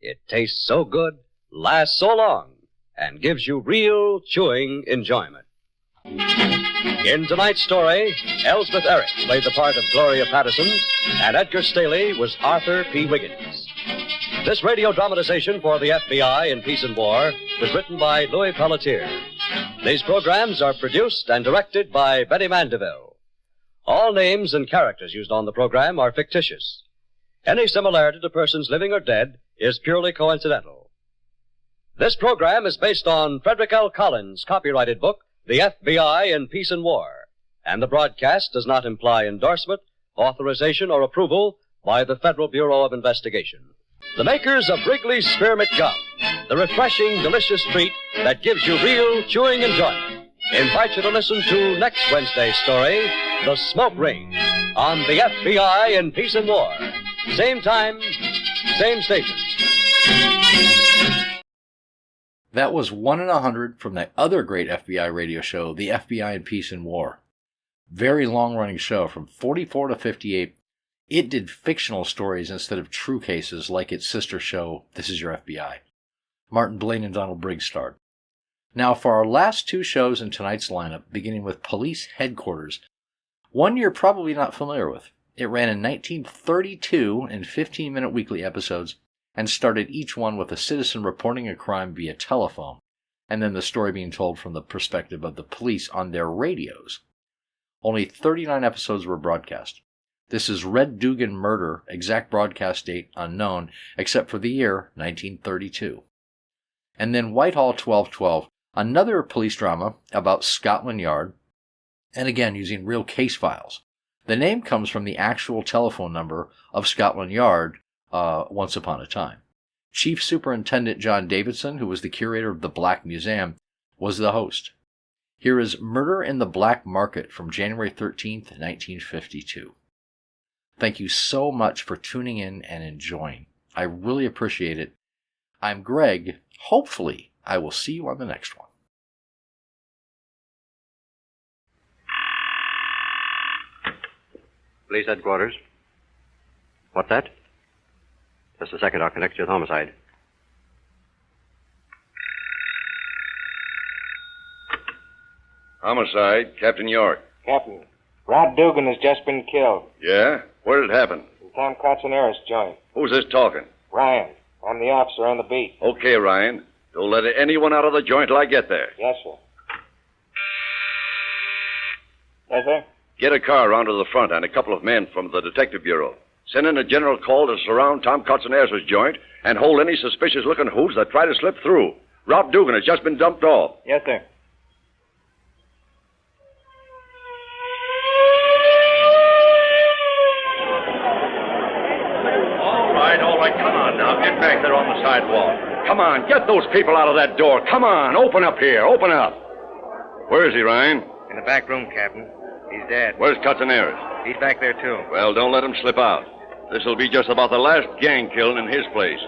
It tastes so good, lasts so long, and gives you real chewing enjoyment. In tonight's story, Elsbeth Eric played the part of Gloria Patterson, and Edgar Staley was Arthur P. Wiggins. This radio dramatization for the FBI in Peace and War was written by Louis Pelletier. These programs are produced and directed by Betty Mandeville. All names and characters used on the program are fictitious. Any similarity to persons living or dead is purely coincidental. This program is based on Frederick L. Collins' copyrighted book, The FBI in Peace and War, and the broadcast does not imply endorsement, authorization, or approval by the Federal Bureau of Investigation. The makers of Wrigley's Spearmint Gum, the refreshing, delicious treat that gives you real chewing enjoyment, invite you to listen to next Wednesday's story, The Smoke Ring, on the FBI in Peace and War. Same time, same station. That was 1 in 100 from that other great FBI radio show, The FBI in Peace and War. Very long-running show from 44 to 58. It did fictional stories instead of true cases like its sister show, This Is Your FBI. Martin Blaine and Donald Briggs starred. Now for our last two shows in tonight's lineup, beginning with Police Headquarters, one you're probably not familiar with. It ran in 1932 in 15-minute weekly episodes and started each one with a citizen reporting a crime via telephone, and then the story being told from the perspective of the police on their radios. Only 39 episodes were broadcast. This is Red Dugan Murder, exact broadcast date unknown, except for the year 1932. And then Whitehall 1212, another police drama about Scotland Yard, and again using real case files. The name comes from the actual telephone number of Scotland Yard once upon a time. Chief Superintendent John Davidson, who was the curator of the Black Museum, was the host. Here is Murder in the Black Market from January 13th, 1952. Thank you so much for tuning in and enjoying. I really appreciate it. I'm Greg. Hopefully, I will see you on the next one. Police headquarters. What's that? Just a second, I'll connect you with Homicide. Homicide, Captain York. Captain, Rod Dugan has just been killed. Yeah? Where did it happen? In Tom Cotzonera's joint. Who's this talking? Ryan. I'm the officer on the beat. Okay, Ryan. Don't let anyone out of the joint till I get there. Yes, sir. Yes, sir? Get a car around to the front and a couple of men from the Detective Bureau. Send in a general call to surround Tom Cotzonera's joint and hold any suspicious-looking hoods that try to slip through. Rod Dugan has just been dumped off. Yes, sir. All right, come on now. Get back there on the sidewalk. Come on, get those people out of that door. Come on, open up here, open up. Where is he, Ryan? In the back room, Captain. He's dead. Where's Cotzonera's? He's back there, too. Well, don't let him slip out. This'll be just about the last gang killing in his place.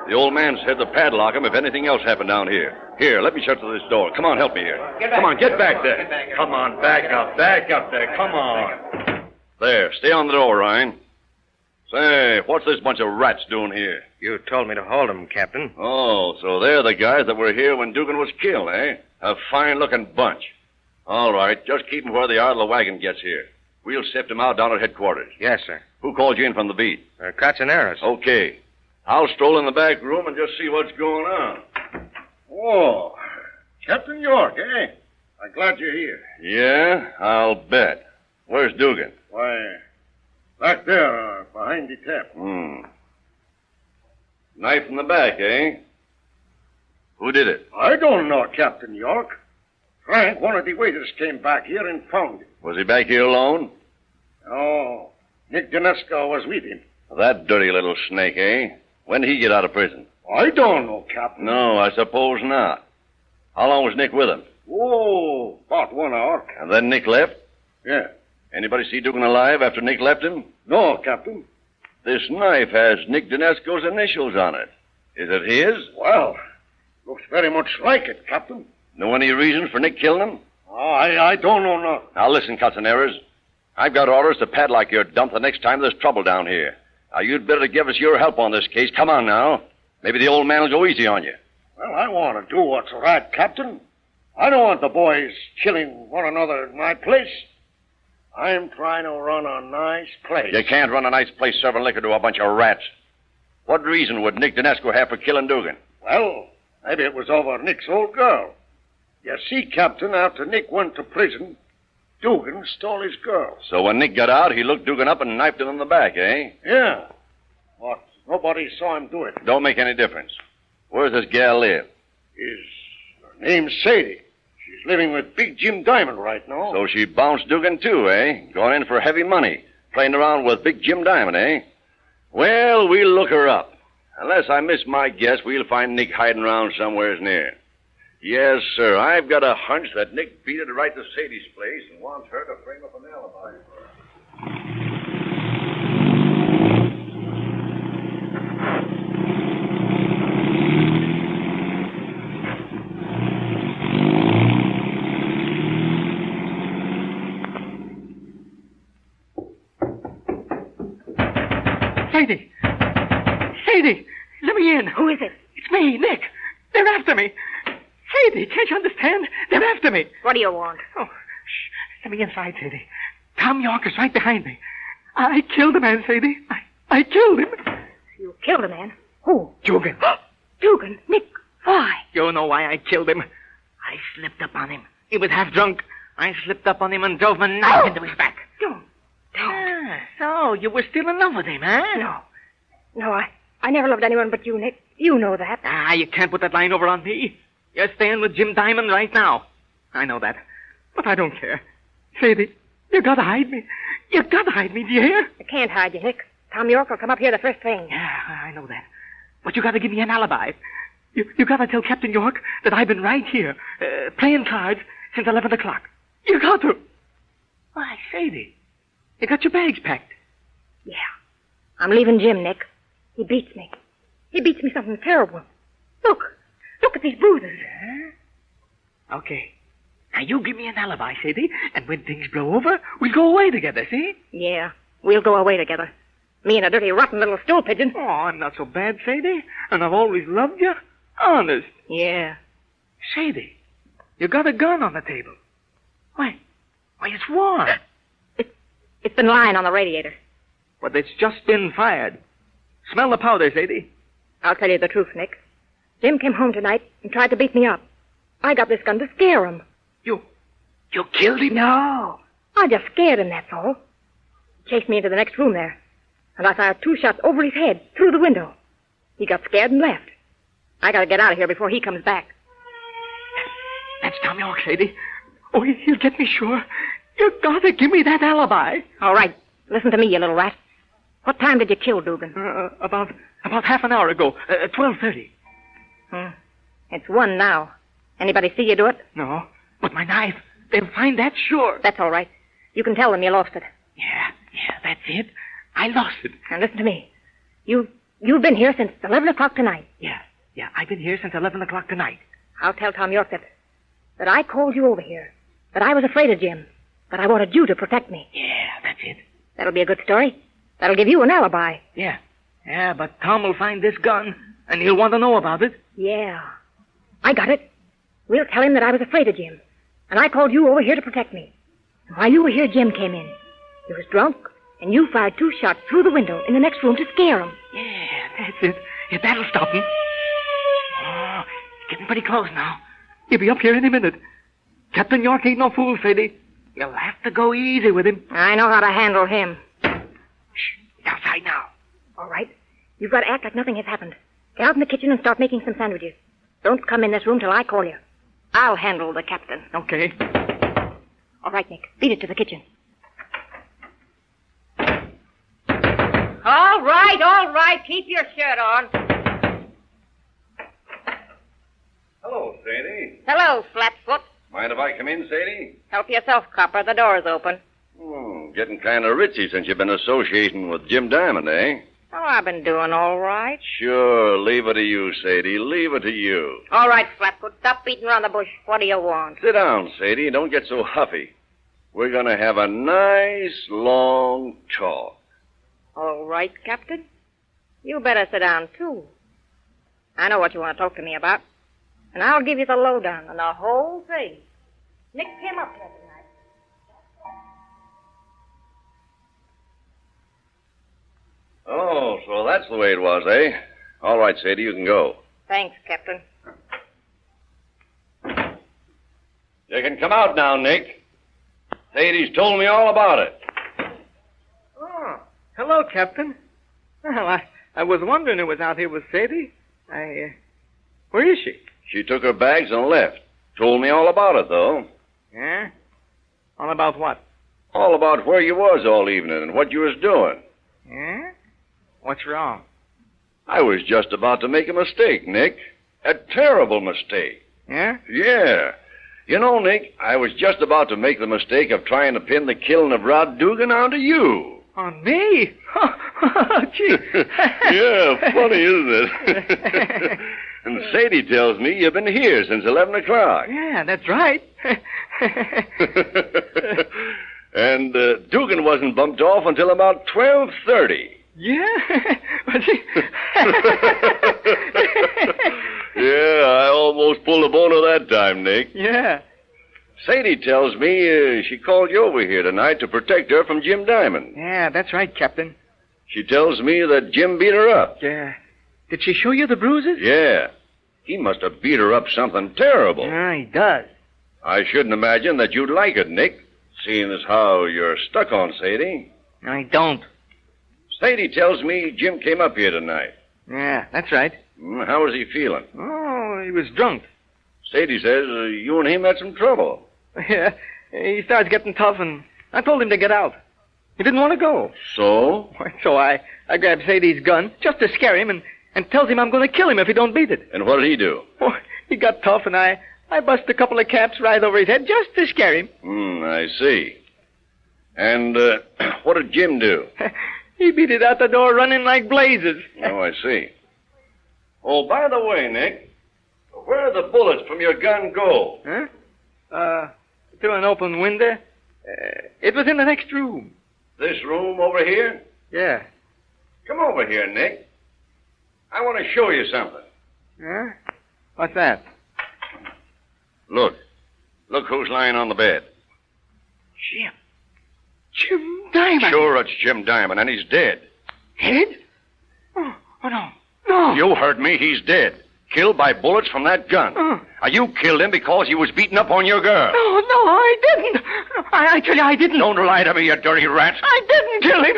The old man said to padlock him if anything else happened down here. Here, let me shut to this door. Come on, help me here. Come on, get back there. Come on, back up there. Come on. There, stay on the door, Ryan. Say, what's this bunch of rats doing here? You told me to hold him, Captain. Oh, so they're the guys that were here when Dugan was killed, eh? A fine-looking bunch. All right, just keep them where they are till the wagon gets here. We'll sift them out down at headquarters. Yes, sir. Who called you in from the beat? Cotzonera's. Okay. I'll stroll in the back room and just see what's going on. Oh, Captain York, eh? I'm glad you're here. Yeah, I'll bet. Where's Dugan? Why, back there, behind the tap. Knife in the back, eh? Who did it? I don't know, Captain York. Frank, one of the waiters, came back here and found him. Was he back here alone? Oh, Nick Dineska was with him. That dirty little snake, eh? When did he get out of prison? I don't know, Captain. No, I suppose not. How long was Nick with him? Oh, about 1 hour. And then Nick left? Yeah. Anybody see Dugan alive after Nick left him? No, Captain. This knife has Nick Dinesco's initials on it. Is it his? Well, looks very much like it, Captain. Know any reason for Nick killing him? I don't know nothing. Now listen, Castaneras. I've got orders to padlock your dump the next time there's trouble down here. Now you'd better give us your help on this case. Come on now. Maybe the old man will go easy on you. Well, I want to do what's right, Captain. I don't want the boys killing one another in my place. I'm trying to run a nice place. You can't run a nice place serving liquor to a bunch of rats. What reason would Nick Dinesco have for killing Dugan? Well, maybe it was over Nick's old girl. You see, Captain, after Nick went to prison, Dugan stole his girl. So when Nick got out, he looked Dugan up and knifed him in the back, eh? Yeah. But nobody saw him do it. Don't make any difference. Where's this gal live? Her name's Sadie. She's living with Big Jim Diamond right now. So she bounced Dugan too, eh? Going in for heavy money. Playing around with Big Jim Diamond, eh? Well, we'll look her up. Unless I miss my guess, we'll find Nick hiding around somewheres near. Yes, sir. I've got a hunch that Nick beat it right to Sadie's place and wants her to frame up an alibi for her. Sadie! Sadie! Let me in. Who is it? It's me, Nick. They're after me. Sadie, can't you understand? They're after me. What do you want? Oh, shh. Let me inside, Sadie. Tom York is right behind me. I killed the man, Sadie. I killed him. You killed a man? Who? Dugan. Dugan? Nick, why? You know why I killed him. I slipped up on him. He was half drunk. I slipped up on him and drove my knife into his back. Don't. Ah, so you were still in love with him, huh? No, I never loved anyone but you, Nick. You know that. Ah, you can't put that line over on me. You're staying with Jim Diamond right now. I know that. But I don't care. Sadie, you gotta hide me. You gotta hide me, do you hear? I can't hide you, Nick. Tom York will come up here the first thing. Yeah, I know that. But you gotta give me an alibi. You gotta tell Captain York that I've been right here, playing cards since 11 o'clock. You got to. Why, Sadie, you got your bags packed. Yeah. I'm leaving Jim, Nick. He beats me. He beats me something terrible. Look at these bruises. Huh? Okay. Now you give me an alibi, Sadie, and when things blow over, we'll go away together, see? Yeah, we'll go away together. Me and a dirty, rotten little stool pigeon. Oh, I'm not so bad, Sadie, and I've always loved you. Honest. Yeah. Sadie, you got a gun on the table. Why, it's warm. It's been lying on the radiator. But it's just been fired. Smell the powder, Sadie. I'll tell you the truth, Nick. Jim came home tonight and tried to beat me up. I got this gun to scare him. You killed him? No. I just scared him, that's all. He chased me into the next room there, and I fired 2 shots over his head, through the window. He got scared and left. I gotta get out of here before he comes back. That's Tom York, Sadie. Oh, he'll get me sure. You gotta give me that alibi. All right. Listen to me, you little rat. What time did you kill Dugan? About half an hour ago. 12:30. It's 1 now. Anybody see you do it? No. But my knife. They'll find that sure. That's all right. You can tell them you lost it. Yeah, that's it. I lost it. Now listen to me. You've been here since 11 o'clock tonight. Yeah, I've been here since 11 o'clock tonight. I'll tell Tom York that I called you over here. That I was afraid of Jim. But I wanted you to protect me. Yeah, that's it. That'll be a good story. That'll give you an alibi. Yeah, but Tom will find this gun, and he'll want to know about it. Yeah. I got it. We'll tell him that I was afraid of Jim. And I called you over here to protect me. And while you were here, Jim came in. He was drunk, and you fired 2 shots through the window in the next room to scare him. Yeah, that's it. Yeah, that'll stop him. Oh, he's getting pretty close now. He'll be up here any minute. Captain York ain't no fool, Sadie. You'll have to go easy with him. I know how to handle him. Shh, he's outside now. All right. You've got to act like nothing has happened. Get out in the kitchen and start making some sandwiches. Don't come in this room till I call you. I'll handle the captain. Okay. All right, Nick. Beat it to the kitchen. All right. Keep your shirt on. Hello, Sadie. Hello, Flatfoot. Mind if I come in, Sadie? Help yourself, copper. The door's open. Getting kind of ritzy since you've been associating with Jim Diamond, eh? Oh, I've been doing all right. Sure, leave it to you, Sadie. Leave it to you. All right, Flatfoot. Stop beating around the bush. What do you want? Sit down, Sadie. Don't get so huffy. We're going to have a nice, long talk. All right, Captain. You better sit down, too. I know what you want to talk to me about. And I'll give you the lowdown on the whole thing. Nick came up here tonight. Oh, so that's the way it was, eh? All right, Sadie, you can go. Thanks, Captain. You can come out now, Nick. Sadie's told me all about it. Oh, hello, Captain. Well, I was wondering who was out here with Sadie. Where is she? She took her bags and left. Told me all about it, though. Yeah? All about what? All about where you was all evening and what you was doing. Yeah? What's wrong? I was just about to make a mistake, Nick. A terrible mistake. Yeah? Yeah. You know, Nick, I was just about to make the mistake of trying to pin the killing of Rod Dugan onto you. On me? Oh, gee. Yeah, funny, isn't it? And Sadie tells me you've been here since 11 o'clock. Yeah, that's right. And Dugan wasn't bumped off until about 12:30. Yeah? Yeah, I almost pulled a boner that time, Nick. Yeah. Sadie tells me she called you over here tonight to protect her from Jim Diamond. Yeah, that's right, Captain. She tells me that Jim beat her up. Yeah. Did she show you the bruises? Yeah. He must have beat her up something terrible. Yeah, he does. I shouldn't imagine that you'd like it, Nick, seeing as how you're stuck on Sadie. I don't. Sadie tells me Jim came up here tonight. Yeah, that's right. How was he feeling? Oh, he was drunk. Sadie says you and him had some trouble. Yeah, he starts getting tough, and I told him to get out. He didn't want to go. So? So I grabbed Sadie's gun just to scare him and tells him I'm going to kill him if he don't beat it. And what did he do? Oh, he got tough, and I bust a couple of caps right over his head just to scare him. I see. And what did Jim do? He beat it out the door running like blazes. Oh, I see. Oh, by the way, Nick, where did the bullets from your gun go? Huh? Through an open window. It was in the next room. This room over here? Yeah. Come over here, Nick. I want to show you something. Huh? What's that? Look. Look who's lying on the bed. Jim Diamond. Sure, it's Jim Diamond, and he's dead. Dead? Oh, no. No. You heard me. He's dead. Killed by bullets from that gun. You killed him because he was beating up on your girl. No, I didn't. I tell you, I didn't. Don't lie to me, you dirty rat. I didn't kill him.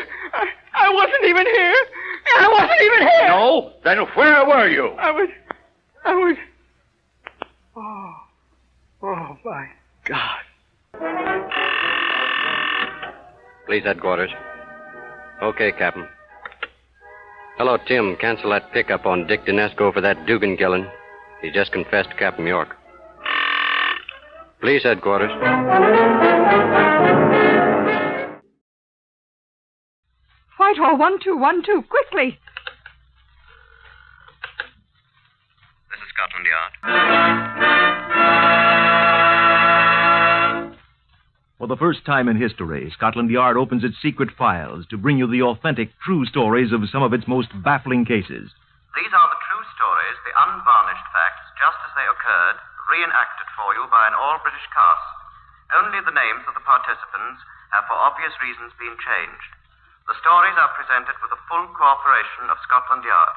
I wasn't even here. I wasn't even here. No? Then where were you? I was... Oh, my God. Police headquarters. Okay, Captain. Hello, Tim. Cancel that pickup on Dick Dinesco for that Dugan killing. He just confessed to Captain York. Police headquarters. Whitehall 1212, quickly. This is Scotland Yard. For the first time in history, Scotland Yard opens its secret files to bring you the authentic, true stories of some of its most baffling cases. These are the true stories, the unvarnished facts, just as they occurred, reenacted for you by an all-British cast. Only the names of the participants have, for obvious reasons, been changed. The stories are presented with the full cooperation of Scotland Yard.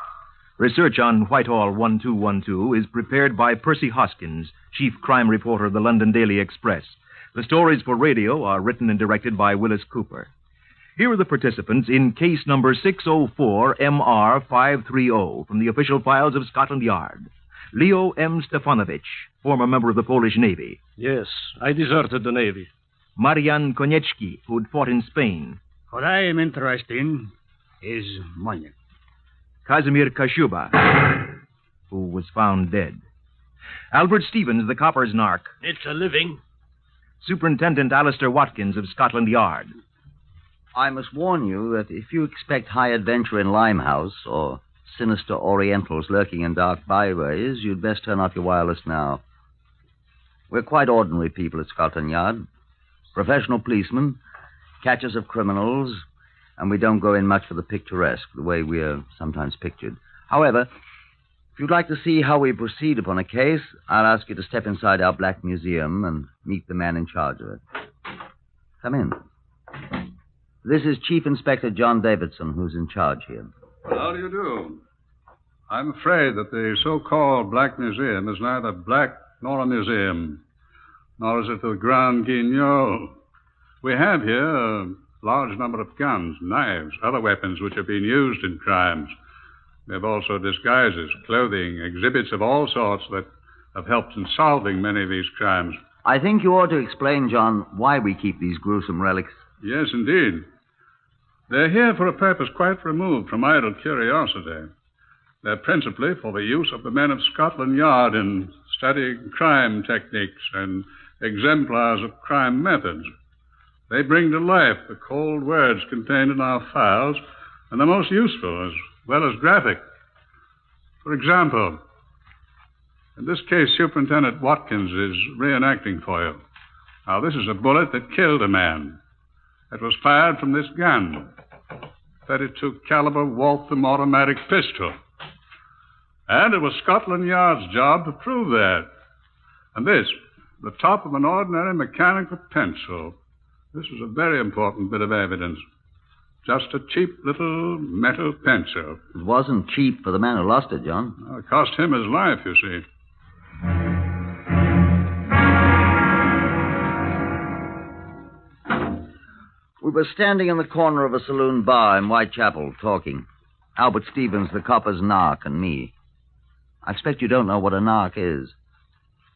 Research on Whitehall 1212 is prepared by Percy Hoskins, chief crime reporter of the London Daily Express. The stories for radio are written and directed by Willis Cooper. Here are the participants in case number 604MR530 from the official files of Scotland Yard. Leo M. Stefanovich, former member of the Polish Navy. Yes, I deserted the Navy. Marian Konieczki, who'd fought in Spain. What I am interested in is mine. Casimir Kashuba, who was found dead. Albert Stevens, the copper's narc. It's a living. Superintendent Alistair Watkins of Scotland Yard. I must warn you that if you expect high adventure in Limehouse or sinister Orientals lurking in dark byways, you'd best turn off your wireless now. We're quite ordinary people at Scotland Yard. Professional policemen, catchers of criminals, and we don't go in much for the picturesque, the way we are sometimes pictured. However, if you'd like to see how we proceed upon a case, I'll ask you to step inside our Black Museum and meet the man in charge of it. Come in. This is Chief Inspector John Davidson, who's in charge here. How do you do? I'm afraid that the so-called Black Museum is neither black nor a museum, nor is it the Grand Guignol. We have here a large number of guns, knives, other weapons which have been used in crimes. We have also disguises, clothing, exhibits of all sorts that have helped in solving many of these crimes. I think you ought to explain, John, why we keep these gruesome relics. Yes, indeed. They're here for a purpose quite removed from idle curiosity. They're principally for the use of the men of Scotland Yard in studying crime techniques and exemplars of crime methods. They bring to life the cold words contained in our files, and the most useful as well as graphic. For example, in this case, Superintendent Watkins is reenacting for you. Now, this is a bullet that killed a man. It was fired from this gun, 32 caliber Waltham automatic pistol. And it was Scotland Yard's job to prove that. And this, the top of an ordinary mechanical pencil. This was a very important bit of evidence. Just a cheap little metal pencil. It wasn't cheap for the man who lost it, John. Well, it cost him his life, you see. We were standing in the corner of a saloon bar in Whitechapel, talking. Albert Stevens, the copper's narc, and me. I expect you don't know what a narc is.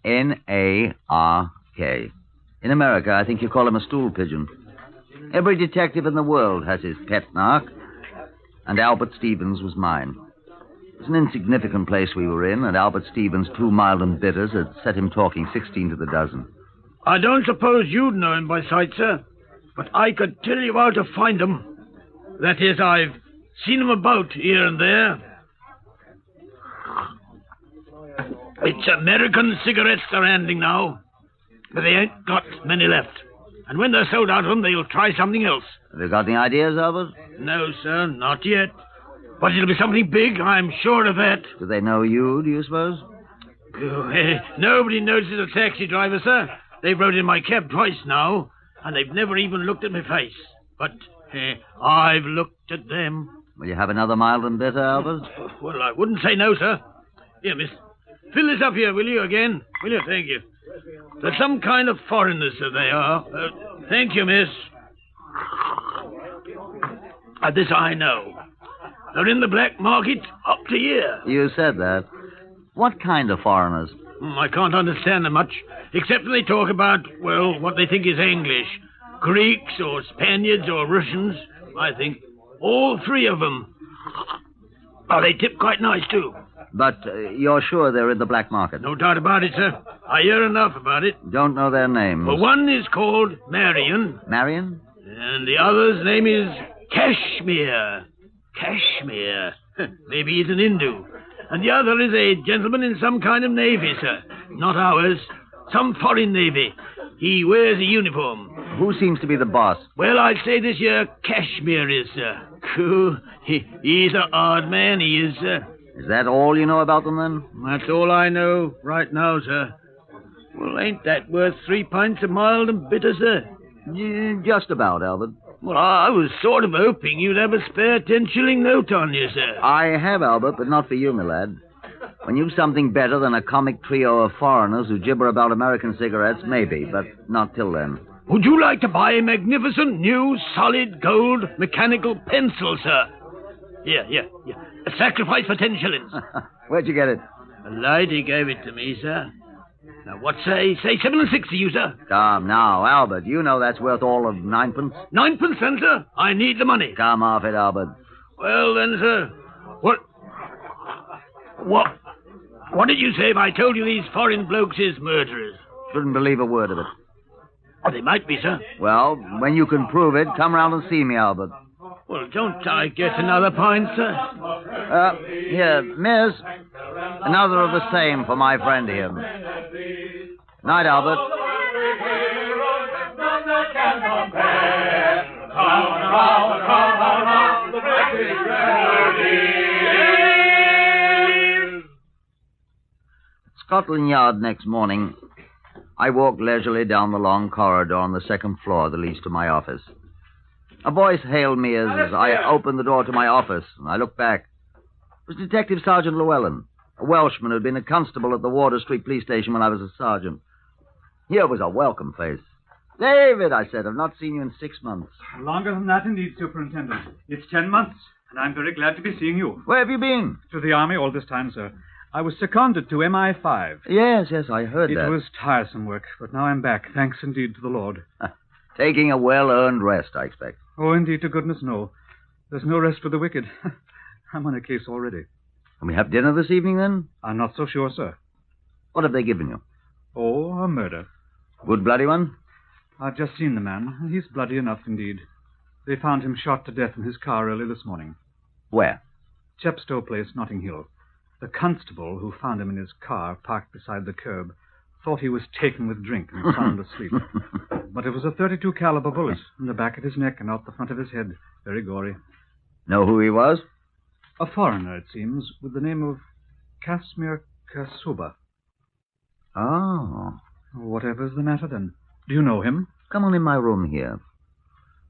N-A-R-K. In America, I think you call him a stool pigeon. Every detective in the world has his pet narc, and Albert Stevens was mine. It was an insignificant place we were in, and Albert Stevens' 2 mild and bitters had set him talking 16 to the dozen. I don't suppose you'd know him by sight, sir, but I could tell you how to find him. That is, I've seen him about here and there. It's American cigarettes they're handing now, but they ain't got many left. And when they're sold out of them, they'll try something else. Have you got any ideas, Albert? No, sir, not yet. But it'll be something big, I'm sure of that. Do they know you, do you suppose? Nobody notices a taxi driver, sir. They've rode in my cab twice now, and they've never even looked at my face. But I've looked at them. Will you have another mild and bitter, Albert? Well, I wouldn't say no, sir. Here, miss. Fill this up here, will you, again? Will you? Thank you. They're some kind of foreigners, sir, they are. Thank you, miss. This I know. They're in the black market up to here. You said that. What kind of foreigners? I can't understand them much, except when they talk about, well, what they think is English. Greeks or Spaniards or Russians, I think. All 3 of them. Oh, they tip quite nice, too. But you're sure they're in the black market? No doubt about it, sir. I hear enough about it. Don't know their names? Well, one is called Marion. Marion? And the other's name is Kashmir. Kashmir. Maybe he's an Hindu. And the other is a gentleman in some kind of navy, sir. Not ours. Some foreign navy. He wears a uniform. Who seems to be the boss? Well, I'd say this here Kashmir is, sir. Cool. He's an odd man, he is, sir. Is that all you know about them, then? That's all I know right now, sir. Well, ain't that worth 3 pints of mild and bitter, sir? Just about, Albert. Well, I was sort of hoping you'd have a spare 10-shilling note on you, sir. I have, Albert, but not for you, my lad. When you've something better than a comic trio of foreigners who gibber about American cigarettes, maybe, but not till then. Would you like to buy a magnificent new solid gold mechanical pencil, sir? Here. A sacrifice for 10 shillings. Where'd you get it? A lady gave it to me, sir. Now, what say 7 and 6 to you, sir? Come now, Albert. You know that's worth all of 9 pence. 9 pence, then, sir? I need the money. Come off it, Albert. Well, then, sir, What did you say if I told you these foreign blokes is murderers? Shouldn't believe a word of it. Oh, they might be, sir. Well, when you can prove it, come round and see me, Albert. Well, don't I get another pint, sir? Here, miss. Another of the same for my friend here. Night, Albert. Scotland Yard next morning, I walked leisurely down the long corridor on the second floor that leads to my office. A voice hailed me as I opened the door to my office, and I looked back. It was Detective Sergeant Llewellyn, a Welshman who had been a constable at the Water Street police station when I was a sergeant. Here was a welcome face. David, I said, I've not seen you in 6 months. Longer than that, indeed, Superintendent. It's 10 months, and I'm very glad to be seeing you. Where have you been? To the Army all this time, sir. I was seconded to MI5. Yes, I heard that. It was tiresome work, but now I'm back, thanks indeed to the Lord. Taking a well-earned rest, I expect. Oh, indeed, to goodness, no. There's no rest for the wicked. I'm on a case already. Can we have dinner this evening, then? I'm not so sure, sir. What have they given you? Oh, a murder. Good bloody one? I've just seen the man. He's bloody enough, indeed. They found him shot to death in his car early this morning. Where? Chepstow Place, Notting Hill. The constable who found him in his car, parked beside the curb, thought he was taken with drink and sound asleep. But it was a .32 caliber bullet in the back of his neck and out the front of his head. Very gory. Know who he was? A foreigner, it seems, with the name of Casimir Kasuba. Oh. Whatever's the matter, then? Do you know him? Come on in my room here.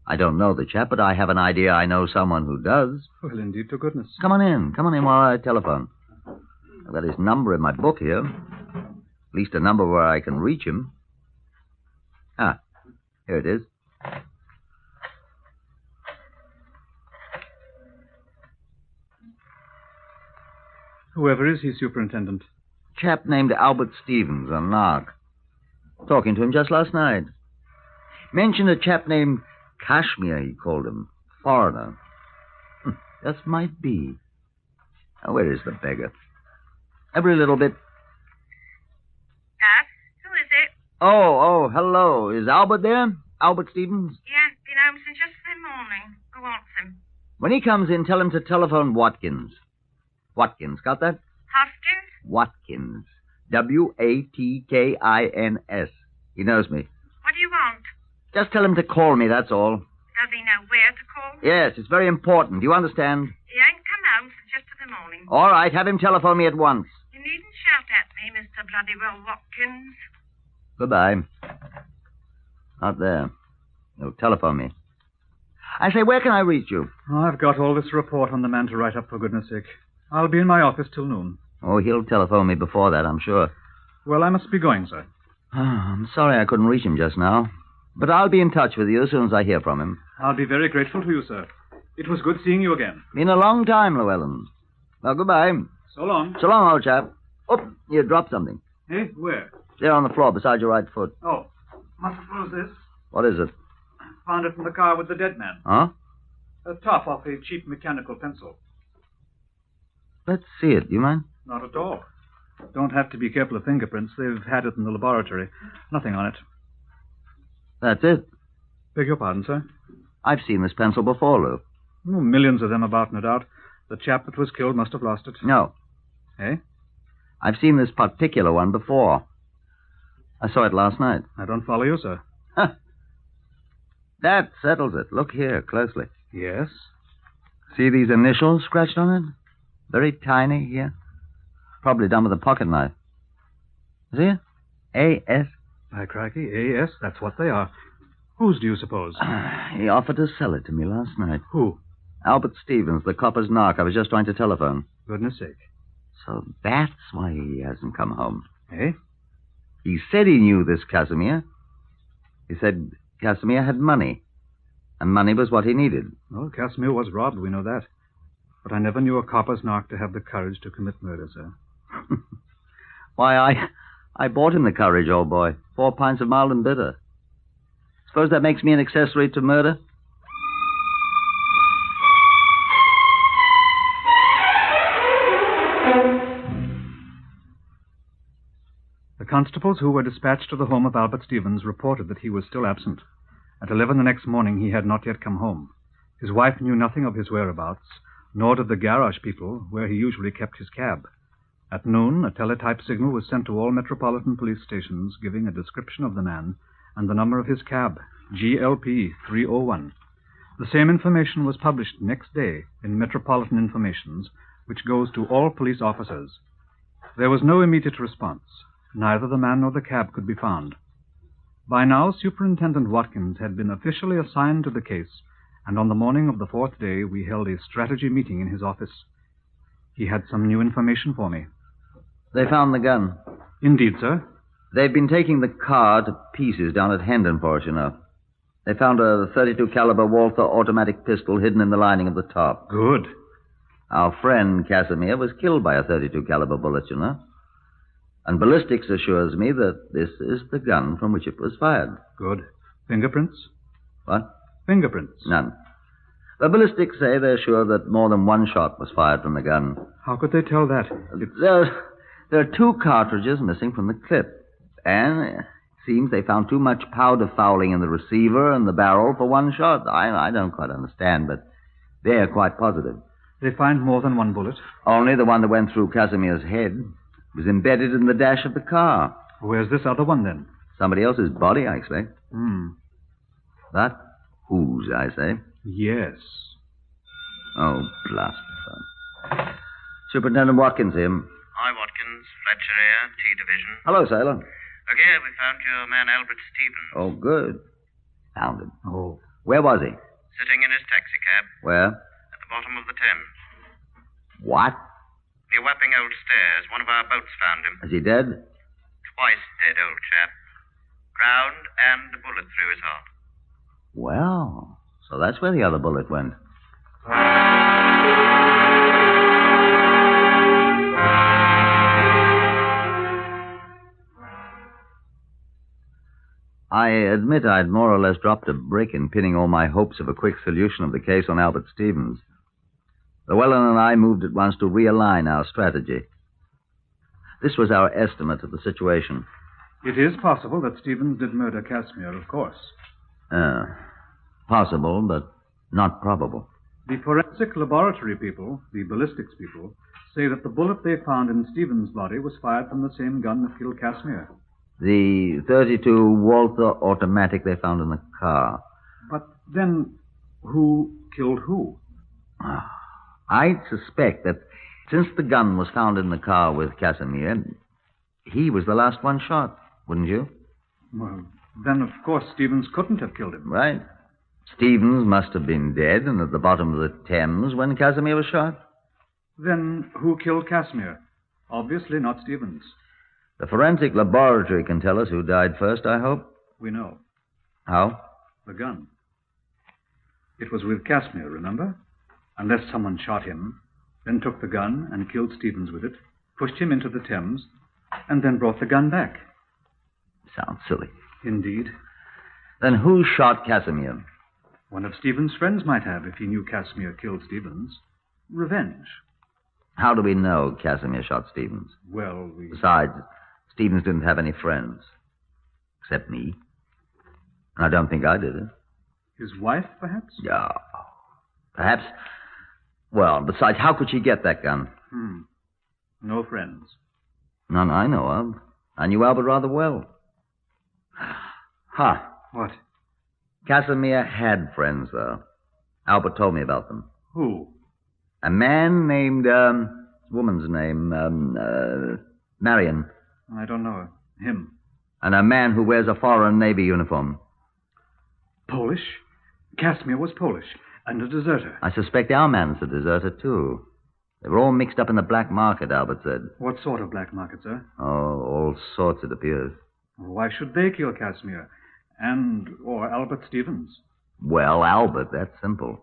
I don't know the chap, but I have an idea I know someone who does. Well, indeed, to goodness. Come on in while I telephone. I've got his number in my book here. At least a number where I can reach him. Ah, here it is. Whoever is he, Superintendent? Chap named Albert Stevens, a narc. Talking to him just last night. Mentioned a chap named Kashmir, he called him. Foreigner. Just might be. Now, where is the beggar? Every little bit. Yes? Who is it? Oh, hello. Is Albert there? Albert Stevens? He hasn't been home since yesterday morning. Who wants him? When he comes in, tell him to telephone Watkins. Watkins, got that? Hoskins? Watkins. Watkins. He knows me. What do you want? Just tell him to call me, that's all. Does he know where to call? Yes, it's very important. Do you understand? He ain't come home since yesterday morning. All right, have him telephone me at once. You needn't shout at me, Mr. Bloodywell Watkins. Goodbye. Not there. You'll telephone me. I say, where can I reach you? Oh, I've got all this report on the man to write up, for goodness sake. I'll be in my office till noon. Oh, he'll telephone me before that, I'm sure. Well, I must be going, sir. Oh, I'm sorry I couldn't reach him just now. But I'll be in touch with you as soon as I hear from him. I'll be very grateful to you, sir. It was good seeing you again. Been a long time, Llewellyn. Well, goodbye. So long. So long, old chap. Oh, you dropped something. Eh? Where? There on the floor beside your right foot. Oh, must suppose this. What is it? Found it in the car with the dead man. Huh? A top off a cheap mechanical pencil. Let's see it. Do you mind? Not at all. Don't have to be careful of fingerprints. They've had it in the laboratory. Nothing on it. That's it. Beg your pardon, sir? I've seen this pencil before, Lou. Oh, millions of them about, no doubt. The chap that was killed must have lost it. No. Eh? I've seen this particular one before. I saw it last night. I don't follow you, sir. Huh. That settles it. Look here, closely. Yes? See these initials scratched on it? Very tiny here. Probably done with a pocket knife. See it? A.S. By crikey, A.S., that's what they are. Whose do you suppose? He offered to sell it to me last night. Who? Albert Stevens, the copper's narc. I was just trying to telephone. Goodness sake. So that's why he hasn't come home. Eh? He said he knew this Casimir. He said Casimir had money. And money was what he needed. Well, Casimir was robbed, we know that. But I never knew a copper's narc to have the courage to commit murder, sir. Why, I bought him the courage, old boy. 4 pints of mild and bitter. Suppose that makes me an accessory to murder? constables who were dispatched to the home of Albert Stevens reported that he was still absent. At 11 the next morning, he had not yet come home. His wife knew nothing of his whereabouts, nor did the garage people where he usually kept his cab. At noon, a teletype signal was sent to all metropolitan police stations giving a description of the man and the number of his cab, GLP 301. The same information was published next day in Metropolitan Informations, which goes to all police officers. There was no immediate response. Neither the man nor the cab could be found. By now, Superintendent Watkins had been officially assigned to the case, and on the morning of the fourth day, we held a strategy meeting in his office. He had some new information for me. They found the gun. Indeed, sir. They've been taking the car to pieces down at Hendon for us, you know. They found a .32 caliber Walther automatic pistol hidden in the lining of the top. Good. Our friend Casimir was killed by a .32 caliber bullet, you know. And ballistics assures me that this is the gun from which it was fired. Good. Fingerprints? What? Fingerprints. None. The ballistics say they're sure that more than one shot was fired from the gun. How could they tell that? There are 2 cartridges missing from the clip. And it seems they found too much powder fouling in the receiver and the barrel for one shot. I don't quite understand, but they're quite positive. They find more than one bullet? Only the one that went through Casimir's head. It was embedded in the dash of the car. Where's this other one, then? Somebody else's body, I expect. That? Whose, I say? Yes. Oh, blast. Superintendent Watkins here. Hi, Watkins. Fletcher here, T Division. Hello, Sailor. Okay, we found your man Albert Stevens. Oh, good. Found him. Oh. Where was he? Sitting in his taxicab. Where? At the bottom of the Thames. What? Near Wapping Old Stairs. One of our boats found him. Is he dead? Twice dead, old chap. Drowned and a bullet through his heart. Well, so that's where the other bullet went. I admit I'd more or less dropped a brick in pinning all my hopes of a quick solution of the case on Albert Stevens. Llewellyn and I moved at once to realign our strategy. This was our estimate of the situation. It is possible that Stevens did murder Casimir, of course. Possible, but not probable. The forensic laboratory people, the ballistics people, say that the bullet they found in Stevens' body was fired from the same gun that killed Casimir. The .32 Walther automatic they found in the car. But then, who killed who? I'd suspect that since the gun was found in the car with Casimir, he was the last one shot, wouldn't you? Well, then, of course, Stevens couldn't have killed him. Right. Stevens must have been dead and at the bottom of the Thames when Casimir was shot. Then who killed Casimir? Obviously not Stevens. The forensic laboratory can tell us who died first, I hope. We know. How? The gun. It was with Casimir, remember? Unless someone shot him, then took the gun and killed Stevens with it, pushed him into the Thames, and then brought the gun back. Sounds silly. Indeed. Then who shot Casimir? One of Stevens' friends might have if he knew Casimir killed Stevens. Revenge. How do we know Casimir shot Stevens? Well, Besides, Stevens didn't have any friends. Except me. And I don't think I did it. His wife, perhaps? Yeah. Perhaps. Well, besides, how could she get that gun? No friends. None I know of. I knew Albert rather well. What? Casimir had friends, though. Albert told me about them. Who? A man named, woman's name, Marion. I don't know him. And a man who wears a foreign Navy uniform. Polish? Casimir was Polish, and a deserter. I suspect our man's a deserter, too. They were all mixed up in the black market, Albert said. What sort of black market, sir? Oh, all sorts, it appears. Why should they kill Casimir? Or Albert Stevens? Well, Albert, that's simple.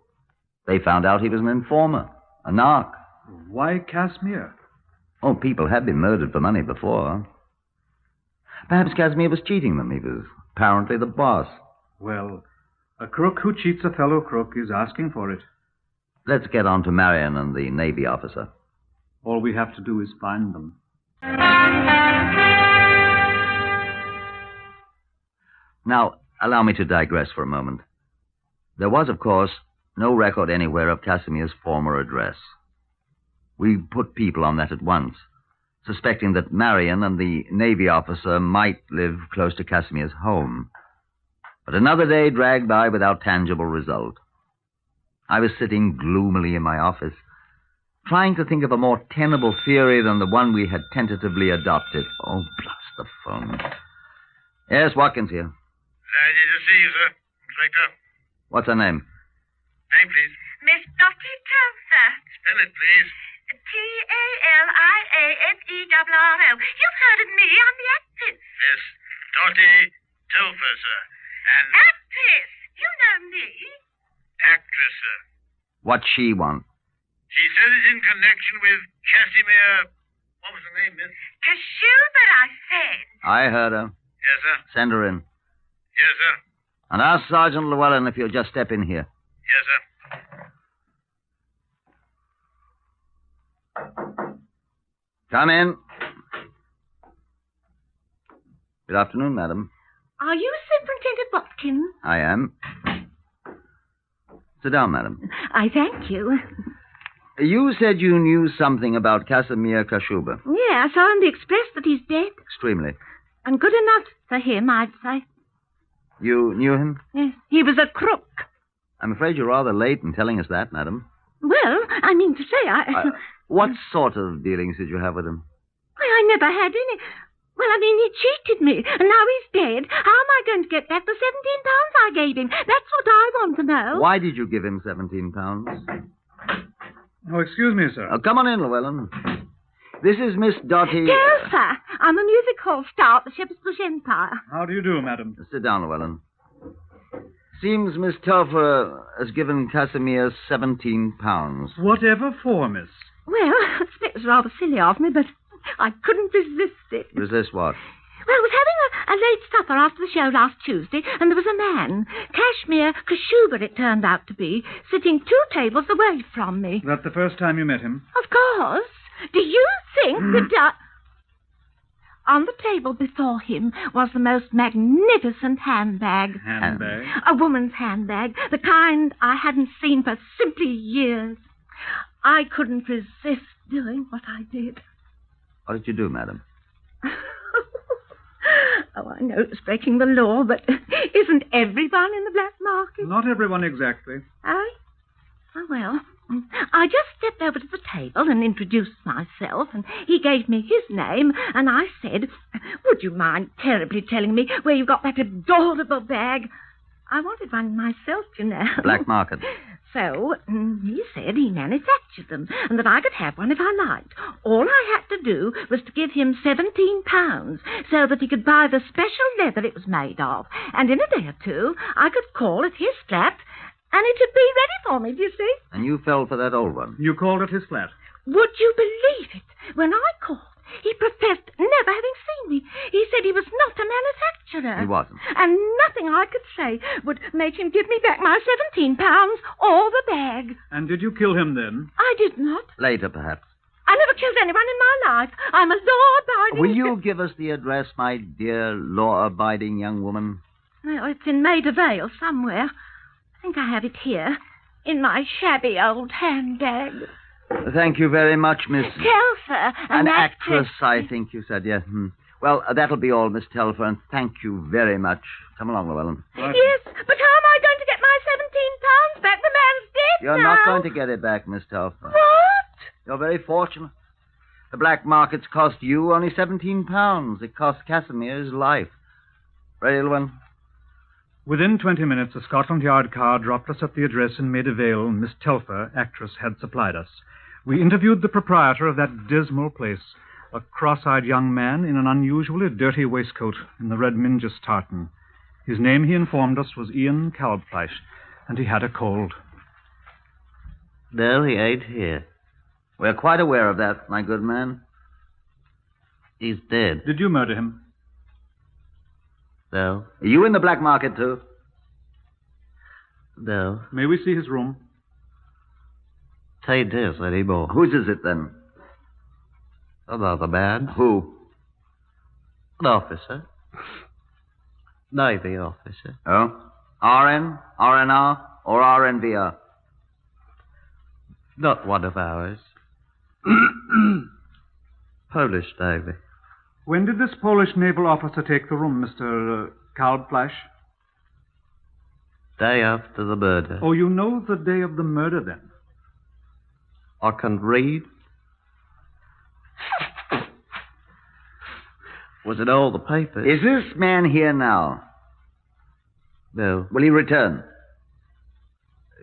They found out he was an informer, a narc. Why Casimir? Oh, people had been murdered for money before. Perhaps Casimir was cheating them. He was apparently the boss. Well, a crook who cheats a fellow crook is asking for it. Let's get on to Marion and the Navy officer. All we have to do is find them. Now, allow me to digress for a moment. There was, of course, no record anywhere of Casimir's former address. We put people on that at once, suspecting that Marion and the Navy officer might live close to Casimir's home. But another day dragged by without tangible result. I was sitting gloomily in my office, trying to think of a more tenable theory than the one we had tentatively adopted. Oh, blast the phone. Yes, Watkins here. Delighted to see you, sir. Inspector. What's her name? Name, please. Miss Dottie Telfer. Spell it, please. Taliaferrol. You've heard of me. I'm the actress. Miss Dottie Telfer, sir. And... Actress. You know me. Actress, sir. What's she want? She says it's in connection with Casimir... What was her name, miss? Kashuber, I said. I heard her. Yes, sir. Send her in. Yes, sir. And ask Sergeant Llewellyn if he'll just step in here. Yes, sir. Come in. Good afternoon, madam. Are you Superintendent Watkins? I am. Sit down, madam. I thank you. You said you knew something about Casimir Kashuber. Yeah, I saw in the Express that he's dead. Extremely. And good enough for him, I'd say. You knew him? Yes, he was a crook. I'm afraid you're rather late in telling us that, madam. Well, I mean to say, What sort of dealings did you have with him? I never had any. Well, I mean, he cheated me, and now he's dead. How am I going to get back the £17 I gave him? That's what I want to know. Why did you give him £17? Oh, excuse me, sir. Oh, come on in, Llewellyn. This is Miss Dottie... Telfer. I'm a music hall star at the Shepherd's Bush Empire. How do you do, madam? Sit down, Llewellyn. Seems Miss Telfer has given Casimir £17. Whatever for, miss? Well, I suppose it was rather silly of me, but I couldn't resist it. Resist what? Well, I was having a late supper after the show last Tuesday, and there was a man, Kashmir Kashuber it turned out to be, sitting 2 tables away from me. That the first time you met him? Of course. Do you think that... On the table before him was the most magnificent handbag. Handbag? A woman's handbag, the kind I hadn't seen for simply years. I couldn't resist doing what I did. What did you do, madam? Oh, I know it's breaking the law, but isn't everyone in the black market? Not everyone exactly. Oh, well, I just stepped over to the table and introduced myself, and he gave me his name, and I said, would you mind terribly telling me where you got that adorable bag? I wanted one myself, you know. Black market. So he said he manufactured them and that I could have one if I liked. All I had to do was to give him £17 so that he could buy the special leather it was made of. And in a day or two, I could call at his flat and it would be ready for me, do you see? And you fell for that old one? You called at his flat? Would you believe it? When I called, he professed never having seen me. He said he was not a manufacturer. He wasn't. And nothing I could say would make him give me back my £17 or the bag. And did you kill him then? I did not. Later, perhaps. I never killed anyone in my life. I'm a law-abiding... Will you give us the address, my dear law-abiding young woman? No, it's in Maida Vale somewhere. I think I have it here, in my shabby old handbag. Thank you very much, Miss... Telfer, an actress, I think you said, yes. Well, that'll be all, Miss Telfer, and thank you very much. Come along, Llewellyn. Yes, but how am I going to get my £17 back? The man's dead You're now. not going to get it back, Miss Telfer. What? You're very fortunate. The black market's cost you only £17. It cost Casimir his life. Ready, Llewellyn? Within 20 minutes, a Scotland Yard car dropped us at the address in Maida Vale Miss Telfer, actress, had supplied us. We interviewed the proprietor of that dismal place, a cross-eyed young man in an unusually dirty waistcoat in the red Mingus tartan. His name, he informed us, was Ian Kalbfleisch, and he had a cold. No, he ain't here. We're quite aware of that, my good man. He's dead. Did you murder him? No. Are you in the black market, too? No. May we see his room? Say this anymore. Whose is it, then? Another man. Who? An officer. Navy officer. Oh? RN, RNR, or RNVR? Not one of ours. Polish Navy. When did this Polish naval officer take the room, Mr. Kalbflash? Day after the murder. Oh, you know the day of the murder, then? I can read. Was it all the papers? Is this man here now? No. Will he return?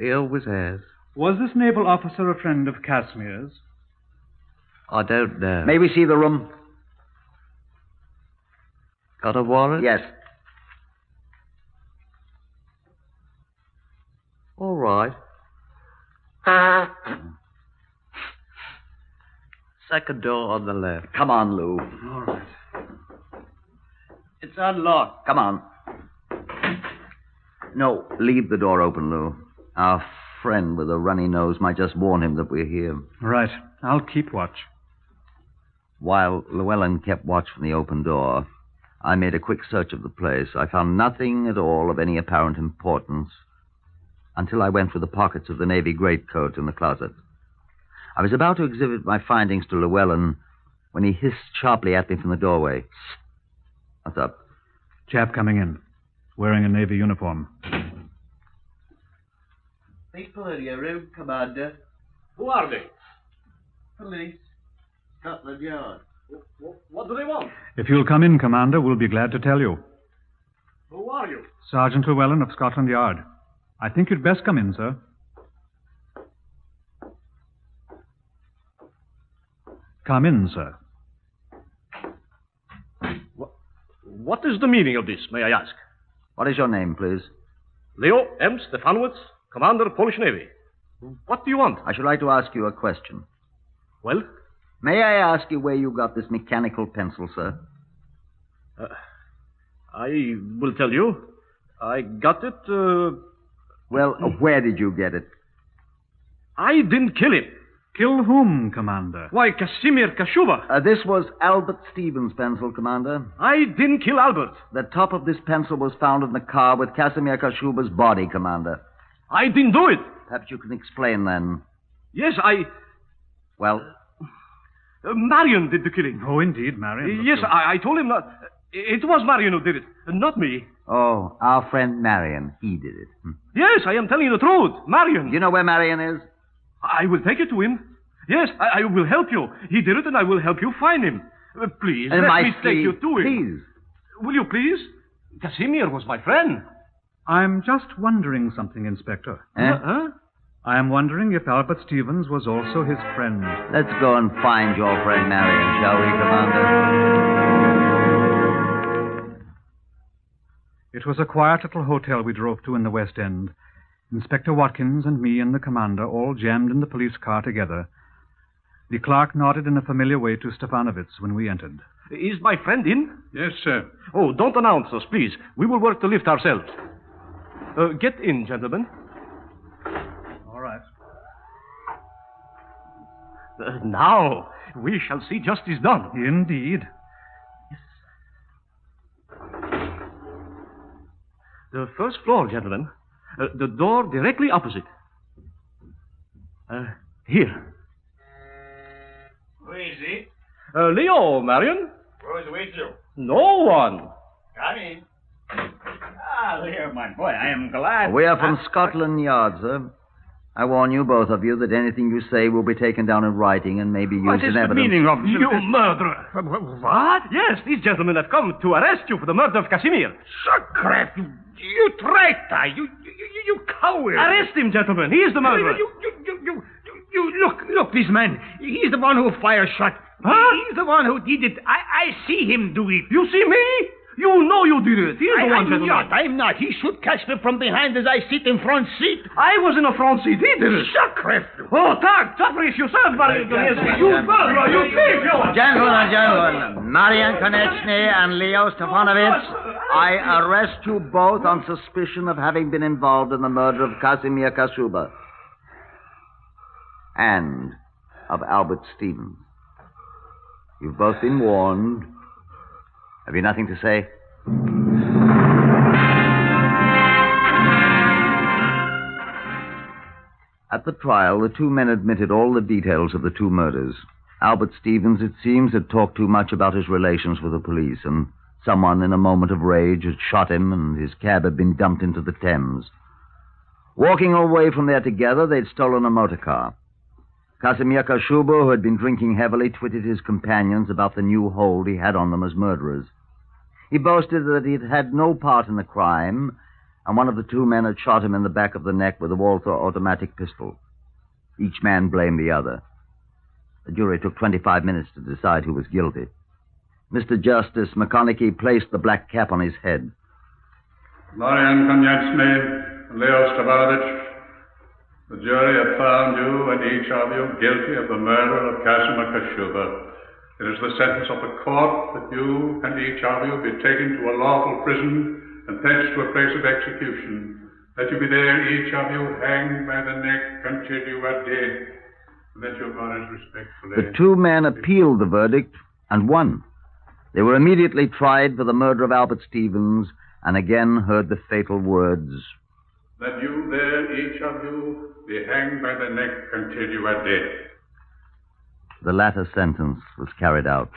He always has. Was this naval officer a friend of Casimir's? I don't know. May we see the room? Got a warrant? Yes. All right. Second door on the left. Come on, Lou. All right. It's unlocked. Come on. No, leave the door open, Lou. Our friend with a runny nose might just warn him that we're here. Right. I'll keep watch. While Llewellyn kept watch from the open door, I made a quick search of the place. I found nothing at all of any apparent importance until I went through the pockets of the navy greatcoat in the closet. I was about to exhibit my findings to Llewellyn when he hissed sharply at me from the doorway. What's up? Chap coming in, wearing a navy uniform. People in your room, Commander. Who are they? Police. Scotland Yard. What do they want? If you'll come in, Commander, we'll be glad to tell you. Who are you? Sergeant Llewellyn of Scotland Yard. I think you'd best come in, sir. Come in, sir. What is the meaning of this, may I ask? What is your name, please? Leo M. Stefanowitz, Commander, Polish Navy. What do you want? I should like to ask you a question. Well? May I ask you where you got this mechanical pencil, sir? I will tell you. I got it, Well, where did you get it? I didn't kill him. Kill whom, Commander? Why, Casimir Kashuba. This was Albert Stevens' pencil, Commander. I didn't kill Albert. The top of this pencil was found in the car with Casimir Kashuba's body, Commander. I didn't do it. Perhaps you can explain, then. Yes, I... Well? Marion did the killing. Oh, indeed, Marion. Yes, I told him not... It was Marion who did it, not me. Oh, our friend Marion. He did it. Yes, I am telling you the truth. Marion. You know where Marion is? I will take you to him. Yes, I will help you. He did it, and I will help you find him. Please, let me take you to him. Please. Will you please? Casimir was my friend. I'm just wondering something, Inspector. Huh? I am wondering if Albert Stevens was also his friend. Let's go and find your friend Marion, shall we, Commander? It was a quiet little hotel we drove to in the West End. Inspector Watkins and me and the commander all jammed in the police car together. The clerk nodded in a familiar way to Stefanovitz when we entered. Is my friend in? Yes, sir. Oh, don't announce us, please. We will work the lift ourselves. Get in, gentlemen. All right. Now, we shall see justice done. Indeed. The first floor, gentlemen. The door directly opposite. Here. Who is he? Leo, Marion. Who is with you? No one. Come in. Ah, Leo, my boy, I am glad. We are from Scotland Yard, sir. I warn you, both of you, that anything you say will be taken down in writing and may be used in evidence. What is the meaning of you murderer? What? Yes, these gentlemen have come to arrest you for the murder of Casimir. Sacre, you traitor! You coward! Arrest him, gentlemen. He is the murderer. You look, this man. He's the one who fired shot. Huh? He's the one who did it. I see him do it. You see me? You know you did it. He is the one, gentlemen. I'm not. He should catch me from behind as I sit in front seat. I was in the front seat. He did it. Sacre! Oh, tak yourself, Marian Konechny. You murderer, you thief, you... Gentlemen, Marian Konechny and Leo Stefanovitz, I arrest you both on suspicion of having been involved in the murder of Casimir Kashuba and of Albert Stevens. You've both been warned. Have you nothing to say? At the trial, the two men admitted all the details of the two murders. Albert Stevens, it seems, had talked too much about his relations with the police, and someone in a moment of rage had shot him, and his cab had been dumped into the Thames. Walking away from there together, they'd stolen a motor car. Casimir Kashuba, who had been drinking heavily, twitted his companions about the new hold he had on them as murderers. He boasted that he had had no part in the crime, and one of the two men had shot him in the back of the neck with a Walther automatic pistol. Each man blamed the other. The jury took 25 minutes to decide who was guilty. Mr. Justice McConaughey placed the black cap on his head. Florian Konyatsny and Leo Stavanovich, the jury have found you and each of you guilty of the murder of Casimir Kashuba. It is the sentence of the court that you and each of you be taken to a lawful prison and thence to a place of execution, that you be there, each of you, hanged by the neck until you are dead, and that your honors respectfully... The two men appealed the verdict and won. They were immediately tried for the murder of Albert Stevens and again heard the fatal words, that you there, each of you, be hanged by the neck until you are dead. The latter sentence was carried out.